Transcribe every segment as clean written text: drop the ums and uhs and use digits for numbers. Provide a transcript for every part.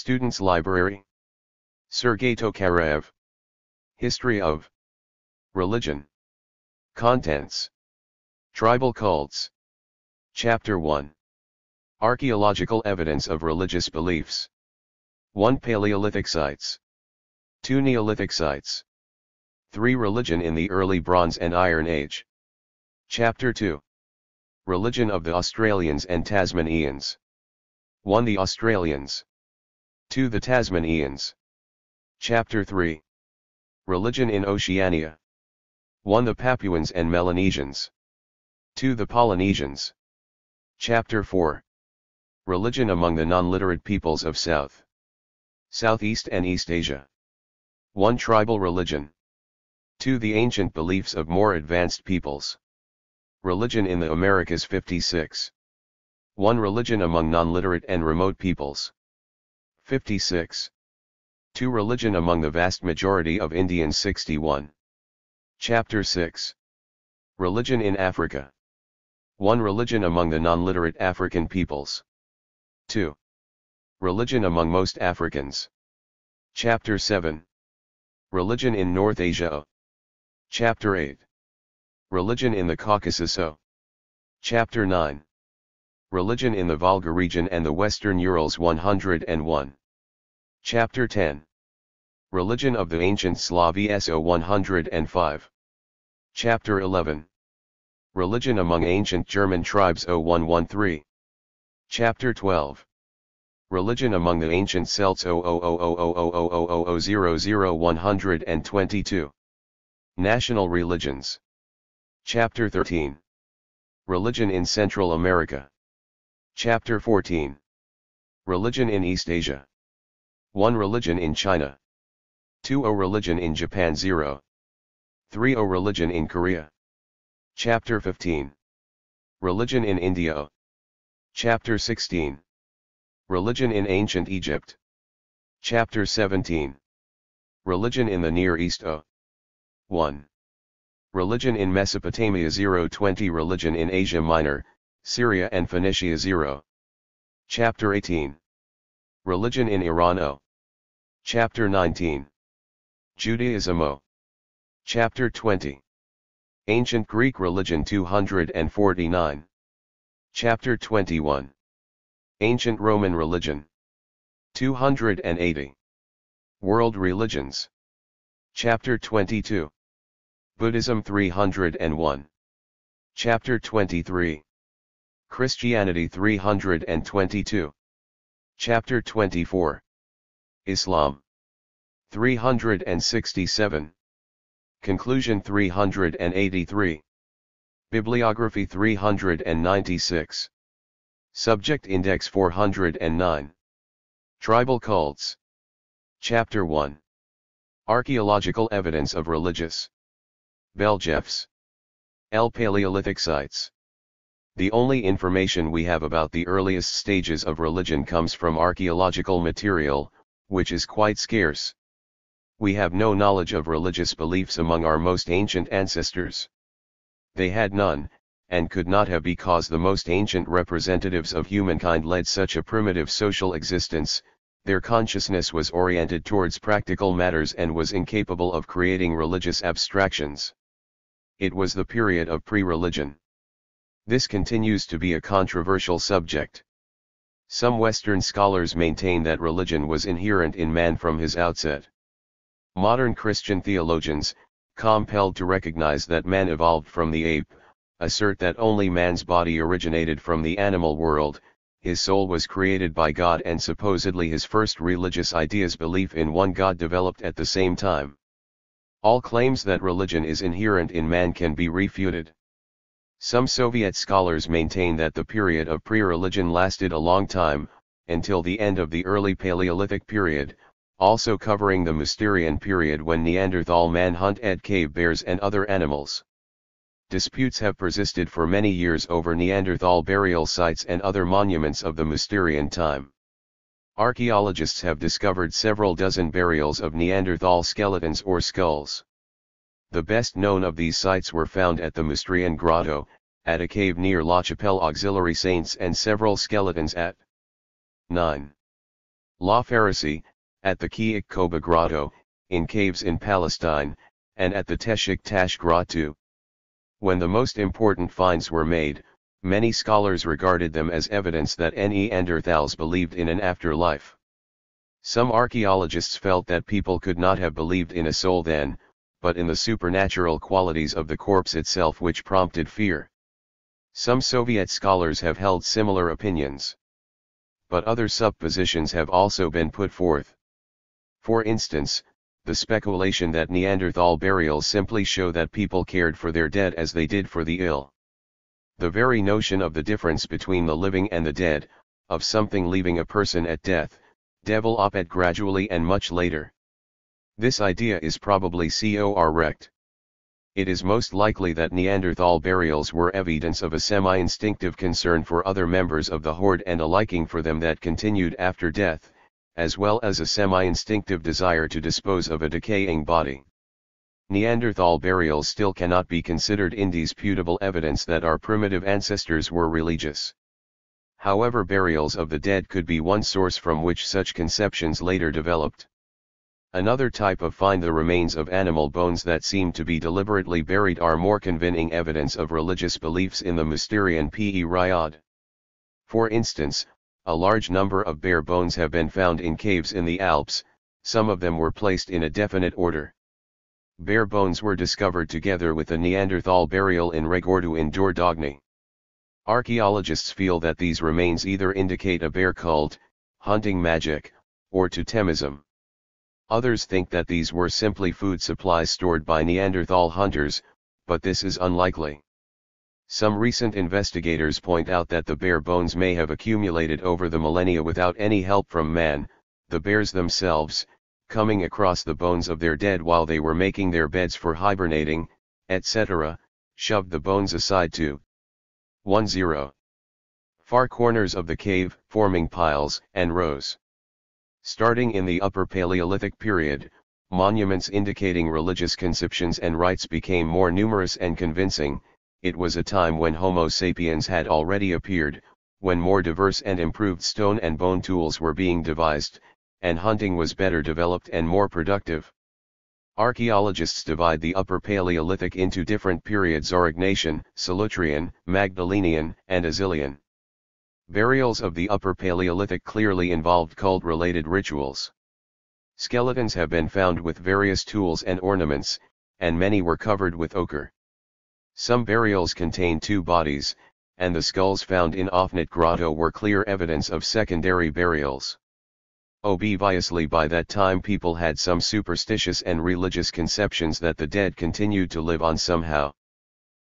Students' Library. Sergei Tokarev. History of Religion. Contents. Tribal Cults. Chapter 1. Archaeological Evidence of Religious Beliefs. 1. Paleolithic Sites. 2. Neolithic Sites. 3. Religion in the Early Bronze and Iron Age. Chapter 2. Religion of the Australians and Tasmanians. 1. The Australians. 2. The Tasmanians. Chapter 3. Religion in Oceania. 1. The Papuans and Melanesians. 2. The Polynesians. Chapter 4. Religion among the non-literate peoples of South, Southeast and East Asia. 1. Tribal religion. 2. The ancient beliefs of more advanced peoples. Religion in the Americas 56. 1. Religion among non-literate and remote peoples. 56. 2. Religion among the vast majority of Indians 61. Chapter 6. Religion in Africa. 1. Religion among the non-literate African peoples. 2. Religion among most Africans. Chapter 7. Religion in North Asia. Chapter 8. Religion in the Caucasus. Chapter 9. Religion in the Volga region and the Western Urals 101. Chapter 10. Religion of the Ancient Slavs 105. Chapter 11. Religion among Ancient German Tribes 113. Chapter 12. Religion among the Ancient Celts 122. National Religions. Chapter 13. Religion in Central America. Chapter 14. Religion in East Asia. 1. Religion in China. 2. Religion in Japan 0. 3. Religion in Korea. Chapter 15. Religion in India. Chapter 16. Religion in Ancient Egypt. Chapter 17. Religion in the Near East 1. Religion in Mesopotamia 20. Religion in Asia Minor, Syria and Phoenicia 0. Chapter 18. Religion in Iran. Chapter 19. Judaism. Chapter 20. Ancient Greek Religion 249. Chapter 21. Ancient Roman Religion. 280. World Religions. Chapter 22. Buddhism 301. Chapter 23. Christianity 322. Chapter 24. Islam. 367. Conclusion 383. Bibliography 396. Subject Index 409. Tribal Cults. Chapter 1. Archaeological Evidence of Religious Beliefs. Paleolithic Sites. The only information we have about the earliest stages of religion comes from archaeological material, which is quite scarce. We have no knowledge of religious beliefs among our most ancient ancestors. They had none, and could not have because the most ancient representatives of humankind led such a primitive social existence. Their consciousness was oriented towards practical matters and was incapable of creating religious abstractions. It was the period of pre-religion. This continues to be a controversial subject. Some Western scholars maintain that religion was inherent in man from his outset. Modern Christian theologians, compelled to recognize that man evolved from the ape, assert that only man's body originated from the animal world. His soul was created by God and supposedly his first religious ideas belief in one God developed at the same time. All claims that religion is inherent in man can be refuted. Some Soviet scholars maintain that the period of pre-religion lasted a long time, until the end of the early Paleolithic period, also covering the Mousterian period when Neanderthal man hunted cave bears and other animals. Disputes have persisted for many years over Neanderthal burial sites and other monuments of the Mousterian time. Archaeologists have discovered several dozen burials of Neanderthal skeletons or skulls. The best known of these sites were found at the Mousterian Grotto, at a cave near La Chapelle Auxiliary Saints and several skeletons at 9. La Pharisee, at the Kiik Koba Grotto, in caves in Palestine, and at the Teshik Tash Grotto. When the most important finds were made, many scholars regarded them as evidence that Neanderthals believed in an afterlife. Some archaeologists felt that people could not have believed in a soul then, but in the supernatural qualities of the corpse itself which prompted fear. Some Soviet scholars have held similar opinions. But other suppositions have also been put forth. For instance, the speculation that Neanderthal burials simply show that people cared for their dead as they did for the ill. The very notion of the difference between the living and the dead, of something leaving a person at death, develop gradually and much later. This idea is probably correct. It is most likely that Neanderthal burials were evidence of a semi-instinctive concern for other members of the horde and a liking for them that continued after death, as well as a semi-instinctive desire to dispose of a decaying body. Neanderthal burials still cannot be considered indisputable evidence that our primitive ancestors were religious. However, burials of the dead could be one source from which such conceptions later developed. Another type of find the remains of animal bones that seem to be deliberately buried are more convincing evidence of religious beliefs in the Mysterian period. For instance, a large number of bear bones have been found in caves in the Alps, some of them were placed in a definite order. Bear bones were discovered together with a Neanderthal burial in Regordu in Dordogne. Archaeologists feel that these remains either indicate a bear cult, hunting magic, or totemism. Others think that these were simply food supplies stored by Neanderthal hunters, but this is unlikely. Some recent investigators point out that the bear bones may have accumulated over the millennia without any help from man, the bears themselves, coming across the bones of their dead while they were making their beds for hibernating, etc., shoved the bones aside to 10. Far corners of the cave, forming piles and rows. Starting in the Upper Paleolithic period, monuments indicating religious conceptions and rites became more numerous and convincing. It was a time when Homo sapiens had already appeared, when more diverse and improved stone and bone tools were being devised, and hunting was better developed and more productive. Archaeologists divide the Upper Paleolithic into different periods: Aurignacian, Solutrean, Magdalenian, and Azilian. Burials of the Upper Paleolithic clearly involved cult-related rituals. Skeletons have been found with various tools and ornaments, and many were covered with ochre. Some burials contain two bodies, and the skulls found in Ofnit Grotto were clear evidence of secondary burials. Obviously by that time people had some superstitious and religious conceptions that the dead continued to live on somehow.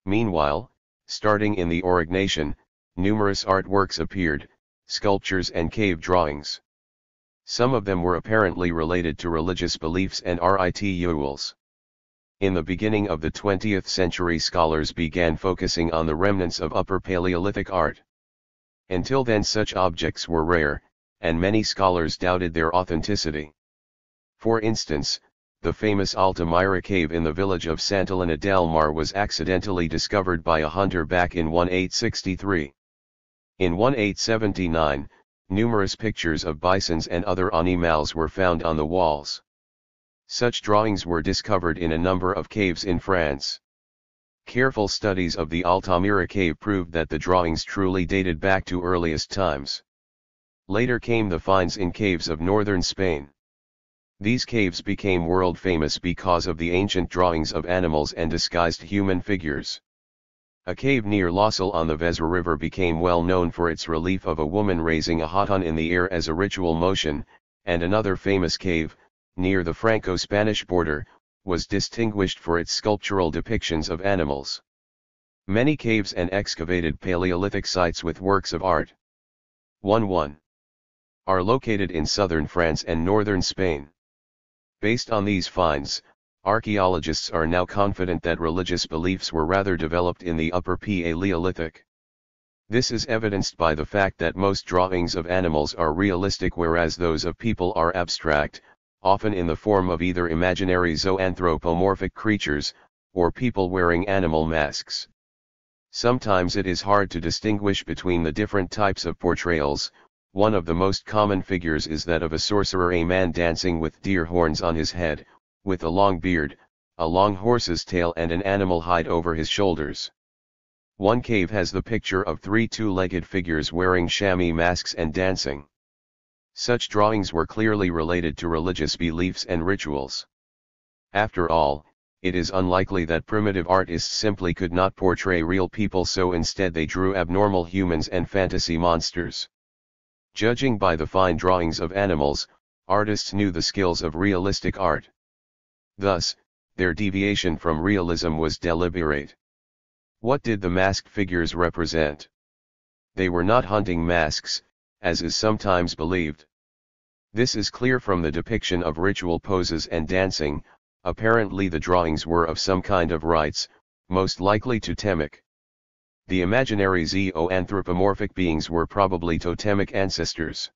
Meanwhile, starting in the Aurignacian, numerous artworks appeared, sculptures and cave drawings. Some of them were apparently related to religious beliefs and rituals. In the beginning of the 20th century, scholars began focusing on the remnants of Upper Paleolithic art. Until then such objects were rare, and many scholars doubted their authenticity. For instance, the famous Altamira cave in the village of Santillana del Mar was accidentally discovered by a hunter back in 1863. In 1879, numerous pictures of bisons and other animals were found on the walls. Such drawings were discovered in a number of caves in France. Careful studies of the Altamira cave proved that the drawings truly dated back to earliest times. Later came the finds in caves of northern Spain. These caves became world famous because of the ancient drawings of animals and disguised human figures. A cave near Lossal on the Vezra River became well known for its relief of a woman raising a hoton in the air as a ritual motion, and another famous cave, near the Franco-Spanish border, was distinguished for its sculptural depictions of animals. Many caves and excavated Paleolithic sites with works of art 1 are located in southern France and northern Spain. Based on these finds, archaeologists are now confident that religious beliefs were rather developed in the Upper Paleolithic. This is evidenced by the fact that most drawings of animals are realistic whereas those of people are abstract, often in the form of either imaginary zoanthropomorphic creatures, or people wearing animal masks. Sometimes it is hard to distinguish between the different types of portrayals, One of the most common figures is that of a sorcerer, a man dancing with deer horns on his head, with a long beard, a long horse's tail and an animal hide over his shoulders. One cave has the picture of 3 two-legged figures wearing chamois masks and dancing. Such drawings were clearly related to religious beliefs and rituals. After all, it is unlikely that primitive artists simply could not portray real people, so instead they drew abnormal humans and fantasy monsters. Judging by the fine drawings of animals, artists knew the skills of realistic art. Thus, their deviation from realism was deliberate. What did the masked figures represent? They were not hunting masks, as is sometimes believed. This is clear from the depiction of ritual poses and dancing. Apparently the drawings were of some kind of rites, most likely totemic. The imaginary zoanthropomorphic beings were probably totemic ancestors.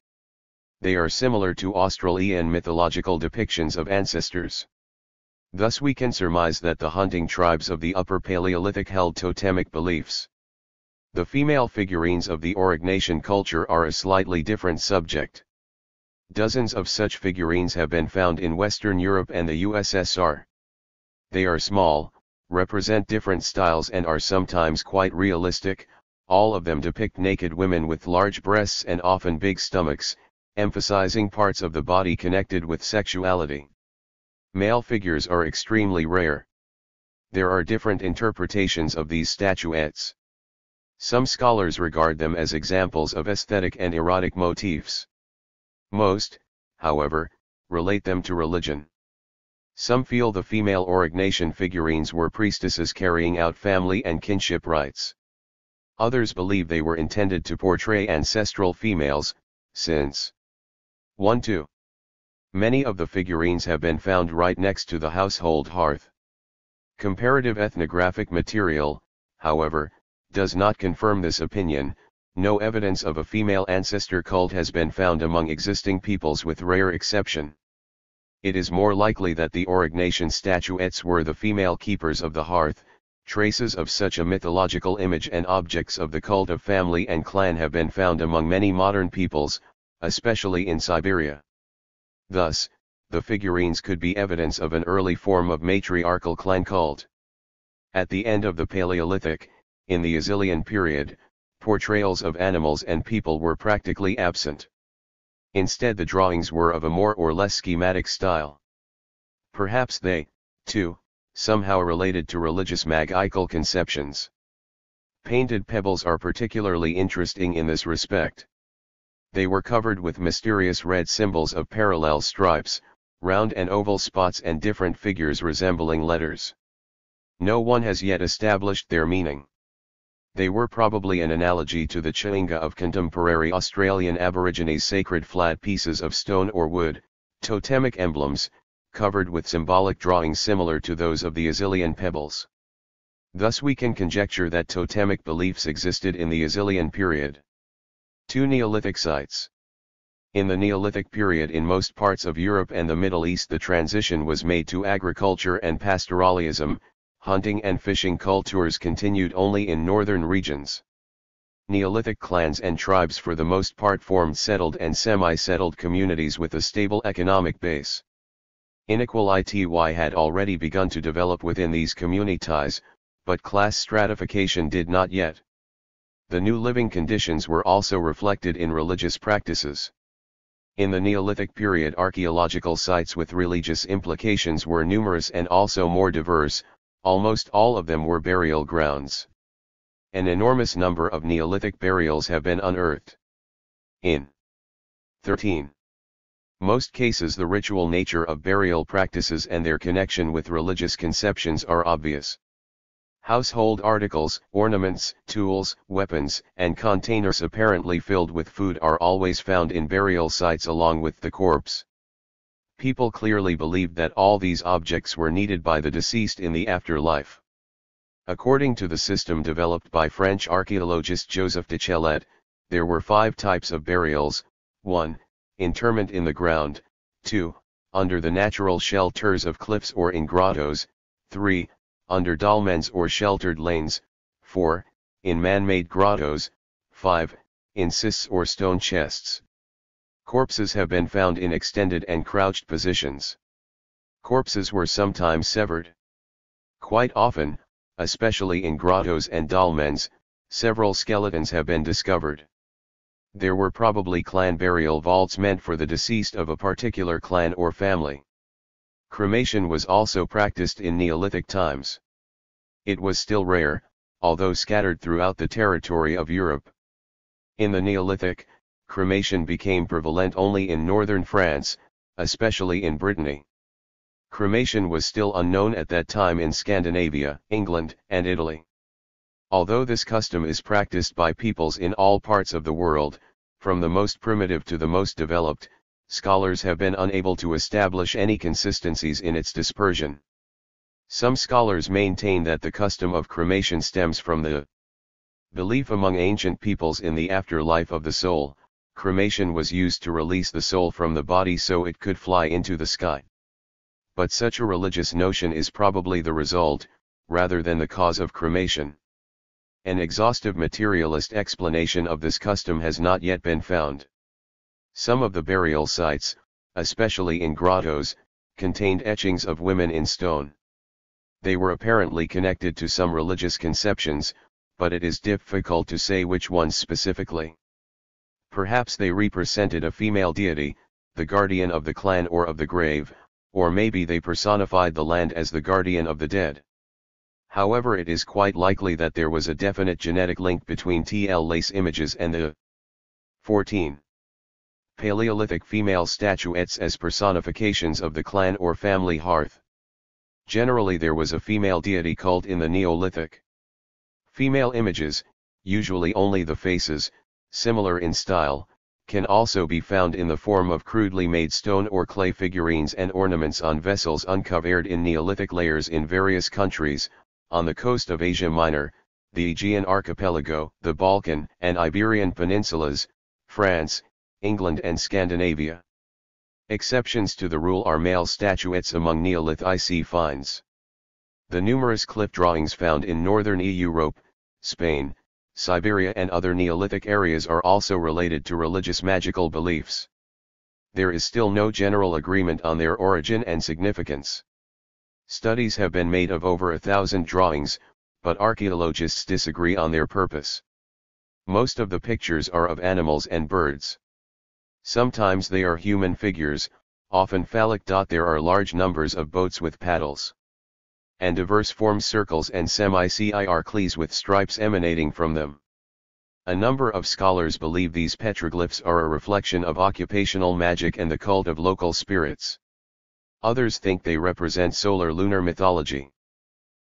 They are similar to Australian mythological depictions of ancestors. Thus we can surmise that the hunting tribes of the Upper Paleolithic held totemic beliefs. The female figurines of the Aurignacian culture are a slightly different subject. Dozens of such figurines have been found in Western Europe and the USSR. They are small, represent different styles and are sometimes quite realistic. All of them depict naked women with large breasts and often big stomachs, emphasizing parts of the body connected with sexuality. Male figures are extremely rare. There are different interpretations of these statuettes. Some scholars regard them as examples of aesthetic and erotic motifs. Most, however, relate them to religion. Some feel the female Aurignacian figurines were priestesses carrying out family and kinship rites. Others believe they were intended to portray ancestral females, since 1-2. Many of the figurines have been found right next to the household hearth. Comparative ethnographic material, however, does not confirm this opinion. No evidence of a female ancestor cult has been found among existing peoples with rare exception. It is more likely that the Aurignacian statuettes were the female keepers of the hearth. Traces of such a mythological image and objects of the cult of family and clan have been found among many modern peoples, especially in Siberia. Thus, the figurines could be evidence of an early form of matriarchal clan cult. At the end of the Paleolithic, in the Azilian period, portrayals of animals and people were practically absent. Instead, the drawings were of a more or less schematic style. Perhaps they, too, somehow related to religious magical conceptions. Painted pebbles are particularly interesting in this respect. They were covered with mysterious red symbols of parallel stripes, round and oval spots and different figures resembling letters. No one has yet established their meaning. They were probably an analogy to the chewinga of contemporary Australian Aborigines, sacred flat pieces of stone or wood, totemic emblems, covered with symbolic drawings similar to those of the Azilian pebbles. Thus we can conjecture that totemic beliefs existed in the Azilian period. 2 Neolithic sites. In the Neolithic period in most parts of Europe and the Middle East, the transition was made to agriculture and pastoralism. Hunting and fishing cultures continued only in northern regions. Neolithic clans and tribes for the most part formed settled and semi-settled communities with a stable economic base. Inequality had already begun to develop within these communities, but class stratification did not yet. The new living conditions were also reflected in religious practices. In the Neolithic period, archaeological sites with religious implications were numerous and also more diverse. Almost all of them were burial grounds. An enormous number of Neolithic burials have been unearthed. In 13. Most cases, the ritual nature of burial practices and their connection with religious conceptions are obvious. Household articles, ornaments, tools, weapons, and containers apparently filled with food are always found in burial sites along with the corpse. People clearly believed that all these objects were needed by the deceased in the afterlife. According to the system developed by French archaeologist Joseph de Chelette, there were 5 types of burials: 1. Interment in the ground, 2. Under the natural shelters of cliffs or in grottos, 3. Under dolmens or sheltered lanes, 4. In man-made grottos, 5. in cysts or stone chests. Corpses have been found in extended and crouched positions. Corpses were sometimes severed. Quite often, especially in grottos and dolmens, several skeletons have been discovered. There were probably clan burial vaults meant for the deceased of a particular clan or family. Cremation was also practiced in Neolithic times. It was still rare, although scattered throughout the territory of Europe. In the Neolithic, cremation became prevalent only in northern France, especially in Brittany. Cremation was still unknown at that time in Scandinavia, England, and Italy. Although this custom is practiced by peoples in all parts of the world, from the most primitive to the most developed, scholars have been unable to establish any consistencies in its dispersion. Some scholars maintain that the custom of cremation stems from the belief among ancient peoples in the afterlife of the soul. Cremation was used to release the soul from the body so it could fly into the sky. But such a religious notion is probably the result, rather than the cause of cremation. An exhaustive materialist explanation of this custom has not yet been found. Some of the burial sites, especially in grottos, contained etchings of women in stone. They were apparently connected to some religious conceptions, but it is difficult to say which ones specifically. Perhaps they represented a female deity, the guardian of the clan or of the grave, or maybe they personified the land as the guardian of the dead. However, it is quite likely that there was a definite genetic link between TLA's images and the 14. Paleolithic female statuettes as personifications of the clan or family hearth. Generally there was a female deity cult in the Neolithic. Female images, usually only the faces, similar in style, can also be found in the form of crudely made stone or clay figurines and ornaments on vessels uncovered in Neolithic layers in various countries, on the coast of Asia Minor, the Aegean Archipelago, the Balkan and Iberian Peninsulas, France, England and Scandinavia. Exceptions to the rule are male statuettes among Neolithic finds. The numerous cliff drawings found in northern Europe, Spain, Siberia and other Neolithic areas are also related to religious magical beliefs. There is still no general agreement on their origin and significance. Studies have been made of over 1,000 drawings, but archaeologists disagree on their purpose. Most of the pictures are of animals and birds. Sometimes they are human figures, often phallic. There are large numbers of boats with paddles. And diverse forms circles and semicircles with stripes emanating from them. A number of scholars believe these petroglyphs are a reflection of occupational magic and the cult of local spirits. Others think they represent solar-lunar mythology.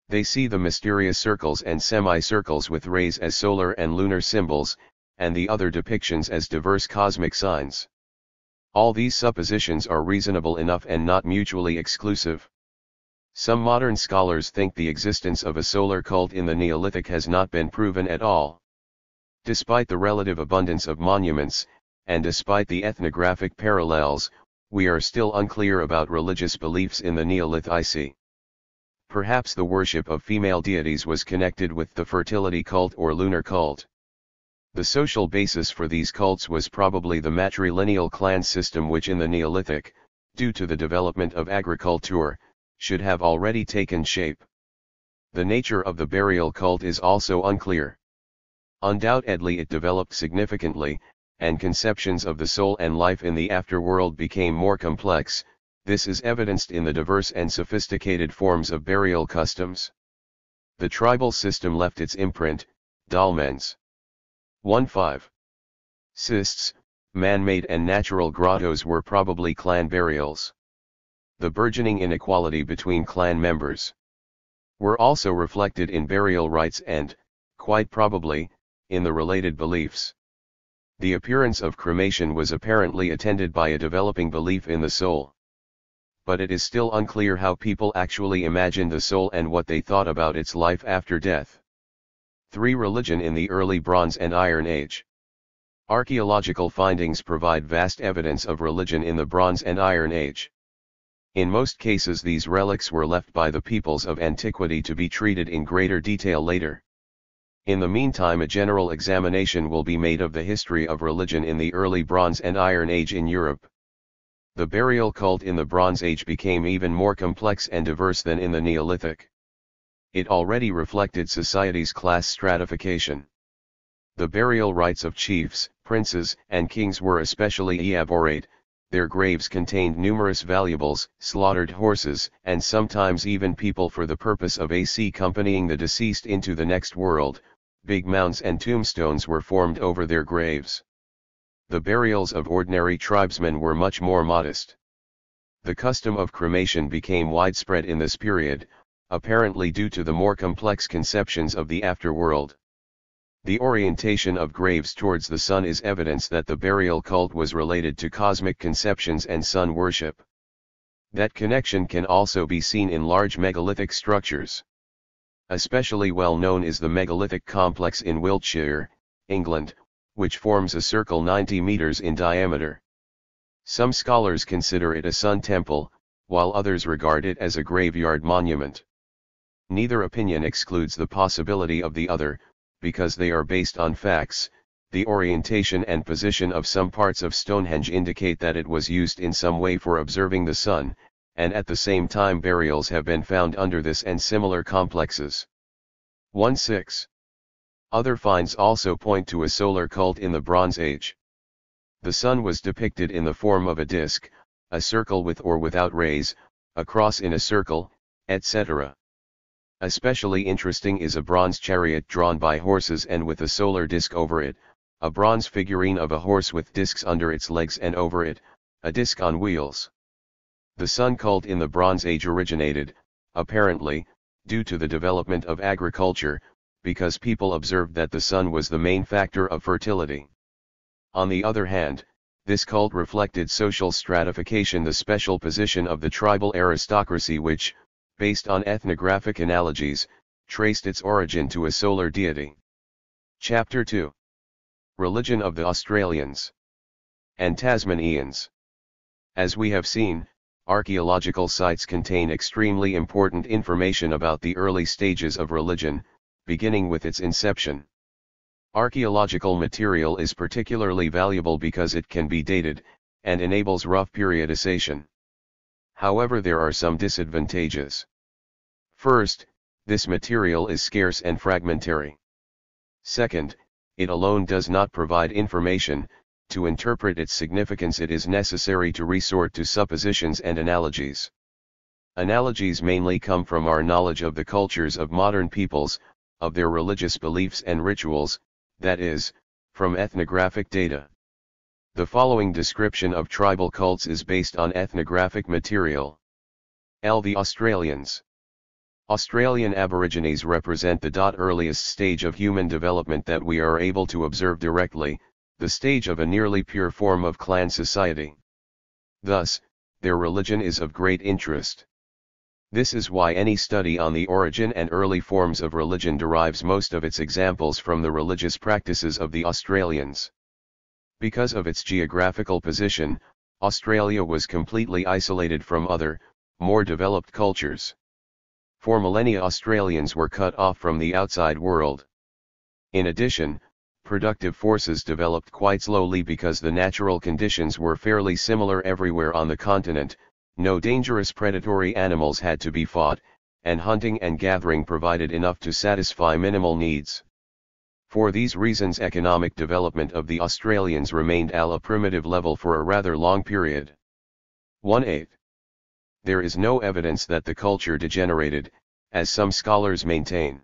They see the mysterious circles and semicircles with rays as solar and lunar symbols, and the other depictions as diverse cosmic signs. All these suppositions are reasonable enough and not mutually exclusive. Some modern scholars think the existence of a solar cult in the Neolithic has not been proven at all. Despite the relative abundance of monuments, and despite the ethnographic parallels, we are still unclear about religious beliefs in the Neolithic. Perhaps the worship of female deities was connected with the fertility cult or lunar cult. The social basis for these cults was probably the matrilineal clan system, which in the Neolithic, due to the development of agriculture, should have already taken shape. The nature of the burial cult is also unclear. Undoubtedly it developed significantly, and conceptions of the soul and life in the afterworld became more complex. This is evidenced in the diverse and sophisticated forms of burial customs. The tribal system left its imprint, dolmens. 1.5. Cysts, man-made and natural grottos were probably clan burials. The burgeoning inequality between clan members were also reflected in burial rites and, quite probably, in the related beliefs. The appearance of cremation was apparently attended by a developing belief in the soul. But it is still unclear how people actually imagined the soul and what they thought about its life after death. 3. Religion in the early Bronze and Iron Age. Archaeological findings provide vast evidence of religion in the Bronze and Iron Age. In most cases these relics were left by the peoples of antiquity to be treated in greater detail later. In the meantime, a general examination will be made of the history of religion in the early Bronze and Iron Age in Europe. The burial cult in the Bronze Age became even more complex and diverse than in the Neolithic. It already reflected society's class stratification. The burial rites of chiefs, princes, and kings were especially elaborate. Their graves contained numerous valuables, slaughtered horses, and sometimes even people for the purpose of accompanying the deceased into the next world. Big mounds and tombstones were formed over their graves. The burials of ordinary tribesmen were much more modest. The custom of cremation became widespread in this period, apparently due to the more complex conceptions of the afterworld. The orientation of graves towards the sun is evidence that the burial cult was related to cosmic conceptions and sun worship. That connection can also be seen in large megalithic structures. Especially well known is the megalithic complex in Wiltshire, England, which forms a circle 90 meters in diameter. Some scholars consider it a sun temple, while others regard it as a graveyard monument. Neither opinion excludes the possibility of the other, because they are based on facts. The orientation and position of some parts of Stonehenge indicate that it was used in some way for observing the sun, and at the same time burials have been found under this and similar complexes. 1-6. Other finds also point to a solar cult in the Bronze Age. The sun was depicted in the form of a disk, a circle with or without rays, a cross in a circle, etc. Especially interesting is a bronze chariot drawn by horses and with a solar disk over it, a bronze figurine of a horse with disks under its legs and over it, a disk on wheels. The sun cult in the Bronze Age originated, apparently, due to the development of agriculture, because people observed that the sun was the main factor of fertility. On the other hand, this cult reflected social stratification, the special position of the tribal aristocracy which, based on ethnographic analogies, traced its origin to a solar deity. Chapter 2. Religion of the Australians and Tasmanians. As we have seen, archaeological sites contain extremely important information about the early stages of religion, beginning with its inception. Archaeological material is particularly valuable because it can be dated, and enables rough periodization. However, there are some disadvantages. First, this material is scarce and fragmentary. Second, it alone does not provide information. To interpret its significance, it is necessary to resort to suppositions and analogies. Analogies mainly come from our knowledge of the cultures of modern peoples, of their religious beliefs and rituals, that is, from ethnographic data. The following description of tribal cults is based on ethnographic material. The Australians. Australian Aborigines represent the earliest stage of human development that we are able to observe directly, the stage of a nearly pure form of clan society. Thus, their religion is of great interest. This is why any study on the origin and early forms of religion derives most of its examples from the religious practices of the Australians. Because of its geographical position, Australia was completely isolated from other, more developed cultures. For millennia, Australians were cut off from the outside world. In addition, productive forces developed quite slowly because the natural conditions were fairly similar everywhere on the continent. No dangerous predatory animals had to be fought, and hunting and gathering provided enough to satisfy minimal needs. For these reasons, economic development of the Australians remained at a primitive level for a rather long period. 1/8. There is no evidence that the culture degenerated, as some scholars maintain.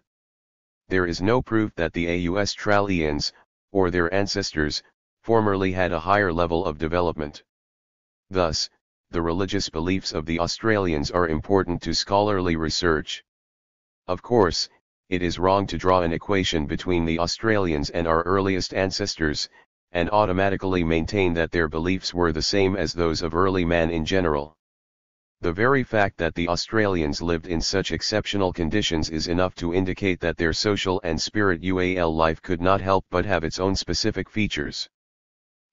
There is no proof that the Australians, or their ancestors, formerly had a higher level of development. Thus, the religious beliefs of the Australians are important to scholarly research. Of course, it is wrong to draw an equation between the Australians and our earliest ancestors, and automatically maintain that their beliefs were the same as those of early man in general. The very fact that the Australians lived in such exceptional conditions is enough to indicate that their social and spiritual life could not help but have its own specific features.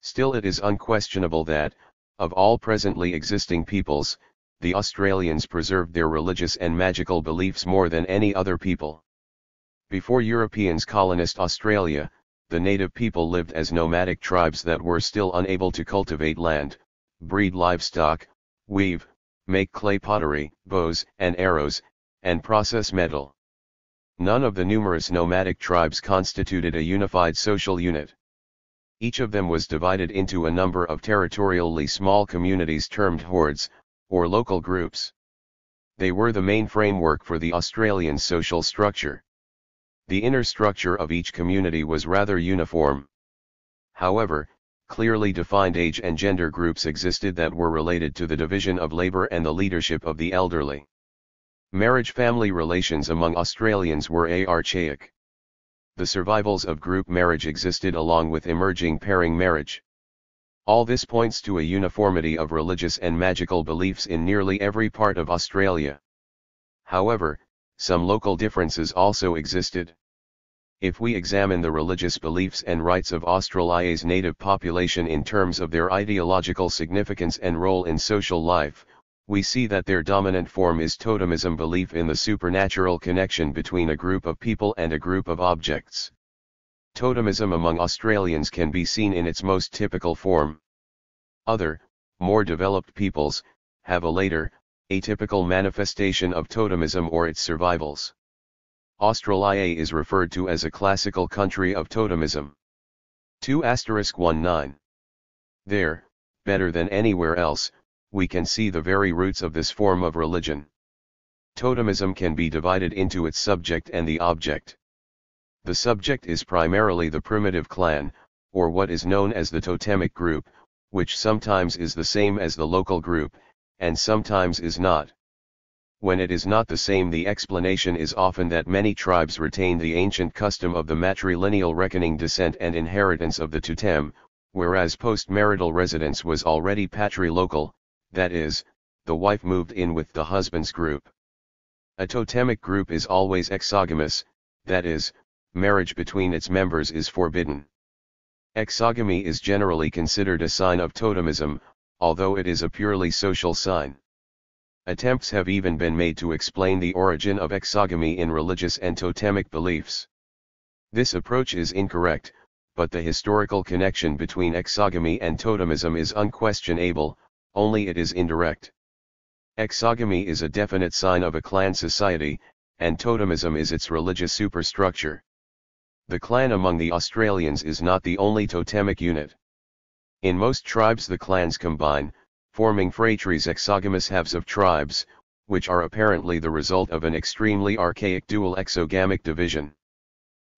Still, it is unquestionable that, of all presently existing peoples, the Australians preserved their religious and magical beliefs more than any other people. Before Europeans colonized Australia, the native people lived as nomadic tribes that were still unable to cultivate land, breed livestock, weave, make clay pottery, bows and arrows, and process metal. None of the numerous nomadic tribes constituted a unified social unit. Each of them was divided into a number of territorially small communities termed hordes, or local groups. They were the main framework for the Australian social structure. The inner structure of each community was rather uniform. However, clearly defined age and gender groups existed that were related to the division of labor and the leadership of the elderly. Marriage-family relations among Australians were archaic. The survivals of group marriage existed along with emerging pairing marriage. All this points to a uniformity of religious and magical beliefs in nearly every part of Australia. However, some local differences also existed. If we examine the religious beliefs and rites of Australia's native population in terms of their ideological significance and role in social life, we see that their dominant form is totemism, belief in the supernatural connection between a group of people and a group of objects. Totemism among Australians can be seen in its most typical form. Other, more developed peoples, have a later, atypical manifestation of totemism or its survivals. Australia is referred to as a classical country of totemism. 2*19. There, better than anywhere else, we can see the very roots of this form of religion. Totemism can be divided into its subject and the object. The subject is primarily the primitive clan, or what is known as the totemic group, which sometimes is the same as the local group, and sometimes is not. When it is not the same, the explanation is often that many tribes retain the ancient custom of the matrilineal reckoning descent and inheritance of the totem, whereas post-marital residence was already patrilocal, that is, the wife moved in with the husband's group. A totemic group is always exogamous, that is, marriage between its members is forbidden. Exogamy is generally considered a sign of totemism, although it is a purely social sign. Attempts have even been made to explain the origin of exogamy in religious and totemic beliefs. This approach is incorrect, but the historical connection between exogamy and totemism is unquestionable, only it is indirect. Exogamy is a definite sign of a clan society, and totemism is its religious superstructure. The clan among the Australians is not the only totemic unit. In most tribes the clans combine, forming phratries, exogamous halves of tribes, which are apparently the result of an extremely archaic dual exogamic division.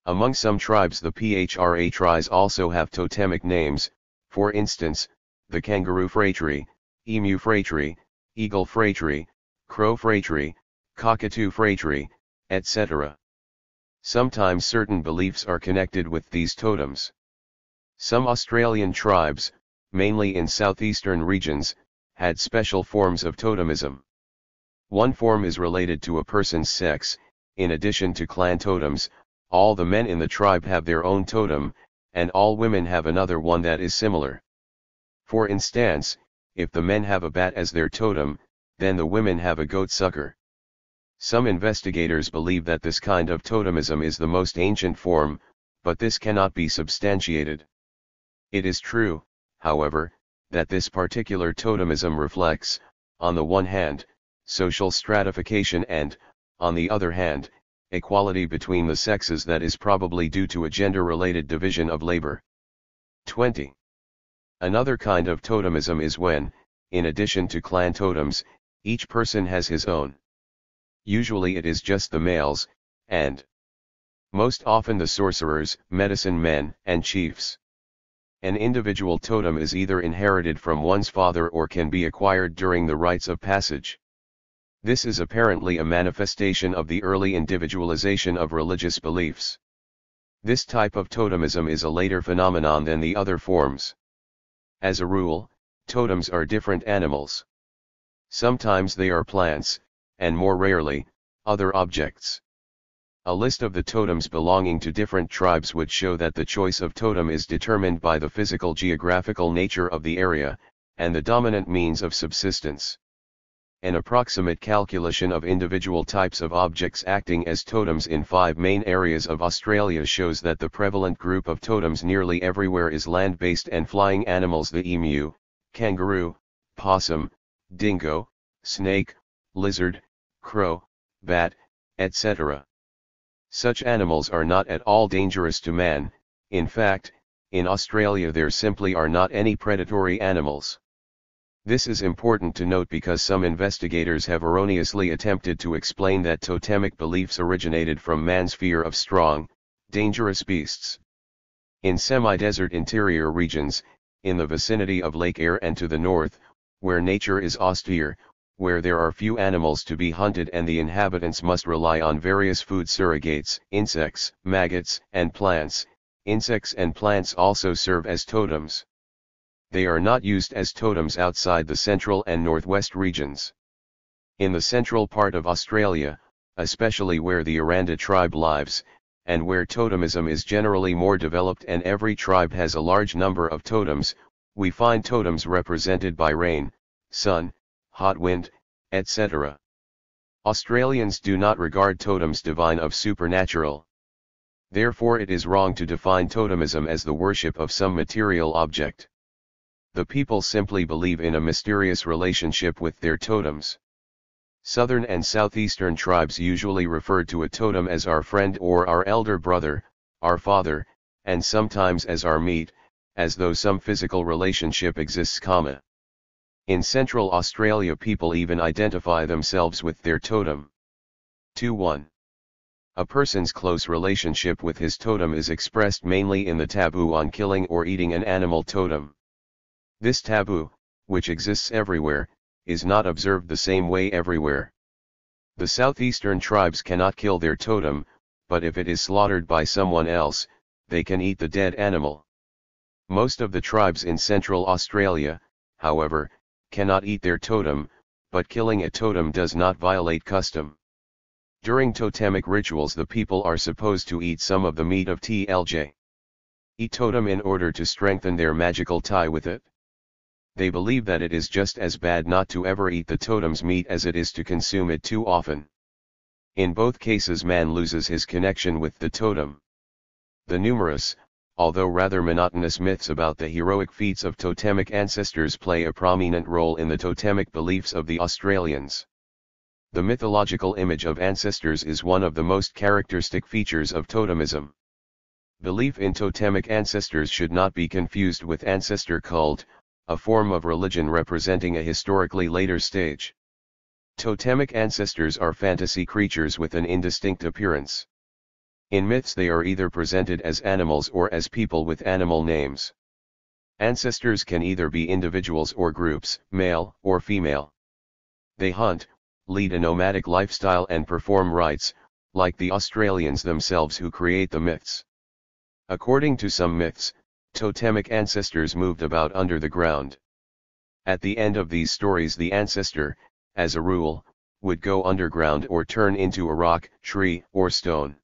Among some tribes the phratries also have totemic names, for instance, the kangaroo phratry, emu phratry, eagle phratry, crow phratry, cockatoo phratry, etc. Sometimes certain beliefs are connected with these totems. Some Australian tribes, mainly in southeastern regions, had special forms of totemism. One form is related to a person's sex. In addition to clan totems, all the men in the tribe have their own totem, and all women have another one that is similar. For instance, if the men have a bat as their totem, then the women have a goat sucker. Some investigators believe that this kind of totemism is the most ancient form, but this cannot be substantiated. It is true, however, that this particular totemism reflects, on the one hand, social stratification and, on the other hand, equality between the sexes that is probably due to a gender-related division of labor. 20. Another kind of totemism is when, in addition to clan totems, each person has his own. Usually it is just the males, and most often the sorcerers, medicine men, and chiefs. An individual totem is either inherited from one's father or can be acquired during the rites of passage. This is apparently a manifestation of the early individualization of religious beliefs. This type of totemism is a later phenomenon than the other forms. As a rule, totems are different animals. Sometimes they are plants, and more rarely, other objects. A list of the totems belonging to different tribes would show that the choice of totem is determined by the physical geographical nature of the area, and the dominant means of subsistence. An approximate calculation of individual types of objects acting as totems in 5 main areas of Australia shows that the prevalent group of totems nearly everywhere is land-based and flying animals: the emu, kangaroo, possum, dingo, snake, lizard, crow, bat, etc. Such animals are not at all dangerous to man. In fact, in Australia there simply are not any predatory animals. This is important to note because some investigators have erroneously attempted to explain that totemic beliefs originated from man's fear of strong, dangerous beasts. In semi-desert interior regions, in the vicinity of Lake Eyre and to the north, where nature is austere, where there are few animals to be hunted and the inhabitants must rely on various food surrogates, insects, maggots, and plants, insects and plants also serve as totems. They are not used as totems outside the central and northwest regions. In the central part of Australia, especially where the Aranda tribe lives, and where totemism is generally more developed and every tribe has a large number of totems, we find totems represented by rain, sun, hot wind, etc. Australians do not regard totems divine of supernatural. Therefore it is wrong to define totemism as the worship of some material object. The people simply believe in a mysterious relationship with their totems. Southern and southeastern tribes usually refer to a totem as our friend or our elder brother, our father, and sometimes as our meat, as though some physical relationship exists. In Central Australia people even identify themselves with their totem. 2.1. A person's close relationship with his totem is expressed mainly in the taboo on killing or eating an animal totem. This taboo, which exists everywhere, is not observed the same way everywhere. The southeastern tribes cannot kill their totem, but if it is slaughtered by someone else, they can eat the dead animal. Most of the tribes in Central Australia, however, cannot eat their totem, but killing a totem does not violate custom. During totemic rituals the people are supposed to eat some of the meat of TLJ. Eat totem in order to strengthen their magical tie with it. They believe that it is just as bad not to ever eat the totem's meat as it is to consume it too often. In both cases man loses his connection with the totem. The numerous, although rather monotonous myths about the heroic feats of totemic ancestors play a prominent role in the totemic beliefs of the Australians. The mythological image of ancestors is one of the most characteristic features of totemism. Belief in totemic ancestors should not be confused with ancestor cult, a form of religion representing a historically later stage. Totemic ancestors are fantasy creatures with an indistinct appearance. In myths they are either presented as animals or as people with animal names. Ancestors can either be individuals or groups, male or female. They hunt, lead a nomadic lifestyle and perform rites, like the Australians themselves who create the myths. According to some myths, totemic ancestors moved about under the ground. At the end of these stories the ancestor, as a rule, would go underground or turn into a rock, tree, or stone.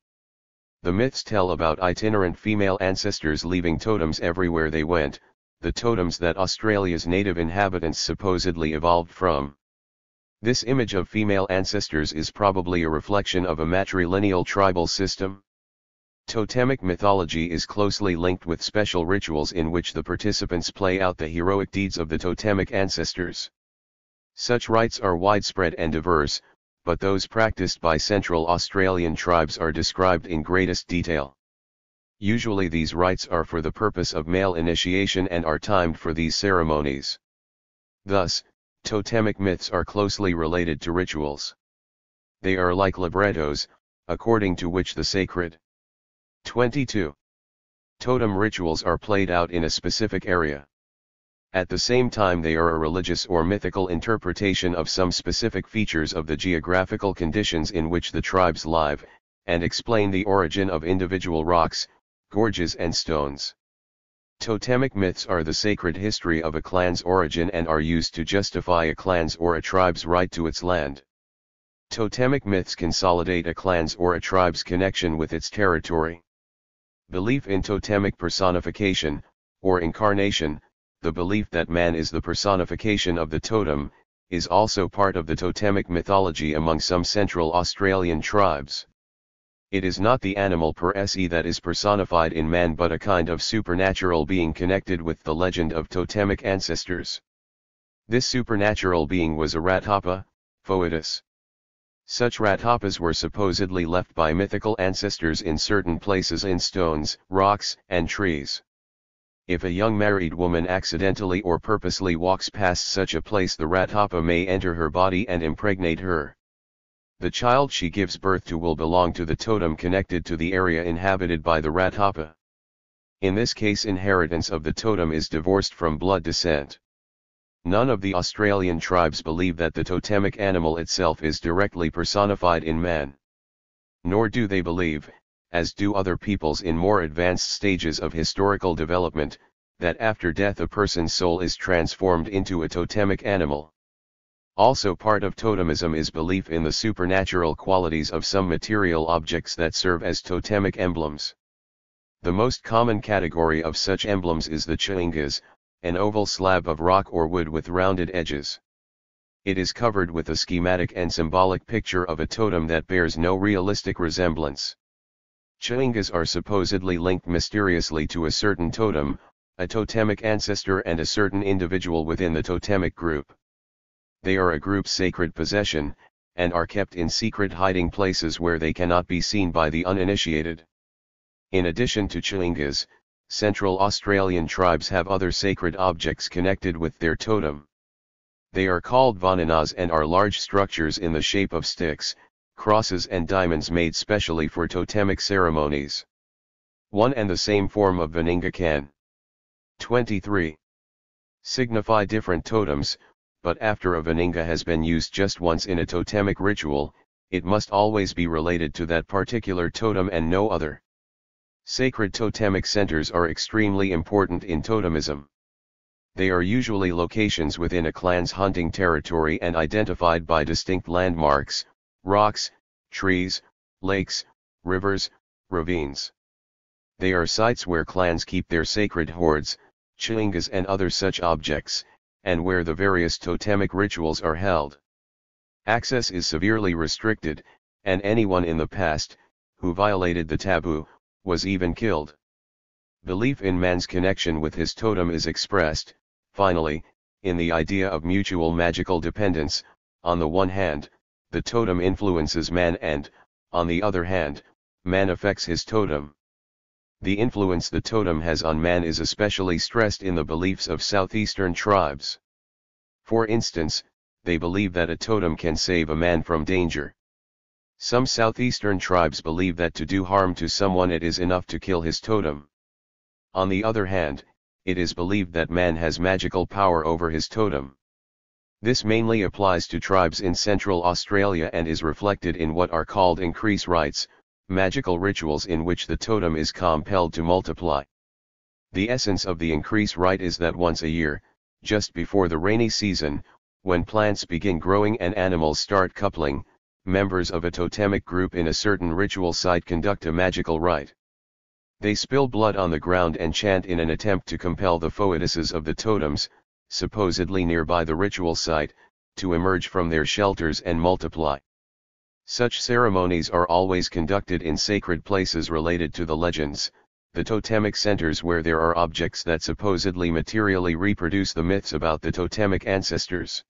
The myths tell about itinerant female ancestors leaving totems everywhere they went, the totems that Australia's native inhabitants supposedly evolved from. This image of female ancestors is probably a reflection of a matrilineal tribal system. Totemic mythology is closely linked with special rituals in which the participants play out the heroic deeds of the totemic ancestors. Such rites are widespread and diverse, but those practiced by Central Australian tribes are described in greatest detail. Usually these rites are for the purpose of male initiation and are timed for these ceremonies. Thus, totemic myths are closely related to rituals. They are like librettos, according to which the sacred 22. Totem rituals are played out in a specific area. At the same time they are a religious or mythical interpretation of some specific features of the geographical conditions in which the tribes live, and explain the origin of individual rocks, gorges and stones. Totemic myths are the sacred history of a clan's origin and are used to justify a clan's or a tribe's right to its land. Totemic myths consolidate a clan's or a tribe's connection with its territory. Belief in totemic personification, or incarnation, the belief that man is the personification of the totem, is also part of the totemic mythology among some Central Australian tribes. It is not the animal per se that is personified in man but a kind of supernatural being connected with the legend of totemic ancestors. This supernatural being was a ratapa, Foetus. Such ratapas were supposedly left by mythical ancestors in certain places in stones, rocks, and trees. If a young married woman accidentally or purposely walks past such a place, the ratapa may enter her body and impregnate her. The child she gives birth to will belong to the totem connected to the area inhabited by the ratapa. In this case, inheritance of the totem is divorced from blood descent. None of the Australian tribes believe that the totemic animal itself is directly personified in man. Nor do they believe, as do other peoples in more advanced stages of historical development, that after death a person's soul is transformed into a totemic animal. Also, part of totemism is belief in the supernatural qualities of some material objects that serve as totemic emblems. The most common category of such emblems is the ch'ingas, an oval slab of rock or wood with rounded edges. It is covered with a schematic and symbolic picture of a totem that bears no realistic resemblance. Ch'ingas are supposedly linked mysteriously to a certain totem, a totemic ancestor, and a certain individual within the totemic group. They are a group's sacred possession, and are kept in secret hiding places where they cannot be seen by the uninitiated. In addition to ch'ingas, Central Australian tribes have other sacred objects connected with their totem. They are called vananas and are large structures in the shape of sticks, crosses and diamonds made specially for totemic ceremonies. One and the same form of vaninga can 23. Signify different totems, but after a vaninga has been used just once in a totemic ritual, it must always be related to that particular totem and no other. Sacred totemic centers are extremely important in totemism. They are usually locations within a clan's hunting territory and identified by distinct landmarks, rocks, trees, lakes, rivers, ravines. They are sites where clans keep their sacred hoards, ch'ingas and other such objects, and where the various totemic rituals are held. Access is severely restricted, and anyone in the past, who violated the taboo, was even killed. Belief in man's connection with his totem is expressed, finally, in the idea of mutual magical dependence. On the one hand, the totem influences man and, on the other hand, man affects his totem. The influence the totem has on man is especially stressed in the beliefs of southeastern tribes. For instance, they believe that a totem can save a man from danger. Some southeastern tribes believe that to do harm to someone it is enough to kill his totem. On the other hand, it is believed that man has magical power over his totem. This mainly applies to tribes in Central Australia and is reflected in what are called increase rites, magical rituals in which the totem is compelled to multiply. The essence of the increase rite is that once a year, just before the rainy season, when plants begin growing and animals start coupling, members of a totemic group in a certain ritual site conduct a magical rite. They spill blood on the ground and chant in an attempt to compel the foetuses of the totems, supposedly nearby the ritual site, to emerge from their shelters and multiply. Such ceremonies are always conducted in sacred places related to the legends, the totemic centers where there are objects that supposedly materially reproduce the myths about the totemic ancestors.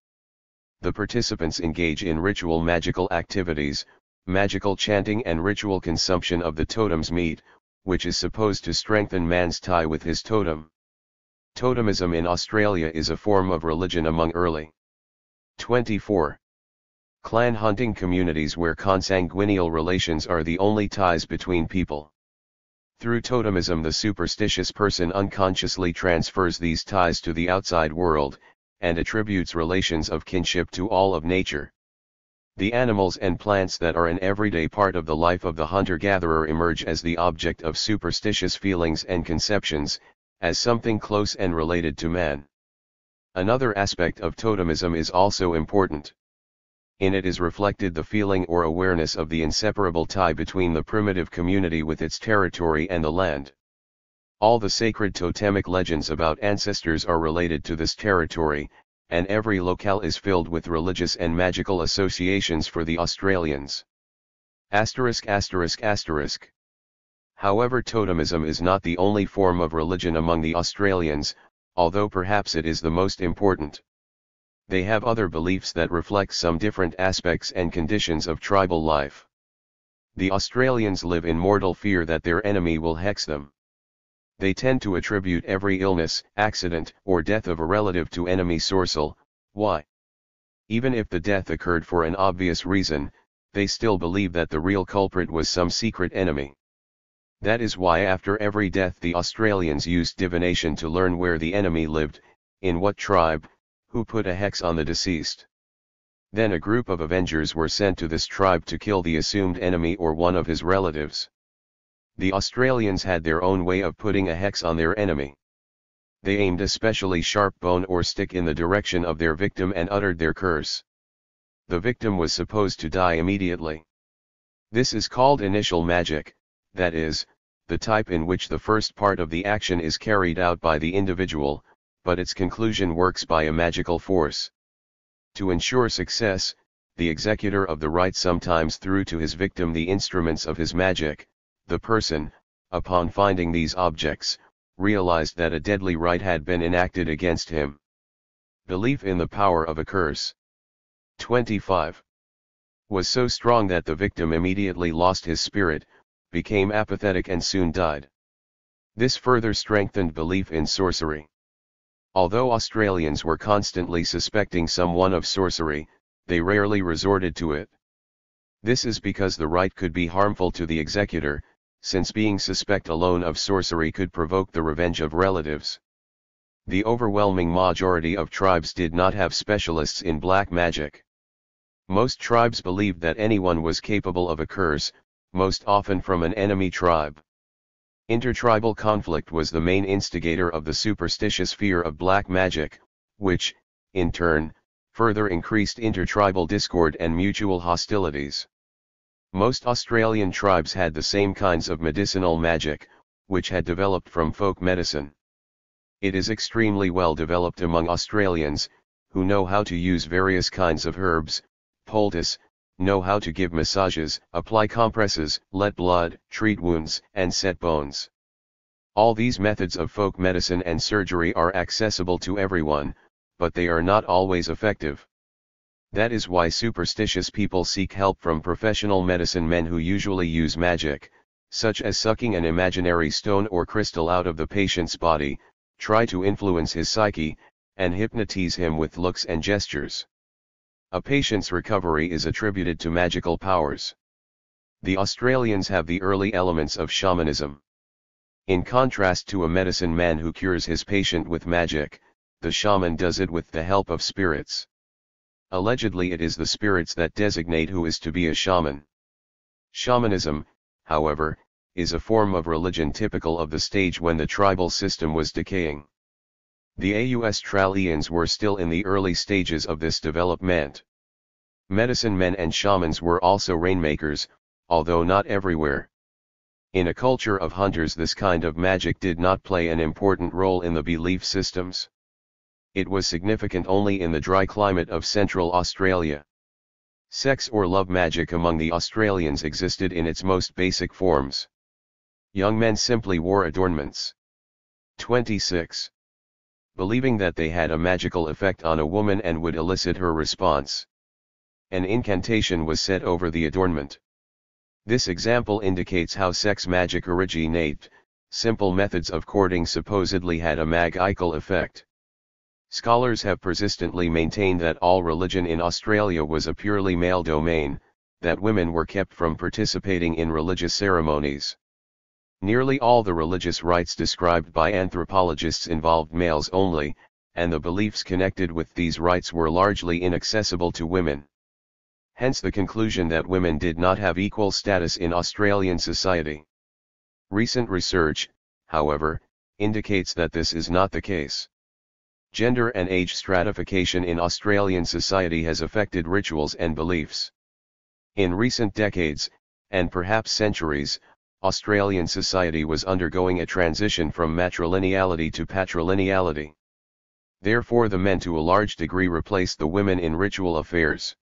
The participants engage in ritual magical activities, magical chanting and ritual consumption of the totem's meat, which is supposed to strengthen man's tie with his totem. Totemism in Australia is a form of religion among early 24. Clan hunting communities where consanguineal relations are the only ties between people. Through totemism, the superstitious person unconsciously transfers these ties to the outside world, and attributes relations of kinship to all of nature. The animals and plants that are an everyday part of the life of the hunter-gatherer emerge as the object of superstitious feelings and conceptions, as something close and related to man. Another aspect of totemism is also important. In it is reflected the feeling or awareness of the inseparable tie between the primitive community with its territory and the land. All the sacred totemic legends about ancestors are related to this territory, and every locale is filled with religious and magical associations for the Australians. Asterisk asterisk asterisk. However, totemism is not the only form of religion among the Australians, although perhaps it is the most important. They have other beliefs that reflect some different aspects and conditions of tribal life. The Australians live in mortal fear that their enemy will hex them. They tend to attribute every illness, accident, or death of a relative to enemy sourcel. Why? Even if the death occurred for an obvious reason, they still believe that the real culprit was some secret enemy. That is why after every death the Australians used divination to learn where the enemy lived, in what tribe, who put a hex on the deceased. Then a group of avengers were sent to this tribe to kill the assumed enemy or one of his relatives. The Australians had their own way of putting a hex on their enemy. They aimed a specially sharp bone or stick in the direction of their victim and uttered their curse. The victim was supposed to die immediately. This is called initial magic, that is, the type in which the first part of the action is carried out by the individual, but its conclusion works by a magical force. To ensure success, the executor of the rite sometimes threw to his victim the instruments of his magic. The person, upon finding these objects, realized that a deadly rite had been enacted against him. Belief in the power of a curse. 25. Was so strong that the victim immediately lost his spirit, became apathetic and soon died. This further strengthened belief in sorcery. Although Australians were constantly suspecting someone of sorcery, they rarely resorted to it. This is because the rite could be harmful to the executor, since being suspect alone of sorcery could provoke the revenge of relatives. The overwhelming majority of tribes did not have specialists in black magic. Most tribes believed that anyone was capable of a curse, most often from an enemy tribe. Intertribal conflict was the main instigator of the superstitious fear of black magic, which, in turn, further increased intertribal discord and mutual hostilities. Most Australian tribes had the same kinds of medicinal magic, which had developed from folk medicine. It is extremely well developed among Australians, who know how to use various kinds of herbs, poultice, know how to give massages, apply compresses, let blood, treat wounds, and set bones. All these methods of folk medicine and surgery are accessible to everyone, but they are not always effective. That is why superstitious people seek help from professional medicine men who usually use magic, such as sucking an imaginary stone or crystal out of the patient's body, try to influence his psyche, and hypnotize him with looks and gestures. A patient's recovery is attributed to magical powers. The Australians have the early elements of shamanism. In contrast to a medicine man who cures his patient with magic, the shaman does it with the help of spirits. Allegedly it is the spirits that designate who is to be a shaman. Shamanism, however, is a form of religion typical of the stage when the tribal system was decaying. The Australians were still in the early stages of this development. Medicine men and shamans were also rainmakers, although not everywhere. In a culture of hunters, this kind of magic did not play an important role in the belief systems. It was significant only in the dry climate of Central Australia. Sex or love magic among the Australians existed in its most basic forms. Young men simply wore adornments. 26. Believing that they had a magical effect on a woman and would elicit her response. An incantation was said over the adornment. This example indicates how sex magic originated. Simple methods of courting supposedly had a magical effect. Scholars have persistently maintained that all religion in Australia was a purely male domain, that women were kept from participating in religious ceremonies. Nearly all the religious rites described by anthropologists involved males only, and the beliefs connected with these rites were largely inaccessible to women. Hence the conclusion that women did not have equal status in Australian society. Recent research, however, indicates that this is not the case. Gender and age stratification in Australian society has affected rituals and beliefs. In recent decades, and perhaps centuries, Australian society was undergoing a transition from matrilineality to patrilineality. Therefore the men to a large degree replaced the women in ritual affairs.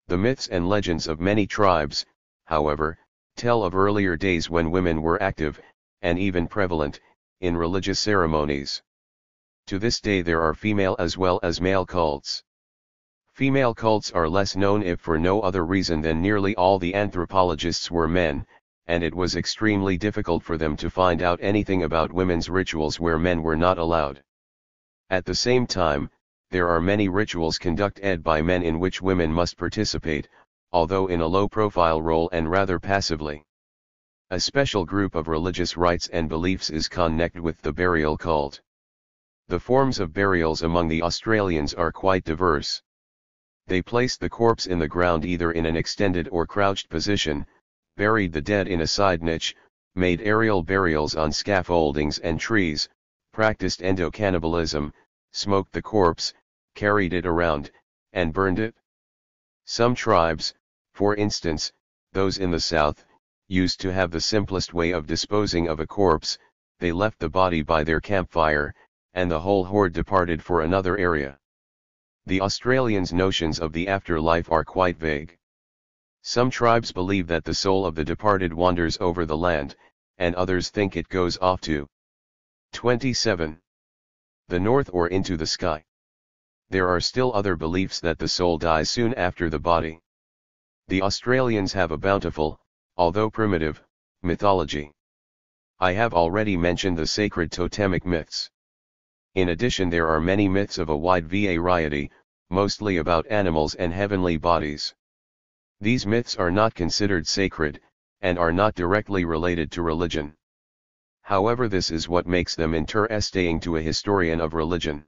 The myths and legends of many tribes, however, tell of earlier days when women were active, and even prevalent, in religious ceremonies. To this day there are female as well as male cults. Female cults are less known if for no other reason than nearly all the anthropologists were men, and it was extremely difficult for them to find out anything about women's rituals where men were not allowed. At the same time, there are many rituals conducted by men in which women must participate, although in a low-profile role and rather passively. A special group of religious rites and beliefs is connected with the burial cult. The forms of burials among the Australians are quite diverse. They place the corpse in the ground either in an extended or crouched position, buried the dead in a side niche, made aerial burials on scaffoldings and trees, practiced endocannibalism, smoked the corpse, carried it around, and burned it. Some tribes, for instance, those in the south, used to have the simplest way of disposing of a corpse. They left the body by their campfire, and the whole horde departed for another area. The Australians' notions of the afterlife are quite vague. Some tribes believe that the soul of the departed wanders over the land, and others think it goes off to 27. The north or into the sky. There are still other beliefs that the soul dies soon after the body. The Australians have a bountiful, although primitive, mythology. I have already mentioned the sacred totemic myths. In addition there are many myths of a wide variety, mostly about animals and heavenly bodies. These myths are not considered sacred, and are not directly related to religion. However, this is what makes them interesting to a historian of religion.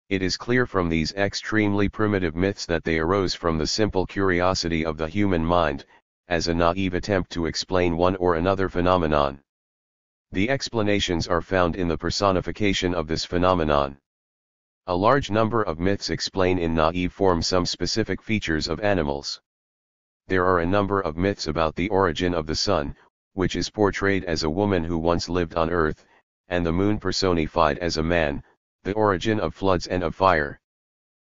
It is clear from these extremely primitive myths that they arose from the simple curiosity of the human mind, as a naive attempt to explain one or another phenomenon. The explanations are found in the personification of this phenomenon. A large number of myths explain in naive form some specific features of animals. There are a number of myths about the origin of the sun, which is portrayed as a woman who once lived on earth, and the moon personified as a man, the origin of floods and of fire.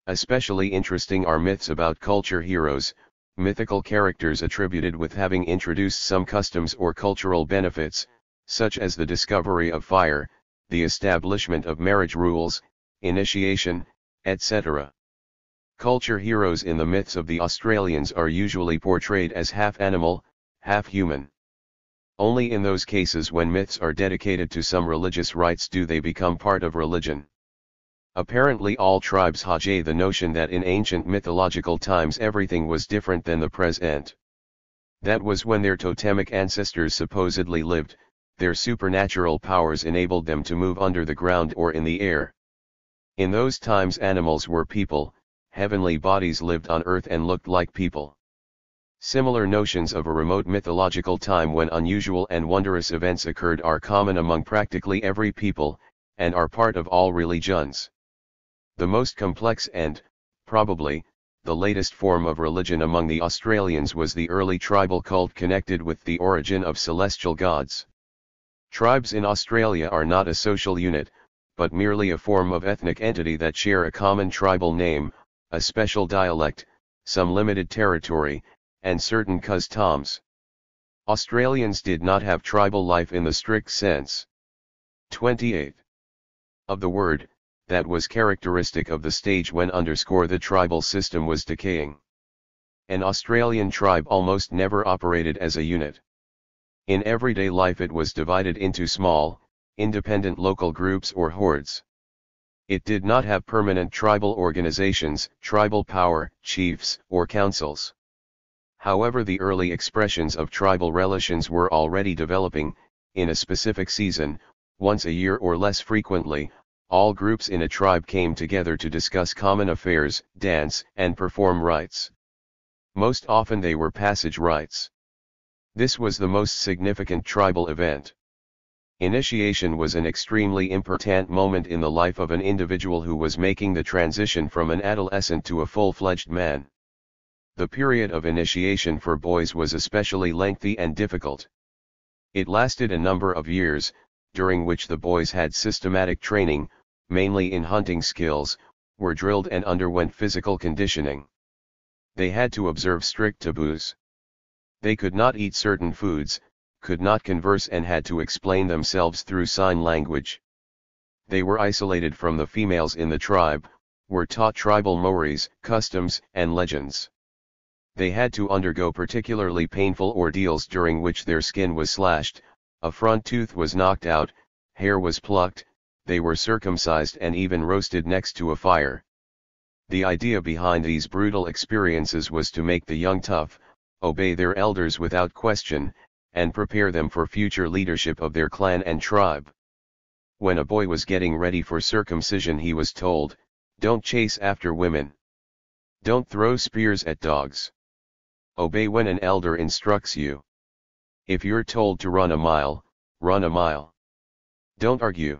Especially interesting are myths about culture heroes, mythical characters attributed with having introduced some customs or cultural benefits, such as the discovery of fire, the establishment of marriage rules, initiation, etc. Culture heroes in the myths of the Australians are usually portrayed as half animal, half human. Only in those cases when myths are dedicated to some religious rites do they become part of religion. Apparently all tribes have the notion that in ancient mythological times everything was different than the present. That was when their totemic ancestors supposedly lived. Their supernatural powers enabled them to move under the ground or in the air. In those times animals were people, heavenly bodies lived on earth and looked like people. Similar notions of a remote mythological time when unusual and wondrous events occurred are common among practically every people, and are part of all religions. The most complex and, probably, the latest form of religion among the Australians was the early tribal cult connected with the origin of celestial gods. Tribes in Australia are not a social unit, but merely a form of ethnic entity that share a common tribal name, a special dialect, some limited territory, and certain customs. Australians did not have tribal life in the strict sense. 28. Of the word, that was characteristic of the stage when the tribal system was decaying. An Australian tribe almost never operated as a unit. In everyday life it was divided into small, independent local groups or hordes. It did not have permanent tribal organizations, tribal power, chiefs, or councils. However, the early expressions of tribal relations were already developing. In a specific season, once a year or less frequently, all groups in a tribe came together to discuss common affairs, dance, and perform rites. Most often they were passage rites. This was the most significant tribal event. Initiation was an extremely important moment in the life of an individual who was making the transition from an adolescent to a full-fledged man. The period of initiation for boys was especially lengthy and difficult. It lasted a number of years, during which the boys had systematic training, mainly in hunting skills, were drilled and underwent physical conditioning. They had to observe strict taboos. They could not eat certain foods, could not converse and had to explain themselves through sign language. They were isolated from the females in the tribe, were taught tribal mores, customs, and legends. They had to undergo particularly painful ordeals during which their skin was slashed, a front tooth was knocked out, hair was plucked, they were circumcised and even roasted next to a fire. The idea behind these brutal experiences was to make the young tough, obey their elders without question, and prepare them for future leadership of their clan and tribe. When a boy was getting ready for circumcision, he was told, "Don't chase after women. Don't throw spears at dogs. Obey when an elder instructs you. If you're told to run a mile, run a mile. Don't argue.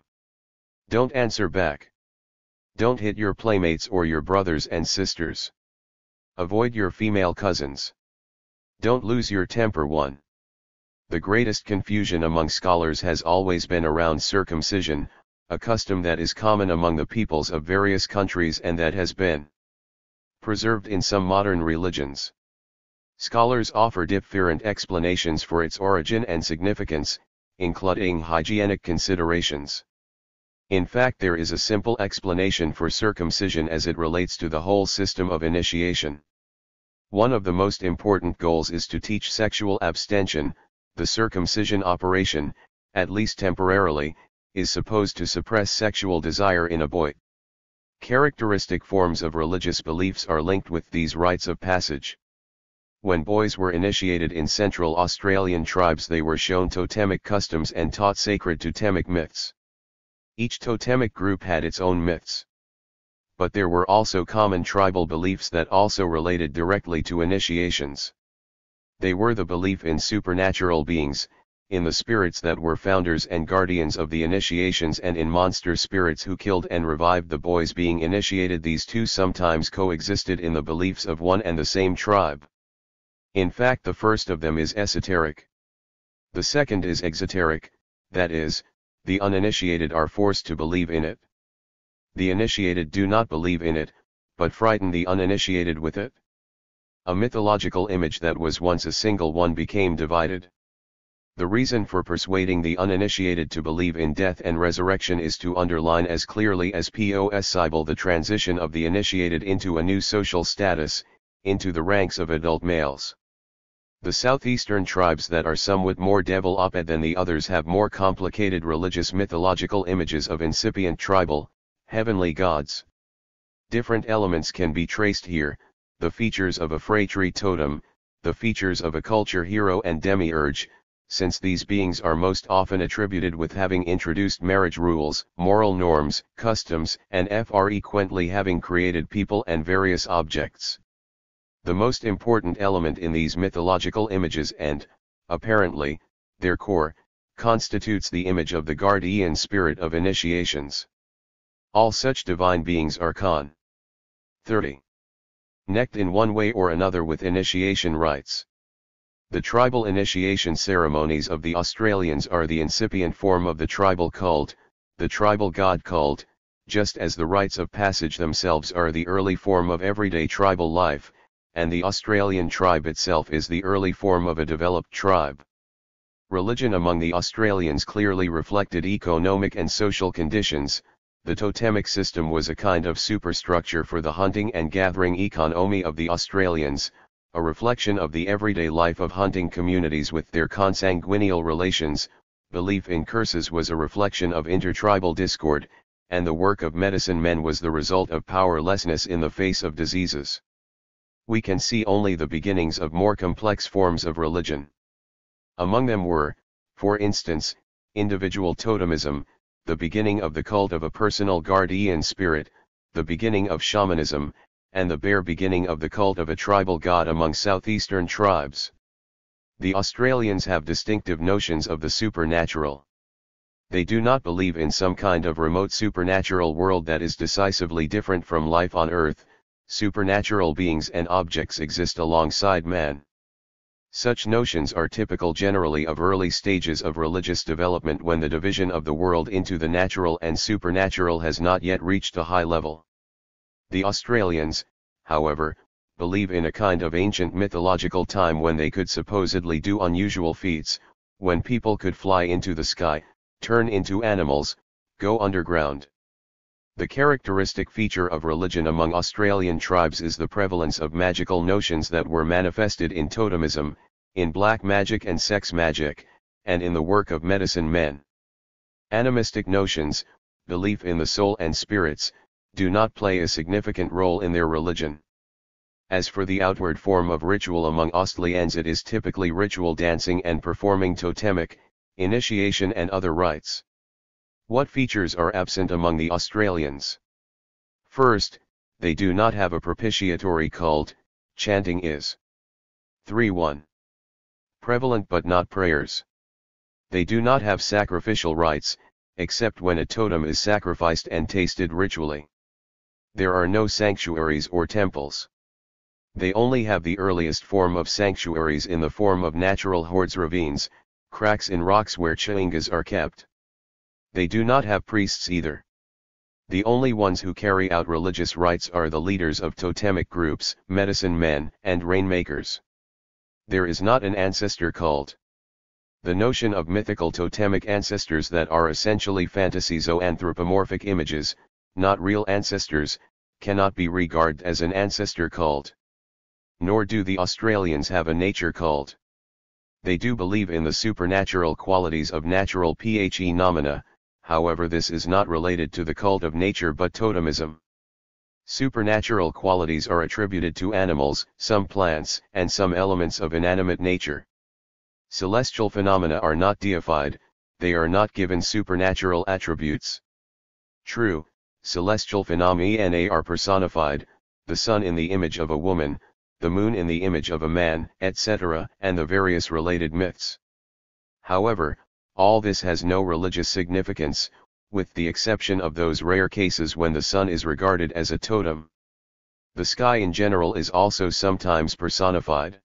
Don't answer back. Don't hit your playmates or your brothers and sisters. Avoid your female cousins. Don't lose your temper." The greatest confusion among scholars has always been around circumcision, a custom that is common among the peoples of various countries and that has been preserved in some modern religions. Scholars offer different explanations for its origin and significance, including hygienic considerations. In fact, there is a simple explanation for circumcision as it relates to the whole system of initiation. One of the most important goals is to teach sexual abstention. The circumcision operation, at least temporarily, is supposed to suppress sexual desire in a boy. Characteristic forms of religious beliefs are linked with these rites of passage. When boys were initiated in Central Australian tribes, they were shown totemic customs and taught sacred totemic myths. Each totemic group had its own myths. But there were also common tribal beliefs that also related directly to initiations. They were the belief in supernatural beings, in the spirits that were founders and guardians of the initiations, and in monster spirits who killed and revived the boys being initiated. These two sometimes coexisted in the beliefs of one and the same tribe. In fact, the first of them is esoteric. The second is exoteric, that is, the uninitiated are forced to believe in it. The initiated do not believe in it, but frighten the uninitiated with it. A mythological image that was once a single one became divided. The reason for persuading the uninitiated to believe in death and resurrection is to underline as clearly as possible the transition of the initiated into a new social status, into the ranks of adult males. The southeastern tribes that are somewhat more developed than the others have more complicated religious mythological images of incipient tribal, heavenly gods. Different elements can be traced here: the features of a phratry totem, the features of a culture hero and demiurge, since these beings are most often attributed with having introduced marriage rules, moral norms, customs, and frequently having created people and various objects. The most important element in these mythological images and, apparently, their core, constitutes the image of the guardian spirit of initiations. All such divine beings are 30. Connected in one way or another with initiation rites. The tribal initiation ceremonies of the Australians are the incipient form of the tribal cult, the tribal god cult, just as the rites of passage themselves are the early form of everyday tribal life, and the Australian tribe itself is the early form of a developed tribe. Religion among the Australians clearly reflected economic and social conditions. The totemic system was a kind of superstructure for the hunting and gathering economy of the Australians, a reflection of the everyday life of hunting communities with their consanguineal relations. Belief in curses was a reflection of intertribal discord, and the work of medicine men was the result of powerlessness in the face of diseases. We can see only the beginnings of more complex forms of religion. Among them were, for instance, individual totemism, the beginning of the cult of a personal guardian spirit, the beginning of shamanism, and the bare beginning of the cult of a tribal god among southeastern tribes. The Australians have distinctive notions of the supernatural. They do not believe in some kind of remote supernatural world that is decisively different from life on Earth. Supernatural beings and objects exist alongside man. Such notions are typical generally of early stages of religious development when the division of the world into the natural and supernatural has not yet reached a high level. The Australians, however, believe in a kind of ancient mythological time when they could supposedly do unusual feats, when people could fly into the sky, turn into animals, go underground. The characteristic feature of religion among Australian tribes is the prevalence of magical notions that were manifested in totemism, in black magic and sex magic, and in the work of medicine men. Animistic notions, belief in the soul and spirits, do not play a significant role in their religion. As for the outward form of ritual among Australians, it is typically ritual dancing and performing totemic, initiation and other rites. What features are absent among the Australians? First, they do not have a propitiatory cult, chanting is 3.1. Prevalent but not prayers. They do not have sacrificial rites, except when a totem is sacrificed and tasted ritually. There are no sanctuaries or temples. They only have the earliest form of sanctuaries in the form of natural hoards, ravines, cracks in rocks where chingas are kept. They do not have priests either. The only ones who carry out religious rites are the leaders of totemic groups, medicine men, and rainmakers. There is not an ancestor cult. The notion of mythical totemic ancestors that are essentially fantasies or anthropomorphic images, not real ancestors, cannot be regarded as an ancestor cult. Nor do the Australians have a nature cult. They do believe in the supernatural qualities of natural phenomena, however this is not related to the cult of nature but totemism. Supernatural qualities are attributed to animals, some plants, and some elements of inanimate nature. Celestial phenomena are not deified, they are not given supernatural attributes. True, celestial phenomena are personified, the sun in the image of a woman, the moon in the image of a man, etc., and the various related myths. However, all this has no religious significance, with the exception of those rare cases when the sun is regarded as a totem. The sky in general is also sometimes personified.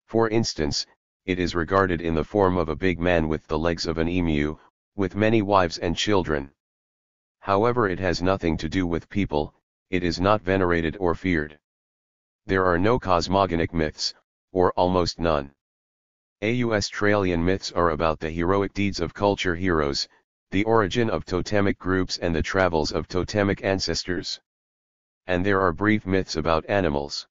For instance, it is regarded in the form of a big man with the legs of an emu, with many wives and children. However, it has nothing to do with people, it is not venerated or feared. There are no cosmogonic myths, or almost none. Australian myths are about the heroic deeds of culture heroes, the origin of totemic groups and the travels of totemic ancestors. And there are brief myths about animals.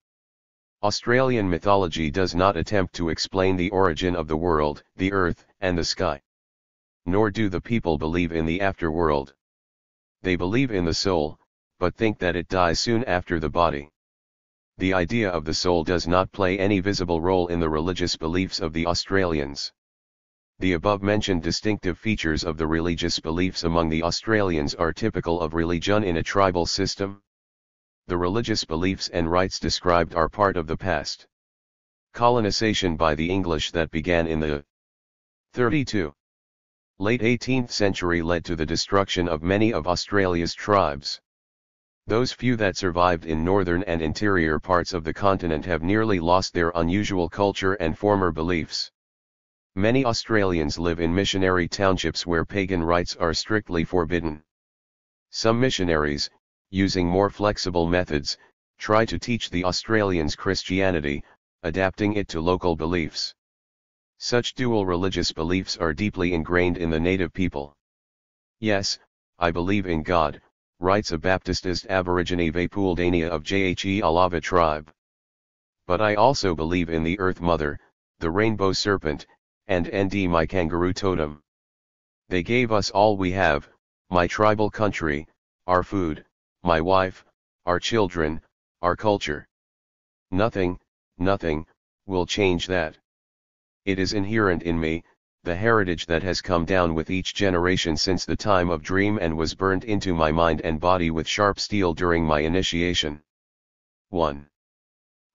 Australian mythology does not attempt to explain the origin of the world, the earth, and the sky. Nor do the people believe in the afterworld. They believe in the soul, but think that it dies soon after the body. The idea of the soul does not play any visible role in the religious beliefs of the Australians. The above-mentioned distinctive features of the religious beliefs among the Australians are typical of religion in a tribal system. The religious beliefs and rites described are part of the past. Colonization by the English that began in the 32. Late 18th century led to the destruction of many of Australia's tribes. Those few that survived in northern and interior parts of the continent have nearly lost their unusual culture and former beliefs. Many Australians live in missionary townships where pagan rites are strictly forbidden. Some missionaries, using more flexible methods, try to teach the Australians Christianity, adapting it to local beliefs. Such dual religious beliefs are deeply ingrained in the native people. Yes, I believe in God, writes a Baptist Aborigine Vapuldania of Jhe Alava tribe. But I also believe in the Earth Mother, the Rainbow Serpent, and my kangaroo totem. They gave us all we have, my tribal country, our food, my wife, our children, our culture. Nothing, will change that. It is inherent in me, the heritage that has come down with each generation since the time of dream and was burned into my mind and body with sharp steel during my initiation. 1.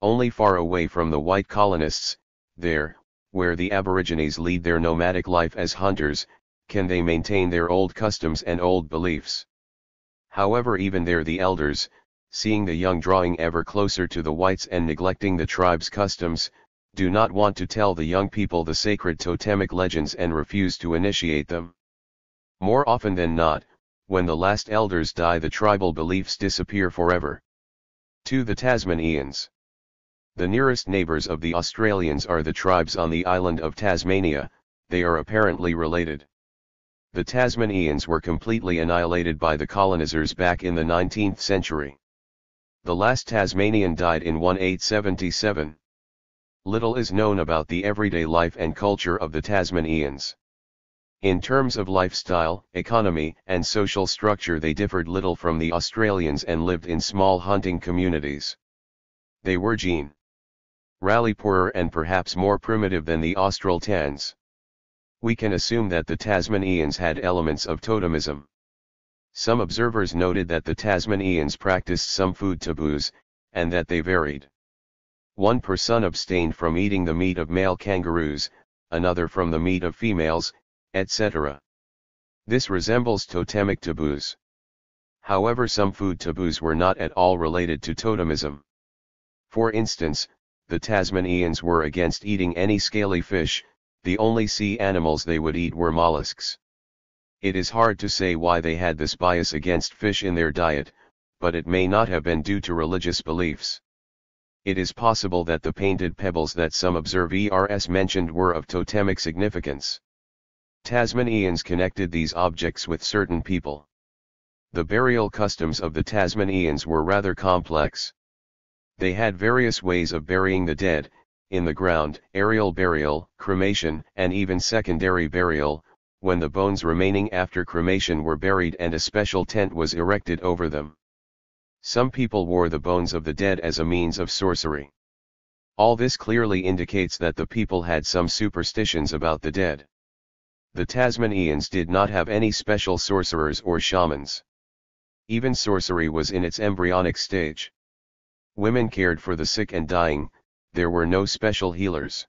Only far away from the white colonists, there, where the Aborigines lead their nomadic life as hunters, can they maintain their old customs and old beliefs. However, even there the elders, seeing the young drawing ever closer to the whites and neglecting the tribe's customs, do not want to tell the young people the sacred totemic legends and refuse to initiate them. More often than not, when the last elders die, the tribal beliefs disappear forever. To the Tasmanians. The nearest neighbors of the Australians are the tribes on the island of Tasmania. They are apparently related. The Tasmanians were completely annihilated by the colonizers back in the 19th century. The last Tasmanian died in 1877. Little is known about the everyday life and culture of the Tasmanians. In terms of lifestyle, economy, and social structure, they differed little from the Australians and lived in small hunting communities. They were generally poorer and perhaps more primitive than the Australtans. We can assume that the Tasmanians had elements of totemism. Some observers noted that the Tasmanians practiced some food taboos, and that they varied. One person abstained from eating the meat of male kangaroos, another from the meat of females, etc. This resembles totemic taboos. However, some food taboos were not at all related to totemism. For instance, the Tasmanians were against eating any scaly fish. The only sea animals they would eat were mollusks. It is hard to say why they had this bias against fish in their diet, but it may not have been due to religious beliefs. It is possible that the painted pebbles that some observers mentioned were of totemic significance. Tasmanians connected these objects with certain people. The burial customs of the Tasmanians were rather complex. They had various ways of burying the dead: in the ground, aerial burial, cremation, and even secondary burial, when the bones remaining after cremation were buried and a special tent was erected over them. Some people wore the bones of the dead as a means of sorcery. All this clearly indicates that the people had some superstitions about the dead. The Tasmanians did not have any special sorcerers or shamans. Even sorcery was in its embryonic stage. Women cared for the sick and dying. There were no special healers.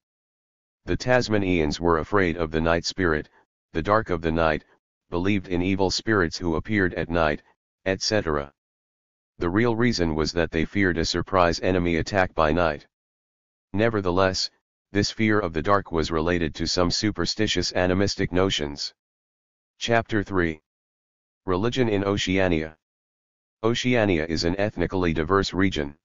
The Tasmanians were afraid of the night spirit, the dark of the night, believed in evil spirits who appeared at night, etc. The real reason was that they feared a surprise enemy attack by night. Nevertheless, this fear of the dark was related to some superstitious animistic notions. Chapter 3. Religion in Oceania. Oceania is an ethnically diverse region.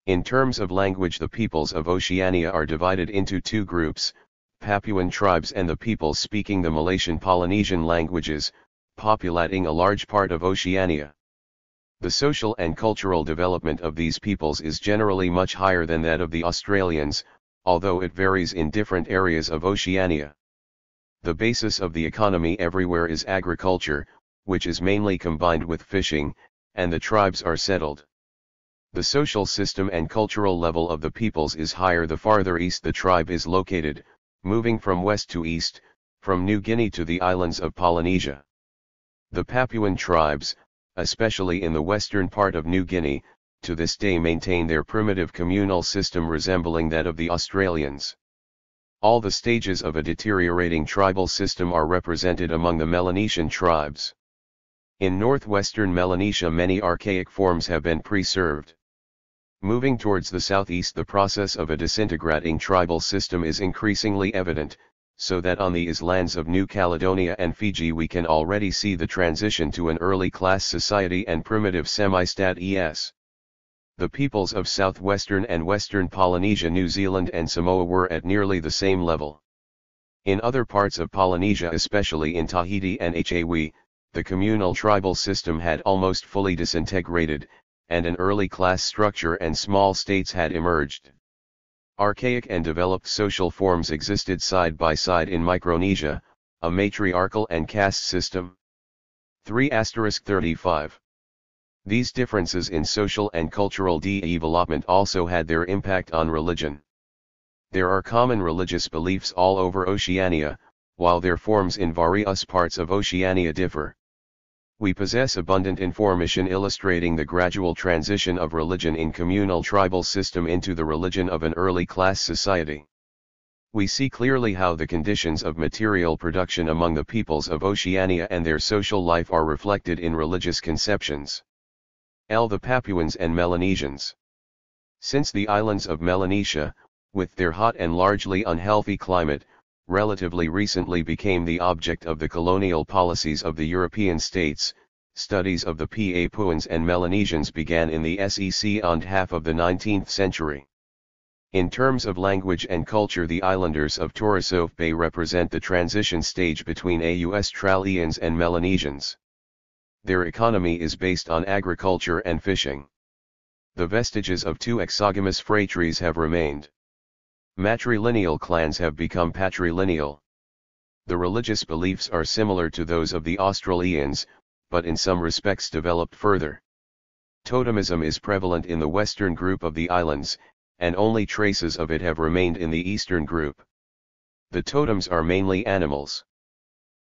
In terms of language, the peoples of Oceania are divided into two groups: Papuan tribes and the peoples speaking the Malaysian-Polynesian languages, populating a large part of Oceania. The social and cultural development of these peoples is generally much higher than that of the Australians, although it varies in different areas of Oceania. The basis of the economy everywhere is agriculture, which is mainly combined with fishing, and the tribes are settled. The social system and cultural level of the peoples is higher the farther east the tribe is located, moving from west to east, from New Guinea to the islands of Polynesia. The Papuan tribes, especially in the western part of New Guinea, to this day maintain their primitive communal system resembling that of the Australians. All the stages of a deteriorating tribal system are represented among the Melanesian tribes. In northwestern Melanesia, many archaic forms have been preserved. Moving towards the southeast, the process of a disintegrating tribal system is increasingly evident, so that on the islands of New Caledonia and Fiji we can already see the transition to an early class society and primitive semi-stat-es. The peoples of southwestern and western Polynesia, New Zealand and Samoa were at nearly the same level. In other parts of Polynesia, especially in Tahiti and Hawaii, the communal tribal system had almost fully disintegrated, and an early class structure and small states had emerged. Archaic and developed social forms existed side by side in Micronesia, a matriarchal and caste system. 3*35. These differences in social and cultural development also had their impact on religion. There are common religious beliefs all over Oceania, while their forms in various parts of Oceania differ. We possess abundant information illustrating the gradual transition of religion in communal tribal system into the religion of an early class society. We see clearly how the conditions of material production among the peoples of Oceania and their social life are reflected in religious conceptions. The Papuans and Melanesians. Since the islands of Melanesia, with their hot and largely unhealthy climate, relatively recently became the object of the colonial policies of the European states. Studies of the Papuans and Melanesians began in the second half of the 19th century. In terms of language and culture, the islanders of Torres Bay represent the transition stage between Australians and Melanesians. Their economy is based on agriculture and fishing. The vestiges of two exogamous phratries have remained. Matrilineal clans have become patrilineal. The religious beliefs are similar to those of the Australians, but in some respects developed further. Totemism is prevalent in the western group of the islands, and only traces of it have remained in the eastern group. The totems are mainly animals.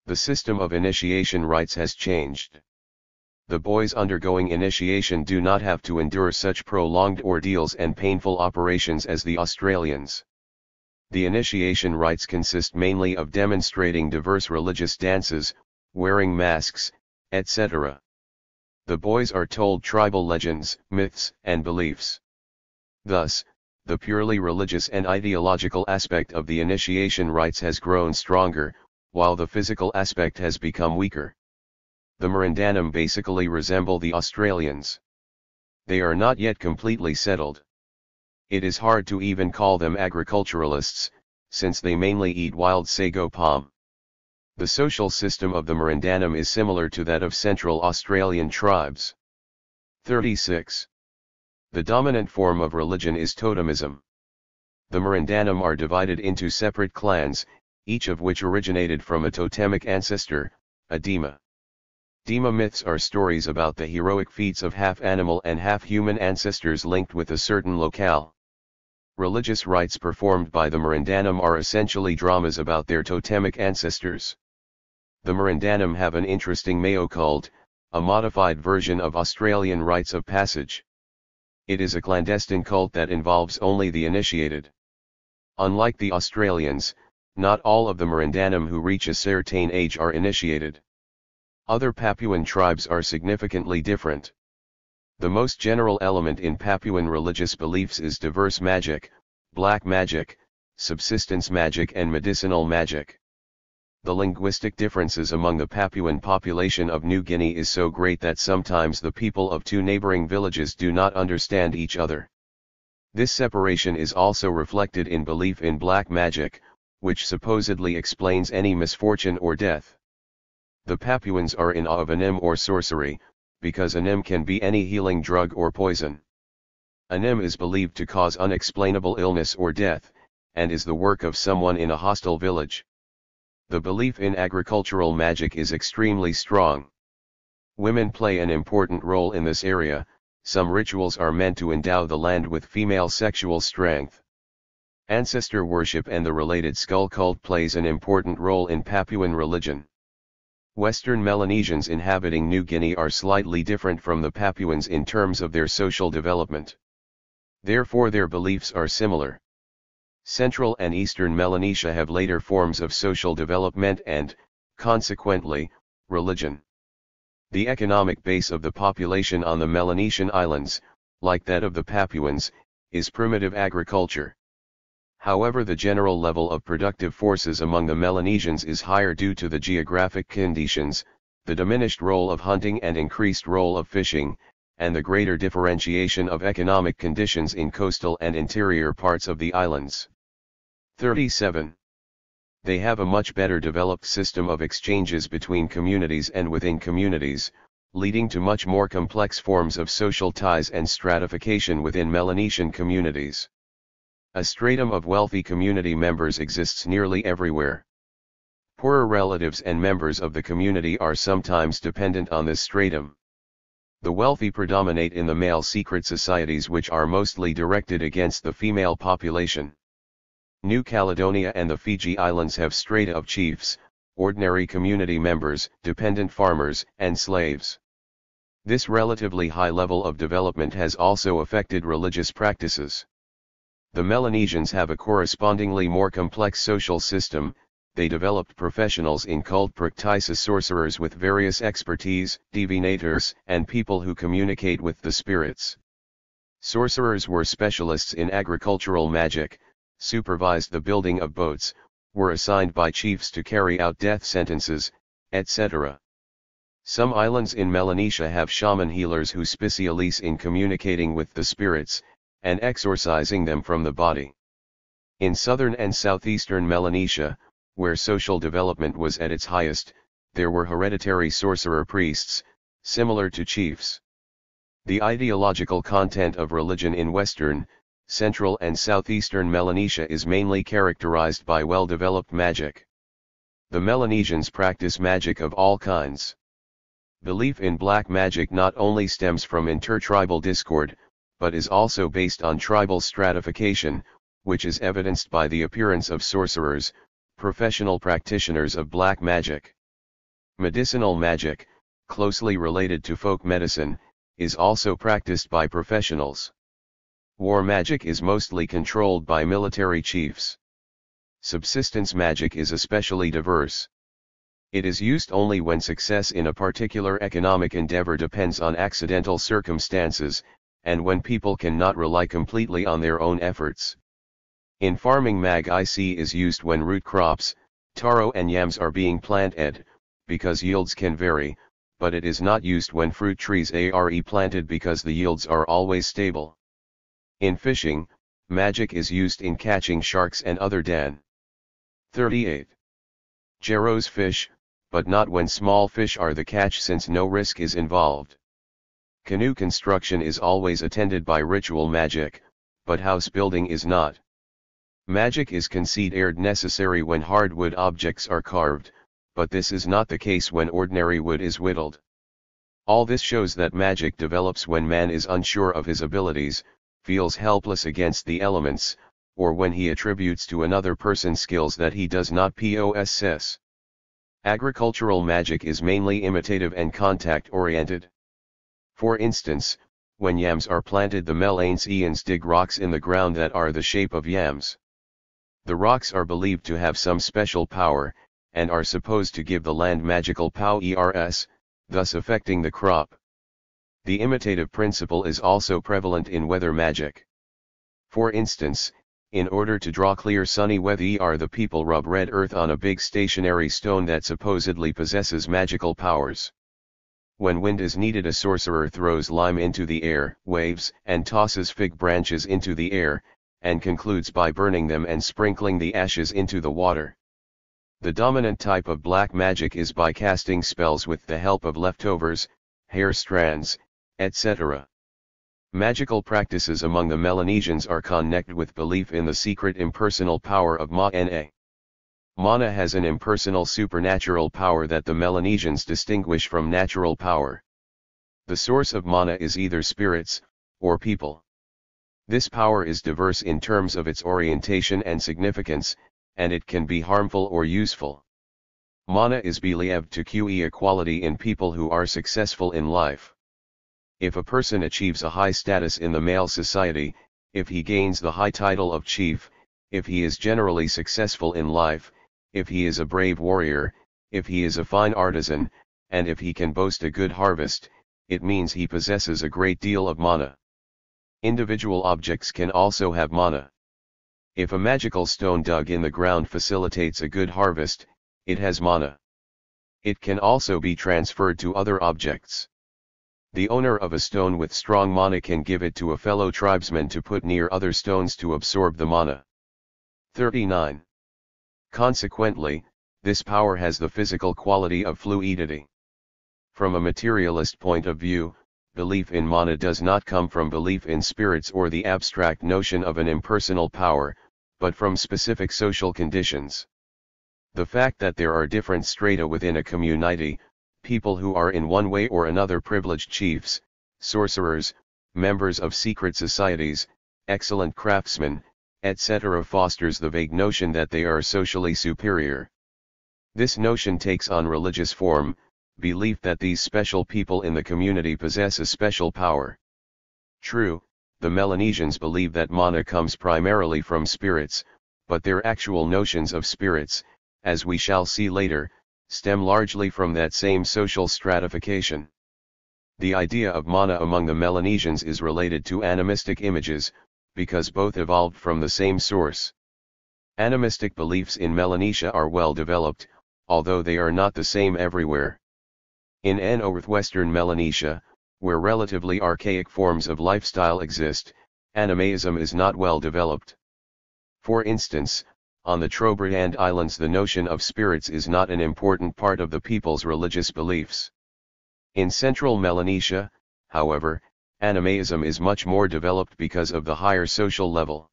The system of initiation rites has changed. The boys undergoing initiation do not have to endure such prolonged ordeals and painful operations as the Australians. The initiation rites consist mainly of demonstrating diverse religious dances, wearing masks, etc. The boys are told tribal legends, myths, and beliefs. Thus, the purely religious and ideological aspect of the initiation rites has grown stronger, while the physical aspect has become weaker. The Marandanum basically resemble the Australians. They are not yet completely settled. It is hard to even call them agriculturalists, since they mainly eat wild sago palm. The social system of the Marandanum is similar to that of Central Australian tribes. 36. The dominant form of religion is totemism. The Marandanum are divided into separate clans, each of which originated from a totemic ancestor, a Dima. Dima myths are stories about the heroic feats of half-animal and half-human ancestors linked with a certain locale. Religious rites performed by the Marandanum are essentially dramas about their totemic ancestors. The Marandanum have an interesting Mayo cult, a modified version of Australian rites of passage. It is a clandestine cult that involves only the initiated. Unlike the Australians, not all of the Marandanum who reach a certain age are initiated. Other Papuan tribes are significantly different. The most general element in Papuan religious beliefs is diverse magic, black magic, subsistence magic and medicinal magic. The linguistic differences among the Papuan population of New Guinea is so great that sometimes the people of two neighboring villages do not understand each other. This separation is also reflected in belief in black magic, which supposedly explains any misfortune or death. The Papuans are in awe of anim or sorcery, because anim can be any healing drug or poison. Anim is believed to cause unexplainable illness or death, and is the work of someone in a hostile village. The belief in agricultural magic is extremely strong. Women play an important role in this area. Some rituals are meant to endow the land with female sexual strength. Ancestor worship and the related skull cult plays an important role in Papuan religion. Western Melanesians inhabiting New Guinea are slightly different from the Papuans in terms of their social development. Therefore their beliefs are similar. Central and Eastern Melanesia have later forms of social development and, consequently, religion. The economic base of the population on the Melanesian islands, like that of the Papuans, is primitive agriculture. However, the general level of productive forces among the Melanesians is higher due to the geographic conditions, the diminished role of hunting and increased role of fishing, and the greater differentiation of economic conditions in coastal and interior parts of the islands. 37. They have a much better developed system of exchanges between communities and within communities, leading to much more complex forms of social ties and stratification within Melanesian communities. A stratum of wealthy community members exists nearly everywhere. Poorer relatives and members of the community are sometimes dependent on this stratum. The wealthy predominate in the male secret societies, which are mostly directed against the female population. New Caledonia and the Fiji Islands have strata of chiefs, ordinary community members, dependent farmers, and slaves. This relatively high level of development has also affected religious practices. The Melanesians have a correspondingly more complex social system. They developed professionals in cult practices, sorcerers with various expertise, divinators, and people who communicate with the spirits. Sorcerers were specialists in agricultural magic, supervised the building of boats, were assigned by chiefs to carry out death sentences, etc. Some islands in Melanesia have shaman healers who specialize in communicating with the spirits, and exorcising them from the body. In southern and southeastern Melanesia, where social development was at its highest, there were hereditary sorcerer priests, similar to chiefs. The ideological content of religion in western, central and southeastern Melanesia is mainly characterized by well-developed magic. The Melanesians practice magic of all kinds. Belief in black magic not only stems from intertribal discord, but is also based on tribal stratification, which is evidenced by the appearance of sorcerers, professional practitioners of black magic. Medicinal magic, closely related to folk medicine, is also practiced by professionals. War magic is mostly controlled by military chiefs. Subsistence magic is especially diverse. It is used only when success in a particular economic endeavor depends on accidental circumstances, and when people cannot rely completely on their own efforts. In farming mag-IC is used when root crops, taro and yams are being planted, because yields can vary, but it is not used when fruit trees are planted because the yields are always stable. In fishing, magic is used in catching sharks and other dan. 38. Geros fish, but not when small fish are the catch since no risk is involved. Canoe construction is always attended by ritual magic, but house building is not. Magic is considered necessary when hardwood objects are carved, but this is not the case when ordinary wood is whittled. All this shows that magic develops when man is unsure of his abilities, feels helpless against the elements, or when he attributes to another person skills that he does not possess. Agricultural magic is mainly imitative and contact-oriented. For instance, when yams are planted, the Melanesians dig rocks in the ground that are the shape of yams. The rocks are believed to have some special power, and are supposed to give the land magical powers, thus affecting the crop. The imitative principle is also prevalent in weather magic. For instance, in order to draw clear sunny weather, the people rub red earth on a big stationary stone that supposedly possesses magical powers. When wind is needed, a sorcerer throws lime into the air, waves, and tosses fig branches into the air, and concludes by burning them and sprinkling the ashes into the water. The dominant type of black magic is by casting spells with the help of leftovers, hair strands, etc. Magical practices among the Melanesians are connected with belief in the secret impersonal power of Mana. Mana has an impersonal supernatural power that the Melanesians distinguish from natural power. The source of Mana is either spirits, or people. This power is diverse in terms of its orientation and significance, and it can be harmful or useful. Mana is believed to cue a quality in people who are successful in life. If a person achieves a high status in the male society, if he gains the high title of chief, if he is generally successful in life, if he is a brave warrior, if he is a fine artisan, and if he can boast a good harvest, it means he possesses a great deal of mana. Individual objects can also have mana. If a magical stone dug in the ground facilitates a good harvest, it has mana. It can also be transferred to other objects. The owner of a stone with strong mana can give it to a fellow tribesman to put near other stones to absorb the mana. 39. Consequently, this power has the physical quality of fluidity. From a materialist point of view, belief in mana does not come from belief in spirits or the abstract notion of an impersonal power, but from specific social conditions. The fact that there are different strata within a community, people who are in one way or another privileged chiefs, sorcerers, members of secret societies, excellent craftsmen, etc., fosters the vague notion that they are socially superior. This notion takes on religious form, belief that these special people in the community possess a special power. True, the Melanesians believe that mana comes primarily from spirits, but their actual notions of spirits, as we shall see later, stem largely from that same social stratification. The idea of mana among the Melanesians is related to animistic images, because both evolved from the same source. Animistic beliefs in Melanesia are well developed, although they are not the same everywhere. In northwestern Melanesia, where relatively archaic forms of lifestyle exist, animism is not well developed. For instance, on the Trobriand Islands the notion of spirits is not an important part of the people's religious beliefs. In central Melanesia, however, animism is much more developed because of the higher social level.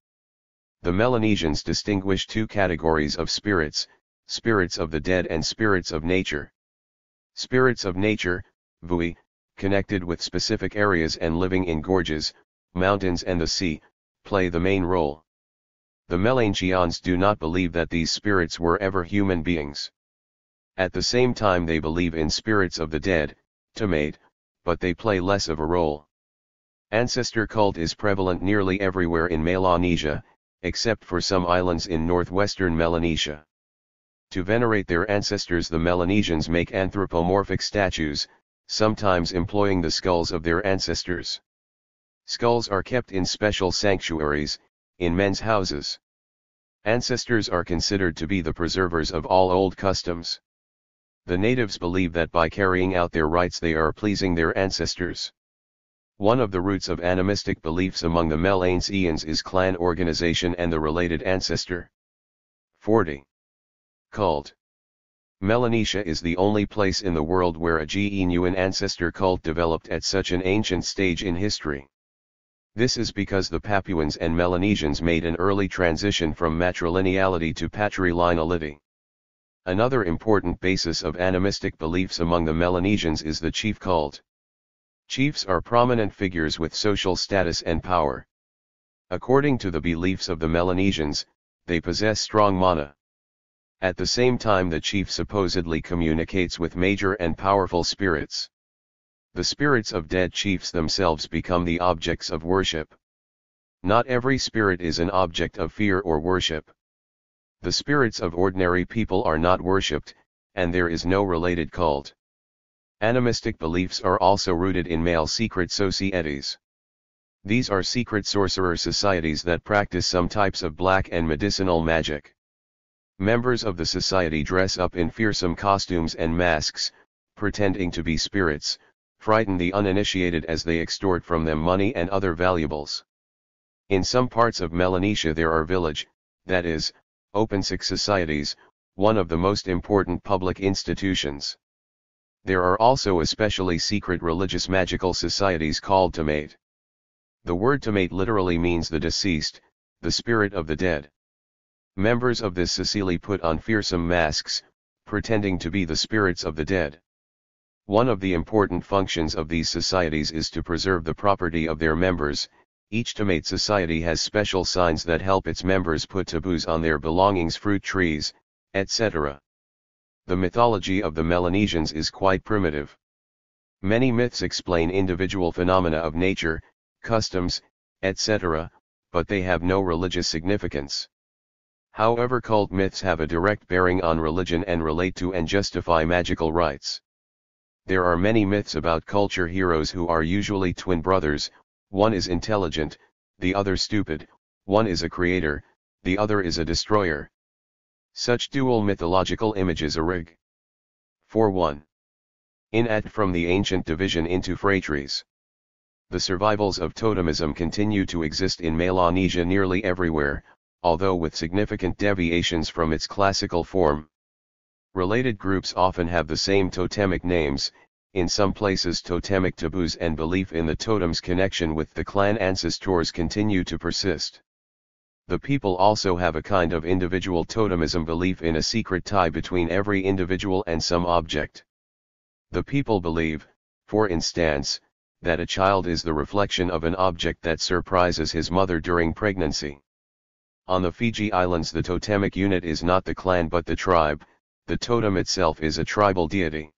The Melanesians distinguish two categories of spirits, spirits of the dead and spirits of nature. Spirits of nature, Vui, connected with specific areas and living in gorges, mountains and the sea, play the main role. The Melanesians do not believe that these spirits were ever human beings. At the same time they believe in spirits of the dead, Tomate, but they play less of a role. Ancestor cult is prevalent nearly everywhere in Melanesia, except for some islands in northwestern Melanesia. To venerate their ancestors the Melanesians make anthropomorphic statues, sometimes employing the skulls of their ancestors. Skulls are kept in special sanctuaries, in men's houses. Ancestors are considered to be the preservers of all old customs. The natives believe that by carrying out their rites they are pleasing their ancestors. One of the roots of animistic beliefs among the Melanesians is clan organization and the related ancestor. 40. Cult. Melanesia is the only place in the world where a genuine ancestor cult developed at such an ancient stage in history. This is because the Papuans and Melanesians made an early transition from matrilineality to patrilineality. Another important basis of animistic beliefs among the Melanesians is the chief cult. Chiefs are prominent figures with social status and power. According to the beliefs of the Melanesians, they possess strong mana. At the same time the chief supposedly communicates with major and powerful spirits. The spirits of dead chiefs themselves become the objects of worship. Not every spirit is an object of fear or worship. The spirits of ordinary people are not worshipped, and there is no related cult. Animistic beliefs are also rooted in male secret societies. These are secret sorcerer societies that practice some types of black and medicinal magic. Members of the society dress up in fearsome costumes and masks, pretending to be spirits, frighten the uninitiated as they extort from them money and other valuables. In some parts of Melanesia there are village, that is, open sick societies, one of the most important public institutions. There are also especially secret religious magical societies called Tomate. The word Tomate literally means the deceased, the spirit of the dead. Members of this society put on fearsome masks, pretending to be the spirits of the dead. One of the important functions of these societies is to preserve the property of their members. Each Tomate society has special signs that help its members put taboos on their belongings, fruit trees, etc. The mythology of the Melanesians is quite primitive. Many myths explain individual phenomena of nature, customs, etc., but they have no religious significance. However, cult myths have a direct bearing on religion and relate to and justify magical rites. There are many myths about culture heroes who are usually twin brothers, one is intelligent, the other stupid, one is a creator, the other is a destroyer. Such dual mythological images arig. 4.1. In from the ancient division into phratries. The survivals of totemism continue to exist in Melanesia nearly everywhere, although with significant deviations from its classical form. Related groups often have the same totemic names. In some places totemic taboos and belief in the totem's connection with the clan ancestors continue to persist. The people also have a kind of individual totemism belief in a secret tie between every individual and some object. The people believe, for instance, that a child is the reflection of an object that surprises his mother during pregnancy. On the Fiji Islands the totemic unit is not the clan but the tribe, the totem itself is a tribal deity.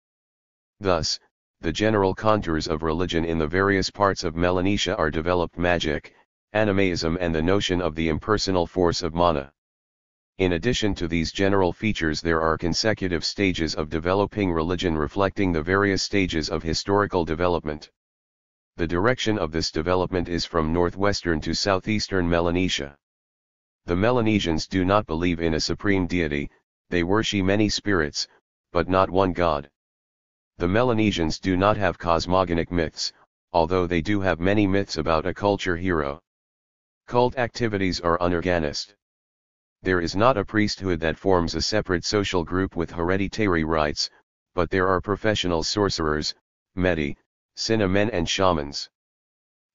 Thus, the general contours of religion in the various parts of Melanesia are developed magic, animism and the notion of the impersonal force of mana. In addition to these general features there are consecutive stages of developing religion reflecting the various stages of historical development. The direction of this development is from northwestern to southeastern Melanesia. The Melanesians do not believe in a supreme deity, they worship many spirits, but not one god. The Melanesians do not have cosmogonic myths, although they do have many myths about a culture hero. Cult activities are unorganized. There is not a priesthood that forms a separate social group with hereditary rights, but there are professional sorcerers, medi, cinnamon and shamans.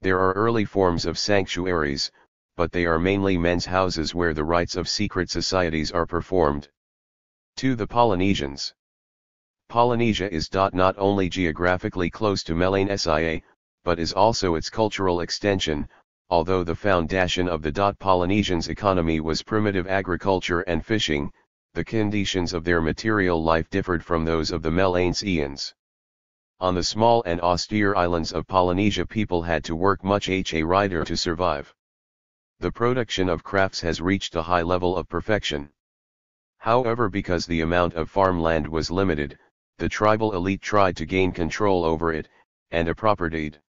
There are early forms of sanctuaries, but they are mainly men's houses where the rites of secret societies are performed. To the Polynesians. Polynesia is not only geographically close to Melanesia, but is also its cultural extension, although the foundation of the Polynesians' economy was primitive agriculture and fishing, the conditions of their material life differed from those of the Melanesians. On the small and austere islands of Polynesia people had to work much harder to survive. The production of crafts has reached a high level of perfection. However, because the amount of farmland was limited, the tribal elite tried to gain control over it, and appropriated.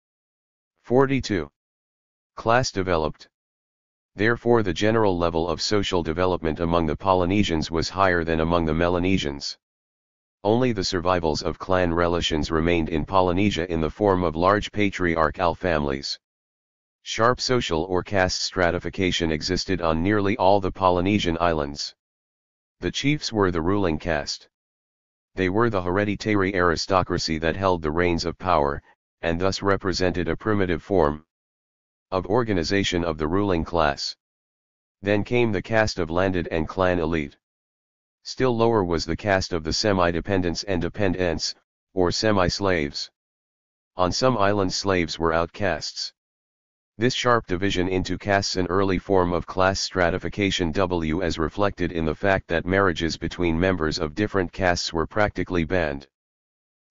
42. Class developed. Therefore the general level of social development among the Polynesians was higher than among the Melanesians. Only the survivals of clan relations remained in Polynesia in the form of large patriarchal families. Sharp social or caste stratification existed on nearly all the Polynesian islands. The chiefs were the ruling caste. They were the hereditary aristocracy that held the reins of power, and thus represented a primitive form of organization of the ruling class. Then came the caste of landed and clan elite. Still lower was the caste of the semi-dependents and dependents, or semi-slaves. On some islands slaves were outcasts. This sharp division into castes an early form of class stratification as reflected in the fact that marriages between members of different castes were practically banned.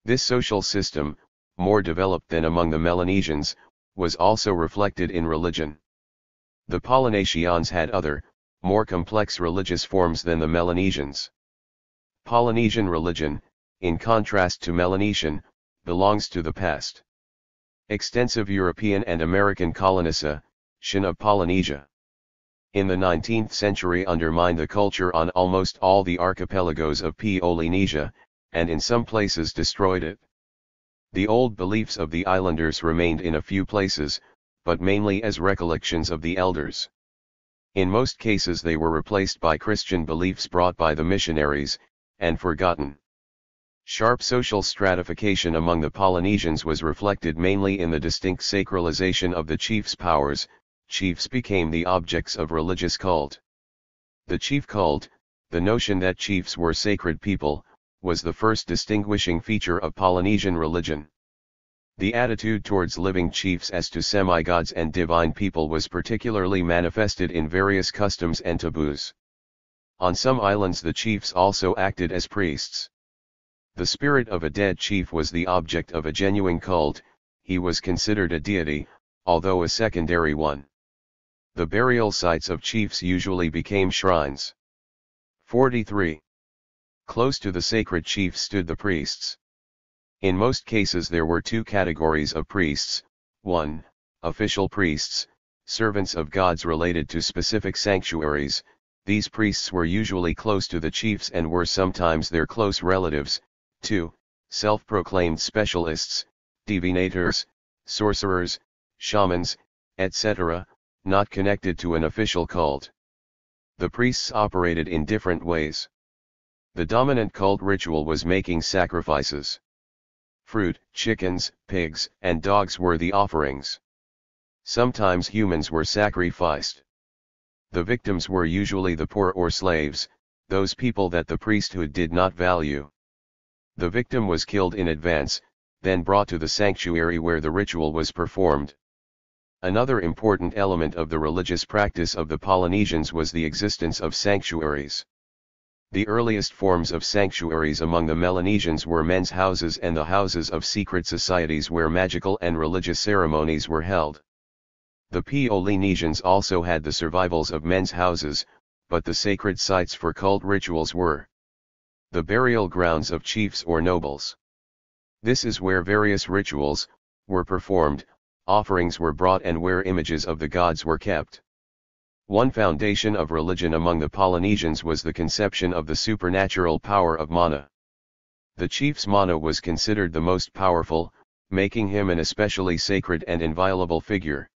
This social system, more developed than among the Melanesians, was also reflected in religion. The Polynesians had other, more complex religious forms than the Melanesians. Polynesian religion, in contrast to Melanesian, belongs to the past. Extensive European and American colonization of Polynesia in the 19th century undermined the culture on almost all the archipelagos of Polynesia, and in some places destroyed it. The old beliefs of the islanders remained in a few places, but mainly as recollections of the elders. In most cases they were replaced by Christian beliefs brought by the missionaries, and forgotten. Sharp social stratification among the Polynesians was reflected mainly in the distinct sacralization of the chiefs' powers. Chiefs became the objects of religious cult. The chief cult, the notion that chiefs were sacred people, was the first distinguishing feature of Polynesian religion. The attitude towards living chiefs as to semi-gods and divine people was particularly manifested in various customs and taboos. On some islands the chiefs also acted as priests. The spirit of a dead chief was the object of a genuine cult, he was considered a deity, although a secondary one. The burial sites of chiefs usually became shrines. 43. Close to the sacred chief stood the priests. In most cases there were two categories of priests: 1. Official priests, servants of gods related to specific sanctuaries. These priests were usually close to the chiefs and were sometimes their close relatives. 2. Self-proclaimed specialists, divinators, sorcerers, shamans, etc., not connected to an official cult. The priests operated in different ways. The dominant cult ritual was making sacrifices. Fruit, chickens, pigs, and dogs were the offerings. Sometimes humans were sacrificed. The victims were usually the poor or slaves, those people that the priesthood did not value. The victim was killed in advance, then brought to the sanctuary where the ritual was performed. Another important element of the religious practice of the Polynesians was the existence of sanctuaries. The earliest forms of sanctuaries among the Melanesians were men's houses and the houses of secret societies where magical and religious ceremonies were held. The Polynesians also had the survivals of men's houses, but the sacred sites for cult rituals were the burial grounds of chiefs or nobles. This is where various rituals were performed, offerings were brought and where images of the gods were kept. One foundation of religion among the Polynesians was the conception of the supernatural power of mana. The chief's mana was considered the most powerful, making him an especially sacred and inviolable figure.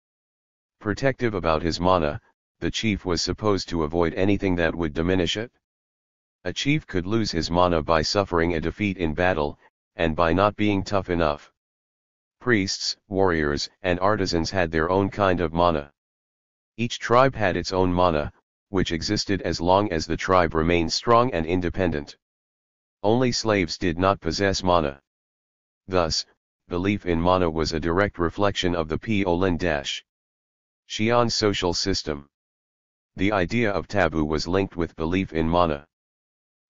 Protective about his mana, the chief was supposed to avoid anything that would diminish it. A chief could lose his mana by suffering a defeat in battle, and by not being tough enough. Priests, warriors, and artisans had their own kind of mana. Each tribe had its own mana, which existed as long as the tribe remained strong and independent. Only slaves did not possess mana. Thus, belief in mana was a direct reflection of the Polyn-Shian social system. The idea of taboo was linked with belief in mana.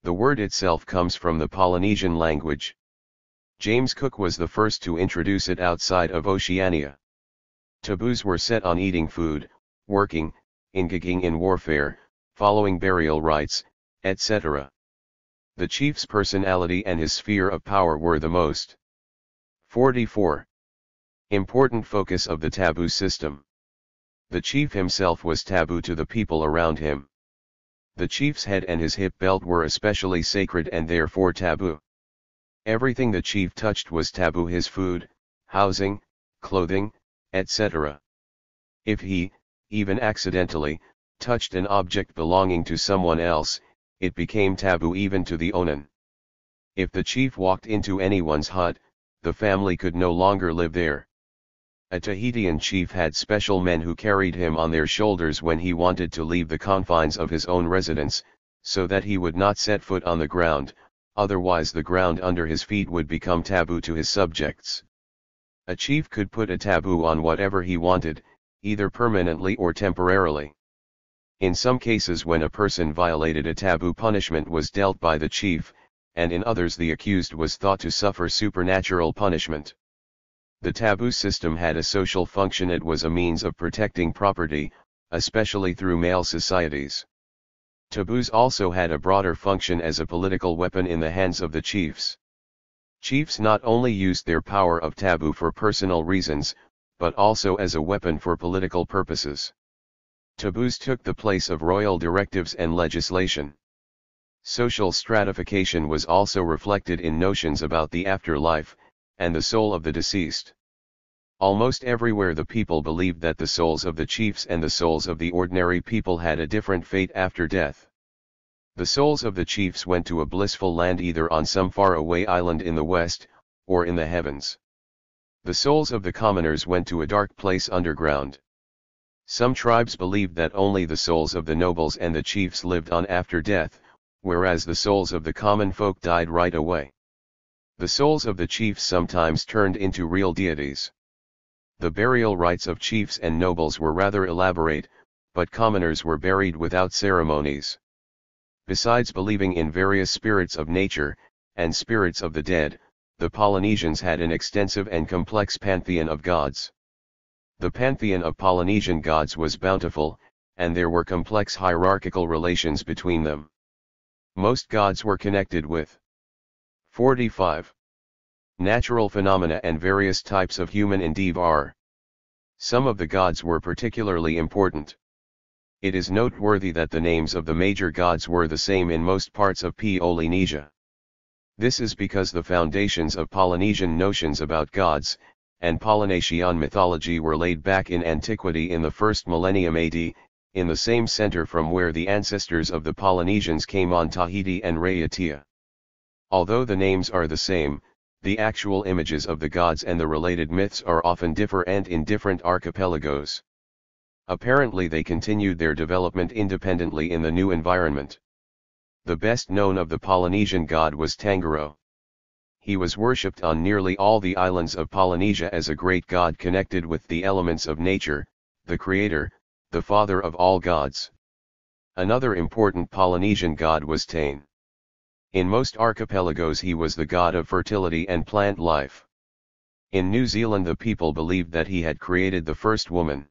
The word itself comes from the Polynesian language. James Cook was the first to introduce it outside of Oceania. Taboos were set on eating food, working, engaging in warfare, following burial rites, etc. The chief's personality and his sphere of power were the most 44. Important focus of the taboo system. The chief himself was taboo to the people around him. The chief's head and his hip belt were especially sacred and therefore taboo. Everything the chief touched was taboo: his food, housing, clothing, etc. If he, even accidentally, touched an object belonging to someone else, it became taboo even to the onan. If the chief walked into anyone's hut, the family could no longer live there. A Tahitian chief had special men who carried him on their shoulders when he wanted to leave the confines of his own residence, so that he would not set foot on the ground, otherwise the ground under his feet would become taboo to his subjects. A chief could put a taboo on whatever he wanted, either permanently or temporarily. In some cases, when a person violated a taboo, punishment was dealt by the chief, and in others the accused was thought to suffer supernatural punishment. The taboo system had a social function. It was a means of protecting property, especially through male societies. Taboos also had a broader function as a political weapon in the hands of the chiefs. Chiefs not only used their power of taboo for personal reasons, but also as a weapon for political purposes. Taboos took the place of royal directives and legislation. Social stratification was also reflected in notions about the afterlife, and the soul of the deceased. Almost everywhere the people believed that the souls of the chiefs and the souls of the ordinary people had a different fate after death. The souls of the chiefs went to a blissful land either on some faraway island in the west, or in the heavens. The souls of the commoners went to a dark place underground. Some tribes believed that only the souls of the nobles and the chiefs lived on after death, whereas the souls of the common folk died right away. The souls of the chiefs sometimes turned into real deities. The burial rites of chiefs and nobles were rather elaborate, but commoners were buried without ceremonies. Besides believing in various spirits of nature, and spirits of the dead, the Polynesians had an extensive and complex pantheon of gods. The pantheon of Polynesian gods was bountiful, and there were complex hierarchical relations between them. Most gods were connected with 45. Natural phenomena and various types of human endeavor. Some of the gods were particularly important. It is noteworthy that the names of the major gods were the same in most parts of Polynesia. This is because the foundations of Polynesian notions about gods, and Polynesian mythology were laid back in antiquity in the first millennium AD, in the same center from where the ancestors of the Polynesians came on Tahiti and Raiatea. Although the names are the same, the actual images of the gods and the related myths are often different in different archipelagos. Apparently they continued their development independently in the new environment. The best known of the Polynesian god was Tangaro. He was worshipped on nearly all the islands of Polynesia as a great god connected with the elements of nature, the creator, the father of all gods. Another important Polynesian god was Tain. In most archipelagos he was the god of fertility and plant life. In New Zealand the people believed that he had created the first woman.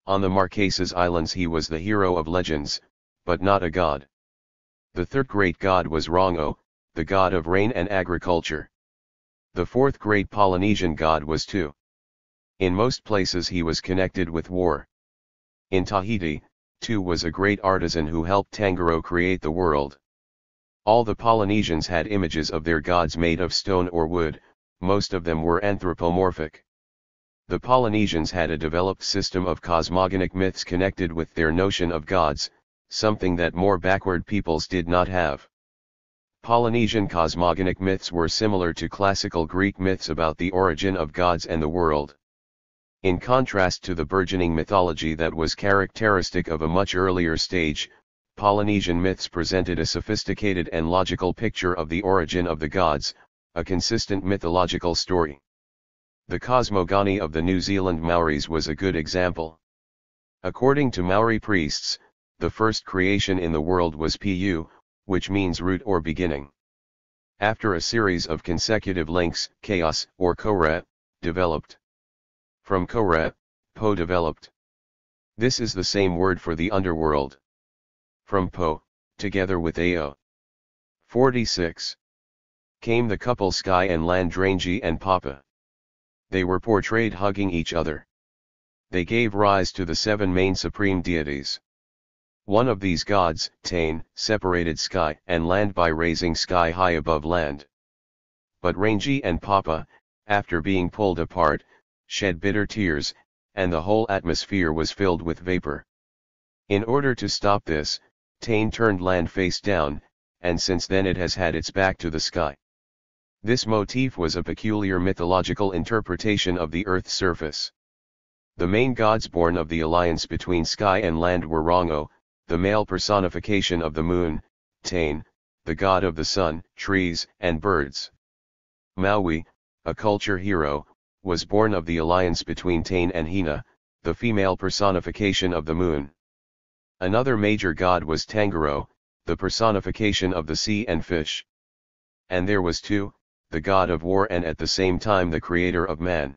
On the Marquesas Islands he was the hero of legends, but not a god. The third great god was Rongo, the god of rain and agriculture. The fourth great Polynesian god was Tu. In most places he was connected with war. In Tahiti, too, was a great artisan who helped Tanjiro create the world. All the Polynesians had images of their gods made of stone or wood, most of them were anthropomorphic. The Polynesians had a developed system of cosmogonic myths connected with their notion of gods, something that more backward peoples did not have. Polynesian cosmogonic myths were similar to classical Greek myths about the origin of gods and the world. In contrast to the burgeoning mythology that was characteristic of a much earlier stage, Polynesian myths presented a sophisticated and logical picture of the origin of the gods, a consistent mythological story. The cosmogony of the New Zealand Maoris was a good example. According to Maori priests, the first creation in the world was Pu, which means root or beginning. After a series of consecutive links, chaos or kore developed. From kore, po developed. This is the same word for the underworld. From po, together with ao. 46. Came the couple Sky and Land Rangi and Papa. They were portrayed hugging each other. They gave rise to the 7 main supreme deities. One of these gods, Tain, separated sky and land by raising sky high above land. But Rangi and Papa, after being pulled apart, shed bitter tears, and the whole atmosphere was filled with vapor. In order to stop this, Tain turned land face down, and since then it has had its back to the sky. This motif was a peculiar mythological interpretation of the Earth's surface. The main gods born of the alliance between sky and land were Rongo, the male personification of the moon, Tain, the god of the sun, trees, and birds. Maui, a culture hero, was born of the alliance between Tain and Hina, the female personification of the moon. Another major god was Tanjiro, the personification of the sea and fish. And there was Tu, the god of war and at the same time the creator of man.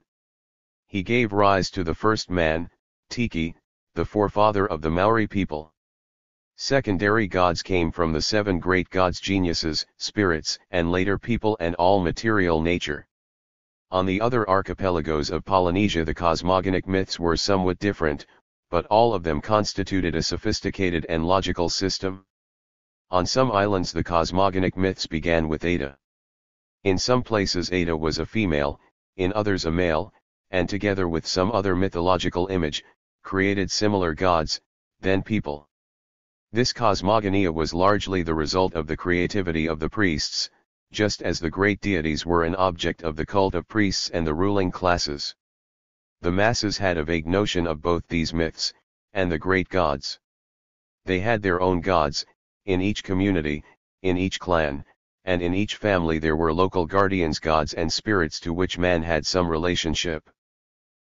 He gave rise to the first man, Tiki, the forefather of the Maori people. Secondary gods came from the 7 great gods, geniuses, spirits, and later people and all material nature. On the other archipelagos of Polynesia the cosmogonic myths were somewhat different, but all of them constituted a sophisticated and logical system. On some islands the cosmogonic myths began with Ada. In some places Ada was a female, in others a male, and together with some other mythological image, created similar gods, then people. This cosmogonia was largely the result of the creativity of the priests, just as the great deities were an object of the cult of priests and the ruling classes. The masses had a vague notion of both these myths, and the great gods. They had their own gods, in each community, in each clan, and in each family there were local guardians, gods and spirits to which man had some relationship.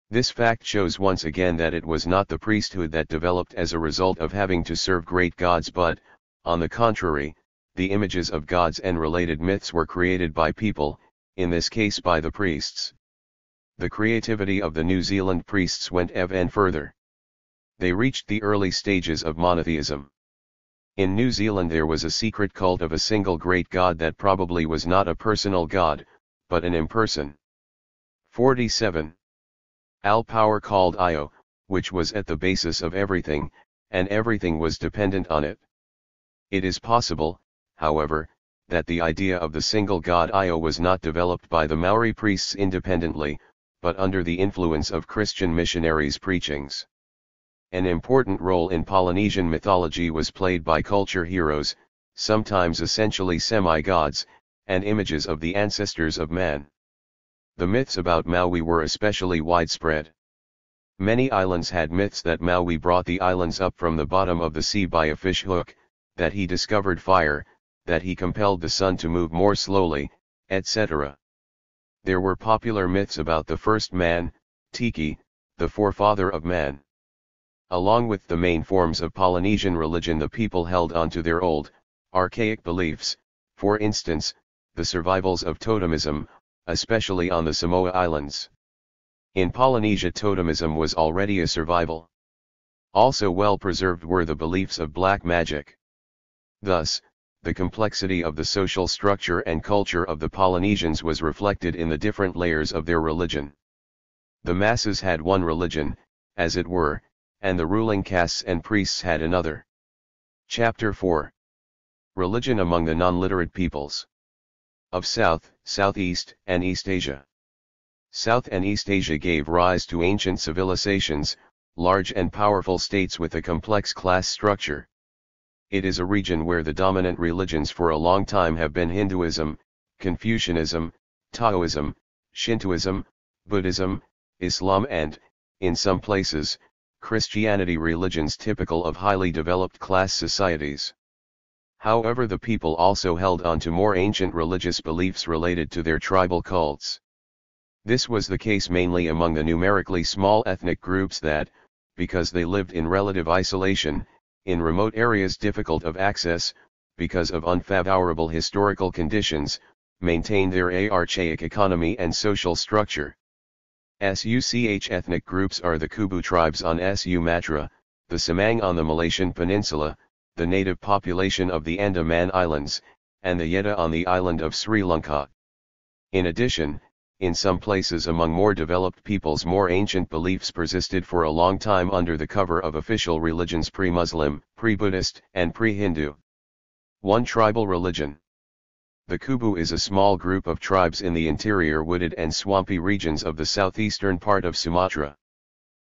This fact shows once again that it was not the priesthood that developed as a result of having to serve great gods but, on the contrary, the images of gods and related myths were created by people, in this case by the priests. The creativity of the New Zealand priests went even further. They reached the early stages of monotheism. In New Zealand there was a secret cult of a single great god that probably was not a personal god, but an imperson. 47. All-power called Io, which was at the basis of everything, and everything was dependent on it. It is possible, however, that the idea of the single god Io was not developed by the Maori priests independently, but under the influence of Christian missionaries' preachings. An important role in Polynesian mythology was played by culture heroes, sometimes essentially semi-gods, and images of the ancestors of man. The myths about Maui were especially widespread. Many islands had myths that Maui brought the islands up from the bottom of the sea by a fish hook, that he discovered fire, that he compelled the sun to move more slowly, etc. There were popular myths about the first man, Tiki, the forefather of man. Along with the main forms of Polynesian religion, the people held on to their old, archaic beliefs, for instance, the survivals of totemism, especially on the Samoa Islands. In Polynesia totemism was already a survival. Also well preserved were the beliefs of black magic. Thus, the complexity of the social structure and culture of the Polynesians was reflected in the different layers of their religion. The masses had one religion, as it were, and the ruling castes and priests had another. Chapter 4. Religion among the non-literate peoples of South, Southeast, and East Asia. South and East Asia gave rise to ancient civilizations, large and powerful states with a complex class structure. It is a region where the dominant religions for a long time have been Hinduism, Confucianism, Taoism, Shintoism, Buddhism, Islam and, in some places, Christianity, religions typical of highly developed class societies. However, the people also held on to more ancient religious beliefs related to their tribal cults. This was the case mainly among the numerically small ethnic groups that, because they lived in relative isolation, in remote areas difficult of access, because of unfavorable historical conditions, maintained their archaic economy and social structure. Such ethnic groups are the Kubu tribes on Sumatra, the Semang on the Malaysian peninsula, the native population of the Andaman Islands, and the Yetta on the island of Sri Lanka. In addition, in some places among more developed peoples more ancient beliefs persisted for a long time under the cover of official religions pre-Muslim, pre-Buddhist, and pre-Hindu. 1. Tribal religion. The Kubu is a small group of tribes in the interior wooded and swampy regions of the southeastern part of Sumatra.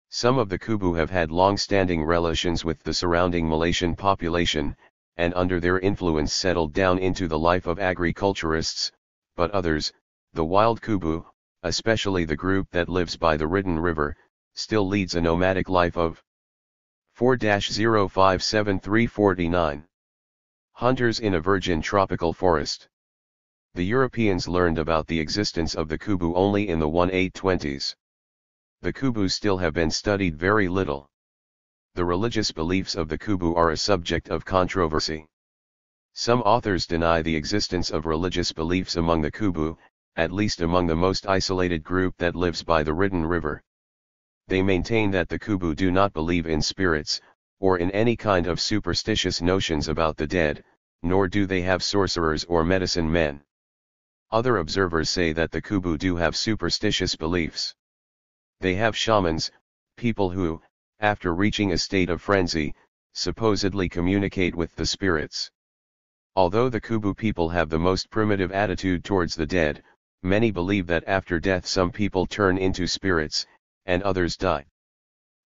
Some of the Kubu have had long-standing relations with the surrounding Malaysian population, and under their influence settled down into the life of agriculturists, but others, the wild Kubu, especially the group that lives by the Ridden River, still leads a nomadic life of 4-057349. Hunters in a virgin tropical forest. The Europeans learned about the existence of the Kubu only in the 1820s. The Kubu still have been studied very little. The religious beliefs of the Kubu are a subject of controversy. Some authors deny the existence of religious beliefs among the Kubu, at least among the most isolated group that lives by the Ridden River. They maintain that the Kubu do not believe in spirits, or in any kind of superstitious notions about the dead, nor do they have sorcerers or medicine men. Other observers say that the Kubu do have superstitious beliefs. They have shamans, people who, after reaching a state of frenzy, supposedly communicate with the spirits. Although the Kubu people have the most primitive attitude towards the dead, many believe that after death some people turn into spirits, and others die.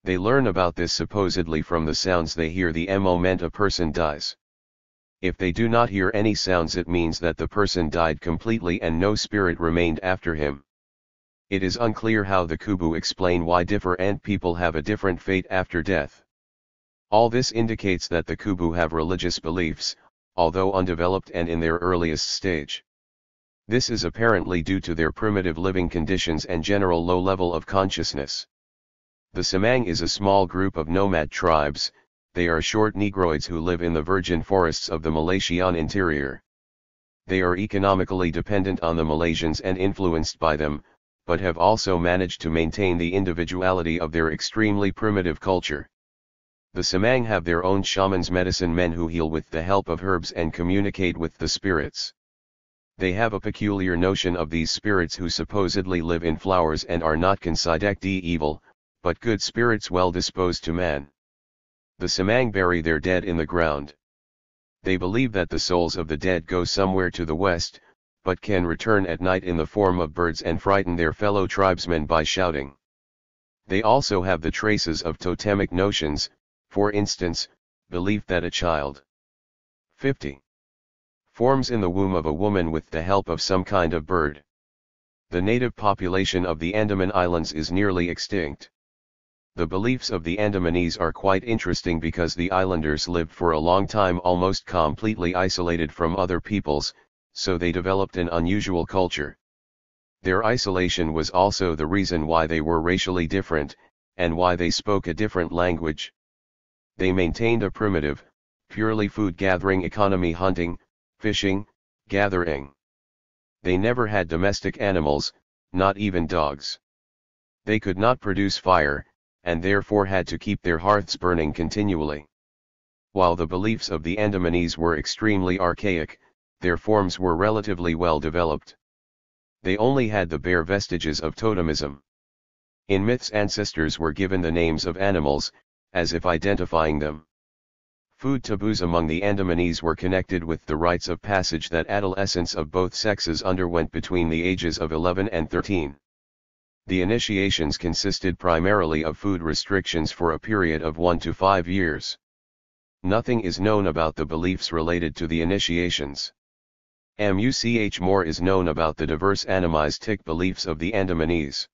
They learn about this supposedly from the sounds they hear the moment a person dies. If they do not hear any sounds, it means that the person died completely and no spirit remained after him. It is unclear how the Kubu explain why different people have a different fate after death. All this indicates that the Kubu have religious beliefs, although undeveloped and in their earliest stage. This is apparently due to their primitive living conditions and general low level of consciousness. The Semang is a small group of nomad tribes. They are short Negroids who live in the virgin forests of the Malaysian interior. They are economically dependent on the Malaysians and influenced by them, but have also managed to maintain the individuality of their extremely primitive culture. The Semang have their own shamans, medicine men who heal with the help of herbs and communicate with the spirits. They have a peculiar notion of these spirits who supposedly live in flowers and are not considered evil, but good spirits well disposed to man. The Semang bury their dead in the ground. They believe that the souls of the dead go somewhere to the west, but can return at night in the form of birds and frighten their fellow tribesmen by shouting. They also have the traces of totemic notions, for instance, belief that a child 50 forms in the womb of a woman with the help of some kind of bird. The native population of the Andaman Islands is nearly extinct. The beliefs of the Andamanese are quite interesting because the islanders lived for a long time almost completely isolated from other peoples, so they developed an unusual culture. Their isolation was also the reason why they were racially different, and why they spoke a different language. They maintained a primitive, purely food-gathering economy, hunting, fishing, gathering. They never had domestic animals, not even dogs. They could not produce fire, and therefore had to keep their hearths burning continually. While the beliefs of the Andamanese were extremely archaic, their forms were relatively well developed. They only had the bare vestiges of totemism. In myths, ancestors were given the names of animals, as if identifying them. Food taboos among the Andamanese were connected with the rites of passage that adolescents of both sexes underwent between the ages of 11 and 13. The initiations consisted primarily of food restrictions for a period of 1 to 5 years. Nothing is known about the beliefs related to the initiations. Much more is known about the diverse animistic beliefs of the Andamanese.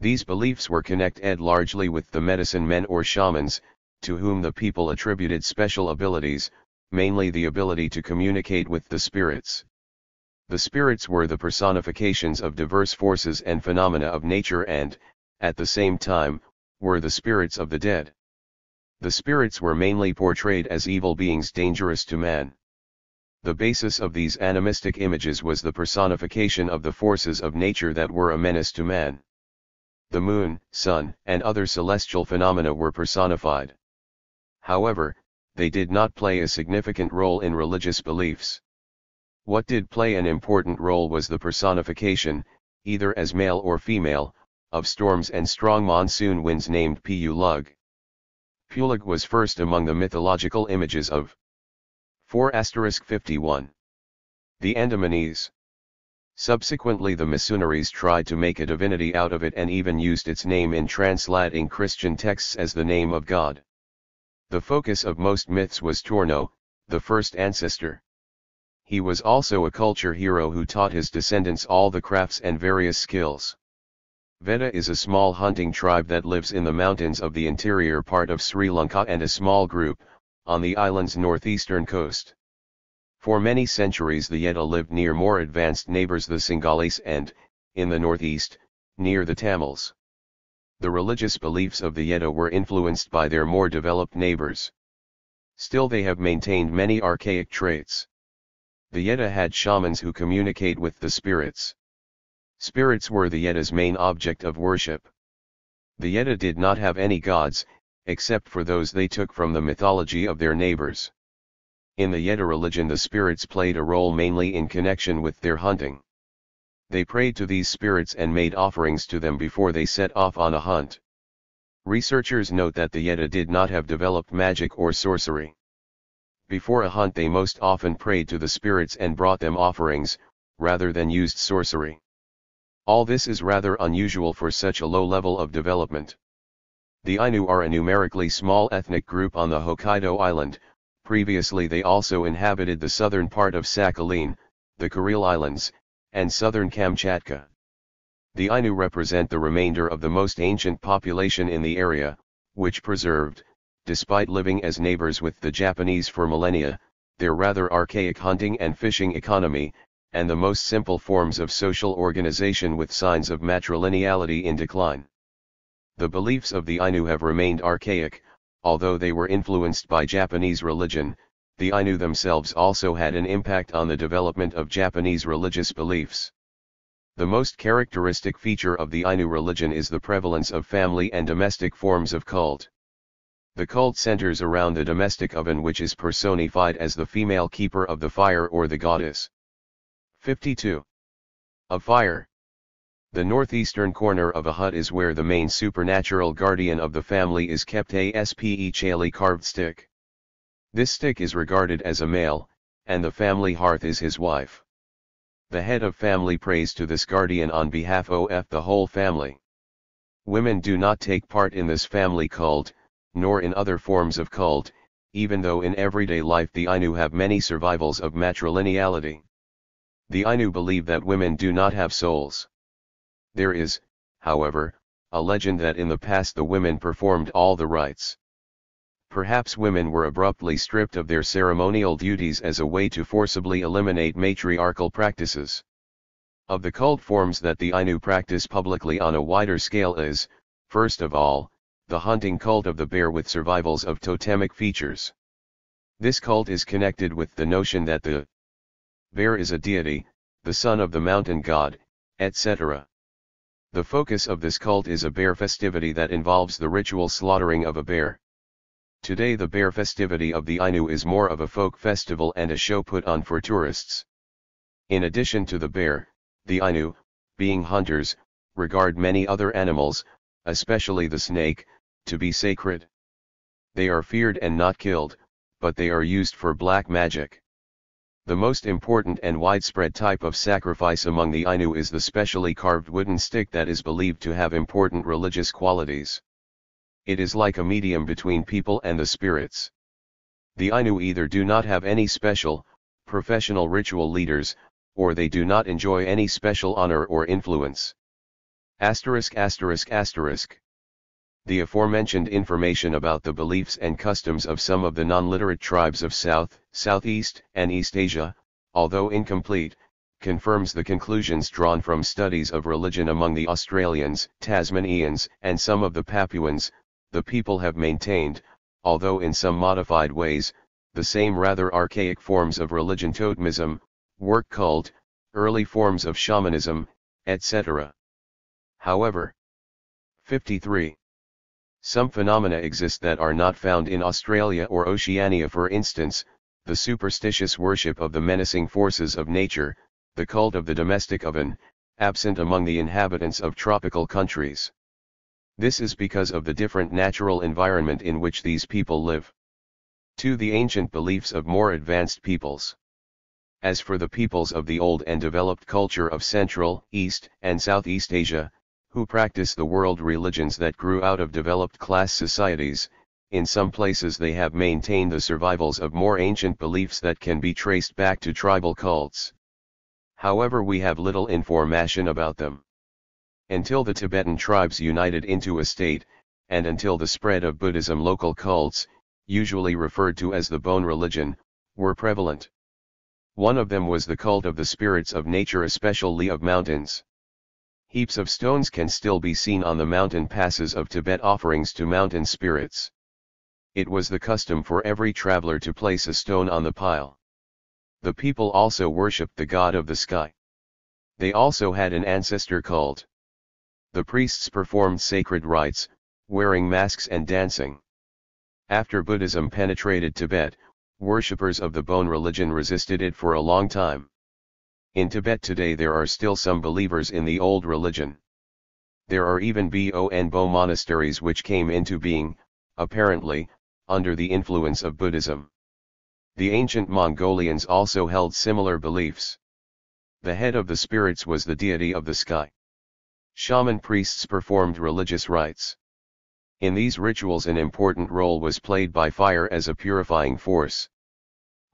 These beliefs were connected largely with the medicine men or shamans, to whom the people attributed special abilities, mainly the ability to communicate with the spirits. The spirits were the personifications of diverse forces and phenomena of nature and, at the same time, were the spirits of the dead. The spirits were mainly portrayed as evil beings dangerous to man. The basis of these animistic images was the personification of the forces of nature that were a menace to man. The moon, sun, and other celestial phenomena were personified. However, they did not play a significant role in religious beliefs. What did play an important role was the personification, either as male or female, of storms and strong monsoon winds named Pulug. Pulug was first among the mythological images of 4*51. The Andamanese. Subsequently the missionaries tried to make a divinity out of it and even used its name in translating Christian texts as the name of God. The focus of most myths was Torno, the first ancestor. He was also a culture hero who taught his descendants all the crafts and various skills. Veda is a small hunting tribe that lives in the mountains of the interior part of Sri Lanka and a small group, on the island's northeastern coast. For many centuries the Yedda lived near more advanced neighbors the Sinhalese and, in the northeast, near the Tamils. The religious beliefs of the Yedda were influenced by their more developed neighbors. Still they have maintained many archaic traits. The Yedda had shamans who communicate with the spirits. Spirits were the Yedda's main object of worship. The Yedda did not have any gods, except for those they took from the mythology of their neighbors. In the Yedda religion the spirits played a role mainly in connection with their hunting. They prayed to these spirits and made offerings to them before they set off on a hunt. Researchers note that the Yedda did not have developed magic or sorcery. Before a hunt they most often prayed to the spirits and brought them offerings, rather than used sorcery. All this is rather unusual for such a low level of development. The Ainu are a numerically small ethnic group on the Hokkaido island. Previously they also inhabited the southern part of Sakhalin, the Kuril Islands, and southern Kamchatka. The Ainu represent the remainder of the most ancient population in the area, which preserved, despite living as neighbors with the Japanese for millennia, their rather archaic hunting and fishing economy, and the most simple forms of social organization with signs of matrilineality in decline. The beliefs of the Ainu have remained archaic, although they were influenced by Japanese religion. The Ainu themselves also had an impact on the development of Japanese religious beliefs. The most characteristic feature of the Ainu religion is the prevalence of family and domestic forms of cult. The cult centers around the domestic oven, which is personified as the female keeper of the fire or the goddess. 52. Of fire. The northeastern corner of a hut is where the main supernatural guardian of the family is kept, a specially carved stick. This stick is regarded as a male, and the family hearth is his wife. The head of family prays to this guardian on behalf of the whole family. Women do not take part in this family cult, nor in other forms of cult, even though in everyday life the Ainu have many survivals of matrilineality. The Ainu believe that women do not have souls. There is, however, a legend that in the past the women performed all the rites. Perhaps women were abruptly stripped of their ceremonial duties as a way to forcibly eliminate matriarchal practices. Of the cult forms that the Ainu practice publicly on a wider scale is, first of all, the hunting cult of the bear with survivals of totemic features. This cult is connected with the notion that the bear is a deity, the son of the mountain god, etc. The focus of this cult is a bear festivity that involves the ritual slaughtering of a bear. Today the bear festivity of the Ainu is more of a folk festival and a show put on for tourists. In addition to the bear, the Ainu, being hunters, regard many other animals, especially the snake, to be sacred. They are feared and not killed, but they are used for black magic. The most important and widespread type of sacrifice among the Ainu is the specially carved wooden stick that is believed to have important religious qualities. It is like a medium between people and the spirits. The Ainu either do not have any special, professional ritual leaders, or they do not enjoy any special honor or influence. The aforementioned information about the beliefs and customs of some of the non-literate tribes of South, Southeast, and East Asia, although incomplete, confirms the conclusions drawn from studies of religion among the Australians, Tasmanians, and some of the Papuans. The people have maintained, although in some modified ways, the same rather archaic forms of religion: totemism, work cult, early forms of shamanism, etc. However, 53. Some phenomena exist that are not found in Australia or Oceania. For instance, the superstitious worship of the menacing forces of nature, the cult of the domestic oven, absent among the inhabitants of tropical countries. This is because of the different natural environment in which these people live. 2. The ancient beliefs of more advanced peoples. As for the peoples of the old and developed culture of Central, East, and Southeast Asia, who practice the world religions that grew out of developed class societies, in some places they have maintained the survivals of more ancient beliefs that can be traced back to tribal cults. However, we have little information about them. Until the Tibetan tribes united into a state, and until the spread of Buddhism, local cults, usually referred to as the bone religion, were prevalent. One of them was the cult of the spirits of nature, especially of mountains. Heaps of stones can still be seen on the mountain passes of Tibet, offerings to mountain spirits. It was the custom for every traveler to place a stone on the pile. The people also worshipped the god of the sky. They also had an ancestor cult. The priests performed sacred rites, wearing masks and dancing. After Buddhism penetrated Tibet, worshippers of the bone religion resisted it for a long time. In Tibet today there are still some believers in the old religion. There are even Bo monasteries which came into being, apparently, under the influence of Buddhism. The ancient Mongolians also held similar beliefs. The head of the spirits was the deity of the sky. Shaman priests performed religious rites. In these rituals an important role was played by fire as a purifying force.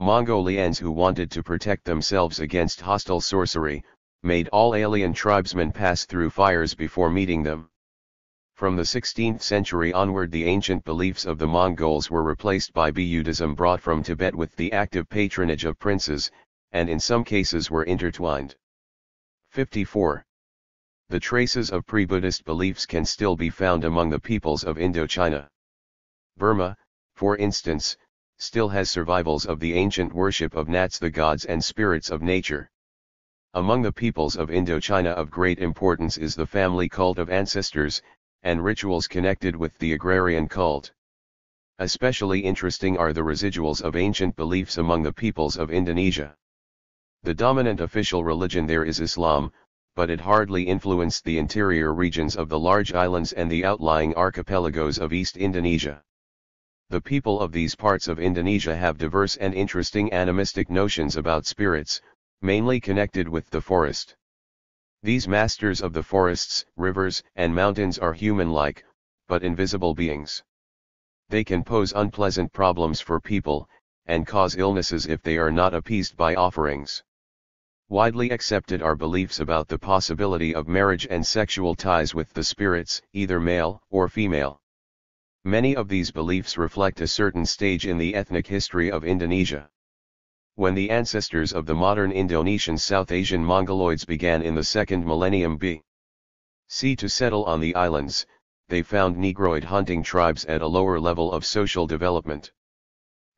Mongolians who wanted to protect themselves against hostile sorcery, made all alien tribesmen pass through fires before meeting them. From the 16th century onward the ancient beliefs of the Mongols were replaced by Buddhism brought from Tibet with the active patronage of princes, and in some cases were intertwined. 54. The traces of pre-Buddhist beliefs can still be found among the peoples of Indochina. Burma, for instance, still has survivals of the ancient worship of Nats, the gods and spirits of nature. Among the peoples of Indochina of great importance is the family cult of ancestors, and rituals connected with the agrarian cult. Especially interesting are the residuals of ancient beliefs among the peoples of Indonesia. The dominant official religion there is Islam, but it hardly influenced the interior regions of the large islands and the outlying archipelagos of East Indonesia. The people of these parts of Indonesia have diverse and interesting animistic notions about spirits, mainly connected with the forest. These masters of the forests, rivers, and mountains are human-like, but invisible beings. They can pose unpleasant problems for people, and cause illnesses if they are not appeased by offerings. Widely accepted are beliefs about the possibility of marriage and sexual ties with the spirits, either male or female. Many of these beliefs reflect a certain stage in the ethnic history of Indonesia. When the ancestors of the modern Indonesian South Asian Mongoloids began in the 2nd millennium B.C. to settle on the islands, they found Negroid hunting tribes at a lower level of social development.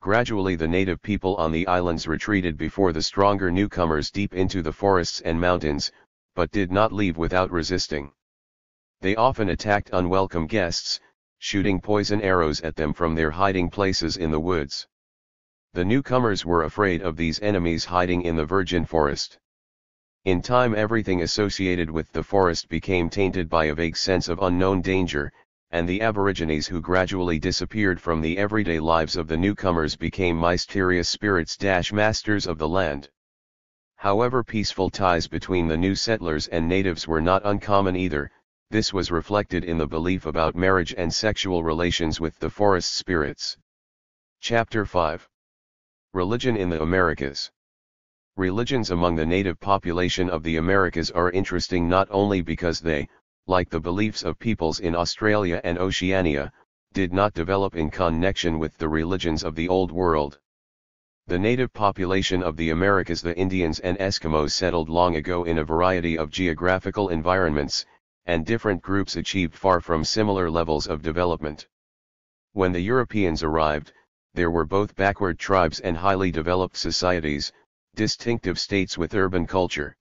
Gradually the native people on the islands retreated before the stronger newcomers deep into the forests and mountains, but did not leave without resisting. They often attacked unwelcome guests, shooting poison arrows at them from their hiding places in the woods. The newcomers were afraid of these enemies hiding in the virgin forest. In time everything associated with the forest became tainted by a vague sense of unknown danger, and the Aborigines who gradually disappeared from the everyday lives of the newcomers became mysterious spirits masters of the land. However, peaceful ties between the new settlers and natives were not uncommon either. This was reflected in the belief about marriage and sexual relations with the forest spirits. Chapter 5. Religion in the Americas. Religions among the native population of the Americas are interesting not only because they, like the beliefs of peoples in Australia and Oceania, did not develop in connection with the religions of the Old World. The native population of the Americas, the Indians and Eskimos, settled long ago in a variety of geographical environments, and different groups achieved far from similar levels of development. When the Europeans arrived, there were both backward tribes and highly developed societies, distinctive states with urban culture.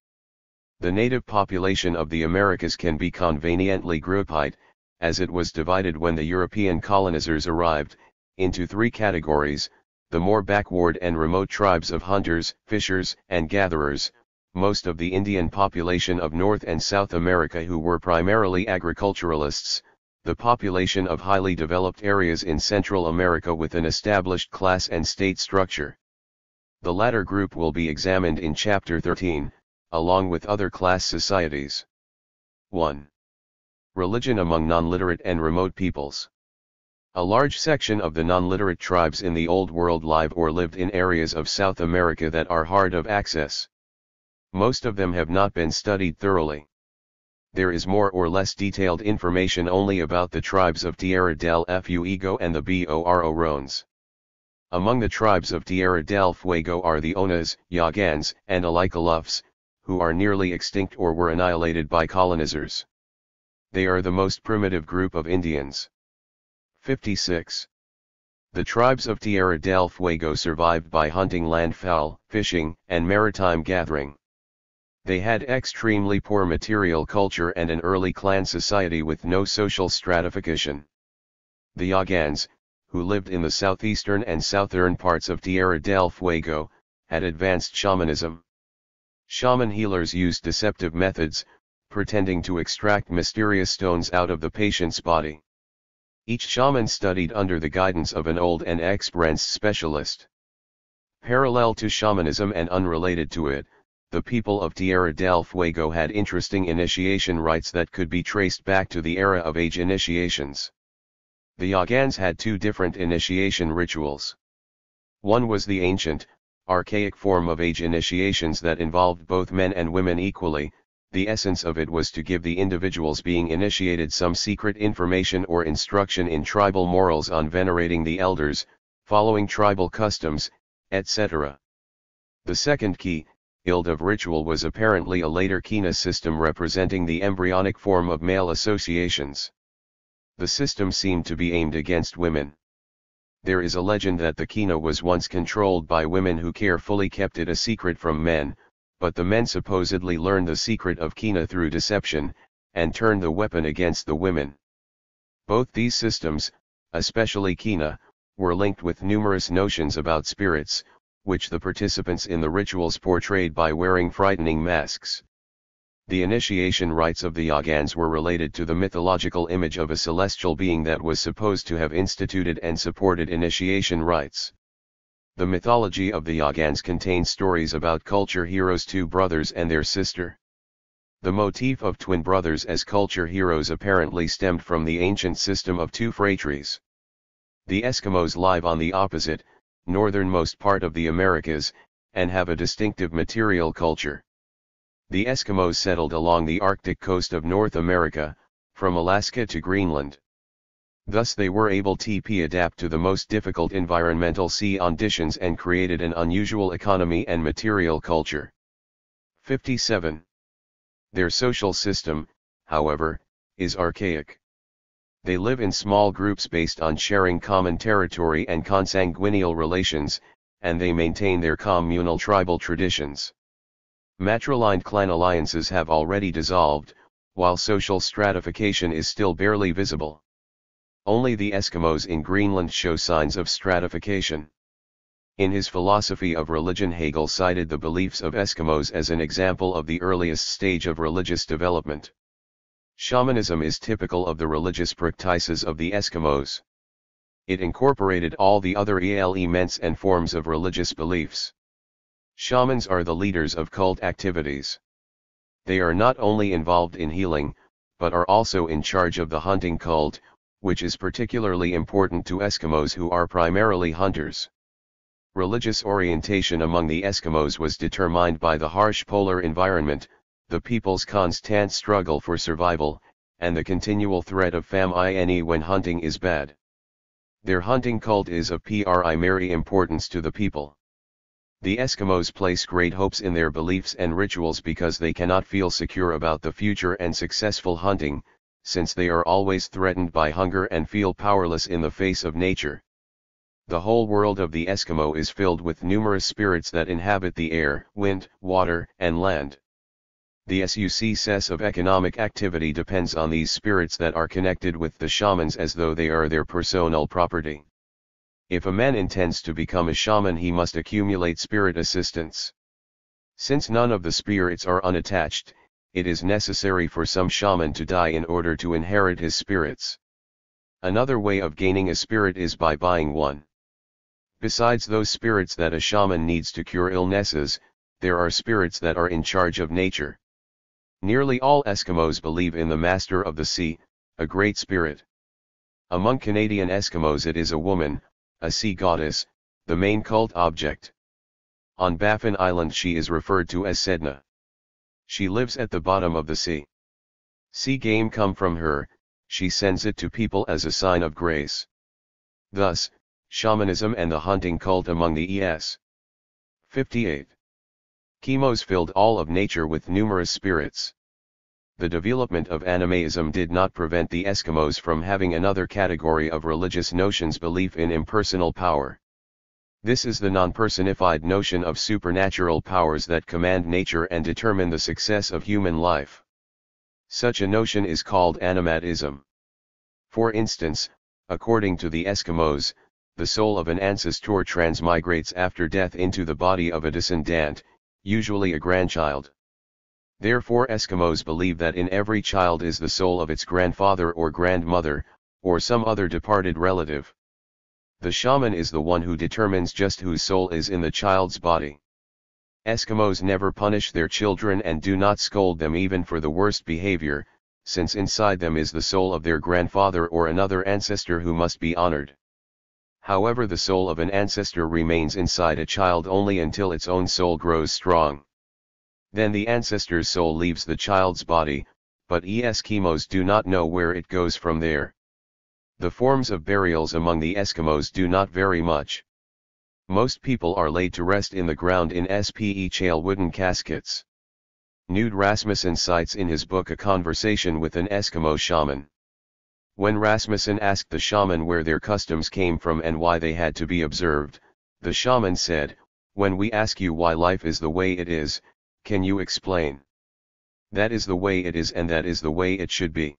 The native population of the Americas can be conveniently grouped, as it was divided when the European colonizers arrived, into three categories: the more backward and remote tribes of hunters, fishers, and gatherers, most of the Indian population of North and South America who were primarily agriculturalists, the population of highly developed areas in Central America with an established class and state structure. The latter group will be examined in Chapter 13, along with other class societies. 1. Religion among non-literate and remote peoples. A large section of the non-literate tribes in the Old World live or lived in areas of South America that are hard of access. Most of them have not been studied thoroughly. There is more or less detailed information only about the tribes of Tierra del Fuego and the Borones. Among the tribes of Tierra del Fuego are the Onas, Yagans, and Alikalufs, who are nearly extinct or were annihilated by colonizers. They are the most primitive group of Indians. 56. The tribes of Tierra del Fuego survived by hunting landfowl, fishing, and maritime gathering. They had extremely poor material culture and an early clan society with no social stratification. The Yagans, who lived in the southeastern and southern parts of Tierra del Fuego, had advanced shamanism. Shaman healers used deceptive methods, pretending to extract mysterious stones out of the patient's body. Each shaman studied under the guidance of an old and experienced specialist. Parallel to shamanism and unrelated to it, the people of Tierra del Fuego had interesting initiation rites that could be traced back to the era of age initiations. The Yagans had two different initiation rituals. One was the ancient, archaic form of age initiations that involved both men and women equally. The essence of it was to give the individuals being initiated some secret information or instruction in tribal morals on venerating the elders, following tribal customs, etc. The second key, of ritual was apparently a later kina system representing the embryonic form of male associations. The system seemed to be aimed against women. There is a legend that the kina was once controlled by women who carefully kept it a secret from men, but the men supposedly learned the secret of kina through deception, and turned the weapon against the women. Both these systems, especially kina, were linked with numerous notions about spirits, which the participants in the rituals portrayed by wearing frightening masks. The initiation rites of the Yagans were related to the mythological image of a celestial being that was supposed to have instituted and supported initiation rites. The mythology of the Yagans contains stories about culture heroes, two brothers and their sister. The motif of twin brothers as culture heroes apparently stemmed from the ancient system of two phratries. The Eskimos live on the opposite, northernmost part of the Americas, and have a distinctive material culture. The Eskimos settled along the Arctic coast of North America, from Alaska to Greenland. Thus they were able to adapt to the most difficult environmental sea conditions and created an unusual economy and material culture. 57. Their social system, however, is archaic. They live in small groups based on sharing common territory and consanguineal relations, and they maintain their communal tribal traditions. Matrilineal clan alliances have already dissolved, while social stratification is still barely visible. Only the Eskimos in Greenland show signs of stratification. In his philosophy of religion, Hegel cited the beliefs of Eskimos as an example of the earliest stage of religious development. Shamanism is typical of the religious practices of the Eskimos. It incorporated all the other elements and forms of religious beliefs. Shamans are the leaders of cult activities. They are not only involved in healing, but are also in charge of the hunting cult, which is particularly important to Eskimos who are primarily hunters. Religious orientation among the Eskimos was determined by the harsh polar environment, the people's constant struggle for survival, and the continual threat of famine when hunting is bad. Their hunting cult is of primary importance to the people. The Eskimos place great hopes in their beliefs and rituals because they cannot feel secure about the future and successful hunting, since they are always threatened by hunger and feel powerless in the face of nature. The whole world of the Eskimo is filled with numerous spirits that inhabit the air, wind, water, and land. The success of economic activity depends on these spirits that are connected with the shamans as though they are their personal property. If a man intends to become a shaman, he must accumulate spirit assistants. Since none of the spirits are unattached, it is necessary for some shaman to die in order to inherit his spirits. Another way of gaining a spirit is by buying one. Besides those spirits that a shaman needs to cure illnesses, there are spirits that are in charge of nature. Nearly all Eskimos believe in the Master of the Sea, a great spirit. Among Canadian Eskimos it is a woman, a sea goddess, the main cult object. On Baffin Island she is referred to as Sedna. She lives at the bottom of the sea. Sea game come from her, she sends it to people as a sign of grace. Thus, shamanism and the hunting cult among the Es. 58. Chemos filled all of nature with numerous spirits. The development of animism did not prevent the Eskimos from having another category of religious notions: belief in impersonal power. This is the non-personified notion of supernatural powers that command nature and determine the success of human life. Such a notion is called animatism. For instance, according to the Eskimos, the soul of an ancestor transmigrates after death into the body of a descendant, usually a grandchild. Therefore Eskimos believe that in every child is the soul of its grandfather or grandmother, or some other departed relative. The shaman is the one who determines just whose soul is in the child's body. Eskimos never punish their children and do not scold them even for the worst behavior, since inside them is the soul of their grandfather or another ancestor who must be honored. However, the soul of an ancestor remains inside a child only until its own soul grows strong. Then the ancestor's soul leaves the child's body, but Eskimos do not know where it goes from there. The forms of burials among the Eskimos do not vary much. Most people are laid to rest in the ground in spechel wooden caskets. Knud Rasmussen cites in his book a conversation with an Eskimo shaman. When Rasmussen asked the shaman where their customs came from and why they had to be observed, the shaman said, "When we ask you why life is the way it is, can you explain? That is the way it is and that is the way it should be.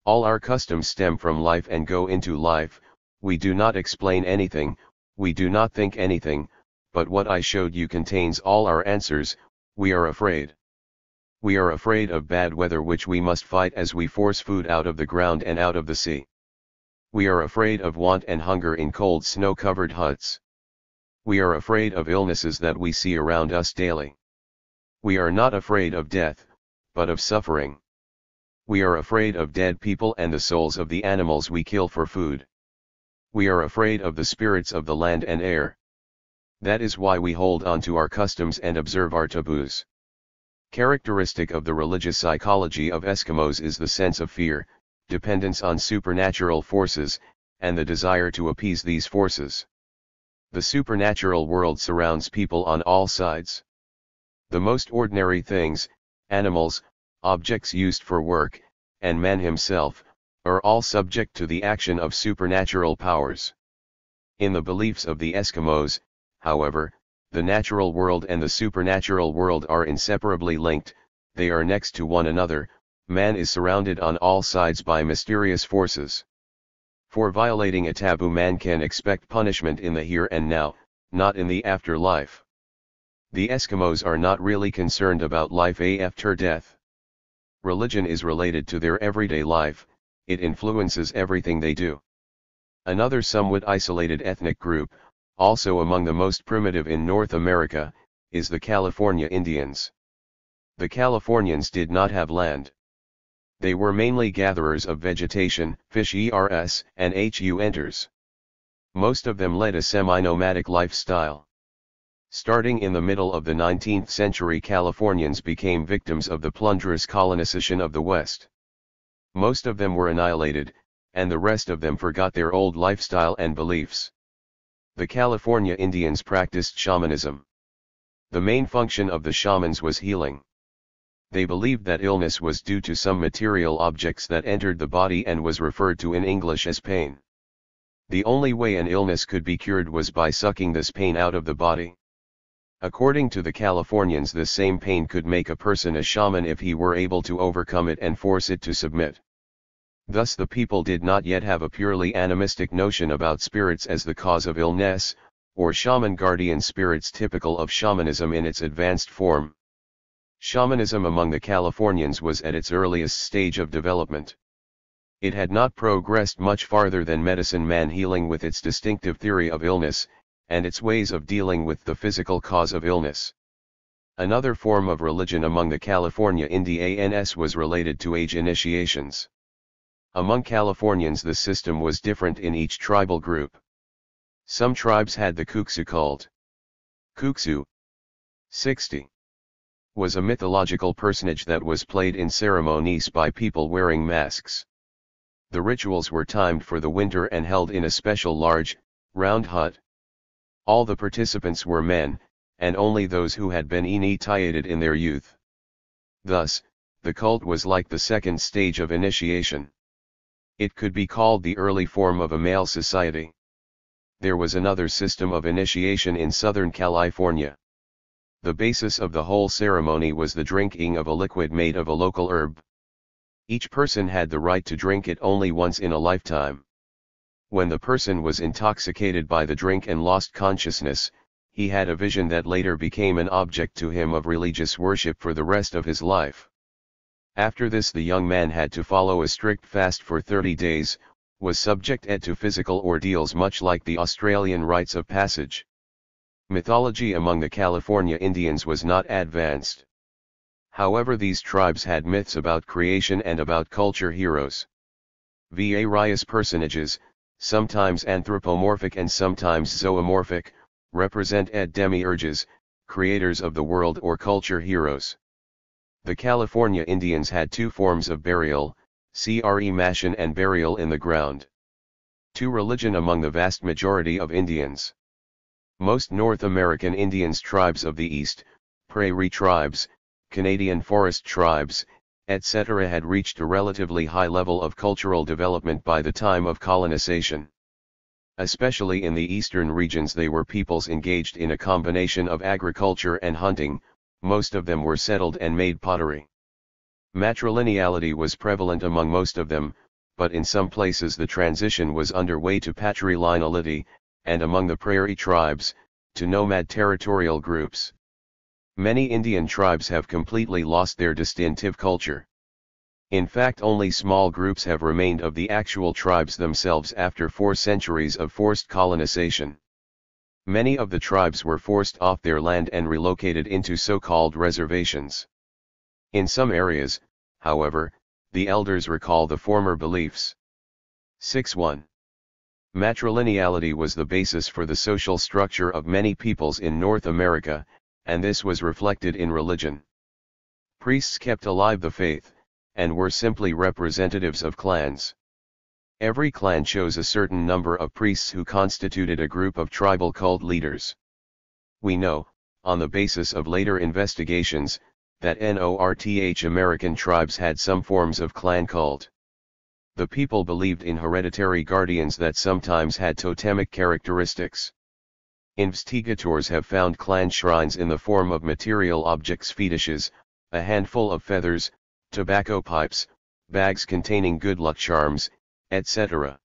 All our customs stem from life and go into life, we do not explain anything, we do not think anything, but what I showed you contains all our answers. We are afraid. We are afraid of bad weather, which we must fight as we force food out of the ground and out of the sea. We are afraid of want and hunger in cold snow-covered huts. We are afraid of illnesses that we see around us daily. We are not afraid of death, but of suffering. We are afraid of dead people and the souls of the animals we kill for food. We are afraid of the spirits of the land and air. That is why we hold on to our customs and observe our taboos." Characteristic of the religious psychology of Eskimos is the sense of fear, dependence on supernatural forces, and the desire to appease these forces. The supernatural world surrounds people on all sides. The most ordinary things, animals, objects used for work, and man himself, are all subject to the action of supernatural powers. In the beliefs of the Eskimos, however, the natural world and the supernatural world are inseparably linked, they are next to one another. Man is surrounded on all sides by mysterious forces. For violating a taboo, man can expect punishment in the here and now, not in the afterlife. The Eskimos are not really concerned about life after death. Religion is related to their everyday life, it influences everything they do. Another somewhat isolated ethnic group, also among the most primitive in North America, is the California Indians. The Californians did not have land. They were mainly gatherers of vegetation, fish and hunters. Most of them led a semi-nomadic lifestyle. Starting in the middle of the 19th century, Californians became victims of the plunderous colonization of the West. Most of them were annihilated, and the rest of them forgot their old lifestyle and beliefs. The California Indians practiced shamanism. The main function of the shamans was healing. They believed that illness was due to some material objects that entered the body and was referred to in English as pain. The only way an illness could be cured was by sucking this pain out of the body. According to the Californians, this same pain could make a person a shaman if he were able to overcome it and force it to submit. Thus the people did not yet have a purely animistic notion about spirits as the cause of illness, or shaman guardian spirits typical of shamanism in its advanced form. Shamanism among the Californians was at its earliest stage of development. It had not progressed much farther than medicine man healing with its distinctive theory of illness, and its ways of dealing with the physical cause of illness. Another form of religion among the California Indians was related to age initiations. Among Californians the system was different in each tribal group. Some tribes had the Kuksu cult. Kuksu 60 was a mythological personage that was played in ceremonies by people wearing masks. The rituals were timed for the winter and held in a special large, round hut. All the participants were men, and only those who had been initiated in their youth. Thus, the cult was like the second stage of initiation. It could be called the early form of a male society. There was another system of initiation in Southern California. The basis of the whole ceremony was the drinking of a liquid made of a local herb. Each person had the right to drink it only once in a lifetime. When the person was intoxicated by the drink and lost consciousness, he had a vision that later became an object to him of religious worship for the rest of his life. After this, the young man had to follow a strict fast for 30 days, was subjected to physical ordeals much like the Australian rites of passage. Mythology among the California Indians was not advanced. However, these tribes had myths about creation and about culture heroes. Various personages, sometimes anthropomorphic and sometimes zoomorphic, represent demiurges, creators of the world or culture heroes. The California Indians had two forms of burial, cremation and burial in the ground. Two religion among the vast majority of Indians. Most North American Indians, tribes of the East, prairie tribes, Canadian forest tribes, etc. had reached a relatively high level of cultural development by the time of colonization. Especially in the eastern regions, they were peoples engaged in a combination of agriculture and hunting. Most of them were settled and made pottery. Matrilineality was prevalent among most of them, but in some places the transition was underway to patrilineality, and among the prairie tribes, to nomad territorial groups. Many Indian tribes have completely lost their distinctive culture. In fact, only small groups have remained of the actual tribes themselves after 4 centuries of forced colonization. Many of the tribes were forced off their land and relocated into so-called reservations. In some areas, however, the elders recall the former beliefs. 6.1. Matrilineality was the basis for the social structure of many peoples in North America, and this was reflected in religion. Priests kept alive the faith, and were simply representatives of clans. Every clan chose a certain number of priests who constituted a group of tribal cult leaders. We know, on the basis of later investigations, that North American tribes had some forms of clan cult. The people believed in hereditary guardians that sometimes had totemic characteristics. Investigators have found clan shrines in the form of material objects, fetishes, a handful of feathers, tobacco pipes, bags containing good luck charms, etc.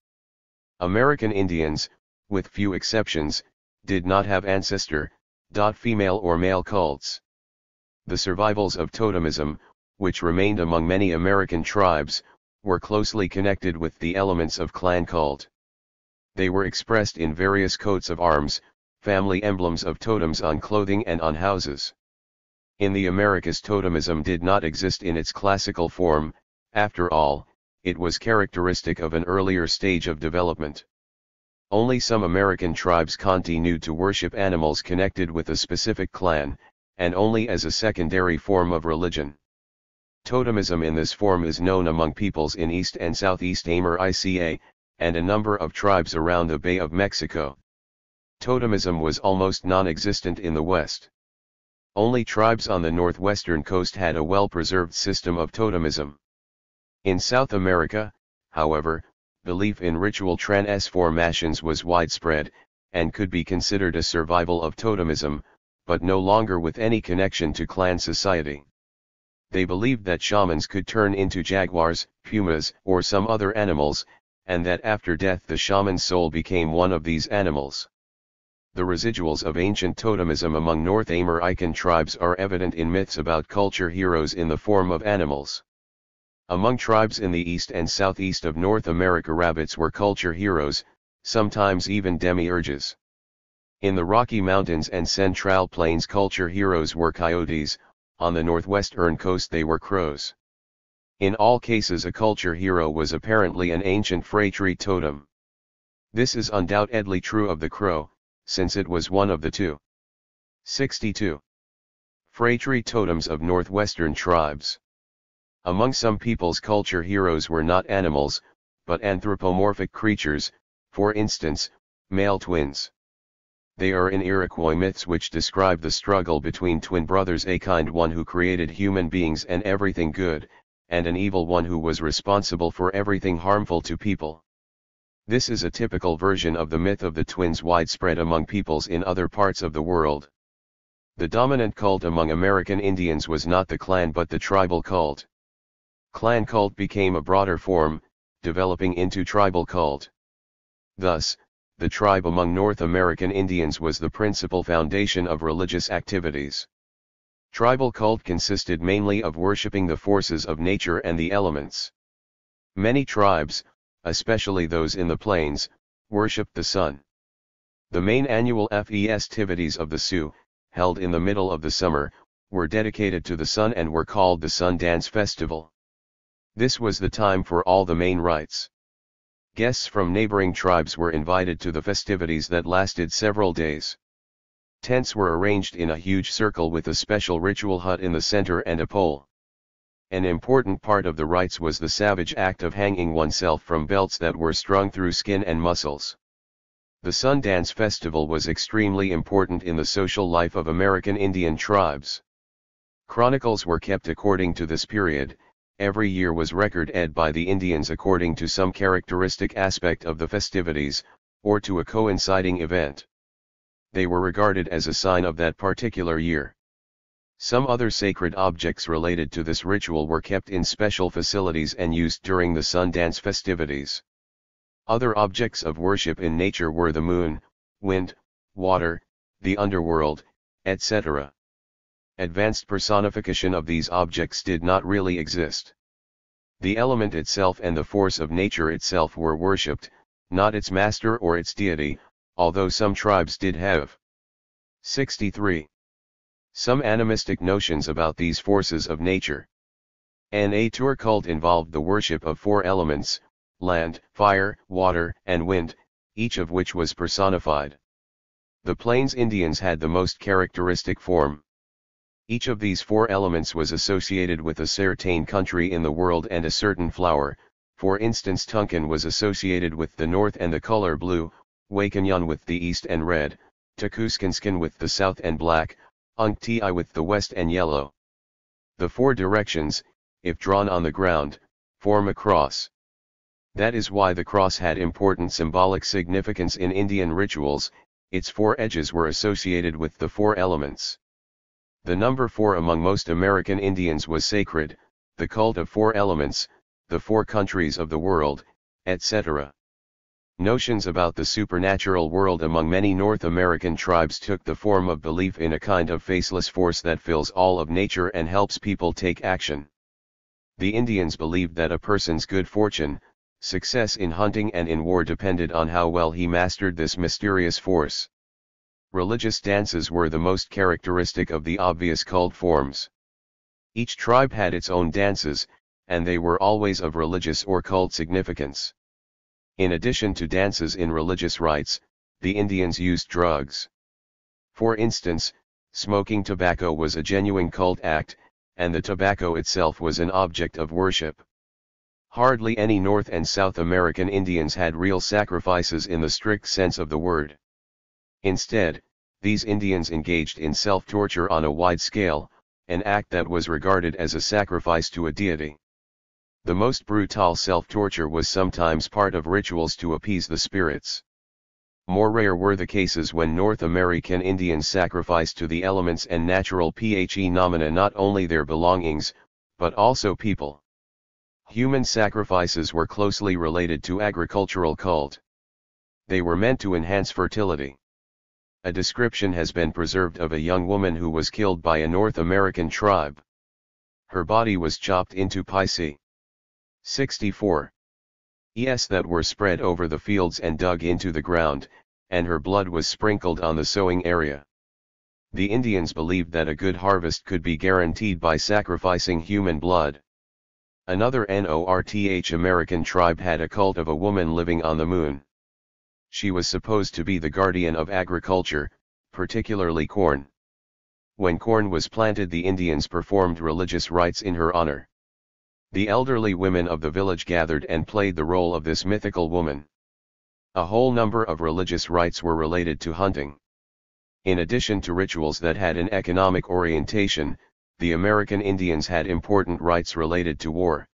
American Indians, with few exceptions, did not have ancestor, female or male cults. The survivals of totemism, which remained among many American tribes, were closely connected with the elements of clan cult. They were expressed in various coats of arms, family emblems of totems on clothing and on houses. In the Americas, totemism did not exist in its classical form. After all, it was characteristic of an earlier stage of development. Only some American tribes continued to worship animals connected with a specific clan, and only as a secondary form of religion. Totemism in this form is known among peoples in East and Southeast America, and a number of tribes around the Bay of Mexico. Totemism was almost non-existent in the West. Only tribes on the northwestern coast had a well-preserved system of totemism. In South America, however, belief in ritual transformations was widespread, and could be considered a survival of totemism, but no longer with any connection to clan society. They believed that shamans could turn into jaguars, pumas, or some other animals, and that after death the shaman's soul became one of these animals. The residuals of ancient totemism among North American tribes are evident in myths about culture heroes in the form of animals. Among tribes in the east and southeast of North America, rabbits were culture heroes, sometimes even demiurges. In the Rocky Mountains and Central Plains, culture heroes were coyotes. On the northwestern coast they were crows. In all cases a culture hero was apparently an ancient phratry totem. This is undoubtedly true of the crow, since it was one of the two. 62. Phratry totems of northwestern tribes. Among some peoples, culture heroes were not animals, but anthropomorphic creatures, for instance, male twins. They are in Iroquois myths, which describe the struggle between twin brothers, a kind one who created human beings and everything good, and an evil one who was responsible for everything harmful to people. This is a typical version of the myth of the twins widespread among peoples in other parts of the world. The dominant cult among American Indians was not the clan but the tribal cult. Clan cult became a broader form, developing into tribal cult. Thus, the tribe among North American Indians was the principal foundation of religious activities. Tribal cult consisted mainly of worshipping the forces of nature and the elements. Many tribes, especially those in the plains, worshipped the sun. The main annual festivities of the Sioux, held in the middle of the summer, were dedicated to the sun and were called the Sun Dance Festival. This was the time for all the main rites. Guests from neighboring tribes were invited to the festivities that lasted several days. Tents were arranged in a huge circle with a special ritual hut in the center and a pole. An important part of the rites was the savage act of hanging oneself from belts that were strung through skin and muscles. The Sun Dance Festival was extremely important in the social life of American Indian tribes. Chronicles were kept according to this period. Every year was recorded by the Indians according to some characteristic aspect of the festivities, or to a coinciding event. They were regarded as a sign of that particular year. Some other sacred objects related to this ritual were kept in special facilities and used during the Sun Dance festivities. Other objects of worship in nature were the moon, wind, water, the underworld, etc. Advanced personification of these objects did not really exist. The element itself and the force of nature itself were worshipped, not its master or its deity, although some tribes did have. 63. Some animistic notions about these forces of nature. An Atur cult involved the worship of four elements: land, fire, water, and wind, each of which was personified. The Plains Indians had the most characteristic form. Each of these four elements was associated with a certain country in the world and a certain flower. For instance, Tunkan was associated with the north and the color blue, Wakanyan with the east and red, Takuskanskan with the south and black, Unkti with the west and yellow. The four directions, if drawn on the ground, form a cross. That is why the cross had important symbolic significance in Indian rituals. Its four edges were associated with the four elements. The number 4 among most American Indians was sacred, the cult of four elements, the four countries of the world, etc. Notions about the supernatural world among many North American tribes took the form of belief in a kind of faceless force that fills all of nature and helps people take action. The Indians believed that a person's good fortune, success in hunting and in war depended on how well he mastered this mysterious force. Religious dances were the most characteristic of the obvious cult forms. Each tribe had its own dances, and they were always of religious or cult significance. In addition to dances in religious rites, the Indians used drugs. For instance, smoking tobacco was a genuine cult act, and the tobacco itself was an object of worship. Hardly any North and South American Indians had real sacrifices in the strict sense of the word. Instead, these Indians engaged in self-torture on a wide scale, an act that was regarded as a sacrifice to a deity. The most brutal self-torture was sometimes part of rituals to appease the spirits. More rare were the cases when North American Indians sacrificed to the elements and natural phenomena not only their belongings, but also people. Human sacrifices were closely related to agricultural cult. They were meant to enhance fertility. A description has been preserved of a young woman who was killed by a North American tribe. Her body was chopped into pieces. 64. That were spread over the fields and dug into the ground, and her blood was sprinkled on the sowing area. The Indians believed that a good harvest could be guaranteed by sacrificing human blood. Another North American tribe had a cult of a woman living on the moon. She was supposed to be the guardian of agriculture, particularly corn. When corn was planted, the Indians performed religious rites in her honor. The elderly women of the village gathered and played the role of this mythical woman. A whole number of religious rites were related to hunting. In addition to rituals that had an economic orientation, the American Indians had important rites related to war.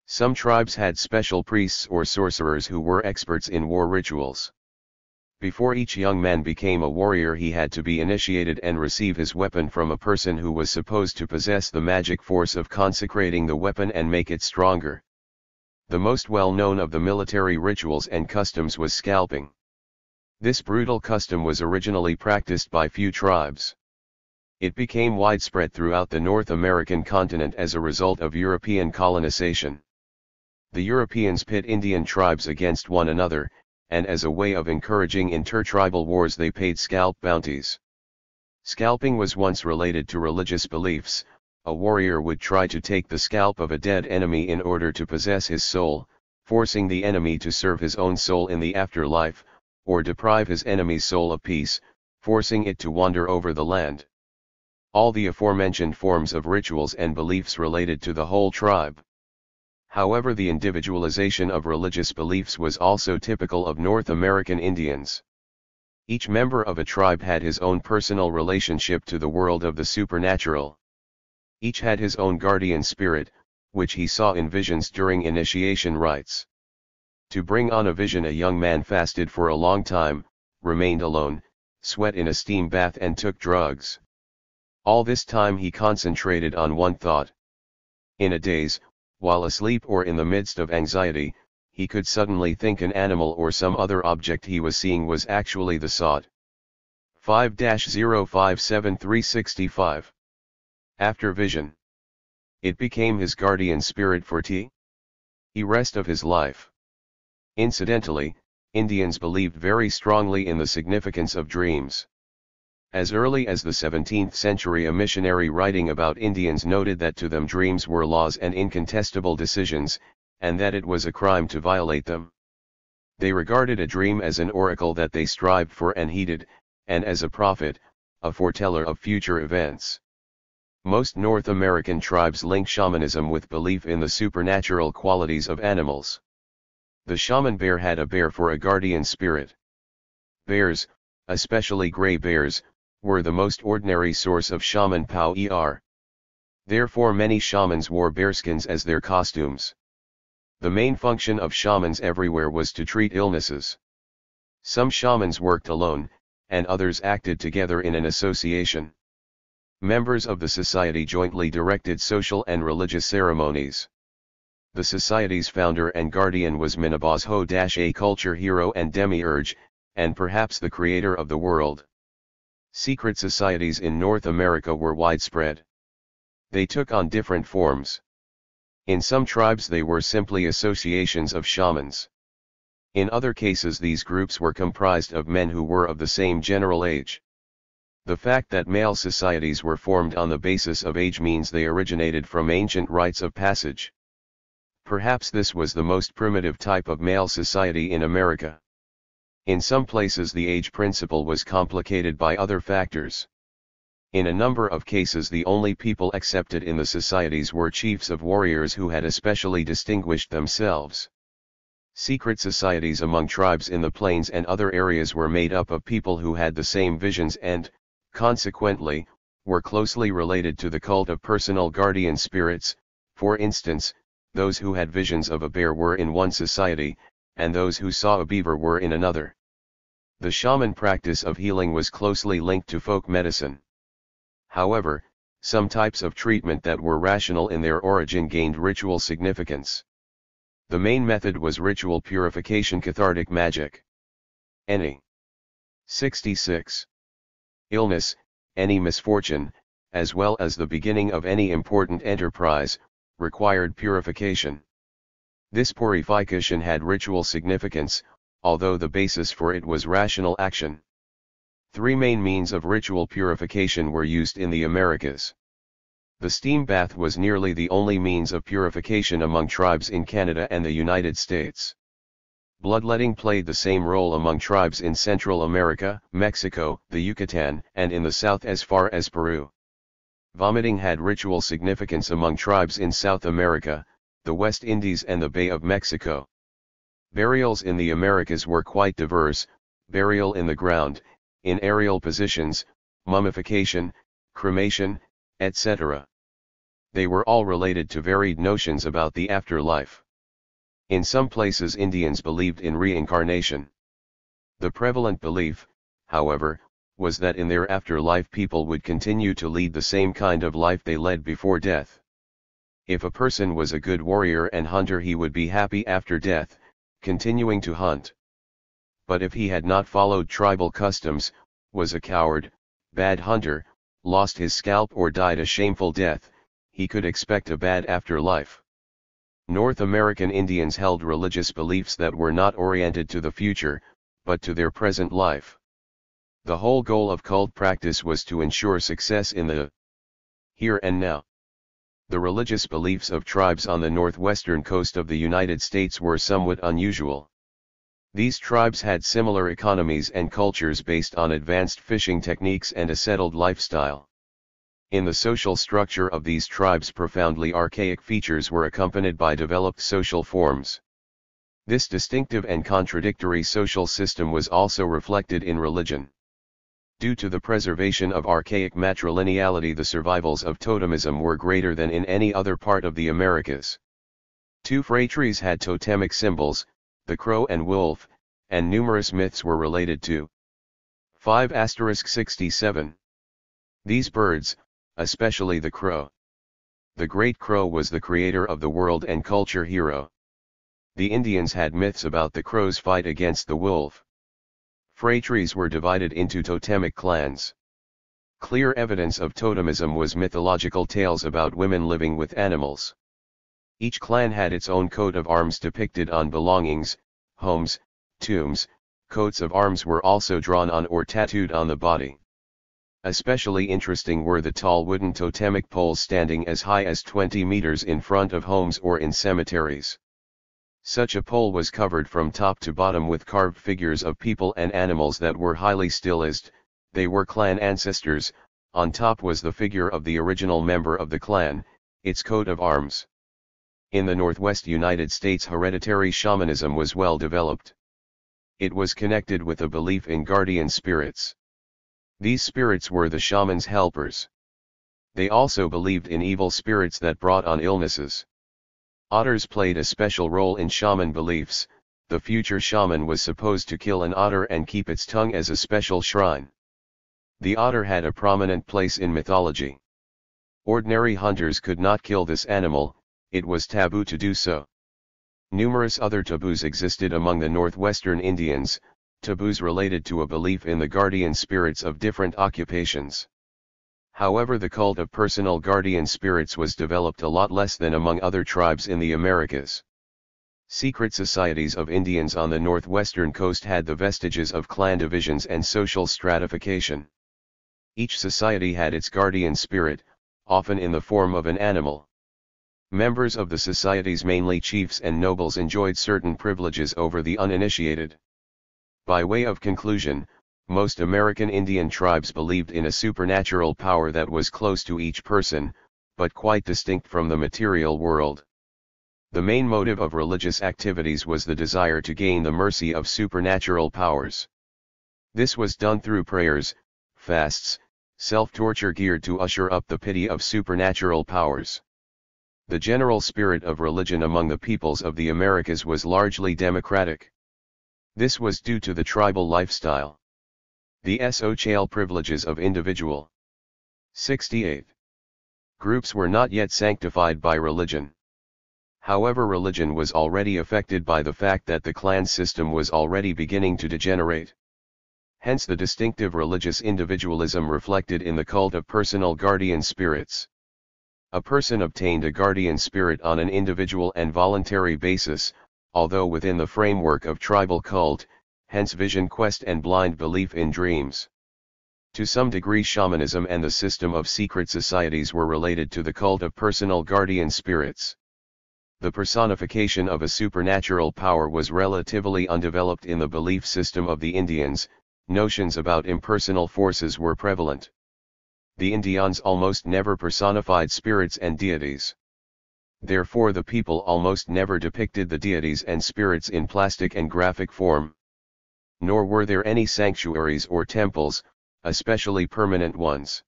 Some tribes had special priests or sorcerers who were experts in war rituals. Before each young man became a warrior, he had to be initiated and receive his weapon from a person who was supposed to possess the magic force of consecrating the weapon and make it stronger. The most well-known of the military rituals and customs was scalping. This brutal custom was originally practiced by few tribes. It became widespread throughout the North American continent as a result of European colonization. The Europeans pit Indian tribes against one another, and as a way of encouraging intertribal wars they paid scalp bounties. Scalping was once related to religious beliefs. A warrior would try to take the scalp of a dead enemy in order to possess his soul, forcing the enemy to serve his own soul in the afterlife, or deprive his enemy's soul of peace, forcing it to wander over the land. All the aforementioned forms of rituals and beliefs related to the whole tribe. However, the individualization of religious beliefs was also typical of North American Indians. Each member of a tribe had his own personal relationship to the world of the supernatural. Each had his own guardian spirit, which he saw in visions during initiation rites. To bring on a vision, a young man fasted for a long time, remained alone, sweat in a steam bath and took drugs. All this time he concentrated on one thought. In a daze, while asleep or in the midst of anxiety, he could suddenly think an animal or some other object he was seeing was actually the sought. 5-057365. After vision. It became his guardian spirit for the rest of his life. Incidentally, Indians believed very strongly in the significance of dreams. As early as the 17th century, a missionary writing about Indians noted that to them dreams were laws and incontestable decisions, and that it was a crime to violate them. They regarded a dream as an oracle that they strived for and heeded, and as a prophet, a foreteller of future events. Most North American tribes link shamanism with belief in the supernatural qualities of animals. The shaman bear had a bear for a guardian spirit. Bears, especially gray bears, were the most ordinary source of shaman power. Therefore many shamans wore bearskins as their costumes. The main function of shamans everywhere was to treat illnesses. Some shamans worked alone, and others acted together in an association. Members of the society jointly directed social and religious ceremonies. The society's founder and guardian was Minabas-a culture hero and demiurge, and perhaps the creator of the world. Secret societies in North America were widespread. They took on different forms. In some tribes they were simply associations of shamans. In other cases these groups were comprised of men who were of the same general age. The fact that male societies were formed on the basis of age means they originated from ancient rites of passage. Perhaps this was the most primitive type of male society in America. In some places the age principle was complicated by other factors. In a number of cases the only people accepted in the societies were chiefs of warriors who had especially distinguished themselves. Secret societies among tribes in the plains and other areas were made up of people who had the same visions and, consequently, were closely related to the cult of personal guardian spirits. For instance, those who had visions of a bear were in one society, and those who saw a beaver were in another. The shaman practice of healing was closely linked to folk medicine. However, some types of treatment that were rational in their origin gained ritual significance. The main method was ritual purification, cathartic magic. Any 66. Illness, any misfortune, as well as the beginning of any important enterprise, required purification. This purification had ritual significance, although the basis for it was rational action. Three main means of ritual purification were used in the Americas. The steam bath was nearly the only means of purification among tribes in Canada and the United States. Bloodletting played the same role among tribes in Central America, Mexico, the Yucatan, and in the south as far as Peru. Vomiting had ritual significance among tribes in South America, the West Indies and the Bay of Mexico. Burials in the Americas were quite diverse: burial in the ground, in aerial positions, mummification, cremation, etc. They were all related to varied notions about the afterlife. In some places Indians believed in reincarnation. The prevalent belief, however, was that in their afterlife people would continue to lead the same kind of life they led before death. If a person was a good warrior and hunter, he would be happy after death, continuing to hunt. But if he had not followed tribal customs, was a coward, bad hunter, lost his scalp or died a shameful death, he could expect a bad afterlife. North American Indians held religious beliefs that were not oriented to the future, but to their present life. The whole goal of cult practice was to ensure success in the here and now. The religious beliefs of tribes on the northwestern coast of the United States were somewhat unusual. These tribes had similar economies and cultures based on advanced fishing techniques and a settled lifestyle. In the social structure of these tribes, profoundly archaic features were accompanied by developed social forms. This distinctive and contradictory social system was also reflected in religion. Due to the preservation of archaic matrilineality, the survivals of totemism were greater than in any other part of the Americas. Two phratries had totemic symbols, the crow and wolf, and numerous myths were related to 5*67. These birds, especially the crow. The great crow was the creator of the world and culture hero. The Indians had myths about the crow's fight against the wolf. Phratries were divided into totemic clans. Clear evidence of totemism was mythological tales about women living with animals. Each clan had its own coat of arms depicted on belongings, homes, tombs. Coats of arms were also drawn on or tattooed on the body. Especially interesting were the tall wooden totemic poles standing as high as 20 meters in front of homes or in cemeteries. Such a pole was covered from top to bottom with carved figures of people and animals that were highly stylized. They were clan ancestors. On top was the figure of the original member of the clan, its coat of arms. In the Northwest United States, hereditary shamanism was well developed. It was connected with a belief in guardian spirits. These spirits were the shaman's helpers. They also believed in evil spirits that brought on illnesses. Otters played a special role in shaman beliefs. The future shaman was supposed to kill an otter and keep its tongue as a special shrine. The otter had a prominent place in mythology. Ordinary hunters could not kill this animal, it was taboo to do so. Numerous other taboos existed among the northwestern Indians, taboos related to a belief in the guardian spirits of different occupations. However, the cult of personal guardian spirits was developed a lot less than among other tribes in the Americas. Secret societies of Indians on the northwestern coast had the vestiges of clan divisions and social stratification. Each society had its guardian spirit, often in the form of an animal. Members of the societies, mainly chiefs and nobles, enjoyed certain privileges over the uninitiated. By way of conclusion, most American Indian tribes believed in a supernatural power that was close to each person, but quite distinct from the material world. The main motive of religious activities was the desire to gain the mercy of supernatural powers. This was done through prayers, fasts, self-torture geared to usher up the pity of supernatural powers. The general spirit of religion among the peoples of the Americas was largely democratic. This was due to the tribal lifestyle. The social privileges of individual 68 groups were not yet sanctified by religion. However, religion was already affected by the fact that the clan system was already beginning to degenerate. Hence the distinctive religious individualism reflected in the cult of personal guardian spirits. A person obtained a guardian spirit on an individual and voluntary basis, although within the framework of tribal cult, hence vision quest and blind belief in dreams. To some degree, shamanism and the system of secret societies were related to the cult of personal guardian spirits. The personification of a supernatural power was relatively undeveloped in the belief system of the Indians. Notions about impersonal forces were prevalent. The Indians almost never personified spirits and deities. Therefore, the people almost never depicted the deities and spirits in plastic and graphic form. Nor were there any sanctuaries or temples, especially permanent ones.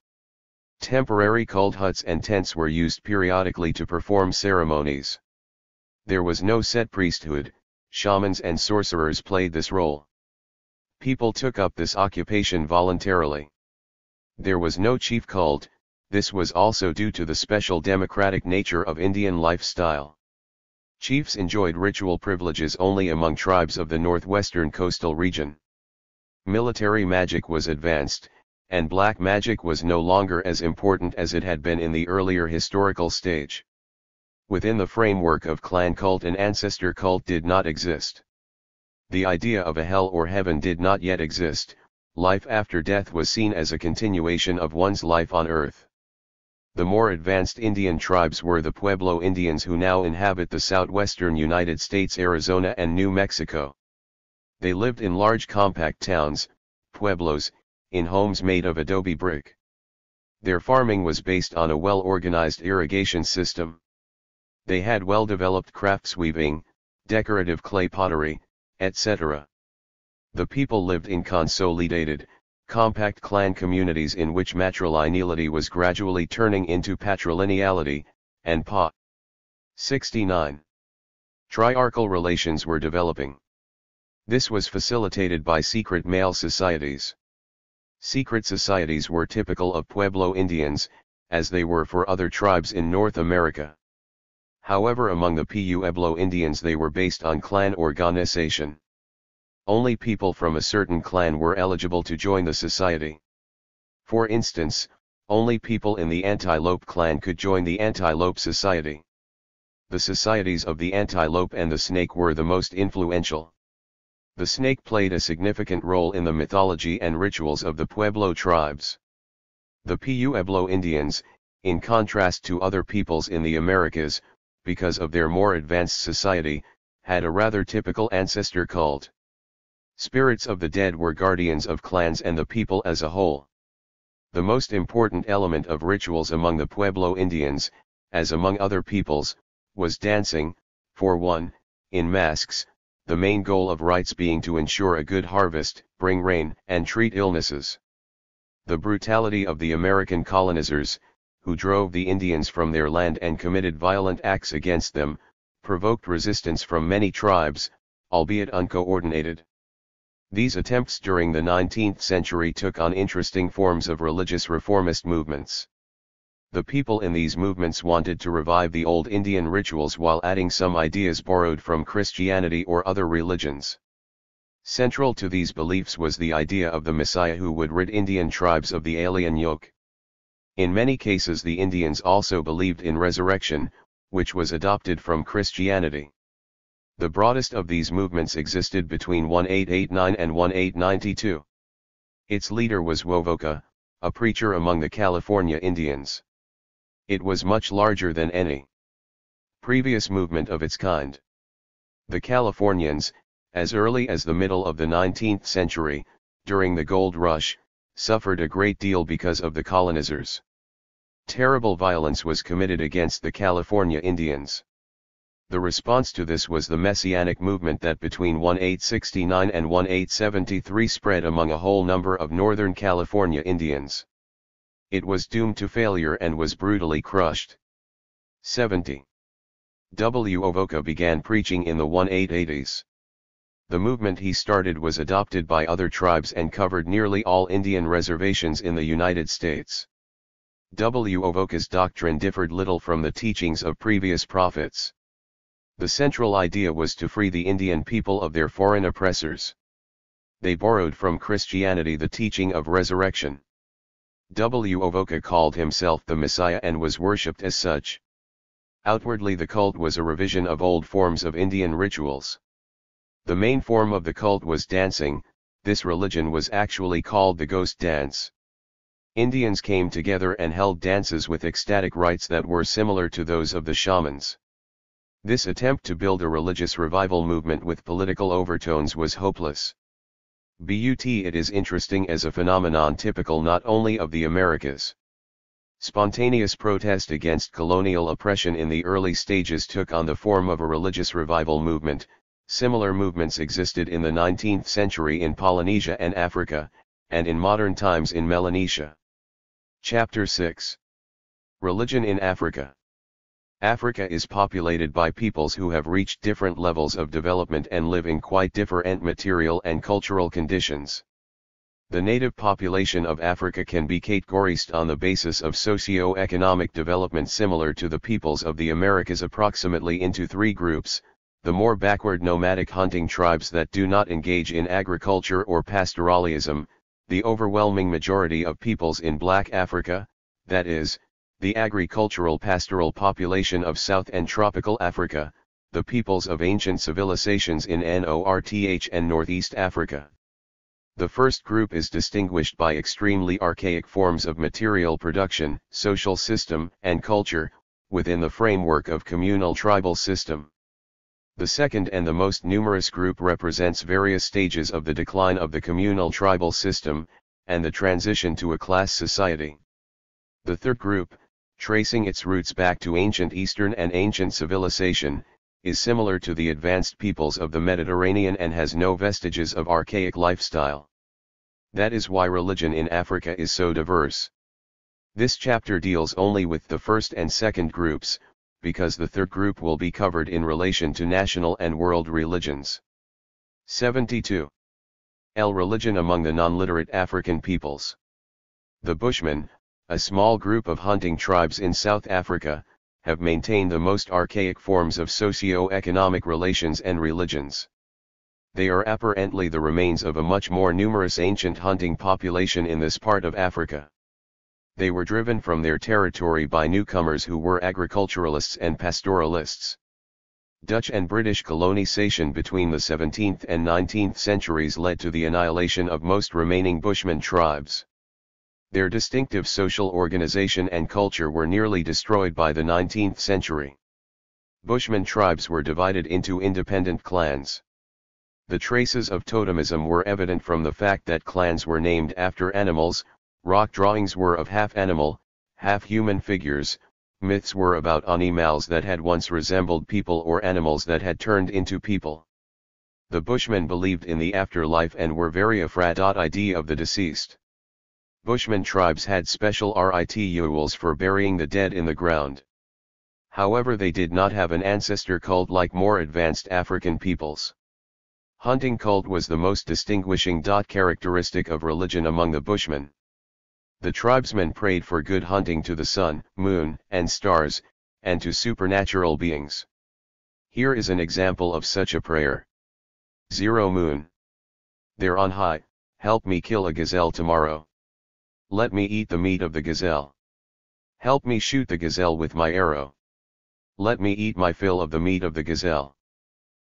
Temporary cult huts and tents were used periodically to perform ceremonies. There was no set priesthood. Shamans and sorcerers played this role. People took up this occupation voluntarily. There was no chief cult. This was also due to the special democratic nature of Indian lifestyle. Chiefs enjoyed ritual privileges only among tribes of the northwestern coastal region. Military magic was advanced, and black magic was no longer as important as it had been in the earlier historical stage. Within the framework of clan cult, an ancestor cult did not exist. The idea of a hell or heaven did not yet exist. Life after death was seen as a continuation of one's life on earth. The more advanced Indian tribes were the Pueblo Indians, who now inhabit the southwestern United States, Arizona and New Mexico. They lived in large compact towns, pueblos, in homes made of adobe brick. Their farming was based on a well-organized irrigation system. They had well-developed crafts, weaving, decorative clay pottery, etc. The people lived in consolidated, compact clan communities in which matrilineality was gradually turning into patrilineality, and 69. Triarchal relations were developing. This was facilitated by secret male societies. Secret societies were typical of Pueblo Indians, as they were for other tribes in North America. However, among the Pueblo Indians they were based on clan organization. Only people from a certain clan were eligible to join the society. For instance, only people in the Antelope clan could join the Antelope Society. The societies of the Antelope and the Snake were the most influential. The snake played a significant role in the mythology and rituals of the Pueblo tribes. The Pueblo Indians, in contrast to other peoples in the Americas, because of their more advanced society, had a rather typical ancestor cult. Spirits of the dead were guardians of clans and the people as a whole. The most important element of rituals among the Pueblo Indians, as among other peoples, was dancing, for one, in masks, the main goal of rites being to ensure a good harvest, bring rain, and treat illnesses. The brutality of the American colonizers, who drove the Indians from their land and committed violent acts against them, provoked resistance from many tribes, albeit uncoordinated. These attempts during the 19th century took on interesting forms of religious reformist movements. The people in these movements wanted to revive the old Indian rituals while adding some ideas borrowed from Christianity or other religions. Central to these beliefs was the idea of the Messiah who would rid Indian tribes of the alien yoke. In many cases the Indians also believed in resurrection, which was adopted from Christianity. The broadest of these movements existed between 1889 and 1892. Its leader was Wovoka, a preacher among the California Indians. It was much larger than any previous movement of its kind. The Californians, as early as the middle of the 19th century, during the Gold Rush, suffered a great deal because of the colonizers. Terrible violence was committed against the California Indians. The response to this was the Messianic movement that between 1869 and 1873 spread among a whole number of Northern California Indians. It was doomed to failure and was brutally crushed. 70. W. Wovoka began preaching in the 1880s. The movement he started was adopted by other tribes and covered nearly all Indian reservations in the United States. W. Wovoka's doctrine differed little from the teachings of previous prophets. The central idea was to free the Indian people of their foreign oppressors. They borrowed from Christianity the teaching of resurrection. W. Wovoka called himself the Messiah and was worshipped as such. Outwardly the cult was a revision of old forms of Indian rituals. The main form of the cult was dancing. This religion was actually called the ghost dance. Indians came together and held dances with ecstatic rites that were similar to those of the shamans. This attempt to build a religious revival movement with political overtones was hopeless. But it is interesting as a phenomenon typical not only of the Americas. Spontaneous protest against colonial oppression in the early stages took on the form of a religious revival movement. Similar movements existed in the 19th century in Polynesia and Africa, and in modern times in Melanesia. Chapter 6. Religion in Africa. Africa is populated by peoples who have reached different levels of development and live in quite different material and cultural conditions. The native population of Africa can be categorized on the basis of socio-economic development similar to the peoples of the Americas approximately into three groups: the more backward nomadic hunting tribes that do not engage in agriculture or pastoralism, the overwhelming majority of peoples in Black Africa, that is, the agricultural pastoral population of South and Tropical Africa, the peoples of ancient civilizations in North and Northeast Africa. The first group is distinguished by extremely archaic forms of material production, social system, and culture, within the framework of communal tribal system. The second and the most numerous group represents various stages of the decline of the communal tribal system, and the transition to a class society. The third group, tracing its roots back to ancient Eastern and ancient civilization, is similar to the advanced peoples of the Mediterranean and has no vestiges of archaic lifestyle. That is why religion in Africa is so diverse. This chapter deals only with the first and second groups, because the third group will be covered in relation to national and world religions. 72. Religion among the non-literate African peoples. The Bushmen, a small group of hunting tribes in South Africa, have maintained the most archaic forms of socio-economic relations and religions. They are apparently the remains of a much more numerous ancient hunting population in this part of Africa. They were driven from their territory by newcomers who were agriculturalists and pastoralists. Dutch and British colonization between the 17th and 19th centuries led to the annihilation of most remaining Bushman tribes. Their distinctive social organization and culture were nearly destroyed by the 19th century. Bushman tribes were divided into independent clans. The traces of totemism were evident from the fact that clans were named after animals, rock drawings were of half-animal, half-human figures, myths were about animals that had once resembled people or animals that had turned into people. The Bushmen believed in the afterlife and were very afraid of the deceased. Bushman tribes had special rituals for burying the dead in the ground. However, they did not have an ancestor cult like more advanced African peoples. Hunting cult was the most distinguishing characteristic of religion among the Bushmen. The tribesmen prayed for good hunting to the sun, moon, and stars, and to supernatural beings. Here is an example of such a prayer. 0 Moon. There on high, help me kill a gazelle tomorrow. Let me eat the meat of the gazelle. Help me shoot the gazelle with my arrow. Let me eat my fill of the meat of the gazelle.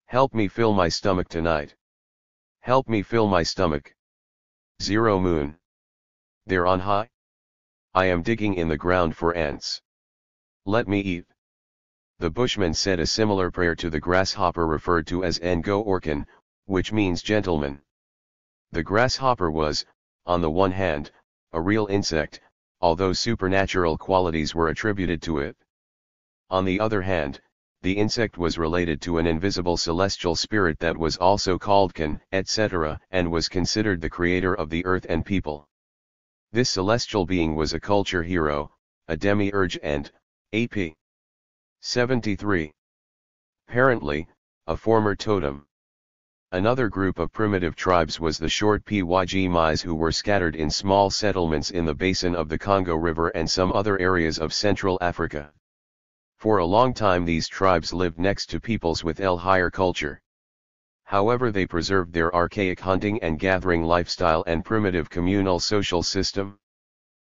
Help me fill my stomach tonight. Help me fill my stomach. 0 Moon. There on high? I am digging in the ground for ants. Let me eat. The Bushman said a similar prayer to the grasshopper referred to as Ngo Orkan, which means gentleman. The grasshopper was, on the one hand, a real insect, although supernatural qualities were attributed to it. On the other hand, the insect was related to an invisible celestial spirit that was also called Kan, etc., and was considered the creator of the earth and people. This celestial being was a culture hero, a demiurge and, AP 73. Apparently, a former totem. Another group of primitive tribes was the short Pygmies, who were scattered in small settlements in the basin of the Congo River and some other areas of Central Africa. For a long time these tribes lived next to peoples with higher culture. However, they preserved their archaic hunting and gathering lifestyle and primitive communal social system.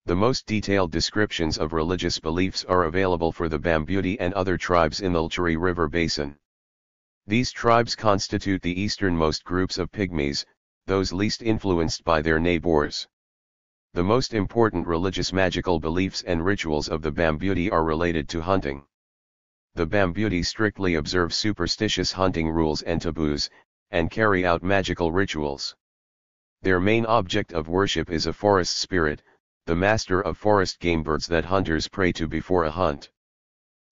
The most detailed descriptions of religious beliefs are available for the Bambuti and other tribes in the Lchari River basin. These tribes constitute the easternmost groups of pygmies, those least influenced by their neighbors. The most important religious magical beliefs and rituals of the Bambuti are related to hunting. The Bambuti strictly observe superstitious hunting rules and taboos, and carry out magical rituals. Their main object of worship is a forest spirit, the master of forest game birds that hunters pray to before a hunt.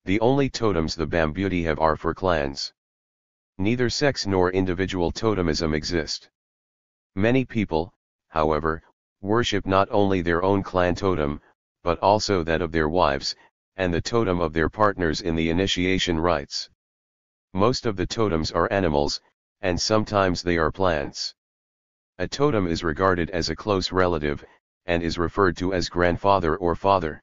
The only totems the Bambuti have are for clans. Neither sex nor individual totemism exist. Many people, however, worship not only their own clan totem, but also that of their wives, and the totem of their partners in the initiation rites. Most of the totems are animals, and sometimes they are plants. A totem is regarded as a close relative, and is referred to as grandfather or father.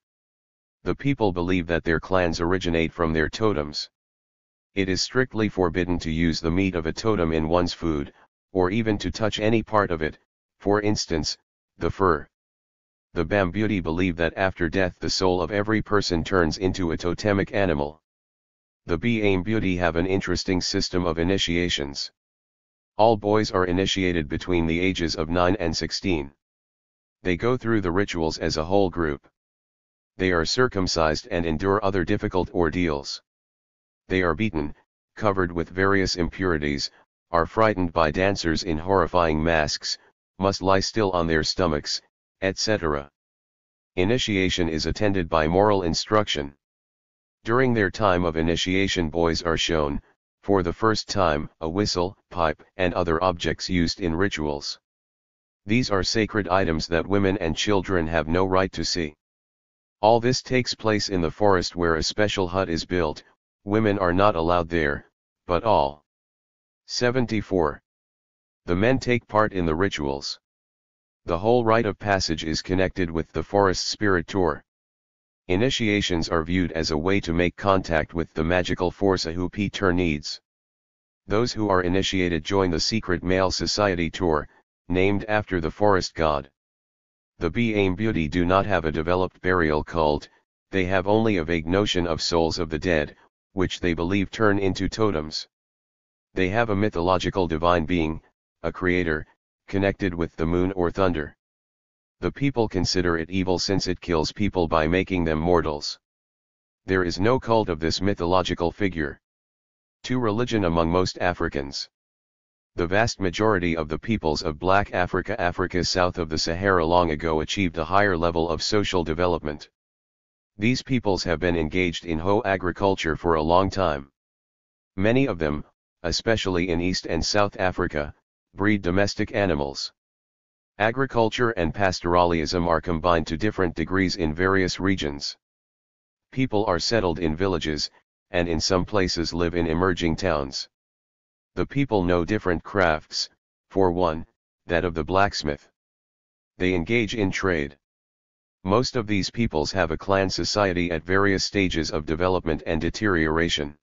The people believe that their clans originate from their totems. It is strictly forbidden to use the meat of a totem in one's food, or even to touch any part of it, for instance, the fur. The Bambuti believe that after death the soul of every person turns into a totemic animal. The Bambuti have an interesting system of initiations. All boys are initiated between the ages of 9 and 16. They go through the rituals as a whole group. They are circumcised and endure other difficult ordeals. They are beaten, covered with various impurities, are frightened by dancers in horrifying masks, must lie still on their stomachs, etc. Initiation is attended by moral instruction. During their time of initiation, boys are shown, for the first time, a whistle, pipe, and other objects used in rituals. These are sacred items that women and children have no right to see. All this takes place in the forest where a special hut is built. Women are not allowed there, but all. 74. The men take part in the rituals. The whole rite of passage is connected with the forest spirit tour. Initiations are viewed as a way to make contact with the magical force a Jupiter needs. Those who are initiated join the secret male society tour, named after the forest god. The Bambuti do not have a developed burial cult, they have only a vague notion of souls of the dead, which they believe turn into totems. They have a mythological divine being, a creator, connected with the moon or thunder. The people consider it evil since it kills people by making them mortals. There is no cult of this mythological figure. To religion among most Africans. The vast majority of the peoples of Black Africa, Africa south of the Sahara, long ago achieved a higher level of social development. These peoples have been engaged in agriculture for a long time. Many of them, especially in East and South Africa, breed domestic animals. Agriculture and pastoralism are combined to different degrees in various regions. People are settled in villages, and in some places live in emerging towns. The people know different crafts, for one, that of the blacksmith. They engage in trade. Most of these peoples have a clan society at various stages of development and deterioration.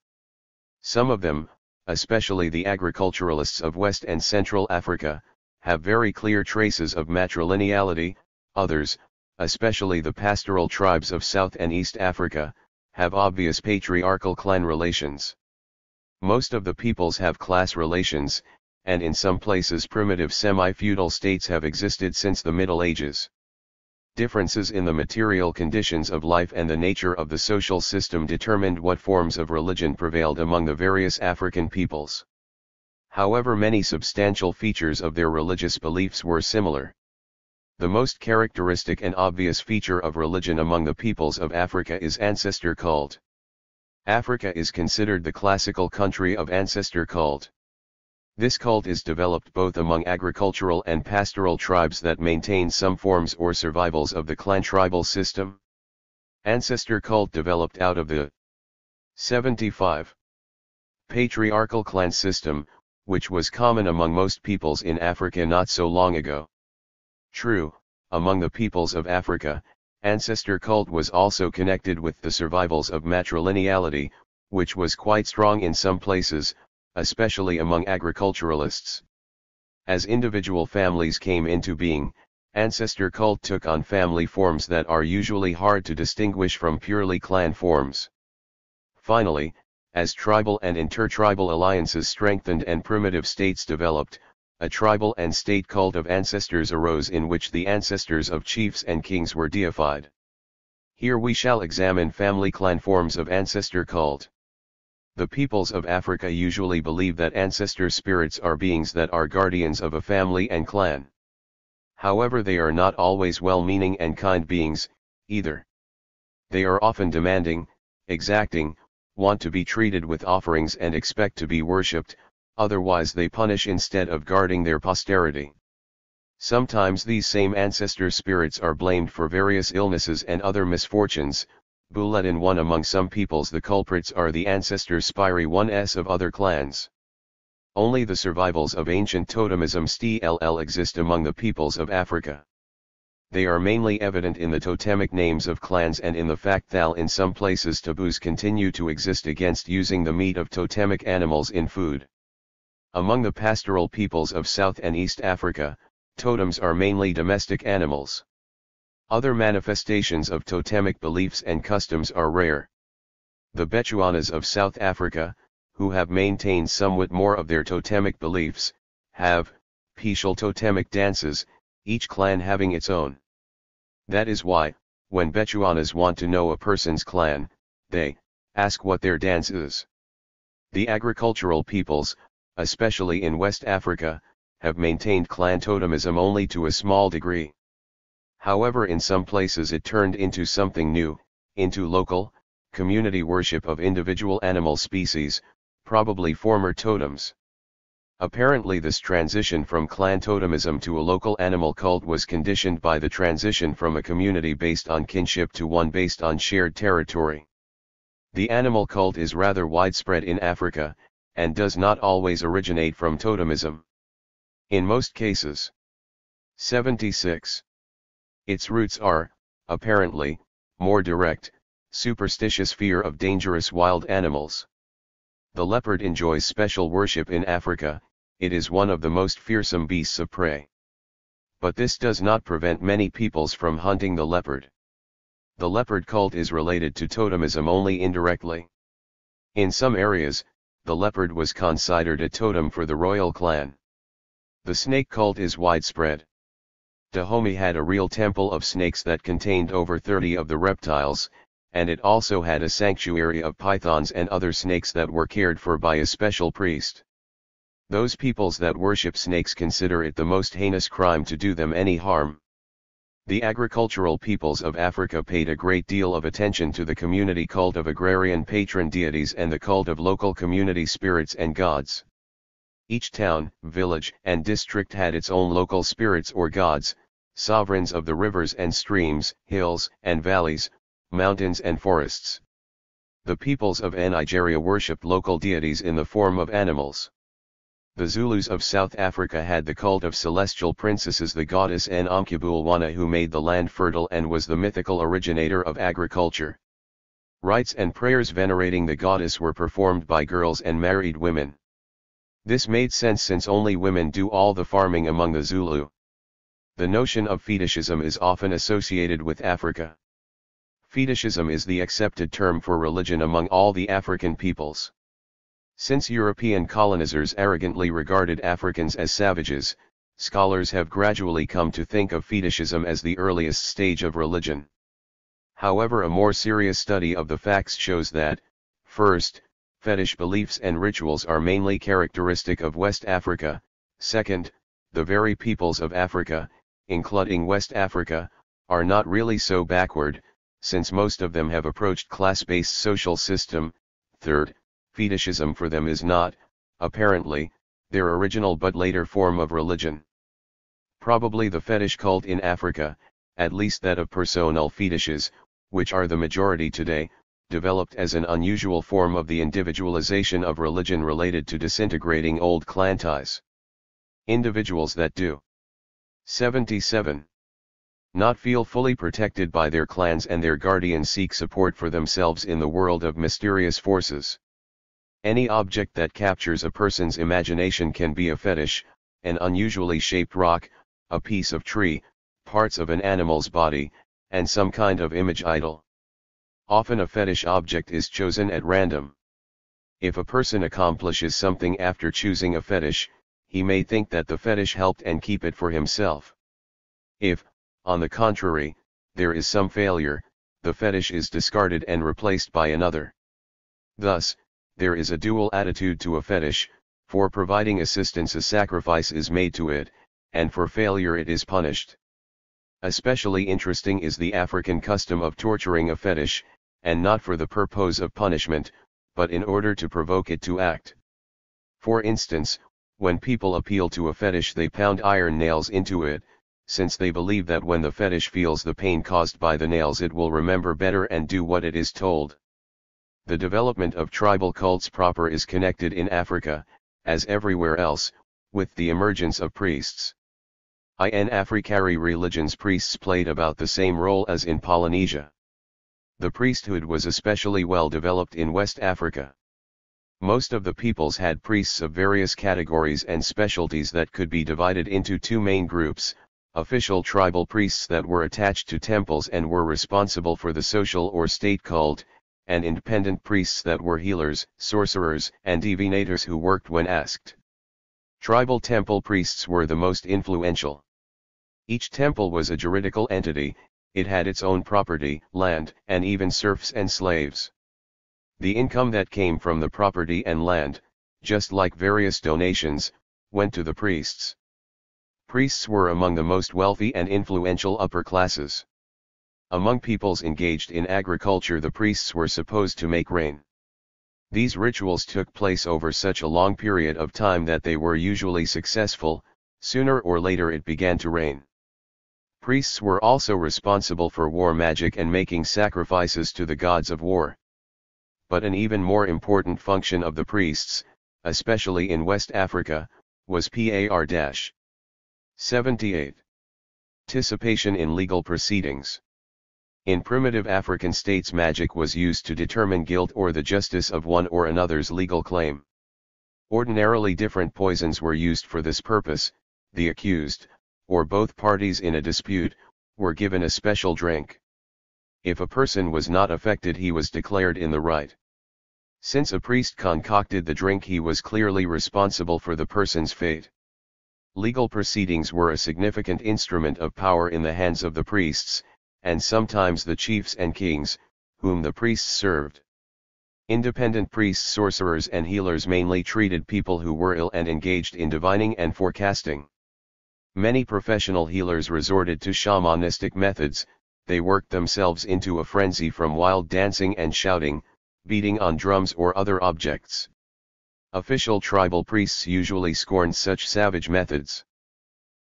Some of them, especially the agriculturalists of West and Central Africa, have very clear traces of matrilineality, others, especially the pastoral tribes of South and East Africa, have obvious patriarchal clan relations. Most of the peoples have class relations, and in some places primitive semi-feudal states have existed since the Middle Ages. Differences in the material conditions of life and the nature of the social system determined what forms of religion prevailed among the various African peoples. However, many substantial features of their religious beliefs were similar. The most characteristic and obvious feature of religion among the peoples of Africa is ancestor cult. Africa is considered the classical country of ancestor cult. This cult is developed both among agricultural and pastoral tribes that maintain some forms or survivals of the clan tribal system. Ancestor cult developed out of the 75 patriarchal clan system, which was common among most peoples in Africa not so long ago. True, among the peoples of Africa, ancestor cult was also connected with the survivals of matrilineality, which was quite strong in some places, especially among agriculturalists. As individual families came into being, ancestor cult took on family forms that are usually hard to distinguish from purely clan forms. Finally, as tribal and intertribal alliances strengthened and primitive states developed, a tribal and state cult of ancestors arose in which the ancestors of chiefs and kings were deified. Here we shall examine family clan forms of ancestor cult. The peoples of Africa usually believe that ancestor spirits are beings that are guardians of a family and clan. However, they are not always well-meaning and kind beings, either. They are often demanding, exacting, want to be treated with offerings and expect to be worshipped, otherwise they punish instead of guarding their posterity. Sometimes these same ancestor spirits are blamed for various illnesses and other misfortunes. In one among some peoples the culprits are the ancestor spiri 1s of other clans. Only the survivals of ancient totemism still exist among the peoples of Africa. They are mainly evident in the totemic names of clans and in the fact that in some places taboos continue to exist against using the meat of totemic animals in food. Among the pastoral peoples of South and East Africa, totems are mainly domestic animals. Other manifestations of totemic beliefs and customs are rare. The Bechuanas of South Africa, who have maintained somewhat more of their totemic beliefs, have special totemic dances, each clan having its own. That is why, when Bechuanas want to know a person's clan, they ask what their dance is. The agricultural peoples, especially in West Africa, have maintained clan totemism only to a small degree. However, in some places it turned into something new, into local, community worship of individual animal species, probably former totems. Apparently this transition from clan totemism to a local animal cult was conditioned by the transition from a community based on kinship to one based on shared territory. The animal cult is rather widespread in Africa, and does not always originate from totemism. In most cases. 76. Its roots are, apparently, more direct, superstitious fear of dangerous wild animals. The leopard enjoys special worship in Africa, it is one of the most fearsome beasts of prey. But this does not prevent many peoples from hunting the leopard. The leopard cult is related to totemism only indirectly. In some areas, the leopard was considered a totem for the royal clan. The snake cult is widespread. Dahomey had a real temple of snakes that contained over 30 of the reptiles, and it also had a sanctuary of pythons and other snakes that were cared for by a special priest. Those peoples that worship snakes consider it the most heinous crime to do them any harm. The agricultural peoples of Africa paid a great deal of attention to the community cult of agrarian patron deities and the cult of local community spirits and gods. Each town, village, and district had its own local spirits or gods, sovereigns of the rivers and streams, hills and valleys, mountains and forests. The peoples of Nigeria worshipped local deities in the form of animals. The Zulus of South Africa had the cult of celestial princesses, the goddess Nonkululwana, who made the land fertile and was the mythical originator of agriculture. Rites and prayers venerating the goddess were performed by girls and married women. This made sense since only women do all the farming among the Zulu. The notion of fetishism is often associated with Africa. Fetishism is the accepted term for religion among all the African peoples. Since European colonizers arrogantly regarded Africans as savages, scholars have gradually come to think of fetishism as the earliest stage of religion. However, a more serious study of the facts shows that, first, fetish beliefs and rituals are mainly characteristic of West Africa, second, the very peoples of Africa, including West Africa, are not really so backward, since most of them have approached class-based social system, third, fetishism for them is not, apparently, their original but later form of religion. Probably the fetish cult in Africa, at least that of personal fetishes, which are the majority today, developed as an unusual form of the individualization of religion related to disintegrating old clan ties. Individuals that do 77. Not feel fully protected by their clans and their guardians seek support for themselves in the world of mysterious forces. Any object that captures a person's imagination can be a fetish, an unusually shaped rock, a piece of tree, parts of an animal's body, and some kind of image idol. Often a fetish object is chosen at random. If a person accomplishes something after choosing a fetish, he may think that the fetish helped and keep it for himself. If, on the contrary, there is some failure, the fetish is discarded and replaced by another. Thus, there is a dual attitude to a fetish: for providing assistance a sacrifice is made to it, and for failure it is punished. Especially interesting is the African custom of torturing a fetish, and not for the purpose of punishment, but in order to provoke it to act. For instance, when people appeal to a fetish they pound iron nails into it, since they believe that when the fetish feels the pain caused by the nails it will remember better and do what it is told. The development of tribal cults proper is connected in Africa, as everywhere else, with the emergence of priests. In Africari religions priests played about the same role as in Polynesia. The priesthood was especially well developed in West Africa. Most of the peoples had priests of various categories and specialties that could be divided into two main groups: official tribal priests that were attached to temples and were responsible for the social or state cult, and independent priests that were healers, sorcerers, and divinators who worked when asked. Tribal temple priests were the most influential. Each temple was a juridical entity, it had its own property, land, and even serfs and slaves. The income that came from the property and land, just like various donations, went to the priests. Priests were among the most wealthy and influential upper classes. Among peoples engaged in agriculture the priests were supposed to make rain. These rituals took place over such a long period of time that they were usually successful. Sooner or later it began to rain. Priests were also responsible for war magic and making sacrifices to the gods of war. But an even more important function of the priests, especially in West Africa, was par-78. Participation in legal proceedings. In primitive African states magic was used to determine guilt or the justice of one or another's legal claim. Ordinarily different poisons were used for this purpose. The accused, or both parties in a dispute, were given a special drink. If a person was not affected he was declared in the right. Since a priest concocted the drink he was clearly responsible for the person's fate. Legal proceedings were a significant instrument of power in the hands of the priests, and sometimes the chiefs and kings, whom the priests served. Independent priests, sorcerers and healers mainly treated people who were ill and engaged in divining and forecasting. Many professional healers resorted to shamanistic methods. They worked themselves into a frenzy from wild dancing and shouting, beating on drums or other objects. Official tribal priests usually scorned such savage methods.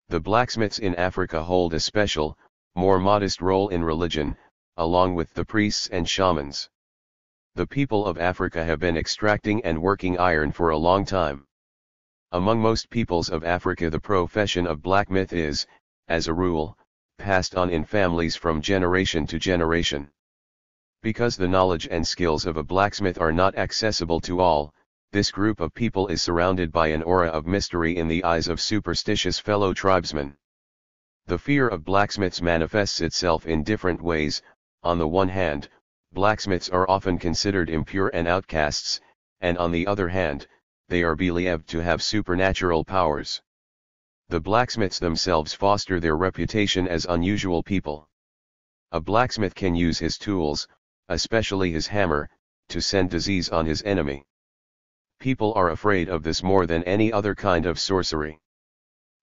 The blacksmiths in Africa hold a special, more modest role in religion, along with the priests and shamans. The people of Africa have been extracting and working iron for a long time. Among most peoples of Africa the profession of blacksmith is, as a rule, passed on in families from generation to generation. Because the knowledge and skills of a blacksmith are not accessible to all, this group of people is surrounded by an aura of mystery in the eyes of superstitious fellow tribesmen. The fear of blacksmiths manifests itself in different ways. On the one hand, blacksmiths are often considered impure and outcasts, and on the other hand, they are believed to have supernatural powers. The blacksmiths themselves foster their reputation as unusual people. A blacksmith can use his tools, especially his hammer, to send disease on his enemy. People are afraid of this more than any other kind of sorcery.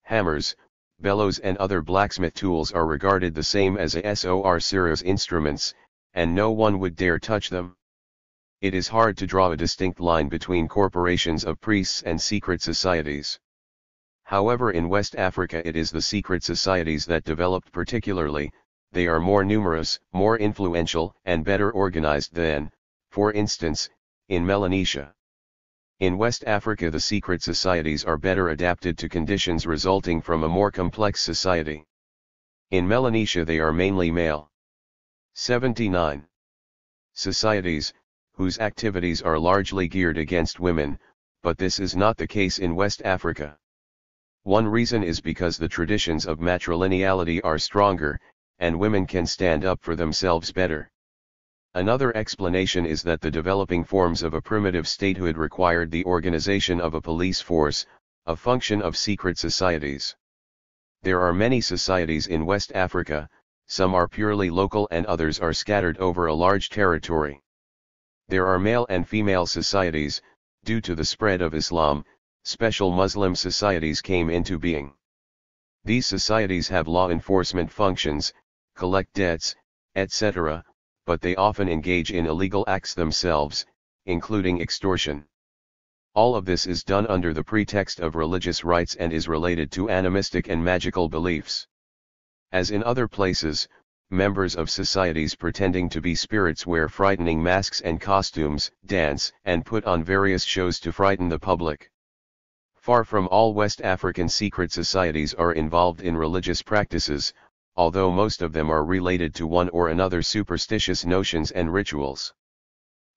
Hammers, bellows and other blacksmith tools are regarded the same as a sorcerer's instruments, and no one would dare touch them. It is hard to draw a distinct line between corporations of priests and secret societies. However, in West Africa it is the secret societies that developed particularly. They are more numerous, more influential, and better organized than, for instance, in Melanesia. In West Africa the secret societies are better adapted to conditions resulting from a more complex society. In Melanesia they are mainly male. 79. Societies, whose activities are largely geared against women, but this is not the case in West Africa. One reason is because the traditions of matrilineality are stronger, and women can stand up for themselves better. Another explanation is that the developing forms of a primitive statehood required the organization of a police force, a function of secret societies. There are many societies in West Africa, some are purely local and others are scattered over a large territory. There are male and female societies. Due to the spread of Islam, special Muslim societies came into being. These societies have law enforcement functions, collect debts, etc., but they often engage in illegal acts themselves, including extortion. All of this is done under the pretext of religious rites and is related to animistic and magical beliefs. As in other places, members of societies pretending to be spirits wear frightening masks and costumes, dance, and put on various shows to frighten the public. Far from all West African secret societies are involved in religious practices, although most of them are related to one or another superstitious notions and rituals.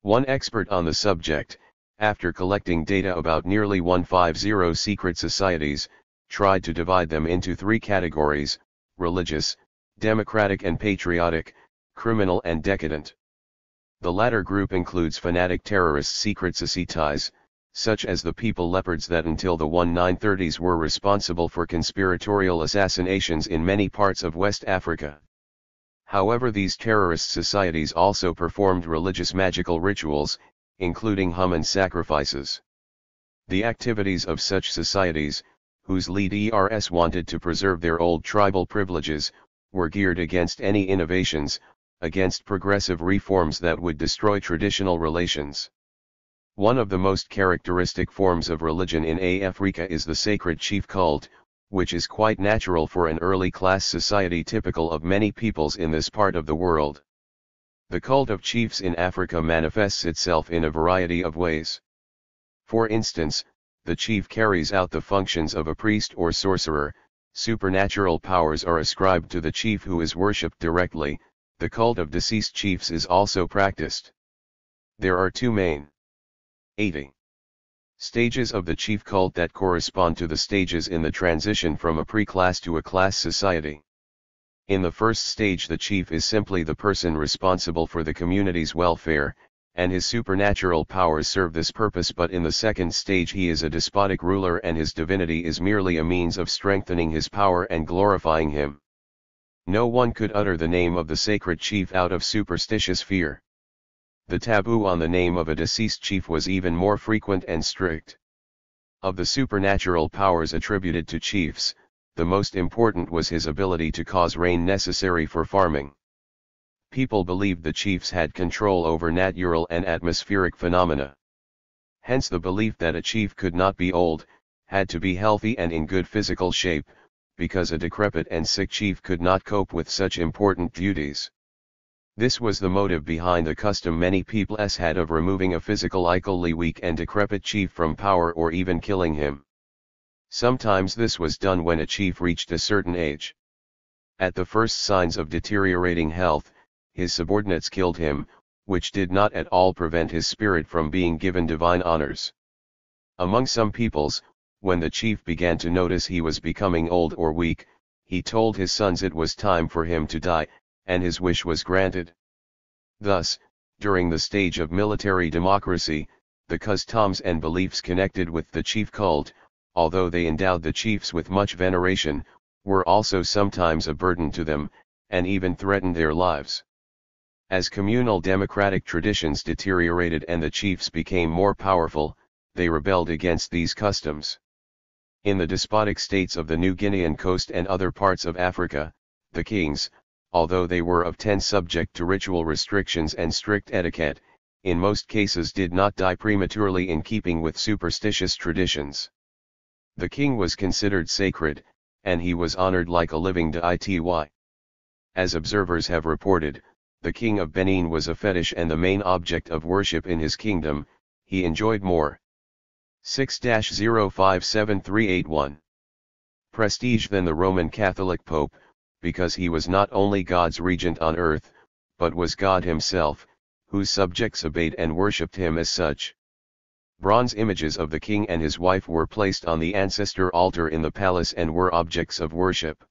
One expert on the subject, after collecting data about nearly 150 secret societies, tried to divide them into three categories: religious, democratic and patriotic, criminal and decadent. The latter group includes fanatic terrorist secret societies, such as the People Leopards that until the 1930s were responsible for conspiratorial assassinations in many parts of West Africa. However, these terrorist societies also performed religious magical rituals, including human sacrifices. The activities of such societies, whose leaders wanted to preserve their old tribal privileges, were geared against any innovations, against progressive reforms that would destroy traditional relations. One of the most characteristic forms of religion in Africa is the sacred chief cult, which is quite natural for an early class society typical of many peoples in this part of the world. The cult of chiefs in Africa manifests itself in a variety of ways. For instance, the chief carries out the functions of a priest or sorcerer. Supernatural powers are ascribed to the chief who is worshipped directly. The cult of deceased chiefs is also practiced. There are two main 80 stages of the chief cult that correspond to the stages in the transition from a pre-class to a class society. In the first stage the chief is simply the person responsible for the community's welfare, and his supernatural powers serve this purpose, but in the second stage he is a despotic ruler and his divinity is merely a means of strengthening his power and glorifying him. No one could utter the name of the sacred chief out of superstitious fear. The taboo on the name of a deceased chief was even more frequent and strict. Of the supernatural powers attributed to chiefs, the most important was his ability to cause rain necessary for farming. People believed the chiefs had control over natural and atmospheric phenomena. Hence the belief that a chief could not be old, had to be healthy and in good physical shape, because a decrepit and sick chief could not cope with such important duties. This was the motive behind the custom many peoples had of removing a physically weak and decrepit chief from power or even killing him. Sometimes this was done when a chief reached a certain age. At the first signs of deteriorating health, his subordinates killed him, which did not at all prevent his spirit from being given divine honors. Among some peoples, when the chief began to notice he was becoming old or weak, he told his sons it was time for him to die, and his wish was granted. Thus, during the stage of military democracy, the customs and beliefs connected with the chief cult, although they endowed the chiefs with much veneration, were also sometimes a burden to them, and even threatened their lives. As communal democratic traditions deteriorated and the chiefs became more powerful, they rebelled against these customs. In the despotic states of the New Guinean coast and other parts of Africa, the kings, although they were often subject to ritual restrictions and strict etiquette, in most cases did not die prematurely in keeping with superstitious traditions. The king was considered sacred, and he was honored like a living deity. As observers have reported, the king of Benin was a fetish and the main object of worship in his kingdom. He enjoyed more 6-057381 prestige than the Roman Catholic Pope, because he was not only God's regent on earth, but was God himself, whose subjects obeyed and worshipped him as such. Bronze images of the king and his wife were placed on the ancestor altar in the palace and were objects of worship.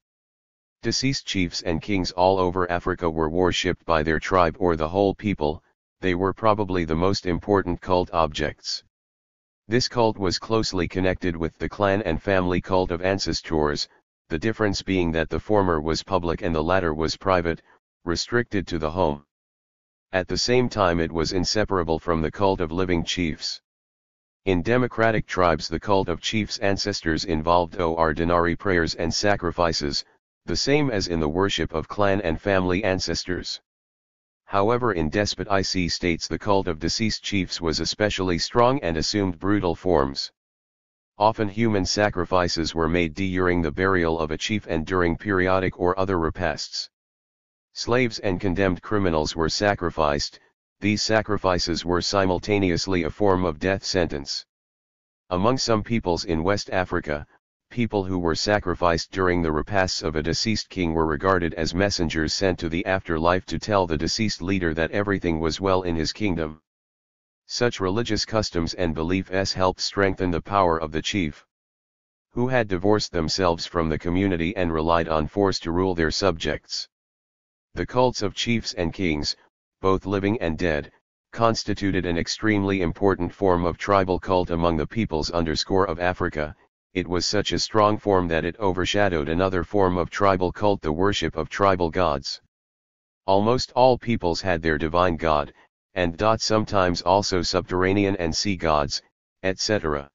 Deceased chiefs and kings all over Africa were worshipped by their tribe or the whole people. They were probably the most important cult objects. This cult was closely connected with the clan and family cult of ancestors, the difference being that the former was public and the latter was private, restricted to the home. At the same time it was inseparable from the cult of living chiefs. In democratic tribes the cult of chiefs' ancestors involved ordinary prayers and sacrifices, the same as in the worship of clan and family ancestors. However, in despotic states the cult of deceased chiefs was especially strong and assumed brutal forms. Often human sacrifices were made during the burial of a chief and during periodic or other repasts. Slaves and condemned criminals were sacrificed. These sacrifices were simultaneously a form of death sentence. Among some peoples in West Africa, people who were sacrificed during the repasts of a deceased king were regarded as messengers sent to the afterlife to tell the deceased leader that everything was well in his kingdom. Such religious customs and beliefs helped strengthen the power of the chief, who had divorced themselves from the community and relied on force to rule their subjects. The cults of chiefs and kings, both living and dead, constituted an extremely important form of tribal cult among the peoples of Africa. It was such a strong form that it overshadowed another form of tribal cult, the worship of tribal gods. Almost all peoples had their divine god, and sometimes also subterranean and sea gods, etc.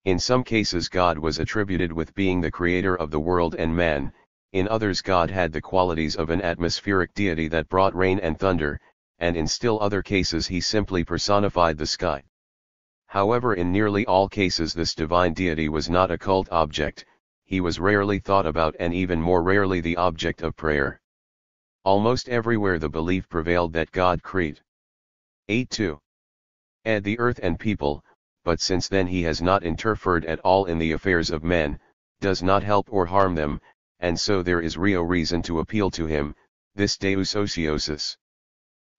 In some cases God was attributed with being the creator of the world and man, in others God had the qualities of an atmospheric deity that brought rain and thunder, and in still other cases he simply personified the sky. However, in nearly all cases this divine deity was not a cult object, he was rarely thought about and even more rarely the object of prayer. Almost everywhere the belief prevailed that God created the earth and people, but since then he has not interfered at all in the affairs of men, does not help or harm them, and so there is real reason to appeal to him, this Deus ociosus.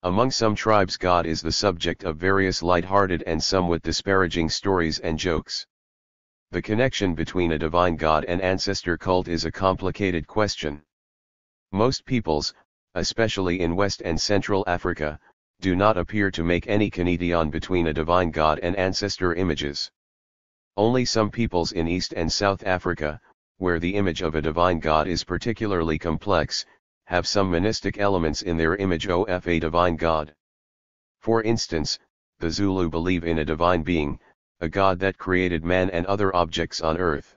Among some tribes God is the subject of various light-hearted and somewhat disparaging stories and jokes. The connection between a divine God and ancestor cult is a complicated question. Most peoples, especially in West and Central Africa, do not appear to make any connection between a divine God and ancestor images. Only some peoples in East and South Africa, where the image of a divine God is particularly complex, have some monistic elements in their image of a divine God. For instance, the Zulu believe in a divine being, a God that created man and other objects on earth.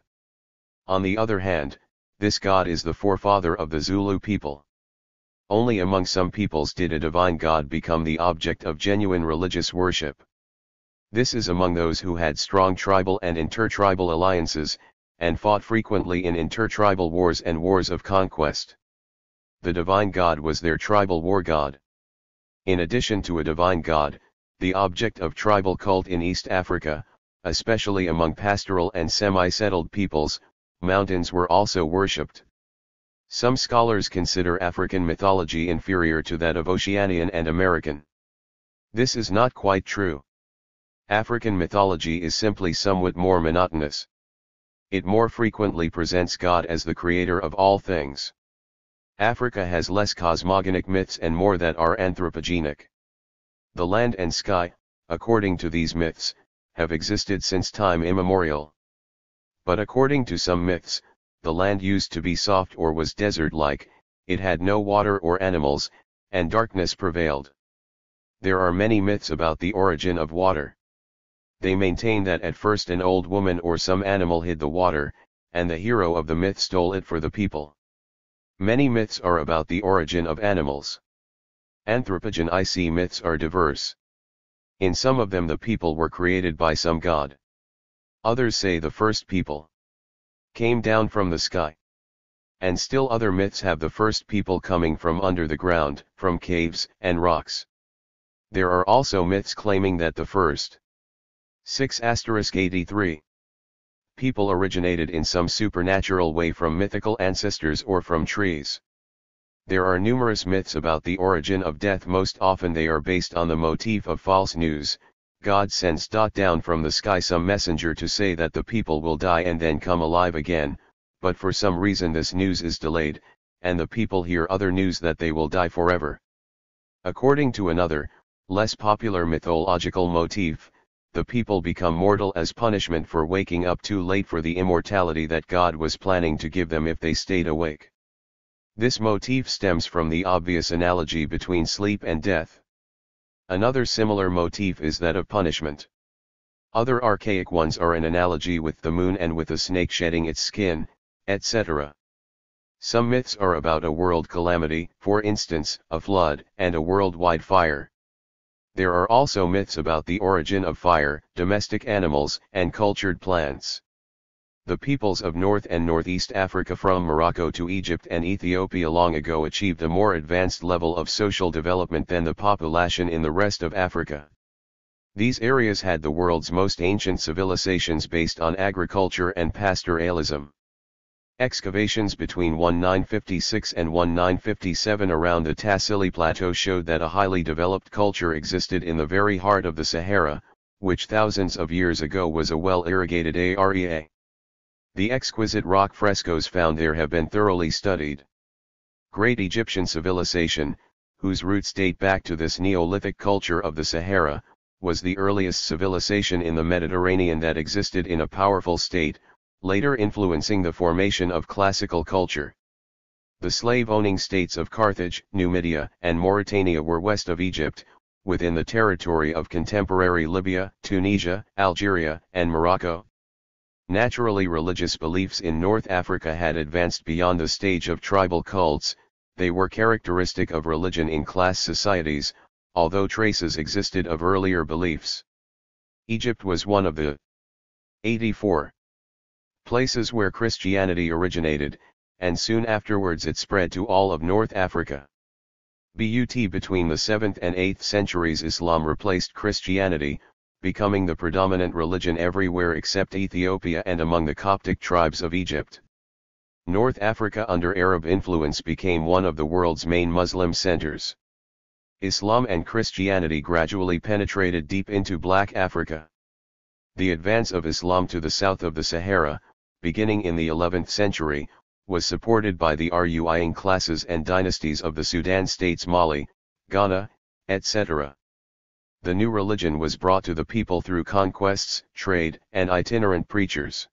On the other hand, this God is the forefather of the Zulu people. Only among some peoples did a divine God become the object of genuine religious worship. This is among those who had strong tribal and intertribal alliances, and fought frequently in intertribal wars and wars of conquest. The divine God was their tribal war god. In addition to a divine God, the object of tribal cult in East Africa, especially among pastoral and semi-settled peoples, mountains were also worshipped. Some scholars consider African mythology inferior to that of Oceanian and American. This is not quite true. African mythology is simply somewhat more monotonous. It more frequently presents God as the creator of all things. Africa has less cosmogonic myths and more that are anthropogenic. The land and sky, according to these myths, have existed since time immemorial. But according to some myths, the land used to be soft or was desert-like, it had no water or animals, and darkness prevailed. There are many myths about the origin of water. They maintain that at first an old woman or some animal hid the water, and the hero of the myth stole it for the people. Many myths are about the origin of animals. Anthropogenic myths are diverse. In some of them the people were created by some god. Others say the first people came down from the sky. And still other myths have the first people coming from under the ground, from caves and rocks. There are also myths claiming that the first 6*83 people originated in some supernatural way from mythical ancestors or from trees. There are numerous myths about the origin of death. Most often they are based on the motif of false news. God sends down from the sky some messenger to say that the people will die and then come alive again, but for some reason this news is delayed, and the people hear other news that they will die forever. According to another, less popular mythological motif, the people become mortal as punishment for waking up too late for the immortality that God was planning to give them if they stayed awake. This motif stems from the obvious analogy between sleep and death. Another similar motif is that of punishment. Other archaic ones are an analogy with the moon and with a snake shedding its skin, etc. Some myths are about a world calamity, for instance, a flood and a worldwide fire. There are also myths about the origin of fire, domestic animals, and cultured plants. The peoples of North and Northeast Africa from Morocco to Egypt and Ethiopia long ago achieved a more advanced level of social development than the population in the rest of Africa. These areas had the world's most ancient civilizations based on agriculture and pastoralism. Excavations between 1956 and 1957 around the Tassili Plateau showed that a highly developed culture existed in the very heart of the Sahara, which thousands of years ago was a well-irrigated area. The exquisite rock frescoes found there have been thoroughly studied. Great Egyptian civilization, whose roots date back to this Neolithic culture of the Sahara, was the earliest civilization in the Mediterranean that existed in a powerful state, later influencing the formation of classical culture. The slave-owning states of Carthage, Numidia, and Mauritania were west of Egypt, within the territory of contemporary Libya, Tunisia, Algeria, and Morocco. Naturally, religious beliefs in North Africa had advanced beyond the stage of tribal cults. They were characteristic of religion in class societies, although traces existed of earlier beliefs. Egypt was one of the 84 places where Christianity originated, and soon afterwards it spread to all of North Africa. Between the 7th and 8th centuries, Islam replaced Christianity, becoming the predominant religion everywhere except Ethiopia and among the Coptic tribes of Egypt. North Africa under Arab influence became one of the world's main Muslim centers. Islam and Christianity gradually penetrated deep into Black Africa. The advance of Islam to the south of the Sahara, beginning in the 11th century, was supported by the ruling classes and dynasties of the Sudan states Mali, Ghana, etc. The new religion was brought to the people through conquests, trade, and itinerant preachers.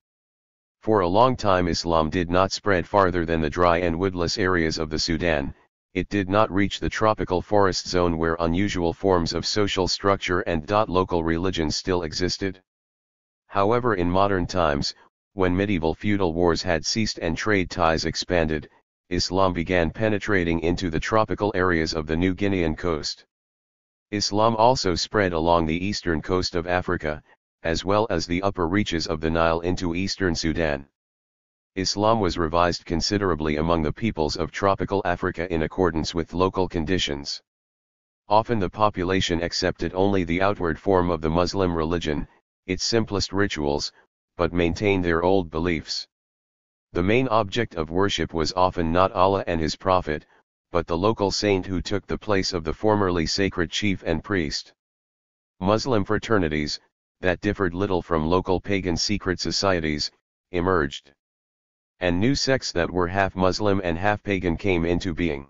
For a long time Islam did not spread farther than the dry and woodless areas of the Sudan. It did not reach the tropical forest zone where unusual forms of social structure and local religions still existed. However, in modern times, when medieval feudal wars had ceased and trade ties expanded, Islam began penetrating into the tropical areas of the New Guinean coast. Islam also spread along the eastern coast of Africa, as well as the upper reaches of the Nile into eastern Sudan. Islam was revised considerably among the peoples of tropical Africa in accordance with local conditions. Often the population accepted only the outward form of the Muslim religion, its simplest rituals, but maintained their old beliefs. The main object of worship was often not Allah and His Prophet, but the local saint who took the place of the formerly sacred chief and priest. Muslim fraternities, that differed little from local pagan secret societies, emerged. And new sects that were half Muslim and half pagan came into being.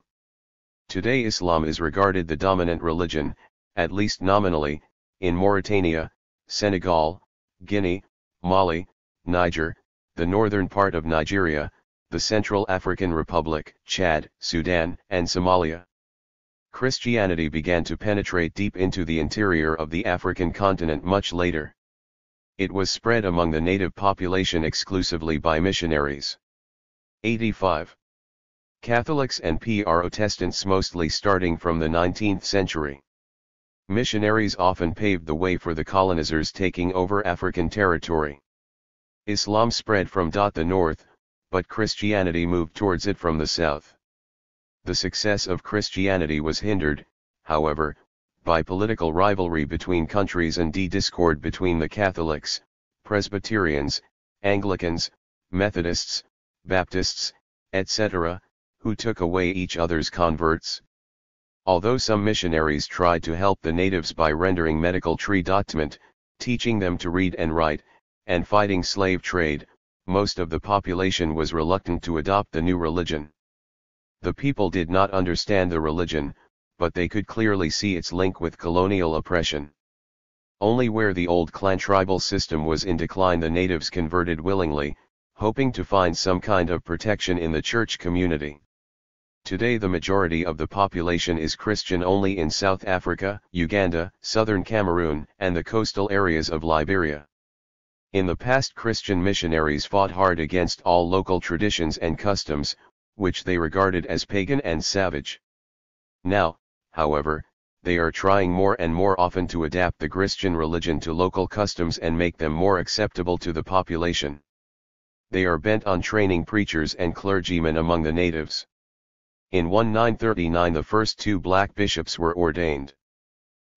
Today Islam is regarded the dominant religion, at least nominally, in Mauritania, Senegal, Guinea, Mali, Niger, the northern part of Nigeria, the Central African Republic, Chad, Sudan, and Somalia. Christianity began to penetrate deep into the interior of the African continent much later. It was spread among the native population exclusively by missionaries. 85. Catholics and Protestants mostly starting from the 19th century. Missionaries often paved the way for the colonizers taking over African territory. Islam spread from the north, but Christianity moved towards it from the south. The success of Christianity was hindered, however, by political rivalry between countries and discord between the Catholics, Presbyterians, Anglicans, Methodists, Baptists, etc., who took away each other's converts. Although some missionaries tried to help the natives by rendering medical treatment, teaching them to read and write, and fighting slave trade, most of the population was reluctant to adopt the new religion. The people did not understand the religion, but they could clearly see its link with colonial oppression. Only where the old clan tribal system was in decline the natives converted willingly, hoping to find some kind of protection in the church community. Today the majority of the population is Christian only in South Africa, Uganda, southern Cameroon, and the coastal areas of Liberia. In the past Christian missionaries fought hard against all local traditions and customs, which they regarded as pagan and savage. Now, however, they are trying more and more often to adapt the Christian religion to local customs and make them more acceptable to the population. They are bent on training preachers and clergymen among the natives. In 1939 the first 2 black bishops were ordained.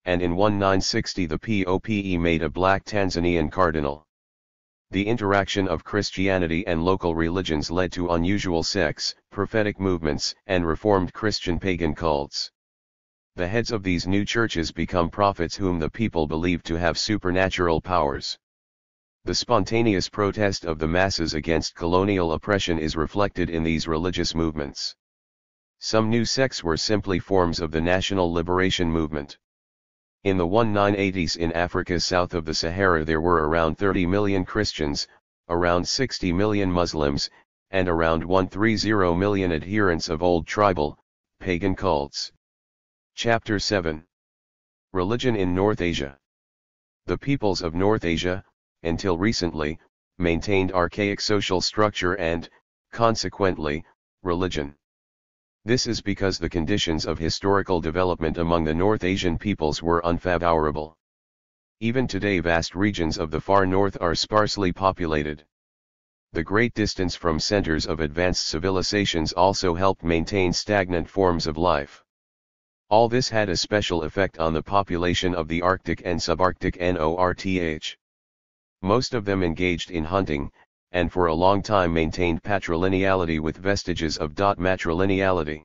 And in 1960 the Pope made a black Tanzanian cardinal. The interaction of Christianity and local religions led to unusual sects, prophetic movements, and reformed Christian pagan cults. The heads of these new churches become prophets whom the people believe to have supernatural powers. The spontaneous protest of the masses against colonial oppression is reflected in these religious movements. Some new sects were simply forms of the national liberation movement. In the 1980s in Africa south of the Sahara there were around 30 million Christians, around 60 million Muslims, and around 130 million adherents of old tribal, pagan cults. Chapter 7. Religion in North Asia. The peoples of North Asia, until recently, maintained archaic social structure and, consequently, religion. This is because the conditions of historical development among the North Asian peoples were unfavorable. Even today vast regions of the far north are sparsely populated. The great distance from centers of advanced civilizations also helped maintain stagnant forms of life. All this had a special effect on the population of the Arctic and subarctic North. Most of them engaged in hunting, and for a long time maintained patrilineality with vestiges of matrilineality.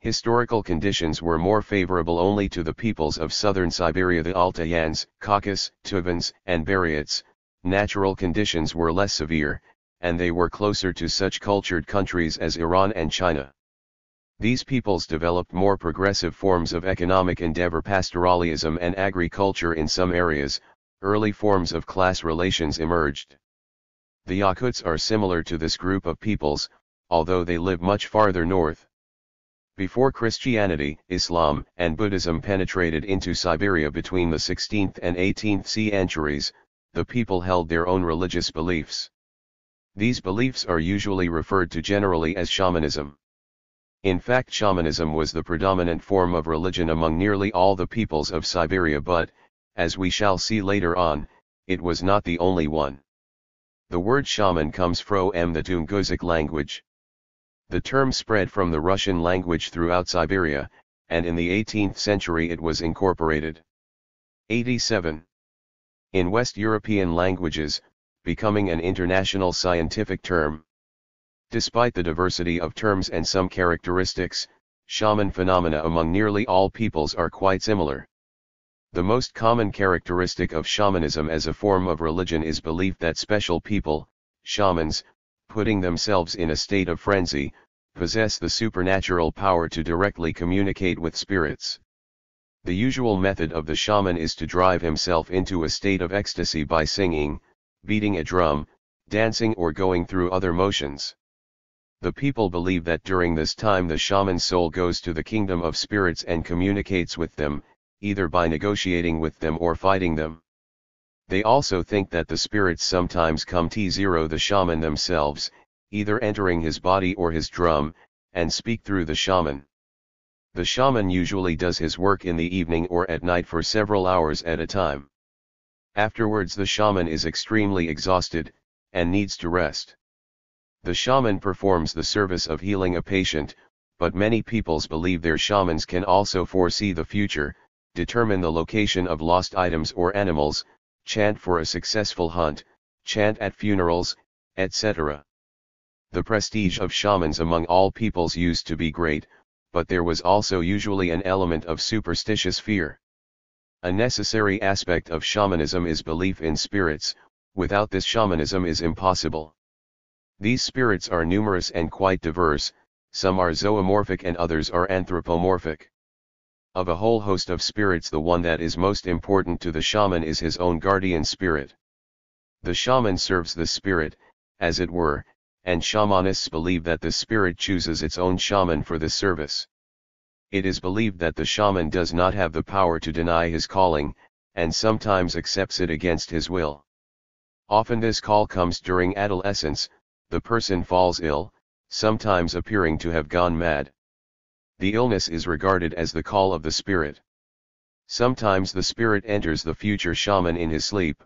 Historical conditions were more favorable only to the peoples of southern Siberia, the Altayans, Caucasus, Tuvans, and Buryats. Natural conditions were less severe, and they were closer to such cultured countries as Iran and China. These peoples developed more progressive forms of economic endeavor, pastoralism and agriculture in some areas. Early forms of class relations emerged. The Yakuts are similar to this group of peoples, although they live much farther north. Before Christianity, Islam, and Buddhism penetrated into Siberia between the 16th and 18th centuries, the people held their own religious beliefs. These beliefs are usually referred to generally as shamanism. In fact, shamanism was the predominant form of religion among nearly all the peoples of Siberia, but, as we shall see later on, it was not the only one. The word shaman comes from the Tungusic language. The term spread from the Russian language throughout Siberia, and in the 18th century it was incorporated. 87. In West European languages, becoming an international scientific term. Despite the diversity of terms and some characteristics, shaman phenomena among nearly all peoples are quite similar. The most common characteristic of shamanism as a form of religion is belief that special people, shamans, putting themselves in a state of frenzy, possess the supernatural power to directly communicate with spirits. The usual method of the shaman is to drive himself into a state of ecstasy by singing, beating a drum, dancing or going through other motions. The people believe that during this time the shaman's soul goes to the kingdom of spirits and communicates with them, either by negotiating with them or fighting them. They also think that the spirits sometimes come to the shaman themselves, either entering his body or his drum, and speak through the shaman. The shaman usually does his work in the evening or at night for several hours at a time. Afterwards the shaman is extremely exhausted, and needs to rest. The shaman performs the service of healing a patient, but many peoples believe their shamans can also foresee the future, determine the location of lost items or animals, chant for a successful hunt, chant at funerals, etc. The prestige of shamans among all peoples used to be great, but there was also usually an element of superstitious fear. A necessary aspect of shamanism is belief in spirits. Without this, shamanism is impossible. These spirits are numerous and quite diverse, some are zoomorphic and others are anthropomorphic. Of a whole host of spirits, the one that is most important to the shaman is his own guardian spirit. The shaman serves the spirit, as it were, and shamanists believe that the spirit chooses its own shaman for this service. It is believed that the shaman does not have the power to deny his calling, and sometimes accepts it against his will. Often this call comes during adolescence. The person falls ill, sometimes appearing to have gone mad. The illness is regarded as the call of the spirit. Sometimes the spirit enters the future shaman in his sleep.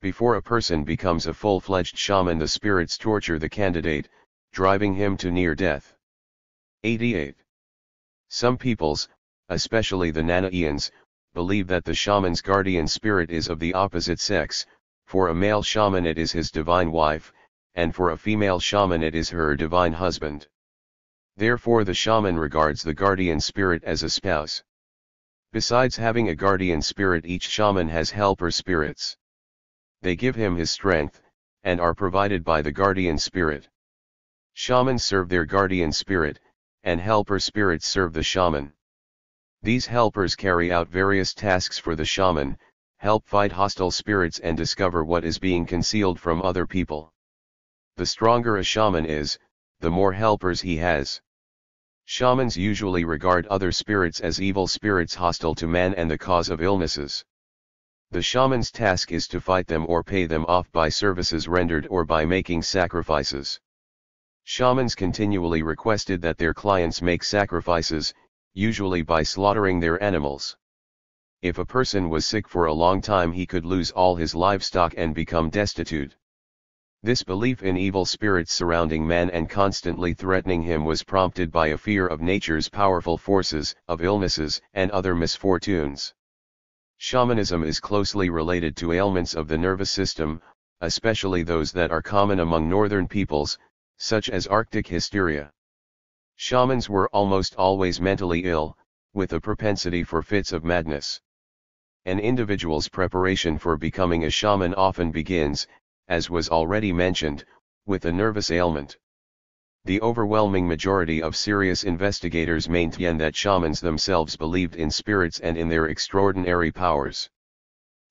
Before a person becomes a full-fledged shaman, the spirits torture the candidate, driving him to near death. 88. Some peoples, especially the Nanaeans, believe that the shaman's guardian spirit is of the opposite sex. For a male shaman it is his divine wife, and for a female shaman it is her divine husband. Therefore the shaman regards the guardian spirit as a spouse. Besides having a guardian spirit, each shaman has helper spirits. They give him his strength, and are provided by the guardian spirit. Shamans serve their guardian spirit, and helper spirits serve the shaman. These helpers carry out various tasks for the shaman, help fight hostile spirits and discover what is being concealed from other people. The stronger a shaman is, the more helpers he has. Shamans usually regard other spirits as evil spirits hostile to man and the cause of illnesses. The shaman's task is to fight them or pay them off by services rendered or by making sacrifices. Shamans continually requested that their clients make sacrifices, usually by slaughtering their animals. If a person was sick for a long time, he could lose all his livestock and become destitute. This belief in evil spirits surrounding man and constantly threatening him was prompted by a fear of nature's powerful forces, of illnesses and other misfortunes. Shamanism is closely related to ailments of the nervous system, especially those that are common among northern peoples, such as Arctic hysteria. Shamans were almost always mentally ill, with a propensity for fits of madness. An individual's preparation for becoming a shaman often begins, as was already mentioned, with a nervous ailment. The overwhelming majority of serious investigators maintain that shamans themselves believed in spirits and in their extraordinary powers.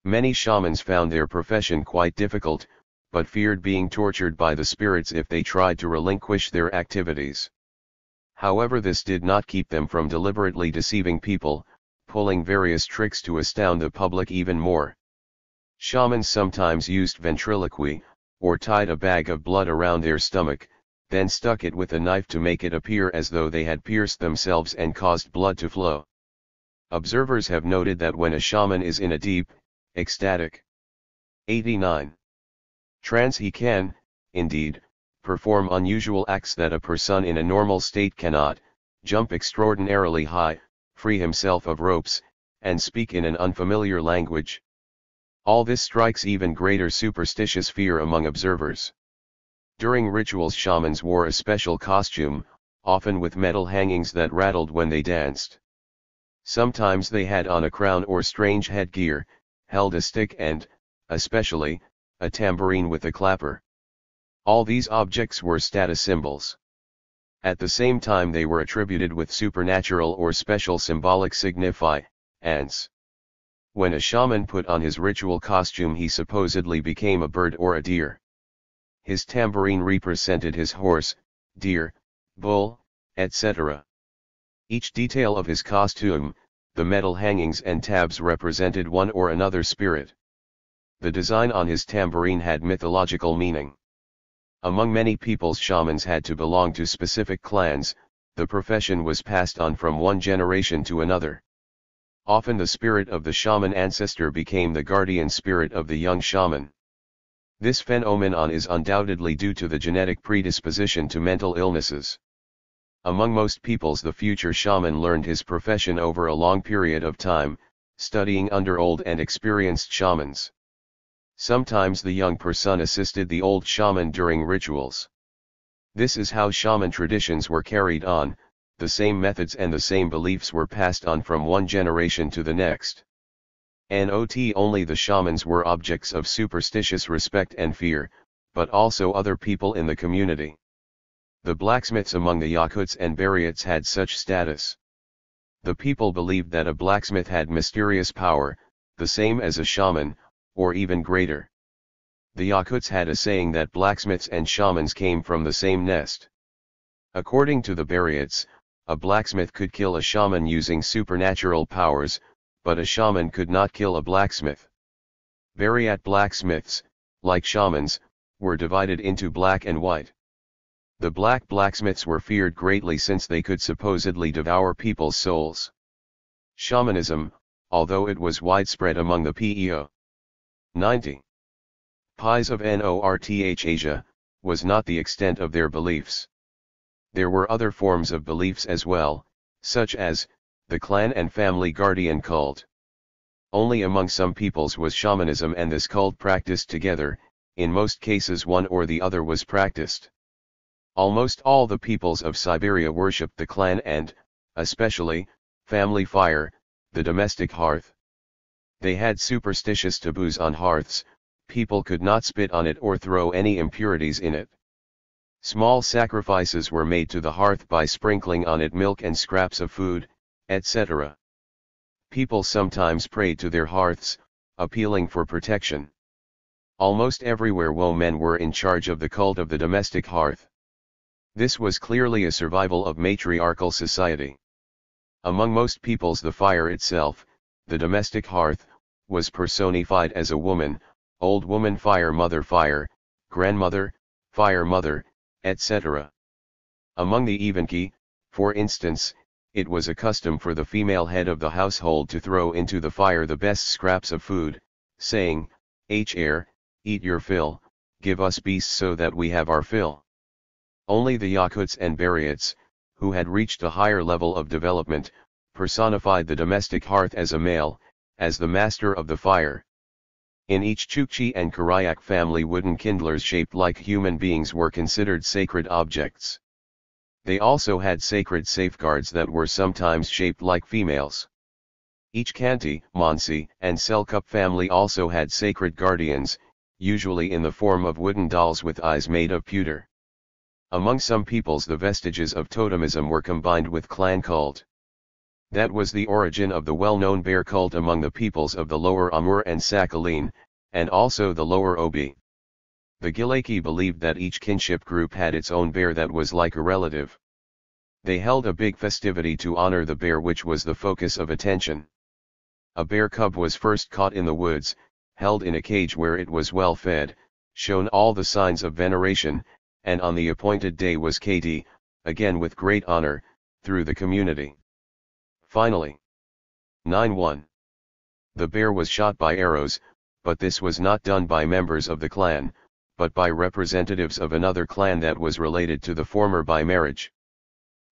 Many shamans found their profession quite difficult, but feared being tortured by the spirits if they tried to relinquish their activities. However, this did not keep them from deliberately deceiving people, pulling various tricks to astound the public even more. Shamans sometimes used ventriloquy, or tied a bag of blood around their stomach, then stuck it with a knife to make it appear as though they had pierced themselves and caused blood to flow. Observers have noted that when a shaman is in a deep, ecstatic 89. trance, he can, indeed, perform unusual acts that a person in a normal state cannot, jump extraordinarily high, free himself of ropes, and speak in an unfamiliar language. All this strikes even greater superstitious fear among observers. During rituals, shamans wore a special costume, often with metal hangings that rattled when they danced. Sometimes they had on a crown or strange headgear, held a stick and, especially, a tambourine with a clapper. All these objects were status symbols. At the same time they were attributed with supernatural or special symbolic significance. When a shaman put on his ritual costume he supposedly became a bird or a deer. His tambourine represented his horse, deer, bull, etc. Each detail of his costume, the metal hangings and tabs represented one or another spirit. The design on his tambourine had mythological meaning. Among many peoples shamans had to belong to specific clans, the profession was passed on from one generation to another. Often the spirit of the shaman ancestor became the guardian spirit of the young shaman. This phenomenon is undoubtedly due to the genetic predisposition to mental illnesses. Among most peoples the future shaman learned his profession over a long period of time, studying under old and experienced shamans. Sometimes the young person assisted the old shaman during rituals. This is how shaman traditions were carried on, the same methods and the same beliefs were passed on from one generation to the next. Not only the shamans were objects of superstitious respect and fear, but also other people in the community. The blacksmiths among the Yakuts and Buryats had such status. The people believed that a blacksmith had mysterious power, the same as a shaman, or even greater. The Yakuts had a saying that blacksmiths and shamans came from the same nest. According to the Buryats, a blacksmith could kill a shaman using supernatural powers, but a shaman could not kill a blacksmith. Buryat blacksmiths, like shamans, were divided into black and white. The black blacksmiths were feared greatly since they could supposedly devour people's souls. Shamanism, although it was widespread among the PEO 90 Pies of North Asia, was not the extent of their beliefs. There were other forms of beliefs as well, such as the clan and family guardian cult. Only among some peoples was shamanism and this cult practiced together, in most cases one or the other was practiced. Almost all the peoples of Siberia worshipped the clan and, especially, family fire, the domestic hearth. They had superstitious taboos on hearths, people could not spit on it or throw any impurities in it. Small sacrifices were made to the hearth by sprinkling on it milk and scraps of food, etc. People sometimes prayed to their hearths, appealing for protection. Almost everywhere women were in charge of the cult of the domestic hearth. This was clearly a survival of matriarchal society. Among most peoples the fire itself, the domestic hearth, was personified as a woman, old woman fire, grandmother, fire mother, etc. Among the Evenki, for instance, it was a custom for the female head of the household to throw into the fire the best scraps of food, saying, "Hr, eat your fill, give us beasts so that we have our fill." Only the Yakuts and Buryats, who had reached a higher level of development, personified the domestic hearth as a male, as the master of the fire. In each Chukchi and Karayak family wooden kindlers shaped like human beings were considered sacred objects. They also had sacred safeguards that were sometimes shaped like females. Each Kanti, Mansi, and Selkup family also had sacred guardians, usually in the form of wooden dolls with eyes made of pewter. Among some peoples the vestiges of totemism were combined with clan cult. That was the origin of the well-known bear cult among the peoples of the Lower Amur and Sakhalin, and also the Lower Obi. The Gilaki believed that each kinship group had its own bear that was like a relative. They held a big festivity to honor the bear which was the focus of attention. A bear cub was first caught in the woods, held in a cage where it was well fed, shown all the signs of veneration, and on the appointed day was Kati, again with great honor, through the community. Finally, 9-1. The bear was shot by arrows, but this was not done by members of the clan, but by representatives of another clan that was related to the former by marriage.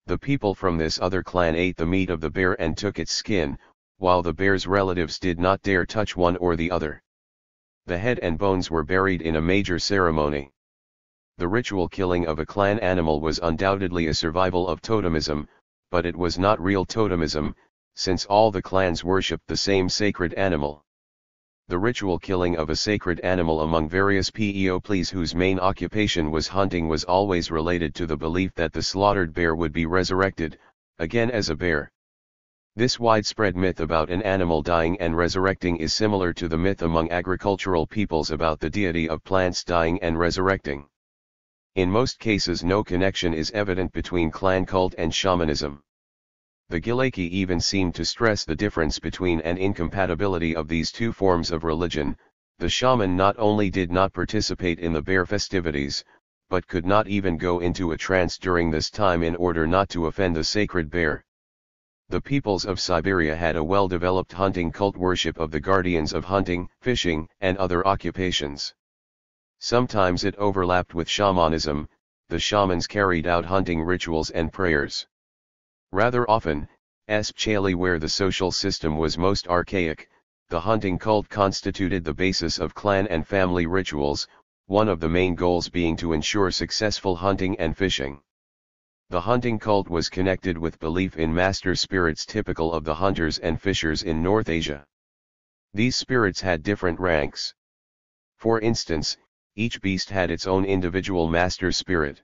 The people from this other clan ate the meat of the bear and took its skin, while the bear's relatives did not dare touch one or the other. The head and bones were buried in a major ceremony. The ritual killing of a clan animal was undoubtedly a survival of totemism, but it was not real totemism, since all the clans worshipped the same sacred animal. The ritual killing of a sacred animal among various peoples whose main occupation was hunting was always related to the belief that the slaughtered bear would be resurrected, again as a bear. This widespread myth about an animal dying and resurrecting is similar to the myth among agricultural peoples about the deity of plants dying and resurrecting. In most cases no connection is evident between clan cult and shamanism. The Gilaki even seem to stress the difference between and incompatibility of these two forms of religion. The shaman not only did not participate in the bear festivities, but could not even go into a trance during this time in order not to offend the sacred bear. The peoples of Siberia had a well-developed hunting cult worship of the guardians of hunting, fishing, and other occupations. Sometimes it overlapped with shamanism. The shamans carried out hunting rituals and prayers. Rather often, especially where the social system was most archaic, the hunting cult constituted the basis of clan and family rituals, one of the main goals being to ensure successful hunting and fishing. The hunting cult was connected with belief in master spirits typical of the hunters and fishers in North Asia. These spirits had different ranks. For instance, each beast had its own individual master spirit.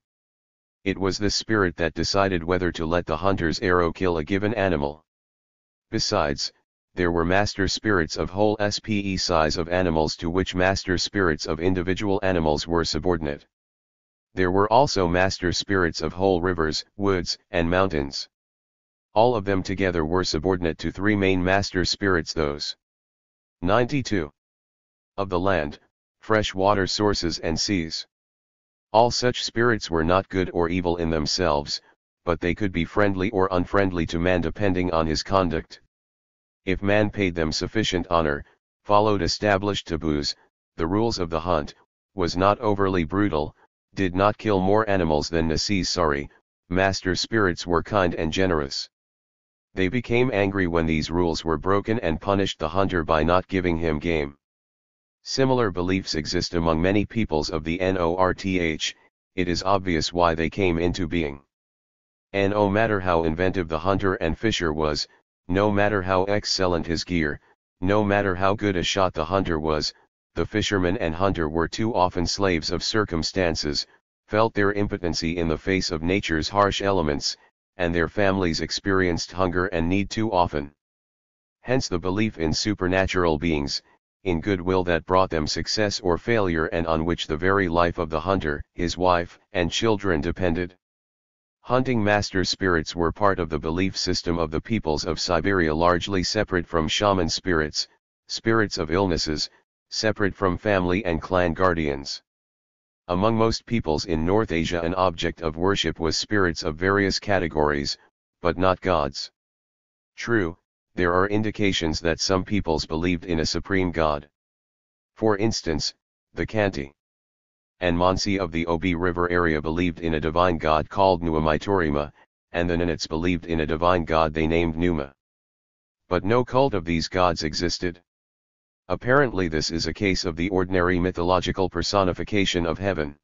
It was this spirit that decided whether to let the hunter's arrow kill a given animal. Besides, there were master spirits of whole size of animals to which master spirits of individual animals were subordinate. There were also master spirits of whole rivers, woods, and mountains. All of them together were subordinate to three main master spirits, those 92 of the land, fresh water sources and seas. All such spirits were not good or evil in themselves, but they could be friendly or unfriendly to man depending on his conduct. If man paid them sufficient honor, followed established taboos, the rules of the hunt, was not overly brutal, did not kill more animals than necessary, master spirits were kind and generous. They became angry when these rules were broken and punished the hunter by not giving him game. Similar beliefs exist among many peoples of the North. It is obvious why they came into being. No matter how inventive the hunter and fisher was, no matter how excellent his gear, no matter how good a shot the hunter was, the fisherman and hunter were too often slaves of circumstances, felt their impotency in the face of nature's harsh elements, and their families experienced hunger and need too often. Hence the belief in supernatural beings, in goodwill that brought them success or failure and on which the very life of the hunter, his wife, and children depended. Hunting master spirits were part of the belief system of the peoples of Siberia, largely separate from shaman spirits, spirits of illnesses, separate from family and clan guardians. Among most peoples in North Asia an object of worship was spirits of various categories, but not gods. True, there are indications that some peoples believed in a supreme god. For instance, the Khanty and Mansi of the Obi River area believed in a divine god called Nuamitorima, and the Nenets believed in a divine god they named Numa. But no cult of these gods existed. Apparently this is a case of the ordinary mythological personification of heaven.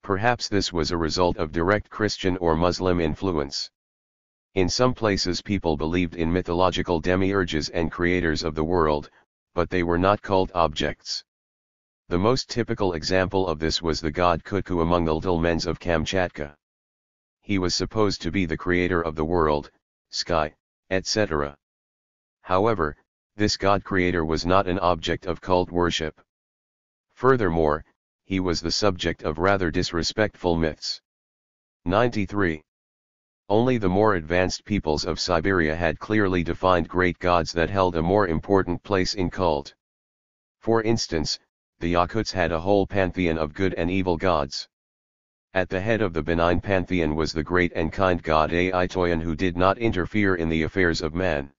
Perhaps this was a result of direct Christian or Muslim influence. In some places people believed in mythological demiurges and creators of the world, but they were not cult objects. The most typical example of this was the god Kutku among the Tulmens of Kamchatka. He was supposed to be the creator of the world, sky, etc. However, this god-creator was not an object of cult worship. Furthermore, he was the subject of rather disrespectful myths. 93. Only the more advanced peoples of Siberia had clearly defined great gods that held a more important place in cult. For instance, the Yakuts had a whole pantheon of good and evil gods. At the head of the benign pantheon was the great and kind god Aitoyan, who did not interfere in the affairs of man.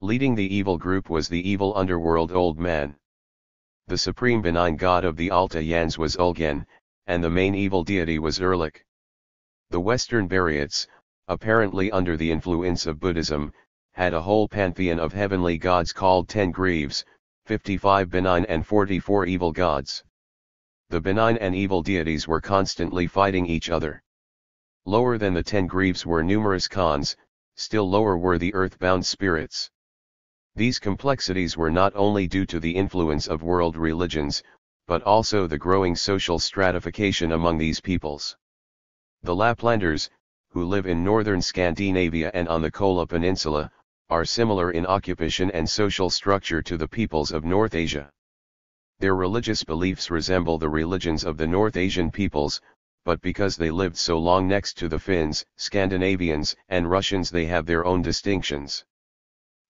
Leading the evil group was the evil underworld Old Man. The supreme benign god of the Alta Yans was Ulgen, and the main evil deity was Erlik. The Western Buryats, apparently under the influence of Buddhism, had a whole pantheon of heavenly gods called 10 Greaves, 55 benign and 44 evil gods. The benign and evil deities were constantly fighting each other. Lower than the 10 Greaves were numerous Khans, still lower were the earthbound spirits. These complexities were not only due to the influence of world religions, but also the growing social stratification among these peoples. The Laplanders, who live in northern Scandinavia and on the Kola Peninsula, are similar in occupation and social structure to the peoples of North Asia. Their religious beliefs resemble the religions of the North Asian peoples, but because they lived so long next to the Finns, Scandinavians, and Russians, they have their own distinctions.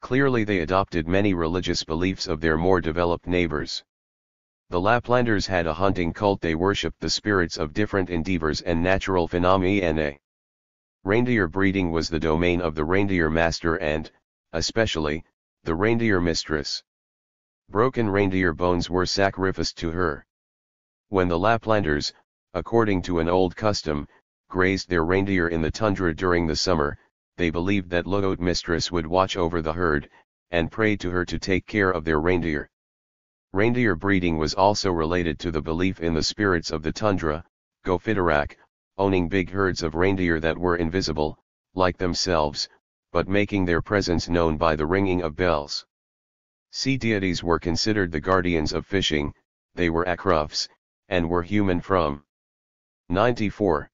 Clearly they adopted many religious beliefs of their more developed neighbors. The Laplanders had a hunting cult. They worshipped the spirits of different endeavors and natural phenomena. Reindeer breeding was the domain of the reindeer master and, especially, the reindeer mistress. Broken reindeer bones were sacrificed to her. When the Laplanders, according to an old custom, grazed their reindeer in the tundra during the summer, they believed that Logoat mistress would watch over the herd, and prayed to her to take care of their reindeer. Reindeer breeding was also related to the belief in the spirits of the tundra, Gofitarak, owning big herds of reindeer that were invisible, like themselves, but making their presence known by the ringing of bells. Sea deities were considered the guardians of fishing. They were akrufs, and were human from 94.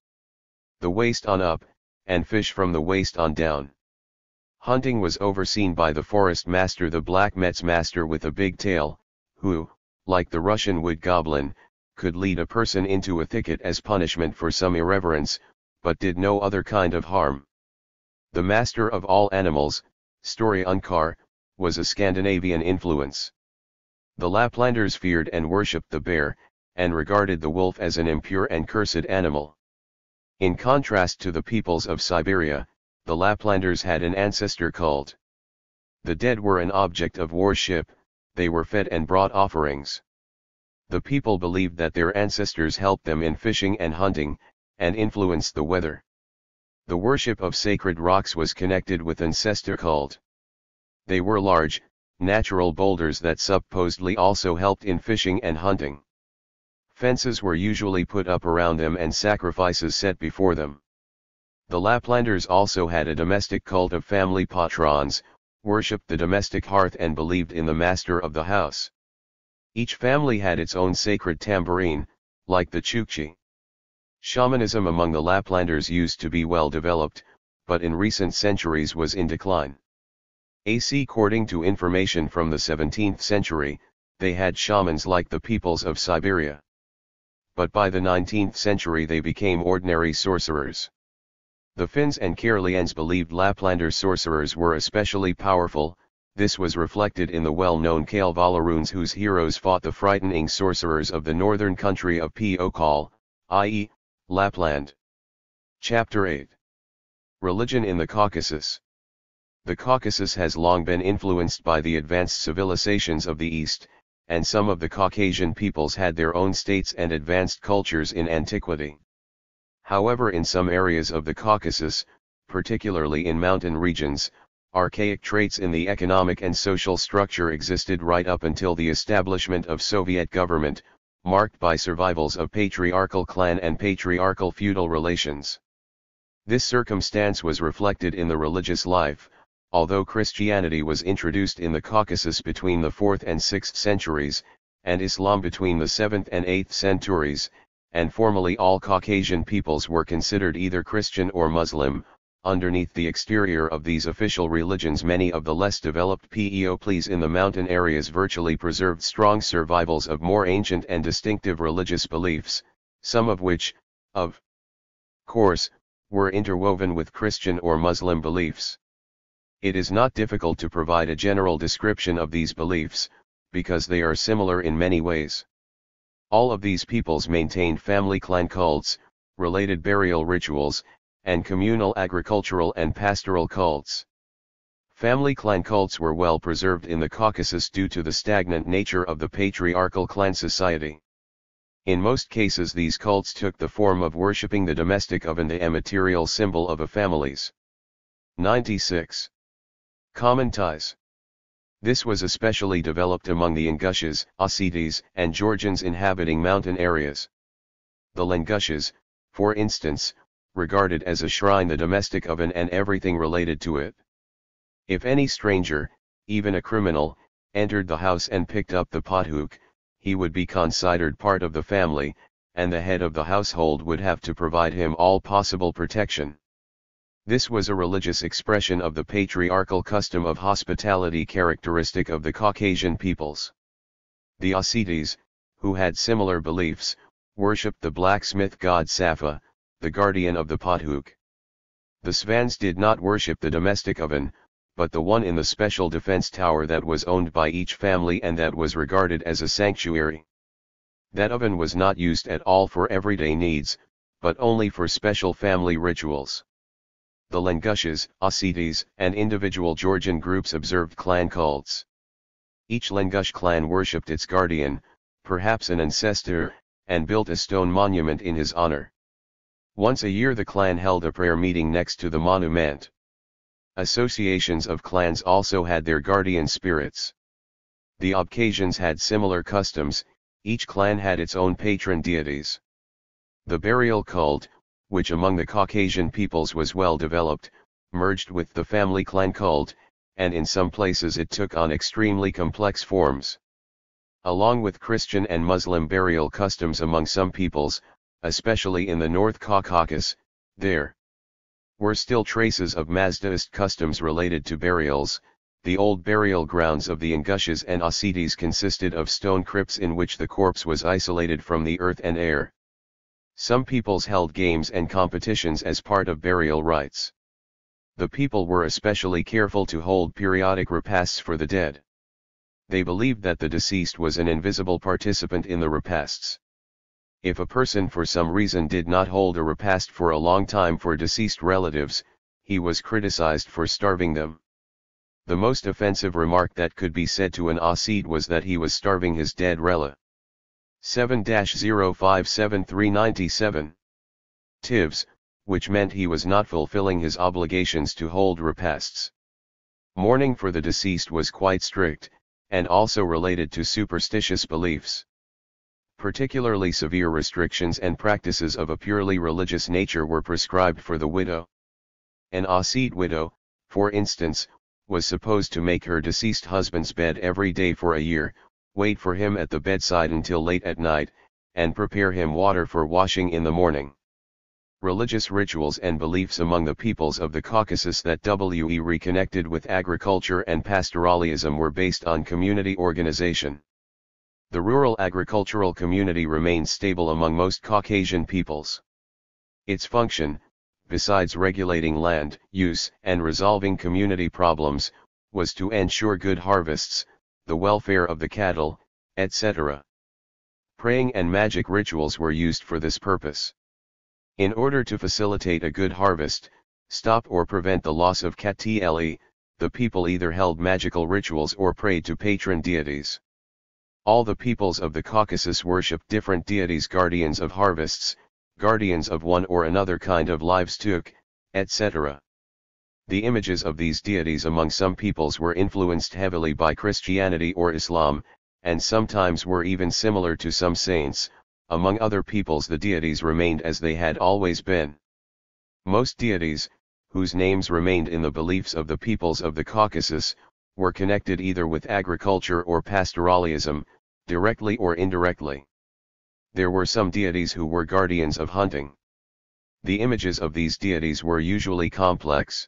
The waist on up, and fish from the waist on down. Hunting was overseen by the forest master, the black Metz master with a big tail, who, like the Russian wood goblin, could lead a person into a thicket as punishment for some irreverence, but did no other kind of harm. The master of all animals, Sture Unkar, was a Scandinavian influence. The Laplanders feared and worshipped the bear, and regarded the wolf as an impure and cursed animal. In contrast to the peoples of Siberia, the Laplanders had an ancestor cult. The dead were an object of worship. They were fed and brought offerings. The people believed that their ancestors helped them in fishing and hunting, and influenced the weather. The worship of sacred rocks was connected with ancestor cult. They were large, natural boulders that supposedly also helped in fishing and hunting. Fences were usually put up around them and sacrifices set before them. The Laplanders also had a domestic cult of family patrons, worshipped the domestic hearth and believed in the master of the house. Each family had its own sacred tambourine, like the Chukchi. Shamanism among the Laplanders used to be well developed, but in recent centuries was in decline. According to information from the 17th century, they had shamans like the peoples of Siberia. But by the 19th century they became ordinary sorcerers. The Finns and Karelians believed Laplander sorcerers were especially powerful. This was reflected in the well-known Kalevala runes whose heroes fought the frightening sorcerers of the northern country of Pokal, i.e., Lapland. Chapter 8. Religion in the Caucasus. The Caucasus has long been influenced by the advanced civilizations of the East, and some of the Caucasian peoples had their own states and advanced cultures in antiquity. However, in some areas of the Caucasus, particularly in mountain regions, archaic traits in the economic and social structure existed right up until the establishment of Soviet government, marked by survivals of patriarchal clan and patriarchal feudal relations. This circumstance was reflected in the religious life. Although Christianity was introduced in the Caucasus between the 4th and 6th centuries, and Islam between the 7th and 8th centuries, and formally all Caucasian peoples were considered either Christian or Muslim, underneath the exterior of these official religions many of the less developed peoples in the mountain areas virtually preserved strong survivals of more ancient and distinctive religious beliefs, some of which, of course, were interwoven with Christian or Muslim beliefs. It is not difficult to provide a general description of these beliefs, because they are similar in many ways. All of these peoples maintained family clan cults, related burial rituals, and communal agricultural and pastoral cults. Family clan cults were well preserved in the Caucasus due to the stagnant nature of the patriarchal clan society. In most cases these cults took the form of worshipping the domestic oven, the immaterial symbol of a family's. 96. Common ties. This was especially developed among the Ingushes, Ossetes, and Georgians inhabiting mountain areas. The Langushes, for instance, regarded as a shrine the domestic oven and everything related to it. If any stranger, even a criminal, entered the house and picked up the pothuk, he would be considered part of the family, and the head of the household would have to provide him all possible protection. This was a religious expression of the patriarchal custom of hospitality characteristic of the Caucasian peoples. The Ascites, who had similar beliefs, worshipped the blacksmith god Safa, the guardian of the pothuk. The Svans did not worship the domestic oven, but the one in the special defense tower that was owned by each family and that was regarded as a sanctuary. That oven was not used at all for everyday needs, but only for special family rituals. The Lengushes, Ascites, and individual Georgian groups observed clan cults. Each Lengush clan worshipped its guardian, perhaps an ancestor, and built a stone monument in his honor. Once a year the clan held a prayer meeting next to the monument. Associations of clans also had their guardian spirits. The Abkhazians had similar customs, each clan had its own patron deities. The burial cult, which among the Caucasian peoples was well developed, merged with the family clan cult, and in some places it took on extremely complex forms. Along with Christian and Muslim burial customs among some peoples, especially in the North Caucasus, there were still traces of Mazdaist customs related to burials. The old burial grounds of the Ingushes and Ascites consisted of stone crypts in which the corpse was isolated from the earth and air. Some peoples held games and competitions as part of burial rites. The people were especially careful to hold periodic repasts for the dead. They believed that the deceased was an invisible participant in the repasts. If a person for some reason did not hold a repast for a long time for deceased relatives, he was criticized for starving them. The most offensive remark that could be said to an Ascid was that he was starving his dead rela. 7-057397. Tivs, which meant he was not fulfilling his obligations to hold repasts. Mourning for the deceased was quite strict, and also related to superstitious beliefs. Particularly severe restrictions and practices of a purely religious nature were prescribed for the widow. An Ascid widow, for instance, was supposed to make her deceased husband's bed every day for a year, wait for him at the bedside until late at night, and prepare him water for washing in the morning. Religious rituals and beliefs among the peoples of the Caucasus that were reconnected with agriculture and pastoralism were based on community organization. The rural agricultural community remained stable among most Caucasian peoples. Its function, besides regulating land use and resolving community problems, was to ensure good harvests, the welfare of the cattle, etc. Praying and magic rituals were used for this purpose. In order to facilitate a good harvest, stop or prevent the loss of cattle, the people either held magical rituals or prayed to patron deities. All the peoples of the Caucasus worshipped different deities, guardians of harvests, guardians of one or another kind of livestock, etc. The images of these deities among some peoples were influenced heavily by Christianity or Islam, and sometimes were even similar to some saints. Among other peoples the deities remained as they had always been. Most deities, whose names remained in the beliefs of the peoples of the Caucasus, were connected either with agriculture or pastoralism, directly or indirectly. There were some deities who were guardians of hunting. The images of these deities were usually complex.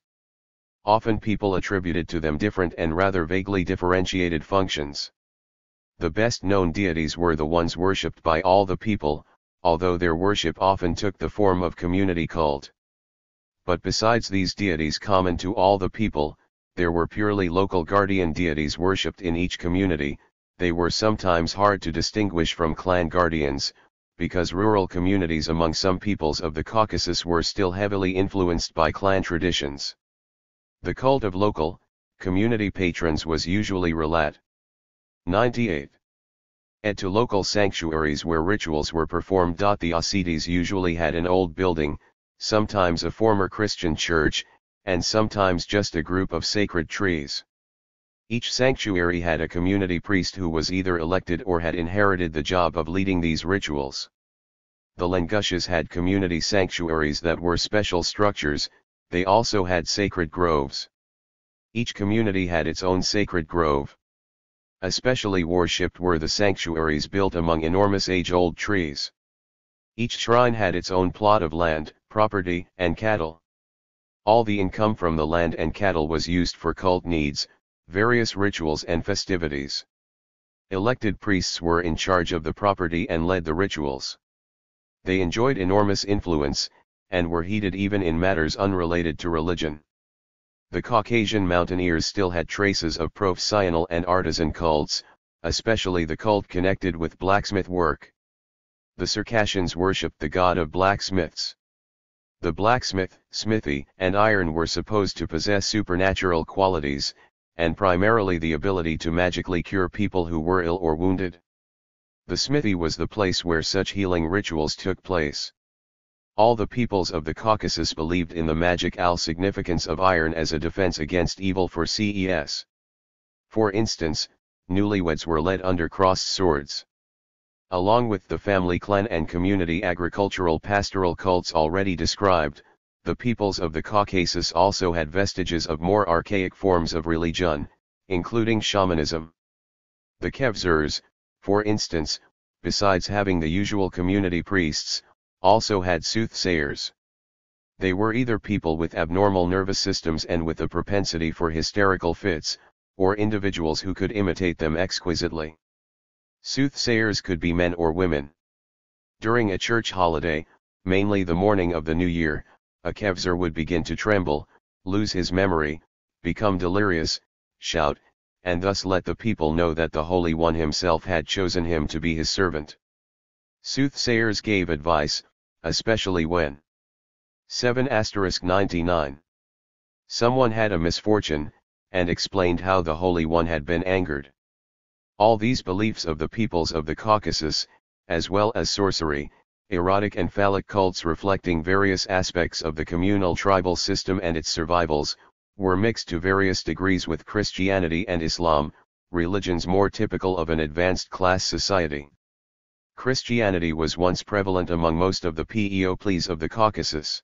Often people attributed to them different and rather vaguely differentiated functions. The best known deities were the ones worshipped by all the people, although their worship often took the form of community cult. But besides these deities common to all the people, there were purely local guardian deities worshipped in each community. They were sometimes hard to distinguish from clan guardians, because rural communities among some peoples of the Caucasus were still heavily influenced by clan traditions. The cult of local, community patrons was usually relat. 98. Ed to local sanctuaries where rituals were performed. The Ascites usually had an old building, sometimes a former Christian church, and sometimes just a group of sacred trees. Each sanctuary had a community priest who was either elected or had inherited the job of leading these rituals. The Lengushes had community sanctuaries that were special structures. They also had sacred groves. Each community had its own sacred grove. Especially worshipped were the sanctuaries built among enormous age-old trees. Each shrine had its own plot of land, property, and cattle. All the income from the land and cattle was used for cult needs, various rituals and festivities. Elected priests were in charge of the property and led the rituals. They enjoyed enormous influence, and were heeded even in matters unrelated to religion. The Caucasian mountaineers still had traces of professional and artisan cults, especially the cult connected with blacksmith work. The Circassians worshipped the god of blacksmiths. The blacksmith, smithy, and iron were supposed to possess supernatural qualities, and primarily the ability to magically cure people who were ill or wounded. The smithy was the place where such healing rituals took place. All the peoples of the Caucasus believed in the magical significance of iron as a defense against evil for CES. For instance, newlyweds were led under crossed swords. Along with the family clan and community agricultural pastoral cults already described, the peoples of the Caucasus also had vestiges of more archaic forms of religion, including shamanism. The Khevzurs, for instance, besides having the usual community priests, also had soothsayers. They were either people with abnormal nervous systems and with a propensity for hysterical fits, or individuals who could imitate them exquisitely. Soothsayers could be men or women. During a church holiday, mainly the morning of the new year, a Khevzur would begin to tremble, lose his memory, become delirious, shout, and thus let the people know that the Holy One himself had chosen him to be his servant. Soothsayers gave advice, especially when 7*99. Someone had a misfortune, and explained how the Holy One had been angered. All these beliefs of the peoples of the Caucasus, as well as sorcery, erotic and phallic cults reflecting various aspects of the communal tribal system and its survivals, were mixed to various degrees with Christianity and Islam, religions more typical of an advanced class society. Christianity was once prevalent among most of the peoples of the Caucasus.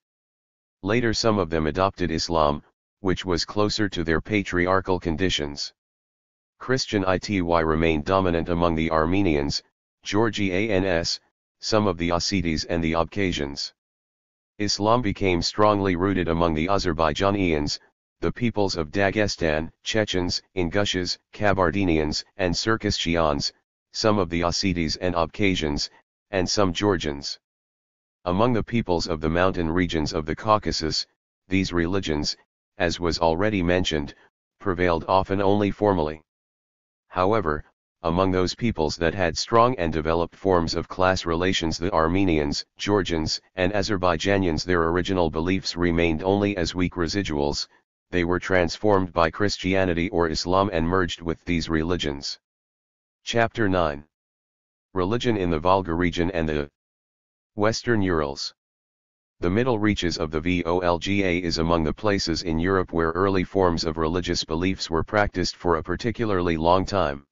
Later some of them adopted Islam, which was closer to their patriarchal conditions. Christianity remained dominant among the Armenians, Georgians, some of the Ossetis and the Abkhazians. Islam became strongly rooted among the Azerbaijanians, the peoples of Dagestan, Chechens, Ingushes, Kabardinians, and Circassians, some of the Ossetis and Abkhazians, and some Georgians. Among the peoples of the mountain regions of the Caucasus, these religions, as was already mentioned, prevailed often only formally. However, among those peoples that had strong and developed forms of class relations, the Armenians, Georgians, and Azerbaijanians, their original beliefs remained only as weak residuals. They were transformed by Christianity or Islam and merged with these religions. Chapter 9. Religion in the Volga region and the Western Urals. The middle reaches of the Volga is among the places in Europe where early forms of religious beliefs were practiced for a particularly long time.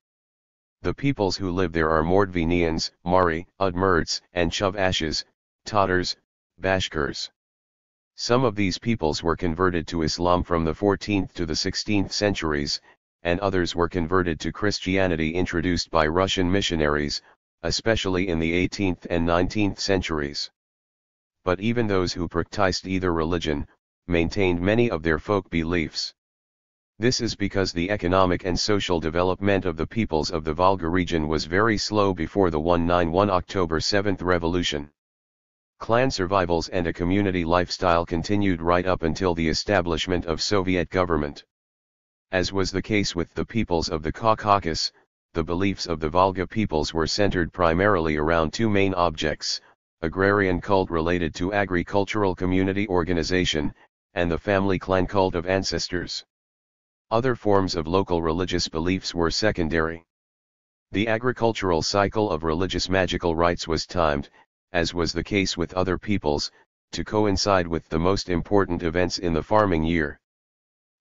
The peoples who live there are Mordvinians, Mari, Udmurts, and Chuvashes, Tatars, Bashkirs. Some of these peoples were converted to Islam from the 14th to the 16th centuries, and others were converted to Christianity introduced by Russian missionaries, especially in the 18th and 19th centuries. But even those who practiced either religion, maintained many of their folk beliefs. This is because the economic and social development of the peoples of the Volga region was very slow before the 191 October 7th revolution. Clan survivals and a community lifestyle continued right up until the establishment of Soviet government. As was the case with the peoples of the Caucasus, the beliefs of the Volga peoples were centered primarily around two main objects: agrarian cult related to agricultural community organization, and the family clan cult of ancestors. Other forms of local religious beliefs were secondary. The agricultural cycle of religious magical rites was timed, as was the case with other peoples, to coincide with the most important events in the farming year.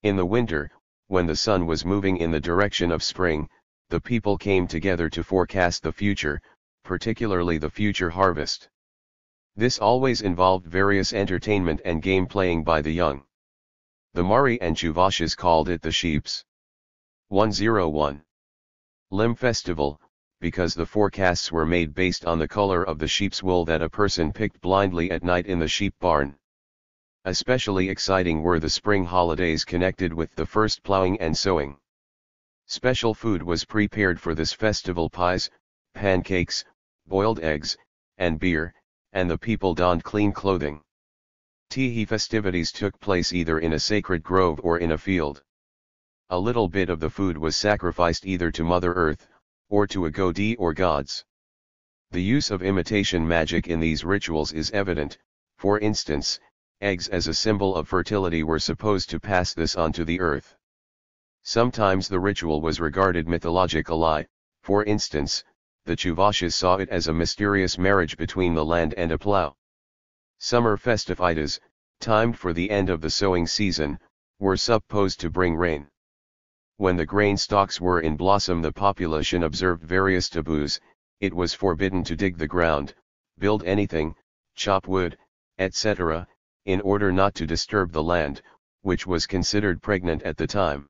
In the winter, when the sun was moving in the direction of spring, the people came together to forecast the future, particularly the future harvest. This always involved various entertainment and game playing by the young. The Mari and Chuvashes called it the Sheeps. 101. Limb Festival, because the forecasts were made based on the color of the sheep's wool that a person picked blindly at night in the sheep barn. Especially exciting were the spring holidays connected with the first plowing and sowing. Special food was prepared for this festival: pies, pancakes, boiled eggs, and beer, and the people donned clean clothing. Tihi festivities took place either in a sacred grove or in a field. A little bit of the food was sacrificed either to Mother Earth, or to a god or gods. The use of imitation magic in these rituals is evident. For instance, eggs as a symbol of fertility were supposed to pass this on to the earth. Sometimes the ritual was regarded mythologically. For instance, the Chuvashes saw it as a mysterious marriage between the land and a plow. Summer festivities, timed for the end of the sowing season, were supposed to bring rain. When the grain stalks were in blossom, the population observed various taboos. It was forbidden to dig the ground, build anything, chop wood, etc., in order not to disturb the land, which was considered pregnant at the time.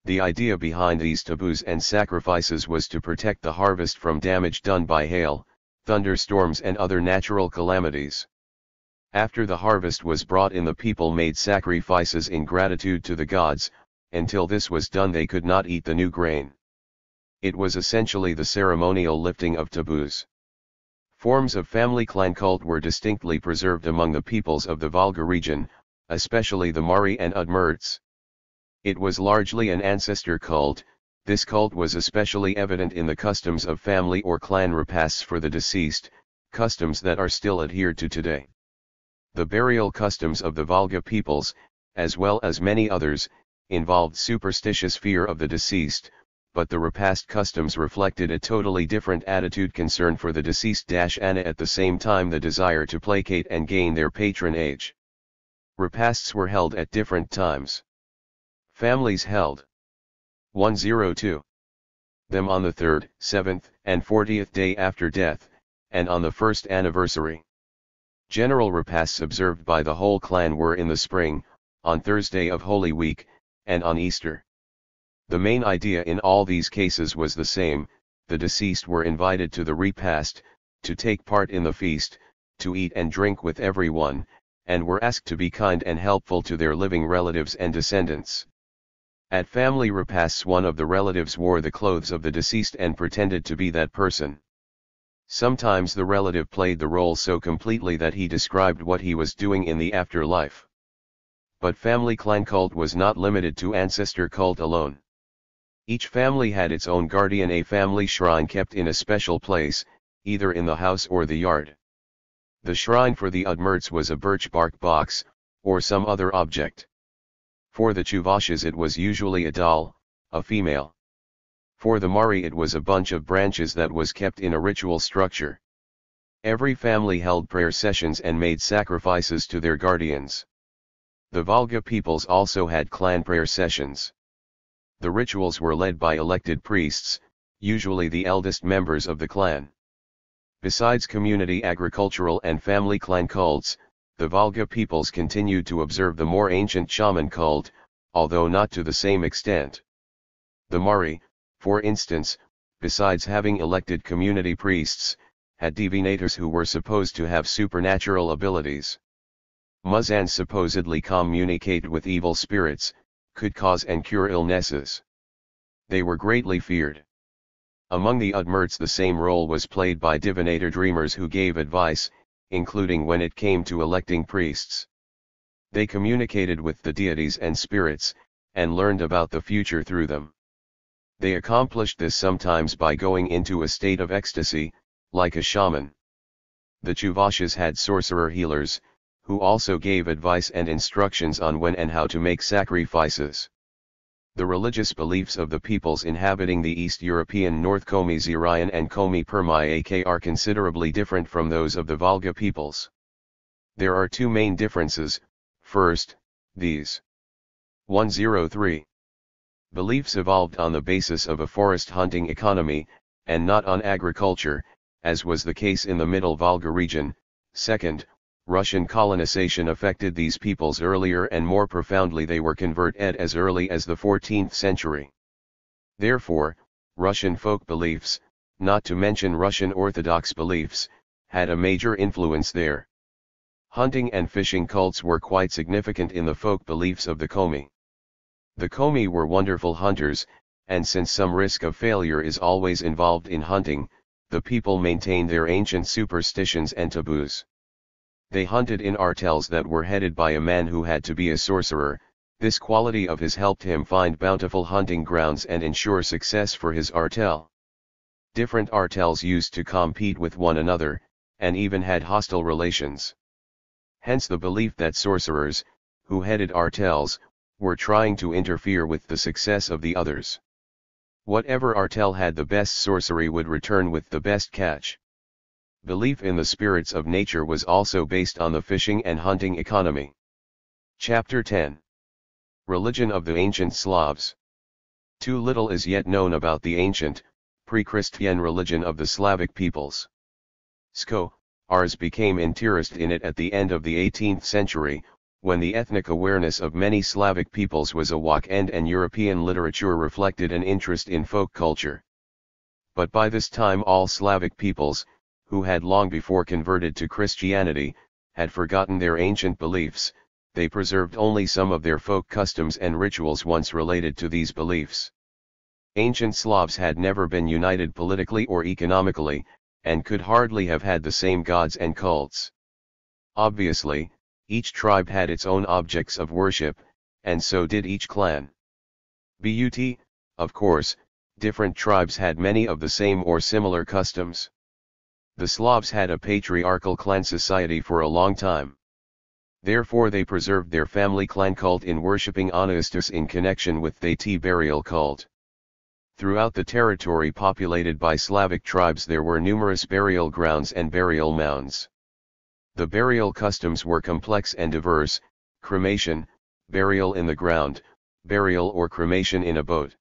The idea behind these taboos and sacrifices was to protect the harvest from damage done by hail, thunderstorms and other natural calamities. After the harvest was brought in, the people made sacrifices in gratitude to the gods. Until this was done, they could not eat the new grain. It was essentially the ceremonial lifting of taboos. Forms of family clan cult were distinctly preserved among the peoples of the Volga region, especially the Mari and Udmurts. It was largely an ancestor cult. This cult was especially evident in the customs of family or clan repasts for the deceased, customs that are still adhered to today. The burial customs of the Volga peoples, as well as many others, involved superstitious fear of the deceased, but the repast customs reflected a totally different attitude: concern for the deceased and at the same time the desire to placate and gain their patronage. Repasts were held at different times. Families held 102. Them on the 3rd, 7th, and 40th day after death, and on the first anniversary. General repasts observed by the whole clan were in the spring, on Thursday of Holy Week, and on Easter. The main idea in all these cases was the same: the deceased were invited to the repast, to take part in the feast, to eat and drink with everyone, and were asked to be kind and helpful to their living relatives and descendants. At family repasts, one of the relatives wore the clothes of the deceased and pretended to be that person. Sometimes the relative played the role so completely that he described what he was doing in the afterlife. But family clan cult was not limited to ancestor cult alone. Each family had its own guardian, a family shrine kept in a special place, either in the house or the yard. The shrine for the Udmurts was a birch bark box, or some other object. For the Chuvashes it was usually a doll, a female. For the Mari it was a bunch of branches that was kept in a ritual structure. Every family held prayer sessions and made sacrifices to their guardians. The Volga peoples also had clan prayer sessions. The rituals were led by elected priests, usually the eldest members of the clan. Besides community agricultural and family clan cults, the Volga peoples continued to observe the more ancient shaman cult, although not to the same extent. The Mari, for instance, besides having elected community priests, had divinators who were supposed to have supernatural abilities. Muzans supposedly communicate with evil spirits, could cause and cure illnesses. They were greatly feared. Among the Udmurts the same role was played by divinator dreamers who gave advice, including when it came to electing priests. They communicated with the deities and spirits, and learned about the future through them. They accomplished this sometimes by going into a state of ecstasy, like a shaman. The Chuvashes had sorcerer healers, who also gave advice and instructions on when and how to make sacrifices. The religious beliefs of the peoples inhabiting the East European North Komi Zirian and Komi Permyak are considerably different from those of the Volga peoples. There are two main differences. First, these 103 beliefs evolved on the basis of a forest hunting economy, and not on agriculture, as was the case in the Middle Volga region. Second, Russian colonization affected these peoples earlier and more profoundly. They were converted as early as the 14th century. Therefore, Russian folk beliefs, not to mention Russian Orthodox beliefs, had a major influence there. Hunting and fishing cults were quite significant in the folk beliefs of the Komi. The Komi were wonderful hunters, and since some risk of failure is always involved in hunting, the people maintained their ancient superstitions and taboos. They hunted in artels that were headed by a man who had to be a sorcerer. This quality of his helped him find bountiful hunting grounds and ensure success for his artel. Different artels used to compete with one another, and even had hostile relations. Hence the belief that sorcerers, who headed artels, were trying to interfere with the success of the others. Whatever artel had the best sorcery would return with the best catch. Belief in the spirits of nature was also based on the fishing and hunting economy. Chapter 10. Religion of the Ancient Slavs. Too little is yet known about the ancient, pre-Christian religion of the Slavic peoples. Ars became interested in it at the end of the 18th century, when the ethnic awareness of many Slavic peoples was awake and European literature reflected an interest in folk culture. But by this time all Slavic peoples, who had long before converted to Christianity, had forgotten their ancient beliefs. They preserved only some of their folk customs and rituals once related to these beliefs. Ancient Slavs had never been united politically or economically, and could hardly have had the same gods and cults. Obviously, each tribe had its own objects of worship, and so did each clan. But, of course, different tribes had many of the same or similar customs. The Slavs had a patriarchal clan society for a long time. Therefore they preserved their family clan cult in worshipping Anuistus in connection with the burial cult. Throughout the territory populated by Slavic tribes there were numerous burial grounds and burial mounds. The burial customs were complex and diverse: cremation, burial in the ground, burial or cremation in a boat.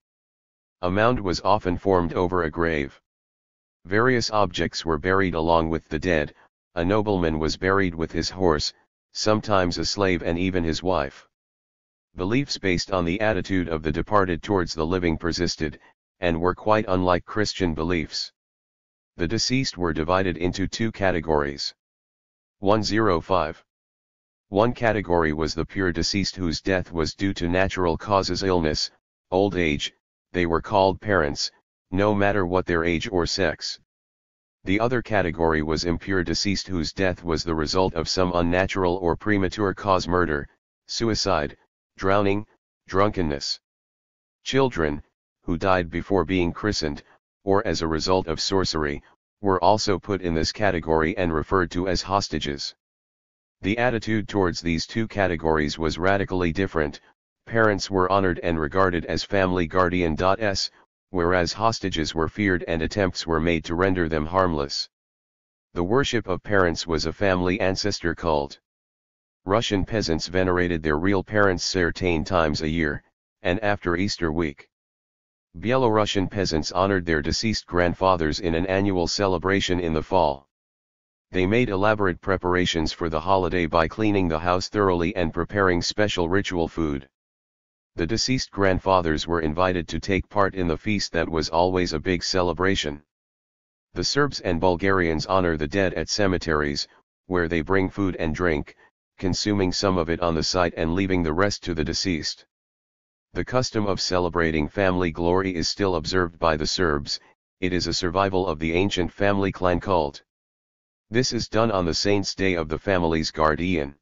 A mound was often formed over a grave. Various objects were buried along with the dead. A nobleman was buried with his horse, sometimes a slave and even his wife. Beliefs based on the attitude of the departed towards the living persisted, and were quite unlike Christian beliefs. The deceased were divided into two categories. 105. One category was the pure deceased whose death was due to natural causes: illness, old age. They were called parents, no matter what their age or sex. The other category was impure deceased whose death was the result of some unnatural or premature cause: murder, suicide, drowning, drunkenness. Children, who died before being christened, or as a result of sorcery, were also put in this category and referred to as hostages. The attitude towards these two categories was radically different. Parents were honored and regarded as family guardians, whereas hostages were feared and attempts were made to render them harmless. The worship of parents was a family ancestor cult. Russian peasants venerated their real parents certain times a year, and after Easter week. Belarusian peasants honored their deceased grandfathers in an annual celebration in the fall. They made elaborate preparations for the holiday by cleaning the house thoroughly and preparing special ritual food. The deceased grandfathers were invited to take part in the feast that was always a big celebration. The Serbs and Bulgarians honor the dead at cemeteries, where they bring food and drink, consuming some of it on the site and leaving the rest to the deceased. The custom of celebrating family glory is still observed by the Serbs. It is a survival of the ancient family clan cult. This is done on the saint's day of the family's guardian.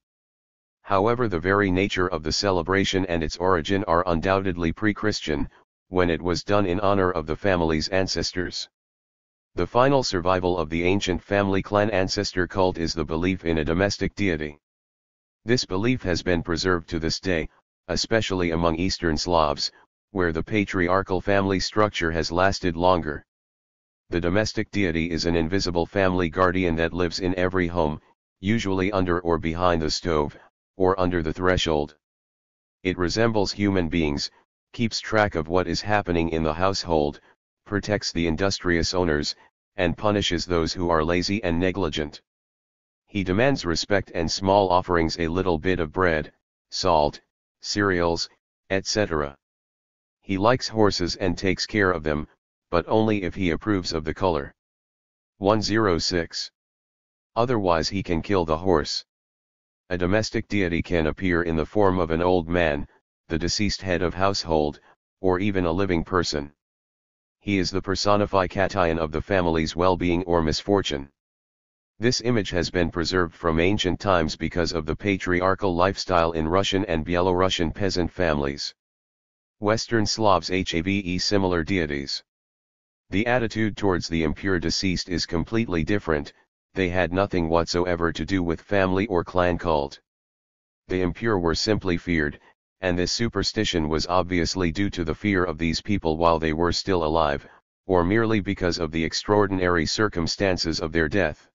However, the very nature of the celebration and its origin are undoubtedly pre-Christian, when it was done in honor of the family's ancestors. The final survival of the ancient family clan ancestor cult is the belief in a domestic deity. This belief has been preserved to this day, especially among Eastern Slavs, where the patriarchal family structure has lasted longer. The domestic deity is an invisible family guardian that lives in every home, usually under or behind the stove, or under the threshold. It resembles human beings, keeps track of what is happening in the household, protects the industrious owners, and punishes those who are lazy and negligent. He demands respect and small offerings, a little bit of bread, salt, cereals, etc. He likes horses and takes care of them, but only if he approves of the color. 106. Otherwise he can kill the horse. A domestic deity can appear in the form of an old man, the deceased head of household, or even a living person. He is the personification of the family's well-being or misfortune. This image has been preserved from ancient times because of the patriarchal lifestyle in Russian and Belarusian peasant families. Western Slavs have similar deities. The attitude towards the impure deceased is completely different. They had nothing whatsoever to do with family or clan cult. The impure were simply feared, and this superstition was obviously due to the fear of these people while they were still alive, or merely because of the extraordinary circumstances of their death.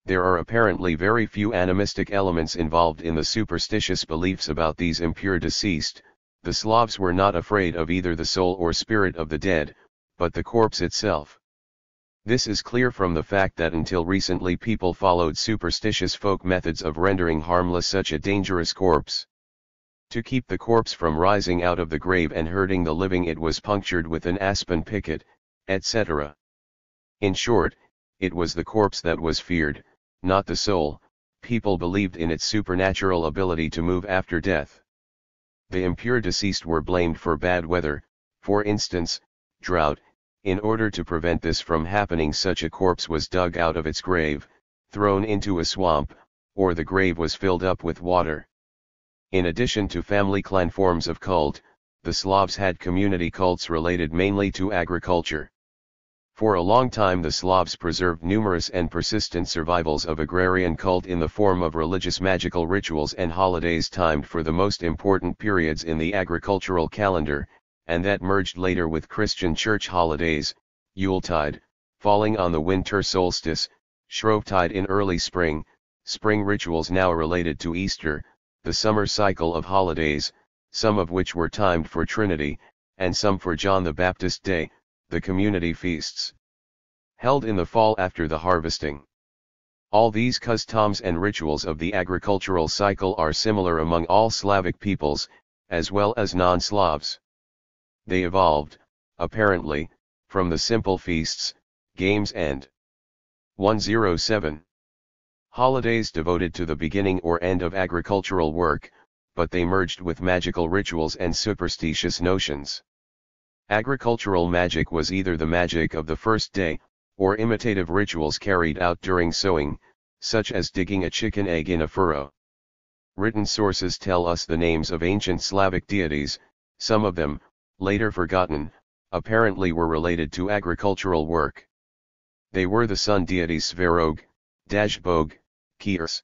There are apparently very few animistic elements involved in the superstitious beliefs about these impure deceased. The Slavs were not afraid of either the soul or spirit of the dead, but the corpse itself. This is clear from the fact that until recently people followed superstitious folk methods of rendering harmless such a dangerous corpse. To keep the corpse from rising out of the grave and hurting the living, it was punctured with an aspen picket, etc. In short, it was the corpse that was feared, not the soul. People believed in its supernatural ability to move after death. The impure deceased were blamed for bad weather, for instance, drought. In order to prevent this from happening, such a corpse was dug out of its grave, thrown into a swamp, or the grave was filled up with water. In addition to family clan forms of cult, the Slavs had community cults related mainly to agriculture. For a long time the Slavs preserved numerous and persistent survivals of agrarian cult in the form of religious magical rituals and holidays timed for the most important periods in the agricultural calendar, and that merged later with Christian church holidays, Yuletide, falling on the winter solstice, Shrovetide in early spring, spring rituals now related to Easter, the summer cycle of holidays, some of which were timed for Trinity, and some for John the Baptist Day, the community feasts held in the fall after the harvesting. All these customs and rituals of the agricultural cycle are similar among all Slavic peoples, as well as non-Slavs. They evolved, apparently, from the simple feasts, games and 107 holidays devoted to the beginning or end of agricultural work, but they merged with magical rituals and superstitious notions. Agricultural magic was either the magic of the first day, or imitative rituals carried out during sowing, such as digging a chicken egg in a furrow. Written sources tell us the names of ancient Slavic deities. Some of them, later forgotten, apparently were related to agricultural work. They were the sun deities Svarog, Dazhbog, Kirs.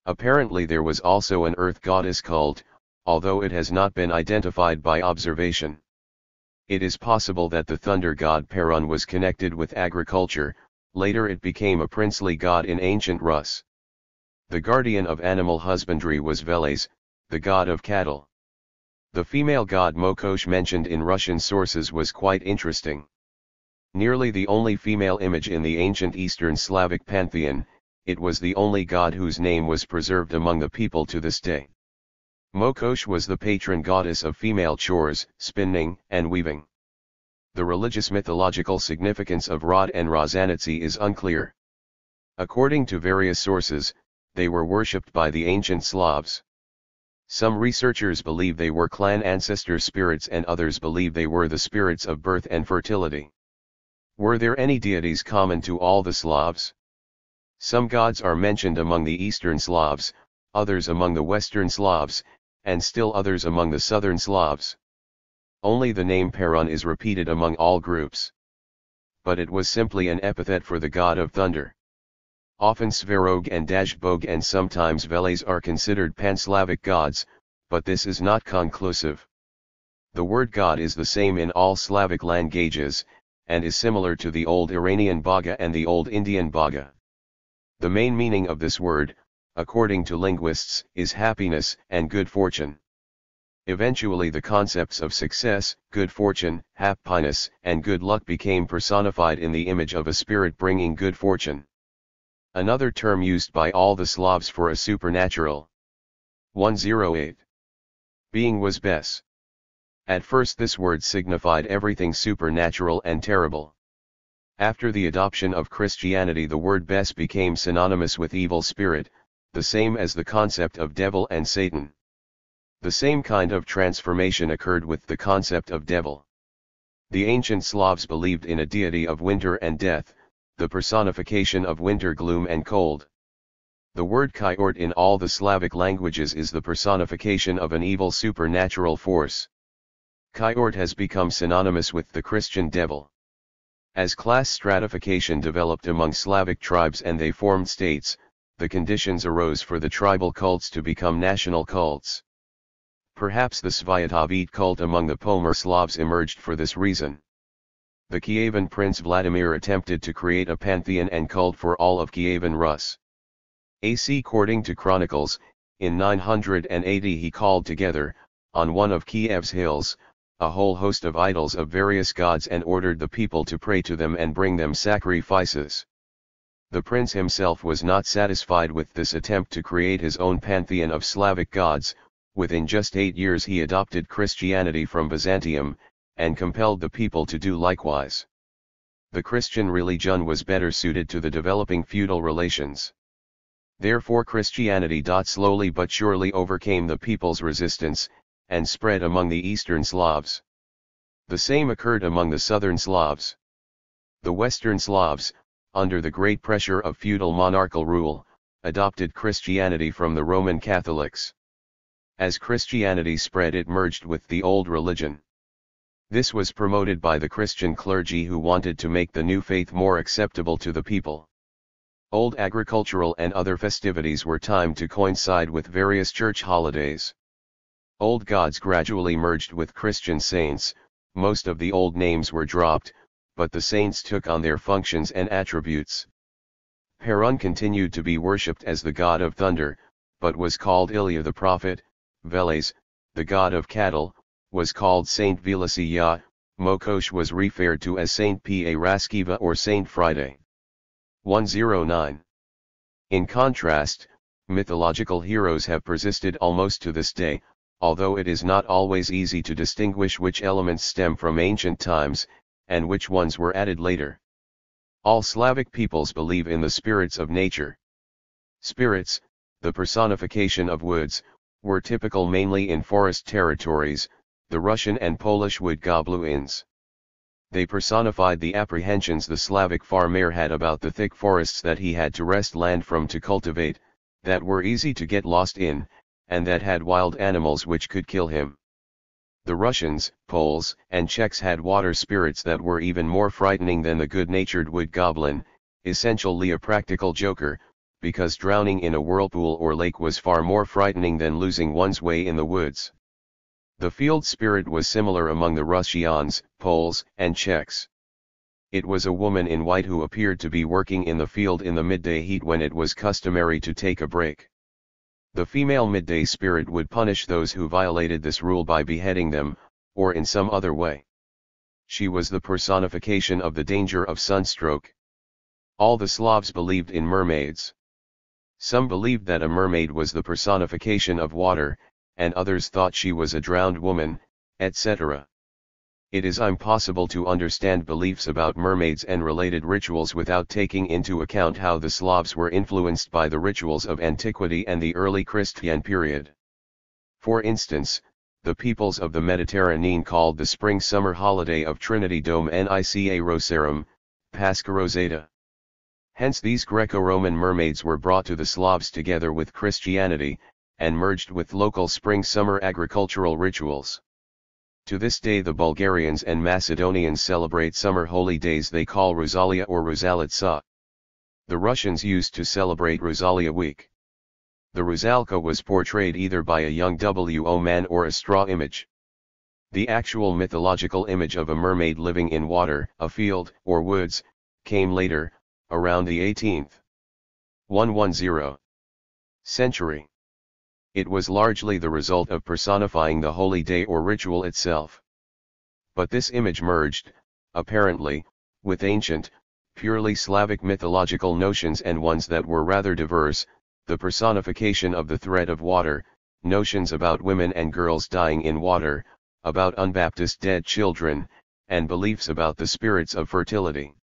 Apparently there was also an earth goddess cult, although it has not been identified by observation. It is possible that the thunder god Perun was connected with agriculture. Later it became a princely god in ancient Rus. The guardian of animal husbandry was Veles, the god of cattle. The female god Mokosh mentioned in Russian sources was quite interesting. Nearly the only female image in the ancient Eastern Slavic pantheon, it was the only god whose name was preserved among the people to this day. Mokosh was the patron goddess of female chores, spinning, and weaving. The religious mythological significance of Rod and Rozanitsy is unclear. According to various sources, they were worshipped by the ancient Slavs. Some researchers believe they were clan ancestor spirits and others believe they were the spirits of birth and fertility. Were there any deities common to all the Slavs? Some gods are mentioned among the Eastern Slavs, others among the Western Slavs, and still others among the Southern Slavs. Only the name Perun is repeated among all groups. But it was simply an epithet for the god of thunder. Often Svarog and Dazhbog and sometimes Veles are considered pan-Slavic gods, but this is not conclusive. The word god is the same in all Slavic languages, and is similar to the Old Iranian Baga and the Old Indian Baga. The main meaning of this word, according to linguists, is happiness and good fortune. Eventually the concepts of success, good fortune, happiness, and good luck became personified in the image of a spirit bringing good fortune. Another term used by all the Slavs for a supernatural 108 being was bes. At first this word signified everything supernatural and terrible. After the adoption of Christianity the word bes became synonymous with evil spirit, the same as the concept of devil and Satan. The same kind of transformation occurred with the concept of devil. The ancient Slavs believed in a deity of winter and death, the personification of winter gloom and cold. The word Kyord in all the Slavic languages is the personification of an evil supernatural force. Kyord has become synonymous with the Christian devil. As class stratification developed among Slavic tribes and they formed states, the conditions arose for the tribal cults to become national cults. Perhaps the Svyatavite cult among the Pomor Slavs emerged for this reason. The Kievan prince Vladimir attempted to create a pantheon and cult for all of Kievan Rus. According to chronicles, in 980 he called together, on one of Kiev's hills, a whole host of idols of various gods and ordered the people to pray to them and bring them sacrifices. The prince himself was not satisfied with this attempt to create his own pantheon of Slavic gods. Within just 8 years he adopted Christianity from Byzantium, and compelled the people to do likewise. The Christian religion was better suited to the developing feudal relations. Therefore Christianity slowly but surely overcame the people's resistance, and spread among the Eastern Slavs. The same occurred among the Southern Slavs. The Western Slavs, under the great pressure of feudal monarchical rule, adopted Christianity from the Roman Catholics. As Christianity spread it merged with the old religion. This was promoted by the Christian clergy who wanted to make the new faith more acceptable to the people. Old agricultural and other festivities were timed to coincide with various church holidays. Old gods gradually merged with Christian saints, most of the old names were dropped, but the saints took on their functions and attributes. Perun continued to be worshipped as the god of thunder, but was called Ilya the prophet. Veles, the god of cattle, was called Saint Velasiya. Mokosh was referred to as Saint Paraskiva or Saint Friday. 109. In contrast, mythological heroes have persisted almost to this day, although it is not always easy to distinguish which elements stem from ancient times, and which ones were added later. All Slavic peoples believe in the spirits of nature. Spirits, the personification of woods, were typical mainly in forest territories, the Russian and Polish wood goblins. They personified the apprehensions the Slavic farmer had about the thick forests that he had to wrest land from to cultivate, that were easy to get lost in, and that had wild animals which could kill him. The Russians, Poles, and Czechs had water spirits that were even more frightening than the good-natured wood goblin, essentially a practical joker, because drowning in a whirlpool or lake was far more frightening than losing one's way in the woods. The field spirit was similar among the Russians, Poles, and Czechs. It was a woman in white who appeared to be working in the field in the midday heat when it was customary to take a break. The female midday spirit would punish those who violated this rule by beheading them, or in some other way. She was the personification of the danger of sunstroke. All the Slavs believed in mermaids. Some believed that a mermaid was the personification of water, and others thought she was a drowned woman, etc. It is impossible to understand beliefs about mermaids and related rituals without taking into account how the Slavs were influenced by the rituals of antiquity and the early Christian period. For instance, the peoples of the Mediterranean called the spring-summer holiday of Trinity Dome Nica Rosarum, Pascha Rosata. Hence these Greco-Roman mermaids were brought to the Slavs together with Christianity, and merged with local spring-summer agricultural rituals. To this day the Bulgarians and Macedonians celebrate summer holy days they call Rosalia or Rosalitsa. The Russians used to celebrate Rosalia week. The Rosalka was portrayed either by a young WO man or a straw image. The actual mythological image of a mermaid living in water, a field, or woods, came later, around the 18th 110 century. It was largely the result of personifying the holy day or ritual itself. But this image merged, apparently, with ancient, purely Slavic mythological notions and ones that were rather diverse, the personification of the thread of water, notions about women and girls dying in water, about unbaptized dead children, and beliefs about the spirits of fertility.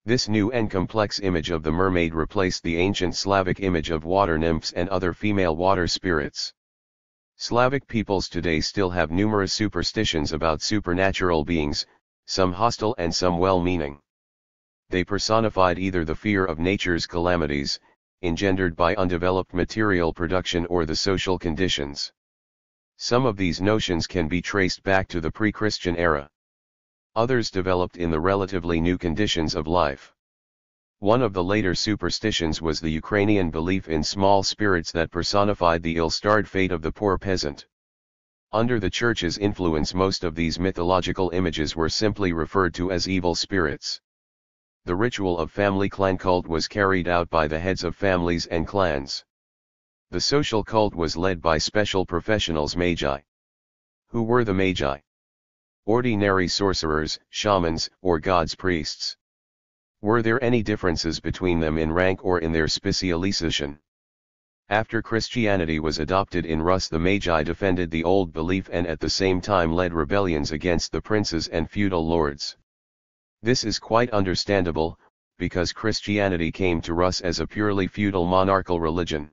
This new and complex image of the mermaid replaced the ancient Slavic image of water nymphs and other female water spirits. Slavic peoples today still have numerous superstitions about supernatural beings, some hostile and some well-meaning. They personified either the fear of nature's calamities, engendered by undeveloped material production, or the social conditions. Some of these notions can be traced back to the pre-Christian era. Others developed in the relatively new conditions of life. One of the later superstitions was the Ukrainian belief in small spirits that personified the ill-starred fate of the poor peasant. Under the Church's influence, most of these mythological images were simply referred to as evil spirits. The ritual of family clan cult was carried out by the heads of families and clans. The social cult was led by special professionals, magi. Who were the magi? Ordinary sorcerers, shamans, or gods' priests. Were there any differences between them in rank or in their specialization? After Christianity was adopted in Rus, the magi defended the old belief and at the same time led rebellions against the princes and feudal lords. This is quite understandable, because Christianity came to Rus as a purely feudal monarchical religion.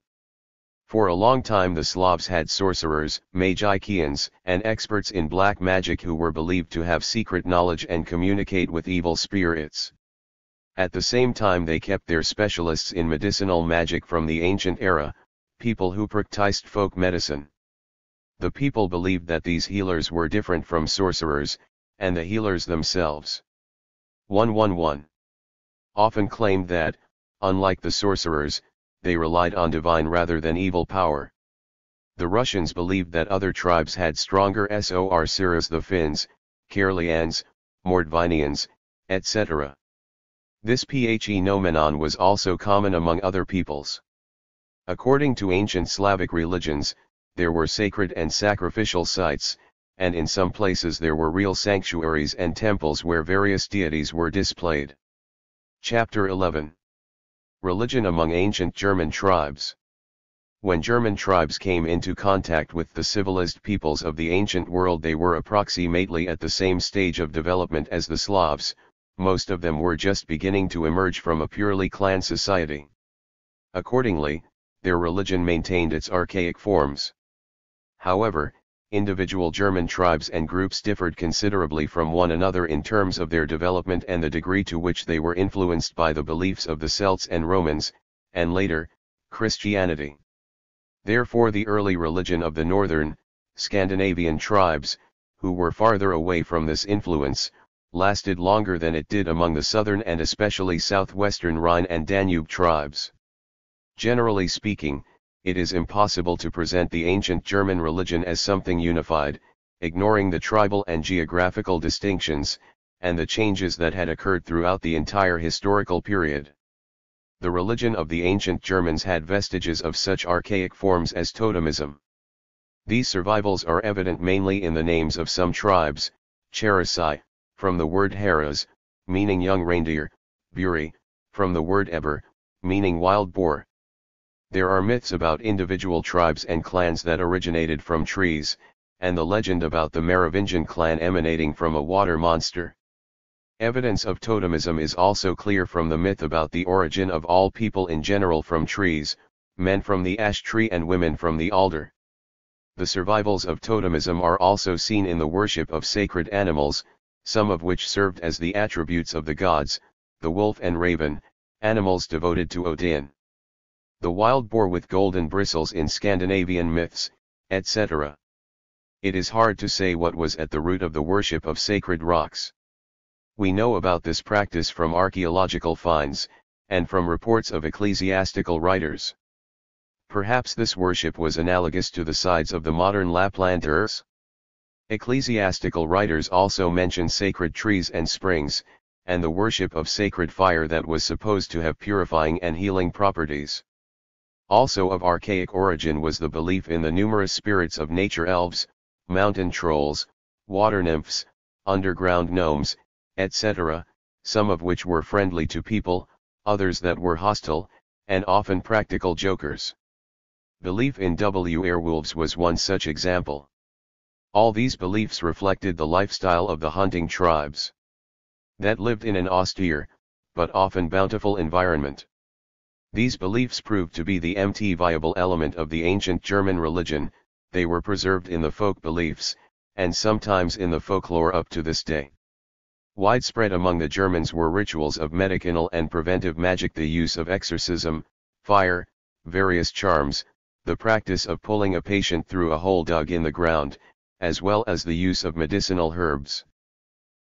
For a long time the Slavs had sorcerers, magicians, and experts in black magic who were believed to have secret knowledge and communicate with evil spirits. At the same time they kept their specialists in medicinal magic from the ancient era, people who practiced folk medicine. The people believed that these healers were different from sorcerers, and the healers themselves. 111. Often claimed that, unlike the sorcerers, they relied on divine rather than evil power. The Russians believed that other tribes had stronger sorcerers, the Finns, Karelians, Mordvinians, etc. This phenomenon was also common among other peoples. According to ancient Slavic religions, there were sacred and sacrificial sites, and in some places there were real sanctuaries and temples where various deities were displayed. Chapter 11. Religion among ancient German tribes. When German tribes came into contact with the civilized peoples of the ancient world, they were approximately at the same stage of development as the Slavs. Most of them were just beginning to emerge from a purely clan society. Accordingly, their religion maintained its archaic forms. However, individual German tribes and groups differed considerably from one another in terms of their development and the degree to which they were influenced by the beliefs of the Celts and Romans, and later, Christianity. Therefore the early religion of the northern, Scandinavian tribes, who were farther away from this influence, lasted longer than it did among the southern and especially southwestern Rhine and Danube tribes. Generally speaking, it is impossible to present the ancient German religion as something unified, ignoring the tribal and geographical distinctions, and the changes that had occurred throughout the entire historical period. The religion of the ancient Germans had vestiges of such archaic forms as totemism. These survivals are evident mainly in the names of some tribes: Cherasai, from the word Haras, meaning young reindeer; Buri, from the word Eber, meaning wild boar. There are myths about individual tribes and clans that originated from trees, and the legend about the Merovingian clan emanating from a water monster. Evidence of totemism is also clear from the myth about the origin of all people in general from trees, men from the ash tree and women from the alder. The survivals of totemism are also seen in the worship of sacred animals, some of which served as the attributes of the gods: the wolf and raven, animals devoted to Odin; the wild boar with golden bristles in Scandinavian myths, etc. It is hard to say what was at the root of the worship of sacred rocks. We know about this practice from archaeological finds, and from reports of ecclesiastical writers. Perhaps this worship was analogous to the sides of the modern Laplanders. Ecclesiastical writers also mention sacred trees and springs, and the worship of sacred fire that was supposed to have purifying and healing properties. Also of archaic origin was the belief in the numerous spirits of nature: elves, mountain trolls, water nymphs, underground gnomes, etc., some of which were friendly to people, others that were hostile, and often practical jokers. Belief in werewolves was one such example. All these beliefs reflected the lifestyle of the hunting tribes that lived in an austere, but often bountiful environment. These beliefs proved to be the most viable element of the ancient German religion. They were preserved in the folk beliefs, and sometimes in the folklore up to this day. Widespread among the Germans were rituals of medicinal and preventive magic, the use of exorcism, fire, various charms, the practice of pulling a patient through a hole dug in the ground, as well as the use of medicinal herbs.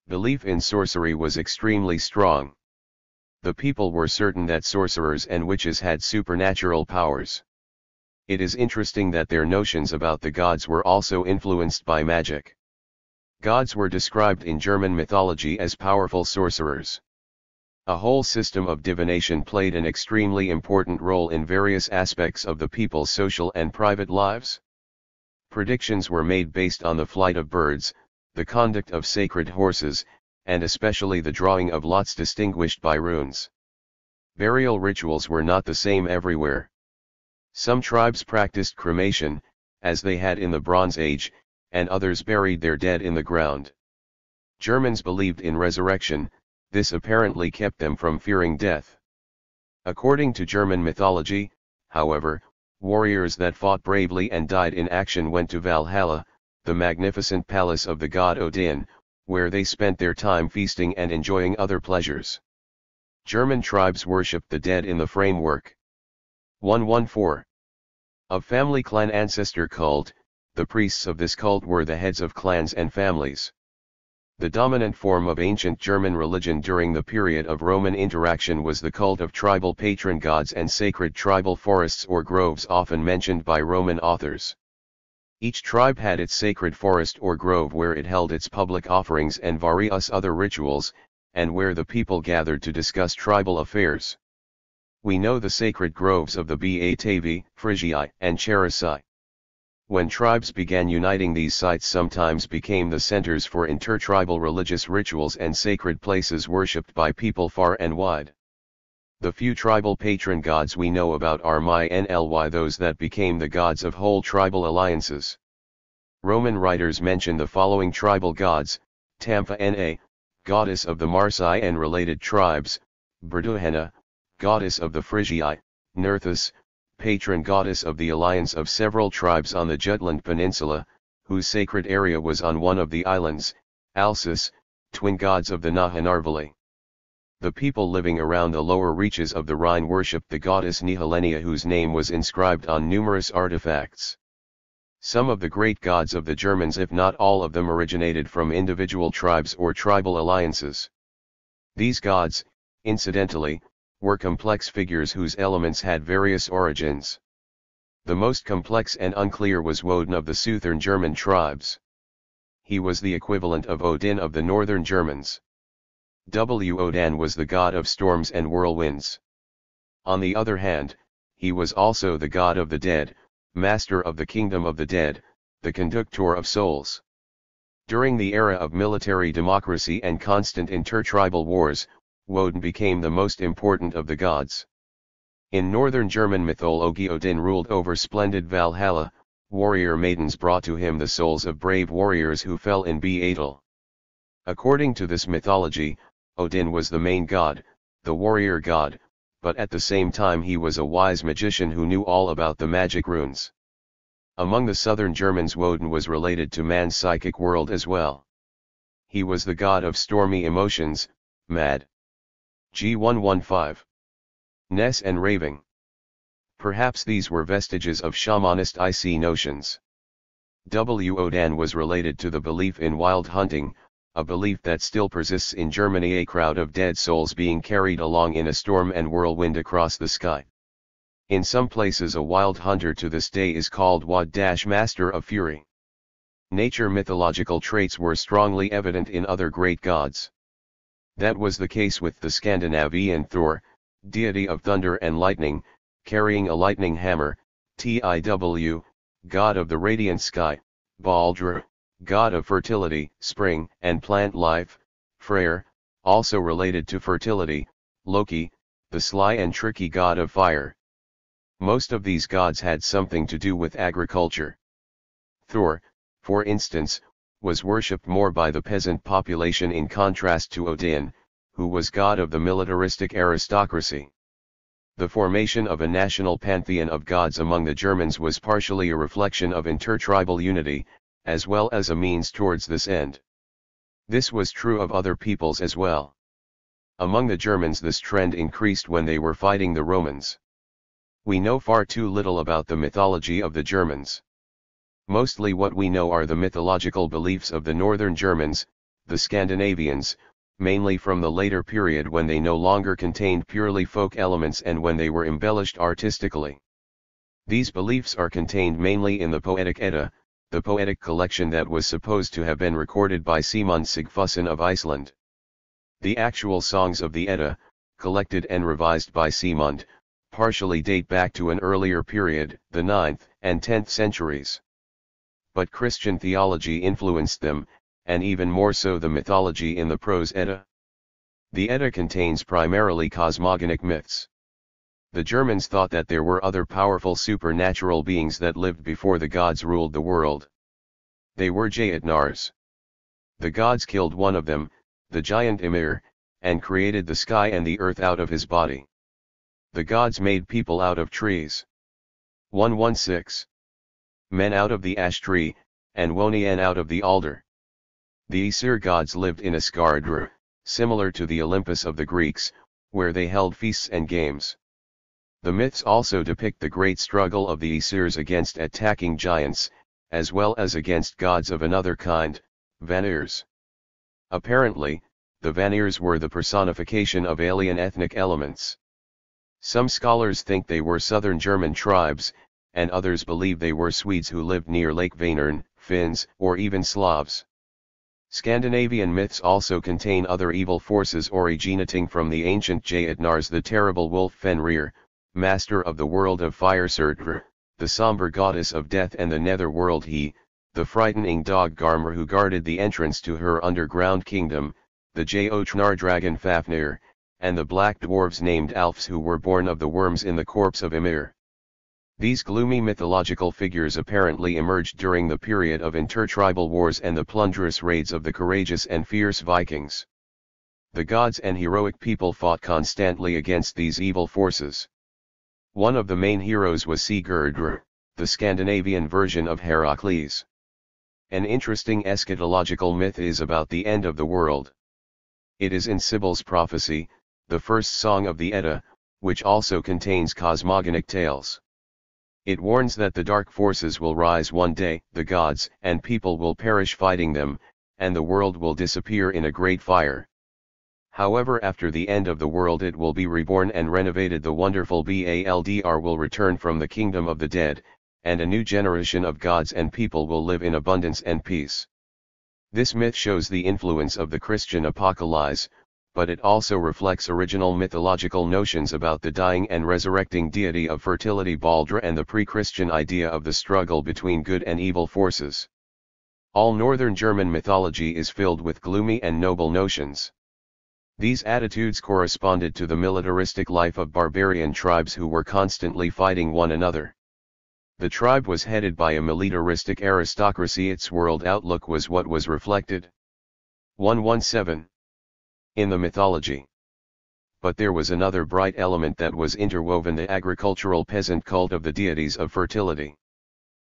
Belief in sorcery was extremely strong. The people were certain that sorcerers and witches had supernatural powers. It is interesting that their notions about the gods were also influenced by magic. Gods were described in German mythology as powerful sorcerers. A whole system of divination played an extremely important role in various aspects of the people's social and private lives. Predictions were made based on the flight of birds, the conduct of sacred horses, and especially the drawing of lots distinguished by runes. Burial rituals were not the same everywhere. Some tribes practiced cremation, as they had in the Bronze Age, and others buried their dead in the ground. Germans believed in resurrection. This apparently kept them from fearing death. According to German mythology, however, warriors that fought bravely and died in action went to Valhalla, the magnificent palace of the god Odin, where they spent their time feasting and enjoying other pleasures. German tribes worshipped the dead in the framework 114 of family clan ancestor cult. The priests of this cult were the heads of clans and families. The dominant form of ancient German religion during the period of Roman interaction was the cult of tribal patron gods and sacred tribal forests or groves often mentioned by Roman authors. Each tribe had its sacred forest or grove where it held its public offerings and various other rituals, and where the people gathered to discuss tribal affairs. We know the sacred groves of the Batavi, Frigii, and Cherusei. When tribes began uniting, these sites sometimes became the centers for intertribal religious rituals and sacred places worshipped by people far and wide. The few tribal patron gods we know about are mainly those that became the gods of whole tribal alliances. Roman writers mention the following tribal gods: Tampha, goddess of the Marsi and related tribes; Berduhena, goddess of the Frigii; Nerthus, patron goddess of the alliance of several tribes on the Jutland Peninsula, whose sacred area was on one of the islands; Alsus, twin gods of the Nahanarvali. The people living around the lower reaches of the Rhine worshipped the goddess Nehelenia, whose name was inscribed on numerous artifacts. Some of the great gods of the Germans, if not all of them, originated from individual tribes or tribal alliances. These gods, incidentally, were complex figures whose elements had various origins. The most complex and unclear was Woden of the southern German tribes. He was the equivalent of Odin of the northern Germans. Wodan was the god of storms and whirlwinds. On the other hand, he was also the god of the dead, master of the kingdom of the dead, the conductor of souls. During the era of military democracy and constant intertribal wars, Woden became the most important of the gods. In northern German mythology, Odin ruled over splendid Valhalla. Warrior maidens brought to him the souls of brave warriors who fell in battle. According to this mythology, Odin was the main god, the warrior god, but at the same time he was a wise magician who knew all about the magic runes. Among the southern Germans, Woden was related to man's psychic world as well. He was the god of stormy emotions, mad. G115. Ness and raving. Perhaps these were vestiges of shamanist IC notions. Wodan was related to the belief in wild hunting, a belief that still persists in Germany, a crowd of dead souls being carried along in a storm and whirlwind across the sky. In some places a wild hunter to this day is called Master of Fury. Nature mythological traits were strongly evident in other great gods. That was the case with the Scandinavian Thor, deity of thunder and lightning, carrying a lightning hammer; Tiw, god of the radiant sky; Baldur, god of fertility, spring and plant life; Freyr, also related to fertility, Loki, the sly and tricky god of fire. Most of these gods had something to do with agriculture. Thor, for instance, was worshipped more by the peasant population in contrast to Odin, who was god of the militaristic aristocracy. The formation of a national pantheon of gods among the Germans was partially a reflection of intertribal unity, as well as a means towards this end. This was true of other peoples as well. Among the Germans this trend increased when they were fighting the Romans. We know far too little about the mythology of the Germans. Mostly what we know are the mythological beliefs of the northern Germans, the Scandinavians, mainly from the later period when they no longer contained purely folk elements and when they were embellished artistically. These beliefs are contained mainly in the Poetic Edda, the poetic collection that was supposed to have been recorded by Sigmund Sigfusson of Iceland. The actual songs of the Edda, collected and revised by Sigmund, partially date back to an earlier period, the 9th and 10th centuries. But Christian theology influenced them, and even more so the mythology in the prose Edda. The Edda contains primarily cosmogonic myths. The Germans thought that there were other powerful supernatural beings that lived before the gods ruled the world. They were Jotnars. The gods killed one of them, the giant Ymir, and created the sky and the earth out of his body. The gods made people out of trees. 116. Men out of the ash tree, and Wonien out of the alder. The Aesir gods lived in Asgard, similar to the Olympus of the Greeks, where they held feasts and games. The myths also depict the great struggle of the Aesirs against attacking giants, as well as against gods of another kind, Vanirs. Apparently, the Vanirs were the personification of alien ethnic elements. Some scholars think they were southern German tribes, and others believe they were Swedes who lived near Lake Vänern, Finns, or even Slavs. Scandinavian myths also contain other evil forces originating from the ancient Jotnars, the terrible wolf Fenrir, master of the world of fire Surtr, the somber goddess of death, and the netherworld He, the frightening dog Garmr who guarded the entrance to her underground kingdom, the Jotnar dragon Fafnir, and the black dwarves named Alfs who were born of the worms in the corpse of Ymir. These gloomy mythological figures apparently emerged during the period of intertribal wars and the plunderous raids of the courageous and fierce Vikings. The gods and heroic people fought constantly against these evil forces. One of the main heroes was Sigurd, the Scandinavian version of Heracles. An interesting eschatological myth is about the end of the world. It is in Sibyl's prophecy, the first song of the Edda, which also contains cosmogonic tales. It warns that the dark forces will rise one day, the gods and people will perish fighting them, and the world will disappear in a great fire. However, after the end of the world it will be reborn and renovated. The wonderful Baldr will return from the kingdom of the dead, and a new generation of gods and people will live in abundance and peace. This myth shows the influence of the Christian apocalypse, but it also reflects original mythological notions about the dying and resurrecting deity of fertility Baldr and the pre-Christian idea of the struggle between good and evil forces. All northern German mythology is filled with gloomy and noble notions. These attitudes corresponded to the militaristic life of barbarian tribes who were constantly fighting one another. The tribe was headed by a militaristic aristocracy. Its world outlook was what was reflected. 117. In the mythology. But there was another bright element that was interwoven: the agricultural peasant cult of the deities of fertility.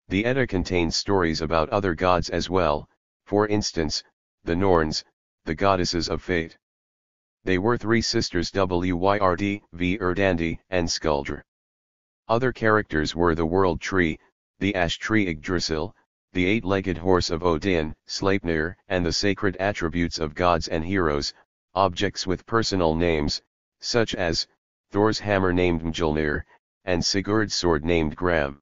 The Edda contains stories about other gods as well, for instance, the Norns, the goddesses of fate. They were three sisters Wyrd, Verdandi, and Skuldr. Other characters were the world tree, the ash tree Yggdrasil, the eight-legged horse of Odin, Sleipnir, and the sacred attributes of gods and heroes, objects with personal names, such as Thor's hammer named Mjolnir, and Sigurd's sword named Gram.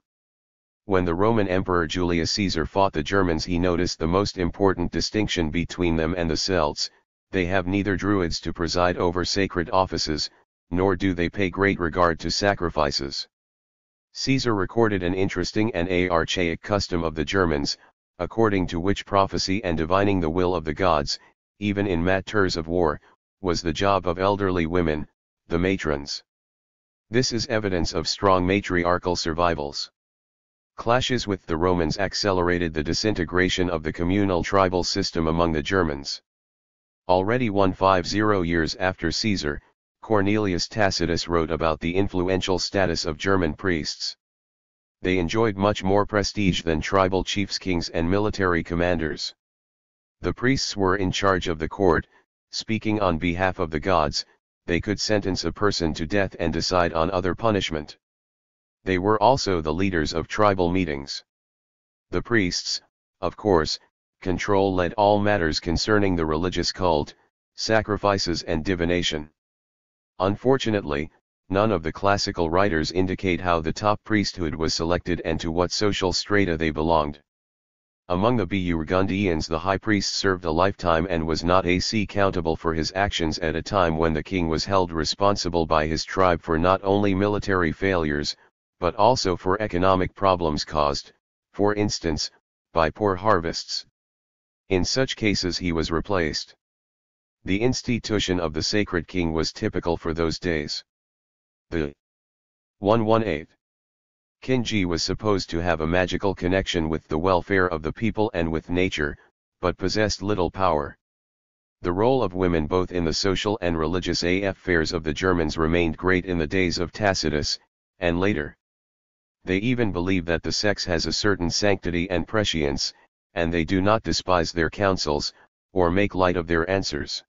When the Roman Emperor Julius Caesar fought the Germans, he noticed the most important distinction between them and the Celts: they have neither druids to preside over sacred offices, nor do they pay great regard to sacrifices. Caesar recorded an interesting and archaic custom of the Germans, according to which prophecy and divining the will of the gods, even in matters of war, was the job of elderly women, the matrons. This is evidence of strong matriarchal survivals. Clashes with the Romans accelerated the disintegration of the communal tribal system among the Germans. Already 150 years after Caesar, Cornelius Tacitus wrote about the influential status of German priests. They enjoyed much more prestige than tribal chiefs, kings, and military commanders. The priests were in charge of the court, speaking on behalf of the gods. They could sentence a person to death and decide on other punishment. They were also the leaders of tribal meetings. The priests, of course, led all matters concerning the religious cult, sacrifices and divination. Unfortunately, none of the classical writers indicate how the top priesthood was selected and to what social strata they belonged. Among the Burgundians, the high priest served a lifetime and was not accountable for his actions at a time when the king was held responsible by his tribe for not only military failures, but also for economic problems caused, for instance, by poor harvests. In such cases he was replaced. The institution of the sacred king was typical for those days. The 118 Kinji was supposed to have a magical connection with the welfare of the people and with nature, but possessed little power. The role of women both in the social and religious affairs of the Germans remained great in the days of Tacitus, and later. They even believe that the sex has a certain sanctity and prescience, and they do not despise their counsels, or make light of their answers.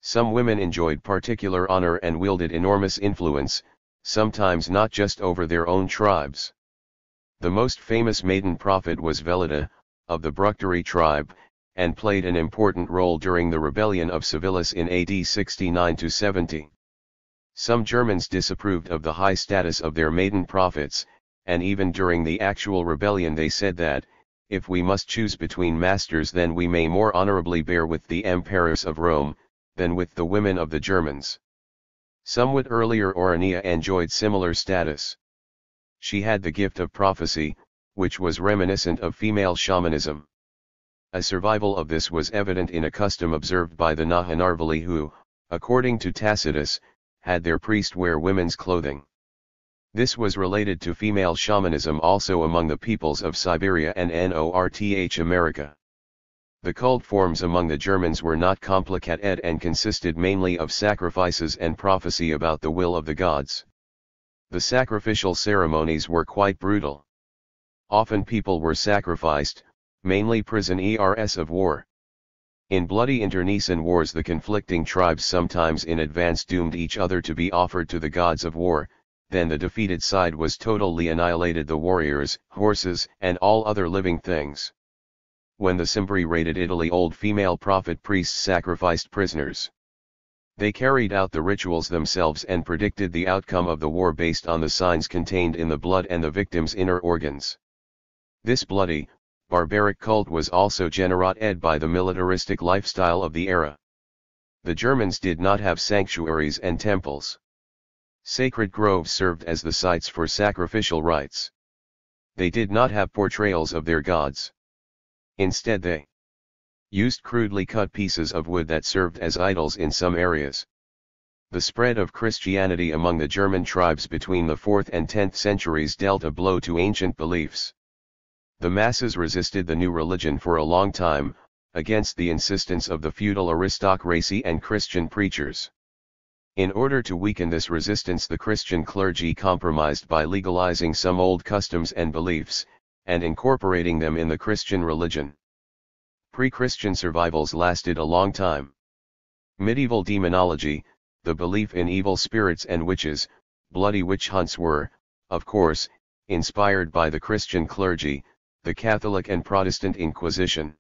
Some women enjoyed particular honor and wielded enormous influence, sometimes not just over their own tribes. The most famous maiden prophet was Velida, of the Bructeri tribe, and played an important role during the rebellion of Civilis in AD 69–70. Some Germans disapproved of the high status of their maiden prophets, and even during the actual rebellion they said that, if we must choose between masters, then we may more honorably bear with the emperors of Rome, than with the women of the Germans. Somewhat earlier Orania enjoyed similar status. She had the gift of prophecy, which was reminiscent of female shamanism. A survival of this was evident in a custom observed by the Nahanarvali who, according to Tacitus, had their priest wear women's clothing. This was related to female shamanism also among the peoples of Siberia and North America. The cult forms among the Germans were not complicated and consisted mainly of sacrifices and prophecy about the will of the gods. The sacrificial ceremonies were quite brutal. Often people were sacrificed, mainly prisoners of war. In bloody internecine wars the conflicting tribes sometimes in advance doomed each other to be offered to the gods of war. Then the defeated side was totally annihilated, the warriors, horses, and all other living things. When the Cimbri raided Italy, old female prophet priests sacrificed prisoners. They carried out the rituals themselves and predicted the outcome of the war based on the signs contained in the blood and the victim's inner organs. This bloody, barbaric cult was also generated by the militaristic lifestyle of the era. The Germans did not have sanctuaries and temples. Sacred groves served as the sites for sacrificial rites. They did not have portrayals of their gods. Instead they used crudely cut pieces of wood that served as idols in some areas. The spread of Christianity among the German tribes between the 4th and 10th centuries dealt a blow to ancient beliefs. The masses resisted the new religion for a long time, against the insistence of the feudal aristocracy and Christian preachers. In order to weaken this resistance, the Christian clergy compromised by legalizing some old customs and beliefs, and incorporating them in the Christian religion. Pre-Christian survivals lasted a long time. Medieval demonology, the belief in evil spirits and witches, bloody witch hunts were, of course, inspired by the Christian clergy, the Catholic and Protestant Inquisition.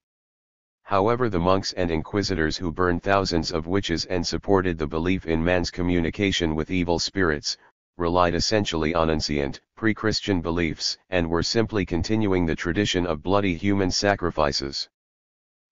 However, the monks and inquisitors who burned thousands of witches and supported the belief in man's communication with evil spirits, relied essentially on ancient, pre-Christian beliefs and were simply continuing the tradition of bloody human sacrifices.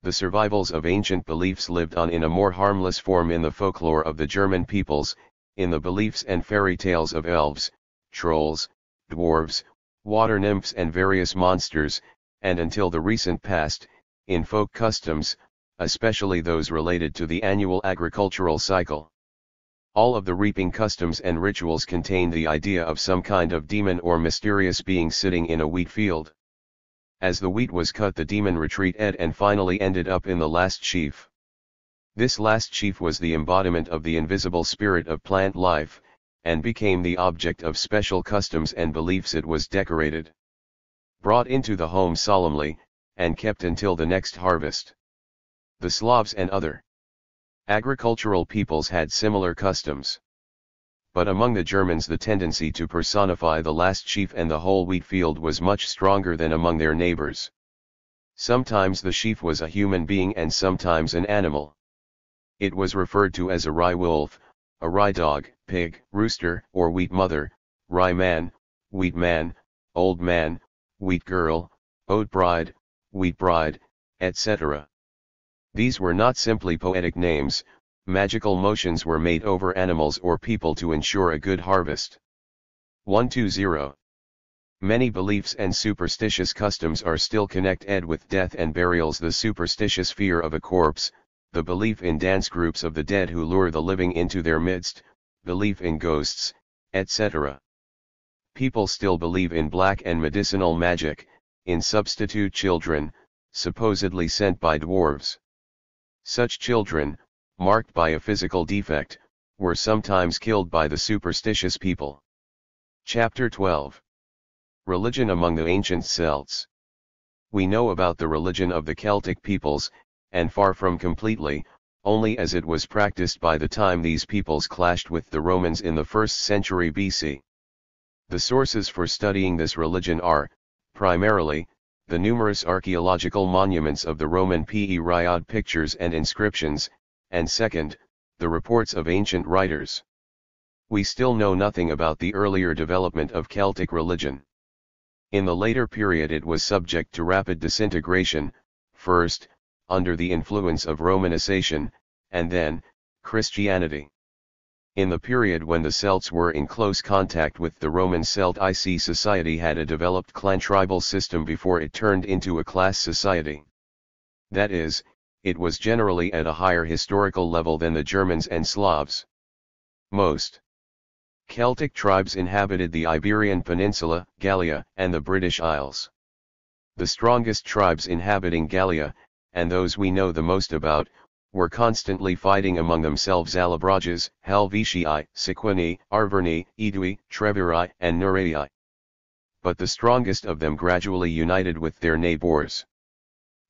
The survivals of ancient beliefs lived on in a more harmless form in the folklore of the German peoples, in the beliefs and fairy tales of elves, trolls, dwarves, water nymphs and various monsters, and until the recent past, in folk customs, especially those related to the annual agricultural cycle. All of the reaping customs and rituals contained the idea of some kind of demon or mysterious being sitting in a wheat field. As the wheat was cut, the demon retreated and finally ended up in the last sheaf. This last sheaf was the embodiment of the invisible spirit of plant life, and became the object of special customs and beliefs. It was decorated, brought into the home solemnly, and kept until the next harvest. The Slavs and other agricultural peoples had similar customs. But among the Germans the tendency to personify the last sheaf and the whole wheat field was much stronger than among their neighbors. Sometimes the sheaf was a human being and sometimes an animal. It was referred to as a rye wolf, a rye dog, pig, rooster, or wheat mother, rye man, old man, wheat girl, oat bride, etc. These were not simply poetic names. Magical motions were made over animals or people to ensure a good harvest. 120. Many beliefs and superstitious customs are still connected with death and burials. The superstitious fear of a corpse, the belief in dance groups of the dead who lure the living into their midst, belief in ghosts, etc. People still believe in black and medicinal magic, in substitute children, supposedly sent by dwarves. Such children, marked by a physical defect, were sometimes killed by the superstitious people. Chapter 12. Religion among the ancient Celts. We know about the religion of the Celtic peoples, and far from completely, only as it was practiced by the time these peoples clashed with the Romans in the 1st century BC. The sources for studying this religion are, primarily, the numerous archaeological monuments of the Roman period pictures and inscriptions, and second, the reports of ancient writers. We still know nothing about the earlier development of Celtic religion. In the later period it was subject to rapid disintegration, first, under the influence of Romanization, and then, Christianity. In the period when the Celts were in close contact with the Roman Celtic society had a developed clan-tribal system before it turned into a class society. That is, it was generally at a higher historical level than the Germans and Slavs. Most Celtic tribes inhabited the Iberian Peninsula, Gallia, and the British Isles. The strongest tribes inhabiting Gallia, and those we know the most about, were constantly fighting among themselves: Allobroges, Helvetii, Sequani, Arverni, Aedui, Treviri, and Nureii. But the strongest of them gradually united with their neighbors.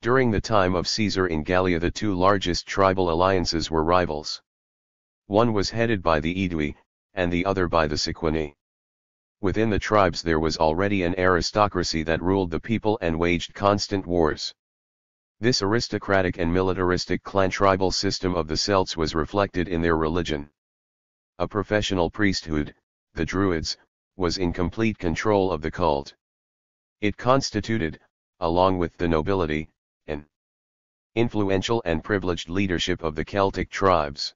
During the time of Caesar in Gallia the two largest tribal alliances were rivals. One was headed by the Aedui, and the other by the Sequani. Within the tribes there was already an aristocracy that ruled the people and waged constant wars. This aristocratic and militaristic clan-tribal system of the Celts was reflected in their religion. A professional priesthood, the Druids, was in complete control of the cult. It constituted, along with the nobility, an influential and privileged leadership of the Celtic tribes.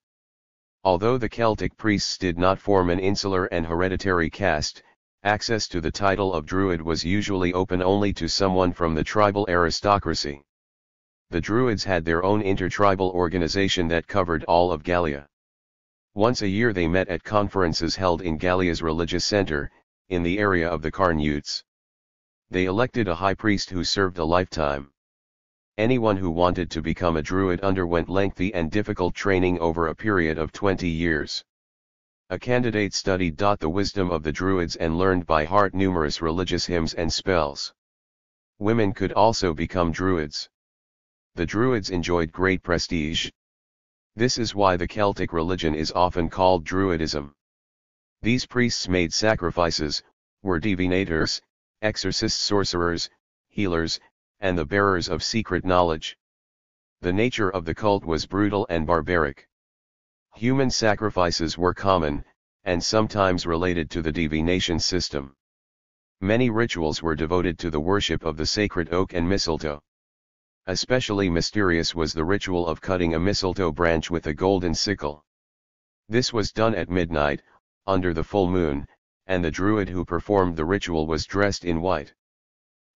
Although the Celtic priests did not form an insular and hereditary caste, access to the title of Druid was usually open only to someone from the tribal aristocracy. The Druids had their own intertribal organization that covered all of Gallia. Once a year they met at conferences held in Gallia's religious center, in the area of the Carnutes. They elected a high priest who served a lifetime. Anyone who wanted to become a Druid underwent lengthy and difficult training over a period of 20 years. A candidate studied the wisdom of the Druids and learned by heart numerous religious hymns and spells. Women could also become Druids. The Druids enjoyed great prestige. This is why the Celtic religion is often called Druidism. These priests made sacrifices, were divinators, exorcists, sorcerers, healers, and the bearers of secret knowledge. The nature of the cult was brutal and barbaric. Human sacrifices were common, and sometimes related to the divination system. Many rituals were devoted to the worship of the sacred oak and mistletoe. Especially mysterious was the ritual of cutting a mistletoe branch with a golden sickle. This was done at midnight, under the full moon, and the Druid who performed the ritual was dressed in white.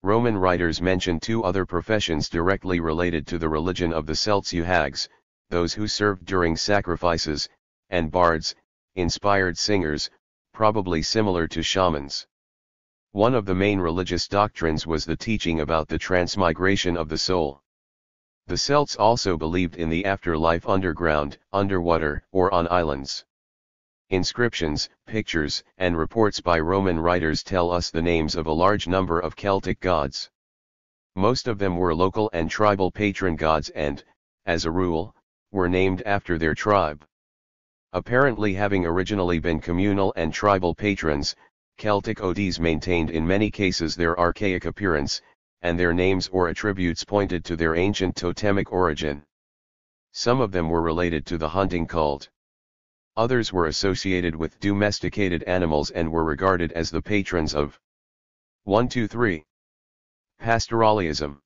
Roman writers mention two other professions directly related to the religion of the Celts: those who served during sacrifices, and bards, inspired singers, probably similar to shamans. One of the main religious doctrines was the teaching about the transmigration of the soul. The Celts also believed in the afterlife underground, underwater, or on islands. Inscriptions, pictures, and reports by Roman writers tell us the names of a large number of Celtic gods. Most of them were local and tribal patron gods and, as a rule, were named after their tribe. Apparently having originally been communal and tribal patrons, Celtic odds maintained in many cases their archaic appearance, and their names or attributes pointed to their ancient totemic origin. Some of them were related to the hunting cult. Others were associated with domesticated animals and were regarded as the patrons of 1, 2, 3. Pastoralism.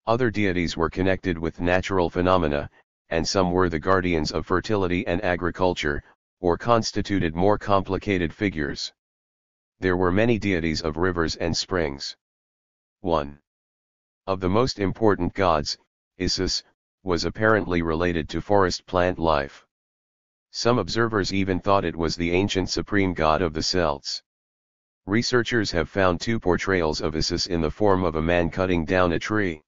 Other deities were connected with natural phenomena, and some were the guardians of fertility and agriculture, or constituted more complicated figures. There were many deities of rivers and springs. 1. Of the most important gods, Isis, was apparently related to forest plant life. Some observers even thought it was the ancient supreme god of the Celts. Researchers have found two portrayals of Isis in the form of a man cutting down a tree.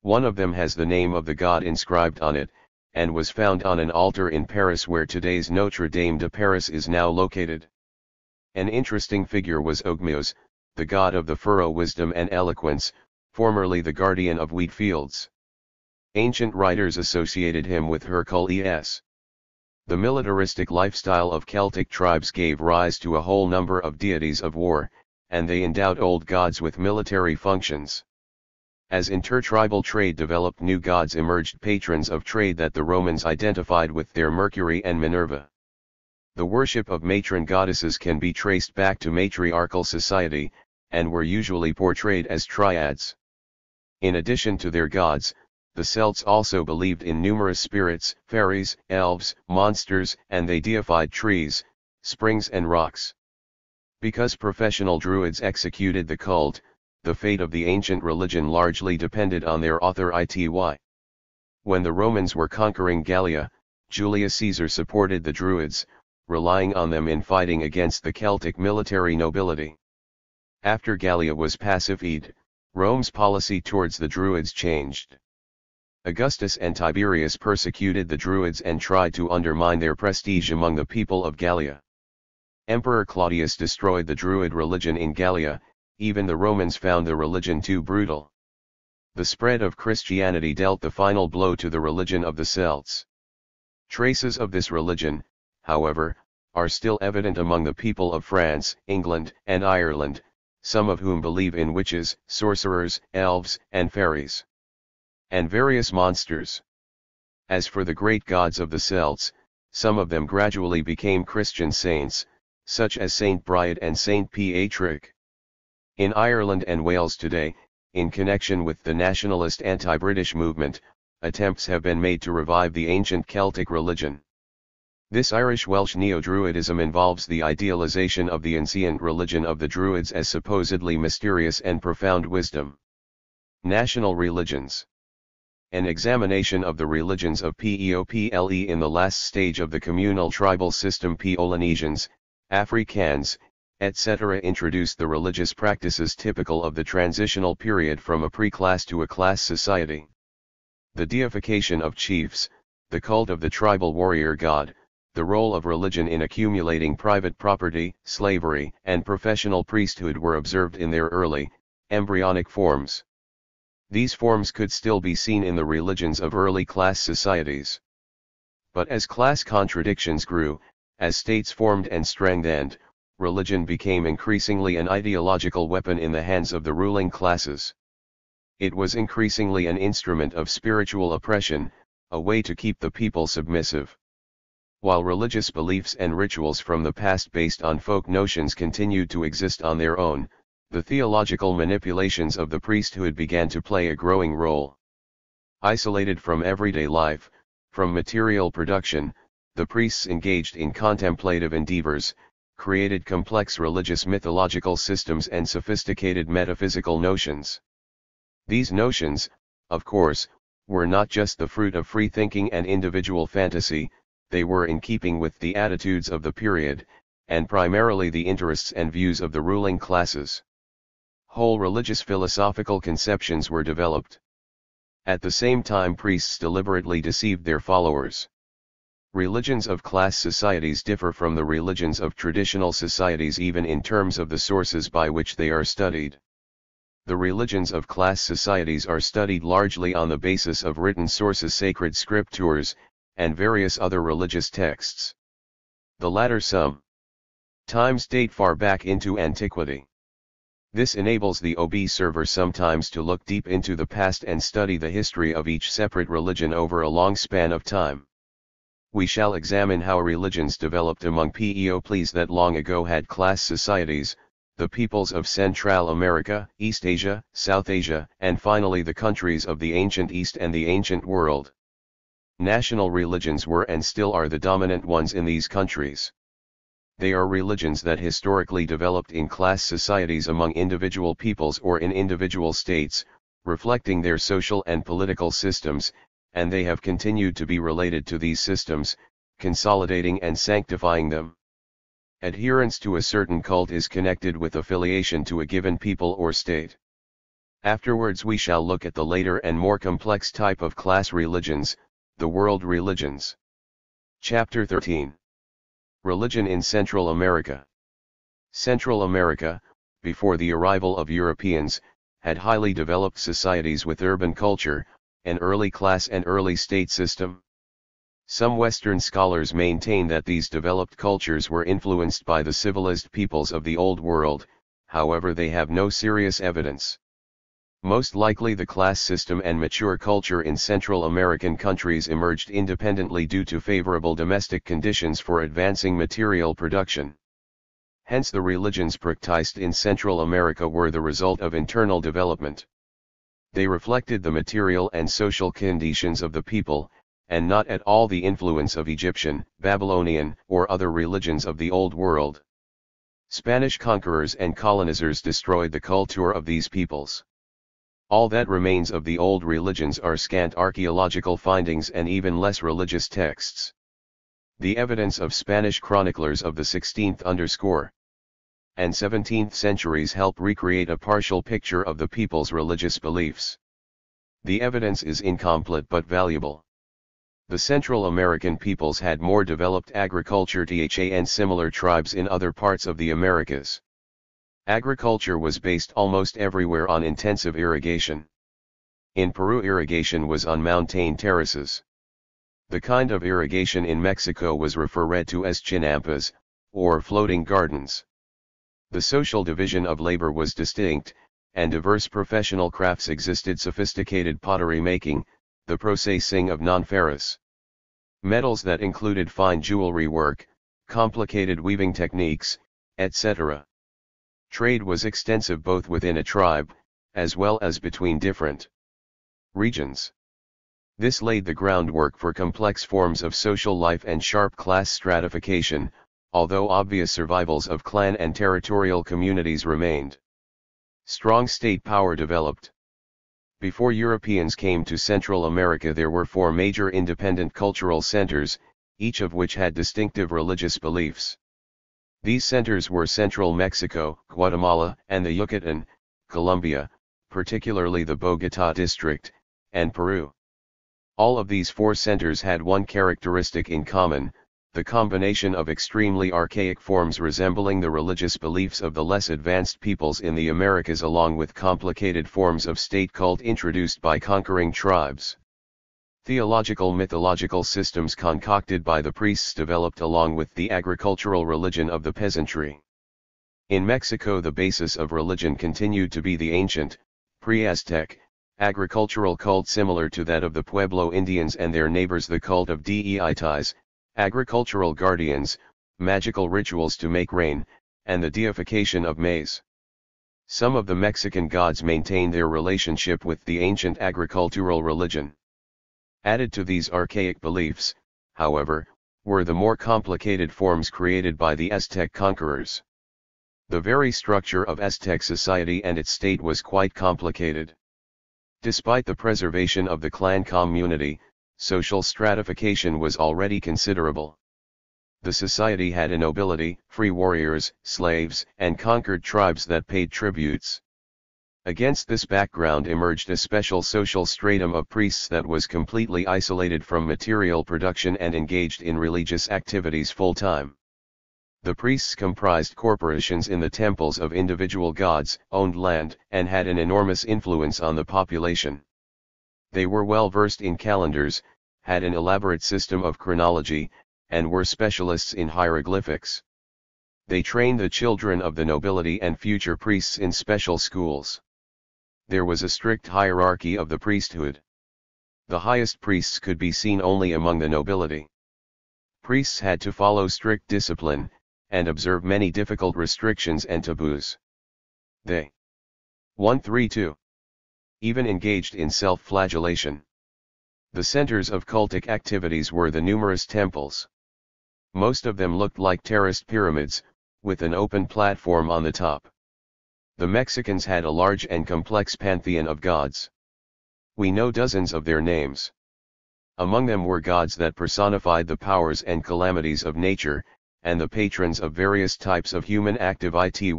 One of them has the name of the god inscribed on it, and was found on an altar in Paris where today's Notre Dame de Paris is now located. An interesting figure was Ogmios, the god of the furrow, wisdom and eloquence, formerly the guardian of wheat fields. Ancient writers associated him with Hercules. The militaristic lifestyle of Celtic tribes gave rise to a whole number of deities of war, and they endowed old gods with military functions. As intertribal trade developed, new gods emerged, patrons of trade that the Romans identified with their Mercury and Minerva. The worship of matron goddesses can be traced back to matriarchal society, and were usually portrayed as triads. In addition to their gods, the Celts also believed in numerous spirits, fairies, elves, monsters, and they deified trees, springs and rocks. Because professional druids executed the cult, the fate of the ancient religion largely depended on their authority. When the Romans were conquering Gallia, Julius Caesar supported the druids, relying on them in fighting against the Celtic military nobility. After Gallia was pacified, Rome's policy towards the druids changed. Augustus and Tiberius persecuted the Druids and tried to undermine their prestige among the people of Gallia. Emperor Claudius destroyed the Druid religion in Gallia, even the Romans found the religion too brutal. The spread of Christianity dealt the final blow to the religion of the Celts. Traces of this religion, however, are still evident among the people of France, England, and Ireland, some of whom believe in witches, sorcerers, elves, and fairies, and various monsters. As for the great gods of the Celts, some of them gradually became Christian saints, such as Saint Briad and Saint Patrick. In Ireland and Wales today, in connection with the nationalist anti-British movement, attempts have been made to revive the ancient Celtic religion. This Irish-Welsh neo-Druidism involves the idealization of the ancient religion of the Druids as supposedly mysterious and profound wisdom. National religions. An examination of the religions of People in the last stage of the communal tribal system, Polynesians, Afrikaans, etc. introduced the religious practices typical of the transitional period from a pre-class to a class society. The deification of chiefs, the cult of the tribal warrior god, the role of religion in accumulating private property, slavery, and professional priesthood were observed in their early, embryonic forms. These forms could still be seen in the religions of early class societies. But as class contradictions grew, as states formed and strengthened, religion became increasingly an ideological weapon in the hands of the ruling classes. It was increasingly an instrument of spiritual oppression, a way to keep the people submissive. While religious beliefs and rituals from the past based on folk notions continued to exist on their own, the theological manipulations of the priesthood began to play a growing role. Isolated from everyday life, from material production, the priests engaged in contemplative endeavors, created complex religious mythological systems and sophisticated metaphysical notions. These notions, of course, were not just the fruit of free thinking and individual fantasy, they were in keeping with the attitudes of the period, and primarily the interests and views of the ruling classes. Whole religious philosophical conceptions were developed. At the same time, priests deliberately deceived their followers. Religions of class societies differ from the religions of traditional societies even in terms of the sources by which they are studied. The religions of class societies are studied largely on the basis of written sources, sacred scriptures, and various other religious texts. The latter sometimes date far back into antiquity. This enables the observer sometimes to look deep into the past and study the history of each separate religion over a long span of time. We shall examine how religions developed among peoples that long ago had class societies, the peoples of Central America, East Asia, South Asia, and finally the countries of the ancient East and the ancient world. National religions were and still are the dominant ones in these countries. They are religions that historically developed in class societies among individual peoples or in individual states, reflecting their social and political systems, and they have continued to be related to these systems, consolidating and sanctifying them. Adherence to a certain cult is connected with affiliation to a given people or state. Afterwards we shall look at the later and more complex type of class religions, the world religions. Chapter 13. Religion in Central America. Central America, before the arrival of Europeans, had highly developed societies with urban culture, an early class and early state system. Some Western scholars maintain that these developed cultures were influenced by the civilized peoples of the Old World, however they have no serious evidence. Most likely the class system and mature culture in Central American countries emerged independently due to favorable domestic conditions for advancing material production. Hence the religions practiced in Central America were the result of internal development. They reflected the material and social conditions of the people, and not at all the influence of Egyptian, Babylonian, or other religions of the Old World. Spanish conquerors and colonizers destroyed the culture of these peoples. All that remains of the old religions are scant archaeological findings and even less religious texts. The evidence of Spanish chroniclers of the 16th and 17th centuries help recreate a partial picture of the people's religious beliefs. The evidence is incomplete but valuable. The Central American peoples had more developed agriculture than similar tribes in other parts of the Americas. Agriculture was based almost everywhere on intensive irrigation. In Peru, irrigation was on mountain terraces. The kind of irrigation in Mexico was referred to as chinampas, or floating gardens. The social division of labor was distinct, and diverse professional crafts existed: sophisticated pottery making, the processing of non-ferrous metals that included fine jewelry work, complicated weaving techniques, etc. Trade was extensive both within a tribe, as well as between different regions. This laid the groundwork for complex forms of social life and sharp class stratification, although obvious survivals of clan and territorial communities remained. Strong state power developed. Before Europeans came to Central America, there were 4 major independent cultural centers, each of which had distinctive religious beliefs. These centers were Central Mexico, Guatemala, and the Yucatan, Colombia, particularly the Bogotá district, and Peru. All of these 4 centers had one characteristic in common: the combination of extremely archaic forms resembling the religious beliefs of the less advanced peoples in the Americas, along with complicated forms of state cult introduced by conquering tribes. Theological mythological systems concocted by the priests developed along with the agricultural religion of the peasantry. In Mexico, the basis of religion continued to be the ancient, pre-Aztec, agricultural cult similar to that of the Pueblo Indians and their neighbors, the cult of deities, agricultural guardians, magical rituals to make rain, and the deification of maize. Some of the Mexican gods maintain their relationship with the ancient agricultural religion. Added to these archaic beliefs, however, were the more complicated forms created by the Aztec conquerors. The very structure of Aztec society and its state was quite complicated. Despite the preservation of the clan community, social stratification was already considerable. The society had a nobility, free warriors, slaves, and conquered tribes that paid tributes. Against this background emerged a special social stratum of priests that was completely isolated from material production and engaged in religious activities full-time. The priests comprised corporations in the temples of individual gods, owned land, and had an enormous influence on the population. They were well versed in calendars, had an elaborate system of chronology, and were specialists in hieroglyphics. They trained the children of the nobility and future priests in special schools. There was a strict hierarchy of the priesthood. The highest priests could be seen only among the nobility. Priests had to follow strict discipline, and observe many difficult restrictions and taboos. They 132. Even engaged in self-flagellation. The centers of cultic activities were the numerous temples. Most of them looked like terraced pyramids, with an open platform on the top. The Mexicans had a large and complex pantheon of gods. We know dozens of their names. Among them were gods that personified the powers and calamities of nature, and the patrons of various types of human activity.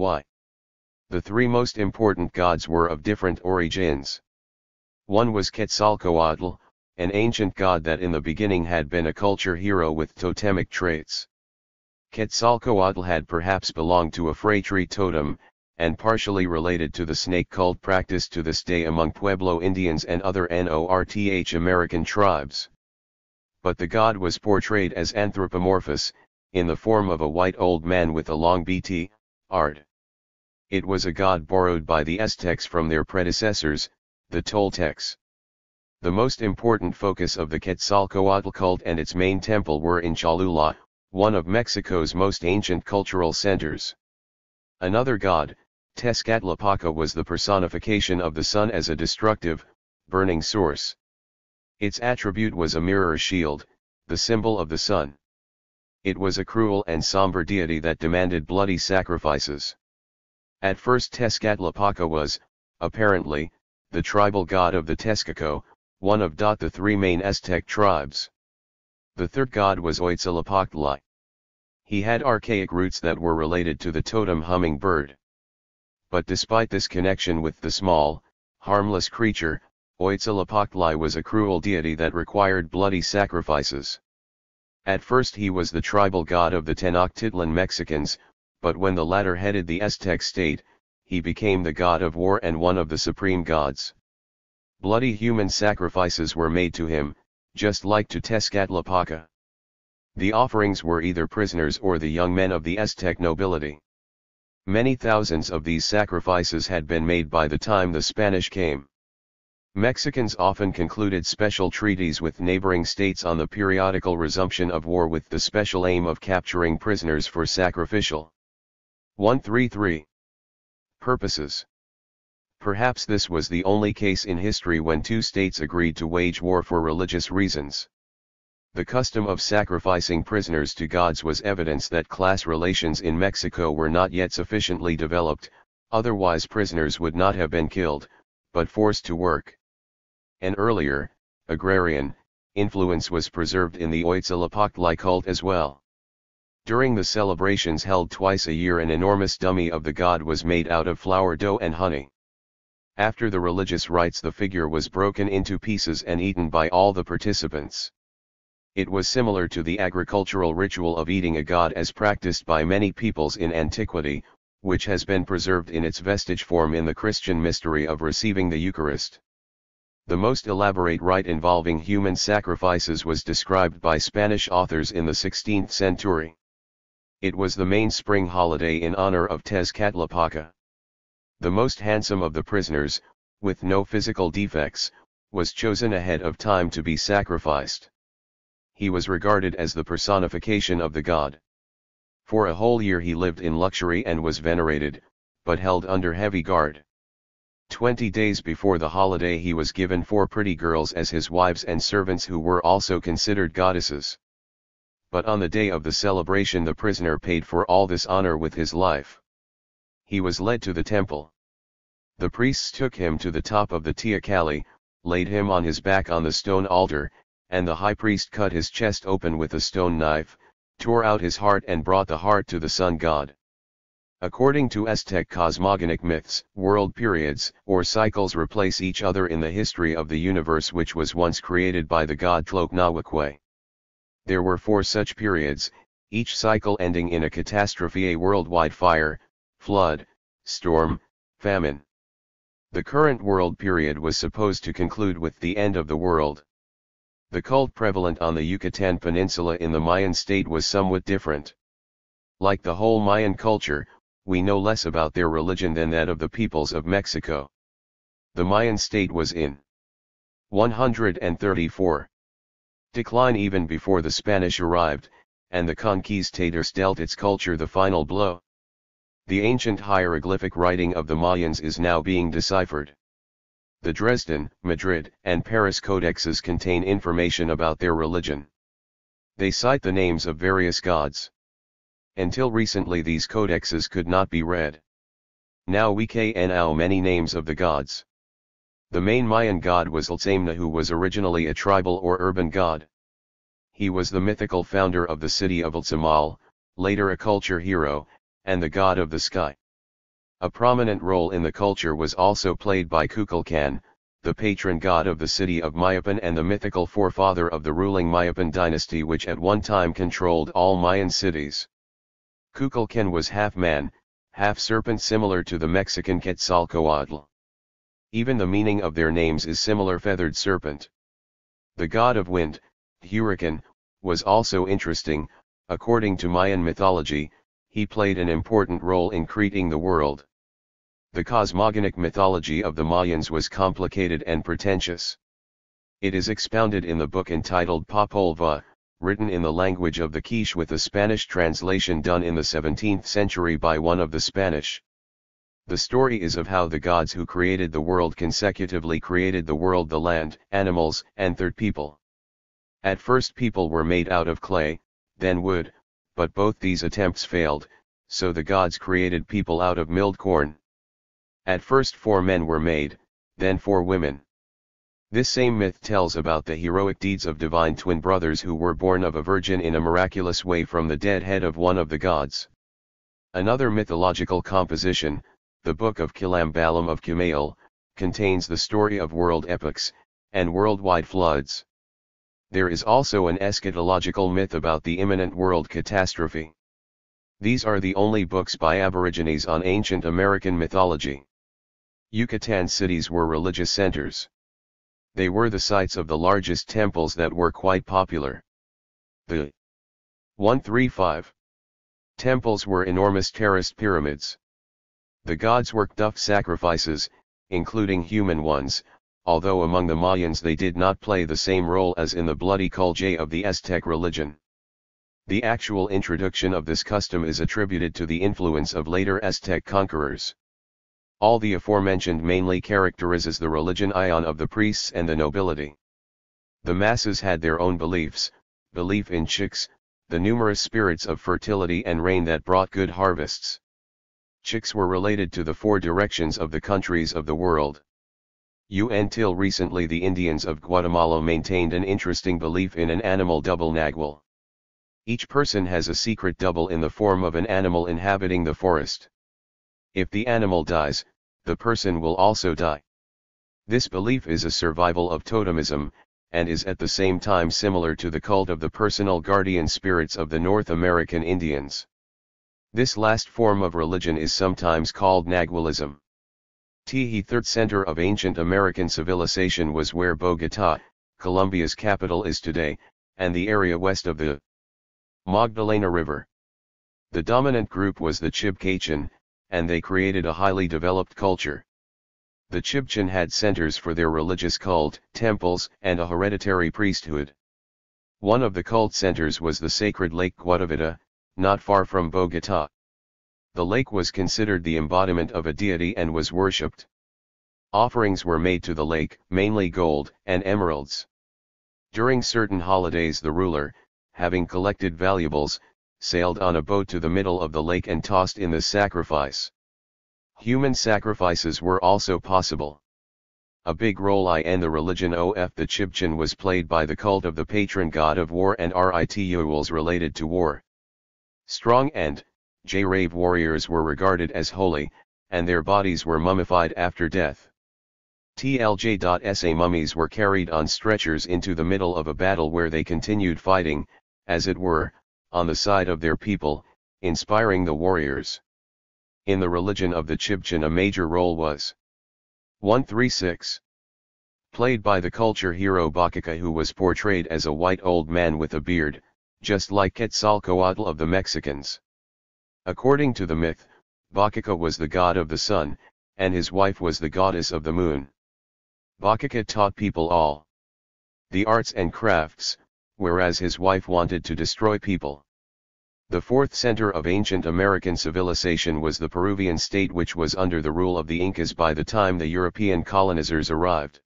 The three most important gods were of different origins. One was Quetzalcoatl, an ancient god that in the beginning had been a culture hero with totemic traits. Quetzalcoatl had perhaps belonged to a phratry totem, and partially related to the snake cult practiced to this day among Pueblo Indians and other North American tribes. But the god was portrayed as anthropomorphous, in the form of a white old man with a long beard. It was a god borrowed by the Aztecs from their predecessors, the Toltecs. The most important focus of the Quetzalcoatl cult and its main temple were in Cholula, one of Mexico's most ancient cultural centers. Another god, Tezcatlipoca, was the personification of the sun as a destructive, burning source. Its attribute was a mirror shield, the symbol of the sun. It was a cruel and somber deity that demanded bloody sacrifices. At first Tezcatlipoca was, apparently, the tribal god of the Texcoco, one of the three main Aztec tribes. The third god was Huitzilopochtli. He had archaic roots that were related to the totem hummingbird. But despite this connection with the small, harmless creature, Huitzilopochtli was a cruel deity that required bloody sacrifices. At first he was the tribal god of the Tenochtitlan Mexicans, but when the latter headed the Aztec state, he became the god of war and one of the supreme gods. Bloody human sacrifices were made to him, just like to Tezcatlipoca. The offerings were either prisoners or the young men of the Aztec nobility. Many thousands of these sacrifices had been made by the time the Spanish came. Mexicans often concluded special treaties with neighboring states on the periodical resumption of war with the special aim of capturing prisoners for sacrificial 133 purposes. Perhaps this was the only case in history when two states agreed to wage war for religious reasons. The custom of sacrificing prisoners to gods was evidence that class relations in Mexico were not yet sufficiently developed, otherwise prisoners would not have been killed, but forced to work. An earlier, agrarian, influence was preserved in the Huitzilopochtli cult as well. During the celebrations held twice a year, an enormous dummy of the god was made out of flour dough and honey. After the religious rites, the figure was broken into pieces and eaten by all the participants. It was similar to the agricultural ritual of eating a god as practiced by many peoples in antiquity, which has been preserved in its vestige form in the Christian mystery of receiving the Eucharist. The most elaborate rite involving human sacrifices was described by Spanish authors in the 16th century. It was the main spring holiday in honor of Tezcatlipoca. The most handsome of the prisoners, with no physical defects, was chosen ahead of time to be sacrificed. He was regarded as the personification of the god. For a whole year he lived in luxury and was venerated, but held under heavy guard. 20 days before the holiday he was given 4 pretty girls as his wives and servants who were also considered goddesses. but on the day of the celebration the prisoner paid for all this honor with his life. He was led to the temple. The priests took him to the top of the teocalli, laid him on his back on the stone altar, and the high priest cut his chest open with a stone knife, tore out his heart and brought the heart to the sun god. According to Aztec cosmogonic myths, world periods or cycles replace each other in the history of the universe which was once created by the god Tlocnahuaque. There were 4 such periods, each cycle ending in a catastrophe: a worldwide fire, flood, storm, famine. The current world period was supposed to conclude with the end of the world. The cult prevalent on the Yucatan Peninsula in the Mayan state was somewhat different. Like the whole Mayan culture, we know less about their religion than that of the peoples of Mexico. The Mayan state was in 134 decline even before the Spanish arrived, and the conquistadors dealt its culture the final blow. The ancient hieroglyphic writing of the Mayans is now being deciphered. The Dresden, Madrid, and Paris codexes contain information about their religion. They cite the names of various gods. Until recently these codexes could not be read. Now we can know many names of the gods. The main Mayan god was Tzamna, who was originally a tribal or urban god. He was the mythical founder of the city of Tzamal, later a culture hero, and the god of the sky. A prominent role in the culture was also played by Kukulkan, the patron god of the city of Mayapan and the mythical forefather of the ruling Mayapan dynasty which at one time controlled all Mayan cities. Kukulkan was half man, half serpent, similar to the Mexican Quetzalcoatl. Even the meaning of their names is similar: feathered serpent. The god of wind, Huracan, was also interesting. According to Mayan mythology, he played an important role in creating the world. The cosmogonic mythology of the Mayans was complicated and pretentious. It is expounded in the book entitled Popol Vuh, written in the language of the Quiche with a Spanish translation done in the 17th century by one of the Spanish. The story is of how the gods who created the world consecutively created the world, the land, animals, and third people. At first people were made out of clay, then wood, but both these attempts failed, so the gods created people out of milled corn. At first 4 men were made, then 4 women. This same myth tells about the heroic deeds of divine twin brothers who were born of a virgin in a miraculous way from the dead head of one of the gods. Another mythological composition, the Book of Kilambalam of Kumail, contains the story of world epochs, and worldwide floods. There is also an eschatological myth about the imminent world catastrophe. These are the only books by Aborigines on ancient American mythology. Yucatan cities were religious centers. They were the sites of the largest temples that were quite popular. The 135 temples were enormous terraced pyramids. The gods worked sacrifices, including human ones, although among the Mayans they did not play the same role as in the bloody culture of the Aztec religion. The actual introduction of this custom is attributed to the influence of later Aztec conquerors. All the aforementioned mainly characterizes the religion ion of the priests and the nobility. The masses had their own beliefs, belief in chicks, the numerous spirits of fertility and rain that brought good harvests. Chicks were related to the 4 directions of the countries of the world. Until recently the Indians of Guatemala maintained an interesting belief in an animal double nagual. Each person has a secret double in the form of an animal inhabiting the forest. If the animal dies, the person will also die. This belief is a survival of totemism, and is at the same time similar to the cult of the personal guardian spirits of the North American Indians. This last form of religion is sometimes called nagualism. The third center of ancient American civilization was where Bogotá, Colombia's capital, is today, and the area west of the Magdalena River. The dominant group was the Chibcachan, and they created a highly developed culture. The Chibchan had centers for their religious cult, temples, and a hereditary priesthood. One of the cult centers was the sacred Lake Guatavita, not far from Bogotá. The lake was considered the embodiment of a deity and was worshipped. Offerings were made to the lake, mainly gold and emeralds. During certain holidays the ruler, having collected valuables, sailed on a boat to the middle of the lake and tossed in the sacrifice. Human sacrifices were also possible. A big role in the religion of the Chibchan was played by the cult of the patron god of war and rituals related to war. Strong and brave warriors were regarded as holy, and their bodies were mummified after death. TLJ.SA mummies were carried on stretchers into the middle of a battle where they continued fighting, as it were, on the side of their people, inspiring the warriors. In the religion of the Chibchan a major role was 136. Played by the culture hero Bakaka, who was portrayed as a white old man with a beard, just like Quetzalcoatl of the Mexicans. According to the myth, Bakaka was the god of the sun, and his wife was the goddess of the moon. Bakaka taught people all the arts and crafts, whereas his wife wanted to destroy people. The fourth center of ancient American civilization was the Peruvian state, which was under the rule of the Incas by the time the European colonizers arrived.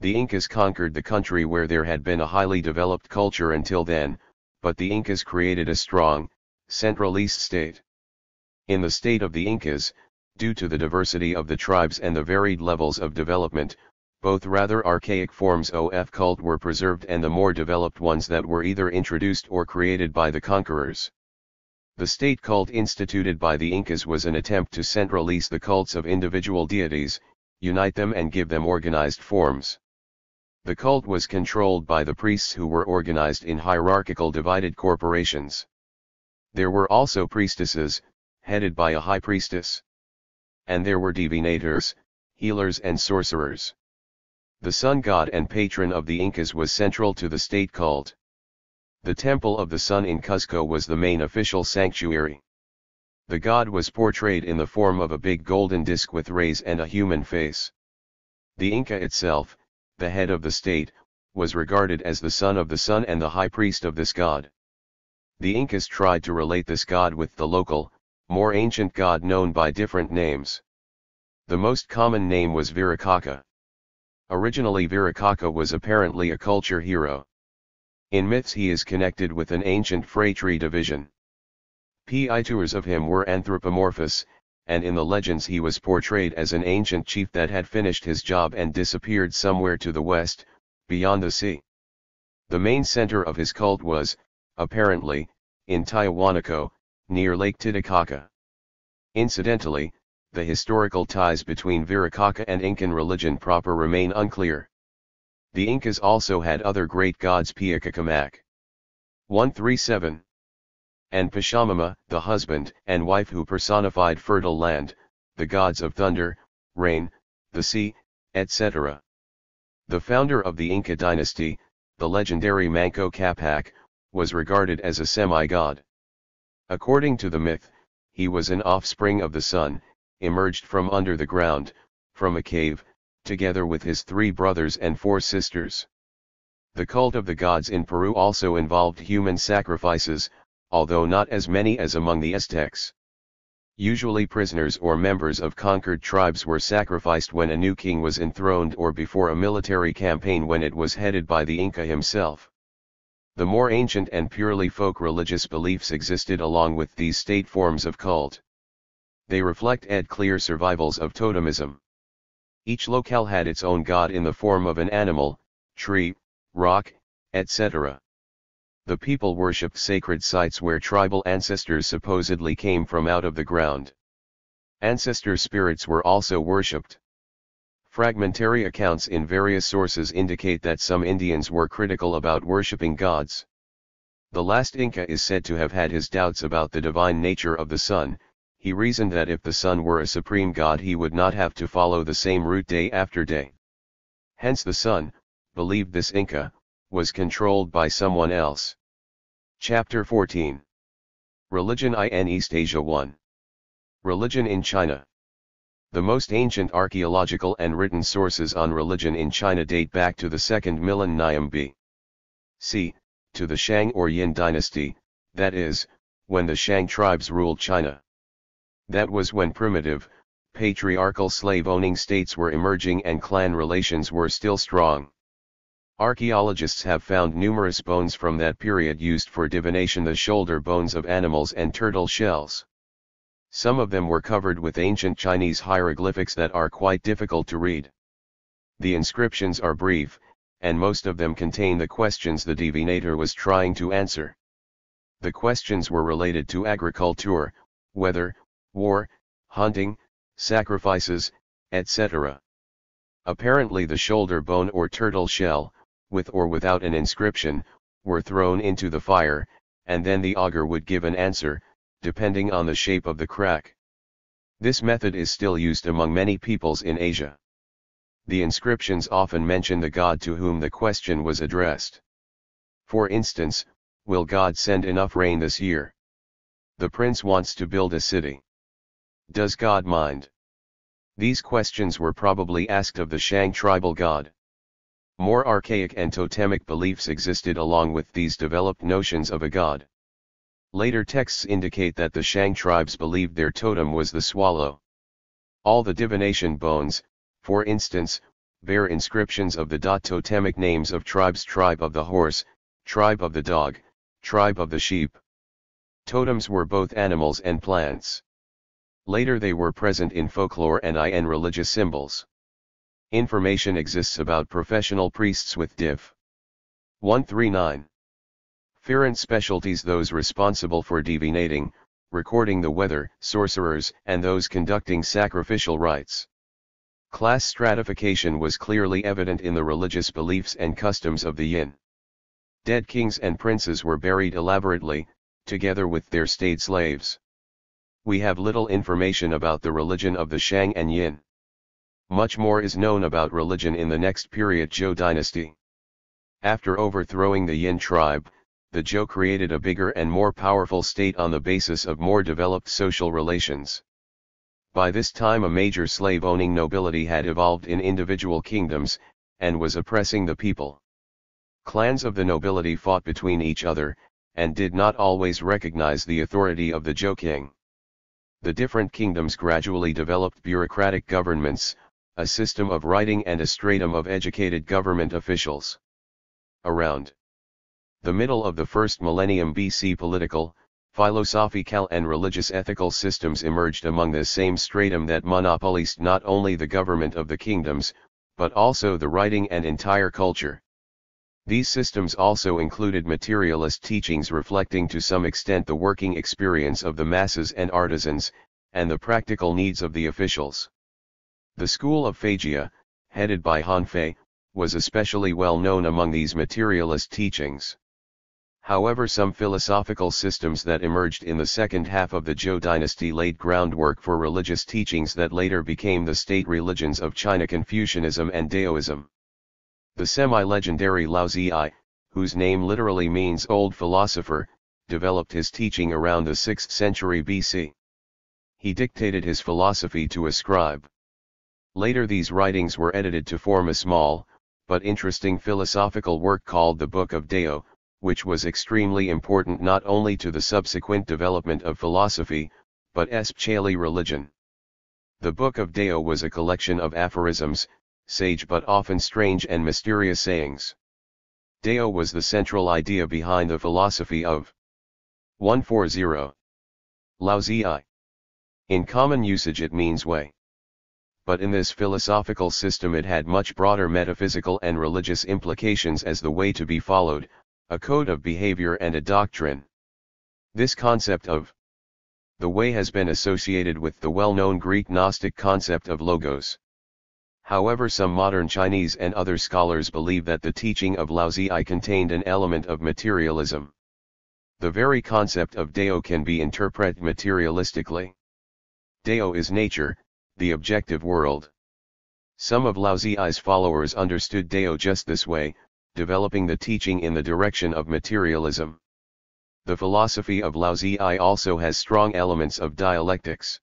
The Incas conquered the country where there had been a highly developed culture until then, but the Incas created a strong, centralist state. In the state of the Incas, due to the diversity of the tribes and the varied levels of development, both rather archaic forms of cult were preserved and the more developed ones that were either introduced or created by the conquerors. The state cult instituted by the Incas was an attempt to centralize the cults of individual deities, unite them and give them organized forms. The cult was controlled by the priests, who were organized in hierarchical divided corporations. There were also priestesses, headed by a high priestess. And there were divinators, healers and sorcerers. The sun god and patron of the Incas was central to the state cult. The Temple of the Sun in Cuzco was the main official sanctuary. The god was portrayed in the form of a big golden disc with rays and a human face. The Inca itself, the head of the state, was regarded as the son of the sun and the high priest of this god. The Incas tried to relate this god with the local, more ancient god known by different names. The most common name was Viracocha. Originally Viracocha was apparently a culture hero. In myths he is connected with an ancient Phratry division. Pictures of him were anthropomorphous, and in the legends he was portrayed as an ancient chief that had finished his job and disappeared somewhere to the west, beyond the sea. The main center of his cult was, apparently, in Tiahuanaco, near Lake Titicaca. Incidentally, the historical ties between Viracocha and Incan religion proper remain unclear. The Incas also had other great gods, Piacacamac 137, and Pachamama, the husband and wife who personified fertile land, the gods of thunder, rain, the sea, etc. The founder of the Inca dynasty, the legendary Manco Capac, was regarded as a semi-god. According to the myth, he was an offspring of the sun, emerged from under the ground, from a cave, together with his 3 brothers and 4 sisters. The cult of the gods in Peru also involved human sacrifices, although not as many as among the Aztecs. Usually prisoners or members of conquered tribes were sacrificed when a new king was enthroned or before a military campaign when it was headed by the Inca himself. The more ancient and purely folk religious beliefs existed along with these state forms of cult. They reflect clear survivals of totemism. Each locale had its own god in the form of an animal, tree, rock, etc. The people worshipped sacred sites where tribal ancestors supposedly came from out of the ground. Ancestor spirits were also worshipped. Fragmentary accounts in various sources indicate that some Indians were critical about worshipping gods. The last Inca is said to have had his doubts about the divine nature of the sun. He reasoned that if the sun were a supreme god he would not have to follow the same route day after day. Hence the sun, believed this Inca, was controlled by someone else. Chapter 14. Religion in East Asia 1. Religion in China. The most ancient archaeological and written sources on religion in China date back to the 2nd millennium B.C., to the Shang or Yin dynasty, that is, when the Shang tribes ruled China. That was when primitive, patriarchal slave-owning states were emerging and clan relations were still strong. Archaeologists have found numerous bones from that period used for divination, the shoulder bones of animals and turtle shells. Some of them were covered with ancient Chinese hieroglyphics that are quite difficult to read. The inscriptions are brief, and most of them contain the questions the divinator was trying to answer. The questions were related to agriculture, weather, war, hunting, sacrifices, etc. Apparently the shoulder bone or turtle shell, with or without an inscription, were thrown into the fire, and then the augur would give an answer, depending on the shape of the crack. This method is still used among many peoples in Asia. The inscriptions often mention the god to whom the question was addressed. For instance, will God send enough rain this year? The prince wants to build a city. Does God mind? These questions were probably asked of the Shang tribal god. More archaic and totemic beliefs existed along with these developed notions of a god. Later texts indicate that the Shang tribes believed their totem was the swallow. All the divination bones, for instance, bear inscriptions of the totemic names of tribes: tribe of the horse, tribe of the dog, tribe of the sheep. Totems were both animals and plants. Later they were present in folklore and religious symbols. Information exists about professional priests with Div. 139. Different specialties: those responsible for divinating, recording the weather, sorcerers, and those conducting sacrificial rites. Class stratification was clearly evident in the religious beliefs and customs of the Yin. Dead kings and princes were buried elaborately, together with their state slaves. We have little information about the religion of the Shang and Yin. Much more is known about religion in the next period, Zhou dynasty. After overthrowing the Yin tribe, the Zhou created a bigger and more powerful state on the basis of more developed social relations. By this time a major slave-owning nobility had evolved in individual kingdoms, and was oppressing the people. Clans of the nobility fought between each other, and did not always recognize the authority of the Zhou king. The different kingdoms gradually developed bureaucratic governments, a system of writing and a stratum of educated government officials. Around the middle of the first millennium BC, political, philosophical and religious ethical systems emerged among the same stratum that monopolized not only the government of the kingdoms, but also the writing and entire culture. These systems also included materialist teachings reflecting to some extent the working experience of the masses and artisans, and the practical needs of the officials. The school of Fagia, headed by Han Fei, was especially well known among these materialist teachings. However, some philosophical systems that emerged in the second half of the Zhou dynasty laid groundwork for religious teachings that later became the state religions of China: Confucianism and Daoism. The semi-legendary Lao Zi, whose name literally means old philosopher, developed his teaching around the 6th century BC. He dictated his philosophy to a scribe. Later these writings were edited to form a small, but interesting philosophical work called the Book of Dao, which was extremely important not only to the subsequent development of philosophy, but especially religion. The Book of Dao was a collection of aphorisms, sage but often strange and mysterious sayings. Dao was the central idea behind the philosophy of 140. Lao Zi. In common usage it means way. But in this philosophical system it had much broader metaphysical and religious implications as the way to be followed, a code of behavior and a doctrine. This concept of the way has been associated with the well-known Greek Gnostic concept of logos. However, some modern Chinese and other scholars believe that the teaching of Lao Zi contained an element of materialism. The very concept of Dao can be interpreted materialistically. Dao is nature, the objective world. Some of Lao Zi's followers understood Dao just this way, developing the teaching in the direction of materialism. The philosophy of Lao Zi also has strong elements of dialectics.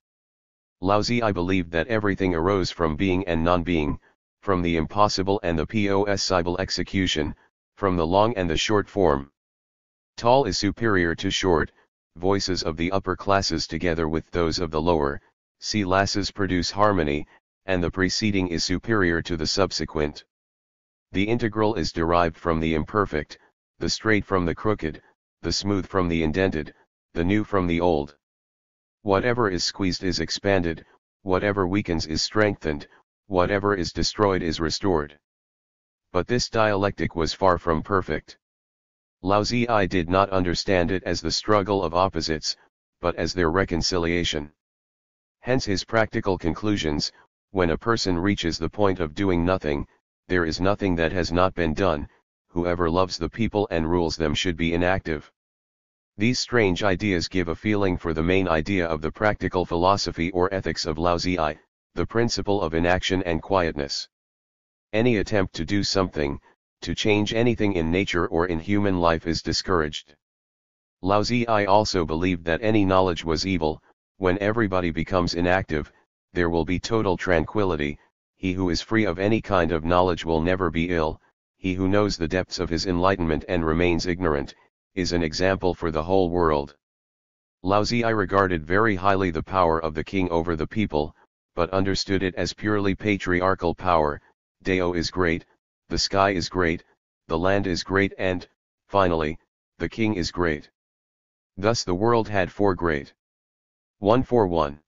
Lao Zi believed that everything arose from being and non-being, from the impossible and the possible execution, from the long and the short form. Tall is superior to short, voices of the upper classes together with those of the lower, classes produce harmony, and the preceding is superior to the subsequent. The integral is derived from the imperfect, the straight from the crooked, the smooth from the indented, the new from the old. Whatever is squeezed is expanded, whatever weakens is strengthened, whatever is destroyed is restored. But this dialectic was far from perfect. Laozi did not understand it as the struggle of opposites, but as their reconciliation. Hence his practical conclusions: when a person reaches the point of doing nothing, there is nothing that has not been done, whoever loves the people and rules them should be inactive. These strange ideas give a feeling for the main idea of the practical philosophy or ethics of Laozi, the principle of inaction and quietness. Any attempt to do something, to change anything in nature or in human life is discouraged. Laozi also believed that any knowledge was evil. When everybody becomes inactive, there will be total tranquility. He who is free of any kind of knowledge will never be ill. He who knows the depths of his enlightenment and remains ignorant, is an example for the whole world. Laozi regarded very highly the power of the king over the people, but understood it as purely patriarchal power. Dao is great, the sky is great, the land is great, and, finally, the king is great. Thus the world had four great 141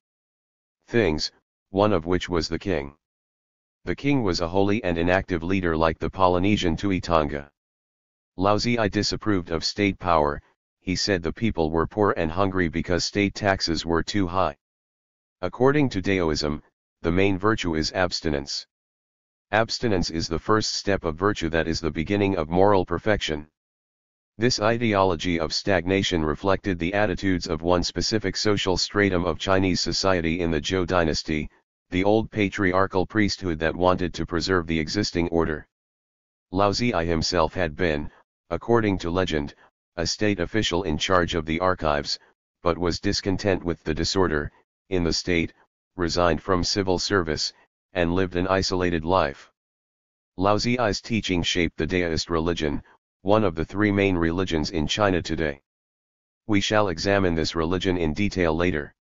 things, one of which was the king. The king was a holy and inactive leader like the Polynesian Tuitanga. Laozi disapproved of state power. He said the people were poor and hungry because state taxes were too high. According to Daoism, the main virtue is abstinence. Abstinence is the first step of virtue, that is the beginning of moral perfection. This ideology of stagnation reflected the attitudes of one specific social stratum of Chinese society in the Zhou dynasty, the old patriarchal priesthood that wanted to preserve the existing order. Laozi himself had been, according to legend, a state official in charge of the archives, but was discontent with the disorder in the state, resigned from civil service, and lived an isolated life. Laozi's teaching shaped the Daoist religion, one of the three main religions in China today. We shall examine this religion in detail later.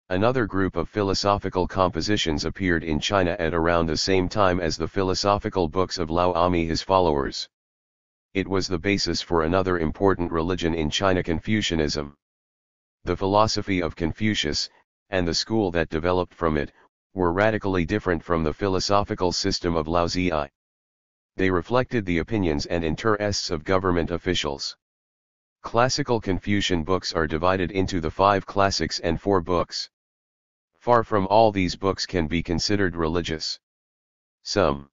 Another group of philosophical compositions appeared in China at around the same time as the philosophical books of Lao Ami his followers. It was the basis for another important religion in China, Confucianism. The philosophy of Confucius, and the school that developed from it, were radically different from the philosophical system of Laozi. They reflected the opinions and interests of government officials. Classical Confucian books are divided into the 5 classics and 4 books. Far from all these books can be considered religious. Some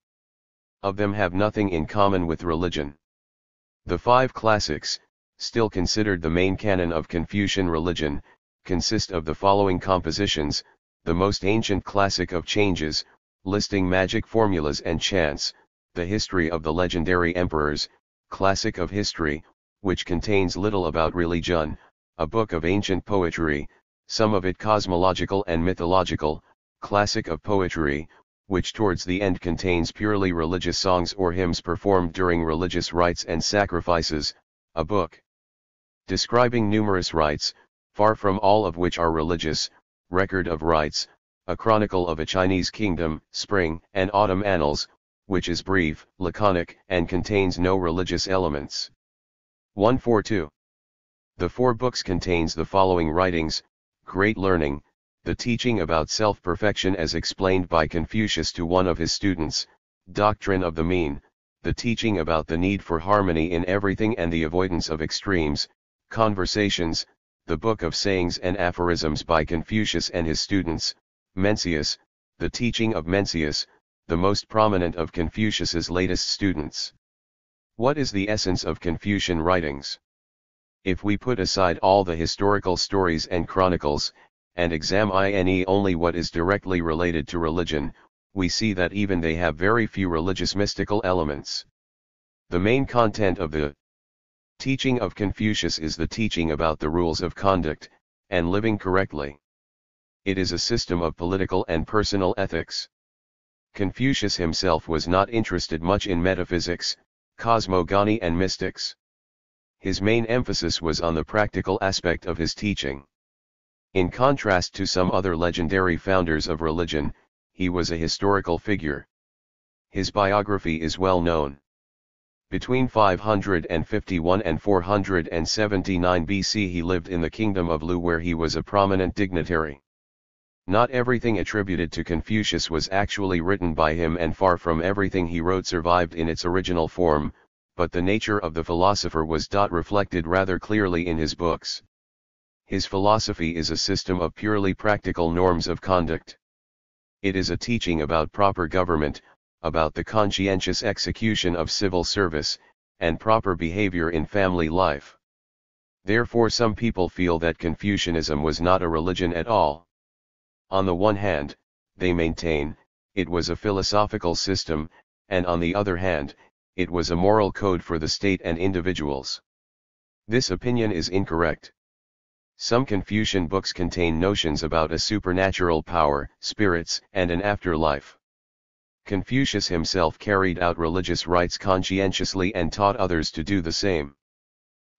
of them have nothing in common with religion. The 5 classics, still considered the main canon of Confucian religion, consist of the following compositions: the most ancient classic of changes, listing magic formulas and chants; the history of the legendary emperors, classic of history, which contains little about religion; a book of ancient poetry, some of it cosmological and mythological; classic of poetry, which towards the end contains purely religious songs or hymns performed during religious rites and sacrifices; a book describing numerous rites, far from all of which are religious; record of rites; a chronicle of a Chinese kingdom, spring and autumn annals, which is brief, laconic, and contains no religious elements. 142. The 4 books contains the following writings: Great Learning, the teaching about self-perfection as explained by Confucius to one of his students; Doctrine of the Mean, the teaching about the need for harmony in everything and the avoidance of extremes; Conversations, the book of sayings and aphorisms by Confucius and his students; Mencius, the teaching of Mencius, the most prominent of Confucius's latest students. What is the essence of Confucian writings? If we put aside all the historical stories and chronicles, and examine only what is directly related to religion, we see that even they have very few religious mystical elements. The main content of the teaching of Confucius is the teaching about the rules of conduct, and living correctly. It is a system of political and personal ethics. Confucius himself was not interested much in metaphysics, cosmogony and mystics. His main emphasis was on the practical aspect of his teaching. In contrast to some other legendary founders of religion, he was a historical figure. His biography is well known. Between 551 and 479 BC he lived in the kingdom of Lu, where he was a prominent dignitary. Not everything attributed to Confucius was actually written by him, and far from everything he wrote survived in its original form, but the nature of the philosopher was reflected rather clearly in his books. His philosophy is a system of purely practical norms of conduct. It is a teaching about proper government, about the conscientious execution of civil service, and proper behavior in family life. Therefore some people feel that Confucianism was not a religion at all. On the one hand, they maintain, it was a philosophical system, and on the other hand, it was a moral code for the state and individuals. This opinion is incorrect. Some Confucian books contain notions about a supernatural power, spirits, and an afterlife. Confucius himself carried out religious rites conscientiously and taught others to do the same.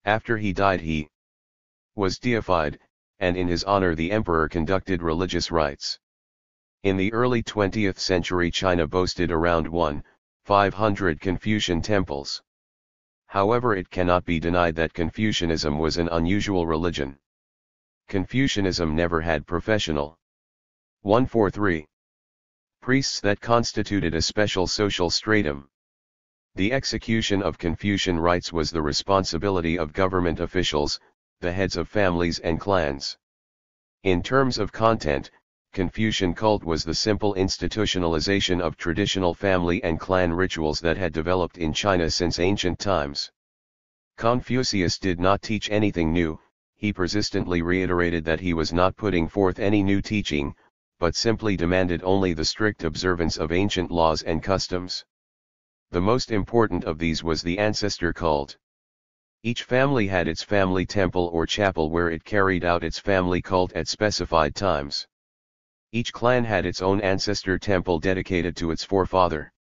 After he died he was deified, and in his honor the emperor conducted religious rites. In the early 20th century China boasted around 1,500 Confucian temples. However, it cannot be denied that Confucianism was an unusual religion. Confucianism never had professional 143 priests that constituted a special social stratum. The execution of Confucian rites was the responsibility of government officials, the heads of families and clans. In terms of content, Confucian cult was the simple institutionalization of traditional family and clan rituals that had developed in China since ancient times. Confucius did not teach anything new. He persistently reiterated that he was not putting forth any new teaching, but simply demanded only the strict observance of ancient laws and customs. The most important of these was the ancestor cult. Each family had its family temple or chapel where it carried out its family cult at specified times. Each clan had its own ancestor temple dedicated to its forefather.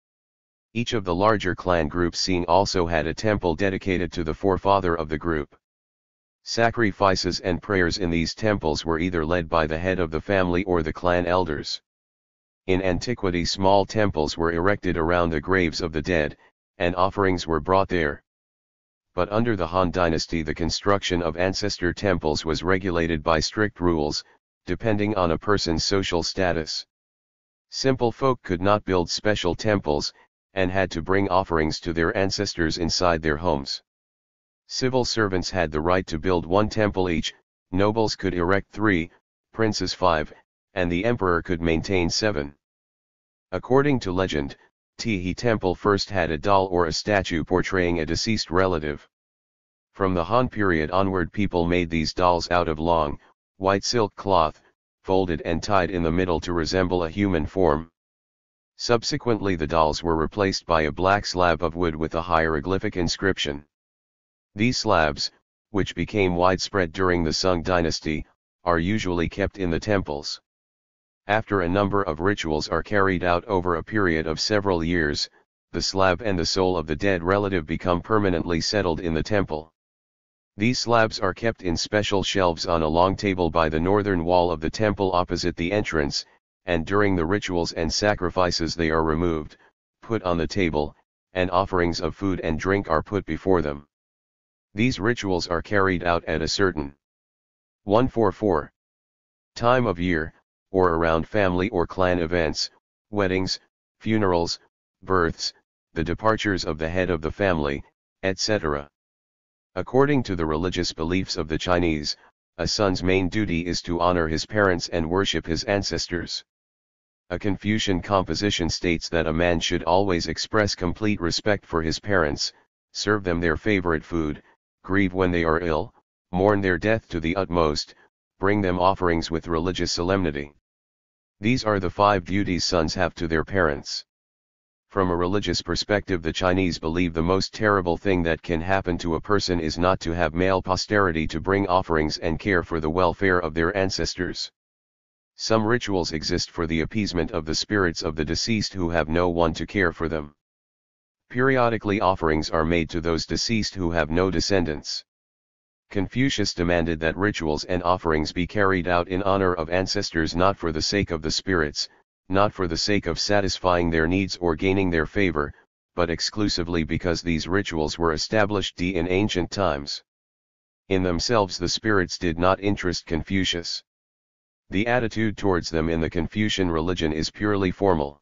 Each of the larger clan groups also had a temple dedicated to the forefather of the group. Sacrifices and prayers in these temples were either led by the head of the family or the clan elders. In antiquity small temples were erected around the graves of the dead, and offerings were brought there. But under the Han dynasty the construction of ancestor temples was regulated by strict rules, depending on a person's social status. Simple folk could not build special temples, and had to bring offerings to their ancestors inside their homes. Civil servants had the right to build one temple each, nobles could erect 3, princes 5, and the emperor could maintain 7. According to legend, Tihi Temple first had a doll or a statue portraying a deceased relative. From the Han period onward people made these dolls out of long, white silk cloth, folded and tied in the middle to resemble a human form. Subsequently the dolls were replaced by a black slab of wood with a hieroglyphic inscription. These slabs, which became widespread during the Sung dynasty, are usually kept in the temples. After a number of rituals are carried out over a period of several years, the slab and the soul of the dead relative become permanently settled in the temple. These slabs are kept in special shelves on a long table by the northern wall of the temple opposite the entrance, and during the rituals and sacrifices they are removed, put on the table, and offerings of food and drink are put before them. These rituals are carried out at a certain 144 time of year, or around family or clan events, weddings, funerals, births, the departures of the head of the family, etc. According to the religious beliefs of the Chinese, a son's main duty is to honor his parents and worship his ancestors. A Confucian composition states that a man should always express complete respect for his parents, serve them their favorite food, grieve when they are ill, mourn their death to the utmost, bring them offerings with religious solemnity. These are the 5 duties sons have to their parents. From a religious perspective, the Chinese believe the most terrible thing that can happen to a person is not to have male posterity to bring offerings and care for the welfare of their ancestors. Some rituals exist for the appeasement of the spirits of the deceased who have no one to care for them. Periodically offerings are made to those deceased who have no descendants. Confucius demanded that rituals and offerings be carried out in honor of ancestors, not for the sake of the spirits, not for the sake of satisfying their needs or gaining their favor, but exclusively because these rituals were established in ancient times. In themselves the spirits did not interest Confucius. The attitude towards them in the Confucian religion is purely formal.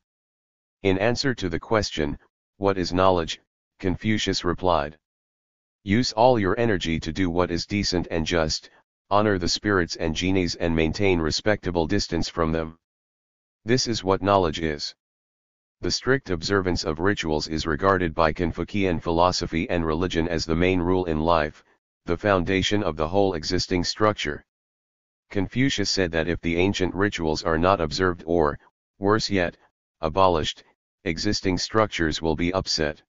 In answer to the question, "What is knowledge?" Confucius replied, "Use all your energy to do what is decent and just, honor the spirits and genies and maintain respectable distance from them. This is what knowledge is." The strict observance of rituals is regarded by Confucian philosophy and religion as the main rule in life, the foundation of the whole existing structure. Confucius said that if the ancient rituals are not observed or, worse yet, abolished, existing structures will be upset.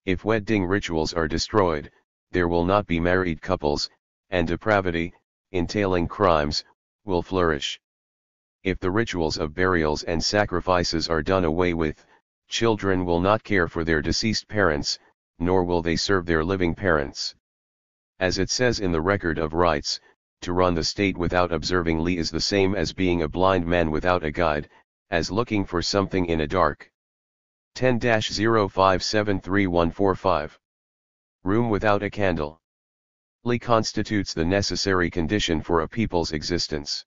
If wedding rituals are destroyed, there will not be married couples, and depravity, entailing crimes, will flourish. If the rituals of burials and sacrifices are done away with, children will not care for their deceased parents, nor will they serve their living parents. As it says in the Record of Rights, to run the state without observing Li is the same as being a blind man without a guide, as looking for something in a dark. 10-05733145. Room without a candle. Li constitutes the necessary condition for a people's existence.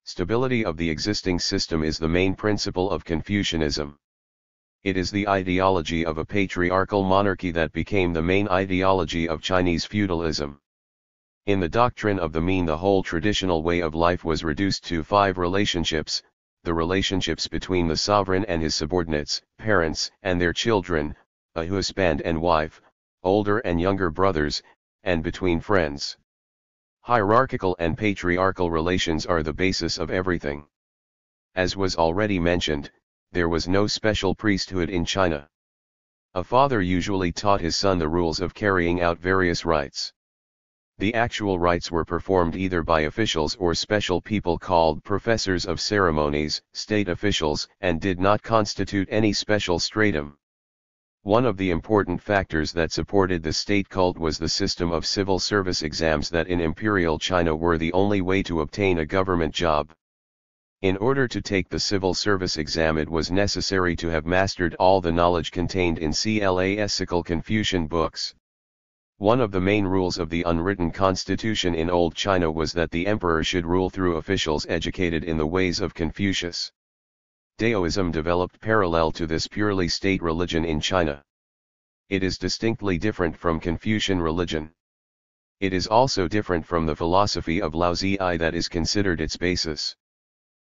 Stability of the existing system is the main principle of Confucianism. It is the ideology of a patriarchal monarchy that became the main ideology of Chinese feudalism. In the doctrine of the mean, the whole traditional way of life was reduced to 5 relationships: the relationships between the sovereign and his subordinates, parents and their children, a husband and wife, older and younger brothers, and between friends. Hierarchical and patriarchal relations are the basis of everything. As was already mentioned, there was no special priesthood in China. A father usually taught his son the rules of carrying out various rites. The actual rites were performed either by officials or special people called professors of ceremonies, state officials, and did not constitute any special stratum. One of the important factors that supported the state cult was the system of civil service exams that in Imperial China were the only way to obtain a government job. In order to take the civil service exam, it was necessary to have mastered all the knowledge contained in classical Confucian books. One of the main rules of the unwritten constitution in Old China was that the emperor should rule through officials educated in the ways of Confucius. Daoism developed parallel to this purely state religion in China. It is distinctly different from Confucian religion. It is also different from the philosophy of Laozi that is considered its basis.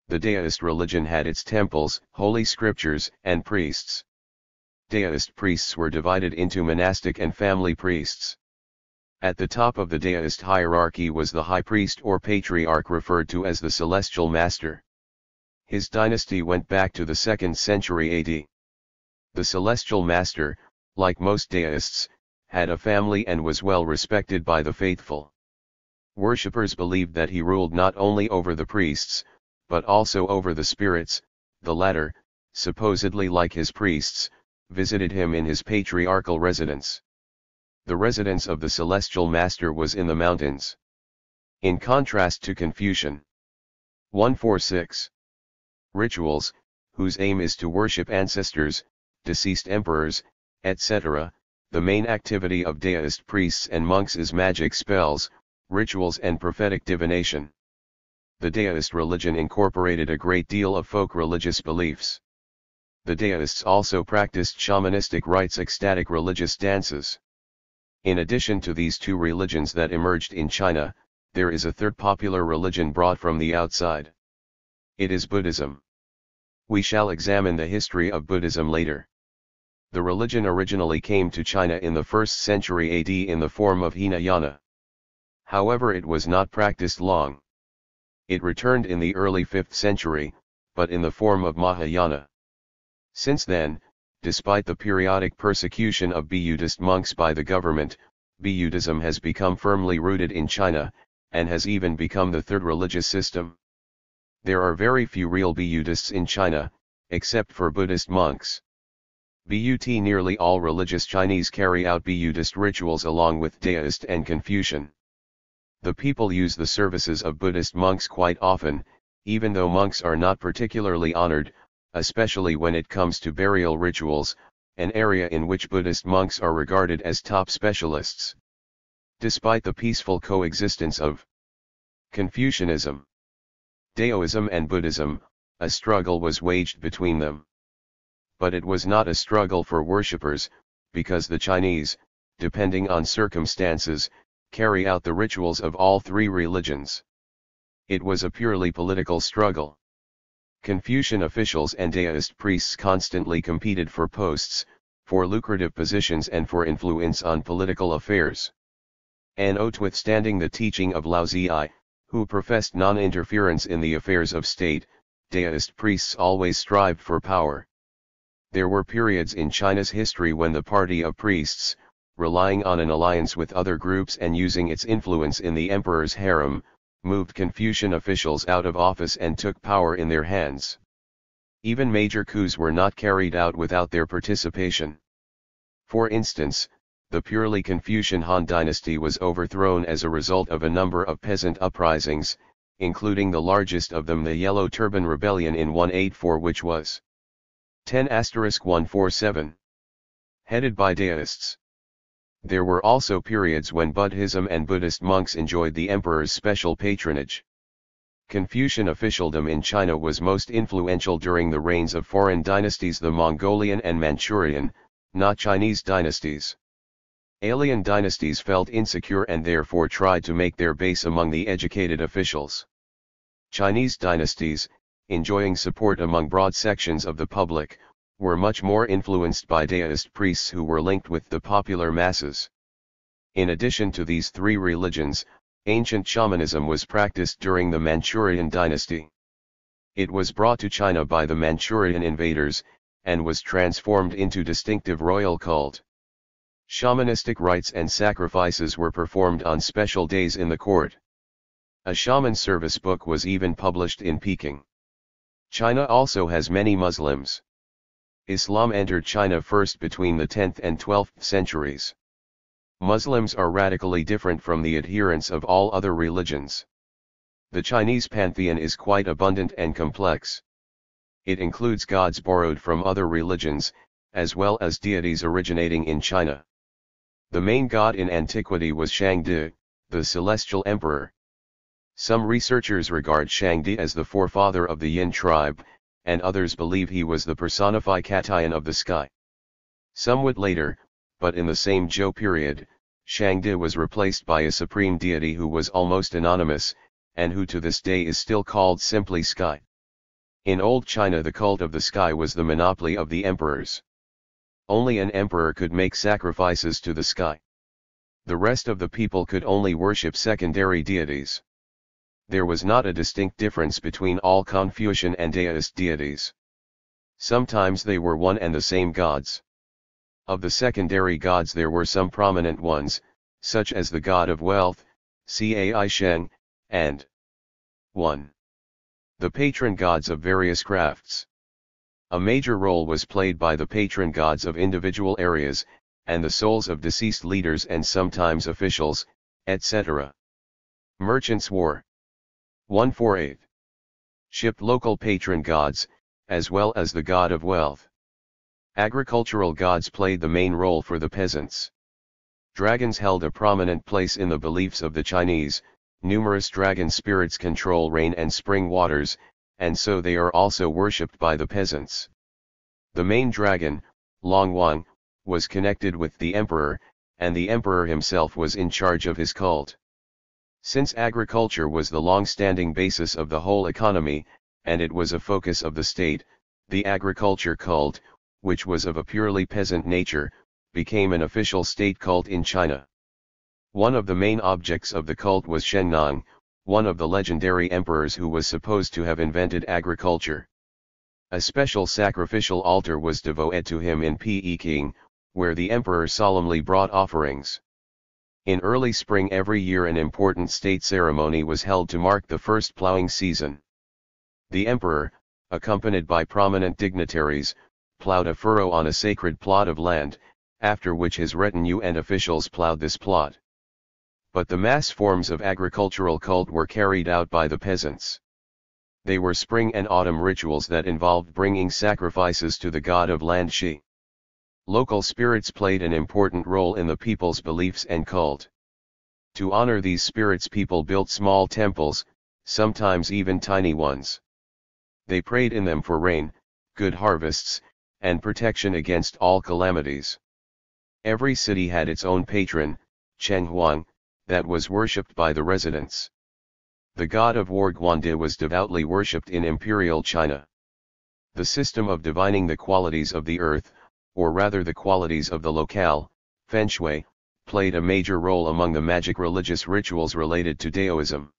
The Daoist religion had its temples, holy scriptures, and priests. Daoist priests were divided into monastic and family priests. At the top of the Daoist hierarchy was the high priest or patriarch, referred to as the celestial master. His dynasty went back to the 2nd century AD. The celestial master, like most Daoists, had a family and was well respected by the faithful. Worshippers believed that he ruled not only over the priests, but also over the spirits. The latter, supposedly like his priests, visited him in his patriarchal residence. The residence of the celestial master was in the mountains. In contrast to Confucian. 146. Rituals, whose aim is to worship ancestors, deceased emperors, etc., the main activity of Daoist priests and monks is magic spells, rituals and prophetic divination. The Daoist religion incorporated a great deal of folk religious beliefs. The Daoists also practiced shamanistic rites, ecstatic religious dances. In addition to these two religions that emerged in China, there is a third popular religion brought from the outside. It is Buddhism. We shall examine the history of Buddhism later. The religion originally came to China in the 1st century AD in the form of Hinayana. However, it was not practiced long. It returned in the early 5th century, but in the form of Mahayana. Since then, despite the periodic persecution of Buddhist monks by the government, Buddhism has become firmly rooted in China, and has even become the third religious system. There are very few real Buddhists in China, except for Buddhist monks. Nearly all religious Chinese carry out Buddhist rituals along with Daoist and Confucian. The people use the services of Buddhist monks quite often, Even though monks are not particularly honored, especially when it comes to burial rituals, an area in which Buddhist monks are regarded as top specialists. Despite the peaceful coexistence of Confucianism, Daoism and Buddhism, a struggle was waged between them. But it was not a struggle for worshippers, because the Chinese, depending on circumstances, carry out the rituals of all three religions. It was a purely political struggle. Confucian officials and Daoist priests constantly competed for posts, for lucrative positions and for influence on political affairs. Notwithstanding the teaching of Laozi, who professed non-interference in the affairs of state, Daoist priests always strived for power. There were periods in China's history when the party of priests, relying on an alliance with other groups and using its influence in the emperor's harem, moved Confucian officials out of office and took power in their hands. Even major coups were not carried out without their participation. For instance, the purely Confucian Han dynasty was overthrown as a result of a number of peasant uprisings, including the largest of them the Yellow Turban Rebellion in 184, which was 10*147. Headed by Daoists. There were also periods when Buddhism and Buddhist monks enjoyed the emperor's special patronage. Confucian officialdom in China was most influential during the reigns of foreign dynasties, the Mongolian and Manchurian, not Chinese dynasties. Alien dynasties felt insecure and therefore tried to make their base among the educated officials. Chinese dynasties, enjoying support among broad sections of the public, were much more influenced by Daoist priests who were linked with the popular masses. In addition to these three religions, ancient shamanism was practiced during the Manchurian dynasty. It was brought to China by the Manchurian invaders, and was transformed into distinctive royal cult. Shamanistic rites and sacrifices were performed on special days in the court. A shaman service book was even published in Peking. China also has many Muslims. Islam entered China first between the 10th and 12th centuries. Muslims are radically different from the adherents of all other religions. The Chinese pantheon is quite abundant and complex. It includes gods borrowed from other religions, as well as deities originating in China. The main god in antiquity was Shangdi, the celestial emperor. Some researchers regard Shangdi as the forefather of the Yin tribe, and others believe he was the personification of the sky. Somewhat later, but in the same Zhou period, Shangdi was replaced by a supreme deity who was almost anonymous, and who to this day is still called simply Sky. In Old China the cult of the sky was the monopoly of the emperors. Only an emperor could make sacrifices to the sky. The rest of the people could only worship secondary deities. There was not a distinct difference between all Confucian and Daoist deities. Sometimes they were one and the same gods. Of the secondary gods there were some prominent ones, such as the god of wealth, Cai Sheng, and 1. The patron gods of various crafts. A major role was played by the patron gods of individual areas, and the souls of deceased leaders and sometimes officials, etc. Merchants wore 148. Shipped local patron gods, as well as the god of wealth. Agricultural gods played the main role for the peasants. Dragons held a prominent place in the beliefs of the Chinese. Numerous dragon spirits control rain and spring waters, and so they are also worshipped by the peasants. The main dragon, Long Wang, was connected with the emperor, and the emperor himself was in charge of his cult. Since agriculture was the long-standing basis of the whole economy, and it was a focus of the state, the agriculture cult, which was of a purely peasant nature, became an official state cult in China. One of the main objects of the cult was Shennong, one of the legendary emperors who was supposed to have invented agriculture. A special sacrificial altar was devoted to him in Peking, where the emperor solemnly brought offerings. In early spring every year an important state ceremony was held to mark the first plowing season. The emperor, accompanied by prominent dignitaries, plowed a furrow on a sacred plot of land, after which his retinue and officials plowed this plot. But the mass forms of agricultural cult were carried out by the peasants. They were spring and autumn rituals that involved bringing sacrifices to the god of land Shi. Local spirits played an important role in the people's beliefs and cult. To honor these spirits, people built small temples, sometimes even tiny ones. They prayed in them for rain, good harvests, and protection against all calamities. Every city had its own patron, Chenghuang, that was worshipped by the residents. The god of war Guande was devoutly worshipped in imperial China. The system of divining the qualities of the earth, or rather the qualities of the locale, feng shui, played a major role among the magic religious rituals related to Taoism.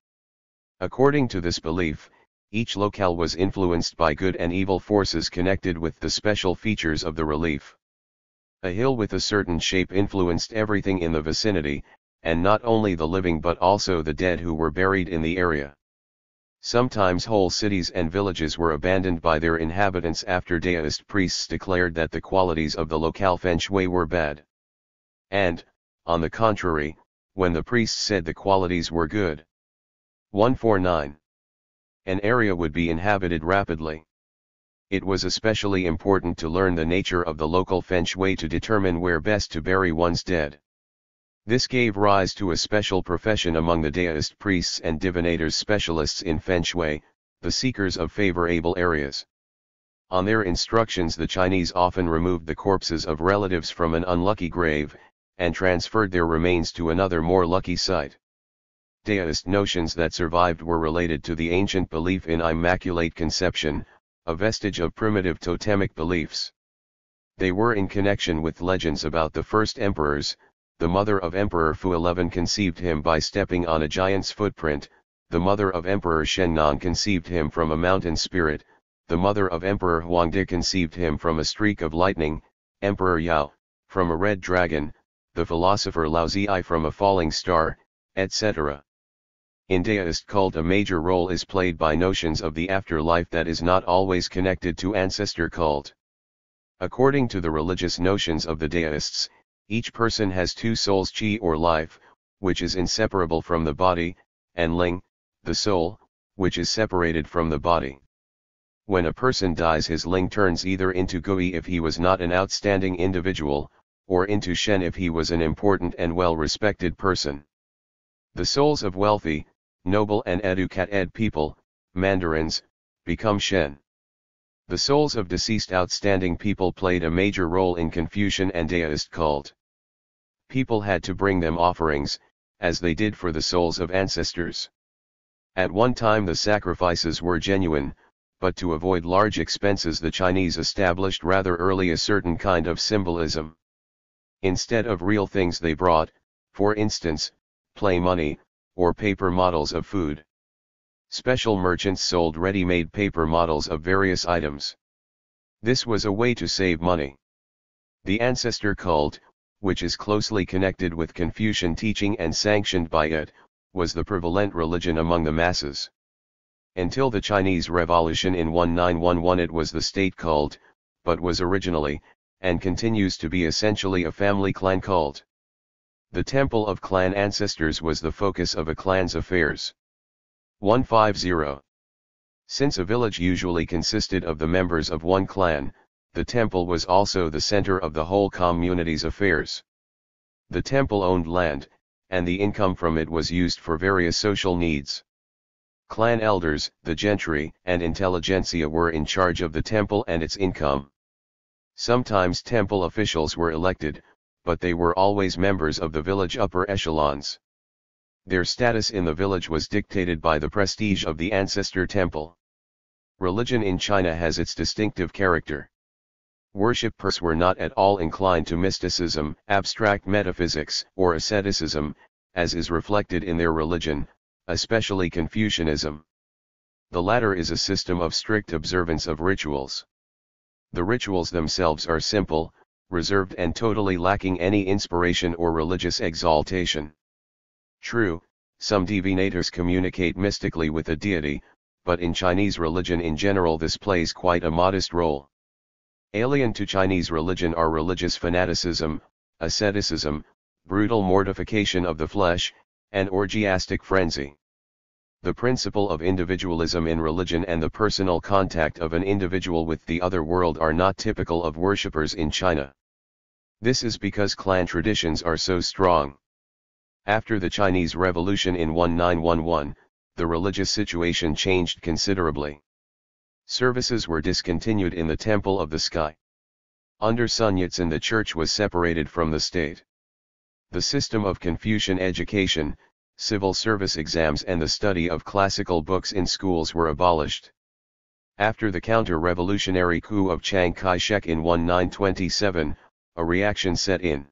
According to this belief, each locale was influenced by good and evil forces connected with the special features of the relief. A hill with a certain shape influenced everything in the vicinity, and not only the living but also the dead who were buried in the area. Sometimes whole cities and villages were abandoned by their inhabitants after Daoist priests declared that the qualities of the locale feng shui were bad. And, on the contrary, when the priests said the qualities were good. 149. An area would be inhabited rapidly. It was especially important to learn the nature of the local feng shui to determine where best to bury one's dead. This gave rise to a special profession among the Daoist priests and divinators, specialists in feng shui, the seekers of favorable areas. On their instructions, the Chinese often removed the corpses of relatives from an unlucky grave, and transferred their remains to another more lucky site. Daoist notions that survived were related to the ancient belief in Immaculate Conception, a vestige of primitive totemic beliefs. They were in connection with legends about the first emperors. The mother of Emperor Fu 11 conceived him by stepping on a giant's footprint, the mother of Emperor Shennong conceived him from a mountain spirit, the mother of Emperor Huangdi conceived him from a streak of lightning, Emperor Yao, from a red dragon, the philosopher Laozi from a falling star, etc. In Daoist cult, a major role is played by notions of the afterlife that is not always connected to ancestor cult. According to the religious notions of the Daoists, each person has two souls, qi or life, which is inseparable from the body, and ling, the soul, which is separated from the body. When a person dies, his ling turns either into gui if he was not an outstanding individual, or into shen if he was an important and well-respected person. The souls of wealthy, noble and educated people, mandarins, become shen. The souls of deceased outstanding people played a major role in Confucian and Daoist cult. People had to bring them offerings, as they did for the souls of ancestors. At one time the sacrifices were genuine, but to avoid large expenses the Chinese established rather early a certain kind of symbolism. Instead of real things they brought, for instance, play money, or paper models of food. Special merchants sold ready-made paper models of various items. This was a way to save money. The ancestor cult, which is closely connected with Confucian teaching and sanctioned by it, was the prevalent religion among the masses. Until the Chinese Revolution in 1911 it was the state cult, but was originally, and continues to be essentially a family clan cult. The temple of clan ancestors was the focus of a clan's affairs. 150. Since a village usually consisted of the members of one clan, the temple was also the center of the whole community's affairs. The temple owned land, and the income from it was used for various social needs. Clan elders, the gentry and intelligentsia were in charge of the temple and its income. Sometimes temple officials were elected, but they were always members of the village upper echelons. Their status in the village was dictated by the prestige of the ancestor temple. Religion in China has its distinctive character. Worshippers were not at all inclined to mysticism, abstract metaphysics, or asceticism, as is reflected in their religion, especially Confucianism. The latter is a system of strict observance of rituals. The rituals themselves are simple, reserved and totally lacking any inspiration or religious exaltation. True, some divinators communicate mystically with a deity, but in Chinese religion in general this plays quite a modest role. Alien to Chinese religion are religious fanaticism, asceticism, brutal mortification of the flesh, and orgiastic frenzy. The principle of individualism in religion and the personal contact of an individual with the other world are not typical of worshippers in China. This is because clan traditions are so strong. After the Chinese Revolution in 1911, the religious situation changed considerably. Services were discontinued in the Temple of the Sky. Under Sun Yat-sen, the church was separated from the state. The system of Confucian education, civil service exams and the study of classical books in schools were abolished. After the counter-revolutionary coup of Chiang Kai-shek in 1927, a reaction set in.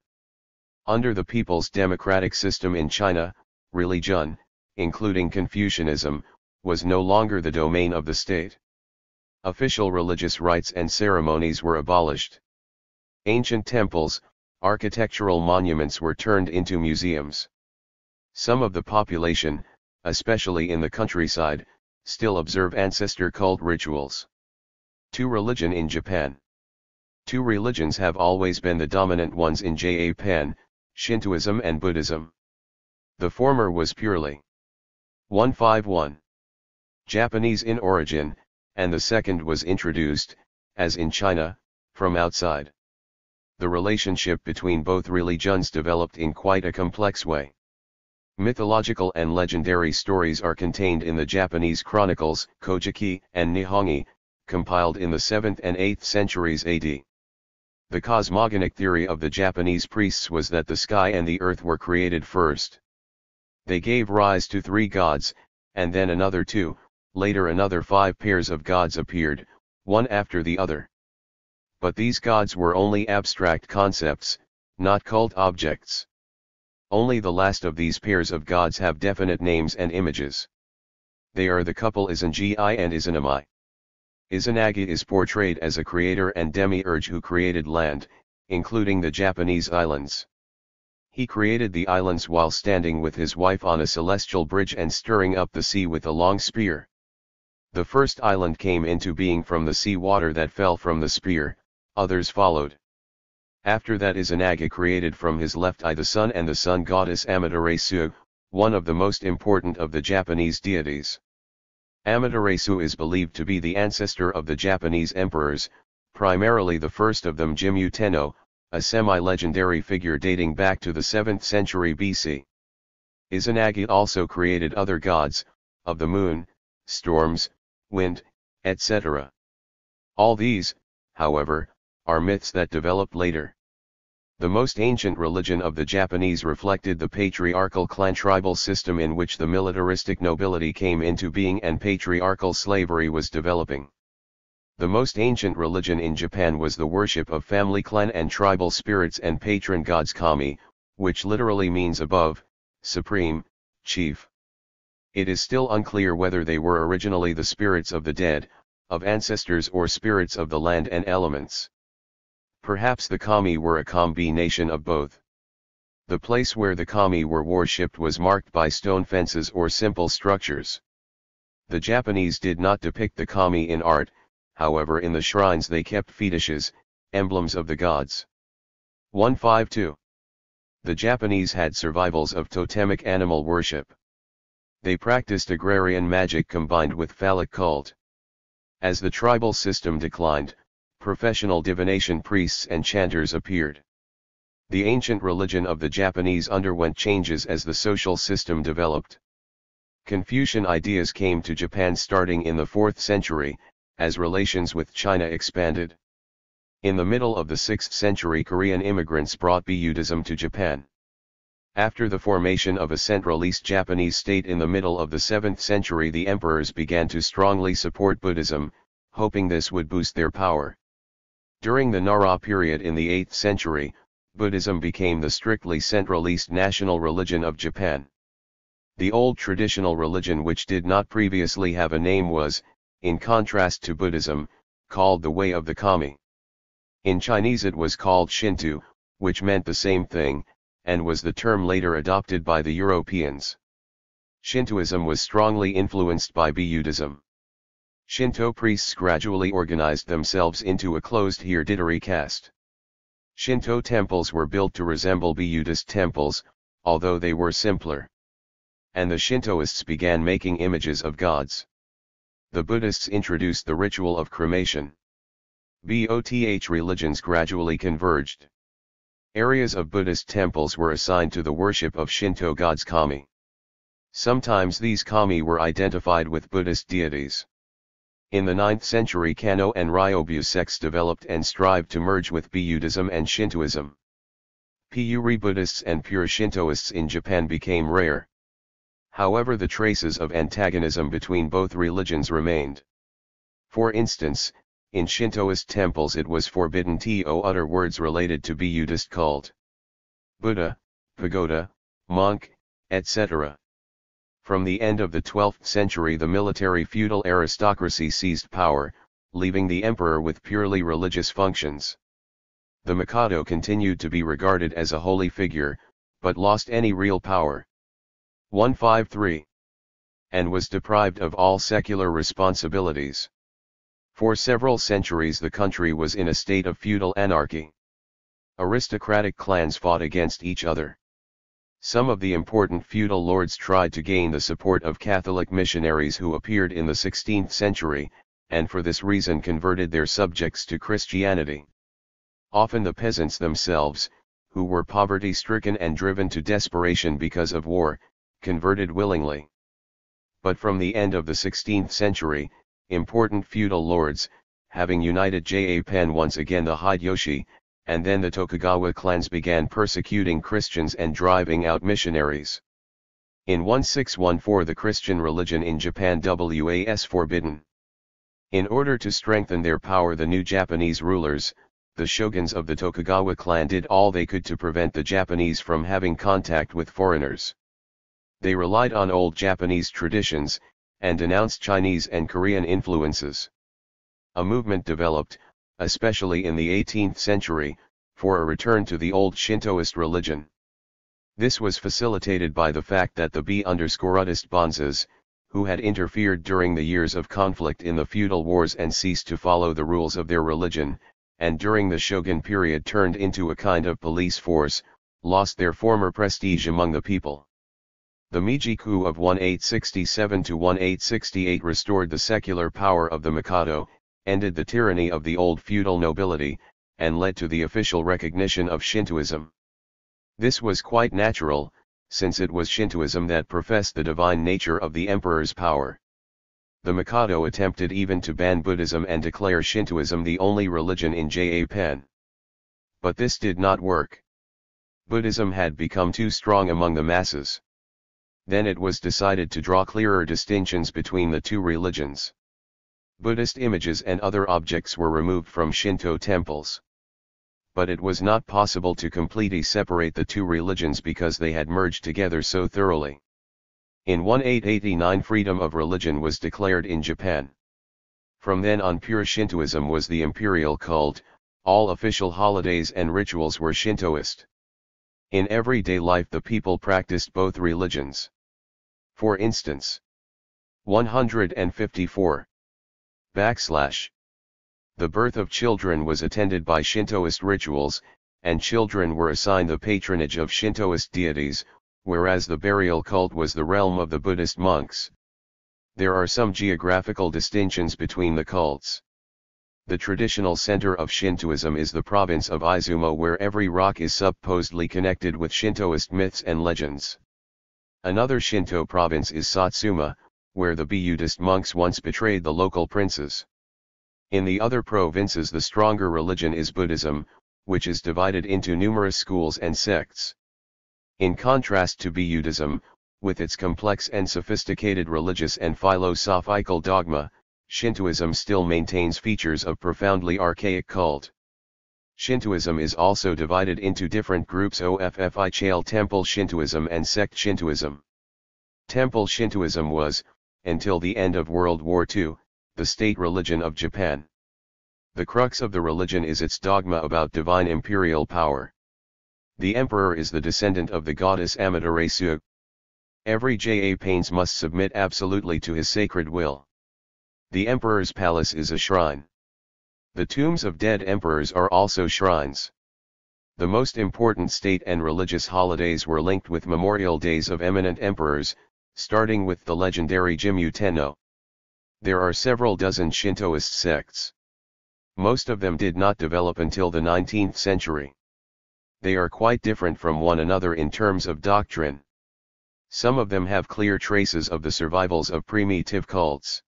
Under the People's Democratic system in China, religion, including Confucianism, was no longer the domain of the state. Official religious rites and ceremonies were abolished. Ancient temples, architectural monuments were turned into museums. Some of the population, especially in the countryside, still observe ancestor cult rituals. Religion in Japan. Two religions have always been the dominant ones in Japan, Shintoism and Buddhism. The former was purely 151 Japanese in origin, and the second was introduced, as in China, from outside. The relationship between both religions developed in quite a complex way. Mythological and legendary stories are contained in the Japanese chronicles, Kojiki and Nihongi, compiled in the 7th and 8th centuries AD. The cosmogonic theory of the Japanese priests was that the sky and the earth were created first. They gave rise to 3 gods, and then another 2, later another 5 pairs of gods appeared, one after the other. But these gods were only abstract concepts, not cult objects. Only the last of these pairs of gods have definite names and images. They are the couple Izanagi and Izanami. Izanagi is portrayed as a creator and demiurge who created land, including the Japanese islands. He created the islands while standing with his wife on a celestial bridge and stirring up the sea with a long spear. The first island came into being from the sea water that fell from the spear, others followed. After that Izanagi created from his left eye the sun and the sun goddess Amaterasu, one of the most important of the Japanese deities. Amaterasu is believed to be the ancestor of the Japanese emperors, primarily the first of them Jimmu Tenno, a semi-legendary figure dating back to the 7th century BC. Izanagi also created other gods, of the moon, storms, wind, etc. All these, however, are myths that developed later. The most ancient religion of the Japanese reflected the patriarchal clan tribal system in which the militaristic nobility came into being and patriarchal slavery was developing. The most ancient religion in Japan was the worship of family clan and tribal spirits and patron gods kami, which literally means above, supreme, chief. It is still unclear whether they were originally the spirits of the dead, of ancestors or spirits of the land and elements. Perhaps the kami were a combination of both. The place where the kami were worshipped was marked by stone fences or simple structures. The Japanese did not depict the kami in art, however in the shrines they kept fetishes, emblems of the gods. 152. The Japanese had survivals of totemic animal worship. They practiced agrarian magic combined with phallic cult. As the tribal system declined, professional divination priests and chanters appeared. The ancient religion of the Japanese underwent changes as the social system developed. Confucian ideas came to Japan starting in the 4th century, as relations with China expanded. In the middle of the 6th century Korean immigrants brought Buddhism to Japan. After the formation of a Central East Japanese state in the middle of the 7th century the emperors began to strongly support Buddhism, hoping this would boost their power. During the Nara period in the 8th century, Buddhism became the strictly Central East national religion of Japan. The old traditional religion which did not previously have a name was, in contrast to Buddhism, called the Way of the Kami. In Chinese it was called Shinto, which meant the same thing, and was the term later adopted by the Europeans. Shintoism was strongly influenced by Buddhism. Shinto priests gradually organized themselves into a closed hereditary caste. Shinto temples were built to resemble Buddhist temples, although they were simpler. and the Shintoists began making images of gods. The Buddhists introduced the ritual of cremation. Both religions gradually converged. Areas of Buddhist temples were assigned to the worship of Shinto gods kami. Sometimes these kami were identified with Buddhist deities. In the 9th century, Kanno and Ryobyu sects developed and strived to merge with Buddhism and Shintoism. Pure Buddhists and pure Shintoists in Japan became rare. However, the traces of antagonism between both religions remained. For instance, in Shintoist temples it was forbidden to utter words related to Buddhist cult. Buddha, pagoda, monk, etc. From the end of the 12th century, the military feudal aristocracy seized power, leaving the emperor with purely religious functions. The Mikado continued to be regarded as a holy figure, but lost any real power. 153. And was deprived of all secular responsibilities. For several centuries the country was in a state of feudal anarchy. Aristocratic clans fought against each other. Some of the important feudal lords tried to gain the support of Catholic missionaries who appeared in the 16th century, and for this reason converted their subjects to Christianity. Often the peasants themselves, who were poverty-stricken and driven to desperation because of war, converted willingly. But from the end of the 16th century, important feudal lords, having united Japan once again the Hideyoshi, and then the Tokugawa clans began persecuting Christians and driving out missionaries. In 1614 the Christian religion in Japan was forbidden. In order to strengthen their power, the new Japanese rulers, the shoguns of the Tokugawa clan, did all they could to prevent the Japanese from having contact with foreigners. They relied on old Japanese traditions, and denounced Chinese and Korean influences. A movement developed, especially in the 18th century, for a return to the old Shintoist religion. This was facilitated by the fact that the B_Buddhist bonzes, who had interfered during the years of conflict in the feudal wars and ceased to follow the rules of their religion, and during the shogun period turned into a kind of police force, lost their former prestige among the people. The Meiji coup of 1867 to 1868 restored the secular power of the Mikado, ended the tyranny of the old feudal nobility, and led to the official recognition of Shintoism. This was quite natural, since it was Shintoism that professed the divine nature of the emperor's power. The Mikado attempted even to ban Buddhism and declare Shintoism the only religion in Japan. But this did not work. Buddhism had become too strong among the masses. Then it was decided to draw clearer distinctions between the two religions. Buddhist images and other objects were removed from Shinto temples. But it was not possible to completely separate the two religions because they had merged together so thoroughly. In 1889 freedom of religion was declared in Japan. From then on pure Shintoism was the imperial cult, all official holidays and rituals were Shintoist. In everyday life the people practiced both religions. For instance, 154. The birth of children was attended by Shintoist rituals, and children were assigned the patronage of Shintoist deities, whereas the burial cult was the realm of the Buddhist monks. There are some geographical distinctions between the cults. The traditional center of Shintoism is the province of Izumo, where every rock is supposedly connected with Shintoist myths and legends. Another Shinto province is Satsuma, where the Buddhist monks once betrayed the local princes. In the other provinces the stronger religion is Buddhism, which is divided into numerous schools and sects. In contrast to Buddhism, with its complex and sophisticated religious and philosophical dogma, Shintoism still maintains features of profoundly archaic cult. Shintoism is also divided into different groups: Offichial Temple Shintoism and Sect Shintoism. Temple Shintoism was, until the end of World War II, the state religion of Japan. The crux of the religion is its dogma about divine imperial power. The emperor is the descendant of the goddess Amaterasu. Every Japanese must submit absolutely to his sacred will. The emperor's palace is a shrine. The tombs of dead emperors are also shrines. The most important state and religious holidays were linked with memorial days of eminent emperors, starting with the legendary Jimmu Tenno. There are several dozen Shintoist sects. Most of them did not develop until the 19th century. They are quite different from one another in terms of doctrine. Some of them have clear traces of the survivals of primitive cults.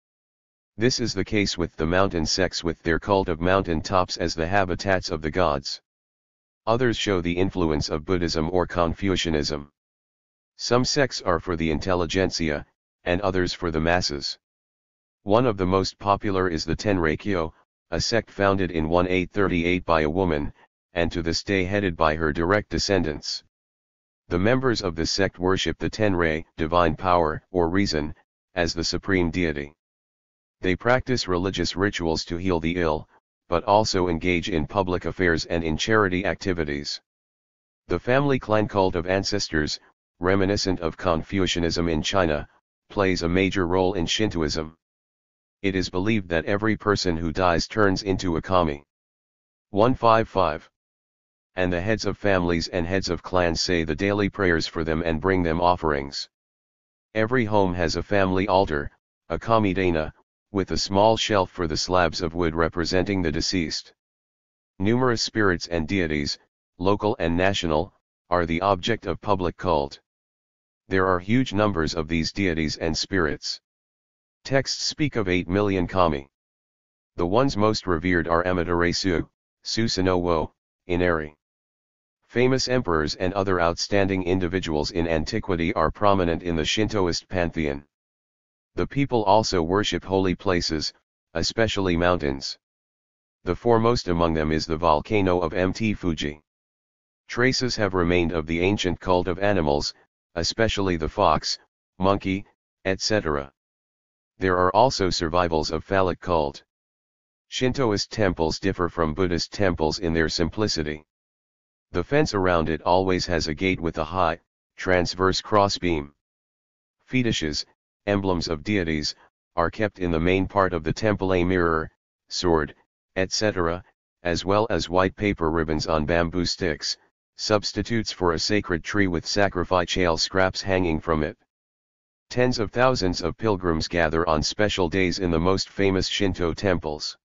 This is the case with the mountain sects with their cult of mountain tops as the habitats of the gods. Others show the influence of Buddhism or Confucianism. Some sects are for the intelligentsia, and others for the masses. One of the most popular is the Tenreikyo, a sect founded in 1838 by a woman, and to this day headed by her direct descendants. The members of this sect worship the Tenrei, divine power, or reason, as the supreme deity. They practice religious rituals to heal the ill, but also engage in public affairs and in charity activities. The family clan cult of ancestors, reminiscent of Confucianism in China, plays a major role in Shintoism. It is believed that every person who dies turns into a kami. 155. And the heads of families and heads of clans say the daily prayers for them and bring them offerings. Every home has a family altar, a kamidana, with a small shelf for the slabs of wood representing the deceased. Numerous spirits and deities, local and national, are the object of public cult. There are huge numbers of these deities and spirits. Texts speak of 8 million kami. The ones most revered are Amaterasu, Susanoo, Inari. Famous emperors and other outstanding individuals in antiquity are prominent in the Shintoist pantheon. The people also worship holy places, especially mountains. The foremost among them is the volcano of Mt. Fuji. Traces have remained of the ancient cult of animals, especially the fox, monkey, etc. There are also survivals of phallic cult. Shintoist temples differ from Buddhist temples in their simplicity. The fence around it always has a gate with a high, transverse crossbeam. Fetishes, emblems of deities, are kept in the main part of the temple, a mirror, sword, etc., as well as white paper ribbons on bamboo sticks, substitutes for a sacred tree with sacrificial scraps hanging from it. Tens of thousands of pilgrims gather on special days in the most famous Shinto temples.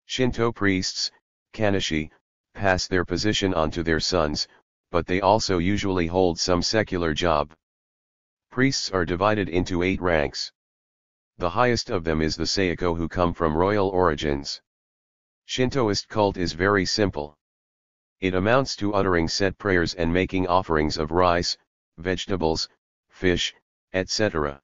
Shinto priests, kanishi, pass their position on to their sons, but they also usually hold some secular job. Priests are divided into 8 ranks. The highest of them is the Seiko, who come from royal origins. Shintoist cult is very simple. It amounts to uttering set prayers and making offerings of rice, vegetables, fish, etc.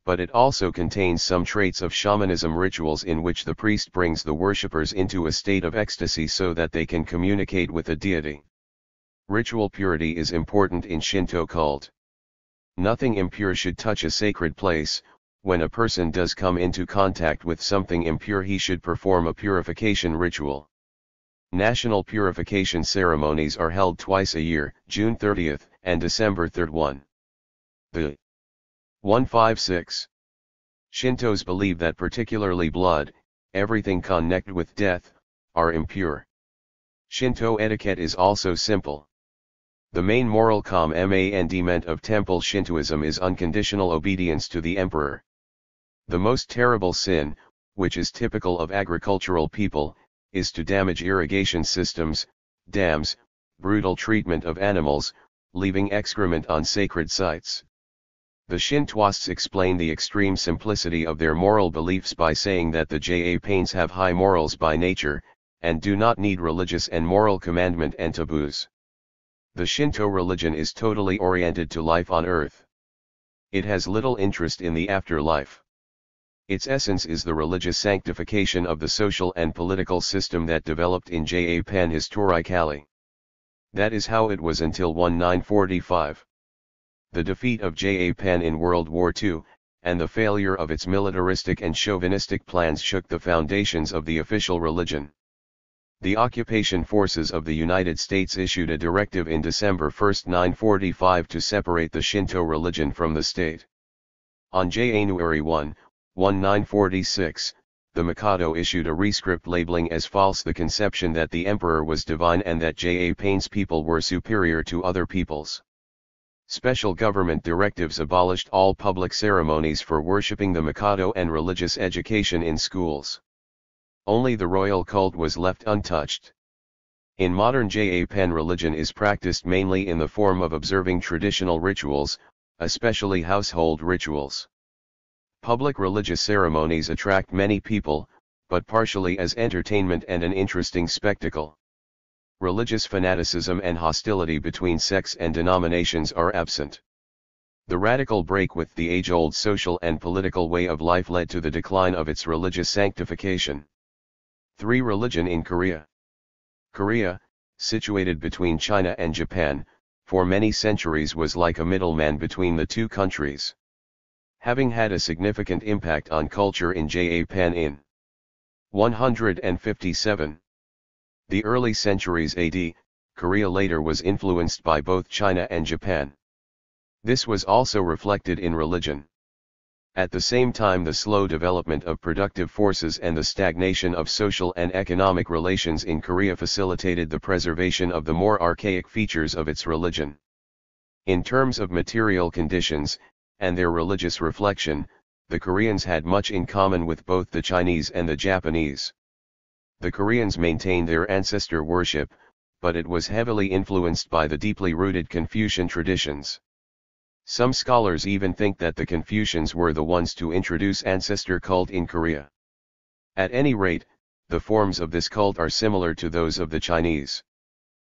But it also contains some traits of shamanism rituals in which the priest brings the worshippers into a state of ecstasy so that they can communicate with a deity. Ritual purity is important in Shinto cult. Nothing impure should touch a sacred place. When a person does come into contact with something impure, he should perform a purification ritual. National purification ceremonies are held twice a year, June 30th and December 3rd. The 156. Shintos believe that particularly blood, everything connected with death, are impure. Shinto etiquette is also simple. The main moral commandment of temple Shintoism is unconditional obedience to the emperor. The most terrible sin, which is typical of agricultural people, is to damage irrigation systems, dams, brutal treatment of animals, leaving excrement on sacred sites. The Shintoists explain the extreme simplicity of their moral beliefs by saying that the Japanes have high morals by nature, and do not need religious and moral commandment and taboos. The Shinto religion is totally oriented to life on earth. It has little interest in the afterlife. Its essence is the religious sanctification of the social and political system that developed in Japan historically. That is how it was until 1945. The defeat of Japan in World War II, and the failure of its militaristic and chauvinistic plans shook the foundations of the official religion. The occupation forces of the United States issued a directive in December 1, 1945 to separate the Shinto religion from the state. On January 1, 1946, the Mikado issued a rescript labeling as false the conception that the emperor was divine and that Japan's people were superior to other peoples. Special government directives abolished all public ceremonies for worshipping the Mikado and religious education in schools. Only the royal cult was left untouched. In modern Japan, religion is practiced mainly in the form of observing traditional rituals, especially household rituals. Public religious ceremonies attract many people, but partially as entertainment and an interesting spectacle. Religious fanaticism and hostility between sects and denominations are absent. The radical break with the age-old social and political way of life led to the decline of its religious sanctification. 3. Religion in Korea. Korea, situated between China and Japan, for many centuries was like a middleman between the two countries. Having had a significant impact on culture in Japan in 157. The early centuries AD, Korea later was influenced by both China and Japan. This was also reflected in religion. At the same time, the slow development of productive forces and the stagnation of social and economic relations in Korea facilitated the preservation of the more archaic features of its religion. In terms of material conditions, and their religious reflection, the Koreans had much in common with both the Chinese and the Japanese. The Koreans maintained their ancestor worship, but it was heavily influenced by the deeply rooted Confucian traditions. Some scholars even think that the Confucians were the ones to introduce ancestor cult in Korea. At any rate, the forms of this cult are similar to those of the Chinese.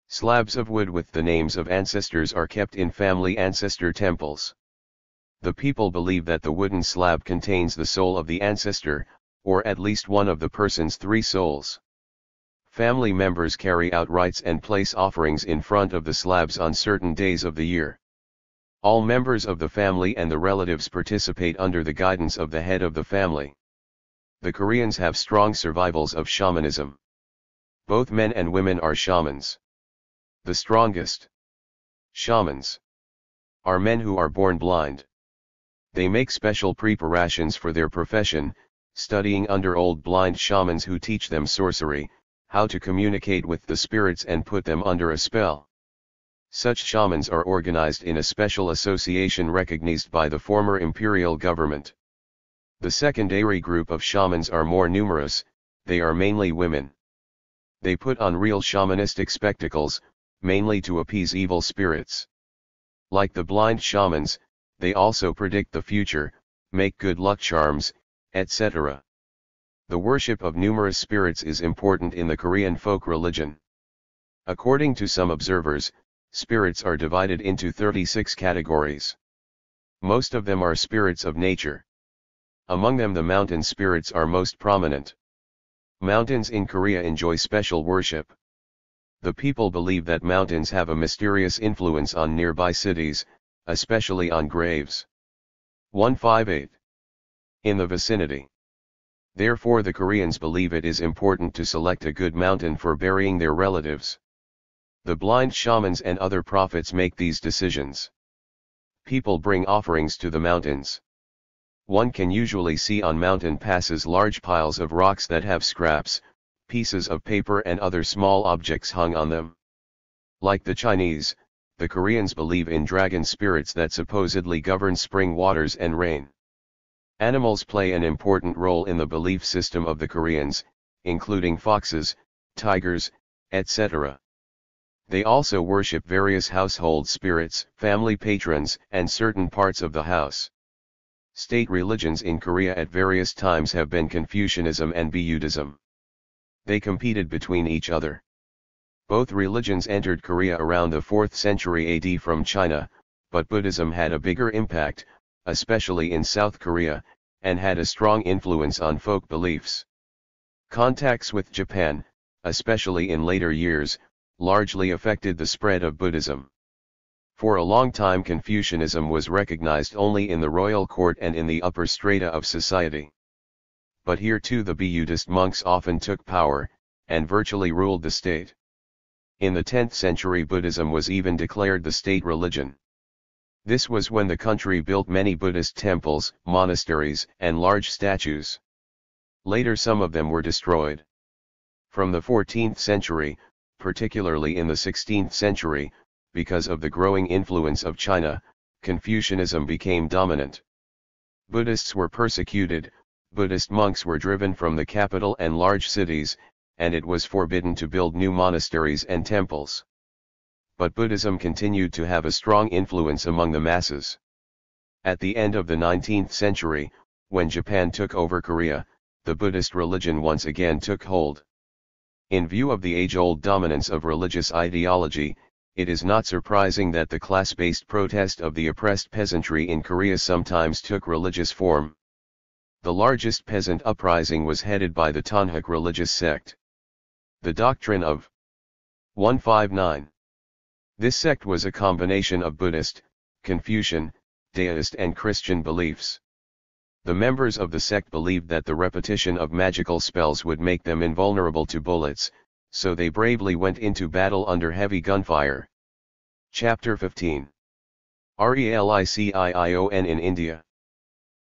Slabs of wood with the names of ancestors are kept in family ancestor temples. The people believe that the wooden slab contains the soul of the ancestor, or at least one of the person's 3 souls. Family members carry out rites and place offerings in front of the slabs on certain days of the year. All members of the family and the relatives participate under the guidance of the head of the family. The Koreans have strong survivals of shamanism. Both men and women are shamans. The strongest shamans are men who are born blind. They make special preparations for their profession, studying under old blind shamans who teach them sorcery, how to communicate with the spirits and put them under a spell. Such shamans are organized in a special association recognized by the former imperial government. The secondary group of shamans are more numerous, they are mainly women. They put on real shamanistic spectacles, mainly to appease evil spirits. Like the blind shamans, they also predict the future, make good luck charms, etc. The worship of numerous spirits is important in the Korean folk religion. According to some observers, spirits are divided into 36 categories. Most of them are spirits of nature. Among them the mountain spirits are most prominent. Mountains in Korea enjoy special worship. The people believe that mountains have a mysterious influence on nearby cities, especially on graves. 158. In the vicinity. Therefore the Koreans believe it is important to select a good mountain for burying their relatives. The blind shamans and other prophets make these decisions. People bring offerings to the mountains. One can usually see on mountain passes large piles of rocks that have scraps, pieces of paper and other small objects hung on them. Like the Chinese, the Koreans believe in dragon spirits that supposedly govern spring waters and rain. Animals play an important role in the belief system of the Koreans, including foxes, tigers, etc. They also worship various household spirits, family patrons, and certain parts of the house. State religions in Korea at various times have been Confucianism and Buddhism. They competed between each other. Both religions entered Korea around the 4th century AD from China, but Buddhism had a bigger impact, especially in South Korea, and had a strong influence on folk beliefs. Contacts with Japan, especially in later years, largely affected the spread of Buddhism. For a long time Confucianism was recognized only in the royal court and in the upper strata of society. But here too the Buddhist monks often took power, and virtually ruled the state. In the 10th century Buddhism was even declared the state religion. This was when the country built many Buddhist temples, monasteries, and large statues. Later some of them were destroyed. From the 14th century, particularly in the 16th century, because of the growing influence of China, Confucianism became dominant. Buddhists were persecuted, Buddhist monks were driven from the capital and large cities, and it was forbidden to build new monasteries and temples. But Buddhism continued to have a strong influence among the masses. At the end of the 19th century, when Japan took over Korea, the Buddhist religion once again took hold. In view of the age-old dominance of religious ideology, it is not surprising that the class-based protest of the oppressed peasantry in Korea sometimes took religious form. The largest peasant uprising was headed by the Tonhak religious sect. The doctrine of 159. This sect was a combination of Buddhist, Confucian, Taoist and Christian beliefs. The members of the sect believed that the repetition of magical spells would make them invulnerable to bullets, so they bravely went into battle under heavy gunfire. Chapter 15. Religion in India.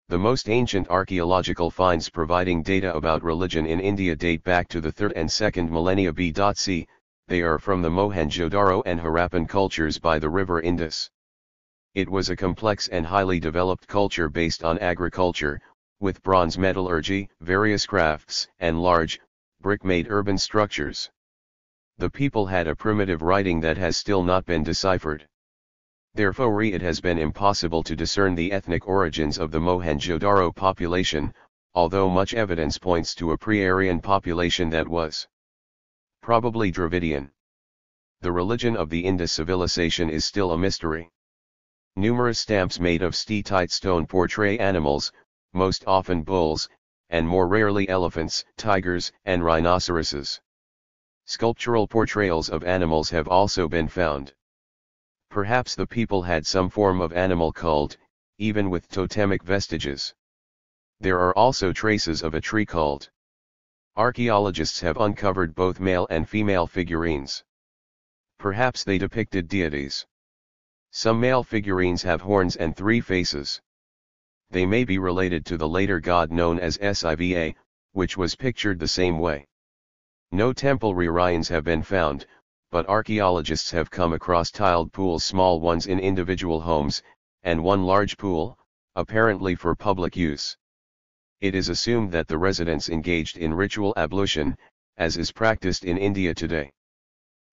The most ancient archaeological finds providing data about religion in India date back to the 3rd and 2nd millennia BC. They are from the Mohenjo-daro and Harappan cultures by the river Indus. It was a complex and highly developed culture based on agriculture, with bronze metallurgy, various crafts, and large, brick-made urban structures. The people had a primitive writing that has still not been deciphered. Therefore it has been impossible to discern the ethnic origins of the Mohenjo-daro population, although much evidence points to a pre-Aryan population that was probably Dravidian. The religion of the Indus civilization is still a mystery. Numerous stamps made of steatite stone portray animals, most often bulls, and more rarely elephants, tigers, and rhinoceroses. Sculptural portrayals of animals have also been found. Perhaps the people had some form of animal cult, even with totemic vestiges. There are also traces of a tree cult. Archaeologists have uncovered both male and female figurines. Perhaps they depicted deities. Some male figurines have horns and 3 faces. They may be related to the later god known as Siva, which was pictured the same way. No temple shrines have been found, but archaeologists have come across tiled pools, small ones in individual homes, and one large pool, apparently for public use. It is assumed that the residents engaged in ritual ablution, as is practiced in India today.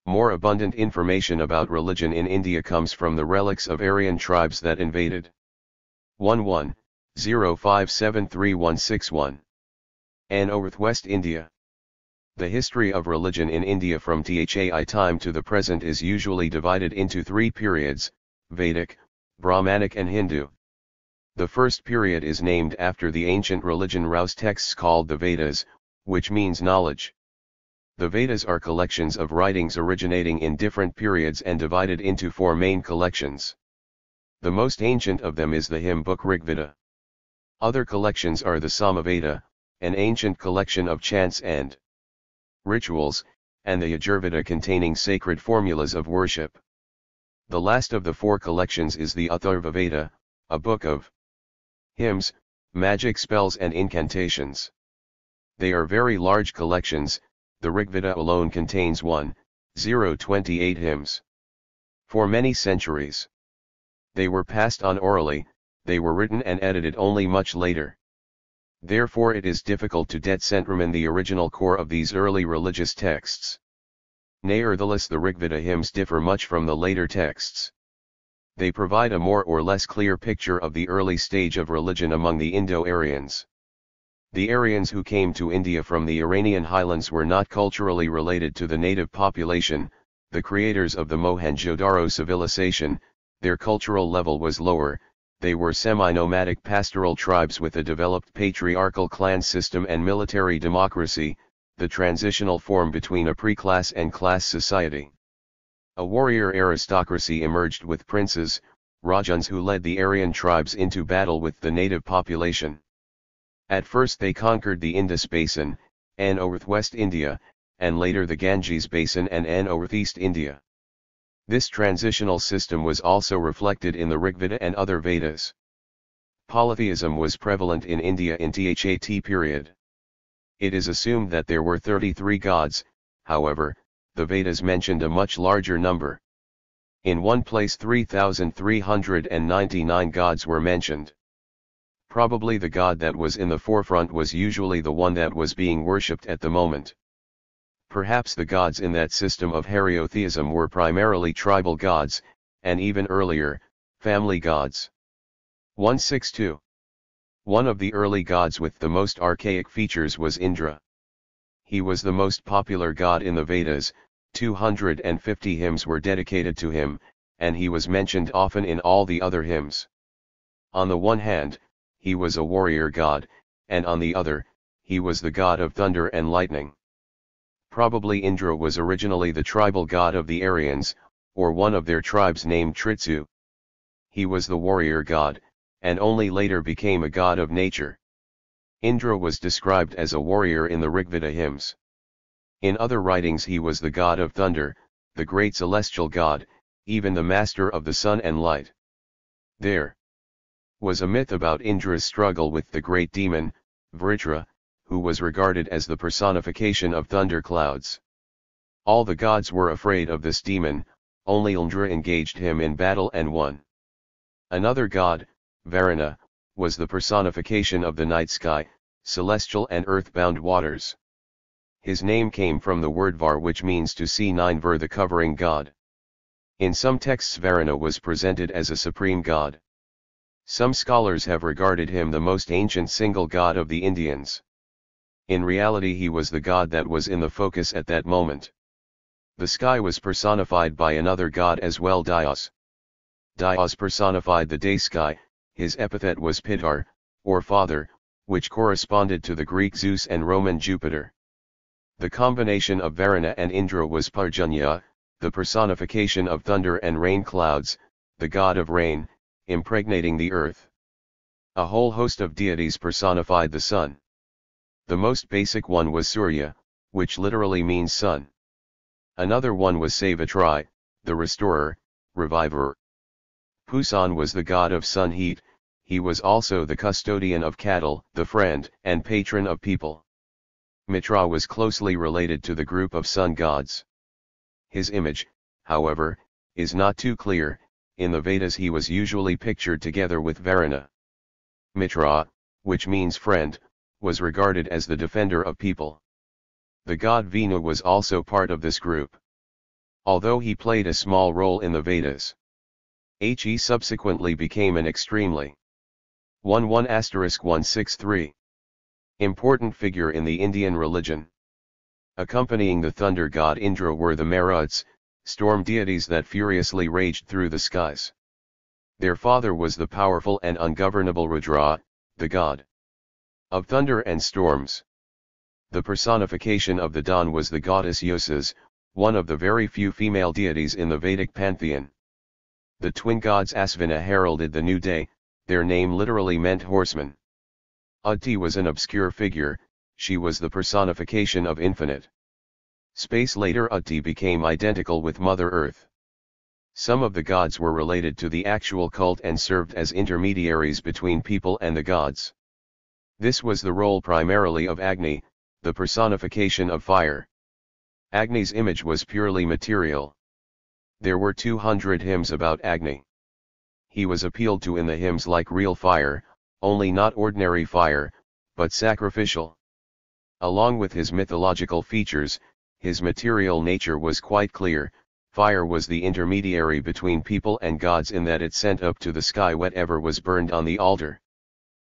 More abundant information about religion in India comes from the relics of Aryan tribes that invaded. 11-0573-161. Northwest India. The history of religion in India from THAI time to the present is usually divided into 3 periods: Vedic, Brahmanic and Hindu. The first period is named after the ancient religion Rouse texts called the Vedas, which means knowledge. The Vedas are collections of writings originating in different periods and divided into 4 main collections. The most ancient of them is the hymn book Rigveda. Other collections are the Samaveda, an ancient collection of chants and rituals, and the Yajurveda containing sacred formulas of worship. The last of the 4 collections is the Atharvaveda, a book of hymns, magic spells and incantations. They are very large collections. The Rigveda alone contains 1,028 hymns. For many centuries, they were passed on orally, they were written and edited only much later. Therefore it is difficult to determine the original core of these early religious texts. Nevertheless, the Rigveda hymns differ much from the later texts. They provide a more or less clear picture of the early stage of religion among the Indo-Aryans. The Aryans who came to India from the Iranian highlands were not culturally related to the native population, the creators of the Mohenjo-daro civilization. Their cultural level was lower. They were semi-nomadic pastoral tribes with a developed patriarchal clan system and military democracy, the transitional form between a pre-class and class society. A warrior aristocracy emerged with princes, Rajas who led the Aryan tribes into battle with the native population. At first they conquered the Indus Basin, northwest India, and later the Ganges Basin and northeast India. This transitional system was also reflected in the Rigveda and other Vedas. Polytheism was prevalent in India in THAT period. It is assumed that there were 33 gods, however, the Vedas mentioned a much larger number. In one place 3,399 gods were mentioned. Probably the god that was in the forefront was usually the one that was being worshipped at the moment. Perhaps the gods in that system of hierotheism were primarily tribal gods, and even earlier, family gods. 162. One of the early gods with the most archaic features was Indra. He was the most popular god in the Vedas, 250 hymns were dedicated to him, and he was mentioned often in all the other hymns. On the one hand, he was a warrior god, and on the other, he was the god of thunder and lightning. Probably Indra was originally the tribal god of the Aryans, or one of their tribes named Tritsu. He was the warrior god, and only later became a god of nature. Indra was described as a warrior in the Rigveda hymns. In other writings he was the god of thunder, the great celestial god, even the master of the sun and light. There was a myth about Indra's struggle with the great demon, Vritra, who was regarded as the personification of thunderclouds. All the gods were afraid of this demon, only Indra engaged him in battle and won. Another god, Varuna, was the personification of the night sky, celestial and earthbound waters. His name came from the word var, which means to see nine ver, the covering god. In some texts Varuna was presented as a supreme god. Some scholars have regarded him the most ancient single god of the Indians. In reality he was the god that was in the focus at that moment. The sky was personified by another god as well, Dios. Dios personified the day sky, his epithet was Pitar, or father, which corresponded to the Greek Zeus and Roman Jupiter. The combination of Varuna and Indra was Parjanya, the personification of thunder and rain clouds, the god of rain, impregnating the earth. A whole host of deities personified the sun. The most basic one was Surya, which literally means sun. Another one was Savitri, the restorer, reviver. Pusan was the god of sun heat, he was also the custodian of cattle, the friend and patron of people. Mitra was closely related to the group of sun gods. His image, however, is not too clear. In the Vedas he was usually pictured together with Varuna. Mitra, which means friend, was regarded as the defender of people. The god Venu was also part of this group. Although he played a small role in the Vedas, he subsequently became an extremely 163 important figure in the Indian religion. Accompanying the thunder god Indra were the Maruts, storm deities that furiously raged through the skies. Their father was the powerful and ungovernable Rudra, the god of thunder and storms. The personification of the dawn was the goddess Yosas, one of the very few female deities in the Vedic pantheon. The twin gods Asvina heralded the new day, their name literally meant horseman. Udti was an obscure figure, she was the personification of infinite space. Later Udti became identical with Mother Earth. Some of the gods were related to the actual cult and served as intermediaries between people and the gods. This was the role primarily of Agni, the personification of fire. Agni's image was purely material. There were 200 hymns about Agni. He was appealed to in the hymns like real fire, only not ordinary fire, but sacrificial. Along with his mythological features, his material nature was quite clear. Fire was the intermediary between people and gods in that it sent up to the sky whatever was burned on the altar.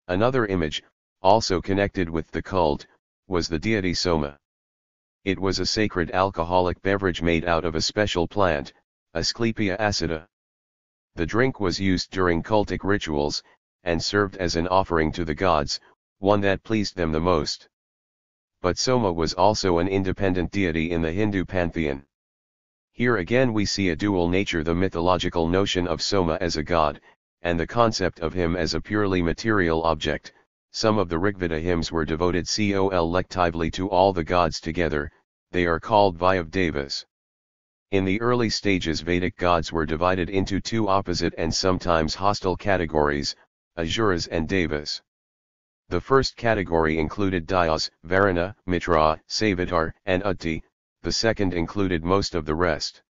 Another image, also connected with the cult, was the deity Soma. It was a sacred alcoholic beverage made out of a special plant, Asclepia acida. The drink was used during cultic rituals, and served as an offering to the gods, one that pleased them the most. But Soma was also an independent deity in the Hindu pantheon. Here again we see a dual nature: the mythological notion of Soma as a god, and the concept of him as a purely material object. Some of the Rigveda hymns were devoted collectively to all the gods together, they are called Vyavdevas. In the early stages Vedic gods were divided into two opposite and sometimes hostile categories, Asuras and Devas. The first category included Dios, Varuna, Mitra, Savitar, and Udti, the second included most of the rest.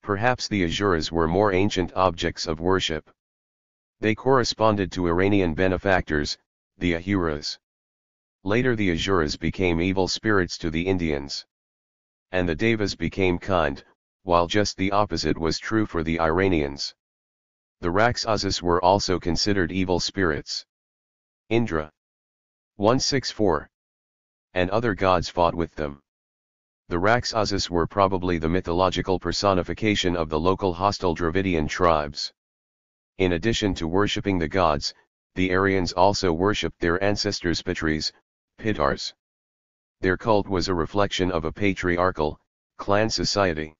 Perhaps the Asuras were more ancient objects of worship. They corresponded to Iranian benefactors, the Ahuras. Later the Asuras became evil spirits to the Indians. And the Devas became kind, while just the opposite was true for the Iranians. The Rakshasas were also considered evil spirits. Indra. 164. And other gods fought with them. The Rakshasas were probably the mythological personification of the local hostile Dravidian tribes. In addition to worshipping the gods, the Aryans also worshipped their ancestors Pitris, Pitars. Their cult was a reflection of a patriarchal, clan society.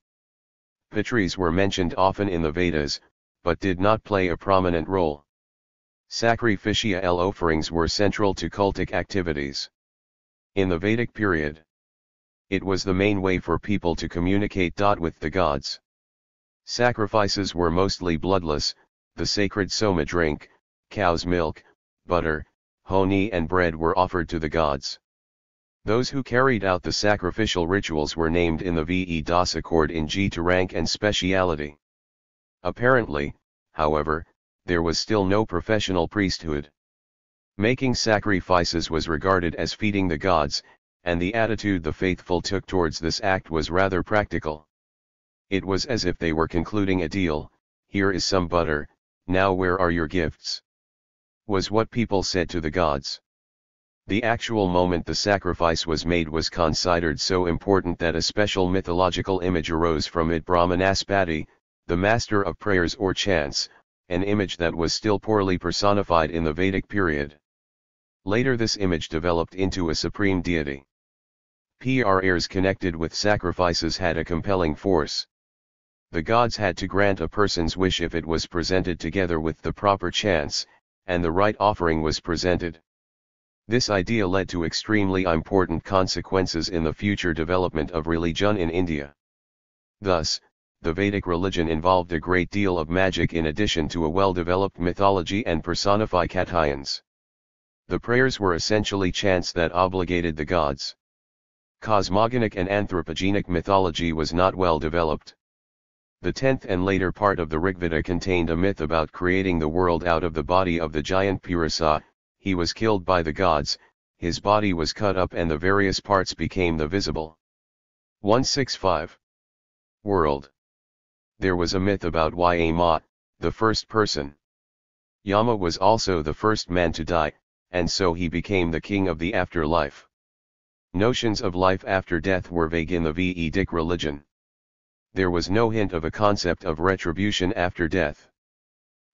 Pitris were mentioned often in the Vedas, but did not play a prominent role. Sacrificial offerings were central to cultic activities. In the Vedic period, it was the main way for people to communicate with the gods. Sacrifices were mostly bloodless. The sacred soma drink, cow's milk, butter, honey and bread were offered to the gods. Those who carried out the sacrificial rituals were named in the Vedas according to rank and speciality. Apparently, however, there was still no professional priesthood. Making sacrifices was regarded as feeding the gods, and the attitude the faithful took towards this act was rather practical. It was as if they were concluding a deal. Here is some butter, now where are your gifts? Was what people said to the gods. The actual moment the sacrifice was made was considered so important that a special mythological image arose from it, Brahmanaspati, the master of prayers or chants, an image that was still poorly personified in the Vedic period. Later this image developed into a supreme deity. Prayers connected with sacrifices had a compelling force. The gods had to grant a person's wish if it was presented together with the proper chants, and the right offering was presented. This idea led to extremely important consequences in the future development of religion in India. Thus, the Vedic religion involved a great deal of magic in addition to a well-developed mythology and personifications. The prayers were essentially chants that obligated the gods. Cosmogonic and anthropogenic mythology was not well developed. The 10th and later part of the Rigveda contained a myth about creating the world out of the body of the giant Purusha. He was killed by the gods, his body was cut up and the various parts became the visible. 165. World. There was a myth about Yama, the first person. Yama was also the first man to die, and so he became the king of the afterlife. Notions of life after death were vague in the Vedic religion. There was no hint of a concept of retribution after death.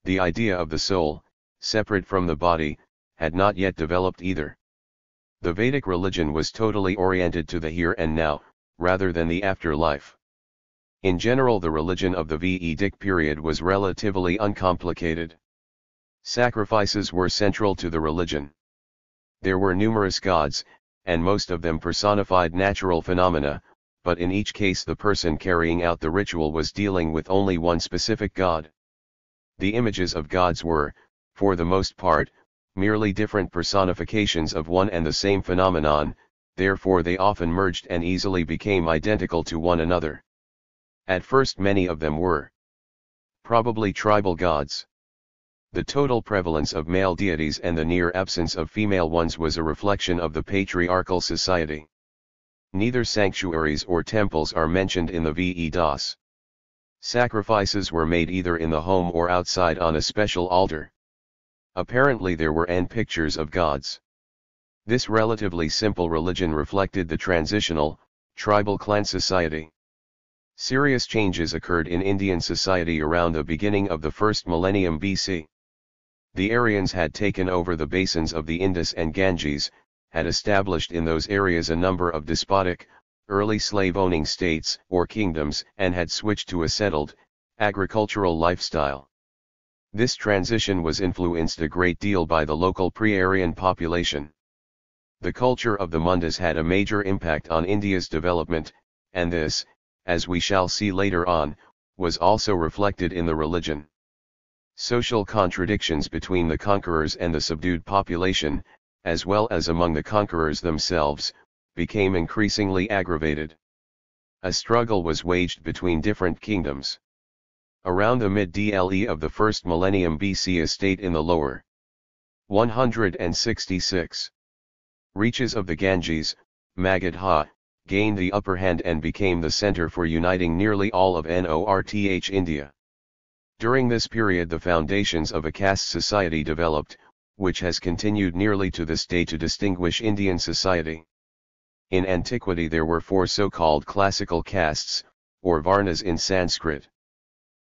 The idea of the soul, separate from the body, had not yet developed either. The Vedic religion was totally oriented to the here and now, rather than the afterlife. In general, the religion of the Vedic period was relatively uncomplicated. Sacrifices were central to the religion. There were numerous gods, and most of them personified natural phenomena, but in each case the person carrying out the ritual was dealing with only one specific god. The images of gods were, for the most part, merely different personifications of one and the same phenomenon, therefore they often merged and easily became identical to one another. At first many of them were probably tribal gods. The total prevalence of male deities and the near absence of female ones was a reflection of the patriarchal society. Neither sanctuaries or temples are mentioned in the Vedas. Sacrifices were made either in the home or outside on a special altar. Apparently there were pictures of gods. This relatively simple religion reflected the transitional, tribal clan society. Serious changes occurred in Indian society around the beginning of the first millennium BC. The Aryans had taken over the basins of the Indus and Ganges, had established in those areas a number of despotic, early slave-owning states or kingdoms and had switched to a settled, agricultural lifestyle. This transition was influenced a great deal by the local pre-Aryan population. The culture of the Mundas had a major impact on India's development, and this, as we shall see later on, was also reflected in the religion. Social contradictions between the conquerors and the subdued population, as well as among the conquerors themselves, became increasingly aggravated. A struggle was waged between different kingdoms. Around the mid-DLE of the first millennium BC, a state in the lower 166 reaches of the Ganges, Magadha, gained the upper hand and became the center for uniting nearly all of North India. During this period the foundations of a caste society developed, which has continued nearly to this day to distinguish Indian society. In antiquity there were 4 so-called classical castes, or varnas in Sanskrit.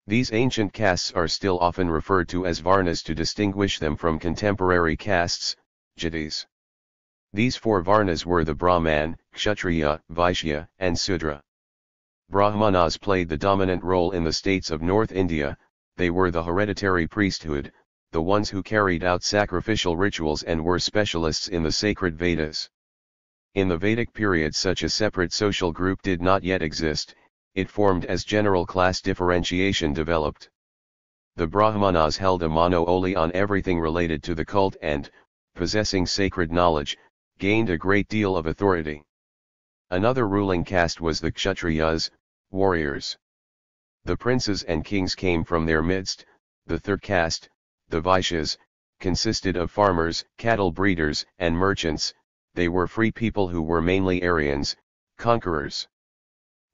These ancient castes are still often referred to as varnas to distinguish them from contemporary castes, jatis. These 4 varnas were the Brahman, Kshatriya, Vaishya, and Sudra. Brahmanas played the dominant role in the states of North India. They were the hereditary priesthood, the ones who carried out sacrificial rituals and were specialists in the sacred Vedas. In the Vedic period such a separate social group did not yet exist, it formed as general class differentiation developed. The Brahmanas held a monopoly on everything related to the cult and, possessing sacred knowledge, gained a great deal of authority. Another ruling caste was the Kshatriyas, warriors. The princes and kings came from their midst. The third caste, the Vaishyas, consisted of farmers, cattle breeders, and merchants. They were free people who were mainly Aryans, conquerors.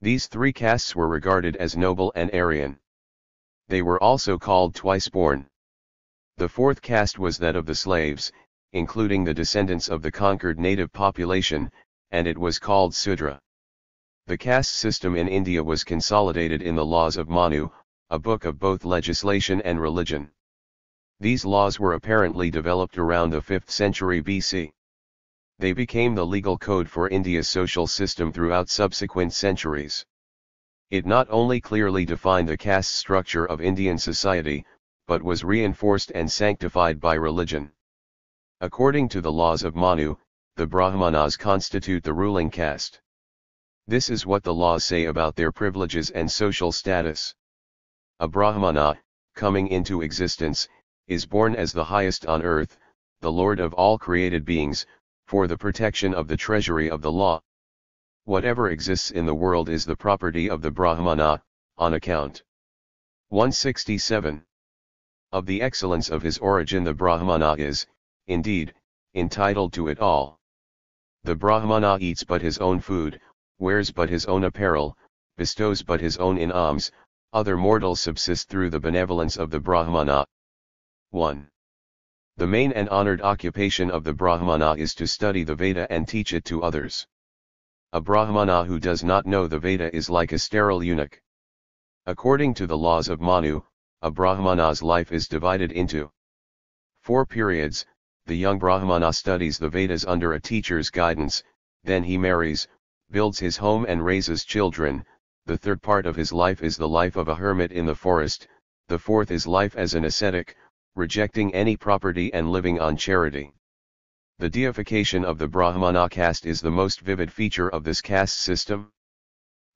These 3 castes were regarded as noble and Aryan. They were also called twice-born. The 4th caste was that of the slaves, including the descendants of the conquered native population, and it was called Sudra. The caste system in India was consolidated in the laws of Manu, a book of both legislation and religion. These laws were apparently developed around the 5th century BC. They became the legal code for India's social system throughout subsequent centuries. It not only clearly defined the caste structure of Indian society, but was reinforced and sanctified by religion. According to the laws of Manu, the Brahmanas constitute the ruling caste. This is what the laws say about their privileges and social status. A Brahmana, coming into existence, is born as the highest on earth, the lord of all created beings, for the protection of the treasury of the law. Whatever exists in the world is the property of the Brahmana, on account 167. Of the excellence of his origin the Brahmana is, indeed, entitled to it all. The Brahmana eats but his own food, wears but his own apparel, bestows but his own in alms, other mortals subsist through the benevolence of the Brahmana. 1. The main and honored occupation of the Brahmana is to study the Veda and teach it to others. A Brahmana who does not know the Veda is like a sterile eunuch. According to the laws of Manu, a Brahmana's life is divided into 4 periods. The young Brahmana studies the Vedas under a teacher's guidance, then he marries, builds his home and raises children. The 3rd part of his life is the life of a hermit in the forest. The 4th is life as an ascetic, rejecting any property and living on charity. The deification of the Brahmana caste is the most vivid feature of this caste system.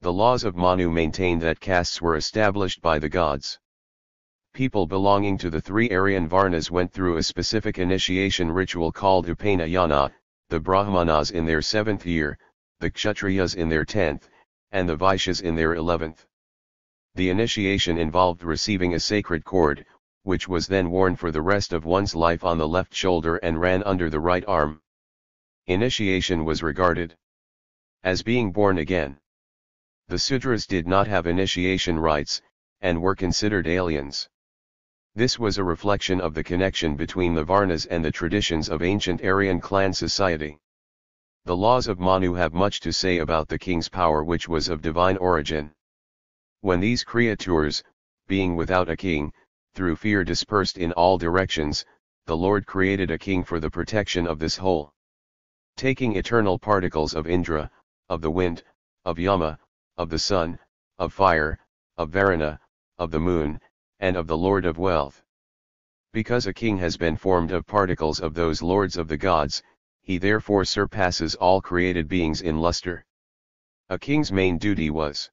The laws of Manu maintain that castes were established by the gods. People belonging to the 3 Aryan Varnas went through a specific initiation ritual called Upanayana, the Brahmanas in their 7th year, the Kshatriyas in their 10th, and the Vaishyas in their 11th. The initiation involved receiving a sacred cord, which was then worn for the rest of one's life on the left shoulder and ran under the right arm. Initiation was regarded as being born again. The Sudras did not have initiation rites, and were considered aliens. This was a reflection of the connection between the Varnas and the traditions of ancient Aryan clan society. The laws of Manu have much to say about the king's power, which was of divine origin. When these creatures, being without a king, through fear dispersed in all directions, the Lord created a king for the protection of this whole. Taking eternal particles of Indra, of the wind, of Yama, of the sun, of fire, of Varuna, of the moon, and of the Lord of wealth. Because a king has been formed of particles of those lords of the gods, he therefore surpasses all created beings in luster. A king's main duty was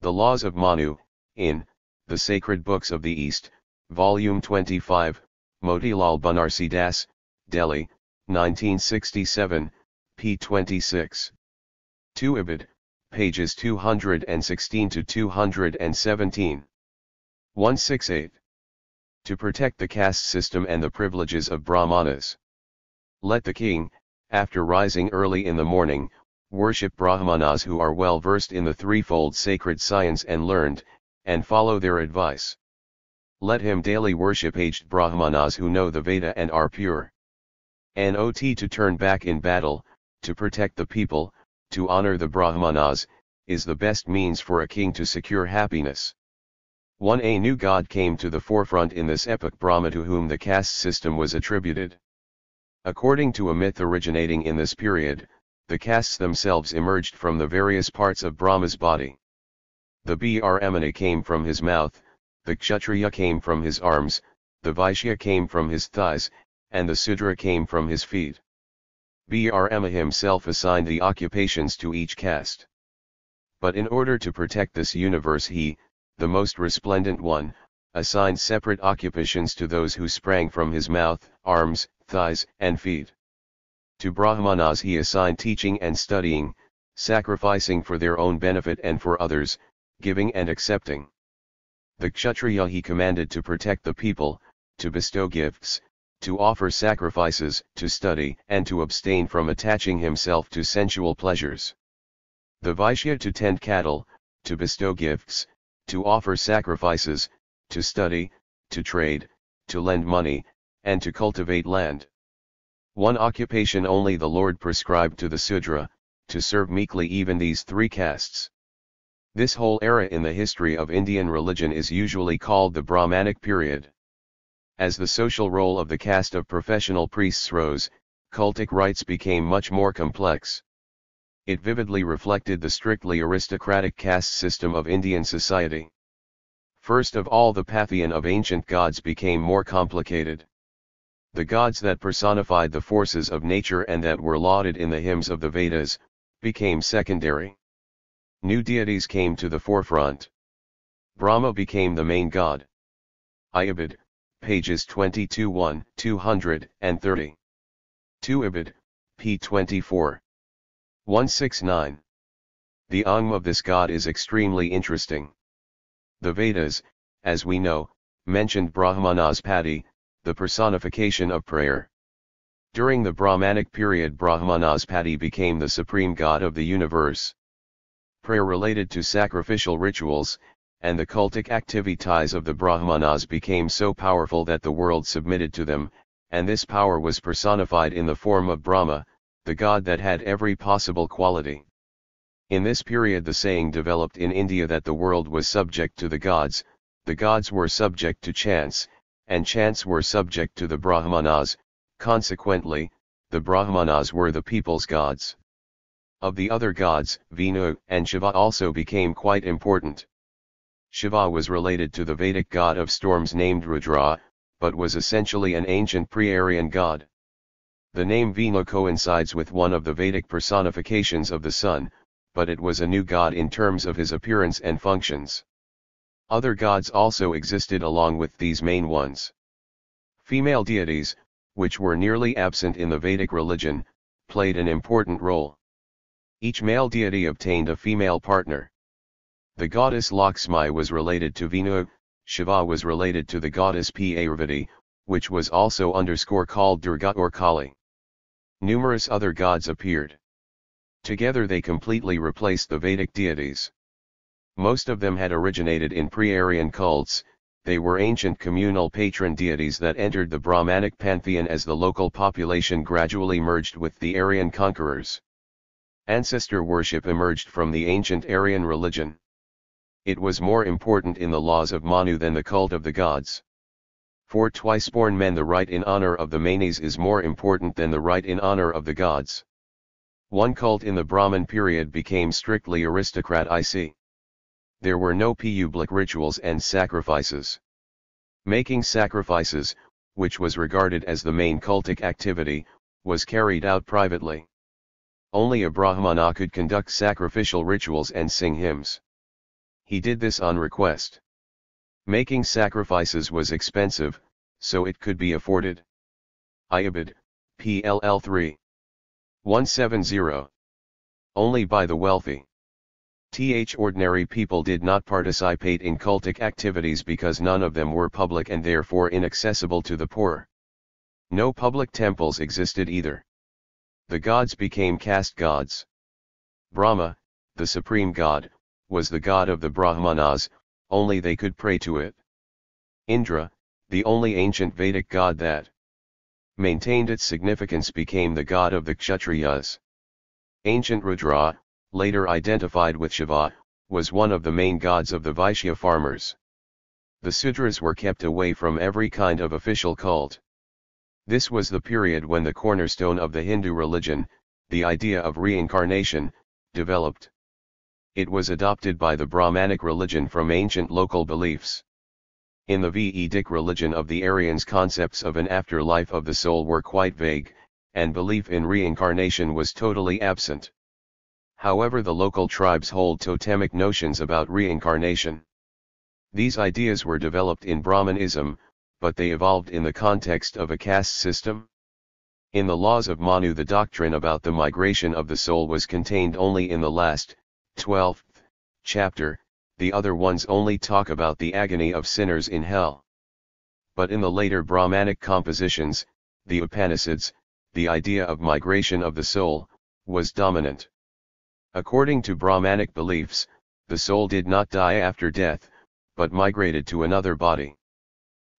the laws of Manu, in the Sacred Books of the East, Volume 25, Motilal Banarsidass, Delhi, 1967, p. 26. 2 Ibid, pages 216 to 217. 168. To protect the caste system and the privileges of Brahmanas. Let the king, after rising early in the morning, worship Brahmanas who are well versed in the threefold sacred science and learned, and follow their advice. Let him daily worship aged Brahmanas who know the Veda and are pure. Not to turn back in battle, to protect the people, to honor the Brahmanas, is the best means for a king to secure happiness. A new god came to the forefront in this epoch, Brahma, to whom the caste system was attributed. According to a myth originating in this period, the castes themselves emerged from the various parts of Brahma's body. The Brahmana came from his mouth, the Kshatriya came from his arms, the Vaishya came from his thighs, and the Sudra came from his feet. Brahma himself assigned the occupations to each caste. But in order to protect this universe, he, the most resplendent one, assigned separate occupations to those who sprang from his mouth, arms, thighs, and feet. To Brahmanas he assigned teaching and studying, sacrificing for their own benefit and for others, giving and accepting. The Kshatriya he commanded to protect the people, to bestow gifts, to offer sacrifices, to study, and to abstain from attaching himself to sensual pleasures. The Vaishya to tend cattle, to bestow gifts, to offer sacrifices, to study, to trade, to lend money, and to cultivate land. One occupation only the Lord prescribed to the Sudra, to serve meekly even these three castes. This whole era in the history of Indian religion is usually called the Brahmanic period. As the social role of the caste of professional priests rose, cultic rites became much more complex. It vividly reflected the strictly aristocratic caste system of Indian society. First of all, the pantheon of ancient gods became more complicated. The gods that personified the forces of nature and that were lauded in the hymns of the Vedas, became secondary. New deities came to the forefront. Brahma became the main god. Ibid, pages 22-1, 230. 2 Ibid, p. 24. 169. The Angma of this god is extremely interesting. The Vedas, as we know, mentioned Brahmanaspati, the personification of prayer. During the Brahmanic period, Brahmanaspati became the supreme god of the universe. Prayer related to sacrificial rituals, and the cultic activities of the Brahmanas became so powerful that the world submitted to them, and this power was personified in the form of Brahma, the god that had every possible quality. In this period the saying developed in India that the world was subject to the gods were subject to chants, and chants were subject to the Brahmanas, consequently, the Brahmanas were the people's gods. Of the other gods, Vishnu and Shiva also became quite important. Shiva was related to the Vedic god of storms named Rudra, but was essentially an ancient pre-Aryan god. The name Vishnu coincides with one of the Vedic personifications of the sun, but it was a new god in terms of his appearance and functions. Other gods also existed along with these main ones. Female deities, which were nearly absent in the Vedic religion, played an important role. Each male deity obtained a female partner. The goddess Lakshmi was related to Vishnu, Shiva was related to the goddess Parvati, which was also called Durga or Kali. Numerous other gods appeared. Together they completely replaced the Vedic deities. Most of them had originated in pre-Aryan cults. They were ancient communal patron deities that entered the Brahmanic pantheon as the local population gradually merged with the Aryan conquerors. Ancestor worship emerged from the ancient Aryan religion. It was more important in the laws of Manu than the cult of the gods. For twice-born men, the right in honor of the Manes is more important than the right in honor of the gods. One cult in the Brahmin period became strictly aristocratic. There were no public rituals and sacrifices. Making sacrifices, which was regarded as the main cultic activity, was carried out privately. Only a Brahmana could conduct sacrificial rituals and sing hymns. He did this on request. Making sacrifices was expensive, so it could be afforded. Ibid, PLL 3. 170. Only by the wealthy. Ordinary people did not participate in cultic activities because none of them were public and therefore inaccessible to the poor. No public temples existed either. The gods became caste gods. Brahma, the supreme god, was the god of the Brahmanas, only they could pray to it. Indra, the only ancient Vedic god that maintained its significance, became the god of the Kshatriyas. Ancient Rudra, later identified with Shiva, was one of the main gods of the Vaishya farmers. The Sudras were kept away from every kind of official cult. This was the period when the cornerstone of the Hindu religion, the idea of reincarnation, developed. It was adopted by the Brahmanic religion from ancient local beliefs. In the Vedic religion of the Aryans, concepts of an afterlife of the soul were quite vague, and belief in reincarnation was totally absent. However, the local tribes hold totemic notions about reincarnation. These ideas were developed in Brahmanism, but they evolved in the context of a caste system. In the laws of Manu, the doctrine about the migration of the soul was contained only in the last, 12th, chapter. The other ones only talk about the agony of sinners in hell. But in the later Brahmanic compositions, the Upanishads, the idea of migration of the soul was dominant. According to Brahmanic beliefs, the soul did not die after death, but migrated to another body.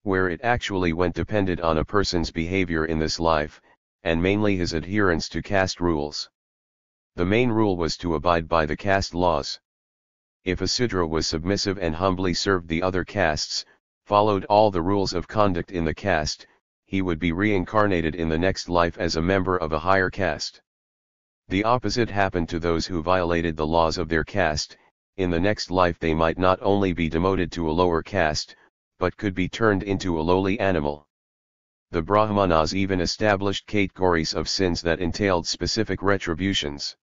Where it actually went depended on a person's behavior in this life, and mainly his adherence to caste rules. The main rule was to abide by the caste laws. If a Sudra was submissive and humbly served the other castes, followed all the rules of conduct in the caste, he would be reincarnated in the next life as a member of a higher caste. The opposite happened to those who violated the laws of their caste. In the next life they might not only be demoted to a lower caste, but could be turned into a lowly animal. The Brahmanas even established categories of sins that entailed specific retributions.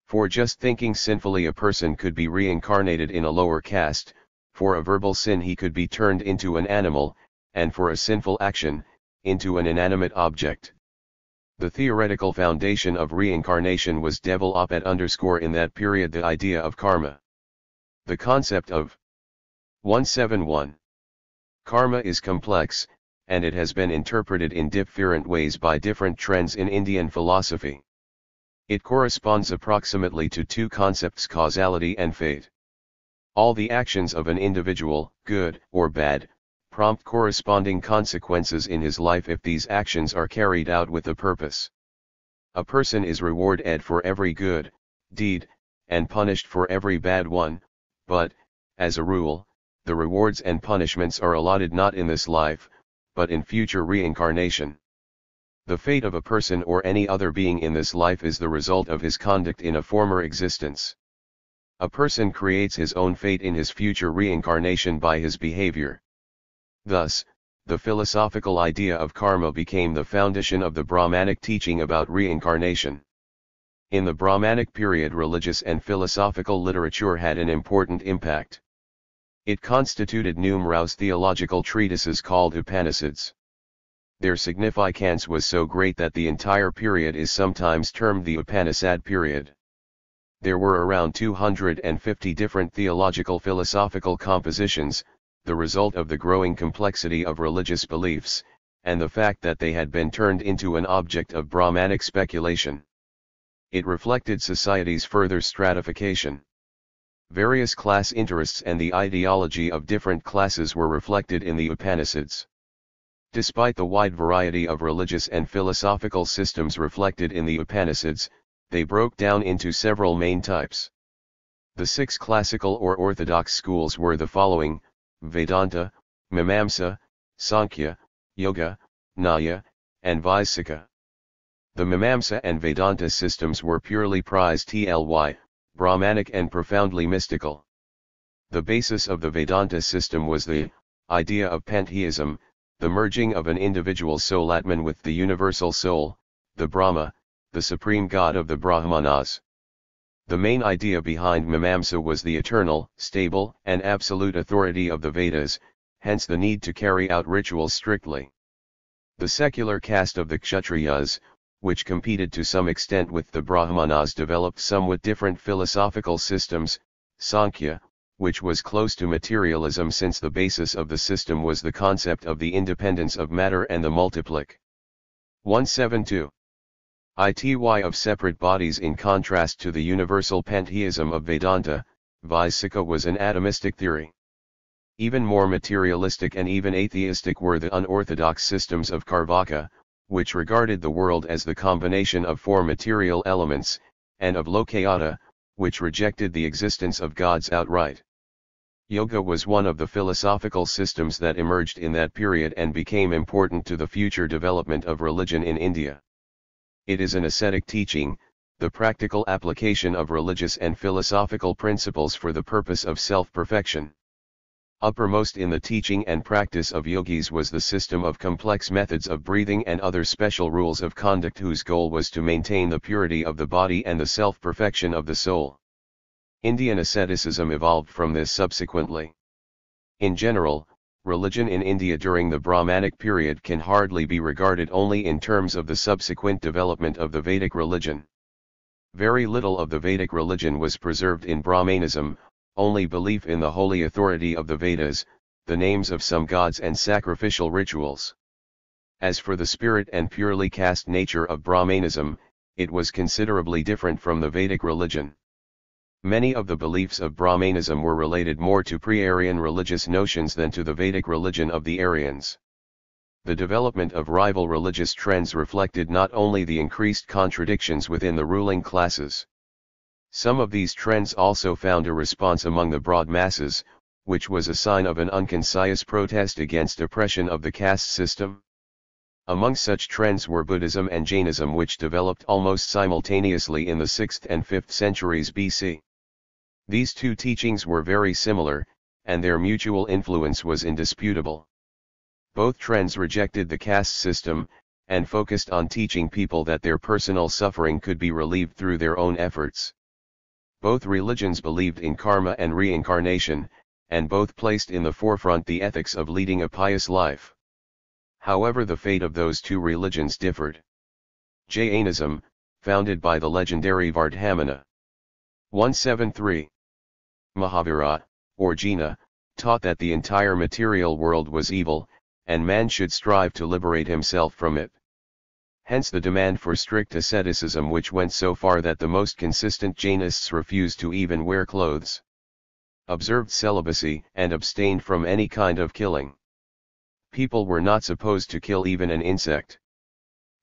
For just thinking sinfully, a person could be reincarnated in a lower caste; for a verbal sin he could be turned into an animal, and for a sinful action, into an inanimate object. The theoretical foundation of reincarnation was developed in that period the idea of karma. The concept of 171. Karma is complex, and it has been interpreted in different ways by different trends in Indian philosophy. It corresponds approximately to two concepts: causality and fate. All the actions of an individual, good or bad, prompt corresponding consequences in his life if these actions are carried out with a purpose. A person is rewarded for every good deed, and punished for every bad one, but, as a rule, the rewards and punishments are allotted not in this life, but in future reincarnation. The fate of a person or any other being in this life is the result of his conduct in a former existence. A person creates his own fate in his future reincarnation by his behavior. Thus, the philosophical idea of karma became the foundation of the Brahmanic teaching about reincarnation. In the Brahmanic period, religious and philosophical literature had an important impact. It constituted numerous theological treatises called Upanishads. Their significance was so great that the entire period is sometimes termed the Upanishad period. There were around 250 different theological philosophical compositions, the result of the growing complexity of religious beliefs, and the fact that they had been turned into an object of Brahmanic speculation. It reflected society's further stratification. Various class interests and the ideology of different classes were reflected in the Upanishads. Despite the wide variety of religious and philosophical systems reflected in the Upanishads, they broke down into several main types. The six classical or orthodox schools were the following: Vedanta, Mimamsa, Sankhya, Yoga, Nyaya, and Vaisika. The Mimamsa and Vedanta systems were purely Brahmanic and profoundly mystical. The basis of the Vedanta system was the idea of pantheism, the merging of an individual soul Atman with the universal soul, the Brahma, the supreme god of the Brahmanas. The main idea behind Mimamsa was the eternal, stable, and absolute authority of the Vedas, hence the need to carry out rituals strictly. The secular caste of the Kshatriyas, which competed to some extent with the Brahmanas, developed somewhat different philosophical systems. Sankhya, which was close to materialism since the basis of the system was the concept of the independence of matter and the multiplic. 172. Ity of separate bodies. In contrast to the universal pantheism of Vedanta, Vaisika was an atomistic theory. Even more materialistic and even atheistic were the unorthodox systems of Carvaka, which regarded the world as the combination of four material elements, and of Lokayata, which rejected the existence of gods outright. Yoga was one of the philosophical systems that emerged in that period and became important to the future development of religion in India. It is an ascetic teaching, the practical application of religious and philosophical principles for the purpose of self-perfection. Uppermost in the teaching and practice of yogis was the system of complex methods of breathing and other special rules of conduct whose goal was to maintain the purity of the body and the self-perfection of the soul. Indian asceticism evolved from this subsequently. In general, religion in India during the Brahmanic period can hardly be regarded only in terms of the subsequent development of the Vedic religion. Very little of the Vedic religion was preserved in Brahmanism, only belief in the holy authority of the Vedas, the names of some gods and sacrificial rituals. As for the spirit and purely caste nature of Brahmanism, it was considerably different from the Vedic religion. Many of the beliefs of Brahmanism were related more to pre-Aryan religious notions than to the Vedic religion of the Aryans. The development of rival religious trends reflected not only the increased contradictions within the ruling classes. Some of these trends also found a response among the broad masses, which was a sign of an unconcise protest against oppression of the caste system. Among such trends were Buddhism and Jainism, which developed almost simultaneously in the 6th and 5th centuries BC. These two teachings were very similar, and their mutual influence was indisputable. Both trends rejected the caste system, and focused on teaching people that their personal suffering could be relieved through their own efforts. Both religions believed in karma and reincarnation, and both placed in the forefront the ethics of leading a pious life. However, the fate of those two religions differed. Jainism, founded by the legendary Vardhamana. 173. Mahavira, or Jina, taught that the entire material world was evil, and man should strive to liberate himself from it. Hence the demand for strict asceticism, which went so far that the most consistent Jainists refused to even wear clothes, observed celibacy, and abstained from any kind of killing. People were not supposed to kill even an insect.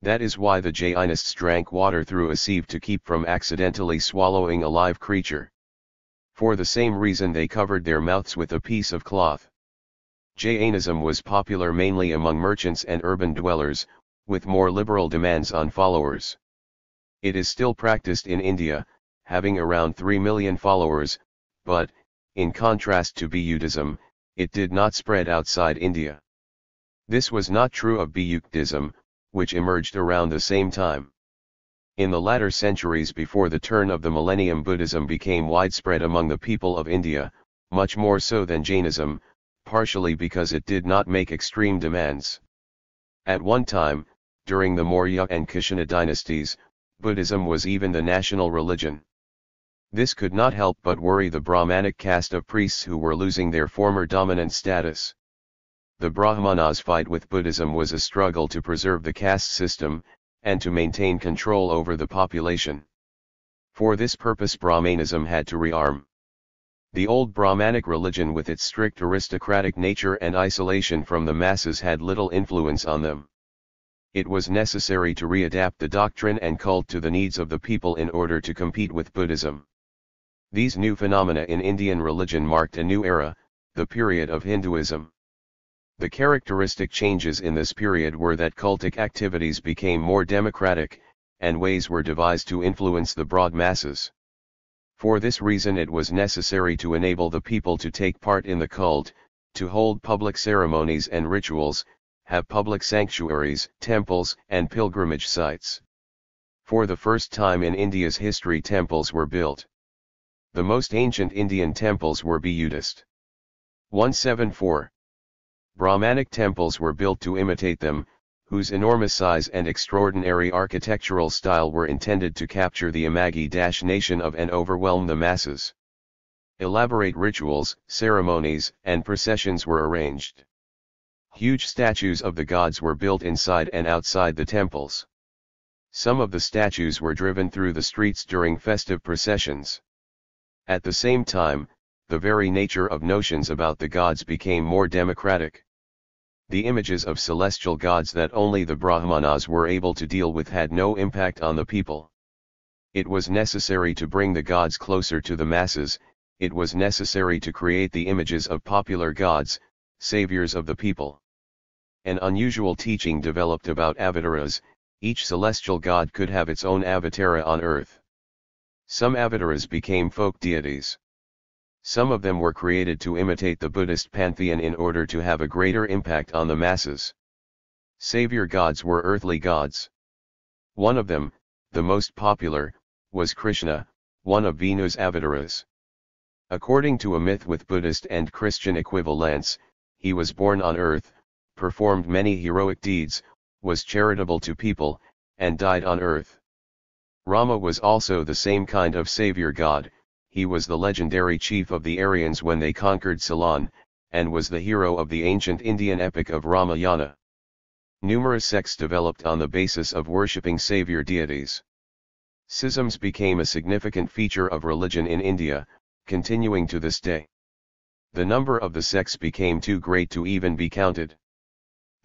That is why the Jainists drank water through a sieve to keep from accidentally swallowing a live creature. For the same reason they covered their mouths with a piece of cloth. Jainism was popular mainly among merchants and urban dwellers, with more liberal demands on followers. It is still practiced in India, having around 3 million followers, but, in contrast to Buddhism, it did not spread outside India. This was not true of Bhuktism, which emerged around the same time. In the latter centuries before the turn of the millennium, Buddhism became widespread among the people of India, much more so than Jainism, partially because it did not make extreme demands. At one time, during the Maurya and Kushana dynasties, Buddhism was even the national religion. This could not help but worry the Brahmanic caste of priests who were losing their former dominant status. The Brahmanas' fight with Buddhism was a struggle to preserve the caste system, and to maintain control over the population. For this purpose Brahmanism had to rearm. The old Brahmanic religion with its strict aristocratic nature and isolation from the masses had little influence on them. It was necessary to readapt the doctrine and cult to the needs of the people in order to compete with Buddhism. These new phenomena in Indian religion marked a new era, the period of Hinduism. The characteristic changes in this period were that cultic activities became more democratic, and ways were devised to influence the broad masses. For this reason it was necessary to enable the people to take part in the cult, to hold public ceremonies and rituals, have public sanctuaries, temples, and pilgrimage sites. For the first time in India's history temples were built. The most ancient Indian temples were Buddhist. 174. Brahmanic temples were built to imitate them, whose enormous size and extraordinary architectural style were intended to capture the Amagi-nation of and overwhelm the masses. Elaborate rituals, ceremonies, and processions were arranged. Huge statues of the gods were built inside and outside the temples. Some of the statues were driven through the streets during festive processions. At the same time, the very nature of notions about the gods became more democratic. The images of celestial gods that only the Brahmanas were able to deal with had no impact on the people. It was necessary to bring the gods closer to the masses. It was necessary to create the images of popular gods, saviors of the people. An unusual teaching developed about avatars. Each celestial god could have its own avatara on earth. Some avatars became folk deities. Some of them were created to imitate the Buddhist pantheon in order to have a greater impact on the masses. Savior gods were earthly gods. One of them, the most popular, was Krishna, one of Venu's avatars. According to a myth with Buddhist and Christian equivalents, he was born on earth, performed many heroic deeds, was charitable to people, and died on earth. Rama was also the same kind of savior god. He was the legendary chief of the Aryans when they conquered Ceylon, and was the hero of the ancient Indian epic of Ramayana. Numerous sects developed on the basis of worshipping savior deities. Schisms became a significant feature of religion in India, continuing to this day. The number of the sects became too great to even be counted.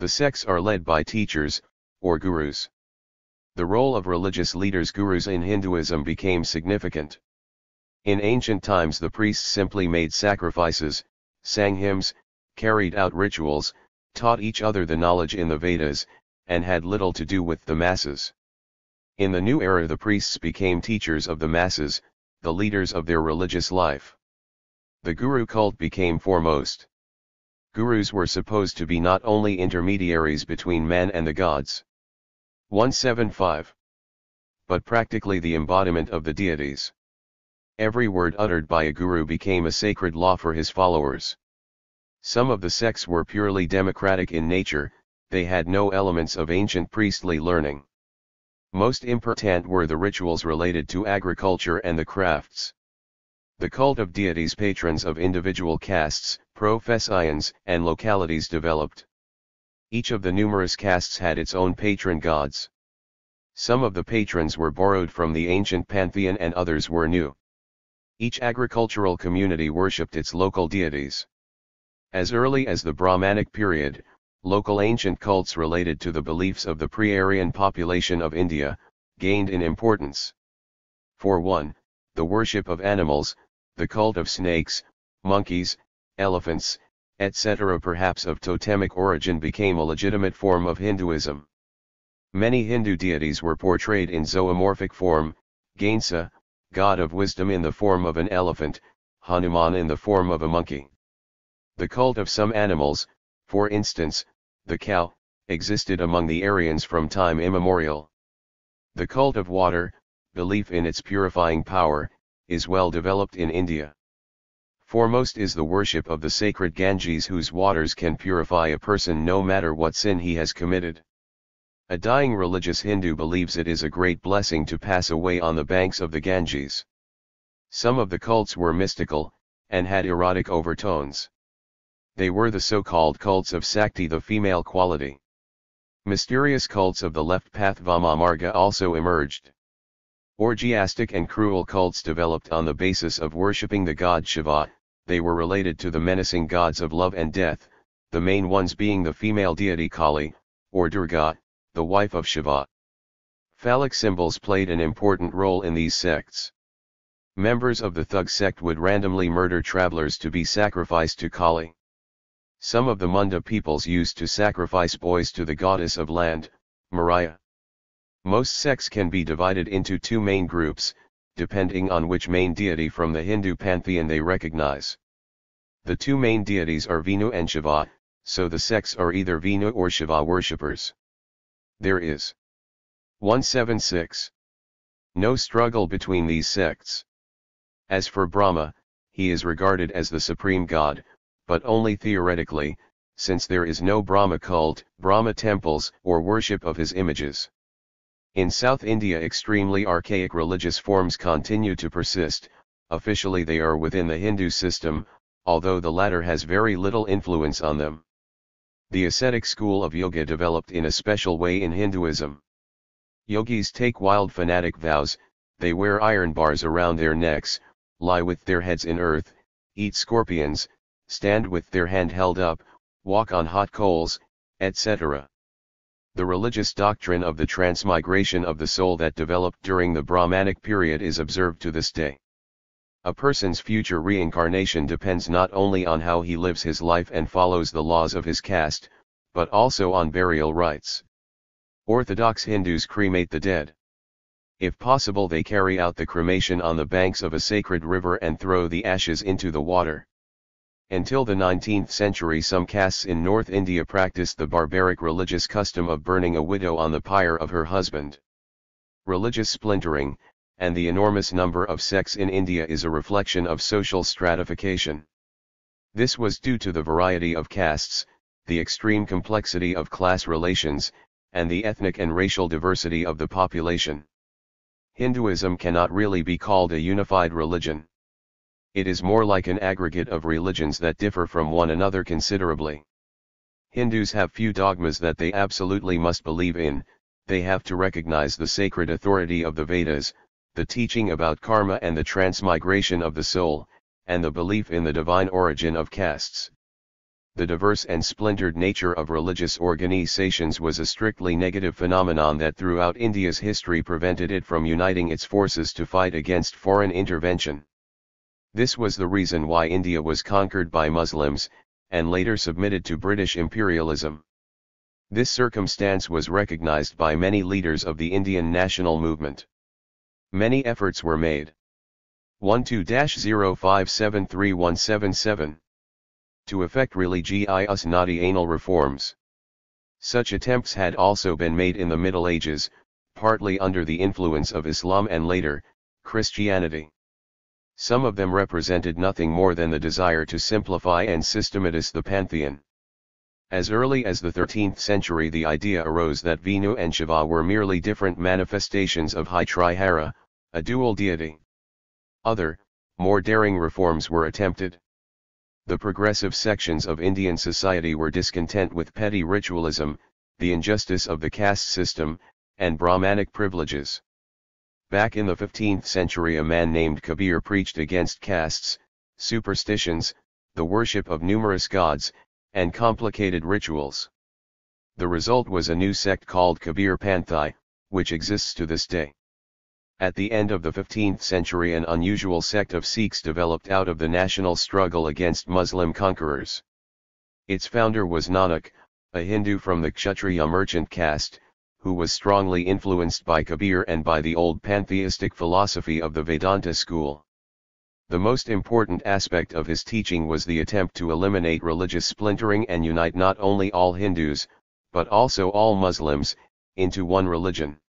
The sects are led by teachers, or gurus. The role of religious leaders, gurus in Hinduism, became significant. In ancient times the priests simply made sacrifices, sang hymns, carried out rituals, taught each other the knowledge in the Vedas, and had little to do with the masses. In the new era the priests became teachers of the masses, the leaders of their religious life. The guru cult became foremost. Gurus were supposed to be not only intermediaries between man and the gods, 175, but practically the embodiment of the deities. Every word uttered by a guru became a sacred law for his followers. Some of the sects were purely democratic in nature, they had no elements of ancient priestly learning. Most important were the rituals related to agriculture and the crafts. The cult of deities, patrons of individual castes, professions, and localities developed. Each of the numerous castes had its own patron gods. Some of the patrons were borrowed from the ancient pantheon and others were new. Each agricultural community worshipped its local deities. As early as the Brahmanic period, local ancient cults related to the beliefs of the pre-Aryan population of India gained in importance. For one, the worship of animals, the cult of snakes, monkeys, elephants, etc., perhaps of totemic origin, became a legitimate form of Hinduism. Many Hindu deities were portrayed in zoomorphic form: Ganesha, god of wisdom, in the form of an elephant, Hanuman in the form of a monkey. The cult of some animals, for instance, the cow, existed among the Aryans from time immemorial. The cult of water, belief in its purifying power, is well developed in India. Foremost is the worship of the sacred Ganges, whose waters can purify a person no matter what sin he has committed. A dying religious Hindu believes it is a great blessing to pass away on the banks of the Ganges. Some of the cults were mystical, and had erotic overtones. They were the so-called cults of Sakti, the female quality. Mysterious cults of the left path, Vamamarga, also emerged. Orgiastic and cruel cults developed on the basis of worshipping the god Shiva. They were related to the menacing gods of love and death, the main ones being the female deity Kali, or Durga, the wife of Shiva. Phallic symbols played an important role in these sects. Members of the Thug sect would randomly murder travelers to be sacrificed to Kali. Some of the Munda peoples used to sacrifice boys to the goddess of land, Maria. Most sects can be divided into two main groups, depending on which main deity from the Hindu pantheon they recognize. The two main deities are Venu and Shiva, so the sects are either Venu or Shiva worshippers. There is 176. No struggle between these sects. As for Brahma, he is regarded as the supreme god, but only theoretically, since there is no Brahma cult, Brahma temples, or worship of his images. In South India, extremely archaic religious forms continue to persist. Officially they are within the Hindu system, although the latter has very little influence on them. The ascetic school of yoga developed in a special way in Hinduism. Yogis take wild fanatic vows, they wear iron bars around their necks, lie with their heads in earth, eat scorpions, stand with their hand held up, walk on hot coals, etc. The religious doctrine of the transmigration of the soul that developed during the Brahmanic period is observed to this day. A person's future reincarnation depends not only on how he lives his life and follows the laws of his caste, but also on burial rites. Orthodox Hindus cremate the dead. If possible, they carry out the cremation on the banks of a sacred river and throw the ashes into the water. Until the 19th century, some castes in North India practiced the barbaric religious custom of burning a widow on the pyre of her husband. Religious splintering, and the enormous number of sects in India is a reflection of social stratification. This was due to the variety of castes, the extreme complexity of class relations, and the ethnic and racial diversity of the population. Hinduism cannot really be called a unified religion. It is more like an aggregate of religions that differ from one another considerably. Hindus have few dogmas that they absolutely must believe in. They have to recognize the sacred authority of the Vedas, the teaching about karma and the transmigration of the soul, and the belief in the divine origin of castes. The diverse and splintered nature of religious organizations was a strictly negative phenomenon that throughout India's history prevented it from uniting its forces to fight against foreign intervention. This was the reason why India was conquered by Muslims, and later submitted to British imperialism. This circumstance was recognized by many leaders of the Indian national movement. Many efforts were made. 12-0573-177 to effect religious national reforms. Such attempts had also been made in the Middle Ages, partly under the influence of Islam and later, Christianity. Some of them represented nothing more than the desire to simplify and systematize the pantheon. As early as the 13th century, the idea arose that Vishnu and Shiva were merely different manifestations of Trihara, a dual deity. Other, more daring reforms were attempted. The progressive sections of Indian society were discontent with petty ritualism, the injustice of the caste system, and Brahmanic privileges. Back in the 15th century, a man named Kabir preached against castes, superstitions, the worship of numerous gods, and complicated rituals. The result was a new sect called Kabir Panthi, which exists to this day. At the end of the 15th century, an unusual sect of Sikhs developed out of the national struggle against Muslim conquerors. Its founder was Nanak, a Hindu from the Kshatriya merchant caste, who was strongly influenced by Kabir and by the old pantheistic philosophy of the Vedanta school. The most important aspect of his teaching was the attempt to eliminate religious splintering and unite not only all Hindus, but also all Muslims, into one religion.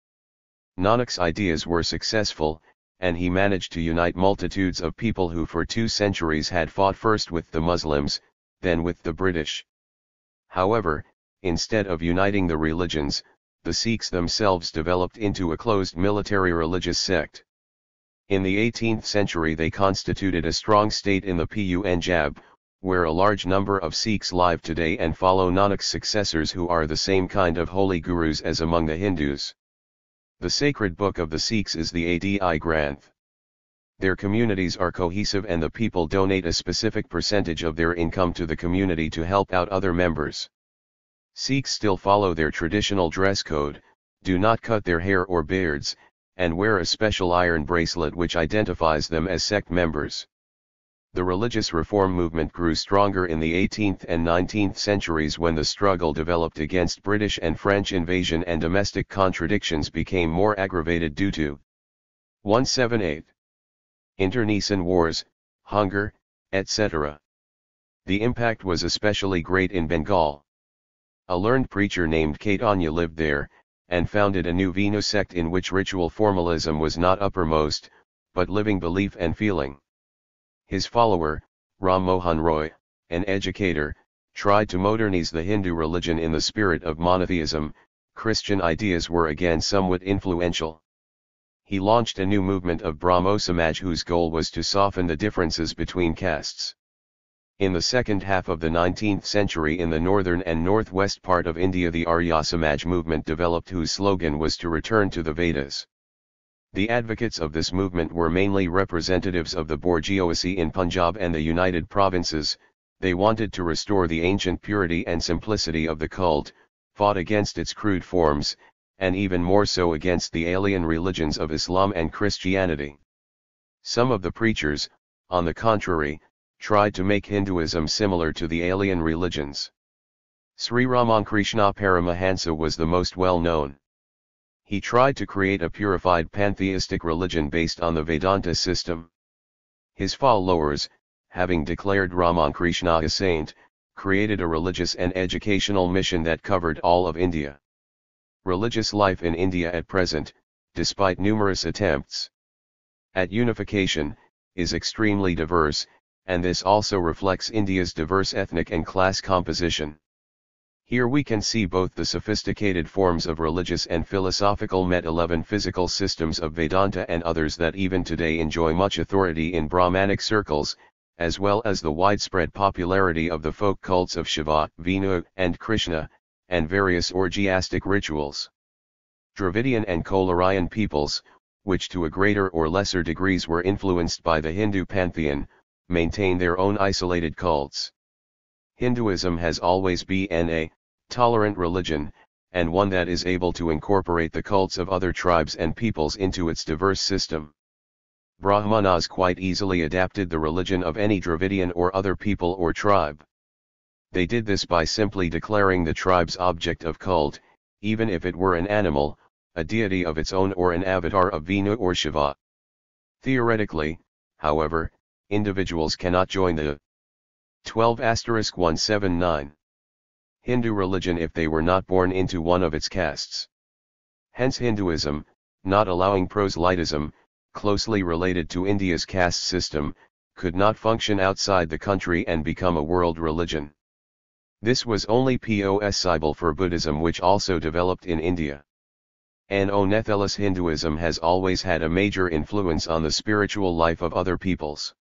Nanak's ideas were successful, and he managed to unite multitudes of people who for 2 centuries had fought first with the Muslims, then with the British. However, instead of uniting the religions, the Sikhs themselves developed into a closed military religious sect. In the 18th century they constituted a strong state in the Punjab, where a large number of Sikhs live today and follow Nanak's successors, who are the same kind of holy gurus as among the Hindus. The sacred book of the Sikhs is the Adi Granth. Their communities are cohesive and the people donate a specific percentage of their income to the community to help out other members. Sikhs still follow their traditional dress code, do not cut their hair or beards, and wear a special iron bracelet which identifies them as sect members. The religious reform movement grew stronger in the 18th and 19th centuries when the struggle developed against British and French invasion and domestic contradictions became more aggravated due to 178. Internecine wars, hunger, etc. The impact was especially great in Bengal. A learned preacher named Caitanya lived there, and founded a new Vishnu sect in which ritual formalism was not uppermost, but living belief and feeling. His follower, Ram Mohan Roy, an educator, tried to modernize the Hindu religion in the spirit of monotheism. Christian ideas were again somewhat influential. He launched a new movement of Brahmo Samaj whose goal was to soften the differences between castes. In the second half of the 19th century in the northern and northwest part of India the Arya Samaj movement developed whose slogan was to return to the Vedas. The advocates of this movement were mainly representatives of the bourgeoisie in Punjab and the United Provinces. They wanted to restore the ancient purity and simplicity of the cult, fought against its crude forms, and even more so against the alien religions of Islam and Christianity. Some of the preachers, on the contrary, tried to make Hinduism similar to the alien religions. Sri Ramakrishna Paramahansa was the most well-known. He tried to create a purified pantheistic religion based on the Vedanta system. His followers, having declared Ramakrishna a saint, created a religious and educational mission that covered all of India. Religious life in India at present, despite numerous attempts at unification, is extremely diverse, and this also reflects India's diverse ethnic and class composition. Here we can see both the sophisticated forms of religious and philosophical metaphysical systems of Vedanta and others that even today enjoy much authority in Brahmanic circles, as well as the widespread popularity of the folk cults of Shiva, Vishnu, and Krishna, and various orgiastic rituals. Dravidian and Kolarayan peoples, which to a greater or lesser degrees were influenced by the Hindu pantheon, maintain their own isolated cults. Hinduism has always been a tolerant religion, and one that is able to incorporate the cults of other tribes and peoples into its diverse system. Brahmanas quite easily adapted the religion of any Dravidian or other people or tribe. They did this by simply declaring the tribe's object of cult, even if it were an animal, a deity of its own or an avatar of Vishnu or Shiva. Theoretically, however, individuals cannot join the 12*179 Hindu religion if they were not born into one of its castes. Hence Hinduism, not allowing proselytism, closely related to India's caste system, could not function outside the country and become a world religion. This was only possible for Buddhism, which also developed in India. Netheless Hinduism has always had a major influence on the spiritual life of other peoples.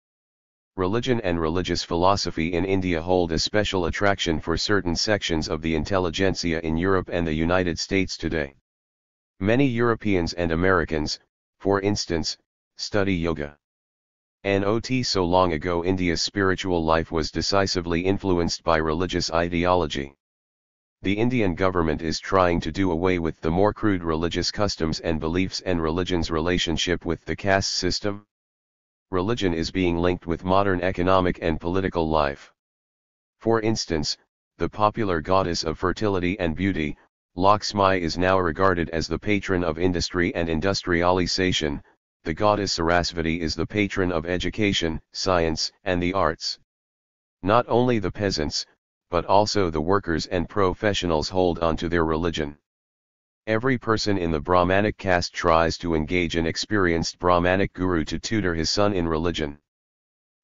Religion and religious philosophy in India hold a special attraction for certain sections of the intelligentsia in Europe and the United States today. Many Europeans and Americans, for instance, study yoga. Not so long ago India's spiritual life was decisively influenced by religious ideology. The Indian government is trying to do away with the more crude religious customs and beliefs and religion's relationship with the caste system. Religion is being linked with modern economic and political life. For instance, the popular goddess of fertility and beauty, Lakshmi, is now regarded as the patron of industry and industrialization. The goddess Sarasvati is the patron of education, science, and the arts. Not only the peasants, but also the workers and professionals hold on to their religion. Every person in the Brahmanic caste tries to engage an experienced Brahmanic guru to tutor his son in religion.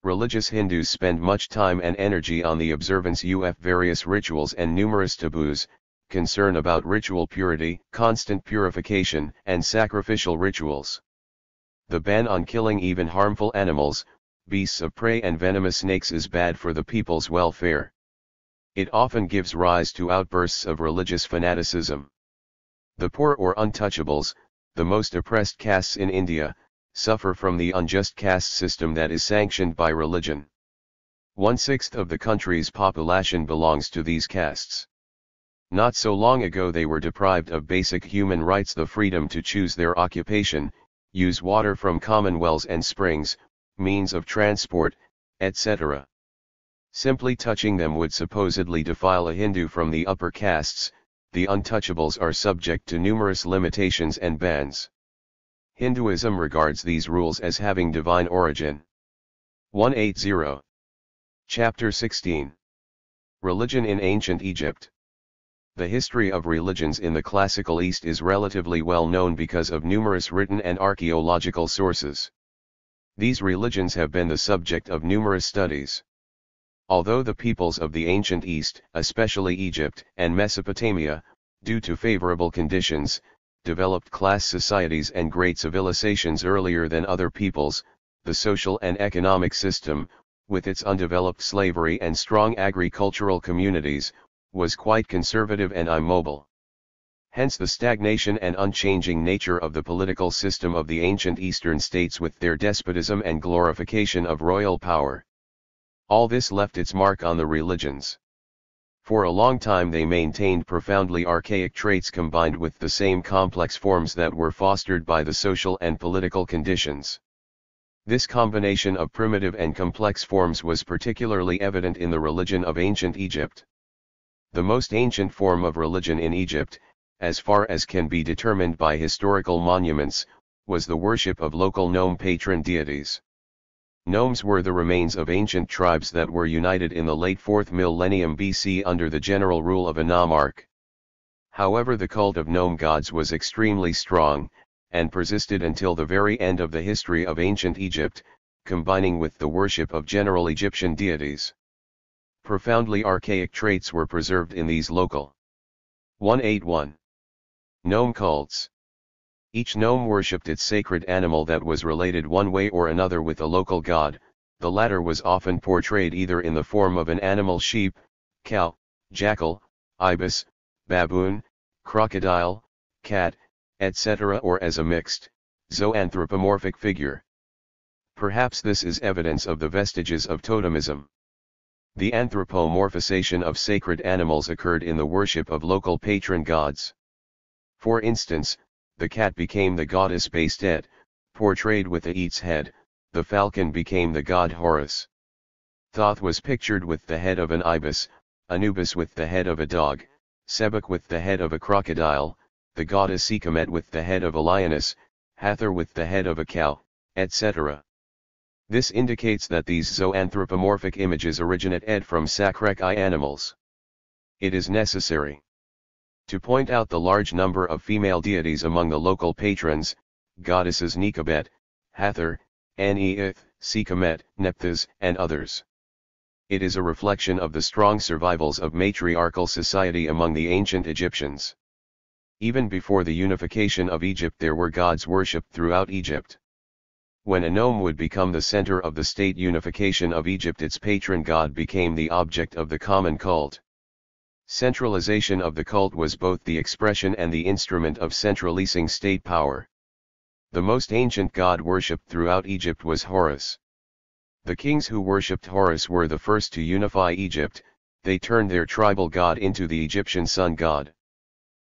Religious Hindus spend much time and energy on the observance of various rituals and numerous taboos, concern about ritual purity, constant purification, and sacrificial rituals. The ban on killing even harmful animals, beasts of prey and venomous snakes is bad for the people's welfare. It often gives rise to outbursts of religious fanaticism. The poor or untouchables, the most oppressed castes in India, suffer from the unjust caste system that is sanctioned by religion. 1/6 of the country's population belongs to these castes. Not so long ago they were deprived of basic human rights, the freedom to choose their occupation, use water from common wells and springs, means of transport, etc. Simply touching them would supposedly defile a Hindu from the upper castes. The untouchables are subject to numerous limitations and bans. Hinduism regards these rules as having divine origin. 180. Chapter 16. Religion in Ancient Egypt. The history of religions in the classical East is relatively well known because of numerous written and archaeological sources. These religions have been the subject of numerous studies. Although the peoples of the ancient East, especially Egypt and Mesopotamia, due to favorable conditions, developed class societies and great civilizations earlier than other peoples, the social and economic system, with its undeveloped slavery and strong agricultural communities, was quite conservative and immobile. Hence the stagnation and unchanging nature of the political system of the ancient Eastern states with their despotism and glorification of royal power. All this left its mark on the religions. For a long time they maintained profoundly archaic traits combined with the same complex forms that were fostered by the social and political conditions. This combination of primitive and complex forms was particularly evident in the religion of ancient Egypt. The most ancient form of religion in Egypt, as far as can be determined by historical monuments, was the worship of local nome patron deities. Nomes were the remains of ancient tribes that were united in the late 4th millennium BC under the general rule of a nomarch. However, the cult of nome gods was extremely strong, and persisted until the very end of the history of ancient Egypt, combining with the worship of general Egyptian deities. Profoundly archaic traits were preserved in these local 181 nome cults. Each nome worshipped its sacred animal that was related one way or another with a local god. The latter was often portrayed either in the form of an animal: sheep, cow, jackal, ibis, baboon, crocodile, cat, etc., or as a mixed, zoanthropomorphic figure. Perhaps this is evidence of the vestiges of totemism. The anthropomorphization of sacred animals occurred in the worship of local patron gods. For instance, the cat became the goddess Bastet, portrayed with a eat's head; the falcon became the god Horus. Thoth was pictured with the head of an ibis, Anubis with the head of a dog, Sebek with the head of a crocodile, the goddess Sekhmet with the head of a lioness, Hathor with the head of a cow, etc. This indicates that these zoanthropomorphic images originate from sacred animals. It is necessary to point out the large number of female deities among the local patrons: goddesses Nekabet, Hathor, Neith, Sekhmet, Nephthys, and others. It is a reflection of the strong survivals of matriarchal society among the ancient Egyptians. Even before the unification of Egypt there were gods worshipped throughout Egypt. When a nome would become the center of the state unification of Egypt, its patron god became the object of the common cult. Centralization of the cult was both the expression and the instrument of centralizing state power. The most ancient god worshipped throughout Egypt was Horus. The kings who worshipped Horus were the first to unify Egypt. They turned their tribal god into the Egyptian sun god.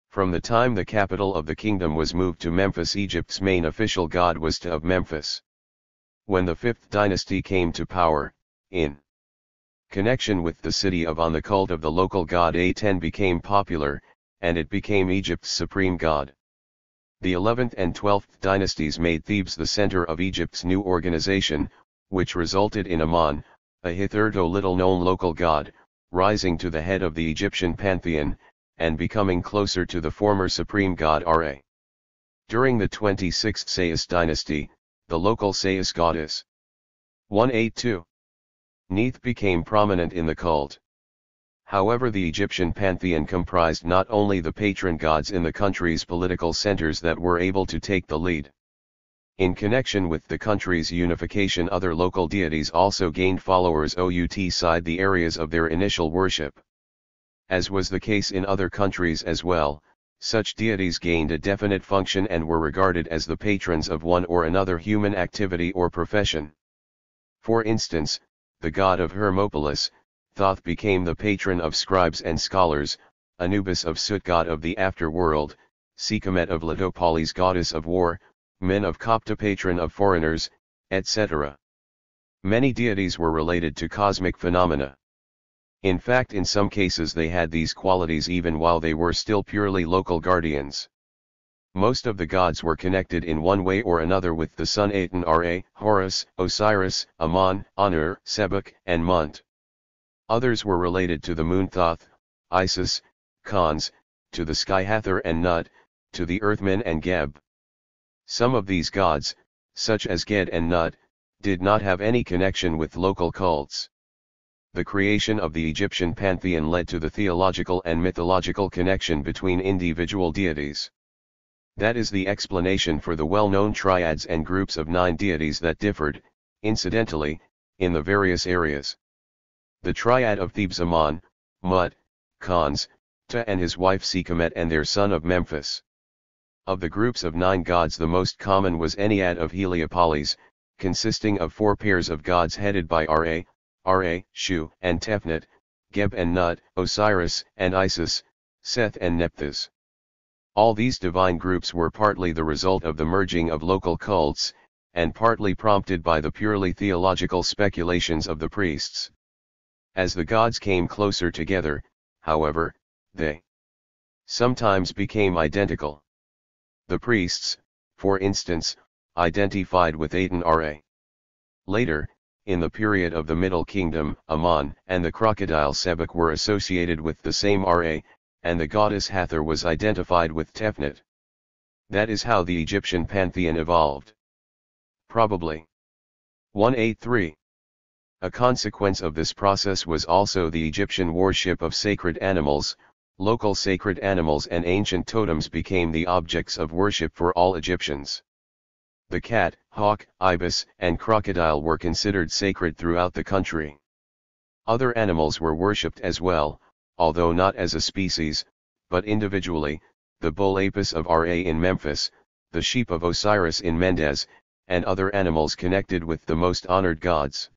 From the time the capital of the kingdom was moved to Memphis, Egypt's main official god was Ptah of Memphis. When the 5th dynasty came to power, in connection with the city of On, the cult of the local god Aten became popular, and it became Egypt's supreme god. The 11th and 12th dynasties made Thebes the center of Egypt's new organization, which resulted in Amon, a hitherto little-known local god, rising to the head of the Egyptian pantheon, and becoming closer to the former supreme god Ra. During the 26th Sais dynasty, the local Sais goddess 182 Neith became prominent in the cult. However, the Egyptian pantheon comprised not only the patron gods in the country's political centers that were able to take the lead. In connection with the country's unification, other local deities also gained followers outside the areas of their initial worship. As was the case in other countries as well, such deities gained a definite function and were regarded as the patrons of one or another human activity or profession. For instance, the god of Hermopolis, Thoth, became the patron of scribes and scholars; Anubis of Sut, god of the afterworld; Sekhmet of Letopolis, goddess of war; Men of Copta, patron of foreigners, etc. Many deities were related to cosmic phenomena. In fact, in some cases they had these qualities even while they were still purely local guardians. Most of the gods were connected in one way or another with the sun: Aten, Ra, Horus, Osiris, Amon, Anur, Sebek, and Munt. Others were related to the moon: Thoth, Isis, Khons; to the sky: Hathor and Nut; to the earth: Men and Geb. Some of these gods, such as Ged and Nut, did not have any connection with local cults. The creation of the Egyptian pantheon led to the theological and mythological connection between individual deities. That is the explanation for the well-known triads and groups of 9 deities that differed, incidentally, in the various areas. The triad of Thebes Amon, Mut, Khons, Ta and his wife Sekhmet and their son of Memphis. Of the groups of 9 gods, the most common was Ennead of Heliopolis, consisting of 4 pairs of gods headed by Ra, Shu and Tefnut, Geb and Nut, Osiris and Isis, Seth and Nephthys. All these divine groups were partly the result of the merging of local cults, and partly prompted by the purely theological speculations of the priests. As the gods came closer together, however, they sometimes became identical. The priests, for instance, identified with Aten Ra. Later, in the period of the Middle Kingdom, Amon and the crocodile Sebek were associated with the same Ra, and the goddess Hathor was identified with Tefnut. That is how the Egyptian pantheon evolved. Probably. 183. A consequence of this process was also the Egyptian worship of sacred animals. Local sacred animals and ancient totems became the objects of worship for all Egyptians. The cat, hawk, ibis, and crocodile were considered sacred throughout the country. Other animals were worshipped as well, although not as a species, but individually: the bull Apis of Ra in Memphis, the sheep of Osiris in Mendes, and other animals connected with the most honored gods.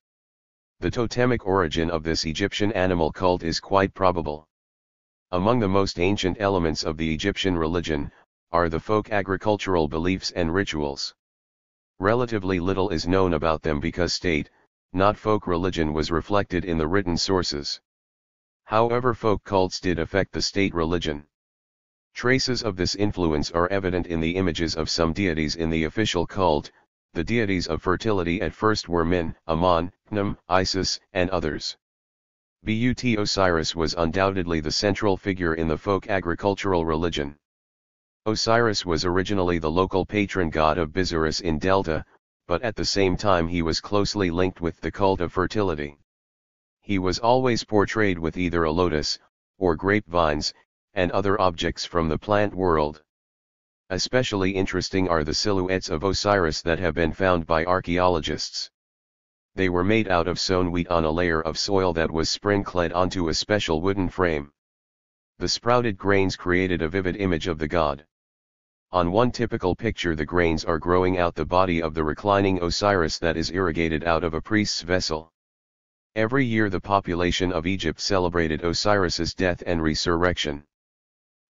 The totemic origin of this Egyptian animal cult is quite probable. Among the most ancient elements of the Egyptian religion are the folk agricultural beliefs and rituals. Relatively little is known about them because state, not folk religion, was reflected in the written sources. However, folk cults did affect the state religion. Traces of this influence are evident in the images of some deities in the official cult. The deities of fertility at first were Min, Amon, Pnum, Isis, and others. But Osiris was undoubtedly the central figure in the folk agricultural religion. Osiris was originally the local patron god of Busiris in Delta, but at the same time he was closely linked with the cult of fertility. He was always portrayed with either a lotus, or grapevines, and other objects from the plant world. Especially interesting are the silhouettes of Osiris that have been found by archaeologists. They were made out of sown wheat on a layer of soil that was sprinkled onto a special wooden frame. The sprouted grains created a vivid image of the god. On one typical picture, the grains are growing out the body of the reclining Osiris that is irrigated out of a priest's vessel. Every year the population of Egypt celebrated Osiris's death and resurrection.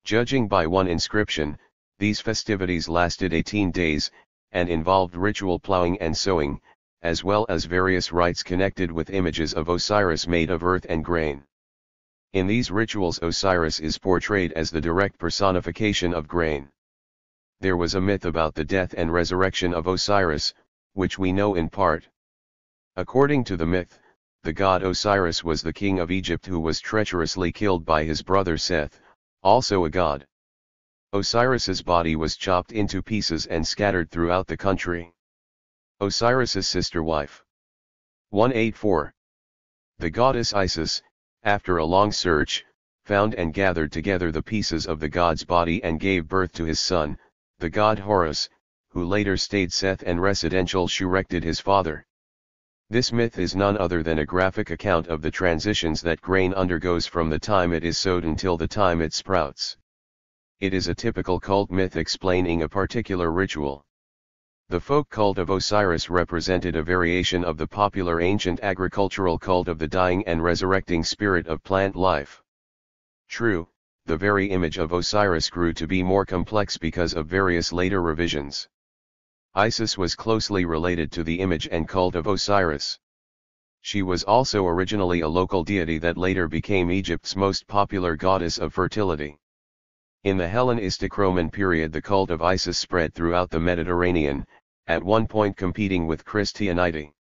Judging by one inscription, these festivities lasted 18 days, and involved ritual plowing and sowing, as well as various rites connected with images of Osiris made of earth and grain. In these rituals, Osiris is portrayed as the direct personification of grain. There was a myth about the death and resurrection of Osiris, which we know in part. According to the myth, the god Osiris was the king of Egypt who was treacherously killed by his brother Seth, also a god. Osiris's body was chopped into pieces and scattered throughout the country. Osiris's sister wife. 184. The goddess Isis, after a long search, found and gathered together the pieces of the god's body and gave birth to his son, the god Horus, who later stayed Seth and residential erected his father. This myth is none other than a graphic account of the transitions that grain undergoes from the time it is sowed until the time it sprouts. It is a typical cult myth explaining a particular ritual. The folk cult of Osiris represented a variation of the popular ancient agricultural cult of the dying and resurrecting spirit of plant life. True, the very image of Osiris grew to be more complex because of various later revisions. Isis was closely related to the image and cult of Osiris. She was also originally a local deity that later became Egypt's most popular goddess of fertility. In the Hellenistic Roman period, the cult of Isis spread throughout the Mediterranean, at one point competing with Christianity.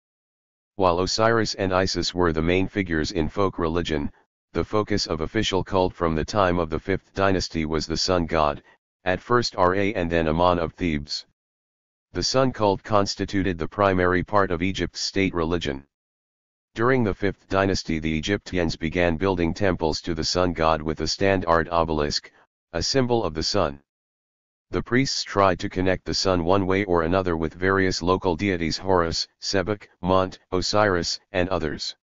While Osiris and Isis were the main figures in folk religion, the focus of official cult from the time of the 5th dynasty was the sun god, at first Ra and then Amon of Thebes. The sun cult constituted the primary part of Egypt's state religion. During the 5th dynasty the Egyptians began building temples to the sun god with a standard obelisk, a symbol of the sun. The priests tried to connect the sun one way or another with various local deities Horus, Sebek, Mont, Osiris, and others.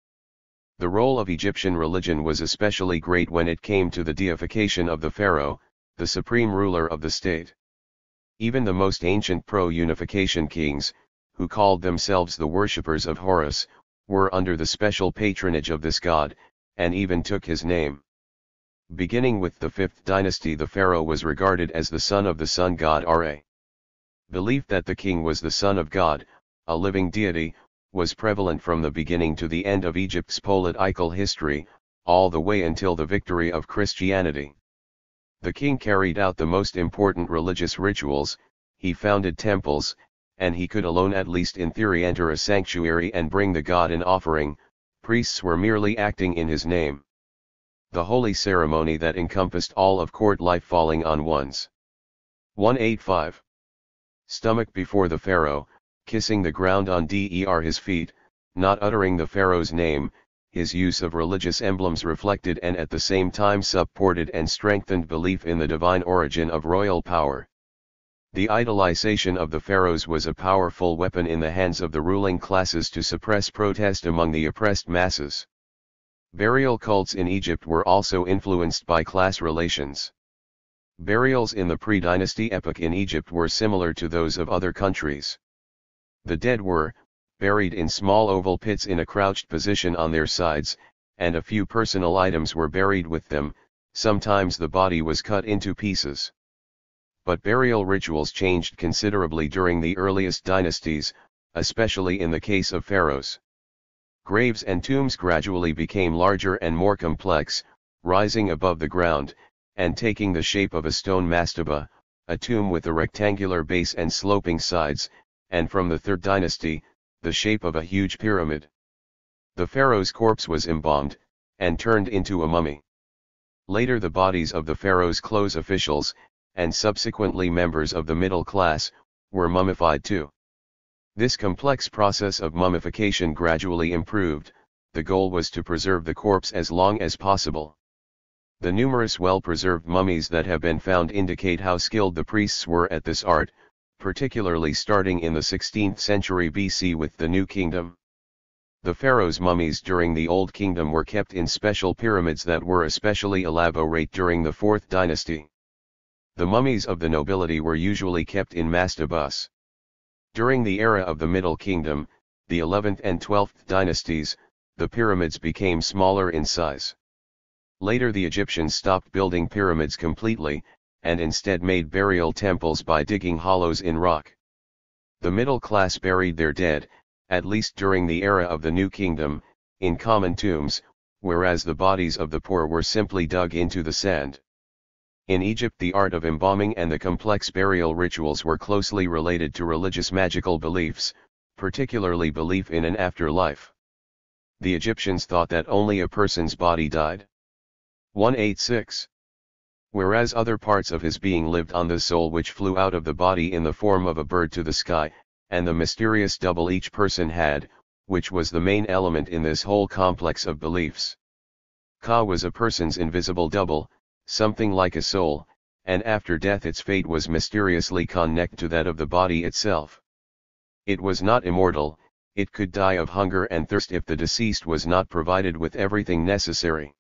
The role of Egyptian religion was especially great when it came to the deification of the pharaoh, the supreme ruler of the state. Even the most ancient pro-unification kings, who called themselves the worshippers of Horus, were under the special patronage of this god, and even took his name. Beginning with the 5th dynasty the pharaoh was regarded as the son of the sun god Ra. Belief that the king was the son of God, a living deity, was prevalent from the beginning to the end of Egypt's political history, all the way until the victory of Christianity. The king carried out the most important religious rituals, he founded temples, and he could alone at least in theory enter a sanctuary and bring the god an offering. Priests were merely acting in his name. The holy ceremony that encompassed all of court life falling on one's 185 stomach before the pharaoh, kissing the ground on his feet, not uttering the pharaoh's name, his use of religious emblems reflected and at the same time supported and strengthened belief in the divine origin of royal power. The idolization of the pharaohs was a powerful weapon in the hands of the ruling classes to suppress protest among the oppressed masses. Burial cults in Egypt were also influenced by class relations. Burials in the pre-dynasty epoch in Egypt were similar to those of other countries. The dead were buried in small oval pits in a crouched position on their sides, and a few personal items were buried with them. Sometimes the body was cut into pieces. But burial rituals changed considerably during the earliest dynasties, especially in the case of pharaohs. Graves and tombs gradually became larger and more complex, rising above the ground, and taking the shape of a stone mastaba, a tomb with a rectangular base and sloping sides, and from the 3rd dynasty, the shape of a huge pyramid. The pharaoh's corpse was embalmed, and turned into a mummy. Later the bodies of the pharaoh's close officials, and subsequently members of the middle class, were mummified too. This complex process of mummification gradually improved. The goal was to preserve the corpse as long as possible. The numerous well-preserved mummies that have been found indicate how skilled the priests were at this art, particularly starting in the 16th century BC with the New Kingdom. The pharaoh's mummies during the Old Kingdom were kept in special pyramids that were especially elaborate during the 4th dynasty. The mummies of the nobility were usually kept in mastabas. During the era of the Middle Kingdom, the 11th and 12th dynasties, the pyramids became smaller in size. Later the Egyptians stopped building pyramids completely, and instead made burial temples by digging hollows in rock. The middle class buried their dead, at least during the era of the New Kingdom, in common tombs, whereas the bodies of the poor were simply dug into the sand. In Egypt the art of embalming and the complex burial rituals were closely related to religious magical beliefs, particularly belief in an afterlife. The Egyptians thought that only a person's body died. 186. Whereas other parts of his being lived on, the soul which flew out of the body in the form of a bird to the sky, and the mysterious double each person had, which was the main element in this whole complex of beliefs. Ka was a person's invisible double, something like a soul, and after death its fate was mysteriously connected to that of the body itself. It was not immortal, it could die of hunger and thirst if the deceased was not provided with everything necessary.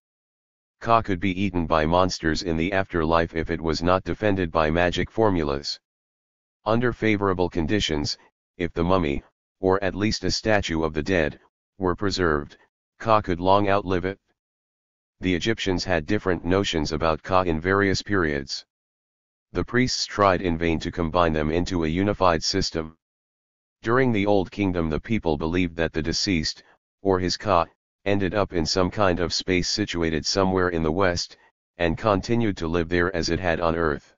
Ka could be eaten by monsters in the afterlife if it was not defended by magic formulas. Under favorable conditions, if the mummy, or at least a statue of the dead, were preserved, Ka could long outlive it. The Egyptians had different notions about Ka in various periods. The priests tried in vain to combine them into a unified system. During the Old Kingdom the people believed that the deceased, or his Ka, ended up in some kind of space situated somewhere in the west, and continued to live there as it had on earth.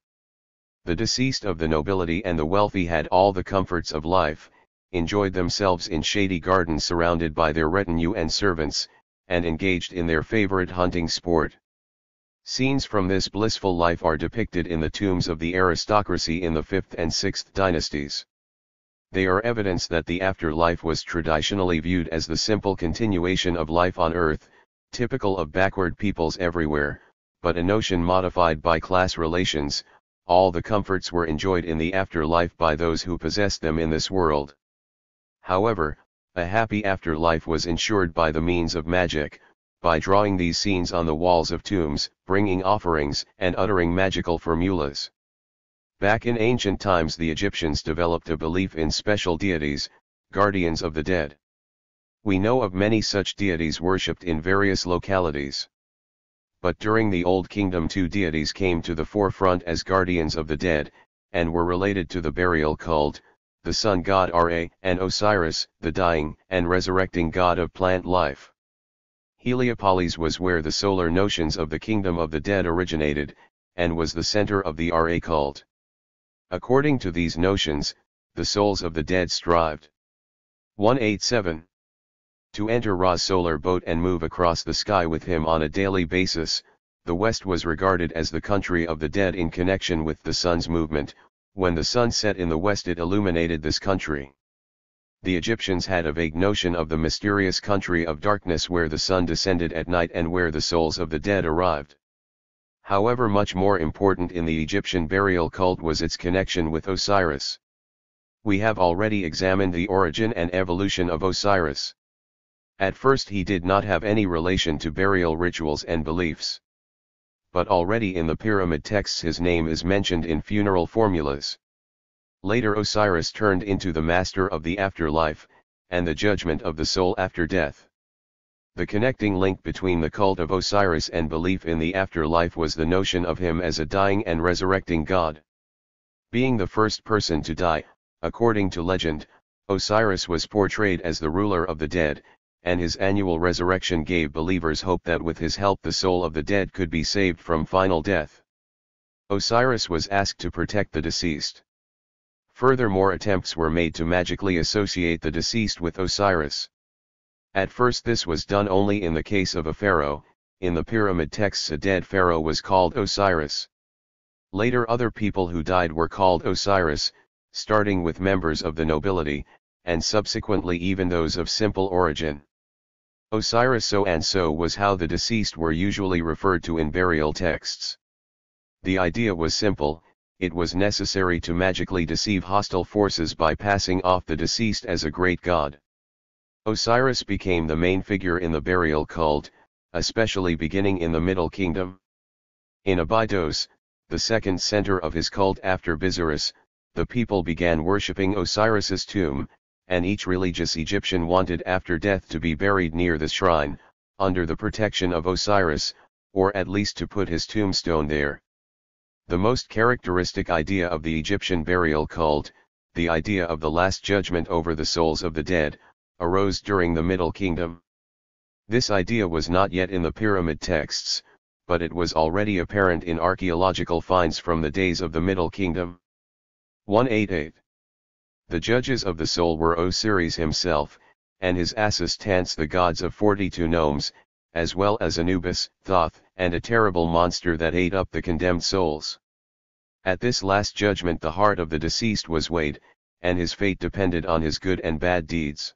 The deceased of the nobility and the wealthy had all the comforts of life, enjoyed themselves in shady gardens surrounded by their retinue and servants, and engaged in their favorite hunting sport. Scenes from this blissful life are depicted in the tombs of the aristocracy in the 5th and 6th dynasties. They are evidence that the afterlife was traditionally viewed as the simple continuation of life on earth, typical of backward peoples everywhere, but a notion modified by class relations. All the comforts were enjoyed in the afterlife by those who possessed them in this world. However, a happy afterlife was ensured by the means of magic, by drawing these scenes on the walls of tombs, bringing offerings, and uttering magical formulas. Back in ancient times the Egyptians developed a belief in special deities, guardians of the dead. We know of many such deities worshipped in various localities. But during the Old Kingdom two deities came to the forefront as guardians of the dead, and were related to the burial cult, the sun god Ra and Osiris, the dying and resurrecting god of plant life. Heliopolis was where the solar notions of the kingdom of the dead originated, and was the center of the Ra cult. According to these notions, the souls of the dead strived 187. To enter Ra's solar boat and move across the sky with him on a daily basis. The West was regarded as the country of the dead in connection with the sun's movement. When the sun set in the west it illuminated this country. The Egyptians had a vague notion of the mysterious country of darkness where the sun descended at night and where the souls of the dead arrived. However, much more important in the Egyptian burial cult was its connection with Osiris. We have already examined the origin and evolution of Osiris. At first he did not have any relation to burial rituals and beliefs. But already in the pyramid texts his name is mentioned in funeral formulas. Later Osiris turned into the master of the afterlife, and the judgment of the soul after death. The connecting link between the cult of Osiris and belief in the afterlife was the notion of him as a dying and resurrecting god. Being the first person to die, according to legend, Osiris was portrayed as the ruler of the dead, and his annual resurrection gave believers hope that with his help the soul of the dead could be saved from final death. Osiris was asked to protect the deceased. Furthermore, attempts were made to magically associate the deceased with Osiris. At first this was done only in the case of a pharaoh. In the pyramid texts a dead pharaoh was called Osiris. Later other people who died were called Osiris, starting with members of the nobility, and subsequently even those of simple origin. Osiris so and so was how the deceased were usually referred to in burial texts. The idea was simple. It was necessary to magically deceive hostile forces by passing off the deceased as a great god. Osiris became the main figure in the burial cult, especially beginning in the Middle Kingdom. In Abydos, the second center of his cult after Busiris, the people began worshipping Osiris's tomb, and each religious Egyptian wanted after death to be buried near the shrine, under the protection of Osiris, or at least to put his tombstone there. The most characteristic idea of the Egyptian burial cult, the idea of the Last Judgment over the souls of the dead, arose during the Middle Kingdom. This idea was not yet in the pyramid texts, but it was already apparent in archaeological finds from the days of the Middle Kingdom. 188. The judges of the soul were Osiris himself, and his assistants the gods of 42 nomes, as well as Anubis, Thoth, and a terrible monster that ate up the condemned souls. At this last judgment the heart of the deceased was weighed, and his fate depended on his good and bad deeds.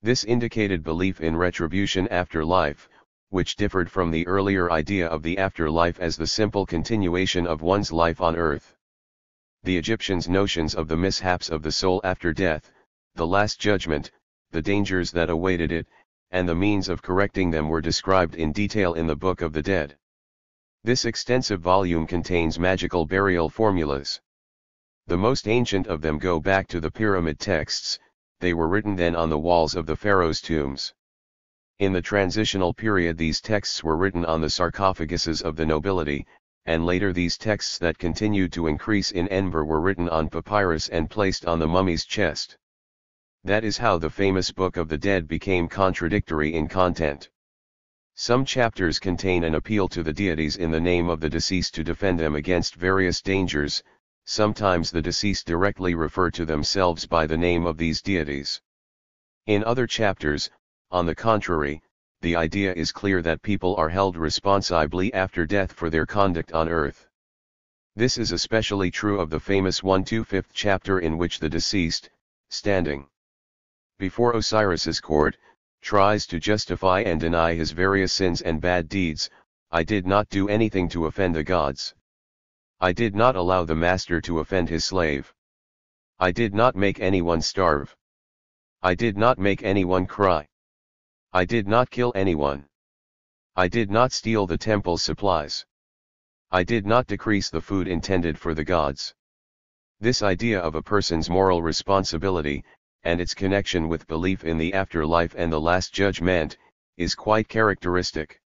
This indicated belief in retribution after life, which differed from the earlier idea of the afterlife as the simple continuation of one's life on earth. The Egyptians' notions of the mishaps of the soul after death, the Last Judgment, the dangers that awaited it, and the means of correcting them were described in detail in the Book of the Dead. This extensive volume contains magical burial formulas. The most ancient of them go back to the pyramid texts. They were written then on the walls of the pharaohs' tombs. In the transitional period these texts were written on the sarcophaguses of the nobility, and later these texts that continued to increase in number were written on papyrus and placed on the mummy's chest. That is how the famous Book of the Dead became contradictory in content. Some chapters contain an appeal to the deities in the name of the deceased to defend them against various dangers. Sometimes the deceased directly refer to themselves by the name of these deities. In other chapters, on the contrary, the idea is clear that people are held responsibly after death for their conduct on earth. This is especially true of the famous 125th chapter in which the deceased, standing before Osiris's court, tries to justify and deny his various sins and bad deeds. I did not do anything to offend the gods. I did not allow the master to offend his slave. I did not make anyone starve. I did not make anyone cry. I did not kill anyone. I did not steal the temple's supplies. I did not decrease the food intended for the gods. This idea of a person's moral responsibility, and its connection with belief in the afterlife and the Last Judgment, is quite characteristic.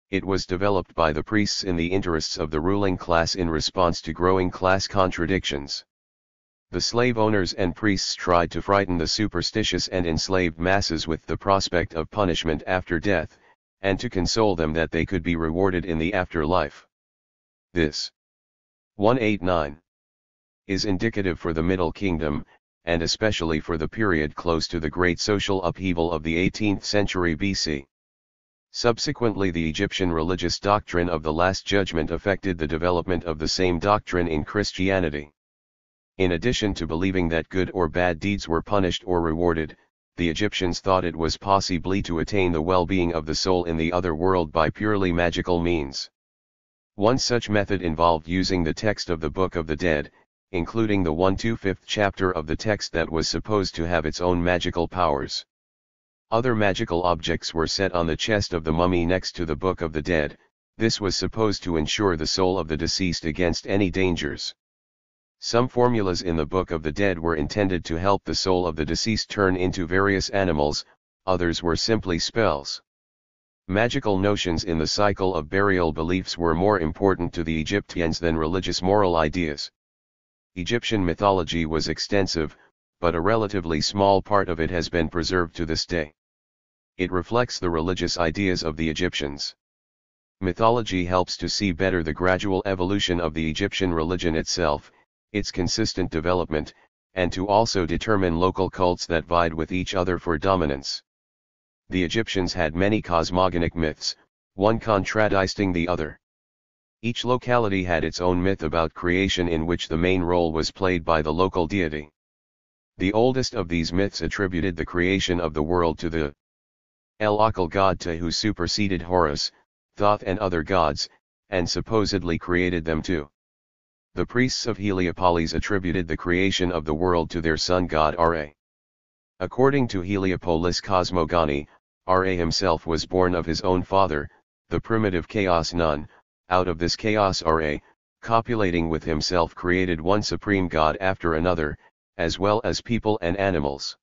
It was developed by the priests in the interests of the ruling class in response to growing class contradictions. The slave owners and priests tried to frighten the superstitious and enslaved masses with the prospect of punishment after death, and to console them that they could be rewarded in the afterlife. This 189 is indicative for the Middle Kingdom, and especially for the period close to the great social upheaval of the 18th century BC. Subsequently, the Egyptian religious doctrine of the Last Judgment affected the development of the same doctrine in Christianity. In addition to believing that good or bad deeds were punished or rewarded, the Egyptians thought it was possible to attain the well-being of the soul in the other world by purely magical means. One such method involved using the text of the Book of the Dead, including the 1-5th chapter of the text that was supposed to have its own magical powers. Other magical objects were set on the chest of the mummy next to the Book of the Dead. This was supposed to ensure the soul of the deceased against any dangers. Some formulas in the Book of the Dead were intended to help the soul of the deceased turn into various animals, others were simply spells. Magical notions in the cycle of burial beliefs were more important to the Egyptians than religious moral ideas. Egyptian mythology was extensive, but a relatively small part of it has been preserved to this day. It reflects the religious ideas of the Egyptians. Mythology helps to see better the gradual evolution of the Egyptian religion itself, its consistent development, and to also determine local cults that vied with each other for dominance. The Egyptians had many cosmogonic myths, one contradisting the other. Each locality had its own myth about creation in which the main role was played by the local deity. The oldest of these myths attributed the creation of the world to the local god Te, who superseded Horus, Thoth and other gods, and supposedly created them too. The priests of Heliopolis attributed the creation of the world to their sun god Ra. According to Heliopolis cosmogony, Ra himself was born of his own father, the primitive chaos Nun. Out of this chaos Ra, copulating with himself, created one supreme god after another, as well as people and animals.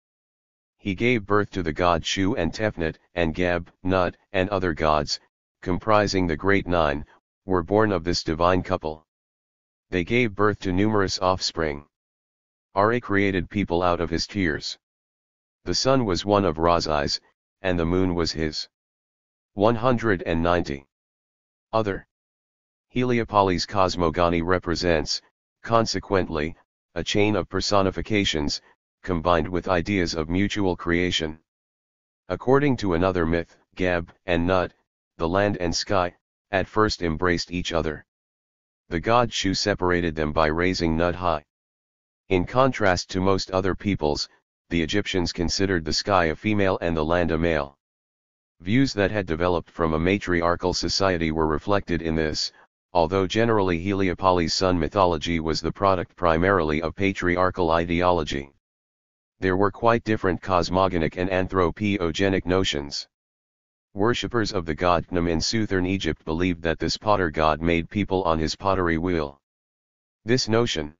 He gave birth to the god Shu and Tefnut, and Geb, Nut, and other gods, comprising the Great Nine, were born of this divine couple. They gave birth to numerous offspring. Ra created people out of his tears. The sun was one of Ra's eyes, and the moon was his. 190. Other. Heliopolis cosmogony represents, consequently, a chain of personifications, combined with ideas of mutual creation. According to another myth, Geb and Nut, the land and sky, at first embraced each other. The god Shu separated them by raising Nut high. In contrast to most other peoples, the Egyptians considered the sky a female and the land a male. Views that had developed from a matriarchal society were reflected in this, although generally Heliopolis' sun mythology was the product primarily of patriarchal ideology. There were quite different cosmogonic and anthropogenic notions. Worshippers of the god Khnum in southern Egypt believed that this potter god made people on his pottery wheel. This notion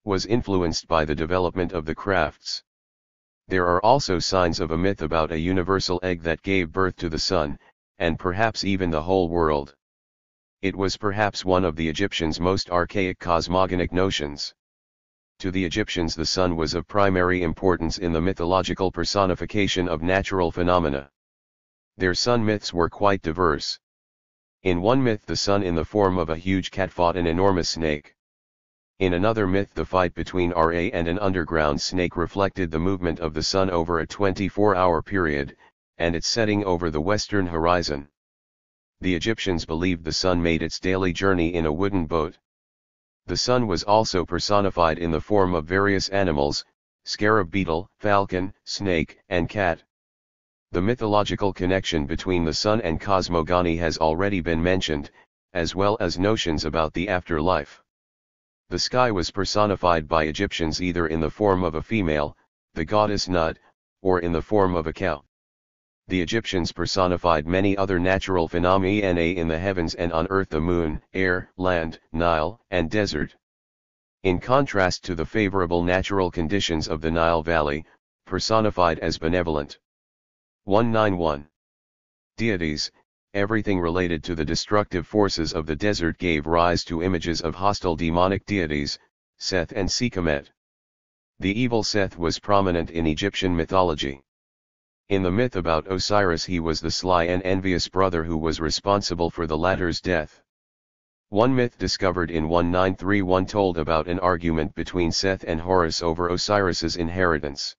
was influenced by the development of the crafts. There are also signs of a myth about a universal egg that gave birth to the sun, and perhaps even the whole world. It was perhaps one of the Egyptians' most archaic cosmogonic notions. To the Egyptians, the sun was of primary importance in the mythological personification of natural phenomena. Their sun myths were quite diverse. In one myth, the sun in the form of a huge cat fought an enormous snake. In another myth, the fight between Ra and an underground snake reflected the movement of the sun over a 24-hour period, and its setting over the western horizon. The Egyptians believed the sun made its daily journey in a wooden boat. The sun was also personified in the form of various animals, scarab beetle, falcon, snake, and cat. The mythological connection between the sun and cosmogony has already been mentioned, as well as notions about the afterlife. The sky was personified by Egyptians either in the form of a female, the goddess Nut, or in the form of a cow. The Egyptians personified many other natural phenomena in the heavens and on earth: the moon, air, land, Nile, and desert. In contrast to the favorable natural conditions of the Nile Valley, personified as benevolent. 191. Deities. Everything related to the destructive forces of the desert gave rise to images of hostile demonic deities, Seth and Sekhmet. The evil Seth was prominent in Egyptian mythology. In the myth about Osiris, he was the sly and envious brother who was responsible for the latter's death. One myth discovered in 1931 told about an argument between Seth and Horus over Osiris's inheritance.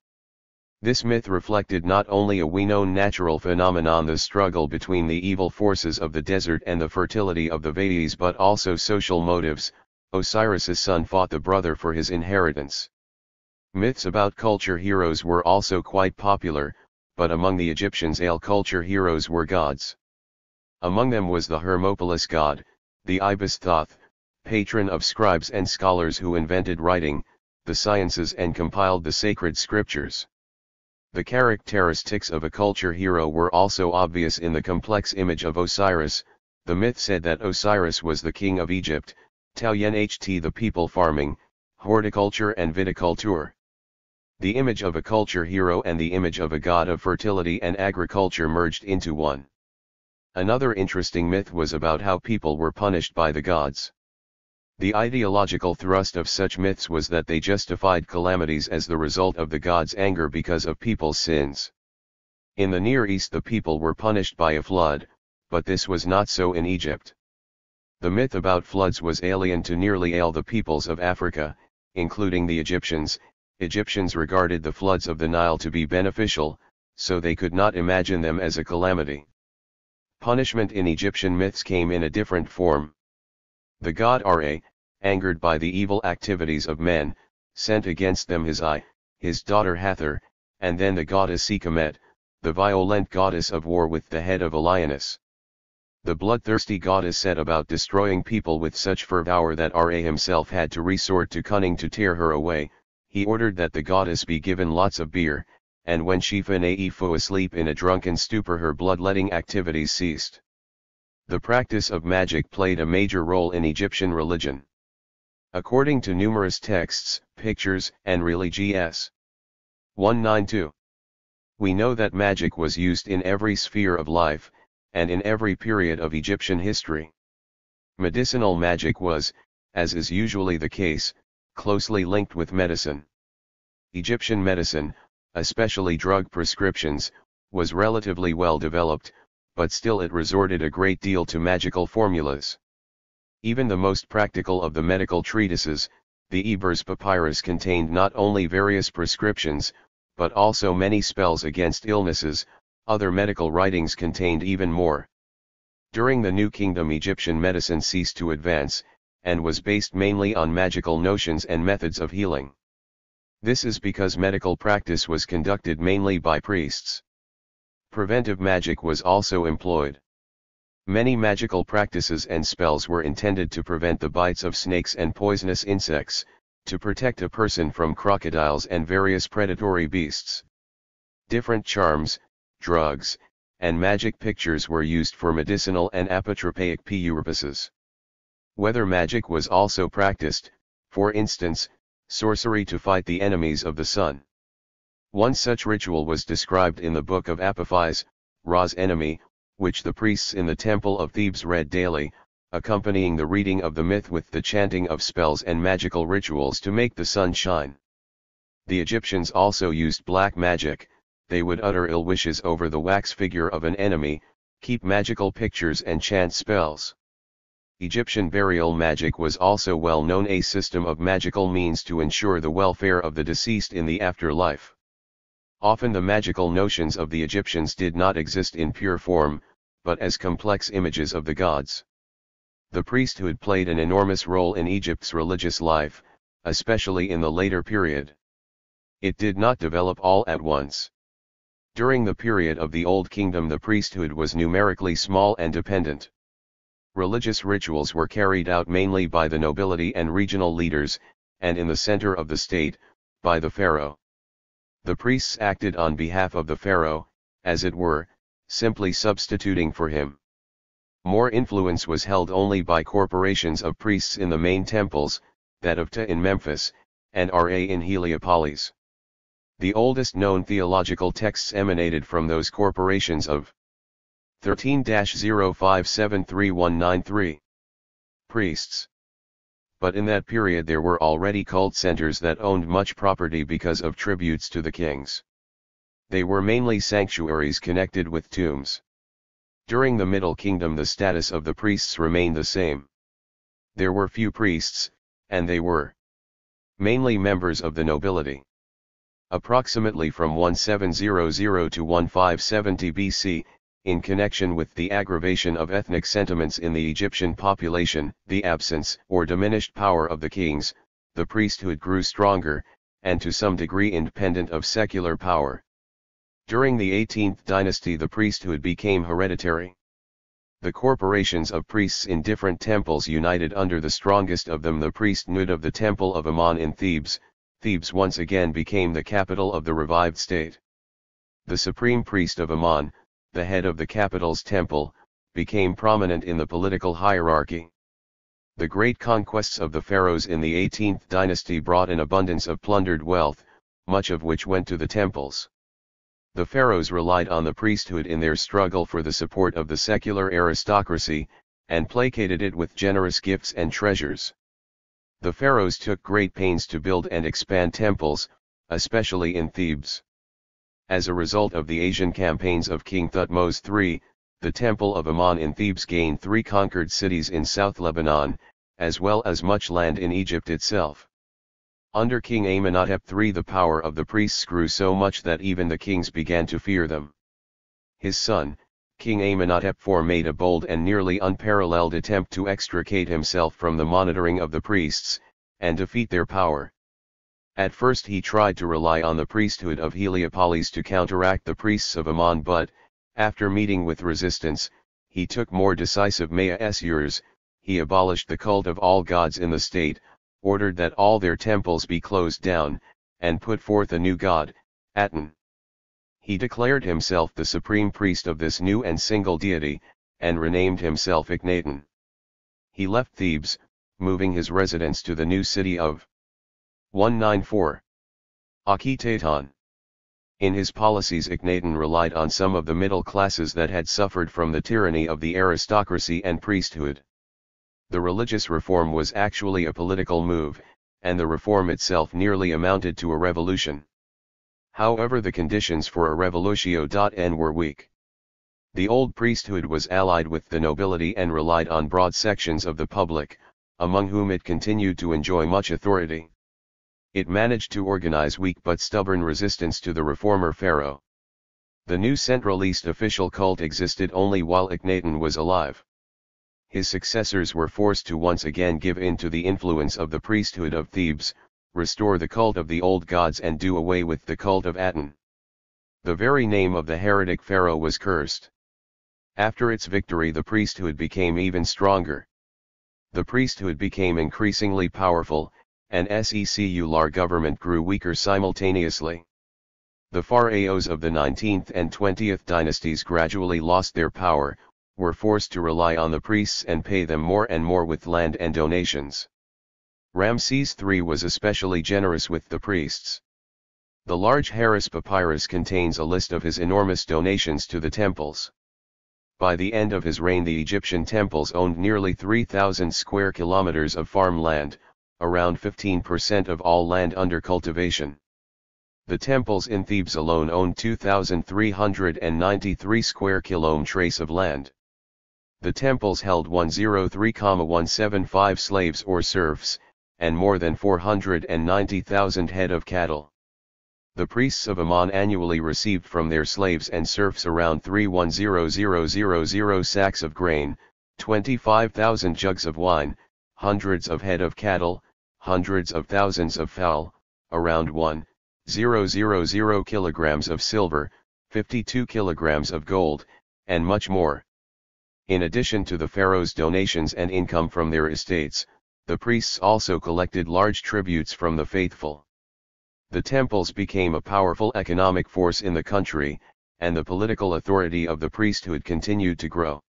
This myth reflected not only a well-known natural phenomenon, the struggle between the evil forces of the desert and the fertility of the Vedas, but also social motives. Osiris's son fought the brother for his inheritance. Myths about culture heroes were also quite popular, but among the Egyptians all culture heroes were gods. Among them was the Hermopolis god, the Ibis Thoth, patron of scribes and scholars who invented writing, the sciences, and compiled the sacred scriptures. The characteristics of a culture hero were also obvious in the complex image of Osiris. The myth said that Osiris was the king of Egypt, Tauyenht the people farming, horticulture and viticulture. The image of a culture hero and the image of a god of fertility and agriculture merged into one. Another interesting myth was about how people were punished by the gods. The ideological thrust of such myths was that they justified calamities as the result of the gods' anger because of people's sins. In the Near East, the people were punished by a flood, but this was not so in Egypt. The myth about floods was alien to nearly all the peoples of Africa, including the Egyptians. Egyptians regarded the floods of the Nile to be beneficial, so they could not imagine them as a calamity. Punishment in Egyptian myths came in a different form. The god Ra, angered by the evil activities of men, sent against them his eye, his daughter Hathor, and then the goddess Sekhmet, the violent goddess of war with the head of a lioness. The bloodthirsty goddess set about destroying people with such fervor that Ra himself had to resort to cunning to tear her away. He ordered that the goddess be given lots of beer, and when she fell asleep in a drunken stupor, her bloodletting activities ceased. The practice of magic played a major role in Egyptian religion. According to numerous texts, pictures, and religies. 192. We know that magic was used in every sphere of life, and in every period of Egyptian history. Medicinal magic was, as is usually the case, closely linked with medicine. Egyptian medicine, especially drug prescriptions, was relatively well developed, but still it resorted a great deal to magical formulas. Even the most practical of the medical treatises, the Ebers Papyrus, contained not only various prescriptions, but also many spells against illnesses. Other medical writings contained even more. During the New Kingdom, Egyptian medicine ceased to advance, and was based mainly on magical notions and methods of healing. This is because medical practice was conducted mainly by priests. Preventive magic was also employed. Many magical practices and spells were intended to prevent the bites of snakes and poisonous insects, to protect a person from crocodiles and various predatory beasts. Different charms, drugs, and magic pictures were used for medicinal and apotropaic purposes. Weather magic was also practiced, for instance, sorcery to fight the enemies of the sun. One such ritual was described in the Book of Apophis, Ra's enemy, which the priests in the Temple of Thebes read daily, accompanying the reading of the myth with the chanting of spells and magical rituals to make the sun shine. The Egyptians also used black magic. They would utter ill wishes over the wax figure of an enemy, keep magical pictures, and chant spells. Egyptian burial magic was also well known, a system of magical means to ensure the welfare of the deceased in the afterlife. Often the magical notions of the Egyptians did not exist in pure form, but as complex images of the gods. The priesthood played an enormous role in Egypt's religious life, especially in the later period. It did not develop all at once. During the period of the Old Kingdom the priesthood was numerically small and dependent. Religious rituals were carried out mainly by the nobility and regional leaders, and in the center of the state, by the pharaoh. The priests acted on behalf of the pharaoh, as it were, simply substituting for him. More influence was held only by corporations of priests in the main temples, that of Ptah in Memphis, and Ra in Heliopolis. The oldest known theological texts emanated from those corporations of 13-0573-193. Priests. But in that period there were already cult centers that owned much property because of tributes to the kings. They were mainly sanctuaries connected with tombs. During the Middle Kingdom the status of the priests remained the same. There were few priests, and they were mainly members of the nobility. Approximately from 1700 to 1570 BC, in connection with the aggravation of ethnic sentiments in the Egyptian population, the absence or diminished power of the kings, the priesthood grew stronger, and to some degree independent of secular power. During the 18th dynasty the priesthood became hereditary. The corporations of priests in different temples united under the strongest of them, the priesthood of the Temple of Ammon in Thebes. Thebes once again became the capital of the revived state. The supreme priest of Ammon, the head of the capital's temple, became prominent in the political hierarchy. The great conquests of the pharaohs in the 18th dynasty brought an abundance of plundered wealth, much of which went to the temples. The pharaohs relied on the priesthood in their struggle for the support of the secular aristocracy, and placated it with generous gifts and treasures. The pharaohs took great pains to build and expand temples, especially in Thebes. As a result of the Asian campaigns of King Thutmose III, the Temple of Ammon in Thebes gained 3 conquered cities in South Lebanon, as well as much land in Egypt itself. Under King Amenhotep III the power of the priests grew so much that even the kings began to fear them. His son, King Amenhotep IV, made a bold and nearly unparalleled attempt to extricate himself from the monitoring of the priests, and defeat their power. At first he tried to rely on the priesthood of Heliopolis to counteract the priests of Ammon, but, after meeting with resistance, he took more decisive measures. He abolished the cult of all gods in the state, ordered that all their temples be closed down, and put forth a new god, Aten. He declared himself the supreme priest of this new and single deity, and renamed himself Akhenaten. He left Thebes, moving his residence to the new city of 194. Akhetaton. In his policies Akhenaten relied on some of the middle classes that had suffered from the tyranny of the aristocracy and priesthood. The religious reform was actually a political move, and the reform itself nearly amounted to a revolution. However, the conditions for a revolutio.n were weak. The old priesthood was allied with the nobility and relied on broad sections of the public, among whom it continued to enjoy much authority. It managed to organize weak but stubborn resistance to the reformer pharaoh. The new centralist official cult existed only while Akhenaten was alive. His successors were forced to once again give in to the influence of the priesthood of Thebes, restore the cult of the old gods and do away with the cult of Aten. The very name of the heretic pharaoh was cursed. After its victory the priesthood became even stronger. The priesthood became increasingly powerful, and secular government grew weaker simultaneously. The pharaohs of the 19th and 20th dynasties gradually lost their power, were forced to rely on the priests and pay them more and more with land and donations. Ramses III was especially generous with the priests. The large Harris papyrus contains a list of his enormous donations to the temples. By the end of his reign the Egyptian temples owned nearly 3,000 square kilometers of farmland, around 15% of all land under cultivation. The temples in Thebes alone owned 2,393 square kilometers of land. The temples held 103,175 slaves or serfs, and more than 490,000 head of cattle. The priests of Ammon annually received from their slaves and serfs around 310,000 sacks of grain, 25,000 jugs of wine, hundreds of head of cattle, hundreds of thousands of fowl, around 1 0.000 kilograms of silver, 52 kilograms of gold, and much more. In addition to the pharaoh's donations and income from their estates, the priests also collected large tributes from the faithful. The temples became a powerful economic force in the country, and the political authority of the priesthood continued to grow.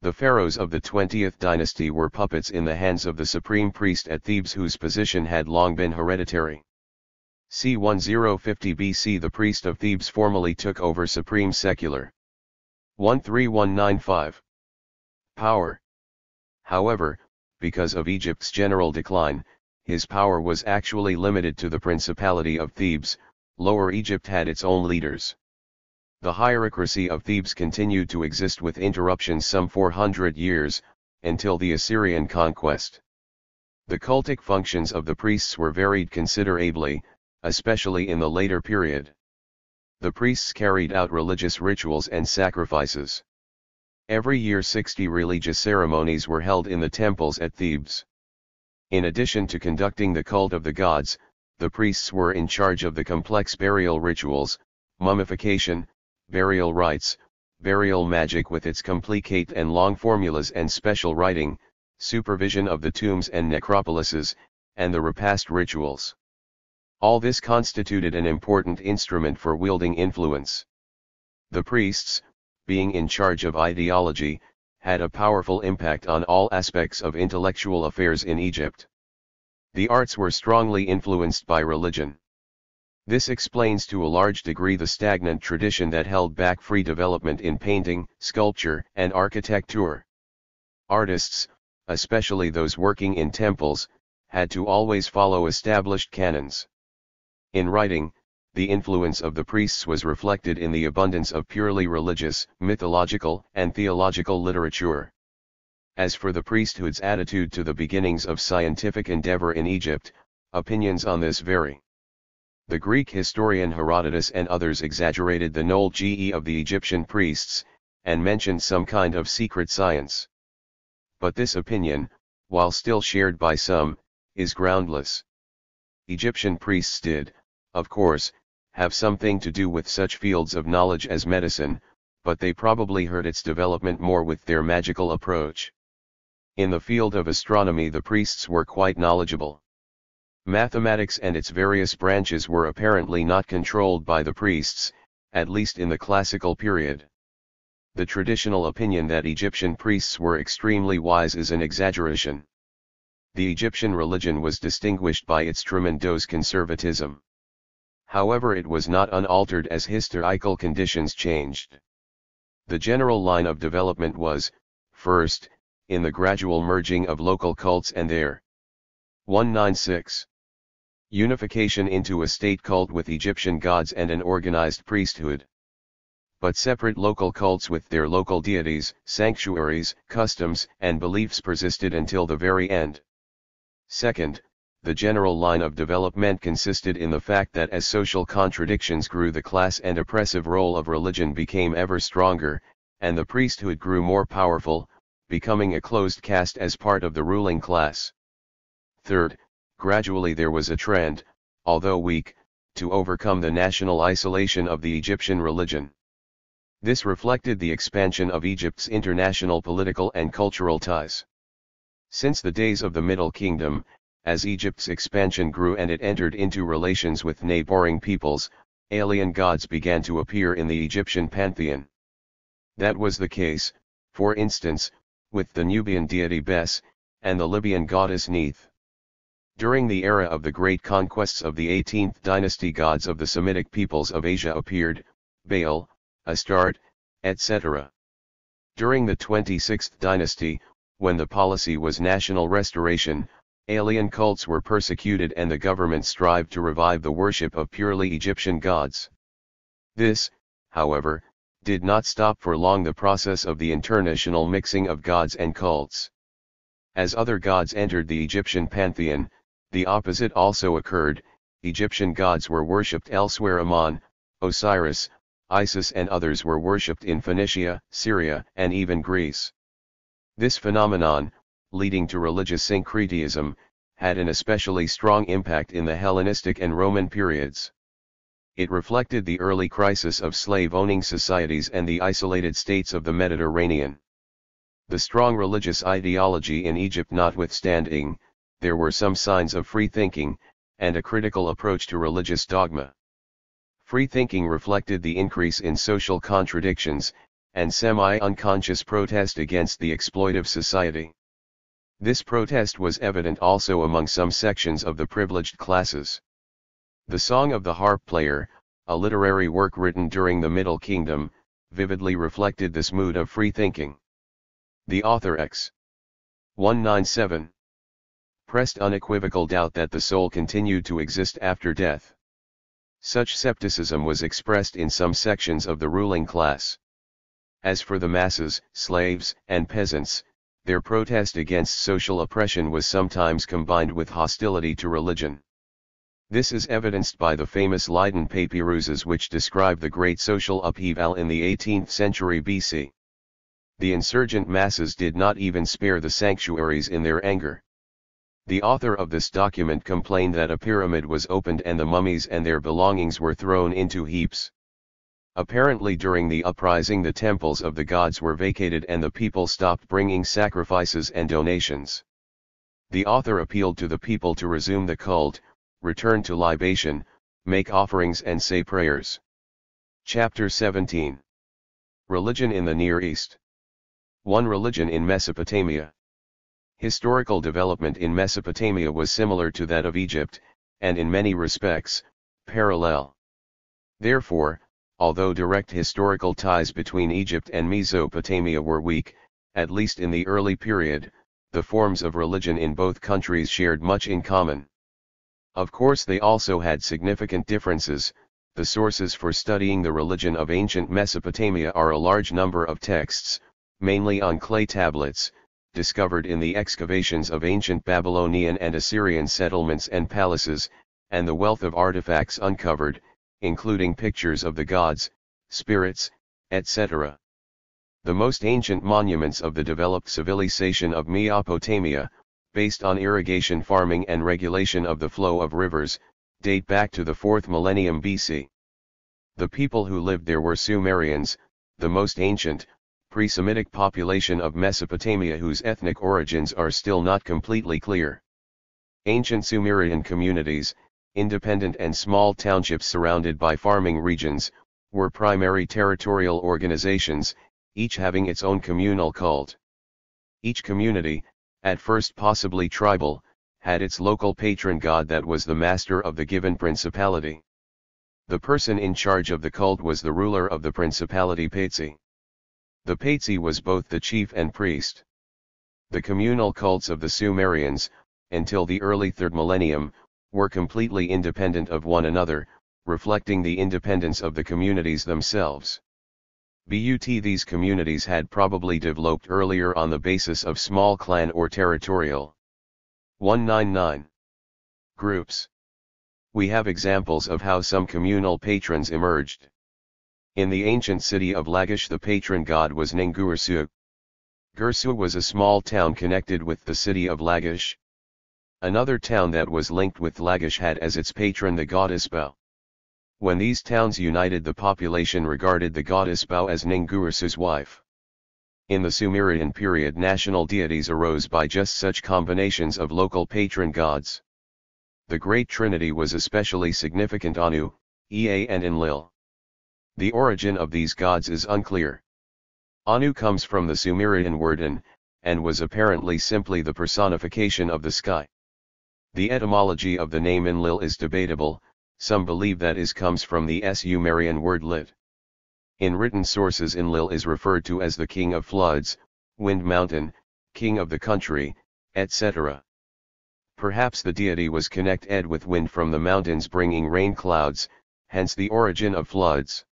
The pharaohs of the 20th dynasty were puppets in the hands of the supreme priest at Thebes, whose position had long been hereditary. C. 1050 BC, the priest of Thebes formally took over supreme secular. 13195. Power. However, because of Egypt's general decline, his power was actually limited to the Principality of Thebes. Lower Egypt had its own leaders. The hierarchy of Thebes continued to exist with interruptions some 400 years, until the Assyrian conquest. The cultic functions of the priests were varied considerably, especially in the later period. The priests carried out religious rituals and sacrifices. Every year 60 religious ceremonies were held in the temples at Thebes. In addition to conducting the cult of the gods, the priests were in charge of the complex burial rituals, mummification, burial rites, burial magic with its complicate and long formulas and special writing, supervision of the tombs and necropolises, and the repast rituals. All this constituted an important instrument for wielding influence. The priests, being in charge of ideology, had a powerful impact on all aspects of intellectual affairs in Egypt. The arts were strongly influenced by religion. This explains to a large degree the stagnant tradition that held back free development in painting, sculpture, and architecture. Artists, especially those working in temples, had to always follow established canons. In writing, the influence of the priests was reflected in the abundance of purely religious, mythological, and theological literature. As for the priesthood's attitude to the beginnings of scientific endeavor in Egypt, opinions on this vary. The Greek historian Herodotus and others exaggerated the knowledge of the Egyptian priests, and mentioned some kind of secret science. But this opinion, while still shared by some, is groundless. Egyptian priests did, of course, have something to do with such fields of knowledge as medicine, but they probably hurt its development more with their magical approach. In the field of astronomy the priests were quite knowledgeable. Mathematics and its various branches were apparently not controlled by the priests, at least in the classical period. The traditional opinion that Egyptian priests were extremely wise is an exaggeration. The Egyptian religion was distinguished by its tremendous conservatism. However, it was not unaltered as historical conditions changed. The general line of development was, first, in the gradual merging of local cults and their 196. Unification into a state cult with Egyptian gods and an organized priesthood. But separate local cults with their local deities, sanctuaries, customs, and beliefs persisted until the very end. Second, the general line of development consisted in the fact that as social contradictions grew, the class and oppressive role of religion became ever stronger, and the priesthood grew more powerful, becoming a closed caste as part of the ruling class. Third, gradually there was a trend, although weak, to overcome the national isolation of the Egyptian religion. This reflected the expansion of Egypt's international political and cultural ties. Since the days of the Middle Kingdom, as Egypt's expansion grew and it entered into relations with neighboring peoples, alien gods began to appear in the Egyptian pantheon. That was the case, for instance, with the Nubian deity Bes, and the Libyan goddess Neith. During the era of the great conquests of the 18th dynasty, gods of the Semitic peoples of Asia appeared, Baal, Astarte, etc. During the 26th dynasty, when the policy was national restoration, alien cults were persecuted and the government strived to revive the worship of purely Egyptian gods. This, however, did not stop for long the process of the international mixing of gods and cults. As other gods entered the Egyptian pantheon, the opposite also occurred. Egyptian gods were worshipped elsewhere. Amon, Osiris, Isis and others were worshipped in Phoenicia, Syria, and even Greece. This phenomenon, leading to religious syncretism, had an especially strong impact in the Hellenistic and Roman periods. It reflected the early crisis of slave-owning societies and the isolated states of the Mediterranean. The strong religious ideology in Egypt notwithstanding, there were some signs of free thinking, and a critical approach to religious dogma. Free thinking reflected the increase in social contradictions, and semi-unconscious protest against the exploitive society. This protest was evident also among some sections of the privileged classes. The Song of the Harp Player, a literary work written during the Middle Kingdom, vividly reflected this mood of free thinking. The author X. 197 pressed unequivocal doubt that the soul continued to exist after death. Such skepticism was expressed in some sections of the ruling class. As for the masses, slaves, and peasants, their protest against social oppression was sometimes combined with hostility to religion. This is evidenced by the famous Leiden papyruses which describe the great social upheaval in the 18th century BC. The insurgent masses did not even spare the sanctuaries in their anger. The author of this document complained that a pyramid was opened and the mummies and their belongings were thrown into heaps. Apparently during the uprising the temples of the gods were vacated and the people stopped bringing sacrifices and donations. The author appealed to the people to resume the cult, return to libation, make offerings and say prayers. Chapter 17. Religion in the Near East. 1. Religion in Mesopotamia. Historical development in Mesopotamia was similar to that of Egypt, and in many respects, parallel. Therefore, although direct historical ties between Egypt and Mesopotamia were weak, at least in the early period, the forms of religion in both countries shared much in common. Of course they also had significant differences. The sources for studying the religion of ancient Mesopotamia are a large number of texts, mainly on clay tablets, discovered in the excavations of ancient Babylonian and Assyrian settlements and palaces, and the wealth of artifacts uncovered, including pictures of the gods, spirits, etc. The most ancient monuments of the developed civilization of Mesopotamia, based on irrigation farming and regulation of the flow of rivers, date back to the 4th millennium BC. The people who lived there were Sumerians, the most ancient, pre-Semitic population of Mesopotamia whose ethnic origins are still not completely clear. Ancient Sumerian communities, independent and small townships surrounded by farming regions, were primary territorial organizations, each having its own communal cult. Each community, at first possibly tribal, had its local patron god that was the master of the given principality. The person in charge of the cult was the ruler of the principality Patsi. The Patsi was both the chief and priest. The communal cults of the Sumerians, until the early 3rd millennium, were completely independent of one another, reflecting the independence of the communities themselves. These communities had probably developed earlier on the basis of small clan or territorial. 199. Groups. We have examples of how some communal patrons emerged. In the ancient city of Lagash the patron god was Ningursu. Gursu was a small town connected with the city of Lagash. Another town that was linked with Lagash had as its patron the goddess Bau. When these towns united the population regarded the goddess Bau as Ningursu's wife. In the Sumerian period national deities arose by just such combinations of local patron gods. The Great Trinity was especially significant Anu, Ea and Enlil. The origin of these gods is unclear. Anu comes from the Sumerian word An, and was apparently simply the personification of the sky. The etymology of the name Enlil is debatable. Some believe that is comes from the Sumerian word lit. In written sources Enlil is referred to as the king of floods, wind mountain, king of the country, etc. Perhaps the deity was connected with wind from the mountains bringing rain clouds, hence the origin of floods.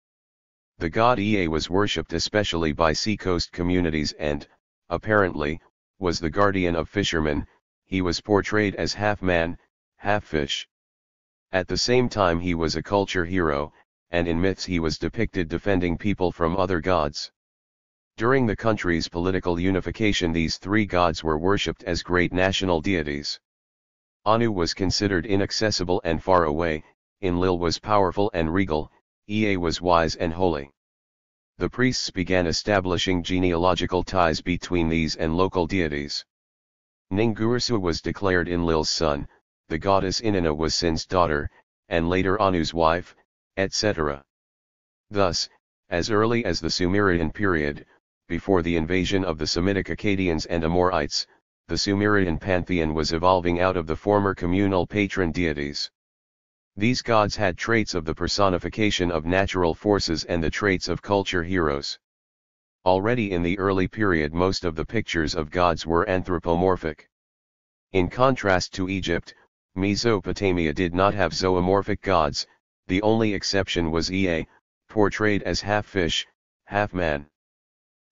The god Ea was worshipped especially by seacoast communities and, apparently, was the guardian of fishermen. He was portrayed as half man, half fish. At the same time he was a culture hero, and in myths he was depicted defending people from other gods. During the country's political unification these three gods were worshipped as great national deities. Anu was considered inaccessible and far away, Enlil was powerful and regal, Ea was wise and holy. The priests began establishing genealogical ties between these and local deities. Ningirsu was declared Enlil's son, the goddess Inanna was Sin's daughter, and later Anu's wife, etc. Thus, as early as the Sumerian period, before the invasion of the Semitic Akkadians and Amorites, the Sumerian pantheon was evolving out of the former communal patron deities. These gods had traits of the personification of natural forces and the traits of culture heroes. Already in the early period most of the pictures of gods were anthropomorphic. In contrast to Egypt, Mesopotamia did not have zoomorphic gods, the only exception was Ea, portrayed as half fish, half man.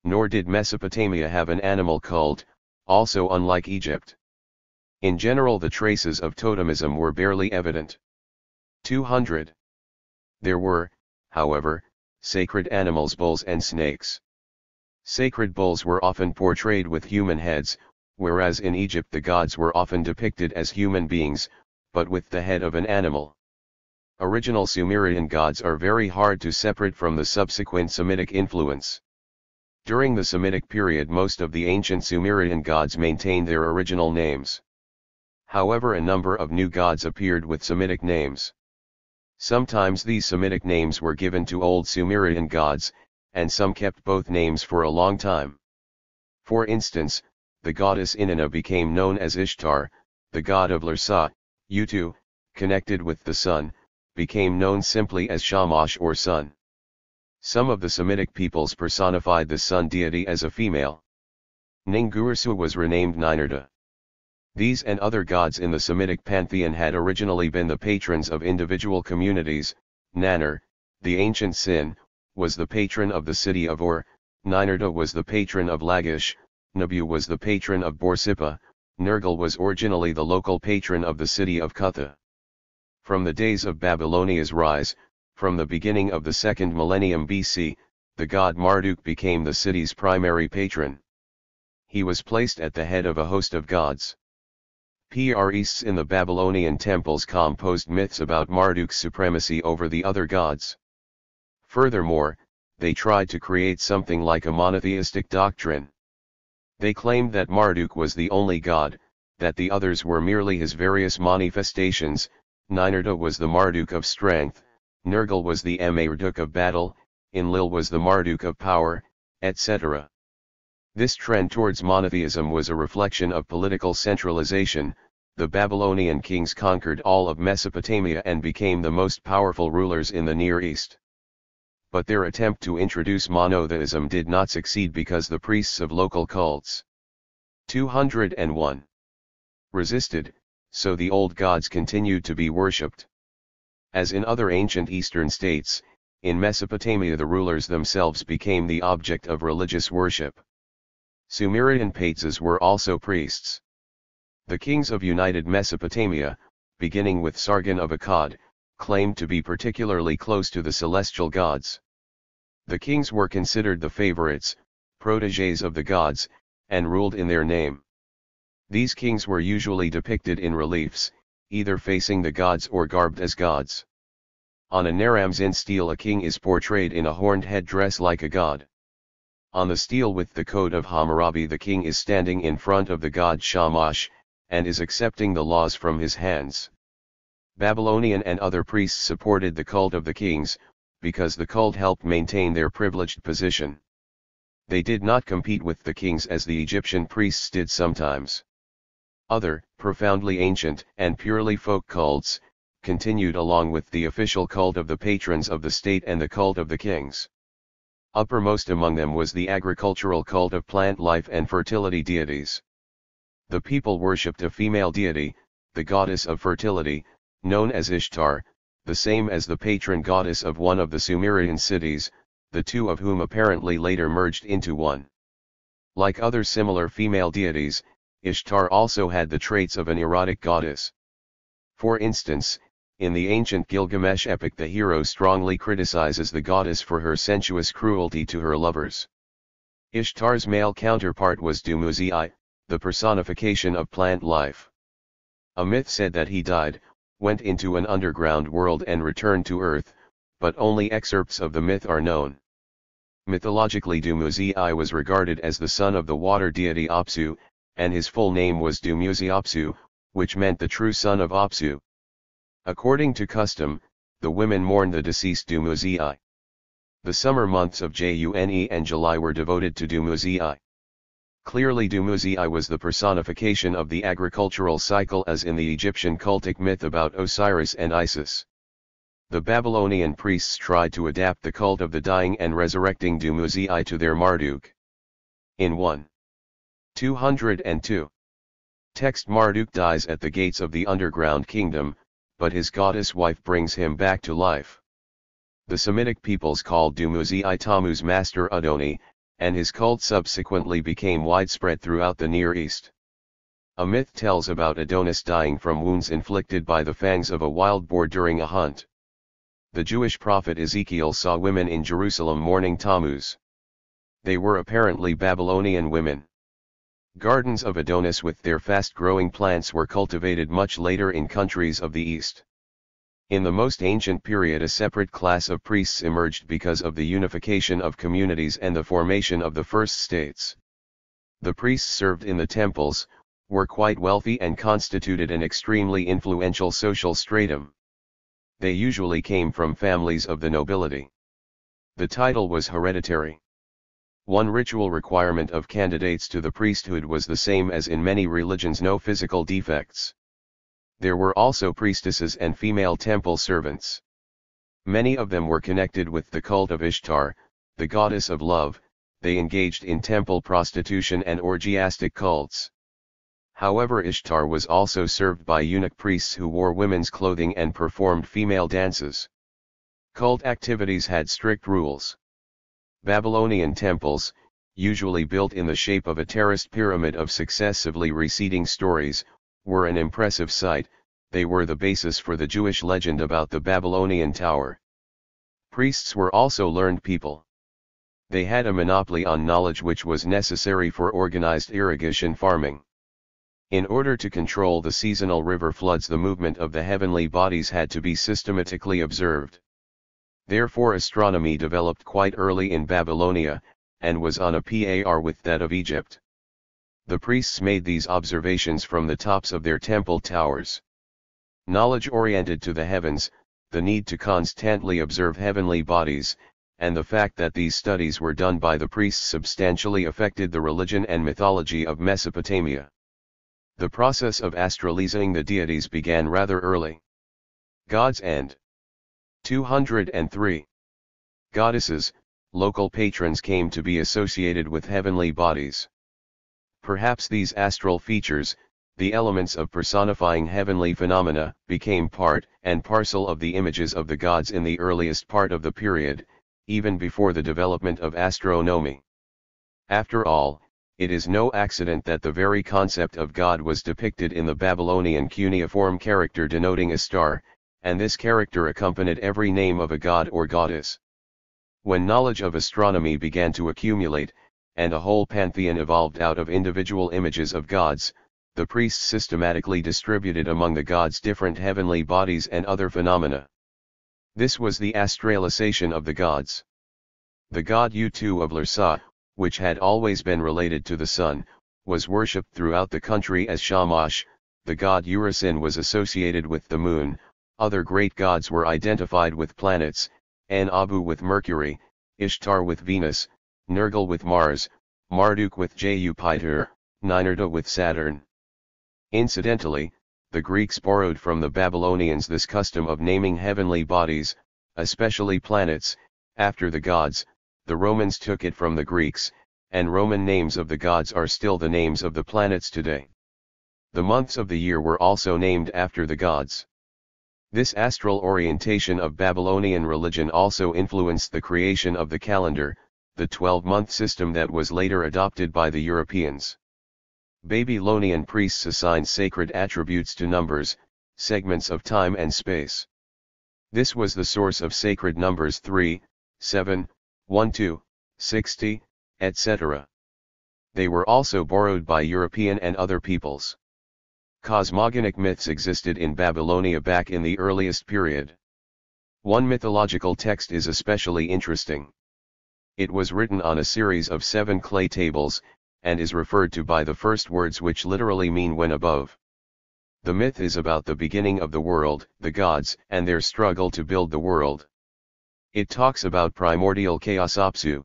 Nor did Mesopotamia have an animal cult, also unlike Egypt. In general the traces of totemism were barely evident. 200. There were, however, sacred animals, bulls and snakes. Sacred bulls were often portrayed with human heads, whereas in Egypt the gods were often depicted as human beings, but with the head of an animal. Original Sumerian gods are very hard to separate from the subsequent Semitic influence. During the Semitic period most of the ancient Sumerian gods maintained their original names. However, a number of new gods appeared with Semitic names. Sometimes these Semitic names were given to old Sumerian gods, and some kept both names for a long time. For instance, the goddess Inanna became known as Ishtar, the god of Larsa, Utu, connected with the sun, became known simply as Shamash or sun. Some of the Semitic peoples personified the sun deity as a female. Ningirsu was renamed Ninurta. These and other gods in the Semitic pantheon had originally been the patrons of individual communities. Nannar, the ancient Sin, was the patron of the city of Ur, Ninurta was the patron of Lagash, Nabu was the patron of Borsippa, Nergal was originally the local patron of the city of Kutha. From the days of Babylonia's rise, from the beginning of the 2nd millennium BC, the god Marduk became the city's primary patron. He was placed at the head of a host of gods. Priests in the Babylonian temples composed myths about Marduk's supremacy over the other gods. Furthermore, they tried to create something like a monotheistic doctrine. They claimed that Marduk was the only god, that the others were merely his various manifestations. Ninurta was the Marduk of strength, Nergal was the Marduk of battle, Enlil was the Marduk of power, etc. This trend towards monotheism was a reflection of political centralization. The Babylonian kings conquered all of Mesopotamia and became the most powerful rulers in the Near East. But their attempt to introduce monotheism did not succeed because the priests of local cults 201 resisted, so the old gods continued to be worshipped. As in other ancient Eastern states, in Mesopotamia the rulers themselves became the object of religious worship. Sumerian pates were also priests. The kings of United Mesopotamia, beginning with Sargon of Akkad, claimed to be particularly close to the celestial gods. The kings were considered the favorites, protégés of the gods, and ruled in their name. These kings were usually depicted in reliefs, either facing the gods or garbed as gods. On a Naram-Zin stele a king is portrayed in a horned headdress like a god. On the stele with the coat of Hammurabi the king is standing in front of the god Shamash, and is accepting the laws from his hands. Babylonian and other priests supported the cult of the kings, because the cult helped maintain their privileged position. They did not compete with the kings as the Egyptian priests did sometimes. Other, profoundly ancient and purely folk cults, continued along with the official cult of the patrons of the state and the cult of the kings. Uppermost among them was the agricultural cult of plant life and fertility deities. The people worshipped a female deity, the goddess of fertility, known as Ishtar, the same as the patron goddess of one of the Sumerian cities, the two of whom apparently later merged into one. Like other similar female deities, Ishtar also had the traits of an erotic goddess. For instance, in the ancient Gilgamesh epic the hero strongly criticizes the goddess for her sensuous cruelty to her lovers. Ishtar's male counterpart was Dumuzi, the personification of plant life. A myth said that he died, went into an underground world and returned to Earth, but only excerpts of the myth are known. Mythologically, Dumuzi was regarded as the son of the water deity Apsu, and his full name was Dumuzi Apsu, which meant the true son of Apsu. According to custom, the women mourned the deceased Dumuzi. The summer months of June and July were devoted to Dumuzi. Clearly, Dumuzi was the personification of the agricultural cycle, as in the Egyptian cultic myth about Osiris and Isis. The Babylonian priests tried to adapt the cult of the dying and resurrecting Dumuzi to their Marduk. In 1:202 text, Marduk dies at the gates of the underground kingdom, but his goddess wife brings him back to life. The Semitic peoples called Dumuzi Tammuz Master Adoni, and his cult subsequently became widespread throughout the Near East. A myth tells about Adonis dying from wounds inflicted by the fangs of a wild boar during a hunt. The Jewish prophet Ezekiel saw women in Jerusalem mourning Tammuz. They were apparently Babylonian women. Gardens of Adonis with their fast-growing plants were cultivated much later in countries of the East. In the most ancient period, a separate class of priests emerged because of the unification of communities and the formation of the first states. The priests served in the temples, were quite wealthy and constituted an extremely influential social stratum. They usually came from families of the nobility. The title was hereditary. One ritual requirement of candidates to the priesthood was the same as in many religions: no physical defects. There were also priestesses and female temple servants. Many of them were connected with the cult of Ishtar, the goddess of love. They engaged in temple prostitution and orgiastic cults. However, Ishtar was also served by eunuch priests who wore women's clothing and performed female dances. Cult activities had strict rules. Babylonian temples, usually built in the shape of a terraced pyramid of successively receding stories, were an impressive sight. They were the basis for the Jewish legend about the Babylonian Tower. Priests were also learned people. They had a monopoly on knowledge which was necessary for organized irrigation farming. In order to control the seasonal river floods, the movement of the heavenly bodies had to be systematically observed. Therefore, astronomy developed quite early in Babylonia, and was on a par with that of Egypt. The priests made these observations from the tops of their temple towers. Knowledge oriented to the heavens, the need to constantly observe heavenly bodies, and the fact that these studies were done by the priests substantially affected the religion and mythology of Mesopotamia. The process of astralizing the deities began rather early. Gods and 203 goddesses, local patrons, came to be associated with heavenly bodies. Perhaps these astral features, the elements of personifying heavenly phenomena, became part and parcel of the images of the gods in the earliest part of the period, even before the development of astronomy. After all, it is no accident that the very concept of God was depicted in the Babylonian cuneiform character denoting a star, and this character accompanied every name of a god or goddess. When knowledge of astronomy began to accumulate, and a whole pantheon evolved out of individual images of gods, the priests systematically distributed among the gods different heavenly bodies and other phenomena. This was the astralization of the gods. The god Utu of Larsa, which had always been related to the sun, was worshipped throughout the country as Shamash. The god Urisin was associated with the moon. Other great gods were identified with planets: An-Abu with Mercury, Ishtar with Venus, Nergal with Mars, Marduk with Jupiter, Ninurta with Saturn. Incidentally, the Greeks borrowed from the Babylonians this custom of naming heavenly bodies, especially planets, after the gods. The Romans took it from the Greeks, and Roman names of the gods are still the names of the planets today. The months of the year were also named after the gods. This astral orientation of Babylonian religion also influenced the creation of the calendar, the 12-month system that was later adopted by the Europeans. Babylonian priests assigned sacred attributes to numbers, segments of time and space. This was the source of sacred numbers 3, 7, 12, 60, etc. They were also borrowed by European and other peoples. Cosmogonic myths existed in Babylonia back in the earliest period. One mythological text is especially interesting. It was written on a series of 7 clay tables, and is referred to by the first words which literally mean when above. The myth is about the beginning of the world, the gods, and their struggle to build the world. It talks about primordial chaos Apsu.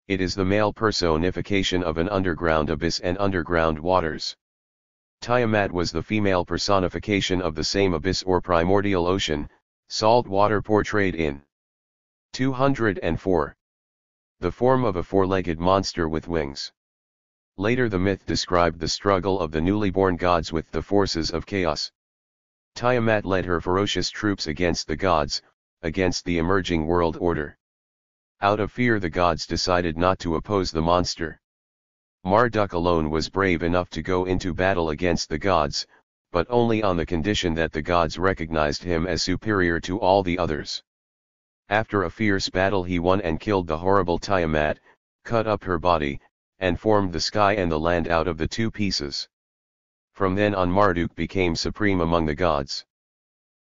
It is the male personification of an underground abyss and underground waters. Tiamat was the female personification of the same abyss or primordial ocean, salt water portrayed in 204. The form of a 4-legged monster with wings. Later the myth described the struggle of the newly born gods with the forces of chaos. Tiamat led her ferocious troops against the gods, against the emerging world order. Out of fear the gods decided not to oppose the monster. Marduk alone was brave enough to go into battle against the gods, but only on the condition that the gods recognized him as superior to all the others. After a fierce battle he won and killed the horrible Tiamat, cut up her body, and formed the sky and the land out of the 2 pieces. From then on Marduk became supreme among the gods.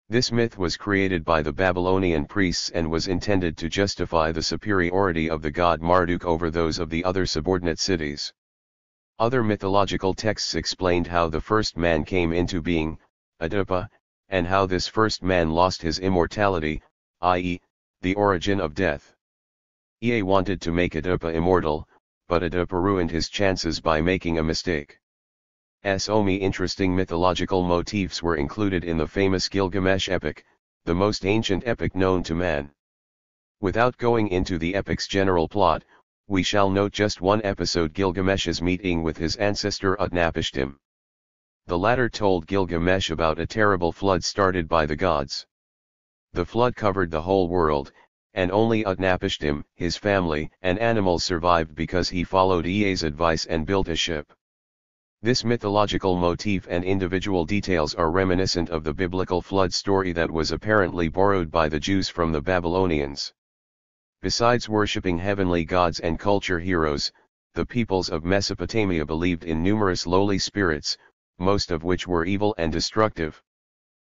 This myth was created by the Babylonian priests and was intended to justify the superiority of the god Marduk over those of the other subordinate cities. Other mythological texts explained how the first man came into being, Oedipa, and how this first man lost his immortality, i.e., the origin of death. Ea wanted to make Oedipa immortal, but Oedipa ruined his chances by making a mistake. So many interesting mythological motifs were included in the famous Gilgamesh epic, the most ancient epic known to man. Without going into the epic's general plot, we shall note just one episode: Gilgamesh's meeting with his ancestor Utnapishtim. The latter told Gilgamesh about a terrible flood started by the gods. The flood covered the whole world, and only Utnapishtim, his family, and animals survived because he followed Ea's advice and built a ship. This mythological motif and individual details are reminiscent of the biblical flood story that was apparently borrowed by the Jews from the Babylonians. Besides worshipping heavenly gods and culture heroes, the peoples of Mesopotamia believed in numerous lowly spirits, most of which were evil and destructive.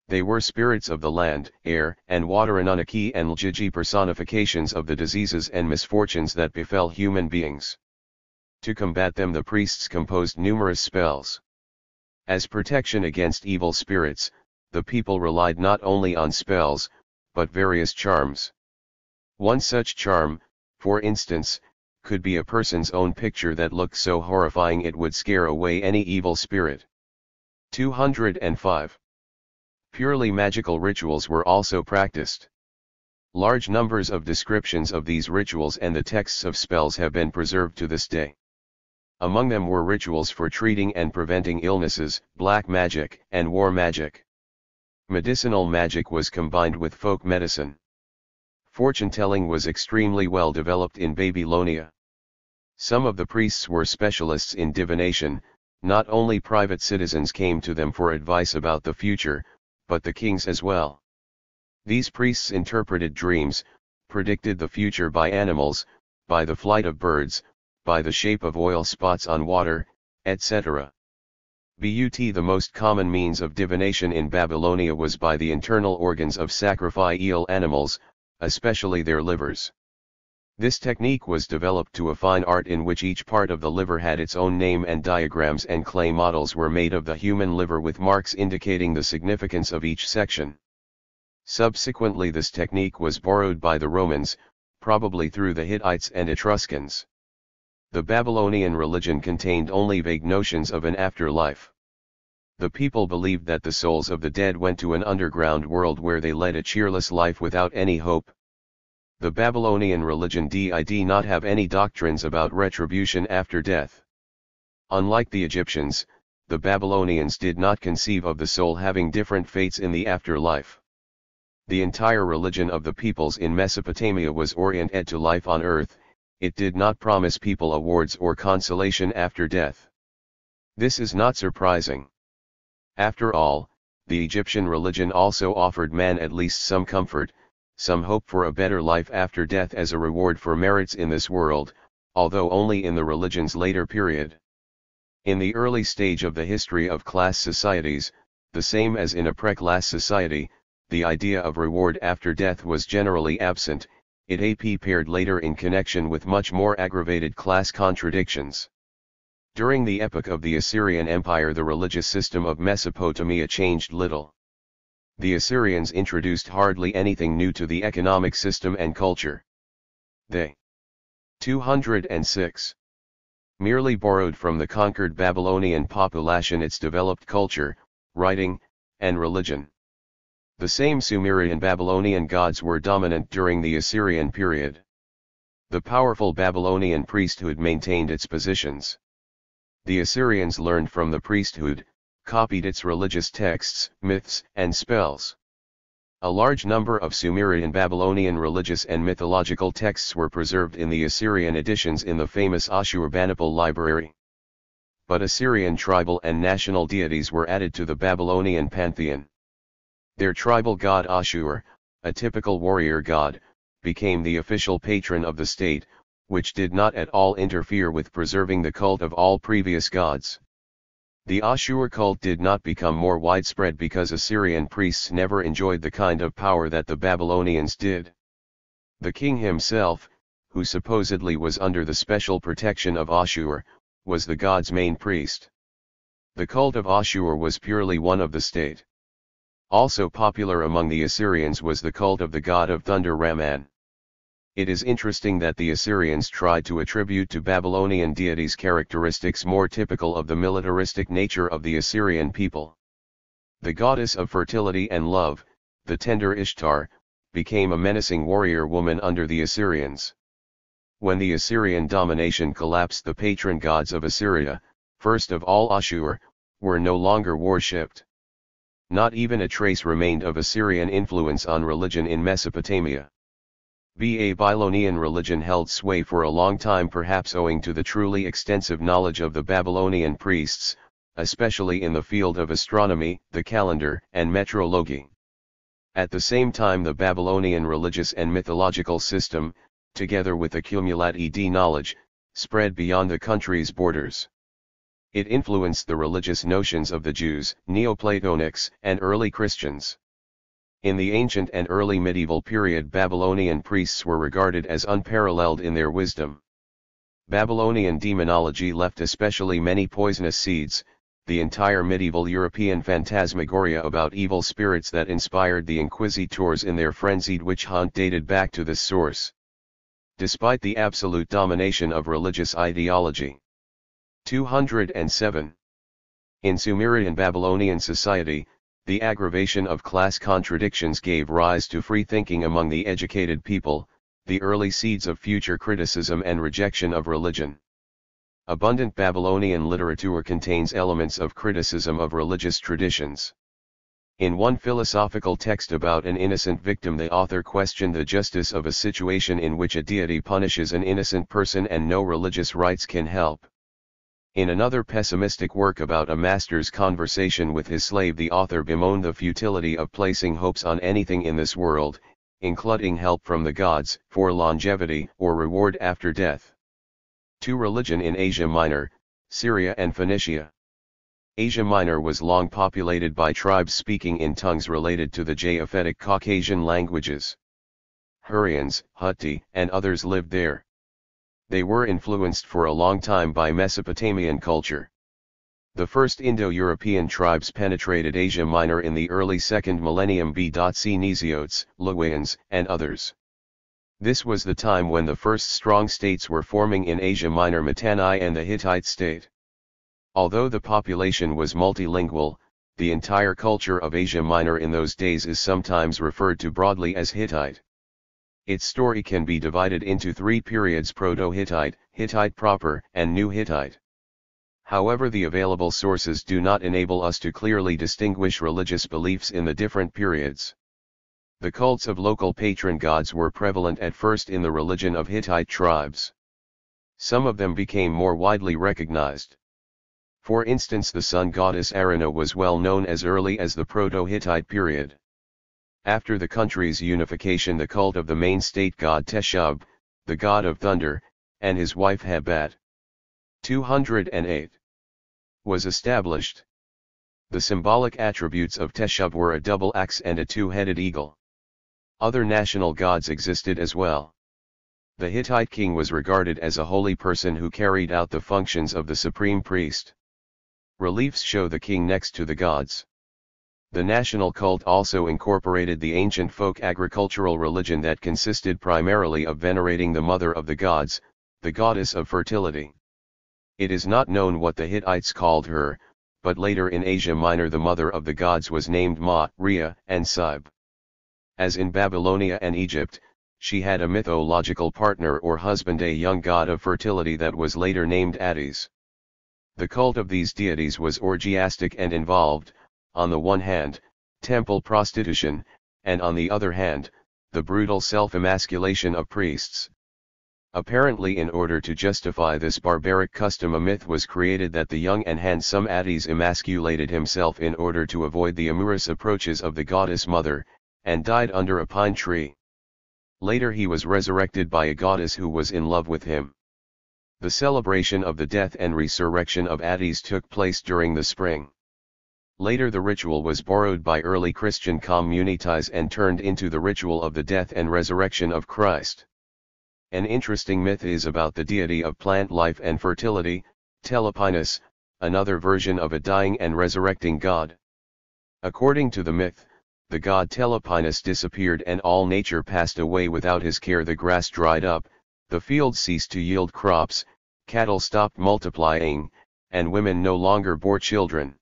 They were spirits of the land, air, and water, Anunnaki and Ljiji, personifications of the diseases and misfortunes that befell human beings. To combat them the priests composed numerous spells. As protection against evil spirits, the people relied not only on spells, but various charms. One such charm, for instance, could be a person's own picture that looked so horrifying it would scare away any evil spirit. 205. Purely magical rituals were also practiced. Large numbers of descriptions of these rituals and the texts of spells have been preserved to this day. Among them were rituals for treating and preventing illnesses, black magic, and war magic. Medicinal magic was combined with folk medicine. Fortune-telling was extremely well developed in Babylonia. Some of the priests were specialists in divination. Not only private citizens came to them for advice about the future, but the kings as well. These priests interpreted dreams, predicted the future by animals, by the flight of birds, by the shape of oil spots on water, etc. But the most common means of divination in Babylonia was by the internal organs of sacrificial animals, especially their livers. This technique was developed to a fine art in which each part of the liver had its own name, and diagrams and clay models were made of the human liver with marks indicating the significance of each section. Subsequently this technique was borrowed by the Romans, probably through the Hittites and Etruscans. The Babylonian religion contained only vague notions of an afterlife. The people believed that the souls of the dead went to an underground world where they led a cheerless life without any hope. The Babylonian religion did not have any doctrines about retribution after death. Unlike the Egyptians, the Babylonians did not conceive of the soul having different fates in the afterlife. The entire religion of the peoples in Mesopotamia was oriented to life on earth. It did not promise people awards or consolation after death. This is not surprising. After all, the Egyptian religion also offered man at least some comfort, some hope for a better life after death as a reward for merits in this world, although only in the religion's later period. In the early stage of the history of class societies, the same as in a pre-class society, the idea of reward after death was generally absent. It appeared later in connection with much more aggravated class contradictions. During the epoch of the Assyrian Empire, the religious system of Mesopotamia changed little. The Assyrians introduced hardly anything new to the economic system and culture. They 206 merely borrowed from the conquered Babylonian population its developed culture, writing, and religion. The same Sumerian Babylonian gods were dominant during the Assyrian period. The powerful Babylonian priesthood maintained its positions. The Assyrians learned from the priesthood, copied its religious texts, myths, and spells. A large number of Sumerian Babylonian religious and mythological texts were preserved in the Assyrian editions in the famous Ashurbanipal library. But Assyrian tribal and national deities were added to the Babylonian pantheon. Their tribal god Ashur, a typical warrior god, became the official patron of the state, which did not at all interfere with preserving the cult of all previous gods. The Ashur cult did not become more widespread because Assyrian priests never enjoyed the kind of power that the Babylonians did. The king himself, who supposedly was under the special protection of Ashur, was the god's main priest. The cult of Ashur was purely one of the state. Also popular among the Assyrians was the cult of the god of thunder Ramman. It is interesting that the Assyrians tried to attribute to Babylonian deities characteristics more typical of the militaristic nature of the Assyrian people. The goddess of fertility and love, the tender Ishtar, became a menacing warrior woman under the Assyrians. When the Assyrian domination collapsed, the patron gods of Assyria, first of all Ashur, were no longer worshipped. Not even a trace remained of Assyrian influence on religion in Mesopotamia. Babylonian religion held sway for a long time, perhaps owing to the truly extensive knowledge of the Babylonian priests, especially in the field of astronomy, the calendar, and meteorology. At the same time, the Babylonian religious and mythological system, together with accumulated knowledge, spread beyond the country's borders. It influenced the religious notions of the Jews, Neoplatonics, and early Christians. In the ancient and early medieval period, Babylonian priests were regarded as unparalleled in their wisdom. Babylonian demonology left especially many poisonous seeds, the entire medieval European phantasmagoria about evil spirits that inspired the inquisitors in their frenzied witch hunt dated back to this source. Despite the absolute domination of religious ideology. 207. In Sumerian Babylonian society, the aggravation of class contradictions gave rise to free thinking among the educated people, the early seeds of future criticism and rejection of religion. Abundant Babylonian literature contains elements of criticism of religious traditions. In one philosophical text about an innocent victim, the author questioned the justice of a situation in which a deity punishes an innocent person and no religious rites can help. In another pessimistic work about a master's conversation with his slave, the author bemoaned the futility of placing hopes on anything in this world, including help from the gods, for longevity or reward after death. 2. Religion in Asia Minor, Syria and Phoenicia. Asia Minor was long populated by tribes speaking in tongues related to the Japhetic Caucasian languages. Hurrians, Hutti, and others lived there. They were influenced for a long time by Mesopotamian culture. The first Indo-European tribes penetrated Asia Minor in the early 2nd millennium BC. Nesiotes, Luwians, and others. This was the time when the first strong states were forming in Asia Minor, Mitanni and the Hittite state. Although the population was multilingual, the entire culture of Asia Minor in those days is sometimes referred to broadly as Hittite. Its story can be divided into 3 periods: Proto-Hittite, Hittite proper, and New Hittite. However, the available sources do not enable us to clearly distinguish religious beliefs in the different periods. The cults of local patron gods were prevalent at first in the religion of Hittite tribes. Some of them became more widely recognized. For instance, the sun goddess Arana was well known as early as the Proto-Hittite period. After the country's unification, the cult of the main state god Teshub, the god of thunder, and his wife Hebat. 208. was established. The symbolic attributes of Teshub were a double axe and a two-headed eagle. Other national gods existed as well. The Hittite king was regarded as a holy person who carried out the functions of the supreme priest. Reliefs show the king next to the gods. The national cult also incorporated the ancient folk agricultural religion that consisted primarily of venerating the mother of the gods, the goddess of fertility. It is not known what the Hittites called her, but later in Asia Minor the mother of the gods was named Ma, Rhea, and Sib. As in Babylonia and Egypt, she had a mythological partner or husband, a young god of fertility that was later named Attis. The cult of these deities was orgiastic and involved, on the one hand, temple prostitution, and on the other hand, the brutal self-emasculation of priests. Apparently, in order to justify this barbaric custom, a myth was created that the young and handsome Attis emasculated himself in order to avoid the amorous approaches of the goddess mother, and died under a pine tree. Later he was resurrected by a goddess who was in love with him. The celebration of the death and resurrection of Attis took place during the spring. Later the ritual was borrowed by early Christian communities and turned into the ritual of the death and resurrection of Christ. An interesting myth is about the deity of plant life and fertility, Telepinos, another version of a dying and resurrecting god. According to the myth, the god Telepinos disappeared and all nature passed away without his care. The grass dried up, the fields ceased to yield crops, cattle stopped multiplying, and women no longer bore children.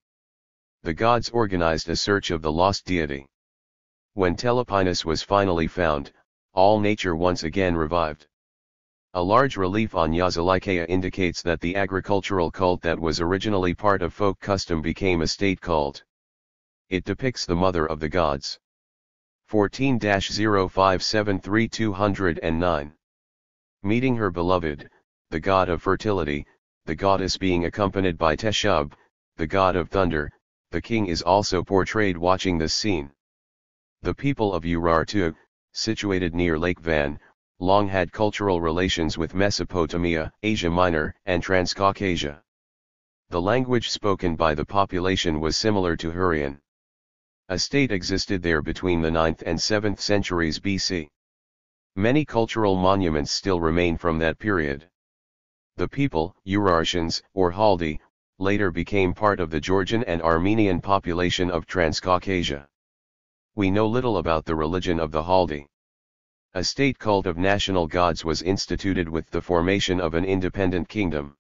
The gods organized a search of the lost deity. When Telepinos was finally found, all nature once again revived. A large relief on Yazalikeia indicates that the agricultural cult that was originally part of folk custom became a state cult. It depicts the mother of the gods. 14-0573-209. Meeting her beloved, the god of fertility, the goddess being accompanied by Teshub, the god of thunder, the king is also portrayed watching this scene. The people of Urartu, situated near Lake Van, long had cultural relations with Mesopotamia, Asia Minor, and Transcaucasia. The language spoken by the population was similar to Hurrian. A state existed there between the 9th and 7th centuries BC. Many cultural monuments still remain from that period. The people, Urartians, or Haldi, later became part of the Georgian and Armenian population of Transcaucasia. We know little about the religion of the Haldi. A state cult of national gods was instituted with the formation of an independent kingdom.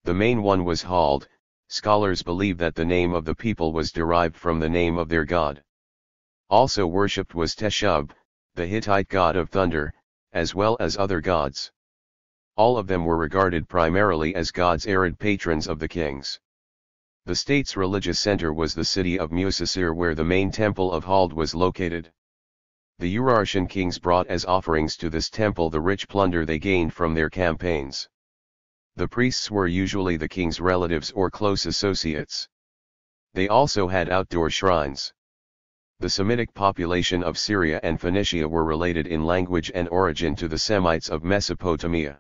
The main one was Hald. Scholars believe that the name of the people was derived from the name of their god. Also worshipped was Teshub, the Hittite god of thunder, as well as other gods. All of them were regarded primarily as gods, arid patrons of the kings. The state's religious center was the city of Musasir, where the main temple of Hald was located. The Urartian kings brought as offerings to this temple the rich plunder they gained from their campaigns. The priests were usually the king's relatives or close associates. They also had outdoor shrines. The Semitic population of Syria and Phoenicia were related in language and origin to the Semites of Mesopotamia.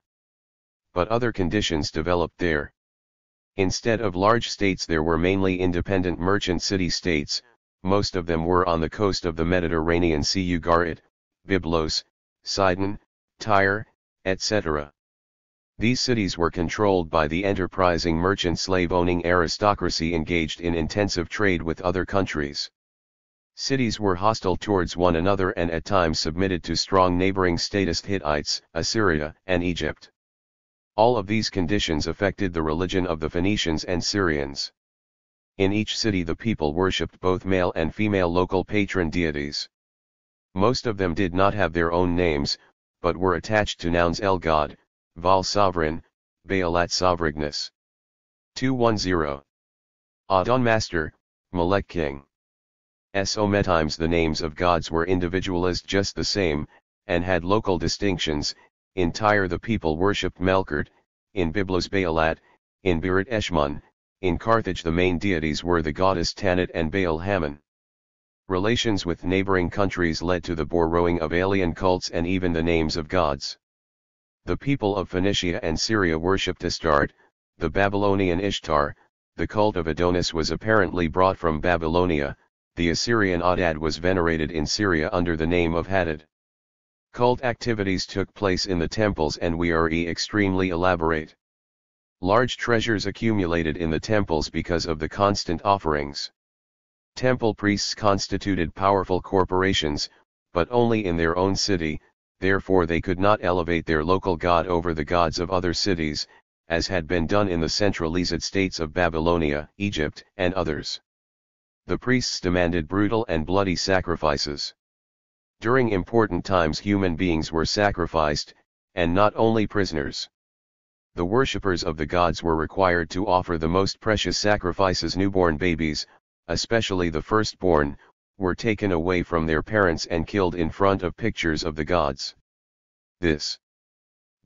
But other conditions developed there. Instead of large states, there were mainly independent merchant city-states. Most of them were on the coast of the Mediterranean Sea: Ugarit, Byblos, Sidon, Tyre, etc. These cities were controlled by the enterprising merchant slave-owning aristocracy engaged in intensive trade with other countries. Cities were hostile towards one another and at times submitted to strong neighboring statist Hittites, Assyria, and Egypt. All of these conditions affected the religion of the Phoenicians and Syrians. In each city the people worshipped both male and female local patron deities. Most of them did not have their own names, but were attached to nouns: El God, Val Sovereign, Baalat Sovereigness. 210. Adon Master, Melech King. Sometimes the names of gods were individualized just the same, and had local distinctions. In Tyre the people worshipped Melkart, in Byblos Baalat, in Birit Eshmun. In Carthage the main deities were the goddess Tanit and Baal Hammon. Relations with neighboring countries led to the borrowing of alien cults and even the names of gods. The people of Phoenicia and Syria worshipped Astarte, the Babylonian Ishtar, The cult of Adonis was apparently brought from Babylonia. The Assyrian Adad was venerated in Syria under the name of Hadad. Cult activities took place in the temples and were extremely elaborate. Large treasures accumulated in the temples because of the constant offerings. Temple priests constituted powerful corporations, but only in their own city, therefore they could not elevate their local god over the gods of other cities, as had been done in the centralized states of Babylonia, Egypt, and others. The priests demanded brutal and bloody sacrifices. During important times human beings were sacrificed, and not only prisoners. The worshippers of the gods were required to offer the most precious sacrifices. Newborn babies, especially the firstborn, were taken away from their parents and killed in front of pictures of the gods. This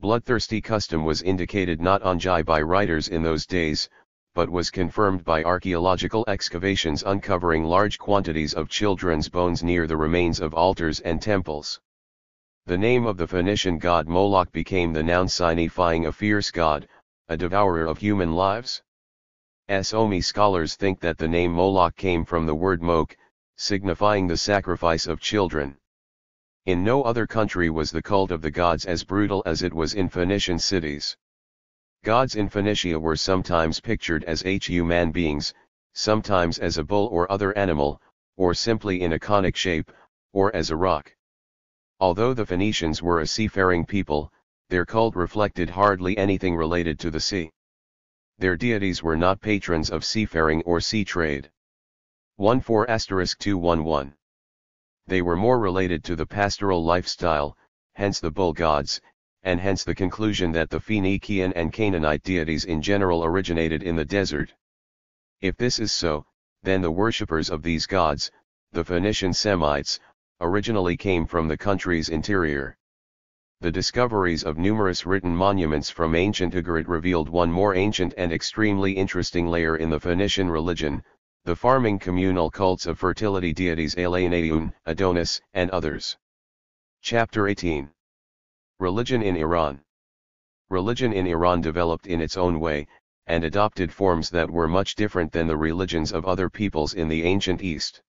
bloodthirsty custom was indicated not only by writers in those days, but was confirmed by archaeological excavations uncovering large quantities of children's bones near the remains of altars and temples. The name of the Phoenician god Moloch became the noun signifying a fierce god, a devourer of human lives. Some scholars think that the name Moloch came from the word mok, signifying the sacrifice of children. In no other country was the cult of the gods as brutal as it was in Phoenician cities. Gods in Phoenicia were sometimes pictured as human beings, sometimes as a bull or other animal, or simply in a conic shape, or as a rock. Although the Phoenicians were a seafaring people, their cult reflected hardly anything related to the sea. Their deities were not patrons of seafaring or sea trade. 14*211. They were more related to the pastoral lifestyle, hence the bull gods, and hence the conclusion that the Phoenician and Canaanite deities in general originated in the desert. If this is so, then the worshippers of these gods, the Phoenician Semites, originally came from the country's interior. The discoveries of numerous written monuments from ancient Ugarit revealed one more ancient and extremely interesting layer in the Phoenician religion, the farming communal cults of fertility deities Elaenaeun, Adonis, and others. Chapter 18. Religion in Iran. Religion in Iran developed in its own way, and adopted forms that were much different than the religions of other peoples in the ancient East.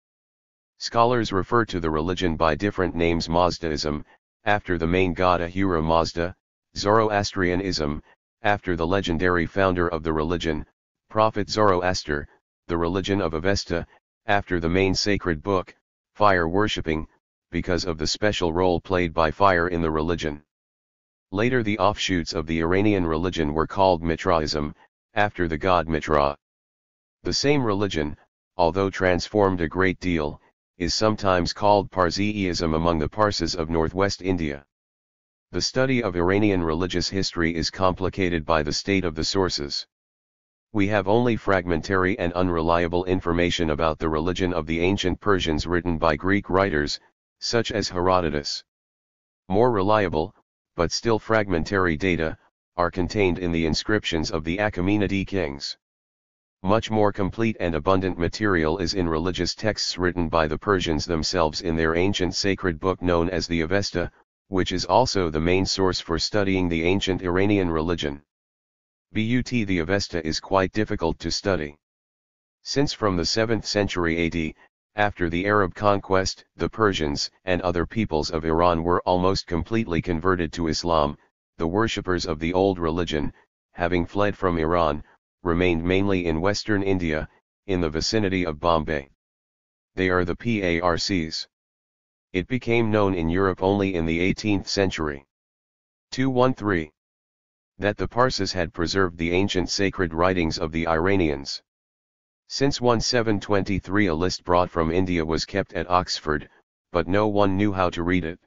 Scholars refer to the religion by different names: Mazdaism, after the main god Ahura Mazda; Zoroastrianism, after the legendary founder of the religion, Prophet Zoroaster; the religion of Avesta, after the main sacred book, fire worshipping, because of the special role played by fire in the religion. Later the offshoots of the Iranian religion were called Mitraism, after the god Mitra. The same religion, although transformed a great deal, is sometimes called Parsiism among the Parsis of northwest India. The study of Iranian religious history is complicated by the state of the sources. We have only fragmentary and unreliable information about the religion of the ancient Persians written by Greek writers, such as Herodotus. More reliable, but still fragmentary data, are contained in the inscriptions of the Achaemenid kings. Much more complete and abundant material is in religious texts written by the Persians themselves in their ancient sacred book known as the Avesta, which is also the main source for studying the ancient Iranian religion. The Avesta is quite difficult to study. Since from the 7th century AD, after the Arab conquest, the Persians and other peoples of Iran were almost completely converted to Islam, the worshippers of the old religion, having fled from Iran, remained mainly in western India, in the vicinity of Bombay. They are the Parsis. It became known in Europe only in the 18th century. 213. That the Parsis had preserved the ancient sacred writings of the Iranians. Since 1723 a list brought from India was kept at Oxford, but no one knew how to read it.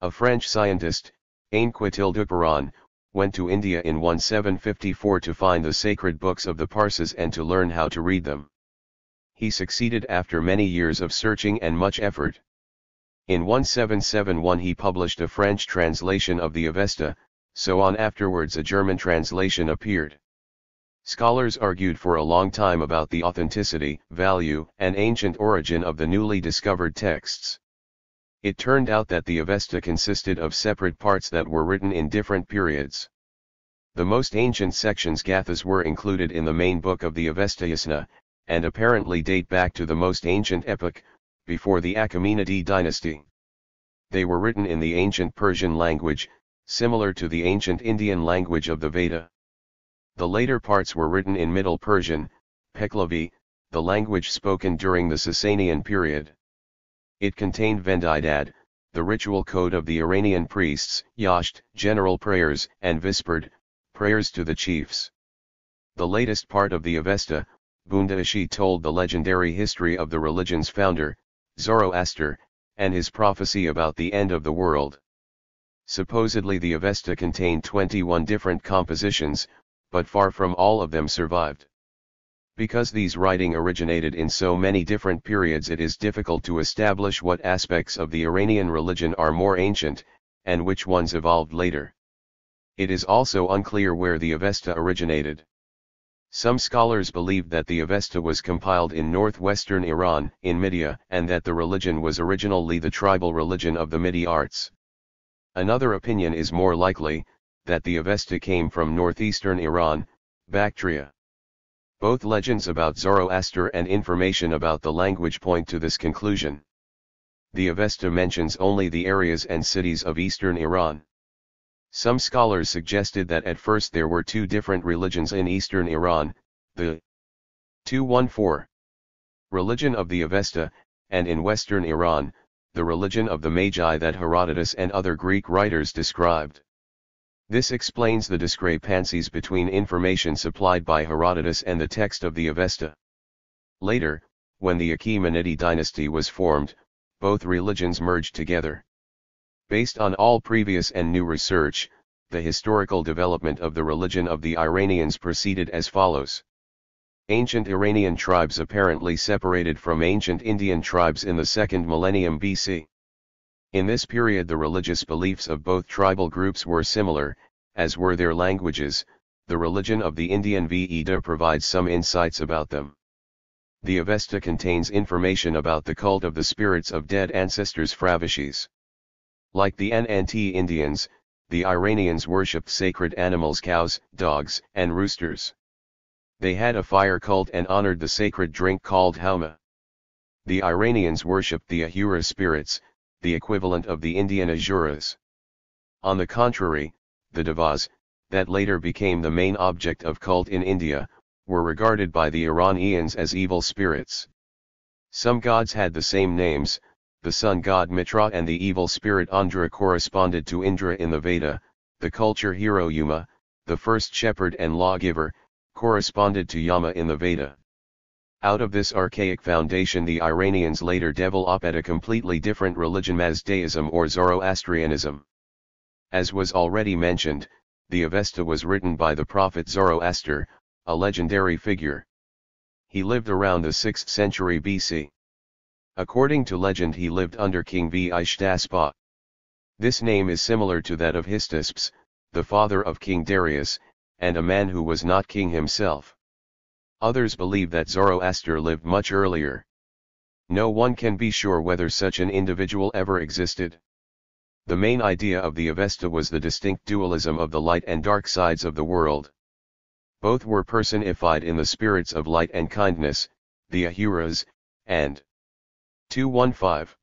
A French scientist, Anquetil Duperron, went to India in 1754 to find the sacred books of the Parsis and to learn how to read them. He succeeded after many years of searching and much effort. In 1771 he published a French translation of the Avesta, so on afterwards a German translation appeared. Scholars argued for a long time about the authenticity, value, and ancient origin of the newly discovered texts. It turned out that the Avesta consisted of separate parts that were written in different periods. The most ancient sections Gathas were included in the main book of the Avesta Yasna, and apparently date back to the most ancient epoch, before the Achaemenid dynasty. They were written in the ancient Persian language, similar to the ancient Indian language of the Veda. The later parts were written in Middle Persian, Pahlavi, the language spoken during the Sasanian period. It contained Vendidad, the ritual code of the Iranian priests, Yasht, general prayers, and Visperd, prayers to the chiefs. The latest part of the Avesta, Bundashi, told the legendary history of the religion's founder, Zoroaster, and his prophecy about the end of the world. Supposedly the Avesta contained 21 different compositions, but far from all of them survived. Because these writing originated in so many different periods, it is difficult to establish what aspects of the Iranian religion are more ancient, and which ones evolved later. It is also unclear where the Avesta originated. Some scholars believe that the Avesta was compiled in northwestern Iran, in Midya, and that the religion was originally the tribal religion of the Midi arts. Another opinion is more likely, that the Avesta came from northeastern Iran, Bactria. Both legends about Zoroaster and information about the language point to this conclusion. The Avesta mentions only the areas and cities of eastern Iran. Some scholars suggested that at first there were two different religions in eastern Iran, the 214 religion of the Avesta, and in western Iran, the religion of the Magi that Herodotus and other Greek writers described. This explains the discrepancies between information supplied by Herodotus and the text of the Avesta. Later, when the Achaemenid dynasty was formed, both religions merged together. Based on all previous and new research, the historical development of the religion of the Iranians proceeded as follows. Ancient Iranian tribes apparently separated from ancient Indian tribes in the 2nd millennium BC. In this period the religious beliefs of both tribal groups were similar, as were their languages. The religion of the Indian Veda provides some insights about them. The Avesta contains information about the cult of the spirits of dead ancestors Fravishis. Like the Ananti Indians, the Iranians worshipped sacred animals, cows, dogs, and roosters. They had a fire cult and honored the sacred drink called hauma. The Iranians worshipped the Ahura spirits, the equivalent of the Indian Asuras. On the contrary, the Devas, that later became the main object of cult in India, were regarded by the Iranians as evil spirits. Some gods had the same names. The sun god Mitra and the evil spirit Andra corresponded to Indra in the Veda. The culture hero Yuma, the first shepherd and lawgiver, corresponded to Yama in the Veda. Out of this archaic foundation the Iranians later developed a completely different religion, Mazdaism or Zoroastrianism. As was already mentioned, the Avesta was written by the prophet Zoroaster, a legendary figure. He lived around the 6th century BC. According to legend he lived under King Vishtaspa. This name is similar to that of Histasps, the father of King Darius, and a man who was not king himself. Others believe that Zoroaster lived much earlier. No one can be sure whether such an individual ever existed. The main idea of the Avesta was the distinct dualism of the light and dark sides of the world. Both were personified in the spirits of light and kindness, the Ahuras, and 215.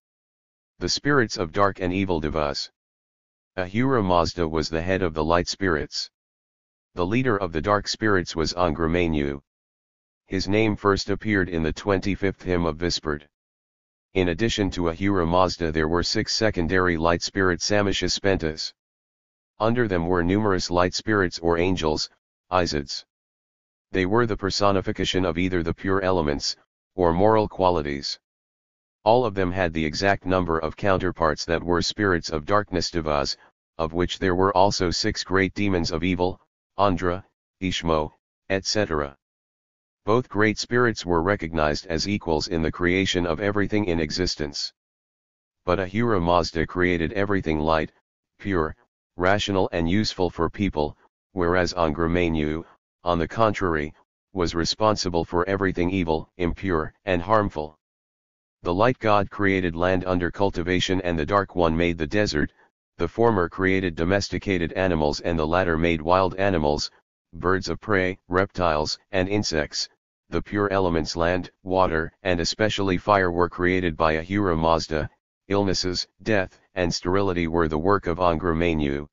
The spirits of dark and evil Devas. Ahura Mazda was the head of the light spirits. The leader of the dark spirits was Angramenyu. His name first appeared in the 25th hymn of Visperd. In addition to Ahura Mazda there were 6 secondary light spirits Samishaspentas. Under them were numerous light spirits or angels, Isids. They were the personification of either the pure elements, or moral qualities. All of them had the exact number of counterparts that were spirits of darkness Devas, of which there were also 6 great demons of evil, Andra, Ishmo, etc. Both great spirits were recognized as equals in the creation of everything in existence. But Ahura Mazda created everything light, pure, rational and useful for people, whereas Angramenyu, on the contrary, was responsible for everything evil, impure, and harmful. The light god created land under cultivation and the dark one made the desert. The former created domesticated animals and the latter made wild animals, birds of prey, reptiles, and insects. The pure elements land, water, and especially fire were created by Ahura Mazda. Illnesses, death, and sterility were the work of Angra Mainyu.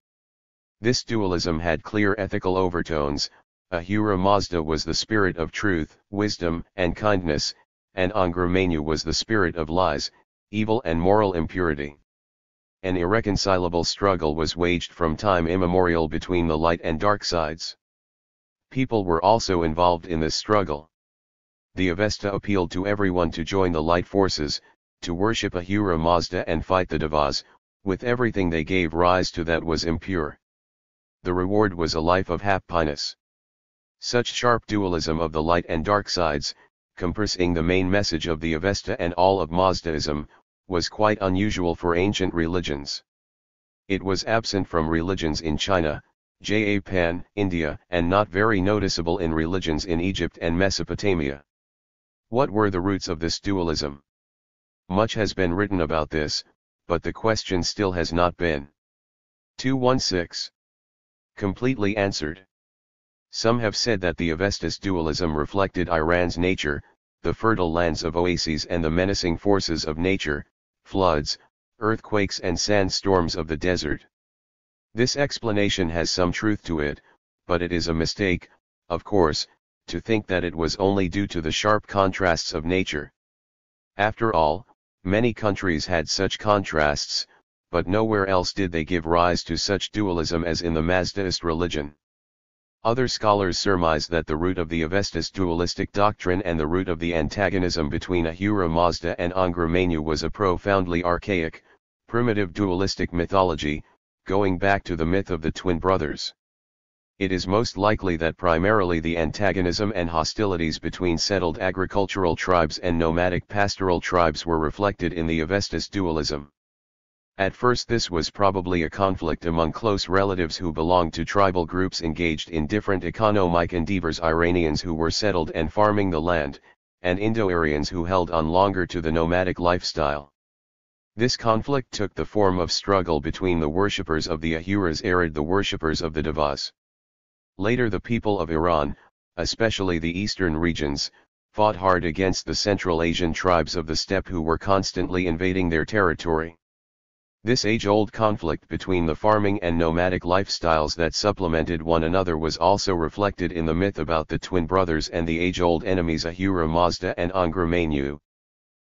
This dualism had clear ethical overtones. Ahura Mazda was the spirit of truth, wisdom, and kindness, and Angra Mainyu was the spirit of lies, evil and moral impurity. An irreconcilable struggle was waged from time immemorial between the light and dark sides. People were also involved in this struggle. The Avesta appealed to everyone to join the light forces, to worship Ahura Mazda and fight the Devas, with everything they gave rise to that was impure. The reward was a life of happiness. Such sharp dualism of the light and dark sides, compressing the main message of the Avesta and all of Mazdaism, was quite unusual for ancient religions. It was absent from religions in China, Japan, India, and not very noticeable in religions in Egypt and Mesopotamia. What were the roots of this dualism? Much has been written about this, but the question still has not been 216 completely answered. Some have said that the Avestas dualism reflected Iran's nature, the fertile lands of oases and the menacing forces of nature, floods, earthquakes and sandstorms of the desert. This explanation has some truth to it, but it is a mistake, of course, to think that it was only due to the sharp contrasts of nature. After all, many countries had such contrasts, but nowhere else did they give rise to such dualism as in the Mazdaist religion. Other scholars surmise that the root of the Avestas dualistic doctrine and the root of the antagonism between Ahura Mazda and Angra Mainyu was a profoundly archaic, primitive dualistic mythology, going back to the myth of the twin brothers. It is most likely that primarily the antagonism and hostilities between settled agricultural tribes and nomadic pastoral tribes were reflected in the Avestas dualism. At first this was probably a conflict among close relatives who belonged to tribal groups engaged in different economic endeavors: Iranians who were settled and farming the land, and Indo-Aryans who held on longer to the nomadic lifestyle. This conflict took the form of struggle between the worshippers of the Ahuras and the worshippers of the Devas. Later the people of Iran, especially the eastern regions, fought hard against the Central Asian tribes of the steppe who were constantly invading their territory. This age-old conflict between the farming and nomadic lifestyles that supplemented one another was also reflected in the myth about the twin brothers and the age-old enemies Ahura Mazda and Angra Mainyu.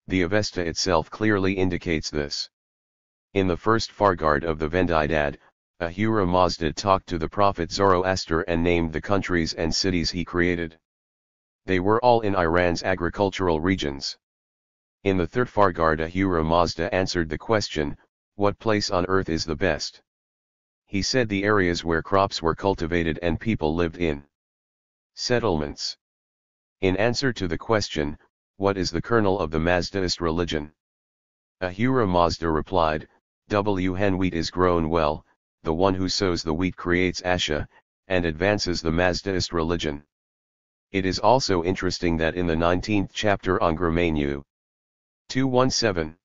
The Avesta itself clearly indicates this. In the first Fargard of the Vendidad, Ahura Mazda talked to the prophet Zoroaster and named the countries and cities he created. They were all in Iran's agricultural regions. In the third Fargard, Ahura Mazda answered the question, "What place on earth is the best?" He said the areas where crops were cultivated and people lived in settlements. In answer to the question, "What is the kernel of the Mazdaist religion?" Ahura Mazda replied, "When wheat is grown well, the one who sows the wheat creates Asha, and advances the Mazdaist religion." It is also interesting that in the 19th chapter Angra Mainyu 217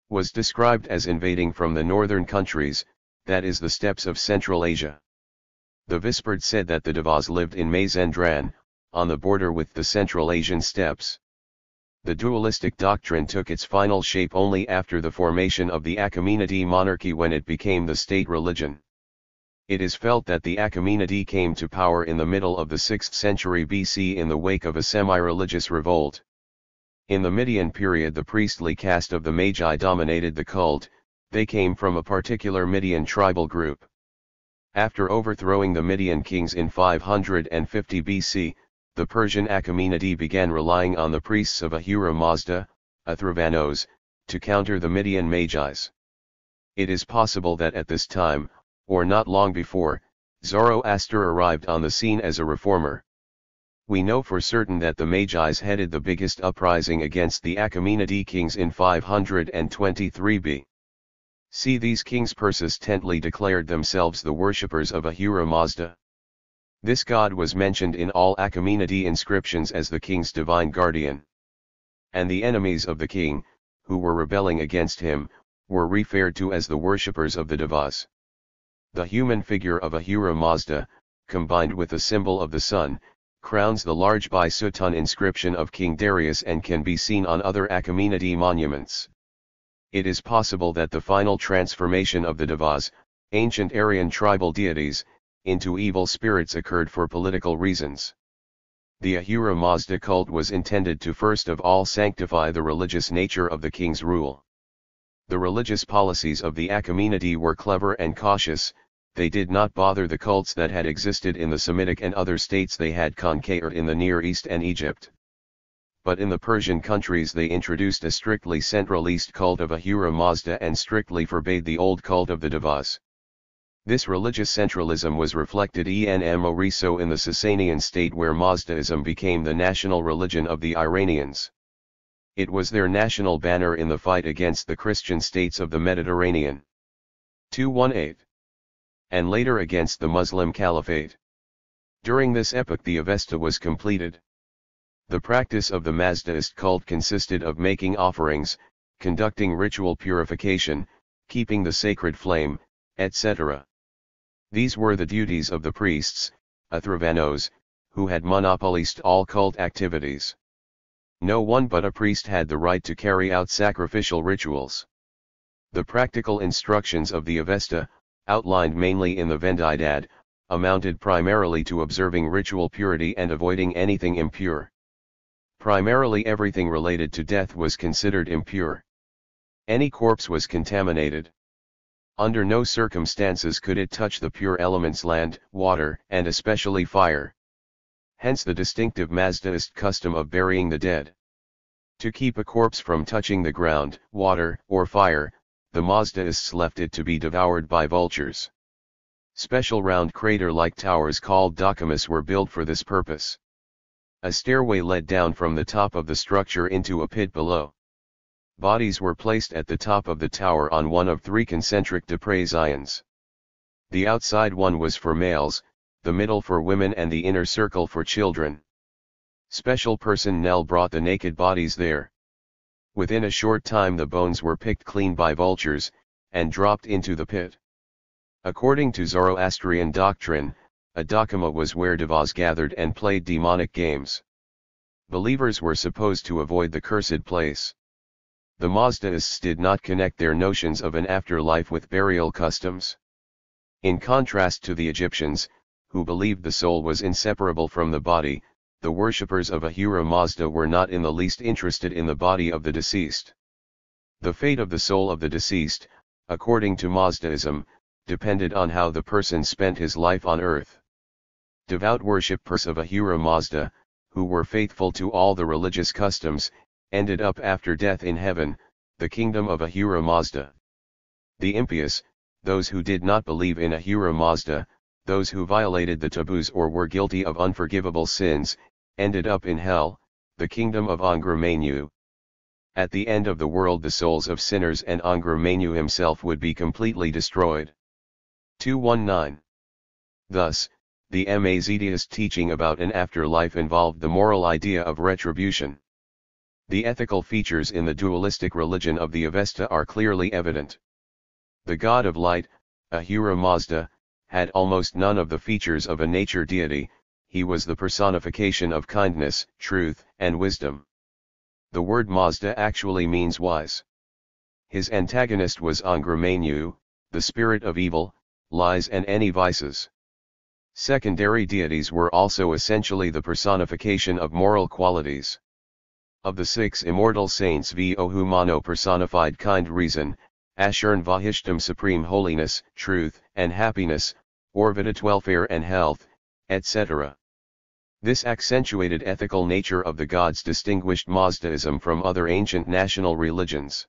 was described as invading from the northern countries, that is the steppes of Central Asia. The Visperd said that the Devas lived in Mazandran, on the border with the Central Asian steppes. The dualistic doctrine took its final shape only after the formation of the Achaemenid monarchy, when it became the state religion. It is felt that the Achaemenid came to power in the middle of the 6th century BC in the wake of a semi-religious revolt. In the Median period the priestly caste of the Magi dominated the cult. They came from a particular Median tribal group. After overthrowing the Median kings in 550 BC, the Persian Achaemenid began relying on the priests of Ahura Mazda, Athravanos, to counter the Median Magis. It is possible that at this time, or not long before, Zoroaster arrived on the scene as a reformer. We know for certain that the Magis headed the biggest uprising against the Achaemenid kings in 523 B. C. These kings persistently declared themselves the worshippers of Ahura Mazda. This god was mentioned in all Achaemenid inscriptions as the king's divine guardian. And the enemies of the king, who were rebelling against him, were referred to as the worshippers of the devas. The human figure of Ahura Mazda, combined with the symbol of the sun, crowns the large Baisutun inscription of King Darius and can be seen on other Achaemenid monuments. It is possible that the final transformation of the devas, ancient Aryan tribal deities, into evil spirits occurred for political reasons. The Ahura Mazda cult was intended to first of all sanctify the religious nature of the king's rule. The religious policies of the Achaemenid were clever and cautious. They did not bother the cults that had existed in the Semitic and other states they had conquered in the Near East and Egypt. But in the Persian countries they introduced a strictly centralist cult of Ahura Mazda and strictly forbade the old cult of the devas. This religious centralism was reflected more so in the Sasanian state where Mazdaism became the national religion of the Iranians. It was their national banner in the fight against the Christian states of the Mediterranean. 218. And later against the Muslim Caliphate. During this epoch the Avesta was completed. The practice of the Mazdaist cult consisted of making offerings, conducting ritual purification, keeping the sacred flame, etc. These were the duties of the priests, Athravanos, who had monopolized all cult activities. No one but a priest had the right to carry out sacrificial rituals. The practical instructions of the Avesta, outlined mainly in the Vendidad, amounted primarily to observing ritual purity and avoiding anything impure. Primarily everything related to death was considered impure. Any corpse was contaminated. Under no circumstances could it touch the pure elements land, water, and especially fire. Hence the distinctive Mazdaist custom of burying the dead. To keep a corpse from touching the ground, water, or fire, the Mazdaists left it to be devoured by vultures. Special round crater-like towers called dakamas were built for this purpose. A stairway led down from the top of the structure into a pit below. Bodies were placed at the top of the tower on one of three concentric depresians. The outside one was for males, the middle for women and the inner circle for children. Special personnel brought the naked bodies there. Within a short time the bones were picked clean by vultures, and dropped into the pit. According to Zoroastrian doctrine, a dakama was where devas gathered and played demonic games. Believers were supposed to avoid the cursed place. The Mazdaists did not connect their notions of an afterlife with burial customs. In contrast to the Egyptians, who believed the soul was inseparable from the body, the worshippers of Ahura Mazda were not in the least interested in the body of the deceased. The fate of the soul of the deceased, according to Mazdaism, depended on how the person spent his life on earth. Devout worshippers of Ahura Mazda, who were faithful to all the religious customs, ended up after death in heaven, the kingdom of Ahura Mazda. The impious, those who did not believe in Ahura Mazda, those who violated the taboos or were guilty of unforgivable sins, ended up in hell, the kingdom of Angra Mainyu. At the end of the world the souls of sinners and Angra Mainyu himself would be completely destroyed. 219. Thus, the Mazdaist teaching about an afterlife involved the moral idea of retribution. The ethical features in the dualistic religion of the Avesta are clearly evident. The god of light, Ahura Mazda, had almost none of the features of a nature deity. He was the personification of kindness, truth, and wisdom. The word Mazda actually means wise. His antagonist was Angra Mainyu, the spirit of evil, lies and any vices. Secondary deities were also essentially the personification of moral qualities. Of the 6 immortal saints Vohumano personified kind reason, Ashurn Vahishtam supreme holiness, truth, and happiness, Orvidat welfare and health, etc. This accentuated ethical nature of the gods distinguished Mazdaism from other ancient national religions.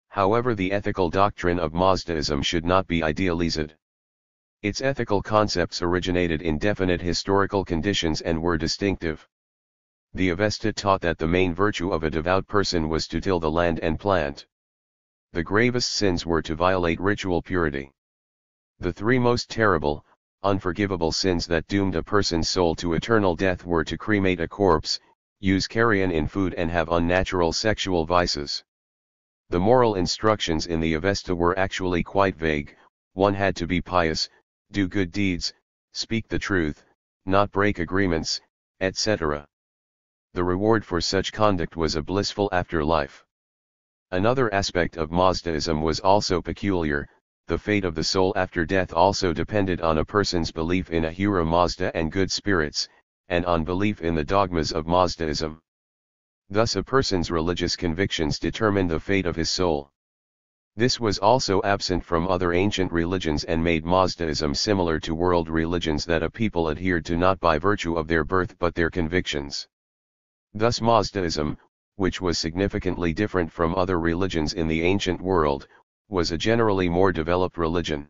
However, the ethical doctrine of Mazdaism should not be idealized. Its ethical concepts originated in definite historical conditions and were distinctive. The Avesta taught that the main virtue of a devout person was to till the land and plant. The gravest sins were to violate ritual purity. The 3 most terrible, unforgivable sins that doomed a person's soul to eternal death were to cremate a corpse, use carrion in food and have unnatural sexual vices. The moral instructions in the Avesta were actually quite vague. One had to be pious, do good deeds, speak the truth, not break agreements, etc. The reward for such conduct was a blissful afterlife. Another aspect of Mazdaism was also peculiar. The fate of the soul after death also depended on a person's belief in Ahura Mazda and good spirits, and on belief in the dogmas of Mazdaism. Thus a person's religious convictions determined the fate of his soul. This was also absent from other ancient religions and made Mazdaism similar to world religions that a people adhered to not by virtue of their birth but their convictions. Thus Mazdaism, which was significantly different from other religions in the ancient world, was a generally more developed religion.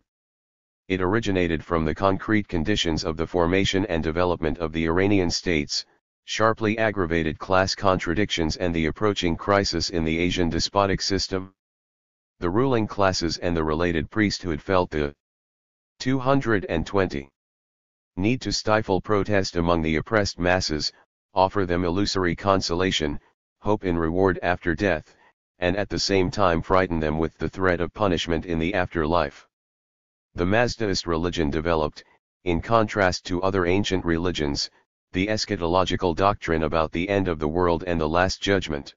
It originated from the concrete conditions of the formation and development of the Iranian states, sharply aggravated class contradictions and the approaching crisis in the Asian despotic system. The ruling classes and the related priesthood felt the 220 need to stifle protest among the oppressed masses, offer them illusory consolation, hope in reward after death, and at the same time frighten them with the threat of punishment in the afterlife. The Mazdaist religion developed, in contrast to other ancient religions, the eschatological doctrine about the end of the world and the Last Judgment.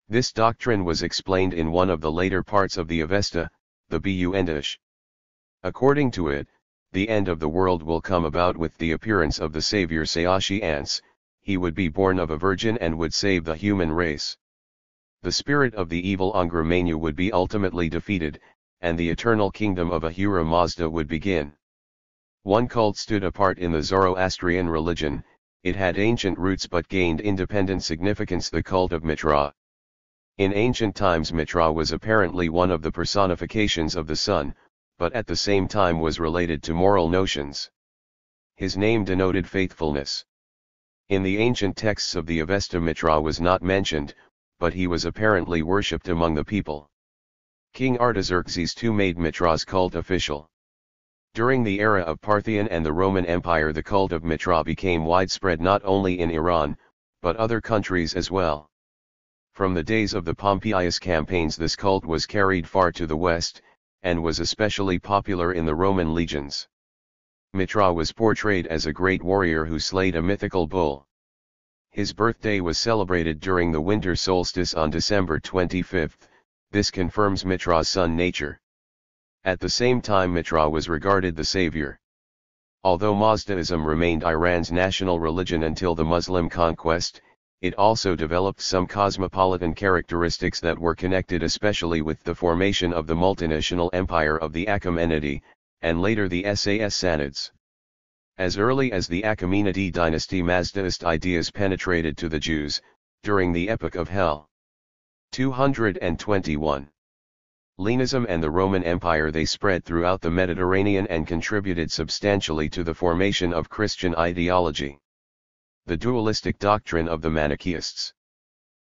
This doctrine was explained in one of the later parts of the Avesta, the Bu-Endish. According to it, the end of the world will come about with the appearance of the Savior Saoshyants. He would be born of a virgin and would save the human race. The spirit of the evil Angra Mainyu would be ultimately defeated, and the eternal kingdom of Ahura Mazda would begin. One cult stood apart in the Zoroastrian religion. It had ancient roots but gained independent significance: the cult of Mitra. In ancient times Mitra was apparently one of the personifications of the sun, but at the same time was related to moral notions. His name denoted faithfulness. In the ancient texts of the Avesta Mitra was not mentioned, but he was apparently worshipped among the people. King Artaxerxes II made Mitra's cult official. During the era of Parthian and the Roman Empire, the cult of Mitra became widespread not only in Iran, but other countries as well. From the days of the Pompeius campaigns this cult was carried far to the west, and was especially popular in the Roman legions. Mitra was portrayed as a great warrior who slayed a mythical bull. His birthday was celebrated during the winter solstice on December 25. This confirms Mitra's sun nature. At the same time Mitra was regarded the savior. Although Mazdaism remained Iran's national religion until the Muslim conquest, it also developed some cosmopolitan characteristics that were connected especially with the formation of the multinational empire of the Achaemenidi, and later the Sassanids. As early as the Achaemenid dynasty, Mazdaist ideas penetrated to the Jews, during the Epoch of Hell. 221. Hellenism and the Roman Empire. They spread throughout the Mediterranean and contributed substantially to the formation of Christian ideology. The dualistic doctrine of the Manichaeists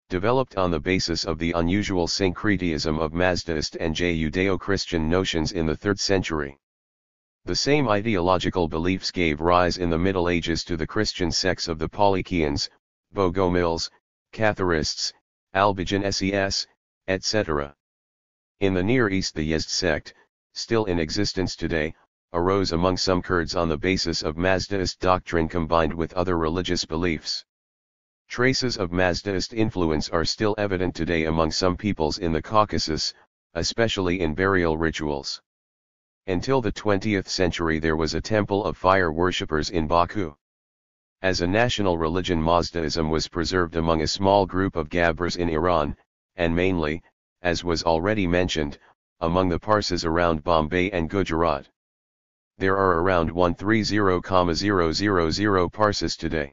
developed on the basis of the unusual syncretism of Mazdaist and Judeo-Christian notions in the 3rd century. The same ideological beliefs gave rise in the Middle Ages to the Christian sects of the Polychians, Bogomils, Catharists, Albigenses, etc. In the Near East, the Yezd sect, still in existence today, arose among some Kurds on the basis of Mazdaist doctrine combined with other religious beliefs. Traces of Mazdaist influence are still evident today among some peoples in the Caucasus, especially in burial rituals. Until the 20th century there was a temple of fire worshippers in Baku. As a national religion, Mazdaism was preserved among a small group of Gabbars in Iran, and mainly, as was already mentioned, among the Parsis around Bombay and Gujarat. There are around 130,000 Parsis today.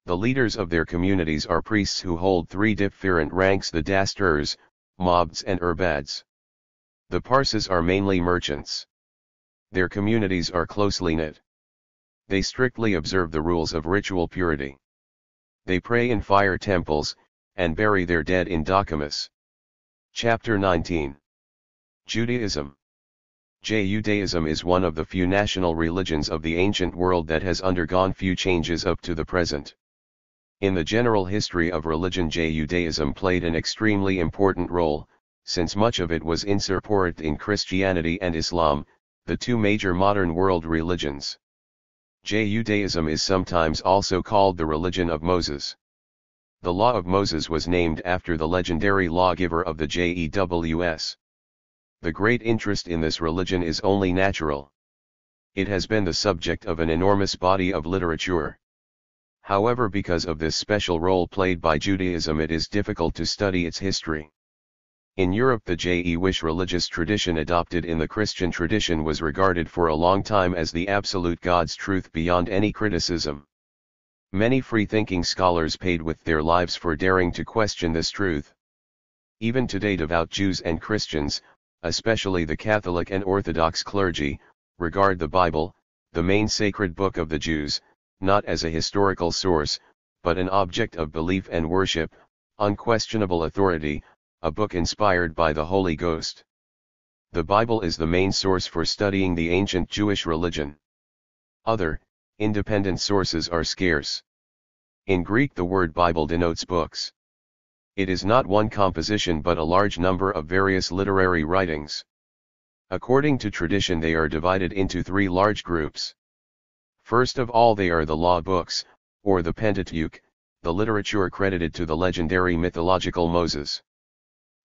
The leaders of their communities are priests who hold 3 different ranks: the Dasturs, Mobds and Urbads. The Parsis are mainly merchants. Their communities are closely knit. They strictly observe the rules of ritual purity. They pray in fire temples, and bury their dead in dakamas. Chapter 19. Judaism. Judaism is one of the few national religions of the ancient world that has undergone few changes up to the present. In the general history of religion, Judaism played an extremely important role, since much of it was incorporated in Christianity and Islam, the two major modern world religions. Judaism is sometimes also called the religion of Moses. The Law of Moses was named after the legendary lawgiver of the JEWS. The great interest in this religion is only natural. It has been the subject of an enormous body of literature. However, because of this special role played by Judaism, it is difficult to study its history. In Europe, the Jewish religious tradition adopted in the Christian tradition was regarded for a long time as the absolute God's truth beyond any criticism. Many free-thinking scholars paid with their lives for daring to question this truth. Even today, devout Jews and Christians, especially the Catholic and Orthodox clergy, regard the Bible, the main sacred book of the Jews, not as a historical source, but an object of belief and worship, unquestionable authority, a book inspired by the Holy Ghost. The Bible is the main source for studying the ancient Jewish religion. Other, independent sources are scarce. In Greek, the word Bible denotes books. It is not one composition but a large number of various literary writings. According to tradition, they are divided into three large groups. First of all, they are the law books, or the Pentateuch, the literature credited to the legendary mythological Moses.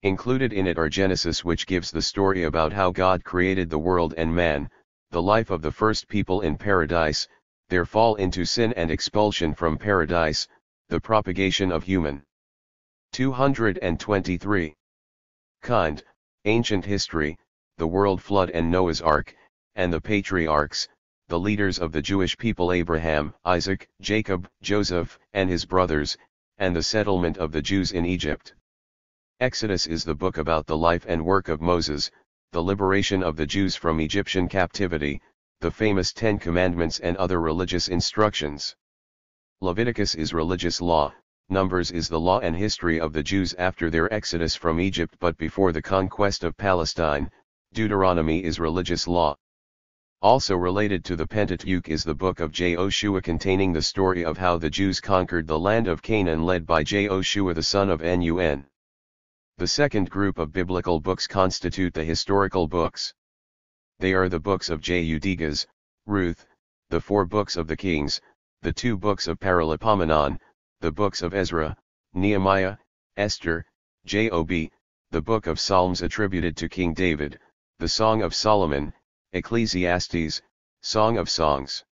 Included in it are Genesis, which gives the story about how God created the world and man, the life of the first people in paradise, their fall into sin and expulsion from paradise, the propagation of human. 223. Kind, ancient history, the world flood and Noah's Ark, and the patriarchs, the leaders of the Jewish people Abraham, Isaac, Jacob, Joseph, and his brothers, and the settlement of the Jews in Egypt. Exodus is the book about the life and work of Moses, the liberation of the Jews from Egyptian captivity, the famous Ten Commandments and other religious instructions. Leviticus is religious law, Numbers is the law and history of the Jews after their exodus from Egypt but before the conquest of Palestine, Deuteronomy is religious law. Also related to the Pentateuch is the book of Joshua, containing the story of how the Jews conquered the land of Canaan, led by Joshua the son of Nun. The second group of biblical books constitute the historical books. They are the books of Judas, Ruth, the 4 books of the Kings, the 2 books of Paralipomenon, the books of Ezra, Nehemiah, Esther, Job, the book of Psalms attributed to King David, the Song of Solomon, Ecclesiastes, Song of Songs.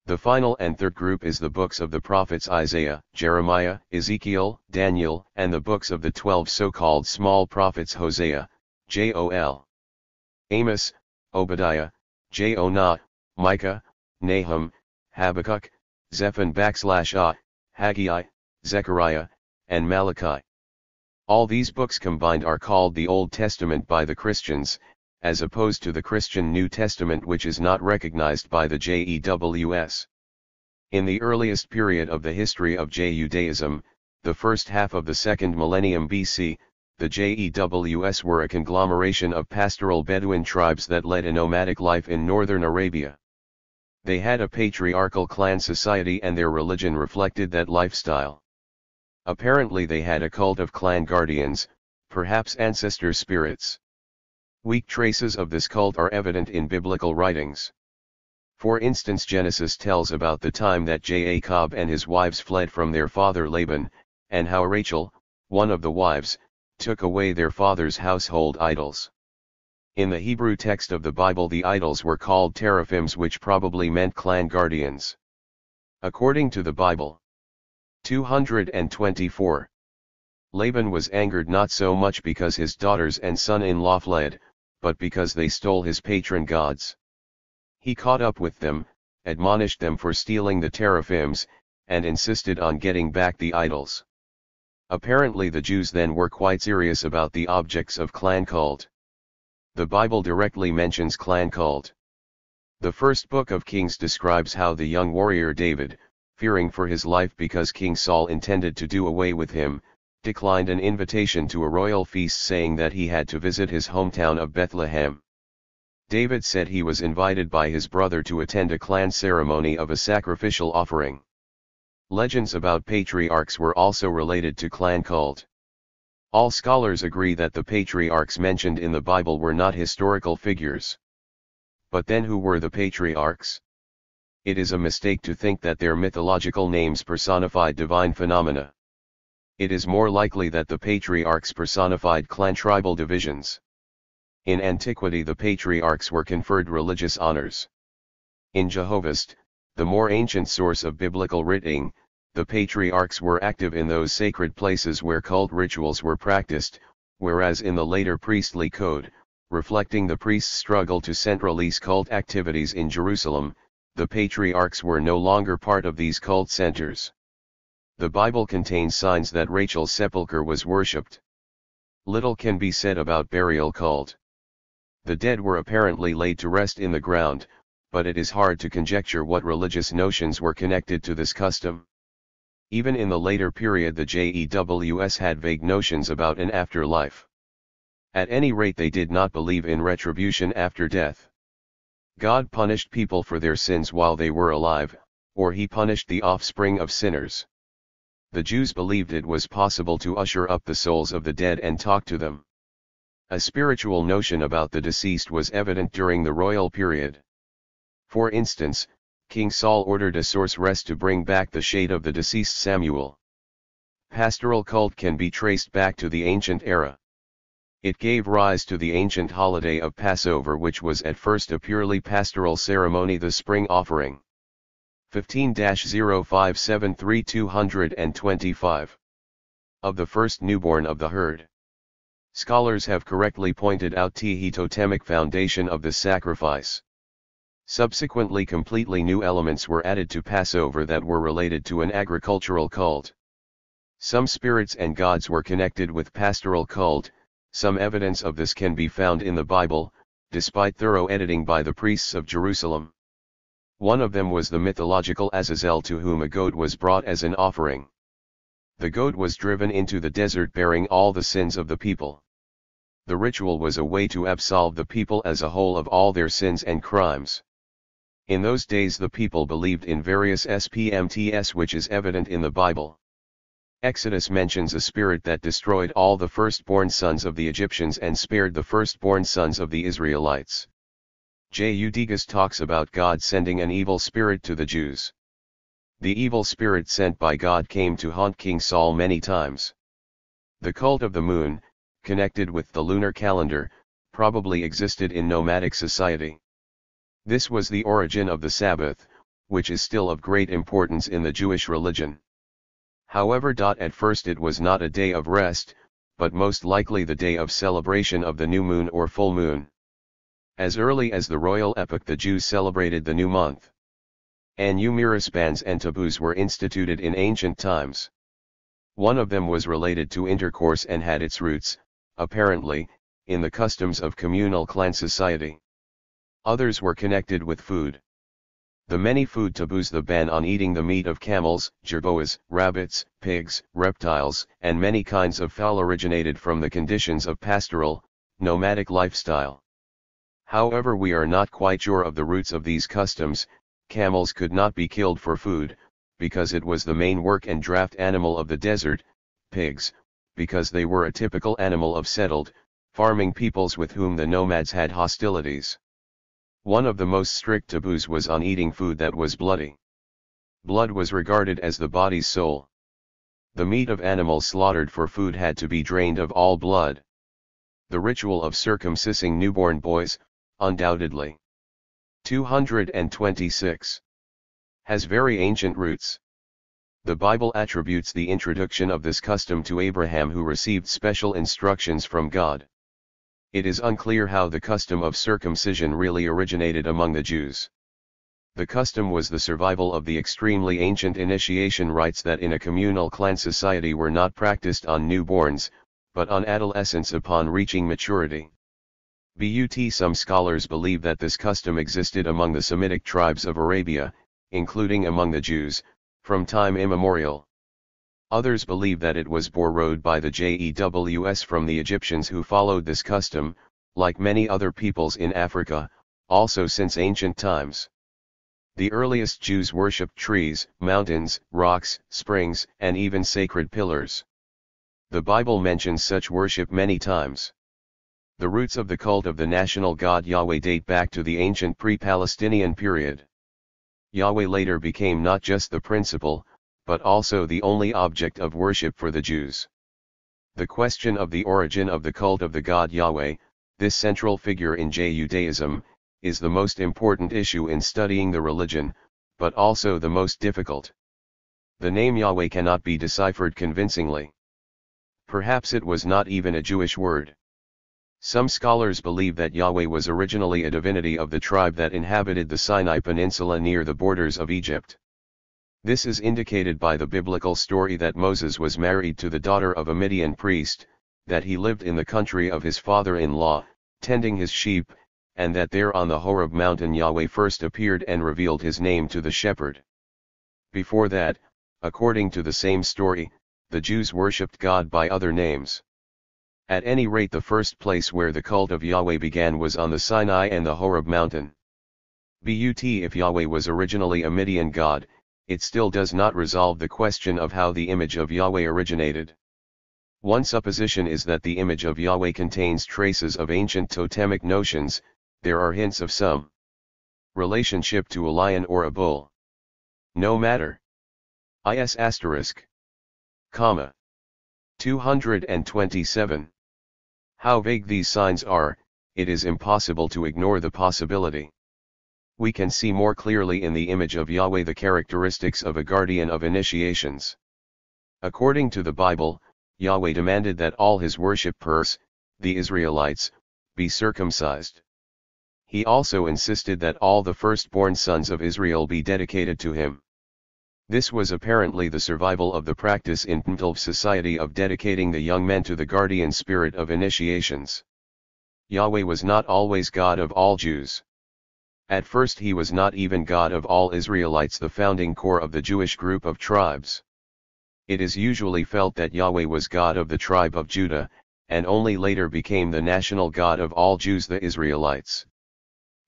The final and third group is the books of the prophets Isaiah, Jeremiah, Ezekiel, Daniel, and the books of the 12 so-called small prophets Hosea, Joel, Amos, Obadiah, Jonah, Micah, Nahum, Habakkuk, Zephaniah, Haggai, Zechariah, and Malachi. All these books combined are called the Old Testament by the Christians, as opposed to the Christian New Testament, which is not recognized by the JEWS. In the earliest period of the history of Judaism, the first half of the 2nd millennium BC, the JEWS were a conglomeration of pastoral Bedouin tribes that led a nomadic life in northern Arabia. They had a patriarchal clan society and their religion reflected that lifestyle. Apparently they had a cult of clan guardians, perhaps ancestor spirits. Weak traces of this cult are evident in biblical writings. For instance, Genesis tells about the time that Jacob and his wives fled from their father Laban, and how Rachel, one of the wives, took away their father's household idols. In the Hebrew text of the Bible, the idols were called teraphims, which probably meant clan guardians. According to the Bible. 224. Laban was angered not so much because his daughters and son-in-law fled, but because they stole his patron gods. He caught up with them, admonished them for stealing the teraphims, and insisted on getting back the idols. Apparently the Jews then were quite serious about the objects of clan cult. The Bible directly mentions clan cult. The first book of Kings describes how the young warrior David, fearing for his life because King Saul intended to do away with him, declined an invitation to a royal feast, saying that he had to visit his hometown of Bethlehem. David said he was invited by his brother to attend a clan ceremony of a sacrificial offering. Legends about patriarchs were also related to clan cult. All scholars agree that the patriarchs mentioned in the Bible were not historical figures. But then who were the patriarchs? It is a mistake to think that their mythological names personified divine phenomena. It is more likely that the patriarchs personified clan-tribal divisions. In antiquity the patriarchs were conferred religious honors. In Jehovahist, the more ancient source of biblical writing, the patriarchs were active in those sacred places where cult rituals were practiced, whereas in the later priestly code, reflecting the priests' struggle to centralize cult activities in Jerusalem, the patriarchs were no longer part of these cult centers. The Bible contains signs that Rachel's sepulchre was worshipped. Little can be said about burial cult. The dead were apparently laid to rest in the ground, but it is hard to conjecture what religious notions were connected to this custom. Even in the later period the JEWS had vague notions about an afterlife. At any rate they did not believe in retribution after death. God punished people for their sins while they were alive, or he punished the offspring of sinners. The Jews believed it was possible to usher up the souls of the dead and talk to them. A spiritual notion about the deceased was evident during the royal period. For instance, King Saul ordered a sorceress to bring back the shade of the deceased Samuel. Pastoral cult can be traced back to the ancient era. It gave rise to the ancient holiday of Passover, which was at first a purely pastoral ceremony, the spring offering. 15-0573-225. Of the first newborn of the herd. Scholars have correctly pointed out the totemic foundation of this sacrifice. Subsequently completely new elements were added to Passover that were related to an agricultural cult. Some spirits and gods were connected with pastoral cult. Some evidence of this can be found in the Bible, despite thorough editing by the priests of Jerusalem. One of them was the mythological Azazel, to whom a goat was brought as an offering. The goat was driven into the desert bearing all the sins of the people. The ritual was a way to absolve the people as a whole of all their sins and crimes. In those days the people believed in various SPMTs, which is evident in the Bible. Exodus mentions a spirit that destroyed all the firstborn sons of the Egyptians and spared the firstborn sons of the Israelites. Judegas talks about God sending an evil spirit to the Jews. The evil spirit sent by God came to haunt King Saul many times. The cult of the moon, connected with the lunar calendar, probably existed in nomadic society. This was the origin of the Sabbath, which is still of great importance in the Jewish religion. However, at first it was not a day of rest, but most likely the day of celebration of the new moon or full moon. As early as the royal epoch the Jews celebrated the new month. Numerous bans and taboos were instituted in ancient times. One of them was related to intercourse and had its roots, apparently, in the customs of communal clan society. Others were connected with food. The many food taboos, the ban on eating the meat of camels, jerboas, rabbits, pigs, reptiles, and many kinds of fowl originated from the conditions of pastoral, nomadic lifestyle. However, we are not quite sure of the roots of these customs. Camels could not be killed for food, because it was the main work and draft animal of the desert. Pigs, because they were a typical animal of settled, farming peoples with whom the nomads had hostilities. One of the most strict taboos was on eating food that was bloody. Blood was regarded as the body's soul. The meat of animals slaughtered for food had to be drained of all blood. The ritual of circumcising newborn boys, undoubtedly 226, has very ancient roots. The Bible attributes the introduction of this custom to Abraham, who received special instructions from God. It is unclear how the custom of circumcision really originated among the Jews. The custom was the survival of the extremely ancient initiation rites that in a communal clan society were not practiced on newborns, but on adolescents upon reaching maturity. Some scholars believe that this custom existed among the Semitic tribes of Arabia, including among the Jews, from time immemorial. Others believe that it was borrowed by the JEWS from the Egyptians, who followed this custom, like many other peoples in Africa, also since ancient times. The earliest Jews worshipped trees, mountains, rocks, springs, and even sacred pillars. The Bible mentions such worship many times. The roots of the cult of the national god Yahweh date back to the ancient pre-Palestinian period. Yahweh later became not just the principal, but also the only object of worship for the Jews. The question of the origin of the cult of the god Yahweh, this central figure in Judaism, is the most important issue in studying the religion, but also the most difficult. The name Yahweh cannot be deciphered convincingly. Perhaps it was not even a Jewish word. Some scholars believe that Yahweh was originally a divinity of the tribe that inhabited the Sinai Peninsula near the borders of Egypt. This is indicated by the biblical story that Moses was married to the daughter of a Midian priest, that he lived in the country of his father-in-law, tending his sheep, and that there on the Horeb mountain Yahweh first appeared and revealed his name to the shepherd. Before that, according to the same story, the Jews worshipped God by other names. At any rate, the first place where the cult of Yahweh began was on the Sinai and the Horeb mountain. But if Yahweh was originally a Midian god, it still does not resolve the question of how the image of Yahweh originated. One supposition is that the image of Yahweh contains traces of ancient totemic notions. There are hints of some relationship to a lion or a bull. No matter. Is asterisk. Comma. 227. How vague these signs are, it is impossible to ignore the possibility. We can see more clearly in the image of Yahweh the characteristics of a guardian of initiations. According to the Bible, Yahweh demanded that all his worshippers, the Israelites, be circumcised. He also insisted that all the firstborn sons of Israel be dedicated to him. This was apparently the survival of the practice in Pentateuch society of dedicating the young men to the guardian spirit of initiations. Yahweh was not always God of all Jews. At first he was not even God of all Israelites, the founding core of the Jewish group of tribes. It is usually felt that Yahweh was God of the tribe of Judah, and only later became the national God of all Jews, the Israelites.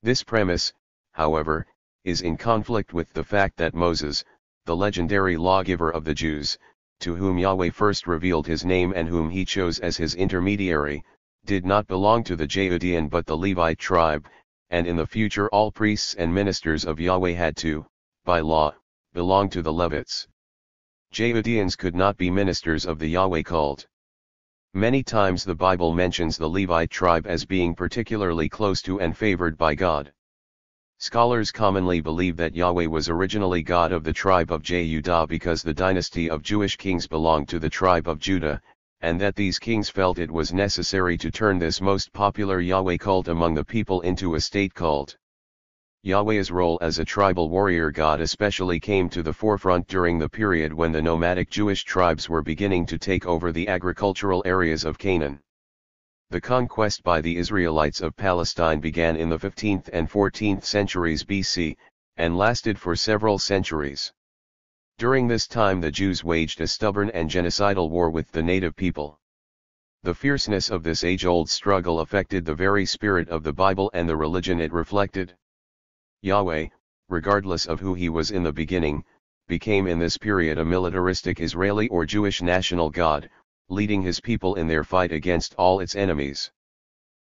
This premise, however, is in conflict with the fact that Moses, the legendary lawgiver of the Jews, to whom Yahweh first revealed his name and whom he chose as his intermediary, did not belong to the Judean but the Levite tribe, and in the future all priests and ministers of Yahweh had to, by law, belong to the Levites. Judeans could not be ministers of the Yahweh cult. Many times the Bible mentions the Levite tribe as being particularly close to and favored by God. Scholars commonly believe that Yahweh was originally God of the tribe of Judah because the dynasty of Jewish kings belonged to the tribe of Judah, and that these kings felt it was necessary to turn this most popular Yahweh cult among the people into a state cult. Yahweh's role as a tribal warrior god especially came to the forefront during the period when the nomadic Jewish tribes were beginning to take over the agricultural areas of Canaan. The conquest by the Israelites of Palestine began in the 15th and 14th centuries BC, and lasted for several centuries. During this time the Jews waged a stubborn and genocidal war with the native people. The fierceness of this age-old struggle affected the very spirit of the Bible and the religion it reflected. Yahweh, regardless of who he was in the beginning, became in this period a militaristic Israeli or Jewish national god, leading his people in their fight against all its enemies.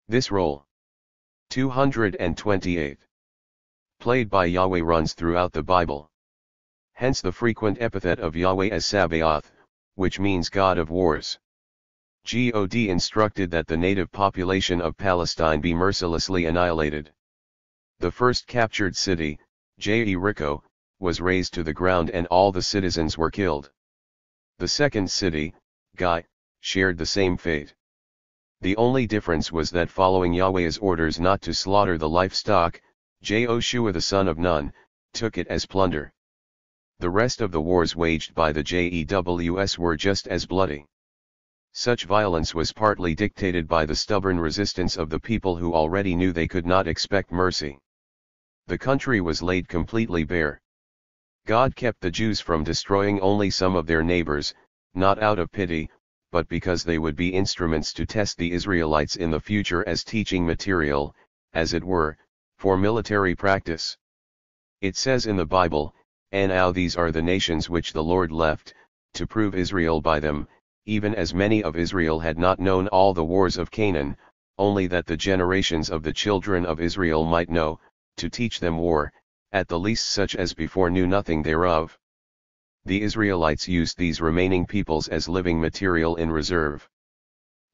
This role, 228, played by Yahweh runs throughout the Bible. Hence the frequent epithet of Yahweh as Sabaoth, which means God of wars. God instructed that the native population of Palestine be mercilessly annihilated. The first captured city, Jericho, was razed to the ground and all the citizens were killed. The second city, Gai, shared the same fate. The only difference was that following Yahweh's orders not to slaughter the livestock, Joshua the son of Nun, took it as plunder. The rest of the wars waged by the Jews were just as bloody. Such violence was partly dictated by the stubborn resistance of the people who already knew they could not expect mercy. The country was laid completely bare. God kept the Jews from destroying only some of their neighbors, not out of pity, but because they would be instruments to test the Israelites in the future as teaching material, as it were, for military practice. It says in the Bible, "And now these are the nations which the Lord left, to prove Israel by them, even as many of Israel had not known all the wars of Canaan, only that the generations of the children of Israel might know, to teach them war, at the least such as before knew nothing thereof. The Israelites used these remaining peoples as living material in reserve.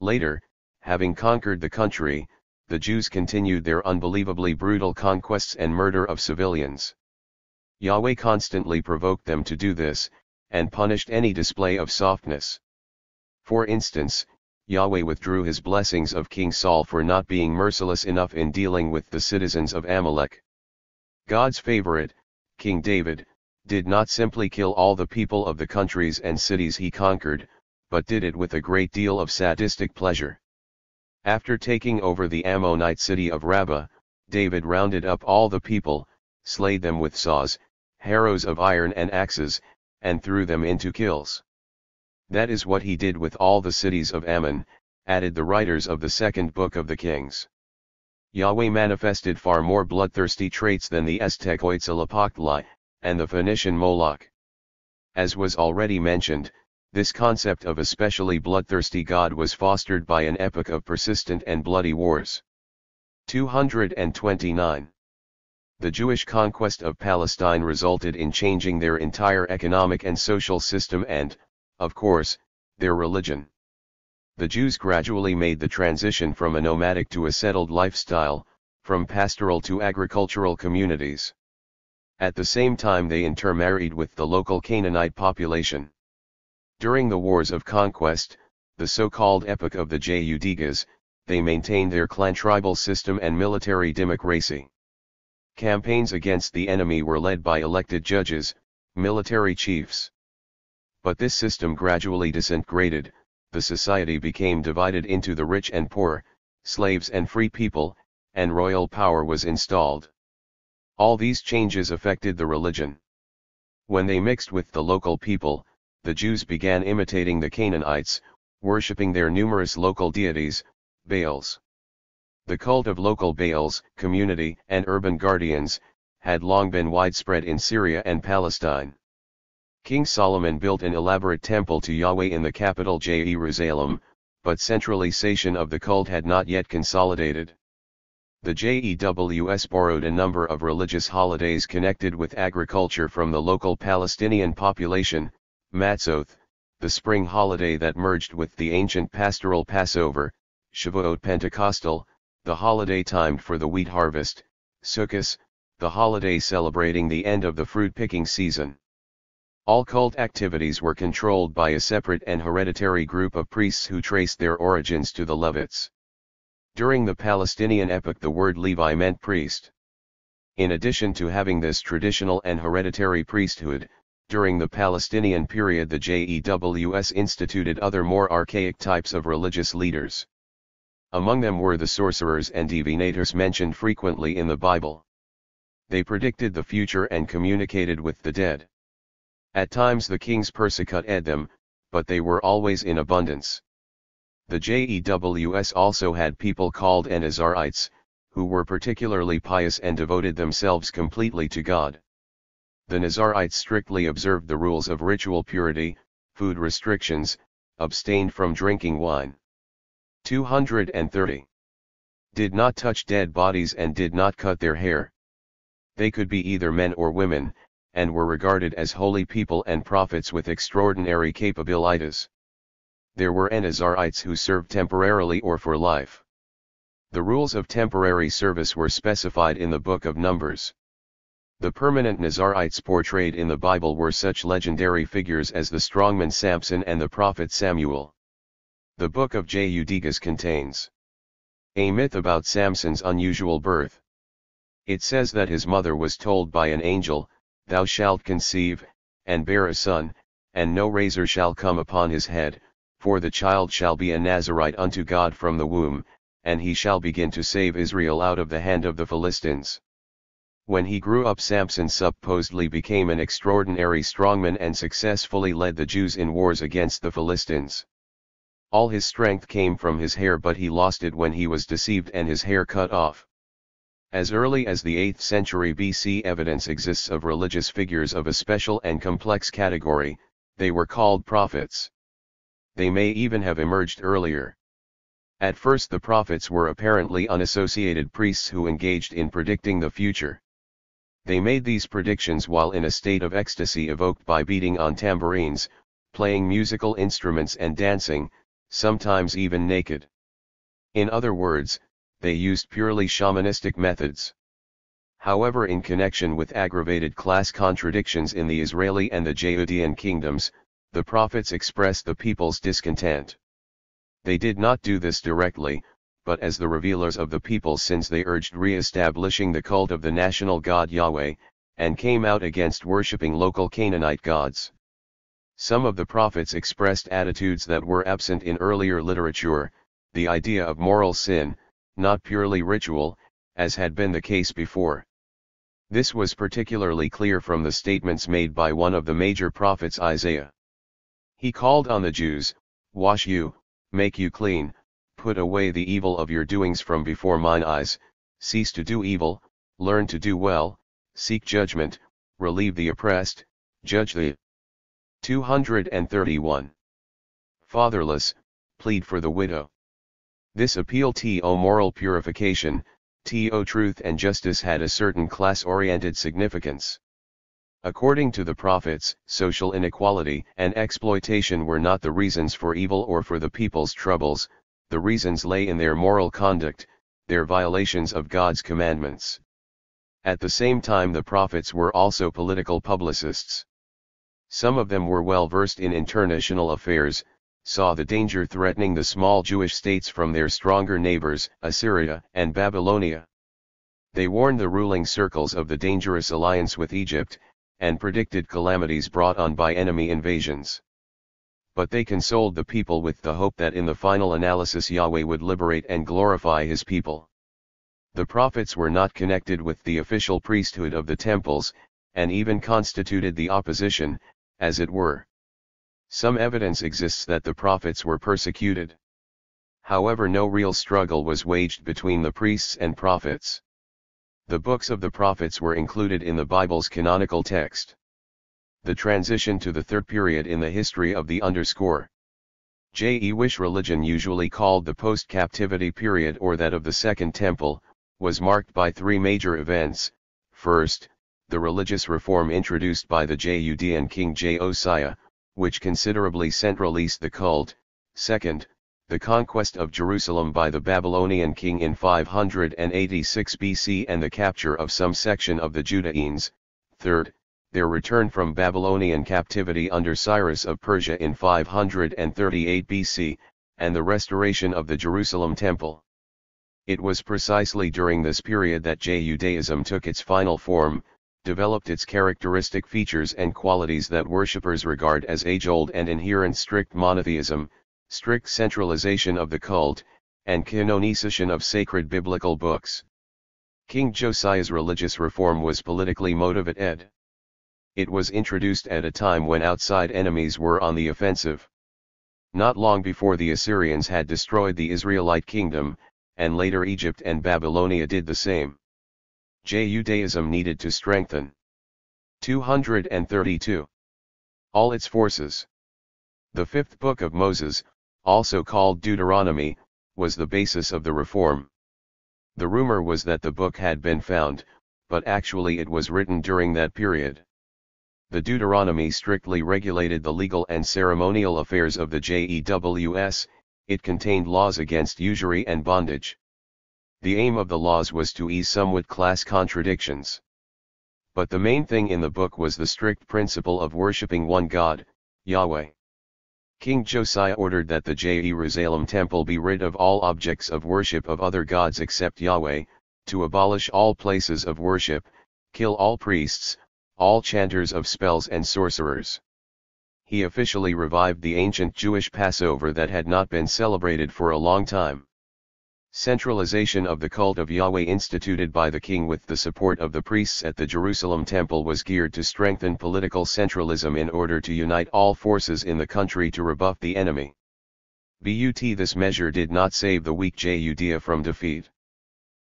Later, having conquered the country, the Jews continued their unbelievably brutal conquests and murder of civilians. Yahweh constantly provoked them to do this, and punished any display of softness. For instance, Yahweh withdrew his blessings of King Saul for not being merciless enough in dealing with the citizens of Amalek. God's favorite, King David, did not simply kill all the people of the countries and cities he conquered, but did it with a great deal of sadistic pleasure. After taking over the Ammonite city of Rabbah, David rounded up all the people, slayed them with saws, harrows of iron and axes, and threw them into kilns. That is what he did with all the cities of Ammon, added the writers of the second book of the Kings. Yahweh manifested far more bloodthirsty traits than the Aztec Huitzilopochtli, and the Phoenician Moloch. As was already mentioned, this concept of especially bloodthirsty God was fostered by an epoch of persistent and bloody wars. 229. The Jewish conquest of Palestine resulted in changing their entire economic and social system and, of course, their religion. The Jews gradually made the transition from a nomadic to a settled lifestyle, from pastoral to agricultural communities. At the same time they intermarried with the local Canaanite population. During the wars of conquest, the so-called epoch of the Judegas, they maintained their clan tribal system and military democracy. Campaigns against the enemy were led by elected judges, military chiefs. But this system gradually disintegrated, the society became divided into the rich and poor, slaves and free people, and royal power was installed. All these changes affected the religion. When they mixed with the local people, the Jews began imitating the Canaanites, worshipping their numerous local deities, Baals. The cult of local Baals, community and urban guardians, had long been widespread in Syria and Palestine. King Solomon built an elaborate temple to Yahweh in the capital Jerusalem, but centralization of the cult had not yet consolidated. The JEWS borrowed a number of religious holidays connected with agriculture from the local Palestinian population, Matzoth, the spring holiday that merged with the ancient pastoral Passover, Shavuot Pentecostal, the holiday timed for the wheat harvest, Sukkot, the holiday celebrating the end of the fruit-picking season. All cult activities were controlled by a separate and hereditary group of priests who traced their origins to the Levites. During the Palestinian epoch the word Levi meant priest. In addition to having this traditional and hereditary priesthood, during the Palestinian period the JEWS instituted other more archaic types of religious leaders. Among them were the sorcerers and divinators mentioned frequently in the Bible. They predicted the future and communicated with the dead. At times the kings persecuted them, but they were always in abundance. The JEWS also had people called Nazarites, who were particularly pious and devoted themselves completely to God. The Nazarites strictly observed the rules of ritual purity, food restrictions, abstained from drinking wine. 230. Did not touch dead bodies and did not cut their hair. They could be either men or women, and were regarded as holy people and prophets with extraordinary capabilities. There were Nazarites who served temporarily or for life. The rules of temporary service were specified in the Book of Numbers. The permanent Nazarites portrayed in the Bible were such legendary figures as the strongman Samson and the prophet Samuel. The Book of Judegas contains a myth about Samson's unusual birth. It says that his mother was told by an angel, "Thou shalt conceive, and bear a son, and no razor shall come upon his head, for the child shall be a Nazarite unto God from the womb, and he shall begin to save Israel out of the hand of the Philistines." When he grew up Samson supposedly became an extraordinary strongman and successfully led the Jews in wars against the Philistines. All his strength came from his hair, but he lost it when he was deceived and his hair cut off. As early as the 8th century BC evidence exists of religious figures of a special and complex category. They were called prophets. They may even have emerged earlier. At first the prophets were apparently unassociated priests who engaged in predicting the future. They made these predictions while in a state of ecstasy evoked by beating on tambourines, playing musical instruments and dancing, sometimes even naked. In other words, they used purely shamanistic methods. However, in connection with aggravated class contradictions in the Israeli and the Judean kingdoms, the prophets expressed the people's discontent. They did not do this directly, but as the revealers of the people's sins they urged re-establishing the cult of the national God Yahweh, and came out against worshipping local Canaanite gods. Some of the prophets expressed attitudes that were absent in earlier literature, the idea of moral sin, not purely ritual, as had been the case before. This was particularly clear from the statements made by one of the major prophets, Isaiah. He called on the Jews, "Wash you, make you clean, put away the evil of your doings from before mine eyes, cease to do evil, learn to do well, seek judgment, relieve the oppressed, judge the 231. Fatherless, plead for the widow." This appeal to moral purification, to truth and justice had a certain class-oriented significance. According to the prophets, social inequality and exploitation were not the reasons for evil or for the people's troubles, the reasons lay in their moral conduct, their violations of God's commandments. At the same time, the prophets were also political publicists. Some of them were well versed in international affairs, saw the danger threatening the small Jewish states from their stronger neighbors, Assyria and Babylonia. They warned the ruling circles of the dangerous alliance with Egypt, and predicted calamities brought on by enemy invasions. But they consoled the people with the hope that in the final analysis Yahweh would liberate and glorify his people. The prophets were not connected with the official priesthood of the temples, and even constituted the opposition, as it were. Some evidence exists that the prophets were persecuted. However, no real struggle was waged between the priests and prophets. The books of the prophets were included in the Bible's canonical text. The transition to the third period in the history of the Jewish religion, usually called the post-captivity period or that of the Second Temple, was marked by three major events. First, the religious reform introduced by the Judean king Josiah, which considerably centralized the cult. Second, the conquest of Jerusalem by the Babylonian king in 586 BC and the capture of some section of the Judeans. Third, their return from Babylonian captivity under Cyrus of Persia in 538 BC, and the restoration of the Jerusalem temple. It was precisely during this period that Judaism took its final form, developed its characteristic features and qualities that worshippers regard as age-old and inherent: strict monotheism, strict centralization of the cult, and canonization of sacred biblical books. King Josiah's religious reform was politically motivated. It was introduced at a time when outside enemies were on the offensive. Not long before, the Assyrians had destroyed the Israelite kingdom, and later Egypt and Babylonia did the same. Judaism needed to strengthen 232 all its forces. The fifth book of Moses, also called Deuteronomy, was the basis of the reform. The rumor was that the book had been found, but actually it was written during that period. The Deuteronomy strictly regulated the legal and ceremonial affairs of the JEWS. It contained laws against usury and bondage. The aim of the laws was to ease somewhat class contradictions. But the main thing in the book was the strict principle of worshipping one God, Yahweh. King Josiah ordered that the Jerusalem temple be rid of all objects of worship of other gods except Yahweh, to abolish all places of worship, kill all priests, all chanters of spells and sorcerers. He officially revived the ancient Jewish Passover that had not been celebrated for a long time. Centralization of the cult of Yahweh instituted by the king with the support of the priests at the Jerusalem temple was geared to strengthen political centralism in order to unite all forces in the country to rebuff the enemy. But this measure did not save the weak Judea from defeat.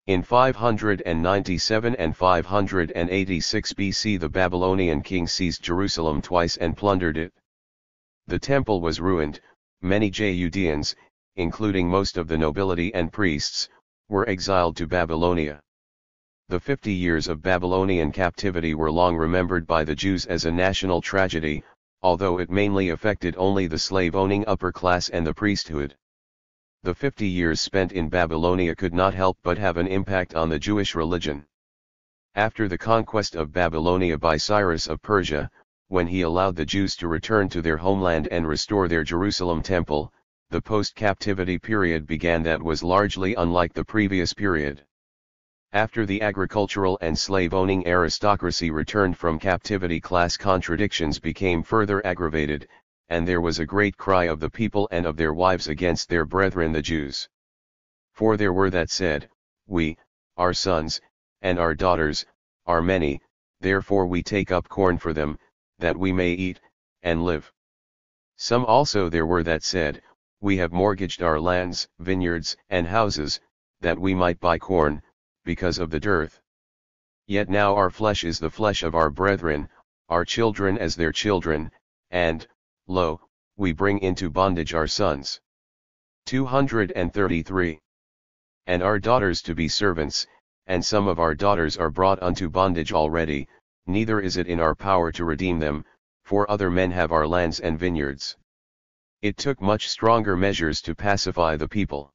In 597 and 586 BC the Babylonian king seized Jerusalem twice and plundered it. The temple was ruined, Many Judeans, including most of the nobility and priests, were exiled to Babylonia. The 50 years of Babylonian captivity were long remembered by the Jews as a national tragedy, although it mainly affected only the slave-owning upper class and the priesthood. The 50 years spent in Babylonia could not help but have an impact on the Jewish religion. After the conquest of Babylonia by Cyrus of Persia, when he allowed the Jews to return to their homeland and restore their Jerusalem temple, the post-captivity period began that was largely unlike the previous period. After the agricultural and slave-owning aristocracy returned from captivity, class contradictions became further aggravated, and there was a great cry of the people and of their wives against their brethren the Jews. For there were that said, "We, our sons, and our daughters, are many, therefore we take up corn for them, that we may eat, and live." Some also there were that said, "We have mortgaged our lands, vineyards, and houses, that we might buy corn, because of the dearth. Yet now our flesh is the flesh of our brethren, our children as their children, and, lo, we bring into bondage our sons." 233. And our daughters to be servants, and some of our daughters are brought unto bondage already, neither is it in our power to redeem them, for other men have our lands and vineyards. It took much stronger measures to pacify the people.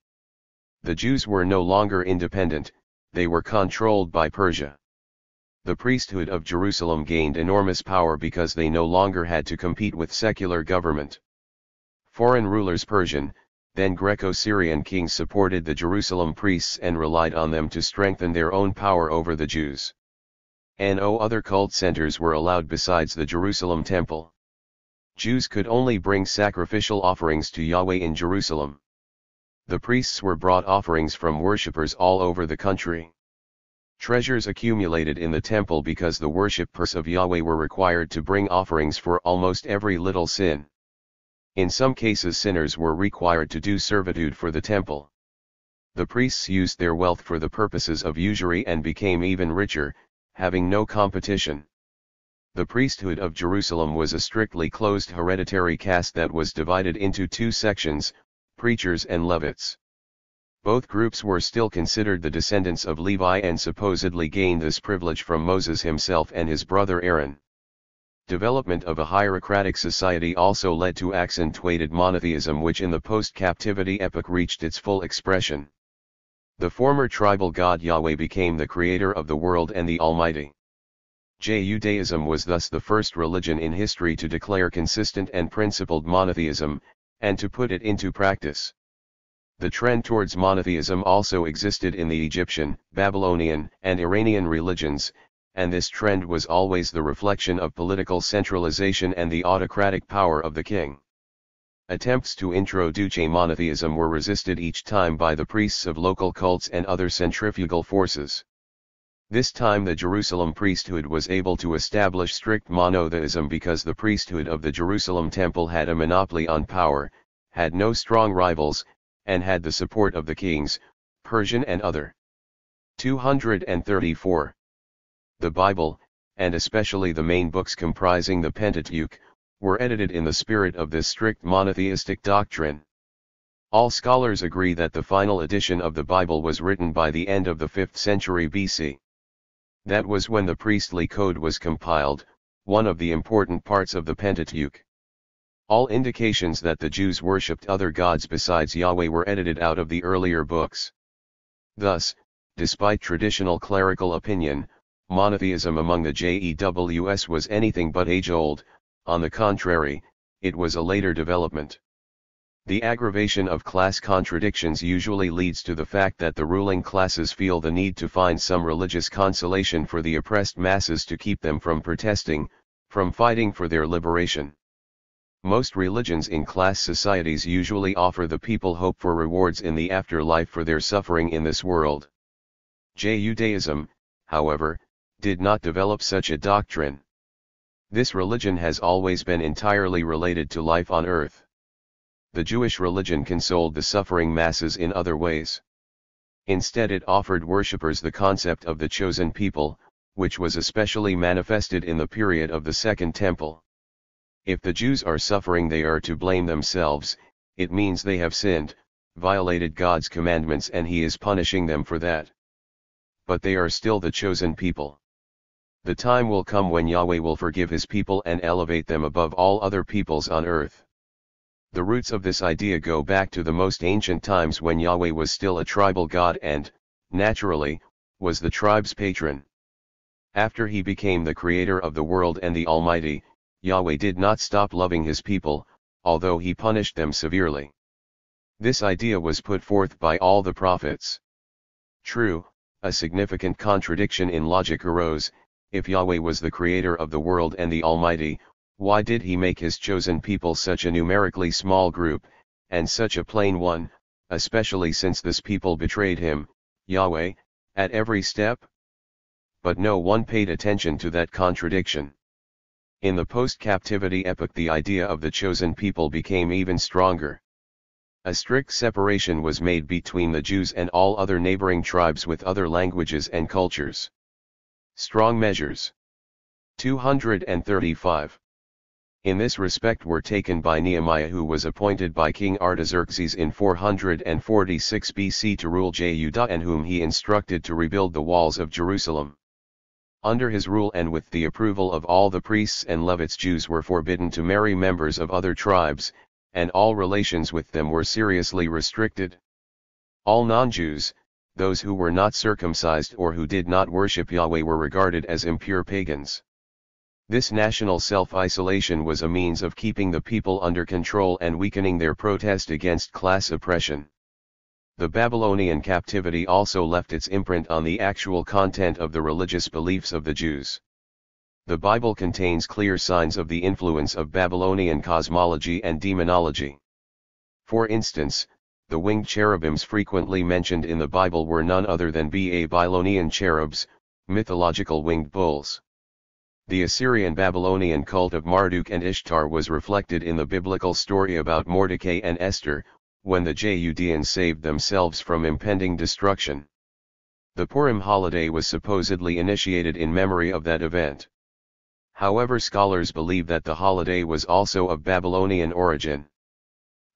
The Jews were no longer independent, they were controlled by Persia. The priesthood of Jerusalem gained enormous power because they no longer had to compete with secular government. Foreign rulers, Persian, then Greco-Syrian kings, supported the Jerusalem priests and relied on them to strengthen their own power over the Jews. No other cult centers were allowed besides the Jerusalem temple. Jews could only bring sacrificial offerings to Yahweh in Jerusalem. The priests were brought offerings from worshippers all over the country. Treasures accumulated in the temple because the worshippers of Yahweh were required to bring offerings for almost every little sin. In some cases sinners were required to do servitude for the temple. The priests used their wealth for the purposes of usury and became even richer, having no competition. The priesthood of Jerusalem was a strictly closed hereditary caste that was divided into two sections, preachers and Levites. Both groups were still considered the descendants of Levi and supposedly gained this privilege from Moses himself and his brother Aaron. Development of a hierarchic society also led to accentuated monotheism, which in the post-captivity epoch reached its full expression. The former tribal god Yahweh became the creator of the world and the Almighty. Judaism was thus the first religion in history to declare consistent and principled monotheism, and to put it into practice. The trend towards monotheism also existed in the Egyptian, Babylonian, and Iranian religions, and this trend was always the reflection of political centralization and the autocratic power of the king. Attempts to introduce monotheism were resisted each time by the priests of local cults and other centrifugal forces. This time the Jerusalem priesthood was able to establish strict monotheism because the priesthood of the Jerusalem temple had a monopoly on power, had no strong rivals, and had the support of the kings, Persian and other. 234. The Bible, and especially the main books comprising the Pentateuch, were edited in the spirit of this strict monotheistic doctrine. All scholars agree that the final edition of the Bible was written by the end of the 5th century BC. That was when the priestly code was compiled, one of the important parts of the Pentateuch. All indications that the Jews worshipped other gods besides Yahweh were edited out of the earlier books. Thus, despite traditional clerical opinion, monotheism among the JEWS was anything but age-old. On the contrary, it was a later development. The aggravation of class contradictions usually leads to the fact that the ruling classes feel the need to find some religious consolation for the oppressed masses to keep them from protesting, from fighting for their liberation. Most religions in class societies usually offer the people hope for rewards in the afterlife for their suffering in this world. Judaism, however, did not develop such a doctrine. This religion has always been entirely related to life on earth. The Jewish religion consoled the suffering masses in other ways. Instead, it offered worshippers the concept of the chosen people, which was especially manifested in the period of the Second Temple. If the Jews are suffering, they are to blame themselves. It means they have sinned, violated God's commandments, and he is punishing them for that. But they are still the chosen people. The time will come when Yahweh will forgive his people and elevate them above all other peoples on earth. The roots of this idea go back to the most ancient times when Yahweh was still a tribal god and, naturally, was the tribe's patron. After he became the creator of the world and the Almighty, Yahweh did not stop loving his people, although he punished them severely. This idea was put forth by all the prophets. True, a significant contradiction in logic arose. If Yahweh was the creator of the world and the Almighty, why did he make his chosen people such a numerically small group, and such a plain one, especially since this people betrayed him, Yahweh, at every step? But no one paid attention to that contradiction. In the post-captivity epoch, the idea of the chosen people became even stronger. A strict separation was made between the Jews and all other neighboring tribes with other languages and cultures. Strong measures. 235. In this respect were taken by Nehemiah, who was appointed by King Artaxerxes in 446 BC to rule Judah, and whom he instructed to rebuild the walls of Jerusalem. Under his rule and with the approval of all the priests and Levites, Jews were forbidden to marry members of other tribes, and all relations with them were seriously restricted. All non-Jews, those who were not circumcised or who did not worship Yahweh, were regarded as impure pagans. This national self-isolation was a means of keeping the people under control and weakening their protest against class oppression. The Babylonian captivity also left its imprint on the actual content of the religious beliefs of the Jews. The Bible contains clear signs of the influence of Babylonian cosmology and demonology. For instance, the winged cherubims frequently mentioned in the Bible were none other than Babylonian cherubs, mythological winged bulls. The Assyrian-Babylonian cult of Marduk and Ishtar was reflected in the biblical story about Mordecai and Esther, when the Judeans saved themselves from impending destruction. The Purim holiday was supposedly initiated in memory of that event. However, scholars believe that the holiday was also of Babylonian origin.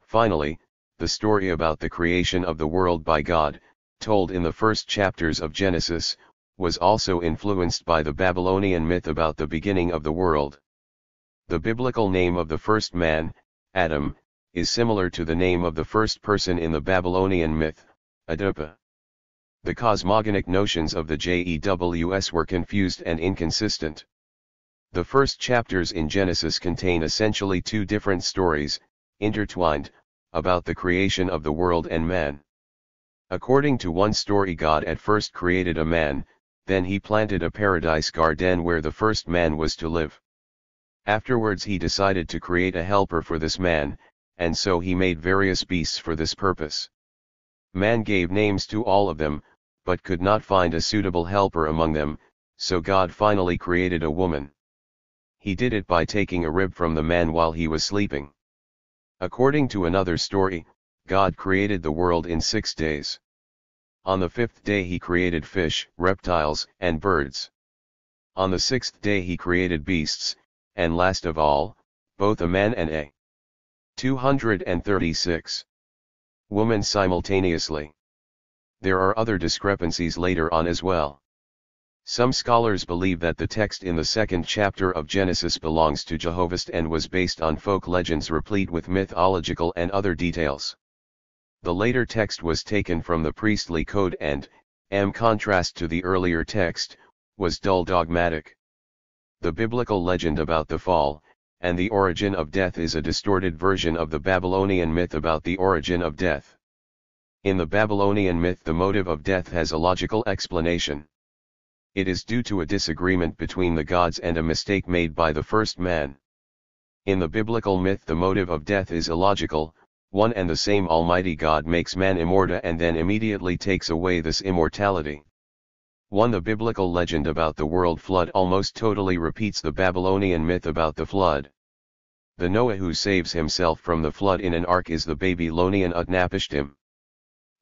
Finally, the story about the creation of the world by God, told in the first chapters of Genesis, was also influenced by the Babylonian myth about the beginning of the world. The biblical name of the first man, Adam, is similar to the name of the first person in the Babylonian myth, Adapa. The cosmogonic notions of the JEWS were confused and inconsistent. The first chapters in Genesis contain essentially two different stories, intertwined, about the creation of the world and man. According to one story, God at first created a man, then he planted a paradise garden where the first man was to live. Afterwards he decided to create a helper for this man, and so he made various beasts for this purpose. Man gave names to all of them, but could not find a suitable helper among them, so God finally created a woman. He did it by taking a rib from the man while he was sleeping. According to another story, God created the world in 6 days. On the 5th day he created fish, reptiles, and birds. On the 6th day he created beasts, and last of all, both a man and a 236 woman simultaneously. There are other discrepancies later on as well. Some scholars believe that the text in the second chapter of Genesis belongs to Jehovah's and was based on folk legends replete with mythological and other details. The later text was taken from the priestly code and, in contrast to the earlier text, was dull dogmatic. The biblical legend about the fall, and the origin of death is a distorted version of the Babylonian myth about the origin of death. In the Babylonian myth, the motive of death has a logical explanation. It is due to a disagreement between the gods and a mistake made by the first man. In the biblical myth, the motive of death is illogical. One and the same Almighty God makes man immortal and then immediately takes away this immortality. The biblical legend about the world flood almost totally repeats the Babylonian myth about the flood. The Noah who saves himself from the flood in an ark is the Babylonian Utnapishtim.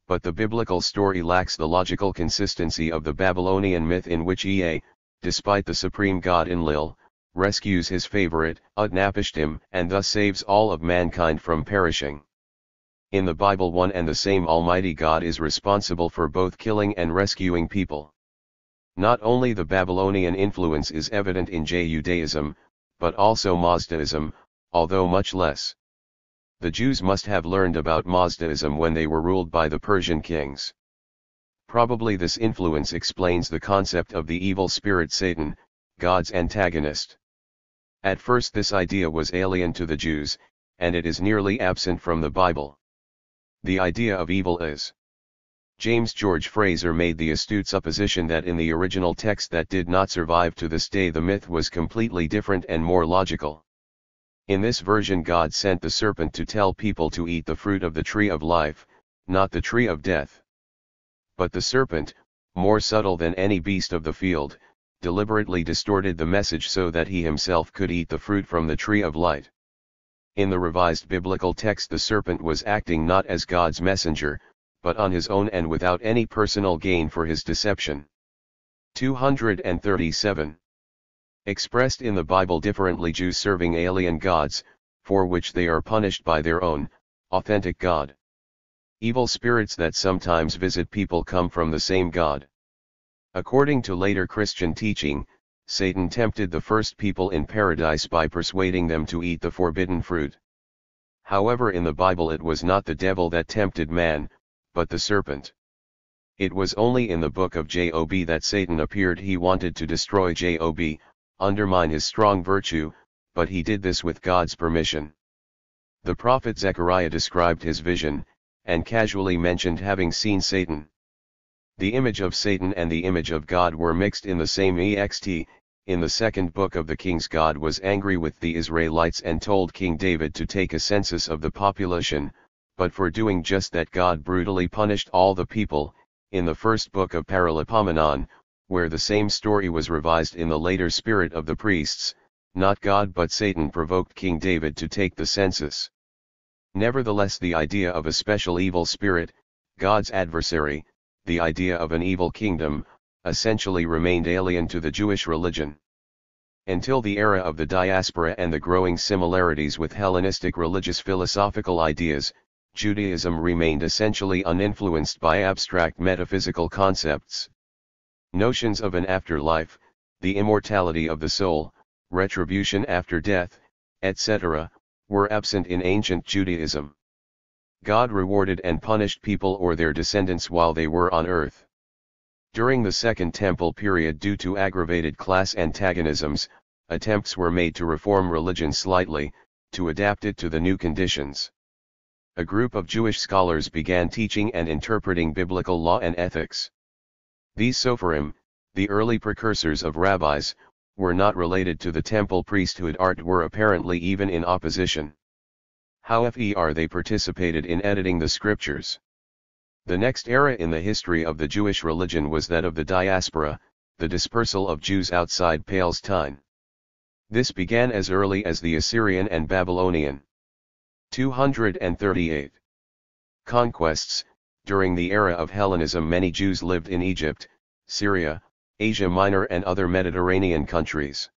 But the biblical story lacks the logical consistency of the Babylonian myth, in which Ea, despite the supreme God Enlil, rescues his favorite, Utnapishtim, and thus saves all of mankind from perishing. In the Bible, one and the same Almighty God is responsible for both killing and rescuing people. Not only the Babylonian influence is evident in Judaism, but also Mazdaism, although much less. The Jews must have learned about Mazdaism when they were ruled by the Persian kings. Probably this influence explains the concept of the evil spirit Satan, God's antagonist. At first this idea was alien to the Jews, and it is nearly absent from the Bible. The idea of evil is. James George Fraser made the astute supposition that in the original text that did not survive to this day the myth was completely different and more logical. In this version God sent the serpent to tell people to eat the fruit of the tree of life, not the tree of death. But the serpent, more subtle than any beast of the field, deliberately distorted the message so that he himself could eat the fruit from the tree of light. In the revised biblical text the serpent was acting not as God's messenger, but on his own and without any personal gain for his deception. 237. Expressed in the Bible differently, Jews serving alien gods, for which they are punished by their own, authentic God. Evil spirits that sometimes visit people come from the same God. According to later Christian teaching, Satan tempted the first people in paradise by persuading them to eat the forbidden fruit. However, in the Bible it was not the devil that tempted man, but the serpent. It was only in the book of Job that Satan appeared. He wanted to destroy Job, undermine his strong virtue, but he did this with God's permission. The prophet Zechariah described his vision, and casually mentioned having seen Satan. The image of Satan and the image of God were mixed in the same text. In the second book of the Kings, God was angry with the Israelites and told King David to take a census of the population, but for doing just that God brutally punished all the people. In the first book of Paralipomenon, where the same story was revised in the later spirit of the priests, not God but Satan provoked King David to take the census. Nevertheless, the idea of a special evil spirit, God's adversary, the idea of an evil kingdom, essentially remained alien to the Jewish religion. Until the era of the diaspora and the growing similarities with Hellenistic religious philosophical ideas, Judaism remained essentially uninfluenced by abstract metaphysical concepts. Notions of an afterlife, the immortality of the soul, retribution after death, etc., were absent in ancient Judaism. God rewarded and punished people or their descendants while they were on earth. During the Second Temple period, due to aggravated class antagonisms, attempts were made to reform religion slightly, to adapt it to the new conditions. A group of Jewish scholars began teaching and interpreting biblical law and ethics. These Sopharim, the early precursors of rabbis, were not related to the temple priesthood. Were apparently even in opposition. However, they participated in editing the scriptures. The next era in the history of the Jewish religion was that of the diaspora, the dispersal of Jews outside Palestine. This began as early as the Assyrian and Babylonian. 238. Conquests. During the era of Hellenism, many Jews lived in Egypt, Syria, Asia Minor and other Mediterranean countries.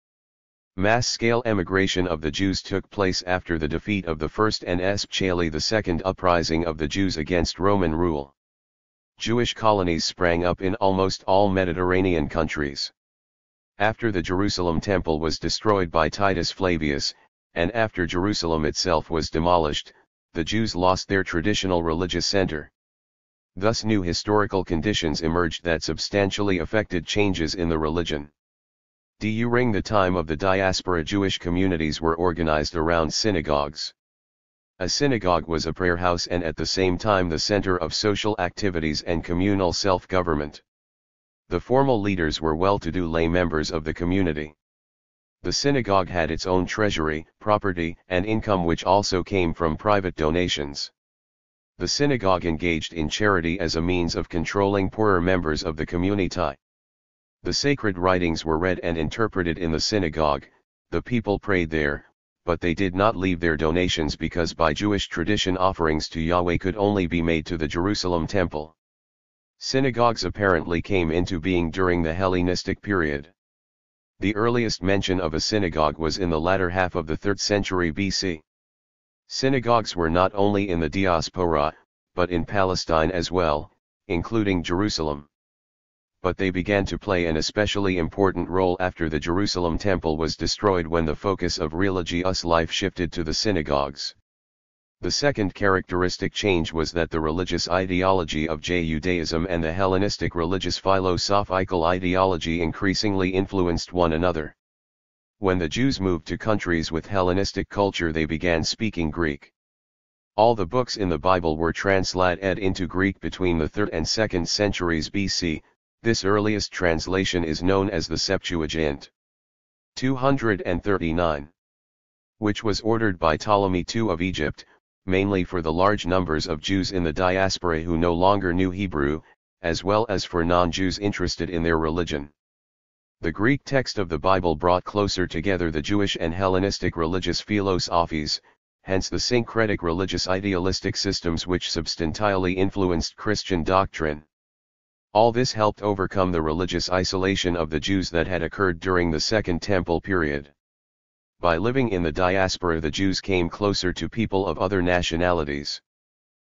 Mass-scale emigration of the Jews took place after the defeat of the First and especially the Second Uprising of the Jews against Roman rule. Jewish colonies sprang up in almost all Mediterranean countries. After the Jerusalem temple was destroyed by Titus Flavius, and after Jerusalem itself was demolished, the Jews lost their traditional religious center. Thus new historical conditions emerged that substantially affected changes in the religion. During the time of the diaspora, Jewish communities were organized around synagogues. A synagogue was a prayer house and at the same time the center of social activities and communal self-government. The formal leaders were well-to-do lay members of the community. The synagogue had its own treasury, property, and income which also came from private donations. The synagogue engaged in charity as a means of controlling poorer members of the community. The sacred writings were read and interpreted in the synagogue, the people prayed there, but they did not leave their donations because by Jewish tradition offerings to Yahweh could only be made to the Jerusalem temple. Synagogues apparently came into being during the Hellenistic period. The earliest mention of a synagogue was in the latter half of the 3rd century BC. Synagogues were not only in the diaspora, but in Palestine as well, including Jerusalem. But they began to play an especially important role after the Jerusalem temple was destroyed, when the focus of religious life shifted to the synagogues. The second characteristic change was that the religious ideology of Judaism and the Hellenistic religious philosophical ideology increasingly influenced one another. When the Jews moved to countries with Hellenistic culture, they began speaking Greek. All the books in the Bible were translated into Greek between the 3rd and 2nd centuries BC. This earliest translation is known as the Septuagint. 239. Which was ordered by Ptolemy II of Egypt, mainly for the large numbers of Jews in the diaspora who no longer knew Hebrew, as well as for non-Jews interested in their religion. The Greek text of the Bible brought closer together the Jewish and Hellenistic religious philosophies, hence the syncretic religious idealistic systems which substantially influenced Christian doctrine. All this helped overcome the religious isolation of the Jews that had occurred during the Second Temple period. By living in the diaspora, the Jews came closer to people of other nationalities.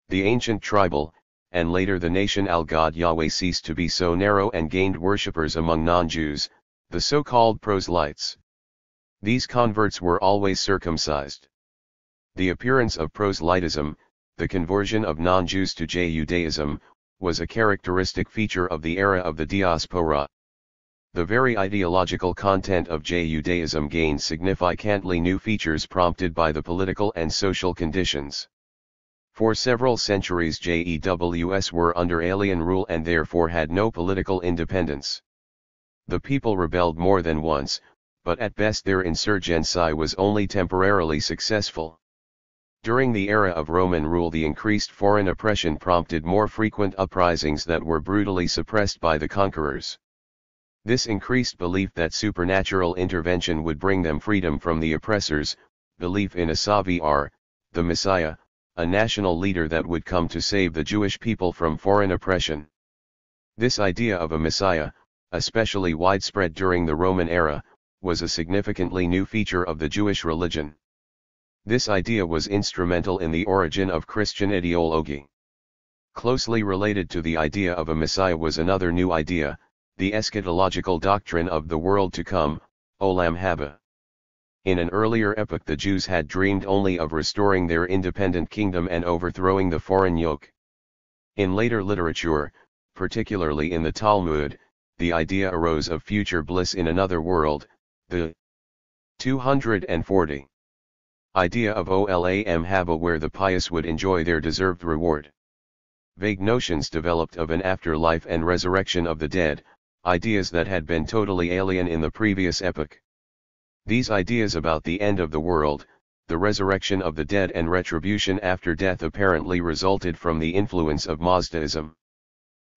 The ancient tribal, and later the nation al-God Yahweh, ceased to be so narrow and gained worshippers among non-Jews, the so-called proselytes. These converts were always circumcised. The appearance of proselytism, the conversion of non-Jews to Judaism, was a characteristic feature of the era of the diaspora. The very ideological content of Judaism gained significantly new features prompted by the political and social conditions. For several centuries Jews were under alien rule and therefore had no political independence. The people rebelled more than once, but at best their insurgency was only temporarily successful. During the era of Roman rule, the increased foreign oppression prompted more frequent uprisings that were brutally suppressed by the conquerors. This increased belief that supernatural intervention would bring them freedom from the oppressors, belief in a Savior, the Messiah, a national leader that would come to save the Jewish people from foreign oppression. This idea of a Messiah, especially widespread during the Roman era, was a significantly new feature of the Jewish religion. This idea was instrumental in the origin of Christian ideology. Closely related to the idea of a Messiah was another new idea, the eschatological doctrine of the world to come, Olam Haba. In an earlier epoch, the Jews had dreamed only of restoring their independent kingdom and overthrowing the foreign yoke. In later literature, particularly in the Talmud, the idea arose of future bliss in another world, the 240 idea of Olam Haba, where the pious would enjoy their deserved reward. Vague notions developed of an afterlife and resurrection of the dead, ideas that had been totally alien in the previous epoch. These ideas about the end of the world, the resurrection of the dead and retribution after death apparently resulted from the influence of Mazdaism.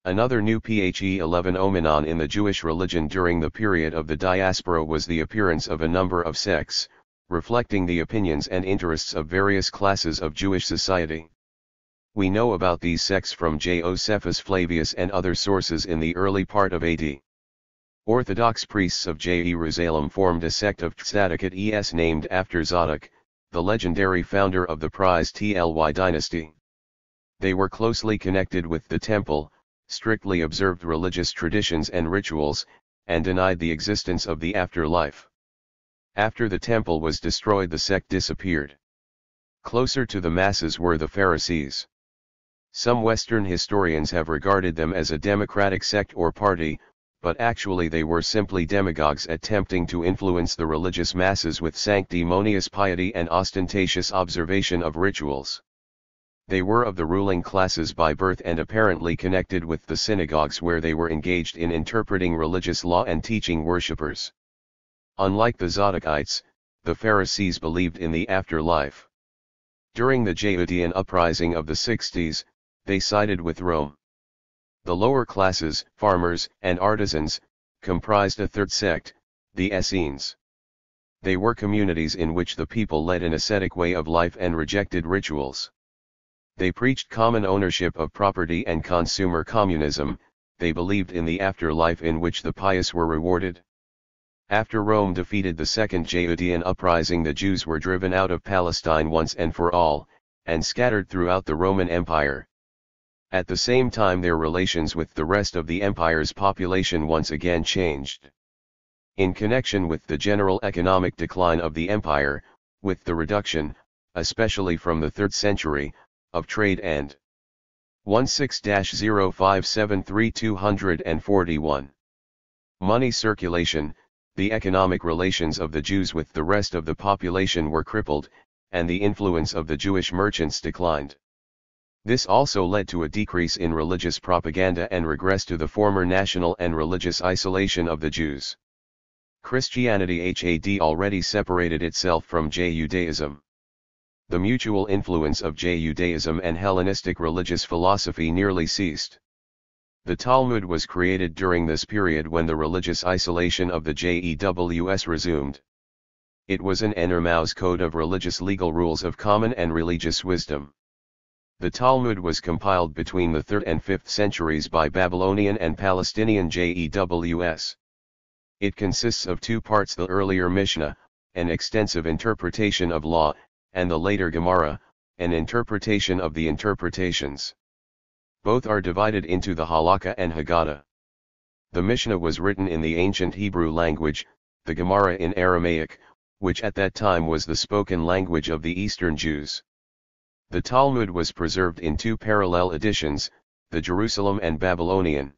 Another new phenomenon in the Jewish religion during the period of the diaspora was the appearance of a number of sects, reflecting the opinions and interests of various classes of Jewish society. We know about these sects from Josephus Flavius and other sources in the early part of AD. Orthodox priests of Jerusalem formed a sect of Tzaddikites named after Zadok, the legendary founder of the prized Tly dynasty. They were closely connected with the temple, strictly observed religious traditions and rituals, and denied the existence of the afterlife. After the temple was destroyed, the sect disappeared. Closer to the masses were the Pharisees. Some Western historians have regarded them as a democratic sect or party, but actually they were simply demagogues attempting to influence the religious masses with sanctimonious piety and ostentatious observation of rituals. They were of the ruling classes by birth and apparently connected with the synagogues, where they were engaged in interpreting religious law and teaching worshippers. Unlike the Zadokites, the Pharisees believed in the afterlife. During the Judean uprising of the 60s, they sided with Rome. The lower classes, farmers and artisans, comprised a third sect, the Essenes. They were communities in which the people led an ascetic way of life and rejected rituals. They preached common ownership of property and consumer communism. They believed in the afterlife in which the pious were rewarded. After Rome defeated the Second Judean uprising, the Jews were driven out of Palestine once and for all, and scattered throughout the Roman Empire. At the same time, their relations with the rest of the empire's population once again changed. In connection with the general economic decline of the empire, with the reduction, especially from the 3rd century, of trade and 16-0573-241 money circulation, the economic relations of the Jews with the rest of the population were crippled, and the influence of the Jewish merchants declined. This also led to a decrease in religious propaganda and regress to the former national and religious isolation of the Jews. Christianity had already separated itself from Judaism. The mutual influence of Judaism and Hellenistic religious philosophy nearly ceased. The Talmud was created during this period when the religious isolation of the Jews resumed. It was an enormous code of religious legal rules of common and religious wisdom. The Talmud was compiled between the 3rd and 5th centuries by Babylonian and Palestinian Jews. It consists of 2 parts: the earlier Mishnah, an extensive interpretation of law, and the later Gemara, an interpretation of the interpretations. Both are divided into the Halakha and Haggadah. The Mishnah was written in the ancient Hebrew language, the Gemara in Aramaic, which at that time was the spoken language of the Eastern Jews. The Talmud was preserved in 2 parallel editions, the Jerusalem and Babylonian.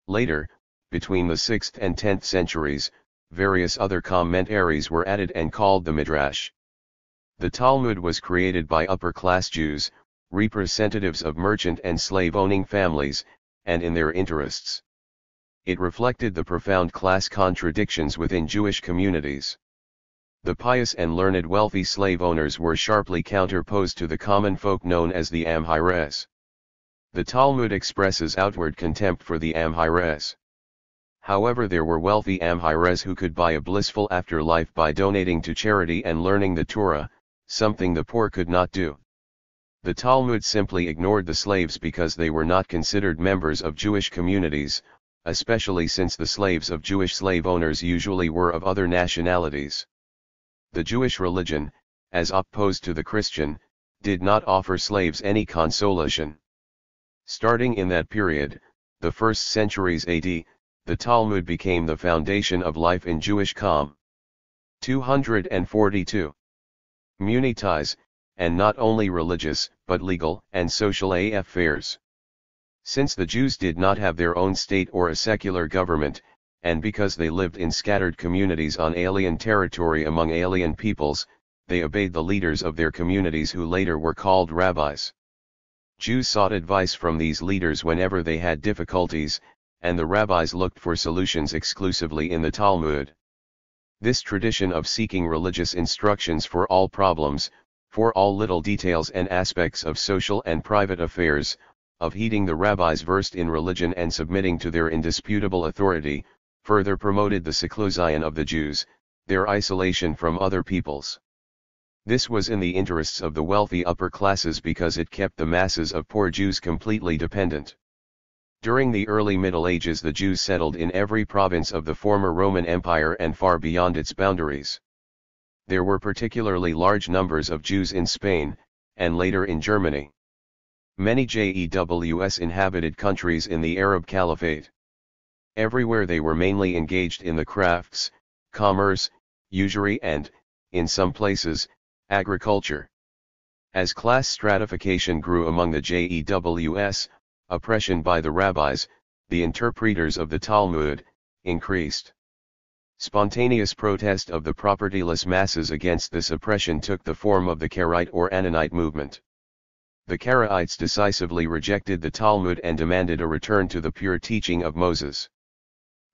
Later, between the 6th and 10th centuries, various other commentaries were added and called the Midrash. The Talmud was created by upper-class Jews, representatives of merchant and slave-owning families, and in their interests. It reflected the profound class contradictions within Jewish communities. The pious and learned wealthy slave owners were sharply counterposed to the common folk known as the Amhires. The Talmud expresses outward contempt for the Amhires. However, there were wealthy Amhires who could buy a blissful afterlife by donating to charity and learning the Torah, something the poor could not do. The Talmud simply ignored the slaves because they were not considered members of Jewish communities, especially since the slaves of Jewish slave owners usually were of other nationalities. The Jewish religion, as opposed to the Christian, did not offer slaves any consolation. Starting in that period, the 1st centuries AD, the Talmud became the foundation of life in Jewish Com. 242. Munities, and not only religious, but legal and social affairs. Since the Jews did not have their own state or a secular government, and because they lived in scattered communities on alien territory among alien peoples, they obeyed the leaders of their communities who later were called rabbis. Jews sought advice from these leaders whenever they had difficulties, and the rabbis looked for solutions exclusively in the Talmud. This tradition of seeking religious instructions for all problems, for all little details and aspects of social and private affairs, of heeding the rabbis versed in religion and submitting to their indisputable authority, further promoted the seclusion of the Jews, their isolation from other peoples. This was in the interests of the wealthy upper classes because it kept the masses of poor Jews completely dependent. During the early Middle Ages, the Jews settled in every province of the former Roman Empire and far beyond its boundaries. There were particularly large numbers of Jews in Spain, and later in Germany. Many Jews inhabited countries in the Arab Caliphate. Everywhere they were mainly engaged in the crafts, commerce, usury and, in some places, agriculture. As class stratification grew among the Jews, oppression by the rabbis, the interpreters of the Talmud, increased. Spontaneous protest of the propertyless masses against this oppression took the form of the Karaite or Annonite movement. The Karaites decisively rejected the Talmud and demanded a return to the pure teaching of Moses.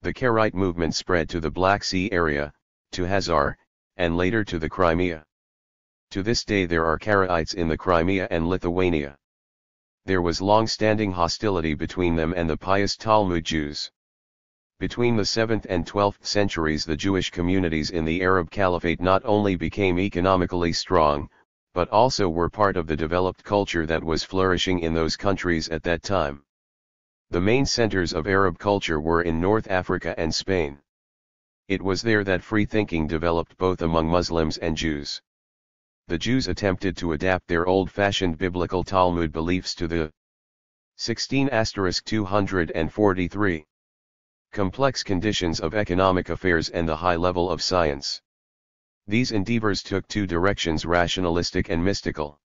The Karaite movement spread to the Black Sea area, to Hazar, and later to the Crimea. To this day there are Karaites in the Crimea and Lithuania. There was long-standing hostility between them and the pious Talmud Jews. Between the 7th and 12th centuries, the Jewish communities in the Arab Caliphate not only became economically strong, but also were part of the developed culture that was flourishing in those countries at that time. The main centers of Arab culture were in North Africa and Spain. It was there that free thinking developed both among Muslims and Jews. The Jews attempted to adapt their old-fashioned biblical Talmud beliefs to the 16*243 complex conditions of economic affairs and the high level of science. These endeavors took two directions: rationalistic and mystical.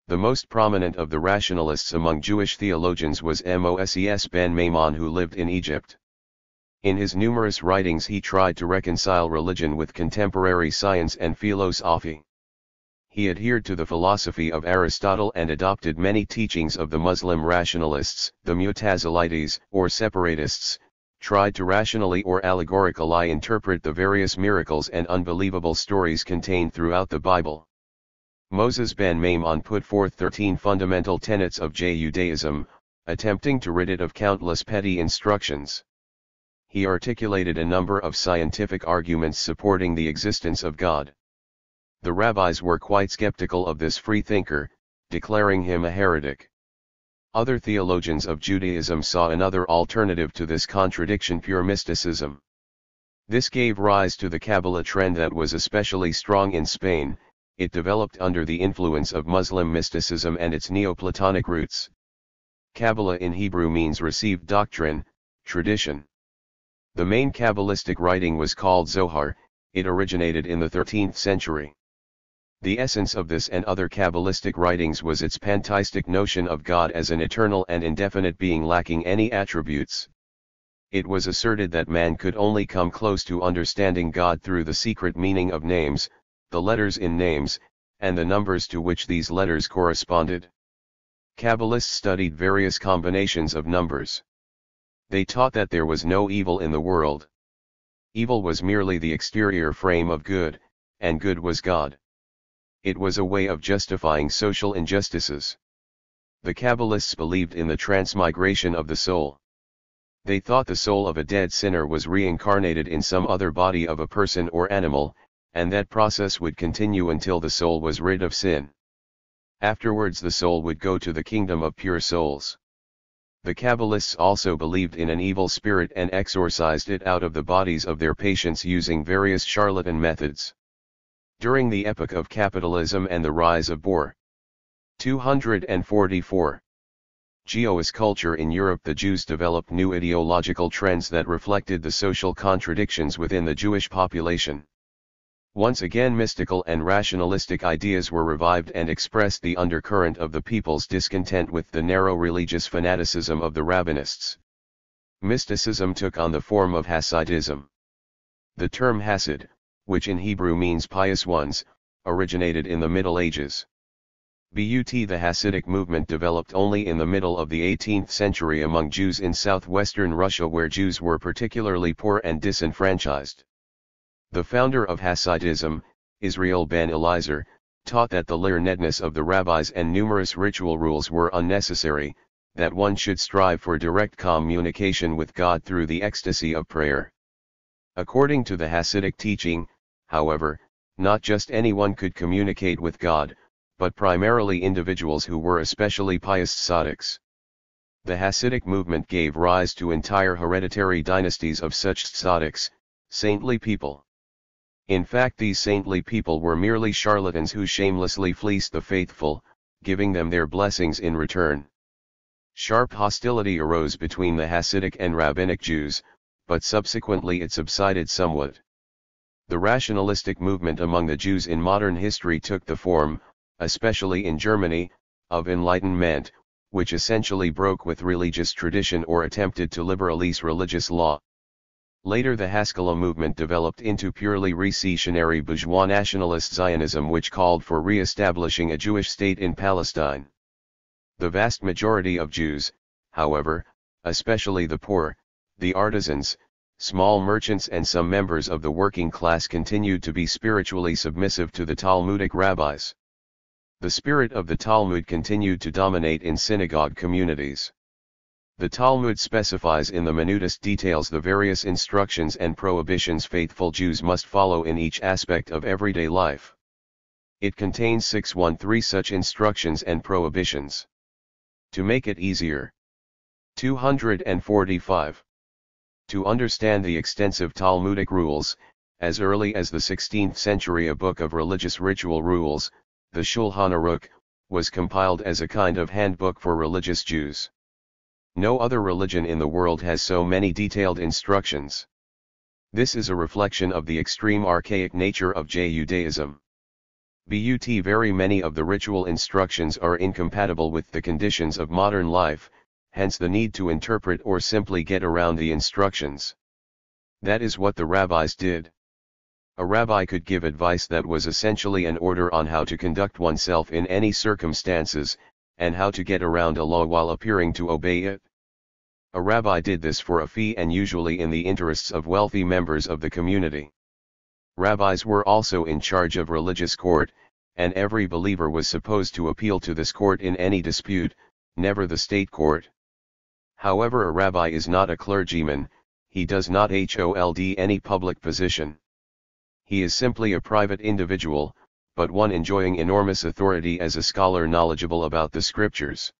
The most prominent of the rationalists among Jewish theologians was Moses ben Maimon, who lived in Egypt. In his numerous writings he tried to reconcile religion with contemporary science and philosophy. He adhered to the philosophy of Aristotle and adopted many teachings of the Muslim rationalists. The Mutazilites, or separatists, tried to rationally or allegorically interpret the various miracles and unbelievable stories contained throughout the Bible. Moses ben Maimon put forth 13 fundamental tenets of Judaism, attempting to rid it of countless petty instructions. He articulated a number of scientific arguments supporting the existence of God. The rabbis were quite skeptical of this freethinker, declaring him a heretic. Other theologians of Judaism saw another alternative to this contradiction: pure mysticism. This gave rise to the Kabbalah trend that was especially strong in Spain. It developed under the influence of Muslim mysticism and its Neoplatonic roots. Kabbalah in Hebrew means received doctrine, tradition. The main Kabbalistic writing was called Zohar. It originated in the 13th century. The essence of this and other Kabbalistic writings was its pantheistic notion of God as an eternal and indefinite being lacking any attributes. It was asserted that man could only come close to understanding God through the secret meaning of names, the letters in names, and the numbers to which these letters corresponded. Kabbalists studied various combinations of numbers. They taught that there was no evil in the world. Evil was merely the exterior frame of good, and good was God. It was a way of justifying social injustices. The Kabbalists believed in the transmigration of the soul. They thought the soul of a dead sinner was reincarnated in some other body of a person or animal, and that process would continue until the soul was rid of sin. Afterwards the soul would go to the kingdom of pure souls. The Kabbalists also believed in an evil spirit and exorcised it out of the bodies of their patients using various charlatan methods. During the epoch of capitalism and the rise of Boer. 244. Jewish culture in Europe, the Jews developed new ideological trends that reflected the social contradictions within the Jewish population. Once again, mystical and rationalistic ideas were revived and expressed the undercurrent of the people's discontent with the narrow religious fanaticism of the rabbinists. Mysticism took on the form of Hasidism. The term Hasid, which in Hebrew means pious ones, originated in the Middle Ages. The Hasidic movement developed only in the middle of the 18th century among Jews in southwestern Russia, where Jews were particularly poor and disenfranchised. The founder of Hasidism, Israel ben Eliezer, taught that the learnedness of the rabbis and numerous ritual rules were unnecessary, that one should strive for direct communication with God through the ecstasy of prayer. According to the Hasidic teaching, however, not just anyone could communicate with God, but primarily individuals who were especially pious tzaddiks. The Hasidic movement gave rise to entire hereditary dynasties of such tzaddiks, saintly people. In fact, these saintly people were merely charlatans who shamelessly fleeced the faithful, giving them their blessings in return. Sharp hostility arose between the Hasidic and rabbinic Jews, but subsequently it subsided somewhat. The rationalistic movement among the Jews in modern history took the form, especially in Germany, of Enlightenment, which essentially broke with religious tradition or attempted to liberalize religious law. Later the Haskalah movement developed into purely reactionary bourgeois nationalist Zionism, which called for re-establishing a Jewish state in Palestine. The vast majority of Jews, however, especially the poor, the artisans, small merchants and some members of the working class, continued to be spiritually submissive to the Talmudic rabbis. The spirit of the Talmud continued to dominate in synagogue communities. The Talmud specifies in the minutest details the various instructions and prohibitions faithful Jews must follow in each aspect of everyday life. It contains 613 such instructions and prohibitions. To make it easier. 245. To understand the extensive Talmudic rules, as early as the 16th century a book of religious ritual rules, the Shulchan Aruch, was compiled as a kind of handbook for religious Jews. No other religion in the world has so many detailed instructions. This is a reflection of the extreme archaic nature of Judaism. But very many of the ritual instructions are incompatible with the conditions of modern life, hence the need to interpret or simply get around the instructions. That is what the rabbis did. A rabbi could give advice that was essentially an order on how to conduct oneself in any circumstances, and how to get around a law while appearing to obey it. A rabbi did this for a fee and usually in the interests of wealthy members of the community. Rabbis were also in charge of religious court, and every believer was supposed to appeal to this court in any dispute, never the state court. However, a rabbi is not a clergyman, he does not hold any public position. He is simply a private individual, but one enjoying enormous authority as a scholar knowledgeable about the scriptures.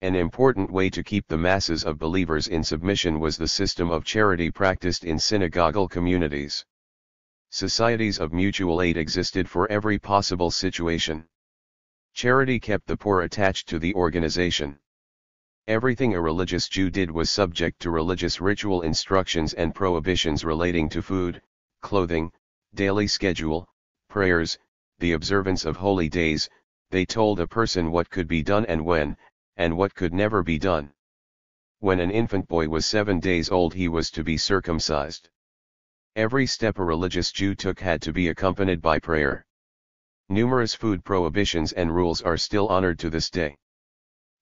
An important way to keep the masses of believers in submission was the system of charity practiced in synagogal communities. Societies of mutual aid existed for every possible situation. Charity kept the poor attached to the organization. Everything a religious Jew did was subject to religious ritual instructions and prohibitions relating to food, clothing, daily schedule, prayers, the observance of holy days. They told a person what could be done and when, and what could never be done. When an infant boy was 7 days old he was to be circumcised. Every step a religious Jew took had to be accompanied by prayer. Numerous food prohibitions and rules are still honored to this day.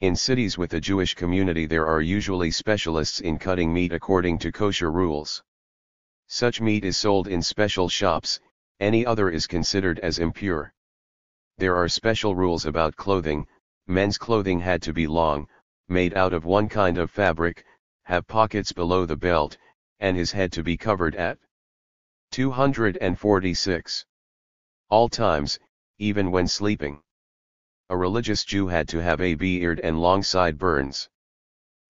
In cities with a Jewish community there are usually specialists in cutting meat according to kosher rules. Such meat is sold in special shops, any other is considered as impure. There are special rules about clothing. Men's clothing had to be long, made out of one kind of fabric, have pockets below the belt, and his head to be covered at 246. All times, even when sleeping. A religious Jew had to have a beard and long sideburns.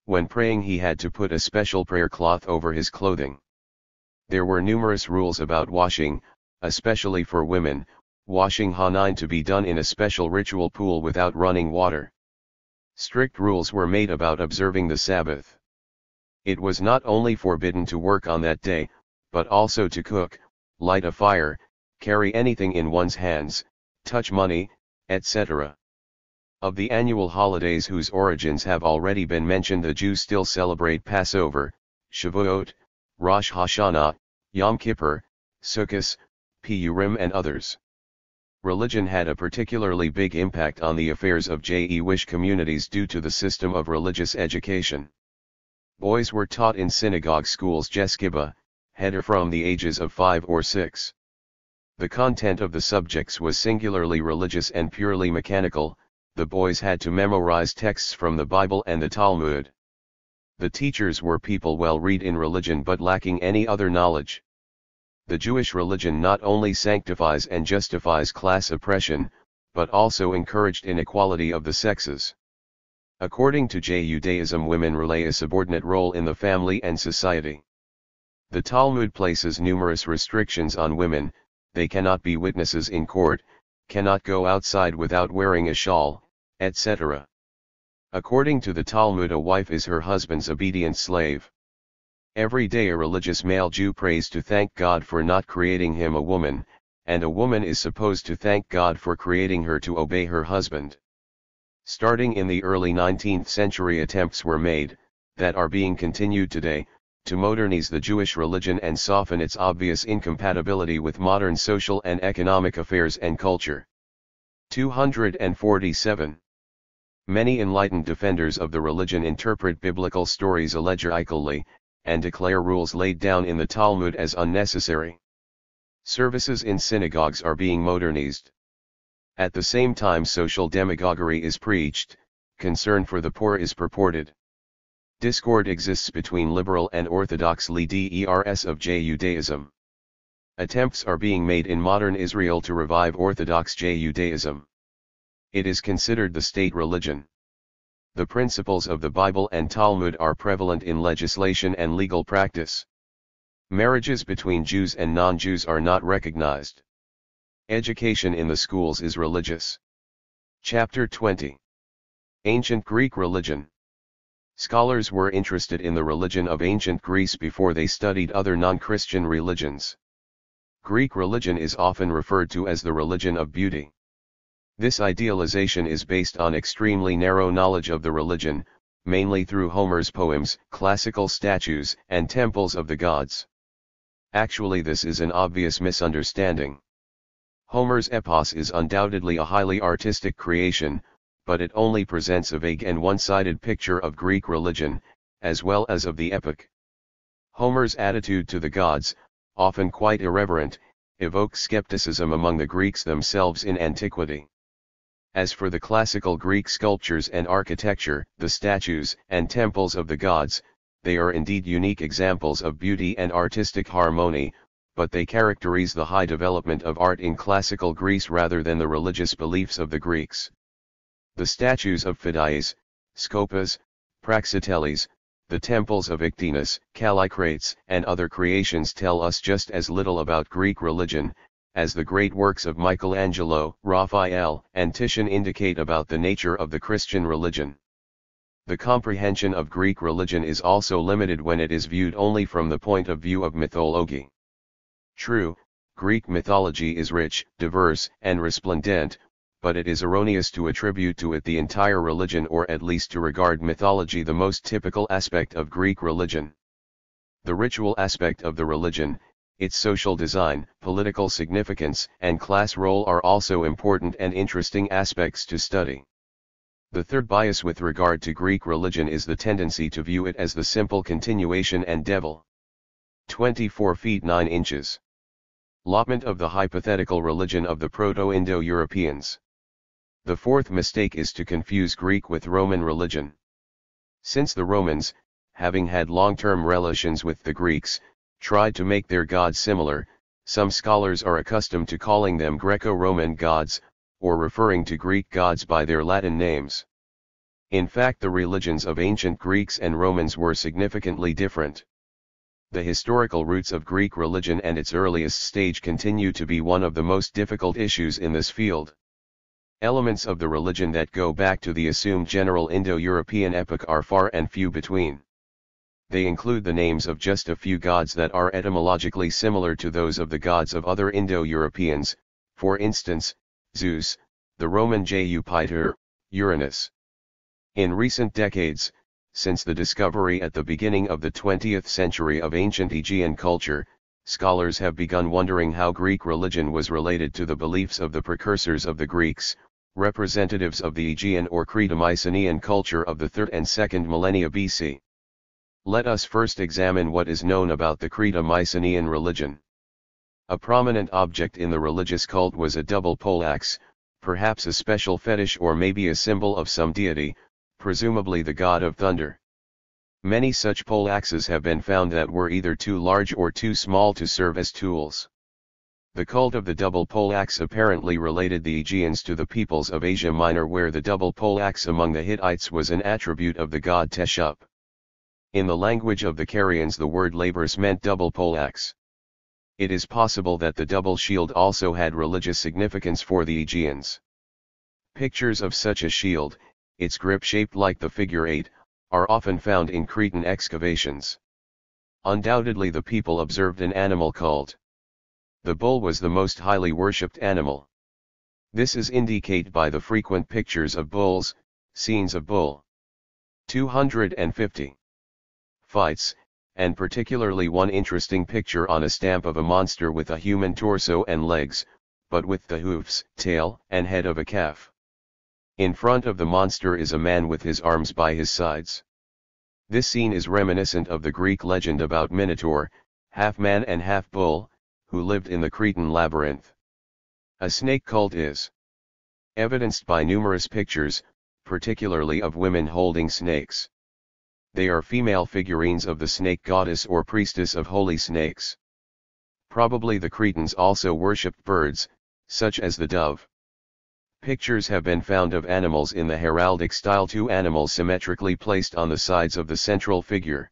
When praying he had to put a special prayer cloth over his clothing. There were numerous rules about washing, especially for women, washing hanine to be done in a special ritual pool without running water. Strict rules were made about observing the Sabbath. It was not only forbidden to work on that day, but also to cook, light a fire, carry anything in one's hands, touch money, etc. Of the annual holidays whose origins have already been mentioned, the Jews still celebrate Passover, Shavuot, Rosh Hashanah, Yom Kippur, Sukkot, Purim and others. Religion had a particularly big impact on the affairs of Jewish communities due to the system of religious education. Boys were taught in synagogue schools Jeskiba, Heder from the ages of 5 or 6. The content of the subjects was singularly religious and purely mechanical. The boys had to memorize texts from the Bible and the Talmud. The teachers were people well read in religion but lacking any other knowledge. The Jewish religion not only sanctifies and justifies class oppression, but also encouraged inequality of the sexes. According to Judaism, women relay a subordinate role in the family and society. The Talmud places numerous restrictions on women. They cannot be witnesses in court, cannot go outside without wearing a shawl, etc. According to the Talmud, a wife is her husband's obedient slave. Every day a religious male Jew prays to thank God for not creating him a woman, and a woman is supposed to thank God for creating her to obey her husband. Starting in the early 19th century, attempts were made, that are being continued today, to modernize the Jewish religion and soften its obvious incompatibility with modern social and economic affairs and culture. 247. Many enlightened defenders of the religion interpret biblical stories allegorically, and declare rules laid down in the Talmud as unnecessary. Services in synagogues are being modernized. At the same time, social demagoguery is preached, concern for the poor is purported. Discord exists between liberal and orthodox leaders of Judaism. Attempts are being made in modern Israel to revive Orthodox Judaism. It is considered the state religion. The principles of the Bible and Talmud are prevalent in legislation and legal practice. Marriages between Jews and non-Jews are not recognized. Education in the schools is religious. Chapter 20. Ancient Greek Religion. Scholars were interested in the religion of ancient Greece before they studied other non-Christian religions. Greek religion is often referred to as the religion of beauty. This idealization is based on extremely narrow knowledge of the religion, mainly through Homer's poems, classical statues, and temples of the gods. Actually, this is an obvious misunderstanding. Homer's epos is undoubtedly a highly artistic creation, but it only presents a vague and one-sided picture of Greek religion, as well as of the epic. Homer's attitude to the gods, often quite irreverent, evokes skepticism among the Greeks themselves in antiquity. As for the classical Greek sculptures and architecture, the statues and temples of the gods, they are indeed unique examples of beauty and artistic harmony, but they characterize the high development of art in classical Greece rather than the religious beliefs of the Greeks. The statues of Phidias, Scopas, Praxiteles, the temples of Ictinus, Callicrates, and other creations tell us just as little about Greek religion, as the great works of Michelangelo, Raphael, and Titian indicate about the nature of the Christian religion. The comprehension of Greek religion is also limited when it is viewed only from the point of view of mythology. True, Greek mythology is rich, diverse, and resplendent, but it is erroneous to attribute to it the entire religion, or at least to regard mythology the most typical aspect of Greek religion. The ritual aspect of the religion, its social design, political significance, and class role are also important and interesting aspects to study. The third bias with regard to Greek religion is the tendency to view it as the simple continuation and devil. 24 feet 9 inches. Allotment of the hypothetical religion of the Proto-Indo-Europeans. The fourth mistake is to confuse Greek with Roman religion. Since the Romans, having had long-term relations with the Greeks, tried to make their gods similar, some scholars are accustomed to calling them Greco-Roman gods, or referring to Greek gods by their Latin names. In fact, the religions of ancient Greeks and Romans were significantly different. The historical roots of Greek religion and its earliest stage continue to be one of the most difficult issues in this field. Elements of the religion that go back to the assumed general Indo-European epoch are far and few between. They include the names of just a few gods that are etymologically similar to those of the gods of other Indo-Europeans, for instance, Zeus, the Roman Jupiter, Uranus. In recent decades, since the discovery at the beginning of the 20th century of ancient Aegean culture, scholars have begun wondering how Greek religion was related to the beliefs of the precursors of the Greeks, representatives of the Aegean or Creto-Mycenaean culture of the 3rd and 2nd millennia BC. Let us first examine what is known about the Creto-Mycenaean religion. A prominent object in the religious cult was a double poleaxe, perhaps a special fetish or maybe a symbol of some deity, presumably the god of thunder. Many such poleaxes have been found that were either too large or too small to serve as tools. The cult of the double poleaxe apparently related the Aegeans to the peoples of Asia Minor, where the double poleaxe among the Hittites was an attribute of the god Teshup. In the language of the Carians, the word labors meant double poleaxe. It is possible that the double shield also had religious significance for the Aegeans. Pictures of such a shield, its grip shaped like the figure 8, are often found in Cretan excavations. Undoubtedly the people observed an animal cult. The bull was the most highly worshipped animal. This is indicated by the frequent pictures of bulls, scenes of bull. 250. Fights, and particularly one interesting picture on a stamp of a monster with a human torso and legs, but with the hoofs, tail, and head of a calf. In front of the monster is a man with his arms by his sides. This scene is reminiscent of the Greek legend about Minotaur, half man and half bull, who lived in the Cretan labyrinth. A snake cult is evidenced by numerous pictures, particularly of women holding snakes. They are female figurines of the snake goddess or priestess of holy snakes. Probably the Cretans also worshipped birds, such as the dove. Pictures have been found of animals in the heraldic style, two animals symmetrically placed on the sides of the central figure.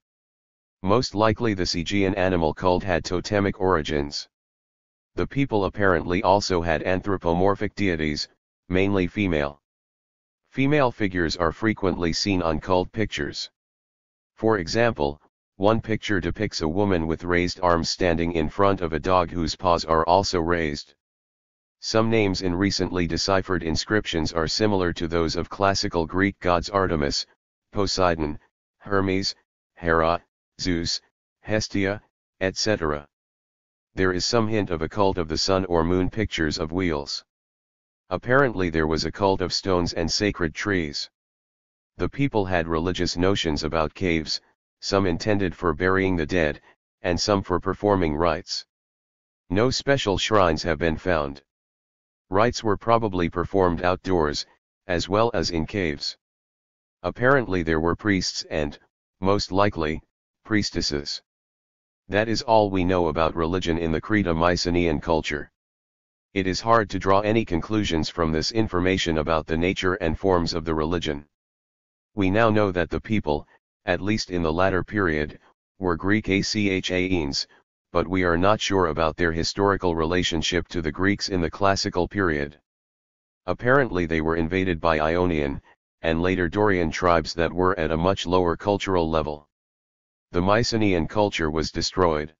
Most likely the Segeian animal cult had totemic origins. The people apparently also had anthropomorphic deities, mainly female. Female figures are frequently seen on cult pictures. For example, one picture depicts a woman with raised arms standing in front of a dog whose paws are also raised. Some names in recently deciphered inscriptions are similar to those of classical Greek gods Artemis, Poseidon, Hermes, Hera, Zeus, Hestia, etc. There is some hint of a cult of the sun or moon pictures of wheels. Apparently there was a cult of stones and sacred trees. The people had religious notions about caves, some intended for burying the dead, and some for performing rites. No special shrines have been found. Rites were probably performed outdoors, as well as in caves. Apparently there were priests and, most likely, priestesses. That is all we know about religion in the Crete-Mycenaean culture. It is hard to draw any conclusions from this information about the nature and forms of the religion. We now know that the people, at least in the latter period, were Greek Achaeans, but we are not sure about their historical relationship to the Greeks in the classical period. Apparently they were invaded by Ionian, and later Dorian tribes that were at a much lower cultural level. The Mycenaean culture was destroyed.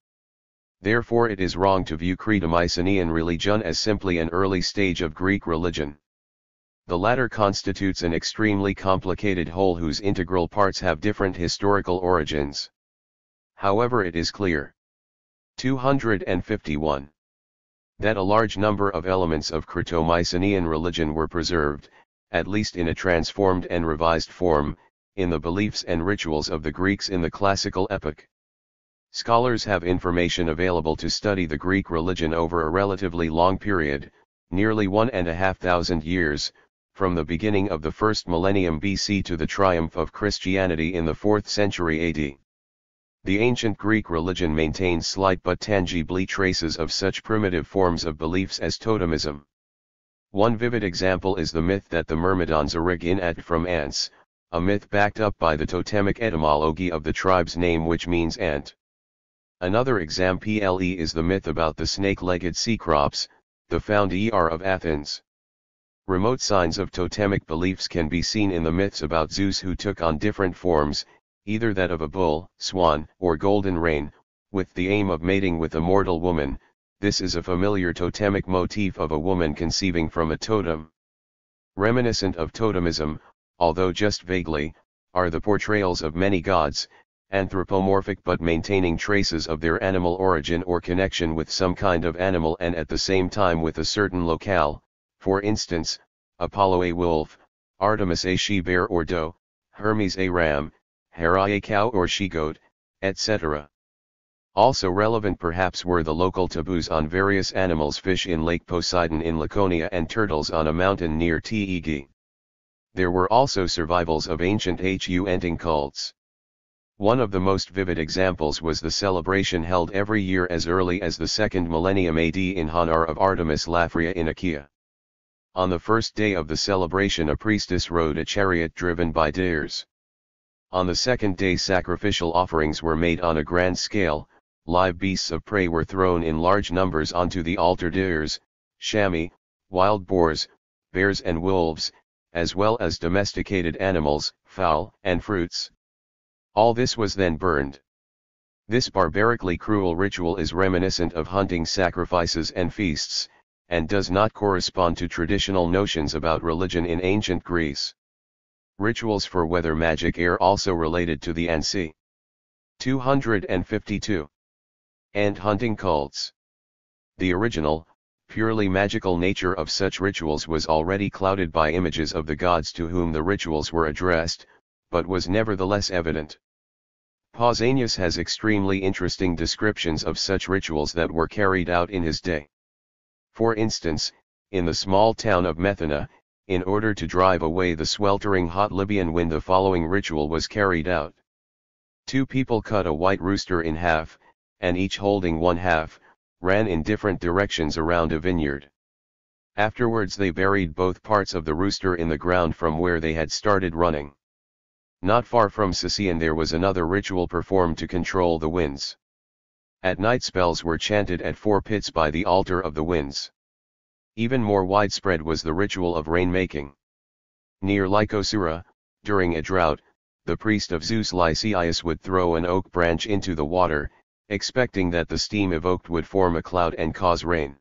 Therefore it is wrong to view Crete-Mycenaean religion as simply an early stage of Greek religion. The latter constitutes an extremely complicated whole whose integral parts have different historical origins. However, it is clear. 251. That a large number of elements of Crete-Mycenaean religion were preserved, at least in a transformed and revised form, in the beliefs and rituals of the Greeks in the classical epoch. Scholars have information available to study the Greek religion over a relatively long period, nearly 1,500 years, from the beginning of the first millennium BC to the triumph of Christianity in the 4th century AD. The ancient Greek religion maintains slight but tangibly traces of such primitive forms of beliefs as totemism. One vivid example is the myth that the Myrmidons originate from ants, a myth backed up by the totemic etymology of the tribe's name, which means ant. Another example is the myth about the snake-legged Cecrops, the founder of Athens. Remote signs of totemic beliefs can be seen in the myths about Zeus, who took on different forms, either that of a bull, swan, or golden rain, with the aim of mating with a mortal woman. This is a familiar totemic motif of a woman conceiving from a totem. Reminiscent of totemism, although just vaguely, are the portrayals of many gods, anthropomorphic but maintaining traces of their animal origin or connection with some kind of animal and at the same time with a certain locale, for instance, Apollo a wolf, Artemis a she-bear or doe, Hermes a ram, Hera a cow or she-goat, etc. Also relevant perhaps were the local taboos on various animals: fish in Lake Poseidon in Laconia and turtles on a mountain near Tegea. There were also survivals of ancient hunting cults. One of the most vivid examples was the celebration held every year as early as the 2nd millennium AD in honor of Artemis Laphria in Achaea. On the first day of the celebration, a priestess rode a chariot driven by deers. On the second day, sacrificial offerings were made on a grand scale. Live beasts of prey were thrown in large numbers onto the altar: deers, chamois, wild boars, bears and wolves, as well as domesticated animals, fowl, and fruits. All this was then burned. This barbarically cruel ritual is reminiscent of hunting sacrifices and feasts, and does not correspond to traditional notions about religion in ancient Greece. Rituals for weather magic are also related to the Ansi. 252. Ant hunting cults. The original, purely magical nature of such rituals was already clouded by images of the gods to whom the rituals were addressed, but was nevertheless evident. Pausanias has extremely interesting descriptions of such rituals that were carried out in his day. For instance, in the small town of Methana, in order to drive away the sweltering hot Libyan wind, the following ritual was carried out. 2 people cut a white rooster in half, and each holding one half, ran in different directions around a vineyard. Afterwards they buried both parts of the rooster in the ground from where they had started running. Not far from Segei there was another ritual performed to control the winds. At night spells were chanted at 4 pits by the altar of the winds. Even more widespread was the ritual of rainmaking. Near Lycosura, during a drought, the priest of Zeus Lysias would throw an oak branch into the water, expecting that the steam evoked would form a cloud and cause rain.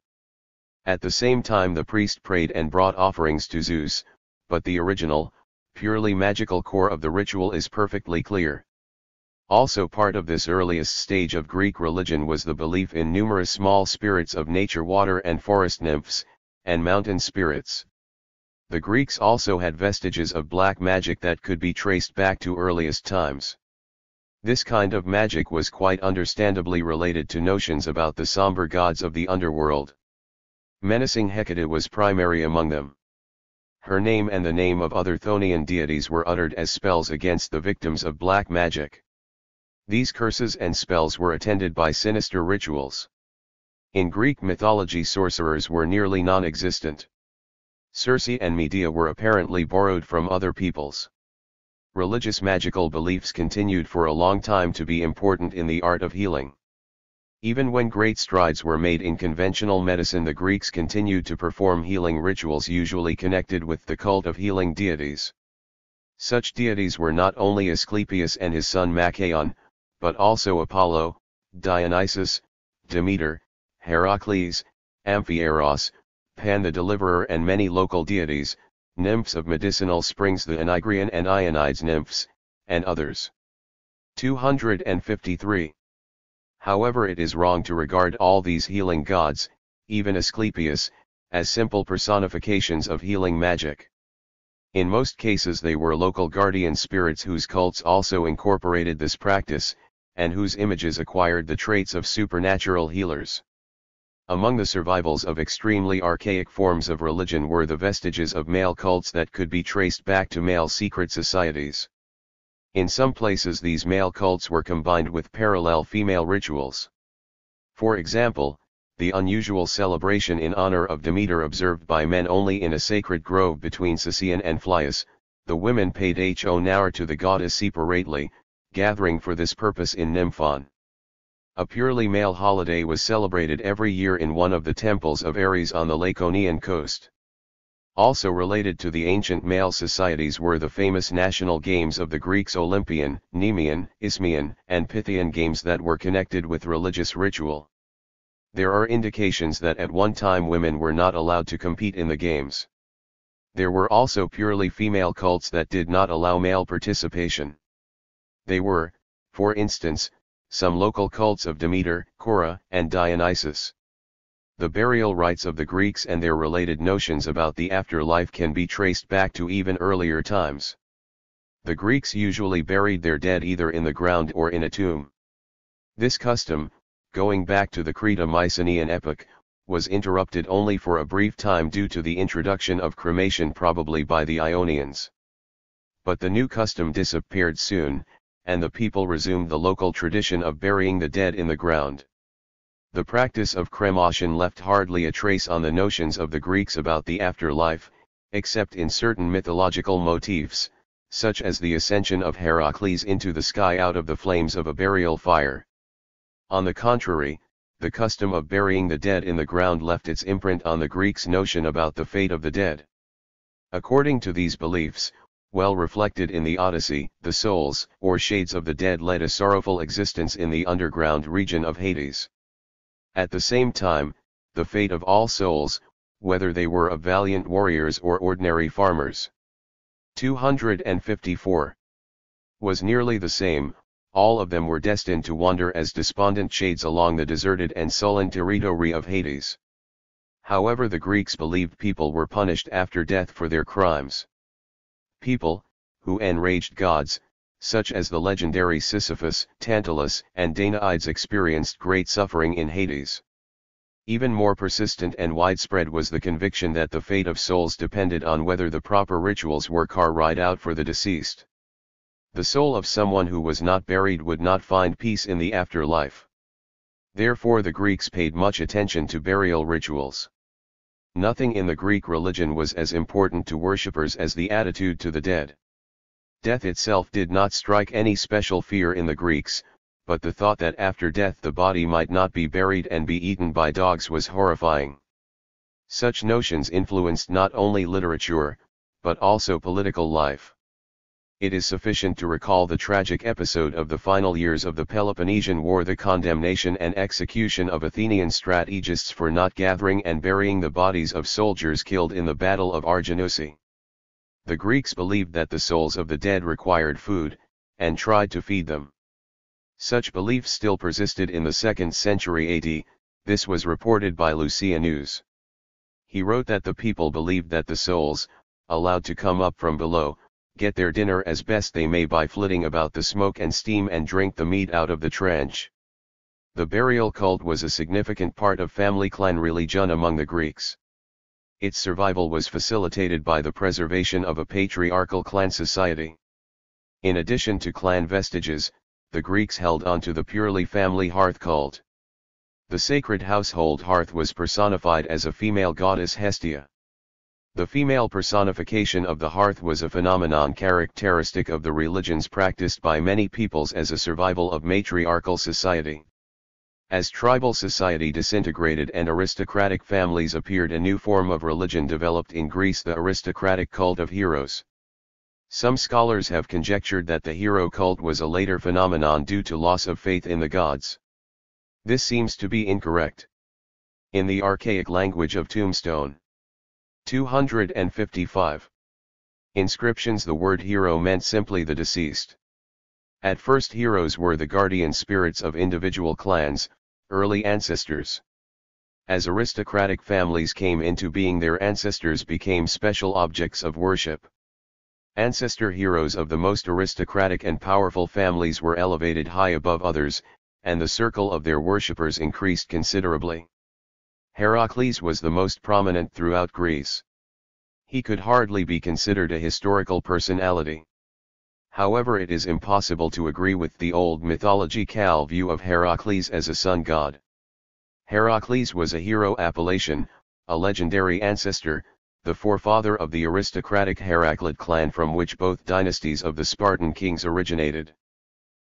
At the same time the priest prayed and brought offerings to Zeus, but the original, purely magical core of the ritual is perfectly clear. Also part of this earliest stage of Greek religion was the belief in numerous small spirits of nature, water and forest nymphs, and mountain spirits. The Greeks also had vestiges of black magic that could be traced back to earliest times. This kind of magic was quite understandably related to notions about the somber gods of the underworld. Menacing Hecate was primary among them. Her name and the name of other Chthonian deities were uttered as spells against the victims of black magic. These curses and spells were attended by sinister rituals. In Greek mythology sorcerers were nearly non-existent. Circe and Medea were apparently borrowed from other peoples. Religious magical beliefs continued for a long time to be important in the art of healing. Even when great strides were made in conventional medicine, the Greeks continued to perform healing rituals usually connected with the cult of healing deities. Such deities were not only Asclepius and his son Machaon, but also Apollo, Dionysus, Demeter, Heracles, Amphiaraos, Pan the Deliverer and many local deities, nymphs of medicinal springs, the Enigrian and Ionides nymphs, and others. 253. However, it is wrong to regard all these healing gods, even Asclepius, as simple personifications of healing magic. In most cases they were local guardian spirits whose cults also incorporated this practice, and whose images acquired the traits of supernatural healers. Among the survivals of extremely archaic forms of religion were the vestiges of male cults that could be traced back to male secret societies. In some places these male cults were combined with parallel female rituals. For example, the unusual celebration in honor of Demeter observed by men only in a sacred grove between Sicyon and Phlius, the women paid honor to the goddess separately, gathering for this purpose in Nymphon. A purely male holiday was celebrated every year in one of the temples of Ares on the Laconian coast. Also related to the ancient male societies were the famous national games of the Greeks, Olympian, Nemean, Isthmian, and Pythian games that were connected with religious ritual. There are indications that at one time women were not allowed to compete in the games. There were also purely female cults that did not allow male participation. They were, for instance, some local cults of Demeter, Cora, and Dionysus. The burial rites of the Greeks and their related notions about the afterlife can be traced back to even earlier times. The Greeks usually buried their dead either in the ground or in a tomb. This custom, going back to the Crete-Mycenaean epoch, was interrupted only for a brief time due to the introduction of cremation, probably by the Ionians. But the new custom disappeared soon, and the people resumed the local tradition of burying the dead in the ground. The practice of cremation left hardly a trace on the notions of the Greeks about the afterlife, except in certain mythological motifs, such as the ascension of Heracles into the sky out of the flames of a burial fire. On the contrary, the custom of burying the dead in the ground left its imprint on the Greeks' notion about the fate of the dead. According to these beliefs, well reflected in the Odyssey, the souls, or shades of the dead led a sorrowful existence in the underground region of Hades. At the same time, the fate of all souls, whether they were of valiant warriors or ordinary farmers. 254. Was nearly the same. All of them were destined to wander as despondent shades along the deserted and sullen territory of Hades. However, the Greeks believed people were punished after death for their crimes. People, who enraged gods, such as the legendary Sisyphus, Tantalus, and Danaides, experienced great suffering in Hades. Even more persistent and widespread was the conviction that the fate of souls depended on whether the proper rituals were carried out for the deceased. The soul of someone who was not buried would not find peace in the afterlife. Therefore the Greeks paid much attention to burial rituals. Nothing in the Greek religion was as important to worshippers as the attitude to the dead. Death itself did not strike any special fear in the Greeks, but the thought that after death the body might not be buried and be eaten by dogs was horrifying. Such notions influenced not only literature, but also political life. It is sufficient to recall the tragic episode of the final years of the Peloponnesian War, the condemnation and execution of Athenian strategists for not gathering and burying the bodies of soldiers killed in the Battle of Arginusi. The Greeks believed that the souls of the dead required food, and tried to feed them. Such belief still persisted in the 2nd century AD, this was reported by Lucianus. He wrote that the people believed that the souls, allowed to come up from below, get their dinner as best they may by flitting about the smoke and steam and drink the meat out of the trench. The burial cult was a significant part of family clan religion among the Greeks. Its survival was facilitated by the preservation of a patriarchal clan society. In addition to clan vestiges, the Greeks held on to the purely family hearth cult. The sacred household hearth was personified as a female goddess Hestia. The female personification of the hearth was a phenomenon characteristic of the religions practiced by many peoples as a survival of matriarchal society. As tribal society disintegrated and aristocratic families appeared, a new form of religion developed in Greece, the aristocratic cult of heroes. Some scholars have conjectured that the hero cult was a later phenomenon due to loss of faith in the gods. This seems to be incorrect. In the archaic language of tombstone 255 inscriptions, the word hero meant simply the deceased. At first, heroes were the guardian spirits of individual clans, early ancestors. As aristocratic families came into being, their ancestors became special objects of worship. Ancestor heroes of the most aristocratic and powerful families were elevated high above others, and the circle of their worshippers increased considerably. Heracles was the most prominent throughout Greece. He could hardly be considered a historical personality. However, it is impossible to agree with the old mythological view of Heracles as a sun god. Heracles was a hero appellation, a legendary ancestor, the forefather of the aristocratic Heraclid clan from which both dynasties of the Spartan kings originated.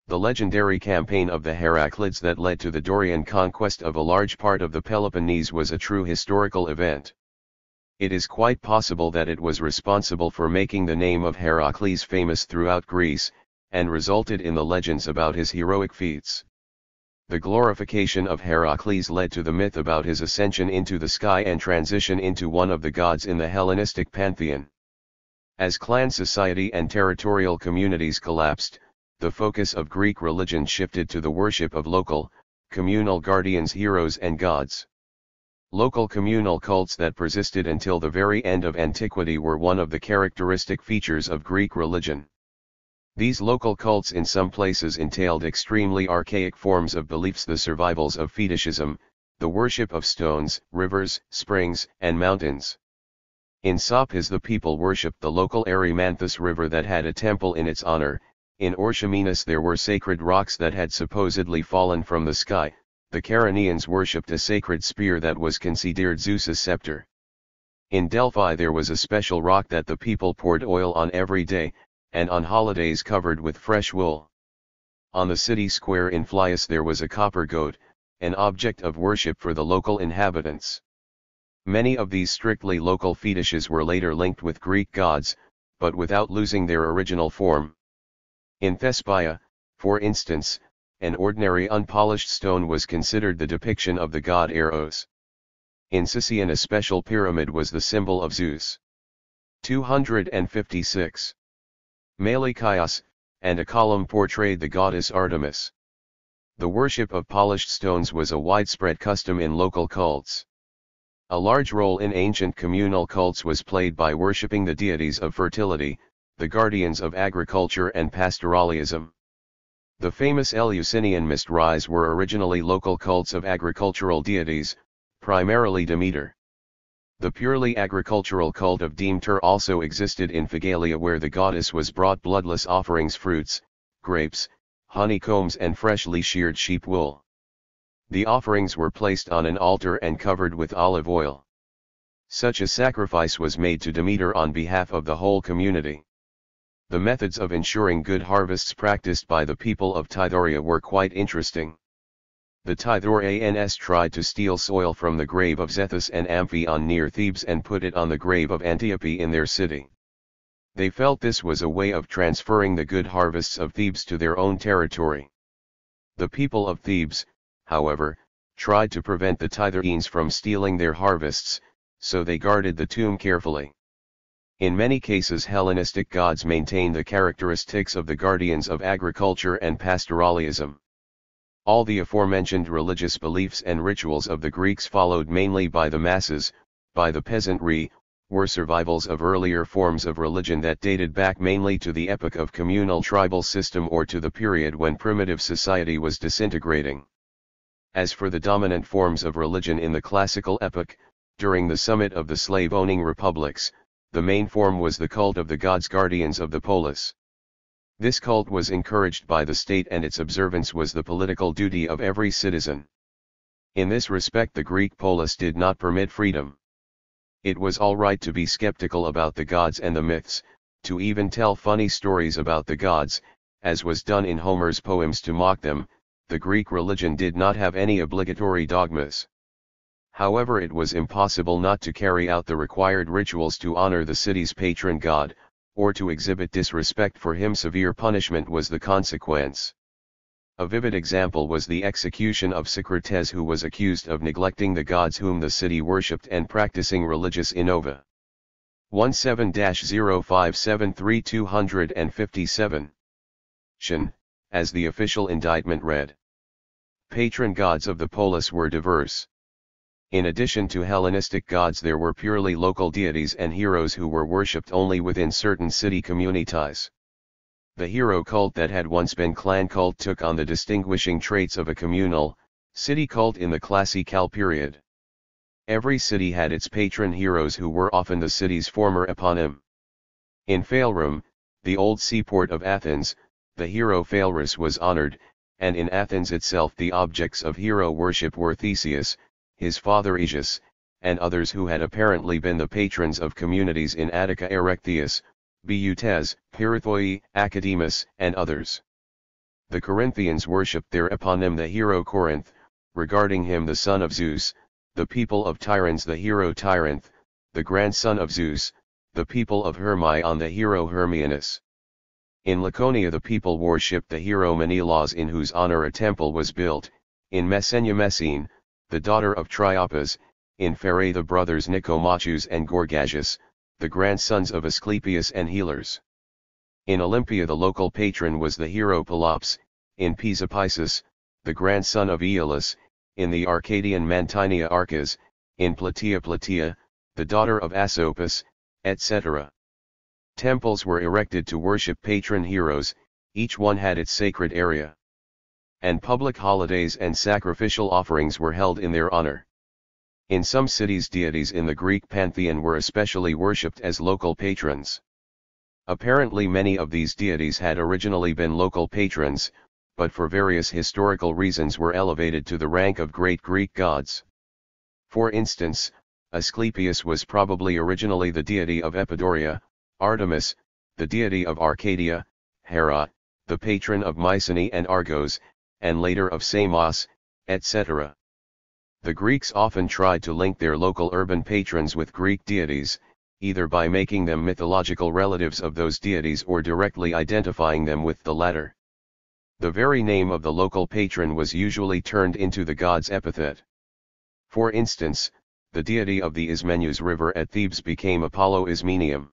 The legendary campaign of the Heraclids that led to the Dorian conquest of a large part of the Peloponnese was a true historical event. It is quite possible that it was responsible for making the name of Heracles famous throughout Greece, and resulted in the legends about his heroic feats. The glorification of Heracles led to the myth about his ascension into the sky and transition into one of the gods in the Hellenistic pantheon. As clan society and territorial communities collapsed, the focus of Greek religion shifted to the worship of local, communal guardians, heroes and gods. Local communal cults that persisted until the very end of antiquity were one of the characteristic features of Greek religion. These local cults in some places entailed extremely archaic forms of beliefs, the survivals of fetishism, the worship of stones, rivers, springs, and mountains. In Sopus, the people worshipped the local Erymanthus river that had a temple in its honor. In Orchomenus there were sacred rocks that had supposedly fallen from the sky. The Charonians worshipped a sacred spear that was considered Zeus's scepter. In Delphi there was a special rock that the people poured oil on every day, and on holidays covered with fresh wool. On the city square in Phlius there was a copper goat, an object of worship for the local inhabitants. Many of these strictly local fetishes were later linked with Greek gods, but without losing their original form. In Thespia, for instance, an ordinary unpolished stone was considered the depiction of the god Eros. In Sicyon a special pyramid was the symbol of Zeus. 256. Melikios, and a column portrayed the goddess Artemis. The worship of polished stones was a widespread custom in local cults. A large role in ancient communal cults was played by worshipping the deities of fertility, the guardians of agriculture and pastoralism. The famous Eleusinian mysteries were originally local cults of agricultural deities, primarily Demeter. The purely agricultural cult of Demeter also existed in Phygalia, where the goddess was brought bloodless offerings, fruits, grapes, honeycombs and freshly sheared sheep wool. The offerings were placed on an altar and covered with olive oil. Such a sacrifice was made to Demeter on behalf of the whole community. The methods of ensuring good harvests practiced by the people of Tithoria were quite interesting. The Tithorians tried to steal soil from the grave of Zethus and Amphion near Thebes and put it on the grave of Antiope in their city. They felt this was a way of transferring the good harvests of Thebes to their own territory. The people of Thebes, however, tried to prevent the Tithorians from stealing their harvests, so they guarded the tomb carefully. In many cases Hellenistic gods maintained the characteristics of the guardians of agriculture and pastoralism. All the aforementioned religious beliefs and rituals of the Greeks followed mainly by the masses, by the peasantry, were survivals of earlier forms of religion that dated back mainly to the epoch of communal tribal system or to the period when primitive society was disintegrating. As for the dominant forms of religion in the classical epoch, during the summit of the slave-owning republics, the main form was the cult of the gods guardians of the polis. This cult was encouraged by the state and its observance was the political duty of every citizen. In this respect the Greek polis did not permit freedom. It was all right to be skeptical about the gods and the myths, to even tell funny stories about the gods, as was done in Homer's poems to mock them. The Greek religion did not have any obligatory dogmas. However, it was impossible not to carry out the required rituals to honor the city's patron god, or to exhibit disrespect for him. Severe punishment was the consequence. A vivid example was the execution of Socrates, who was accused of neglecting the gods whom the city worshipped and practicing religious innova. 17-0573-257. As the official indictment read. Patron gods of the polis were diverse. In addition to Hellenistic gods, there were purely local deities and heroes who were worshipped only within certain city communities. The hero cult that had once been clan cult took on the distinguishing traits of a communal, city cult in the classical period. Every city had its patron heroes who were often the city's former eponym. In Phalerum, the old seaport of Athens, the hero Phalerus was honored, and in Athens itself the objects of hero worship were Theseus, his father Aegeus, and others who had apparently been the patrons of communities in Attica, Erechtheus, Boeotes, Pyrithoi, Academus, and others. The Corinthians worshipped their eponym the hero Corinth, regarding him the son of Zeus, the people of Tyrans the hero Tyranthe, the grandson of Zeus, the people of Hermion the hero Hermianus. In Laconia the people worshipped the hero Menelaus, in whose honor a temple was built. In Messenia Messene, the daughter of Triopas, in Pherae the brothers Nicomachus and Gorgagius, the grandsons of Asclepius and Helers. In Olympia the local patron was the hero Pelops, in Pisa Pisus, the grandson of Aeolus, in the Arcadian Mantinea Arcas, in Plataea Plataea, the daughter of Asopus, etc. Temples were erected to worship patron heroes, each one had its sacred area. And public holidays and sacrificial offerings were held in their honor. In some cities deities in the Greek pantheon were especially worshipped as local patrons. Apparently many of these deities had originally been local patrons, but for various historical reasons were elevated to the rank of great Greek gods. For instance, Asclepius was probably originally the deity of Epidaura, Artemis, the deity of Arcadia, Hera, the patron of Mycenae and Argos, and later of Samos, etc. The Greeks often tried to link their local urban patrons with Greek deities, either by making them mythological relatives of those deities or directly identifying them with the latter. The very name of the local patron was usually turned into the god's epithet. For instance, the deity of the Ismenus river at Thebes became Apollo Ismenium.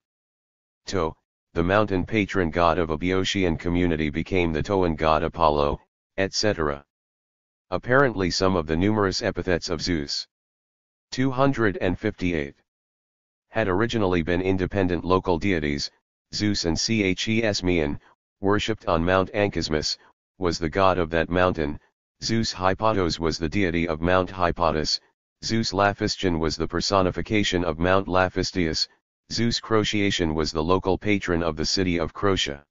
To, the mountain patron god of a Boeotian community, became the Toan god Apollo, etc. Apparently some of the numerous epithets of Zeus 258 had originally been independent local deities. Zeus and Chesmion, worshipped on Mount Anchismus, was the god of that mountain. Zeus Hypatos was the deity of Mount Hypatos. Zeus Laphistion was the personification of Mount Laphistius. Zeus Crotiation was the local patron of the city of Crotia.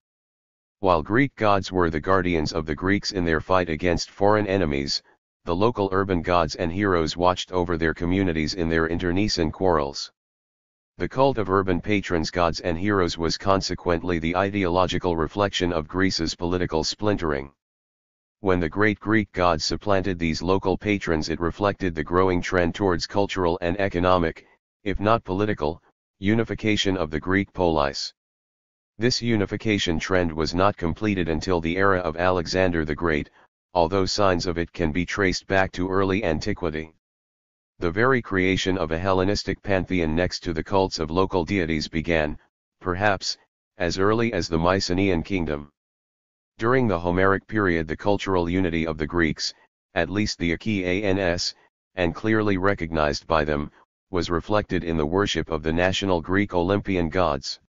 While Greek gods were the guardians of the Greeks in their fight against foreign enemies, the local urban gods and heroes watched over their communities in their internecine quarrels. The cult of urban patrons, gods and heroes was consequently the ideological reflection of Greece's political splintering. When the great Greek gods supplanted these local patrons, it reflected the growing trend towards cultural and economic, if not political, unification of the Greek polis. This unification trend was not completed until the era of Alexander the Great, although signs of it can be traced back to early antiquity. The very creation of a Hellenistic pantheon next to the cults of local deities began, perhaps, as early as the Mycenaean kingdom. During the Homeric period, the cultural unity of the Greeks, at least the Achaeans, and clearly recognized by them, was reflected in the worship of the national Greek Olympian gods.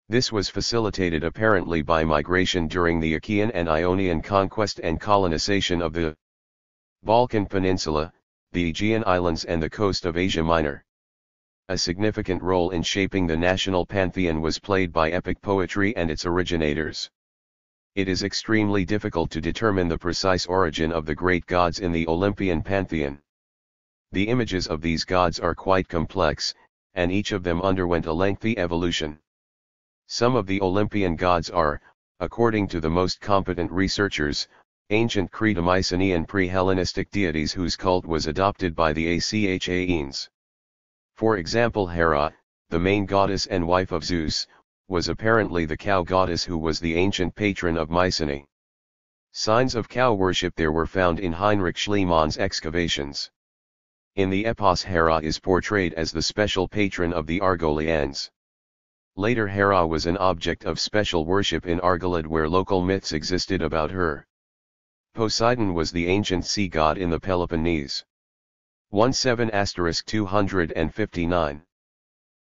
This was facilitated apparently by migration during the Achaean and Ionian conquest and colonization of the Balkan Peninsula, the Aegean Islands and the coast of Asia Minor. A significant role in shaping the national pantheon was played by epic poetry and its originators. It is extremely difficult to determine the precise origin of the great gods in the Olympian pantheon. The images of these gods are quite complex, and each of them underwent a lengthy evolution. Some of the Olympian gods are, according to the most competent researchers, ancient Creto-Mycenaean pre-Hellenistic deities whose cult was adopted by the Achaeans. For example, Hera, the main goddess and wife of Zeus, was apparently the cow goddess who was the ancient patron of Mycenae. Signs of cow worship there were found in Heinrich Schliemann's excavations. In the epos, Hera is portrayed as the special patron of the Argolians. Later, Hera was an object of special worship in Argolid, where local myths existed about her. Poseidon was the ancient sea god in the Peloponnese. 17*259.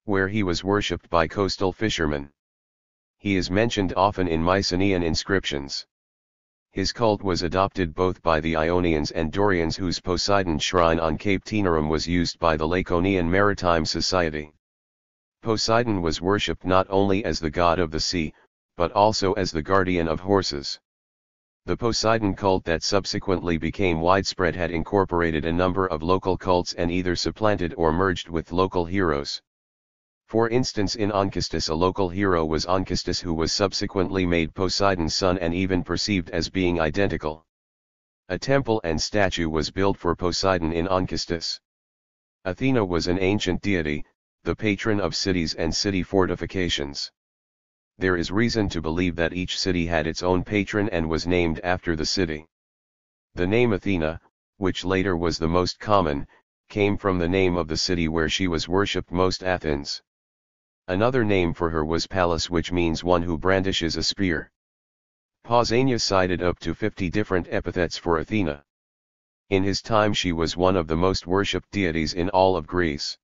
Where he was worshipped by coastal fishermen. He is mentioned often in Mycenaean inscriptions. His cult was adopted both by the Ionians and Dorians, whose Poseidon shrine on Cape Taenarum was used by the Laconian Maritime Society. Poseidon was worshipped not only as the god of the sea, but also as the guardian of horses. The Poseidon cult that subsequently became widespread had incorporated a number of local cults and either supplanted or merged with local heroes. For instance, in Onchystus, a local hero was Onchystus, who was subsequently made Poseidon's son and even perceived as being identical. A temple and statue was built for Poseidon in Onchystus. Athena was an ancient deity, the patron of cities and city fortifications. There is reason to believe that each city had its own patron and was named after the city. The name Athena, which later was the most common, came from the name of the city where she was worshipped most, Athens. Another name for her was Pallas, which means one who brandishes a spear. Pausanias cited up to 50 different epithets for Athena. In his time she was one of the most worshipped deities in all of Greece.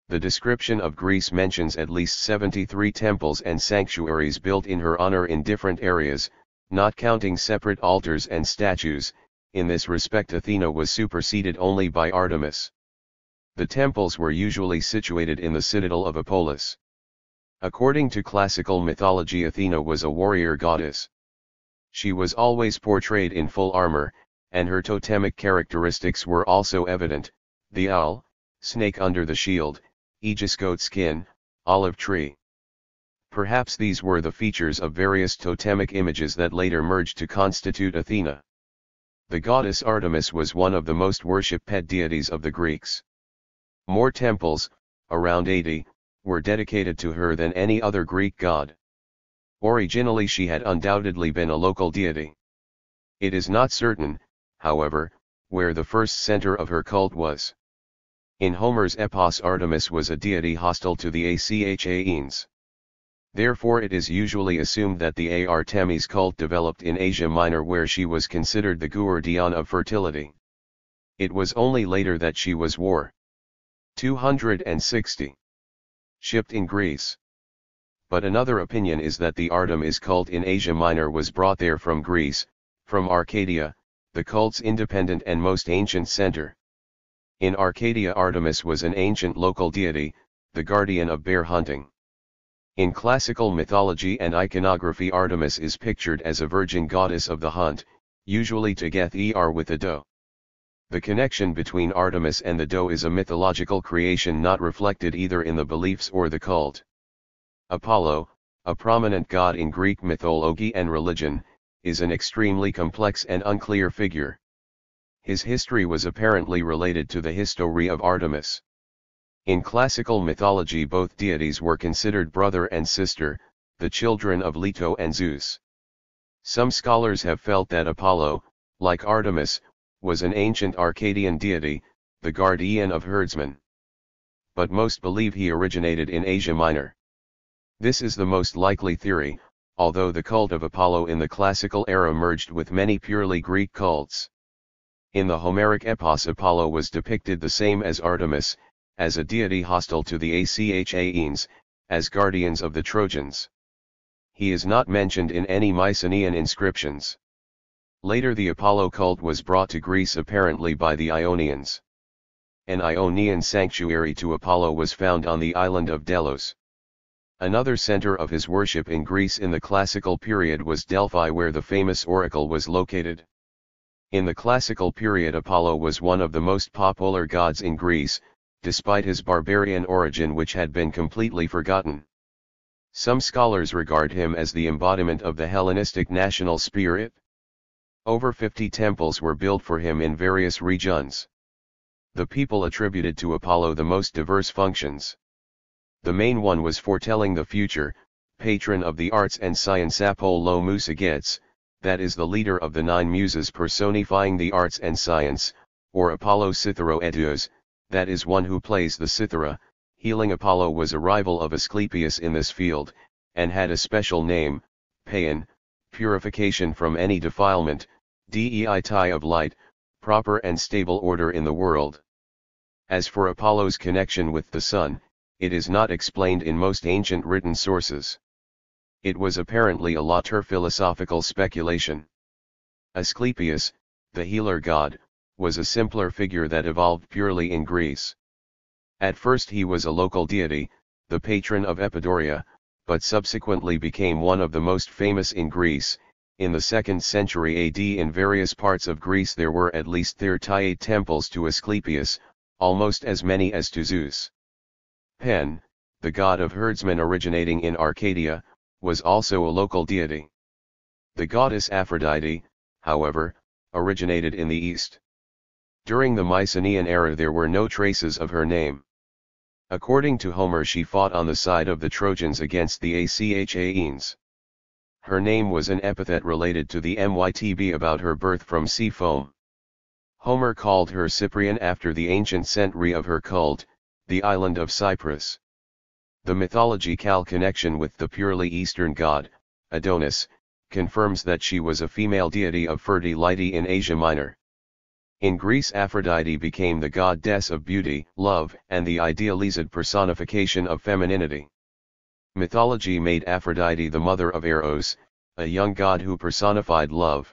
The description of Greece mentions at least 73 temples and sanctuaries built in her honor in different areas, not counting separate altars and statues. In this respect, Athena was superseded only by Artemis. The temples were usually situated in the citadel of a polis. According to classical mythology, Athena was a warrior goddess. She was always portrayed in full armor, and her totemic characteristics were also evident: the owl, snake under the shield, aegis goat skin, olive tree. Perhaps these were the features of various totemic images that later merged to constitute Athena. The goddess Artemis was one of the most worshipped pet deities of the Greeks. More temples, around 80, were dedicated to her than any other Greek god. Originally she had undoubtedly been a local deity. It is not certain, however, where the first center of her cult was. In Homer's epos, Artemis was a deity hostile to the Achaeans. Therefore it is usually assumed that the Artemis cult developed in Asia Minor, where she was considered the guardian of fertility. It was only later that she was 260. Shipped in Greece. But another opinion is that the Artemis cult in Asia Minor was brought there from Greece, from Arcadia, the cult's independent and most ancient center. In Arcadia, Artemis was an ancient local deity, the guardian of bear hunting. In classical mythology and iconography, Artemis is pictured as a virgin goddess of the hunt, usually together with a doe. The connection between Artemis and the doe is a mythological creation not reflected either in the beliefs or the cult. Apollo, a prominent god in Greek mythology and religion, is an extremely complex and unclear figure. His history was apparently related to the history of Artemis. In classical mythology both deities were considered brother and sister, the children of Leto and Zeus. Some scholars have felt that Apollo, like Artemis, was an ancient Arcadian deity, the guardian of herdsmen. But most believe he originated in Asia Minor. This is the most likely theory, although the cult of Apollo in the classical era merged with many purely Greek cults. In the Homeric epos Apollo was depicted the same as Artemis, as a deity hostile to the Achaeans, as guardians of the Trojans. He is not mentioned in any Mycenaean inscriptions. Later the Apollo cult was brought to Greece apparently by the Ionians. An Ionian sanctuary to Apollo was found on the island of Delos. Another center of his worship in Greece in the classical period was Delphi, where the famous oracle was located. In the classical period Apollo was one of the most popular gods in Greece, despite his barbarian origin which had been completely forgotten. Some scholars regard him as the embodiment of the Hellenistic national spirit. Over 50 temples were built for him in various regions. The people attributed to Apollo the most diverse functions. The main one was foretelling the future, patron of the arts and science. Apollo Musagetes, that is the leader of the 9 muses personifying the arts and science, or Apollo Cytheroeteus, that is one who plays the cithara. Healing Apollo was a rival of Asclepius in this field, and had a special name, Paean, purification from any defilement, dei of light, proper and stable order in the world. As for Apollo's connection with the sun, it is not explained in most ancient written sources. It was apparently a later philosophical speculation. Asclepius, the healer god, was a simpler figure that evolved purely in Greece. At first he was a local deity, the patron of Epidaurus, but subsequently became one of the most famous in Greece. In the 2nd century AD in various parts of Greece there were at least 38 temples to Asclepius, almost as many as to Zeus. Pan, the god of herdsmen originating in Arcadia, was also a local deity. The goddess Aphrodite, however, originated in the east. During the Mycenaean era there were no traces of her name. According to Homer she fought on the side of the Trojans against the Achaeans. Her name was an epithet related to the myth about her birth from sea foam. Homer called her Cyprian after the ancient century of her cult, the island of Cyprus. The mythological connection with the purely Eastern god, Adonis, confirms that she was a female deity of fertility in Asia Minor. In Greece Aphrodite became the goddess of beauty, love, and the idealized personification of femininity. Mythology made Aphrodite the mother of Eros, a young god who personified love.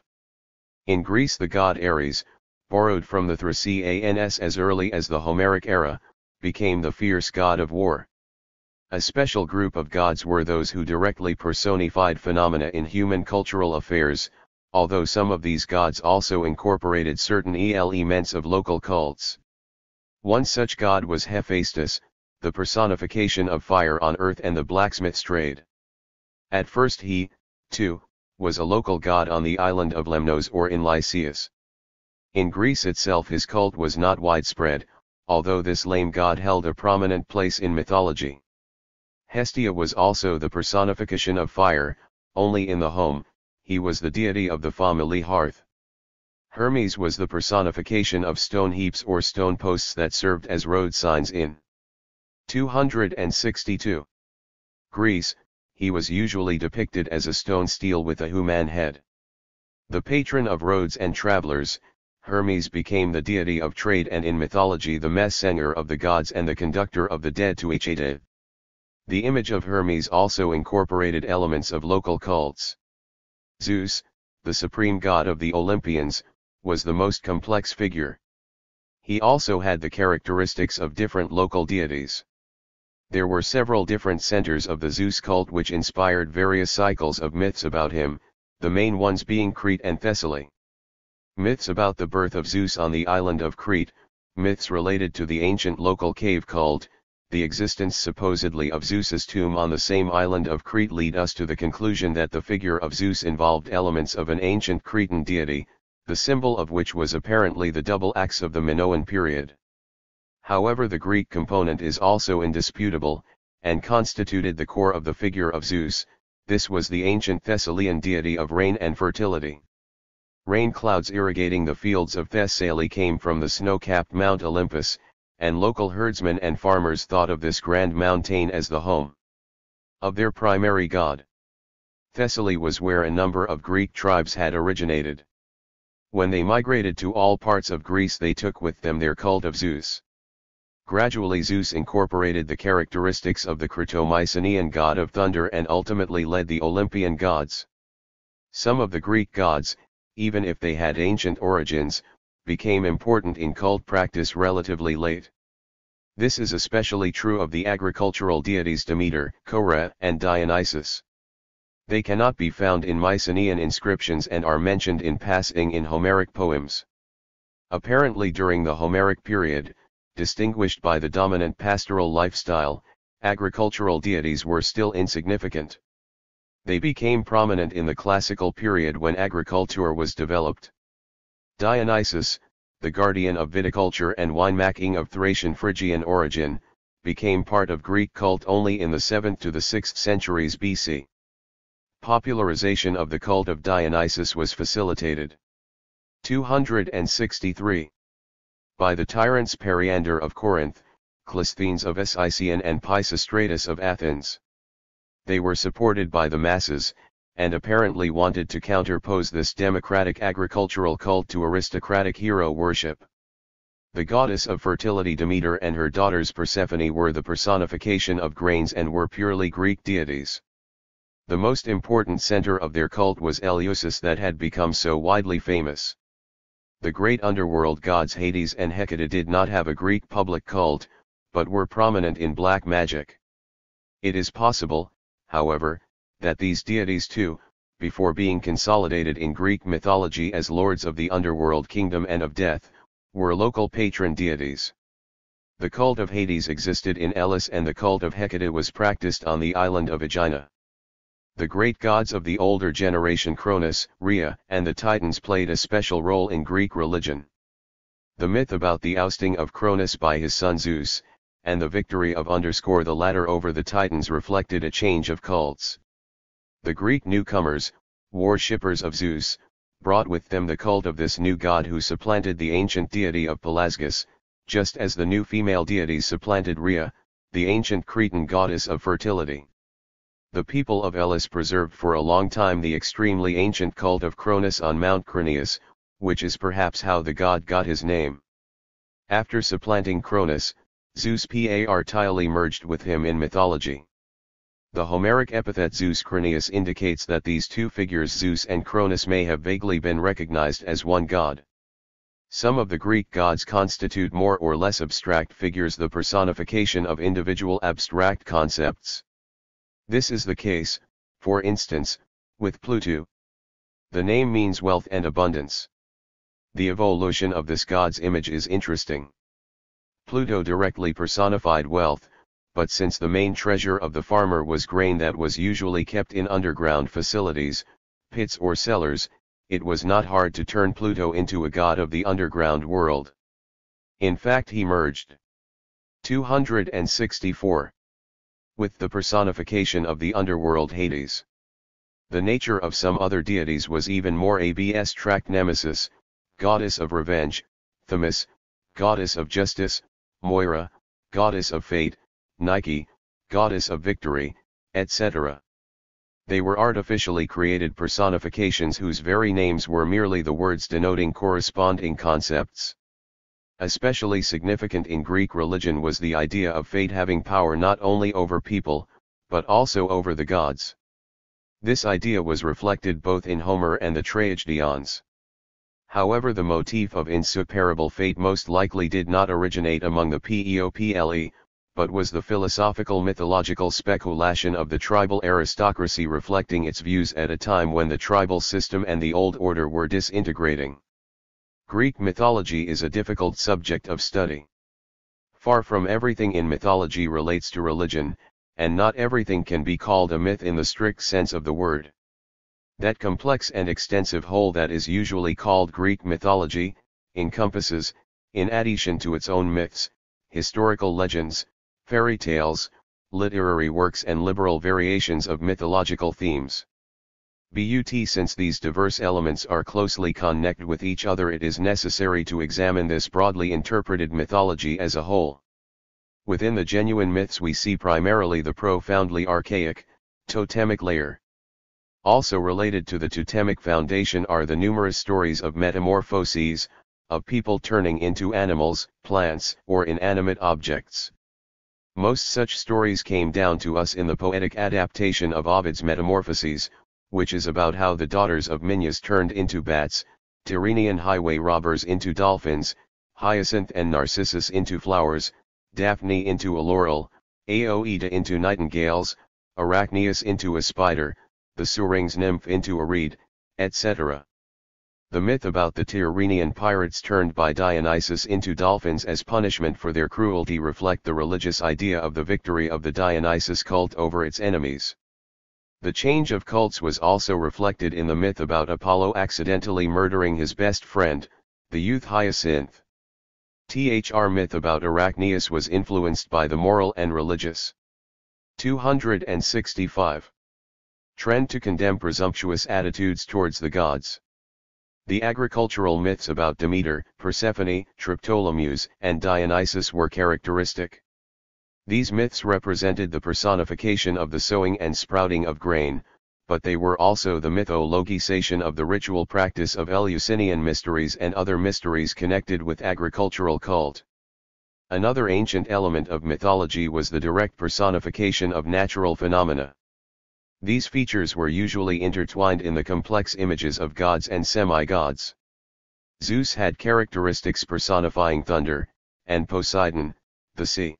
In Greece the god Ares, borrowed from the Thracians as early as the Homeric era, became the fierce god of war. A special group of gods were those who directly personified phenomena in human cultural affairs, although some of these gods also incorporated certain elements of local cults. One such god was Hephaestus, the personification of fire on earth and the blacksmith's trade. At first he, too, was a local god on the island of Lemnos or in Lycius. In Greece itself his cult was not widespread, although this lame god held a prominent place in mythology. Hestia was also the personification of fire, only in the home. He was the deity of the family hearth. Hermes was the personification of stone heaps or stone posts that served as road signs in 262. Greece, he was usually depicted as a stone stele with a human head. The patron of roads and travelers, Hermes became the deity of trade and in mythology the messenger of the gods and the conductor of the dead to Hades. The image of Hermes also incorporated elements of local cults. Zeus, the supreme god of the Olympians, was the most complex figure. He also had the characteristics of different local deities. There were several different centers of the Zeus cult which inspired various cycles of myths about him, the main ones being Crete and Thessaly. Myths about the birth of Zeus on the island of Crete, myths related to the ancient local cave cult, the existence supposedly of Zeus's tomb on the same island of Crete lead us to the conclusion that the figure of Zeus involved elements of an ancient Cretan deity, the symbol of which was apparently the double axe of the Minoan period. However, the Greek component is also indisputable, and constituted the core of the figure of Zeus. This was the ancient Thessalian deity of rain and fertility. Rain clouds irrigating the fields of Thessaly came from the snow-capped Mount Olympus, and local herdsmen and farmers thought of this grand mountain as the home of their primary god. Thessaly was where a number of Greek tribes had originated. When they migrated to all parts of Greece, they took with them their cult of Zeus. Gradually, Zeus incorporated the characteristics of the Creto-Mycenaean god of thunder and ultimately led the Olympian gods. Some of the Greek gods, even if they had ancient origins, became important in cult practice relatively late. This is especially true of the agricultural deities Demeter, Kora, and Dionysus. They cannot be found in Mycenaean inscriptions and are mentioned in passing in Homeric poems. Apparently during the Homeric period, distinguished by the dominant pastoral lifestyle, agricultural deities were still insignificant. They became prominent in the classical period when agriculture was developed. Dionysus, the guardian of viticulture and winemaking of Thracian Phrygian origin, became part of Greek cult only in the 7th to the 6th centuries BC. Popularization of the cult of Dionysus was facilitated. 263. By the tyrants Periander of Corinth, Clisthenes of Sicyon and Pisistratus of Athens. They were supported by the masses, and apparently wanted to counterpose this democratic agricultural cult to aristocratic hero worship. The goddess of fertility Demeter and her daughters Persephone were the personification of grains and were purely Greek deities. The most important center of their cult was Eleusis that had become so widely famous. The great underworld gods Hades and Hecate did not have a Greek public cult, but were prominent in black magic. It is possible, however, that these deities too, before being consolidated in Greek mythology as lords of the underworld kingdom and of death, were local patron deities. The cult of Hades existed in Elis and the cult of Hecate was practiced on the island of Aegina. The great gods of the older generation Cronus, Rhea, and the Titans played a special role in Greek religion. The myth about the ousting of Cronus by his son Zeus, and the victory of the latter over the Titans reflected a change of cults. The Greek newcomers, worshippers of Zeus, brought with them the cult of this new god who supplanted the ancient deity of Pelasgus, just as the new female deities supplanted Rhea, the ancient Cretan goddess of fertility. The people of Elis preserved for a long time the extremely ancient cult of Cronus on Mount Crinius, which is perhaps how the god got his name. After supplanting Cronus, Zeus partly merged with him in mythology. The Homeric epithet Zeus Crinius indicates that these two figures Zeus and Cronus may have vaguely been recognized as one god. Some of the Greek gods constitute more or less abstract figures, the personification of individual abstract concepts. This is the case, for instance, with Pluto. The name means wealth and abundance. The evolution of this god's image is interesting. Pluto directly personified wealth, but since the main treasure of the farmer was grain that was usually kept in underground facilities, pits or cellars, it was not hard to turn Pluto into a god of the underground world. In fact, he merged 264 with the personification of the underworld Hades. The nature of some other deities was even more abstract. Nemesis, goddess of revenge; Themis, goddess of justice; Moira, goddess of fate; Nike, goddess of victory, etc. They were artificially created personifications whose very names were merely the words denoting corresponding concepts. Especially significant in Greek religion was the idea of fate having power not only over people, but also over the gods. This idea was reflected both in Homer and the tragedians. However, the motif of insuperable fate most likely did not originate among the people, but was the philosophical mythological speculation of the tribal aristocracy, reflecting its views at a time when the tribal system and the old order were disintegrating. Greek mythology is a difficult subject of study. Far from everything in mythology relates to religion, and not everything can be called a myth in the strict sense of the word. That complex and extensive whole that is usually called Greek mythology, encompasses, in addition to its own myths, historical legends, fairy tales, literary works and liberal variations of mythological themes. But since these diverse elements are closely connected with each other, it is necessary to examine this broadly interpreted mythology as a whole. Within the genuine myths we see primarily the profoundly archaic, totemic layer. Also related to the totemic foundation are the numerous stories of metamorphoses, of people turning into animals, plants, or inanimate objects. Most such stories came down to us in the poetic adaptation of Ovid's Metamorphoses, which is about how the daughters of Minyas turned into bats, Tyrrhenian highway robbers into dolphins, Hyacinth and Narcissus into flowers, Daphne into a laurel, Aoeda into nightingales, Arachneus into a spider, the Syrinx nymph into a reed, etc. The myth about the Tyrrhenian pirates turned by Dionysus into dolphins as punishment for their cruelty reflect the religious idea of the victory of the Dionysus cult over its enemies. The change of cults was also reflected in the myth about Apollo accidentally murdering his best friend, the youth Hyacinth. The myth about Arachneus was influenced by the moral and religious. 265. Trend to condemn presumptuous attitudes towards the gods. The agricultural myths about Demeter, Persephone, Triptolemus, and Dionysus were characteristic. These myths represented the personification of the sowing and sprouting of grain, but they were also the mythologization of the ritual practice of Eleusinian mysteries and other mysteries connected with agricultural cult. Another ancient element of mythology was the direct personification of natural phenomena. These features were usually intertwined in the complex images of gods and semi-gods. Zeus had characteristics personifying thunder, and Poseidon, the sea.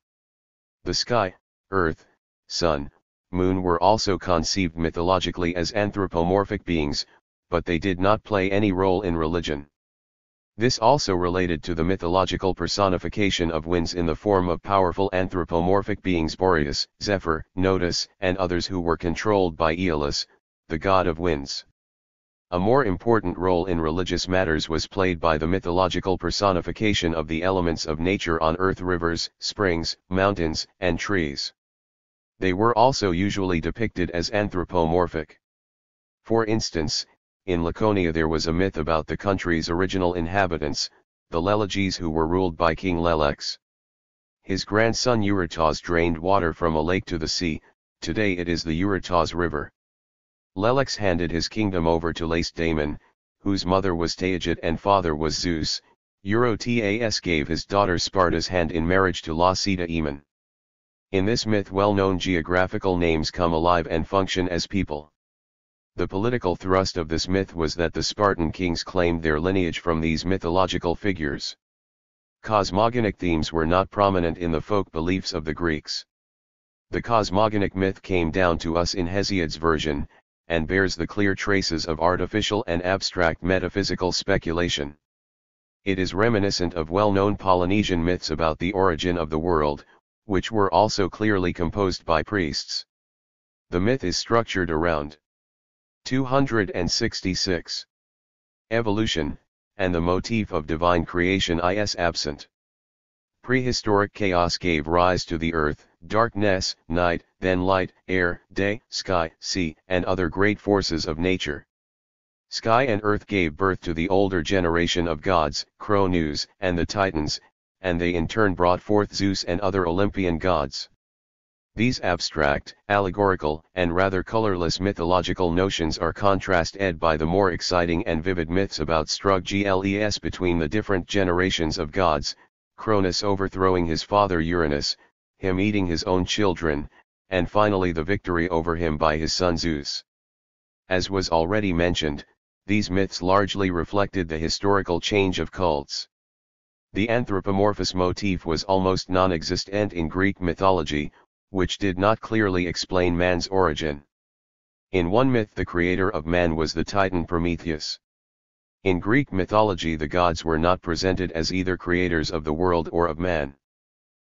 The sky, earth, sun, moon were also conceived mythologically as anthropomorphic beings, but they did not play any role in religion. This also related to the mythological personification of winds in the form of powerful anthropomorphic beings Boreas, Zephyr, Notus, and others who were controlled by Aeolus, the god of winds. A more important role in religious matters was played by the mythological personification of the elements of nature on earth: rivers, springs, mountains, and trees. They were also usually depicted as anthropomorphic. For instance, in Laconia there was a myth about the country's original inhabitants, the Leleges, who were ruled by King Lelex. His grandson Eurytos drained water from a lake to the sea. Today it is the Eurytos River. Lelex handed his kingdom over to Lacedaemon, whose mother was Taygid and father was Zeus. Eurotas gave his daughter Sparta's hand in marriage to Lacedaemon. In this myth well-known geographical names come alive and function as people. The political thrust of this myth was that the Spartan kings claimed their lineage from these mythological figures. Cosmogonic themes were not prominent in the folk beliefs of the Greeks. The cosmogonic myth came down to us in Hesiod's version, and bears the clear traces of artificial and abstract metaphysical speculation. It is reminiscent of well-known Polynesian myths about the origin of the world, which were also clearly composed by priests. The myth is structured around 266. Evolution, and the motif of divine creation is absent. Prehistoric chaos gave rise to the earth, darkness, night, then light, air, day, sky, sea, and other great forces of nature. Sky and earth gave birth to the older generation of gods, Cronus, and the Titans, and they in turn brought forth Zeus and other Olympian gods. These abstract, allegorical, and rather colorless mythological notions are contrasted by the more exciting and vivid myths about struggles between the different generations of gods, Cronus overthrowing his father Uranus, him eating his own children, and finally the victory over him by his son Zeus. As was already mentioned, these myths largely reflected the historical change of cults. The anthropomorphous motif was almost non-existent in Greek mythology, which did not clearly explain man's origin. In one myth the creator of man was the Titan Prometheus. In Greek mythology the gods were not presented as either creators of the world or of man.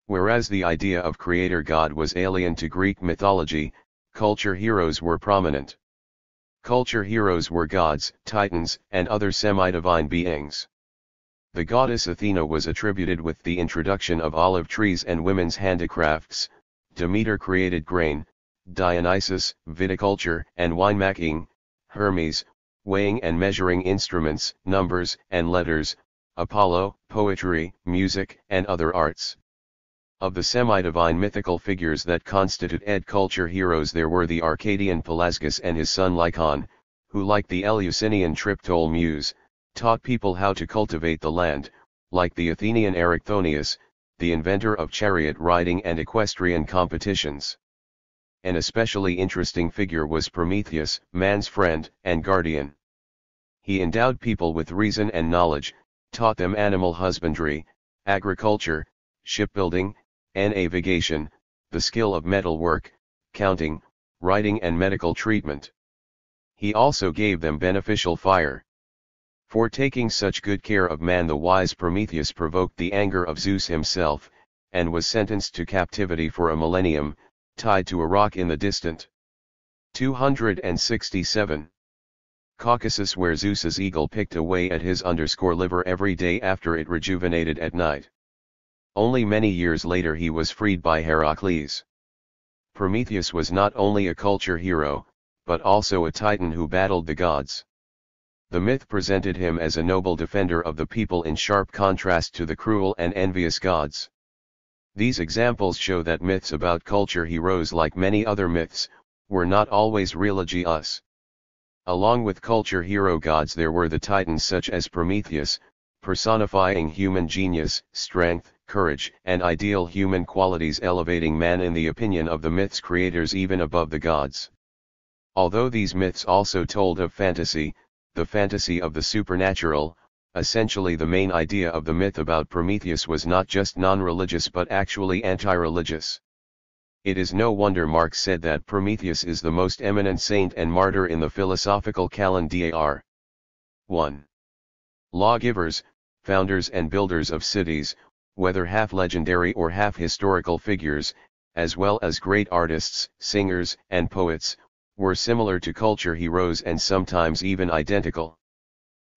Whereas the idea of creator god was alien to Greek mythology, culture heroes were prominent. Culture heroes were gods, titans, and other semi-divine beings. The goddess Athena was attributed with the introduction of olive trees and women's handicrafts. Demeter created grain, Dionysus, viticulture and winemaking, Hermes, weighing and measuring instruments, numbers and letters, Apollo, poetry, music and other arts. Of the semi-divine mythical figures that constitute culture heroes there were the Arcadian Pelasgus and his son Lycon, who like the Eleusinian Triptol Muse, taught people how to cultivate the land, like the Athenian Erichthonius, the inventor of chariot riding and equestrian competitions. An especially interesting figure was Prometheus, man's friend and guardian. He endowed people with reason and knowledge, taught them animal husbandry, agriculture, shipbuilding, navigation, the skill of metalwork, counting, writing and medical treatment. He also gave them beneficial fire. For taking such good care of man the wise Prometheus provoked the anger of Zeus himself, and was sentenced to captivity for a millennium, tied to a rock in the distant 267 Caucasus where Zeus's eagle picked away at his liver every day after it rejuvenated at night. Only many years later he was freed by Heracles. Prometheus was not only a culture hero, but also a titan who battled the gods. The myth presented him as a noble defender of the people in sharp contrast to the cruel and envious gods. These examples show that myths about culture heroes, like many other myths, were not always religious. Along with culture hero gods there were the titans such as Prometheus, personifying human genius, strength, courage and ideal human qualities, elevating man in the opinion of the myth's creators even above the gods. Although these myths also told of fantasy, the fantasy of the supernatural, essentially the main idea of the myth about Prometheus was not just non-religious but actually anti-religious. It is no wonder Marx said that Prometheus is the most eminent saint and martyr in the philosophical calendar. 1. Lawgivers, founders and builders of cities, whether half legendary or half historical figures, as well as great artists, singers and poets, were similar to culture heroes and sometimes even identical.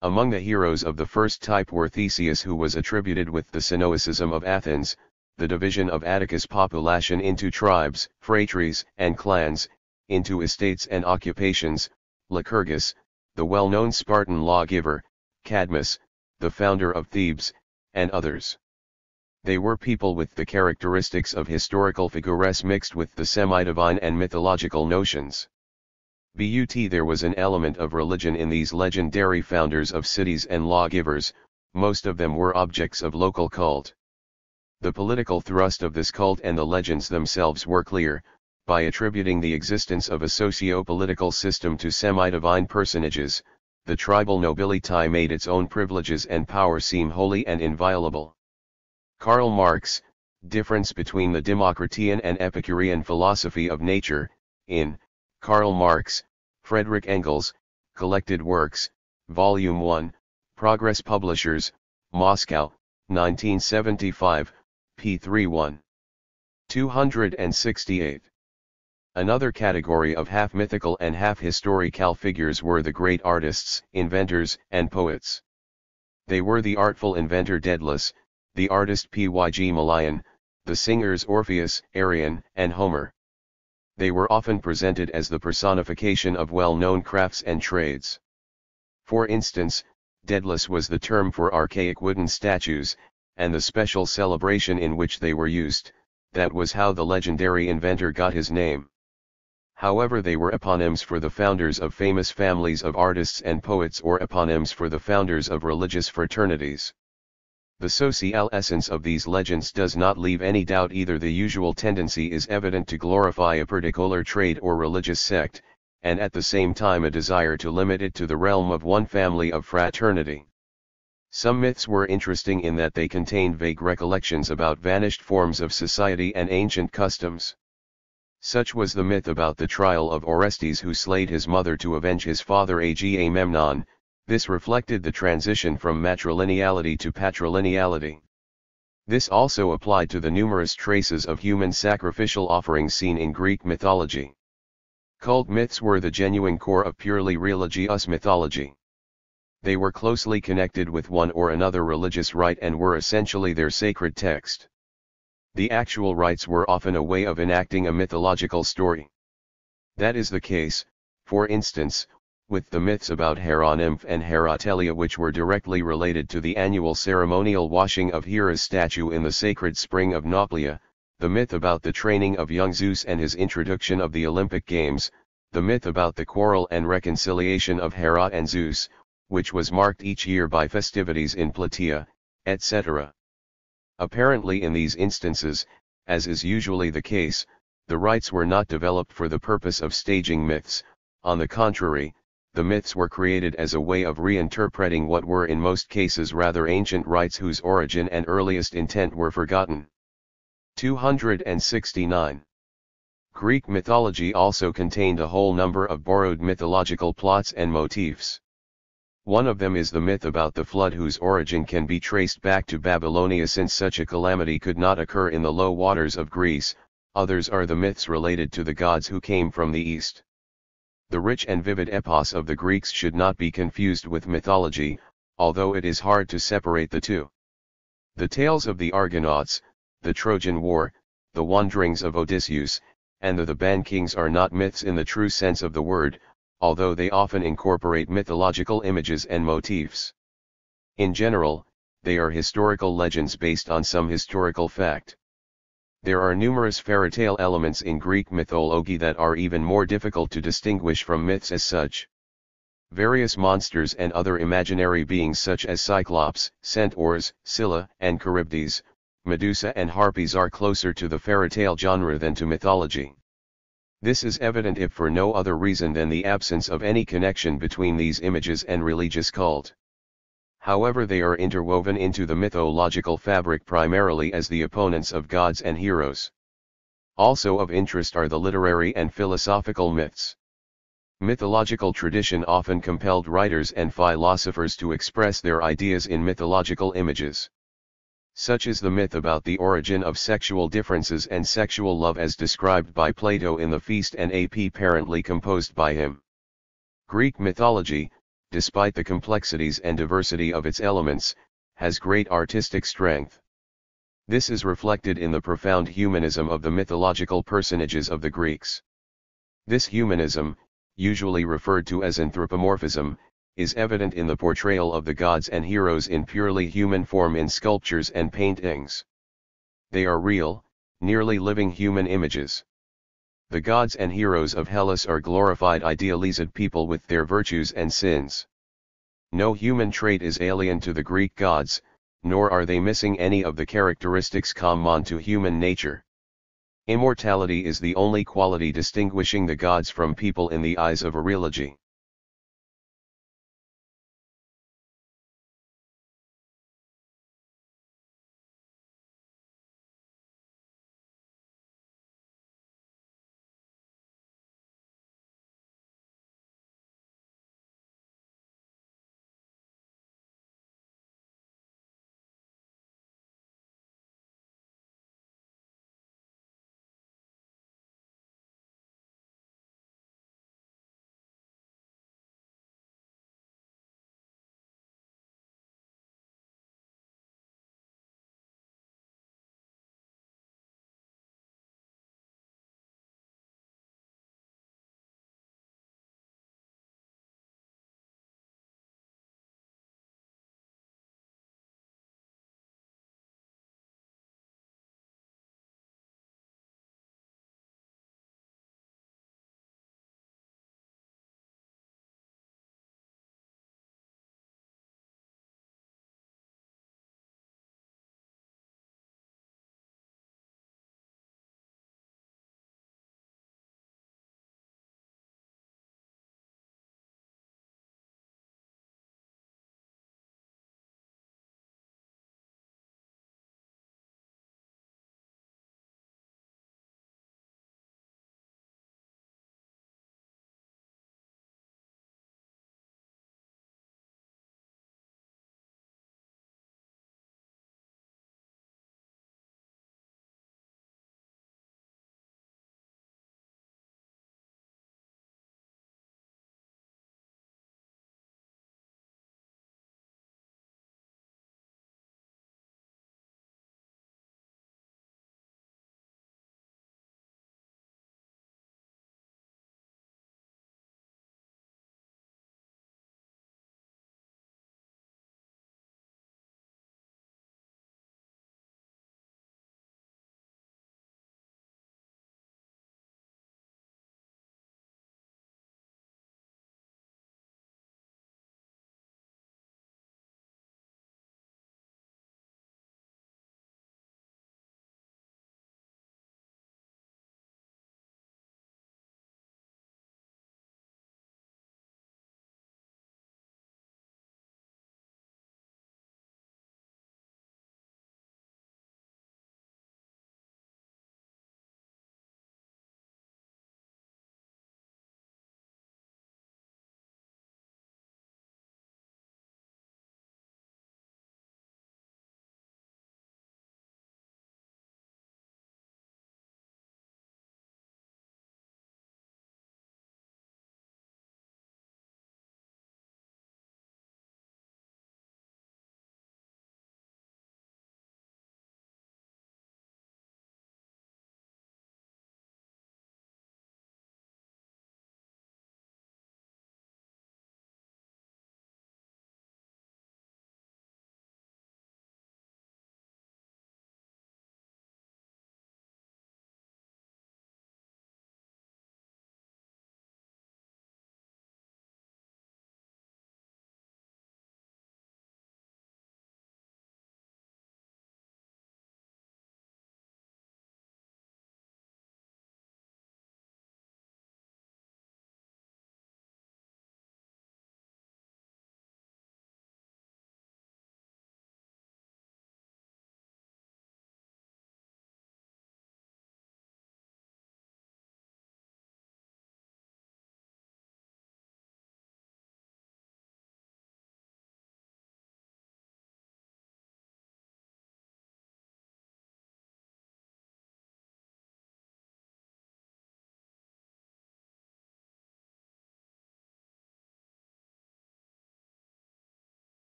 Among the heroes of the first type were Theseus, who was attributed with the Cenoicism of Athens, the division of Atticus' population into tribes, phratries, and clans, into estates and occupations, Lycurgus, the well-known Spartan lawgiver, Cadmus, the founder of Thebes, and others. They were people with the characteristics of historical figures mixed with the semi-divine and mythological notions. But there was an element of religion in these legendary founders of cities and lawgivers, most of them were objects of local cult. The political thrust of this cult and the legends themselves were clear. By attributing the existence of a socio-political system to semi-divine personages, the tribal nobility made its own privileges and power seem holy and inviolable. Karl Marx, Difference between the Democritean and Epicurean Philosophy of Nature, in Karl Marx, Friedrich Engels, Collected Works, Volume 1, Progress Publishers, Moscow, 1975, p. 31. 268. Another category of half-mythical and half-historical figures were the great artists, inventors, and poets. They were the artful inventor Daedalus, the artist Pyg Malayan, the singers Orpheus, Arion, and Homer. They were often presented as the personification of well-known crafts and trades. For instance, Daedalus was the term for archaic wooden statues, and the special celebration in which they were used. That was how the legendary inventor got his name. However, they were eponyms for the founders of famous families of artists and poets, or eponyms for the founders of religious fraternities. The social essence of these legends does not leave any doubt. Either the usual tendency is evident to glorify a particular trade or religious sect, and at the same time a desire to limit it to the realm of one family of fraternity. Some myths were interesting in that they contained vague recollections about vanished forms of society and ancient customs. Such was the myth about the trial of Orestes, who slayed his mother to avenge his father Agamemnon, This reflected the transition from matrilineality to patrilineality. This also applied to the numerous traces of human sacrificial offerings seen in Greek mythology. Cult myths were the genuine core of purely religious mythology. They were closely connected with one or another religious rite and were essentially their sacred text. The actual rites were often a way of enacting a mythological story. That is the case, for instance, with the myths about Hera-nymph and Heratelia, which were directly related to the annual ceremonial washing of Hera's statue in the sacred spring of Nauplia, the myth about the training of young Zeus and his introduction of the Olympic Games, the myth about the quarrel and reconciliation of Hera and Zeus, which was marked each year by festivities in Plataea, etc. Apparently in these instances, as is usually the case, the rites were not developed for the purpose of staging myths. On the contrary, the myths were created as a way of reinterpreting what were in most cases rather ancient rites whose origin and earliest intent were forgotten. 269. Greek mythology also contained a whole number of borrowed mythological plots and motifs. One of them is the myth about the flood, whose origin can be traced back to Babylonia, since such a calamity could not occur in the low waters of Greece. Others are the myths related to the gods who came from the east. The rich and vivid epos of the Greeks should not be confused with mythology, although it is hard to separate the two. The tales of the Argonauts, the Trojan War, the wanderings of Odysseus, and the Theban kings are not myths in the true sense of the word, although they often incorporate mythological images and motifs. In general, they are historical legends based on some historical fact. There are numerous fairytale elements in Greek mythology that are even more difficult to distinguish from myths as such. Various monsters and other imaginary beings such as Cyclops, Centaurs, Scylla, and Charybdis, Medusa and Harpies are closer to the fairytale genre than to mythology. This is evident if for no other reason than the absence of any connection between these images and religious cult. However, they are interwoven into the mythological fabric primarily as the opponents of gods and heroes. Also of interest are the literary and philosophical myths. Mythological tradition often compelled writers and philosophers to express their ideas in mythological images. Such is the myth about the origin of sexual differences and sexual love as described by Plato in the Feast and apparently composed by him. Greek mythology, despite the complexities and diversity of its elements, has great artistic strength. This is reflected in the profound humanism of the mythological personages of the Greeks. This humanism, usually referred to as anthropomorphism, is evident in the portrayal of the gods and heroes in purely human form in sculptures and paintings. They are real, nearly living human images. The gods and heroes of Hellas are glorified idealized people with their virtues and sins. No human trait is alien to the Greek gods, nor are they missing any of the characteristics common to human nature. Immortality is the only quality distinguishing the gods from people in the eyes of a religion.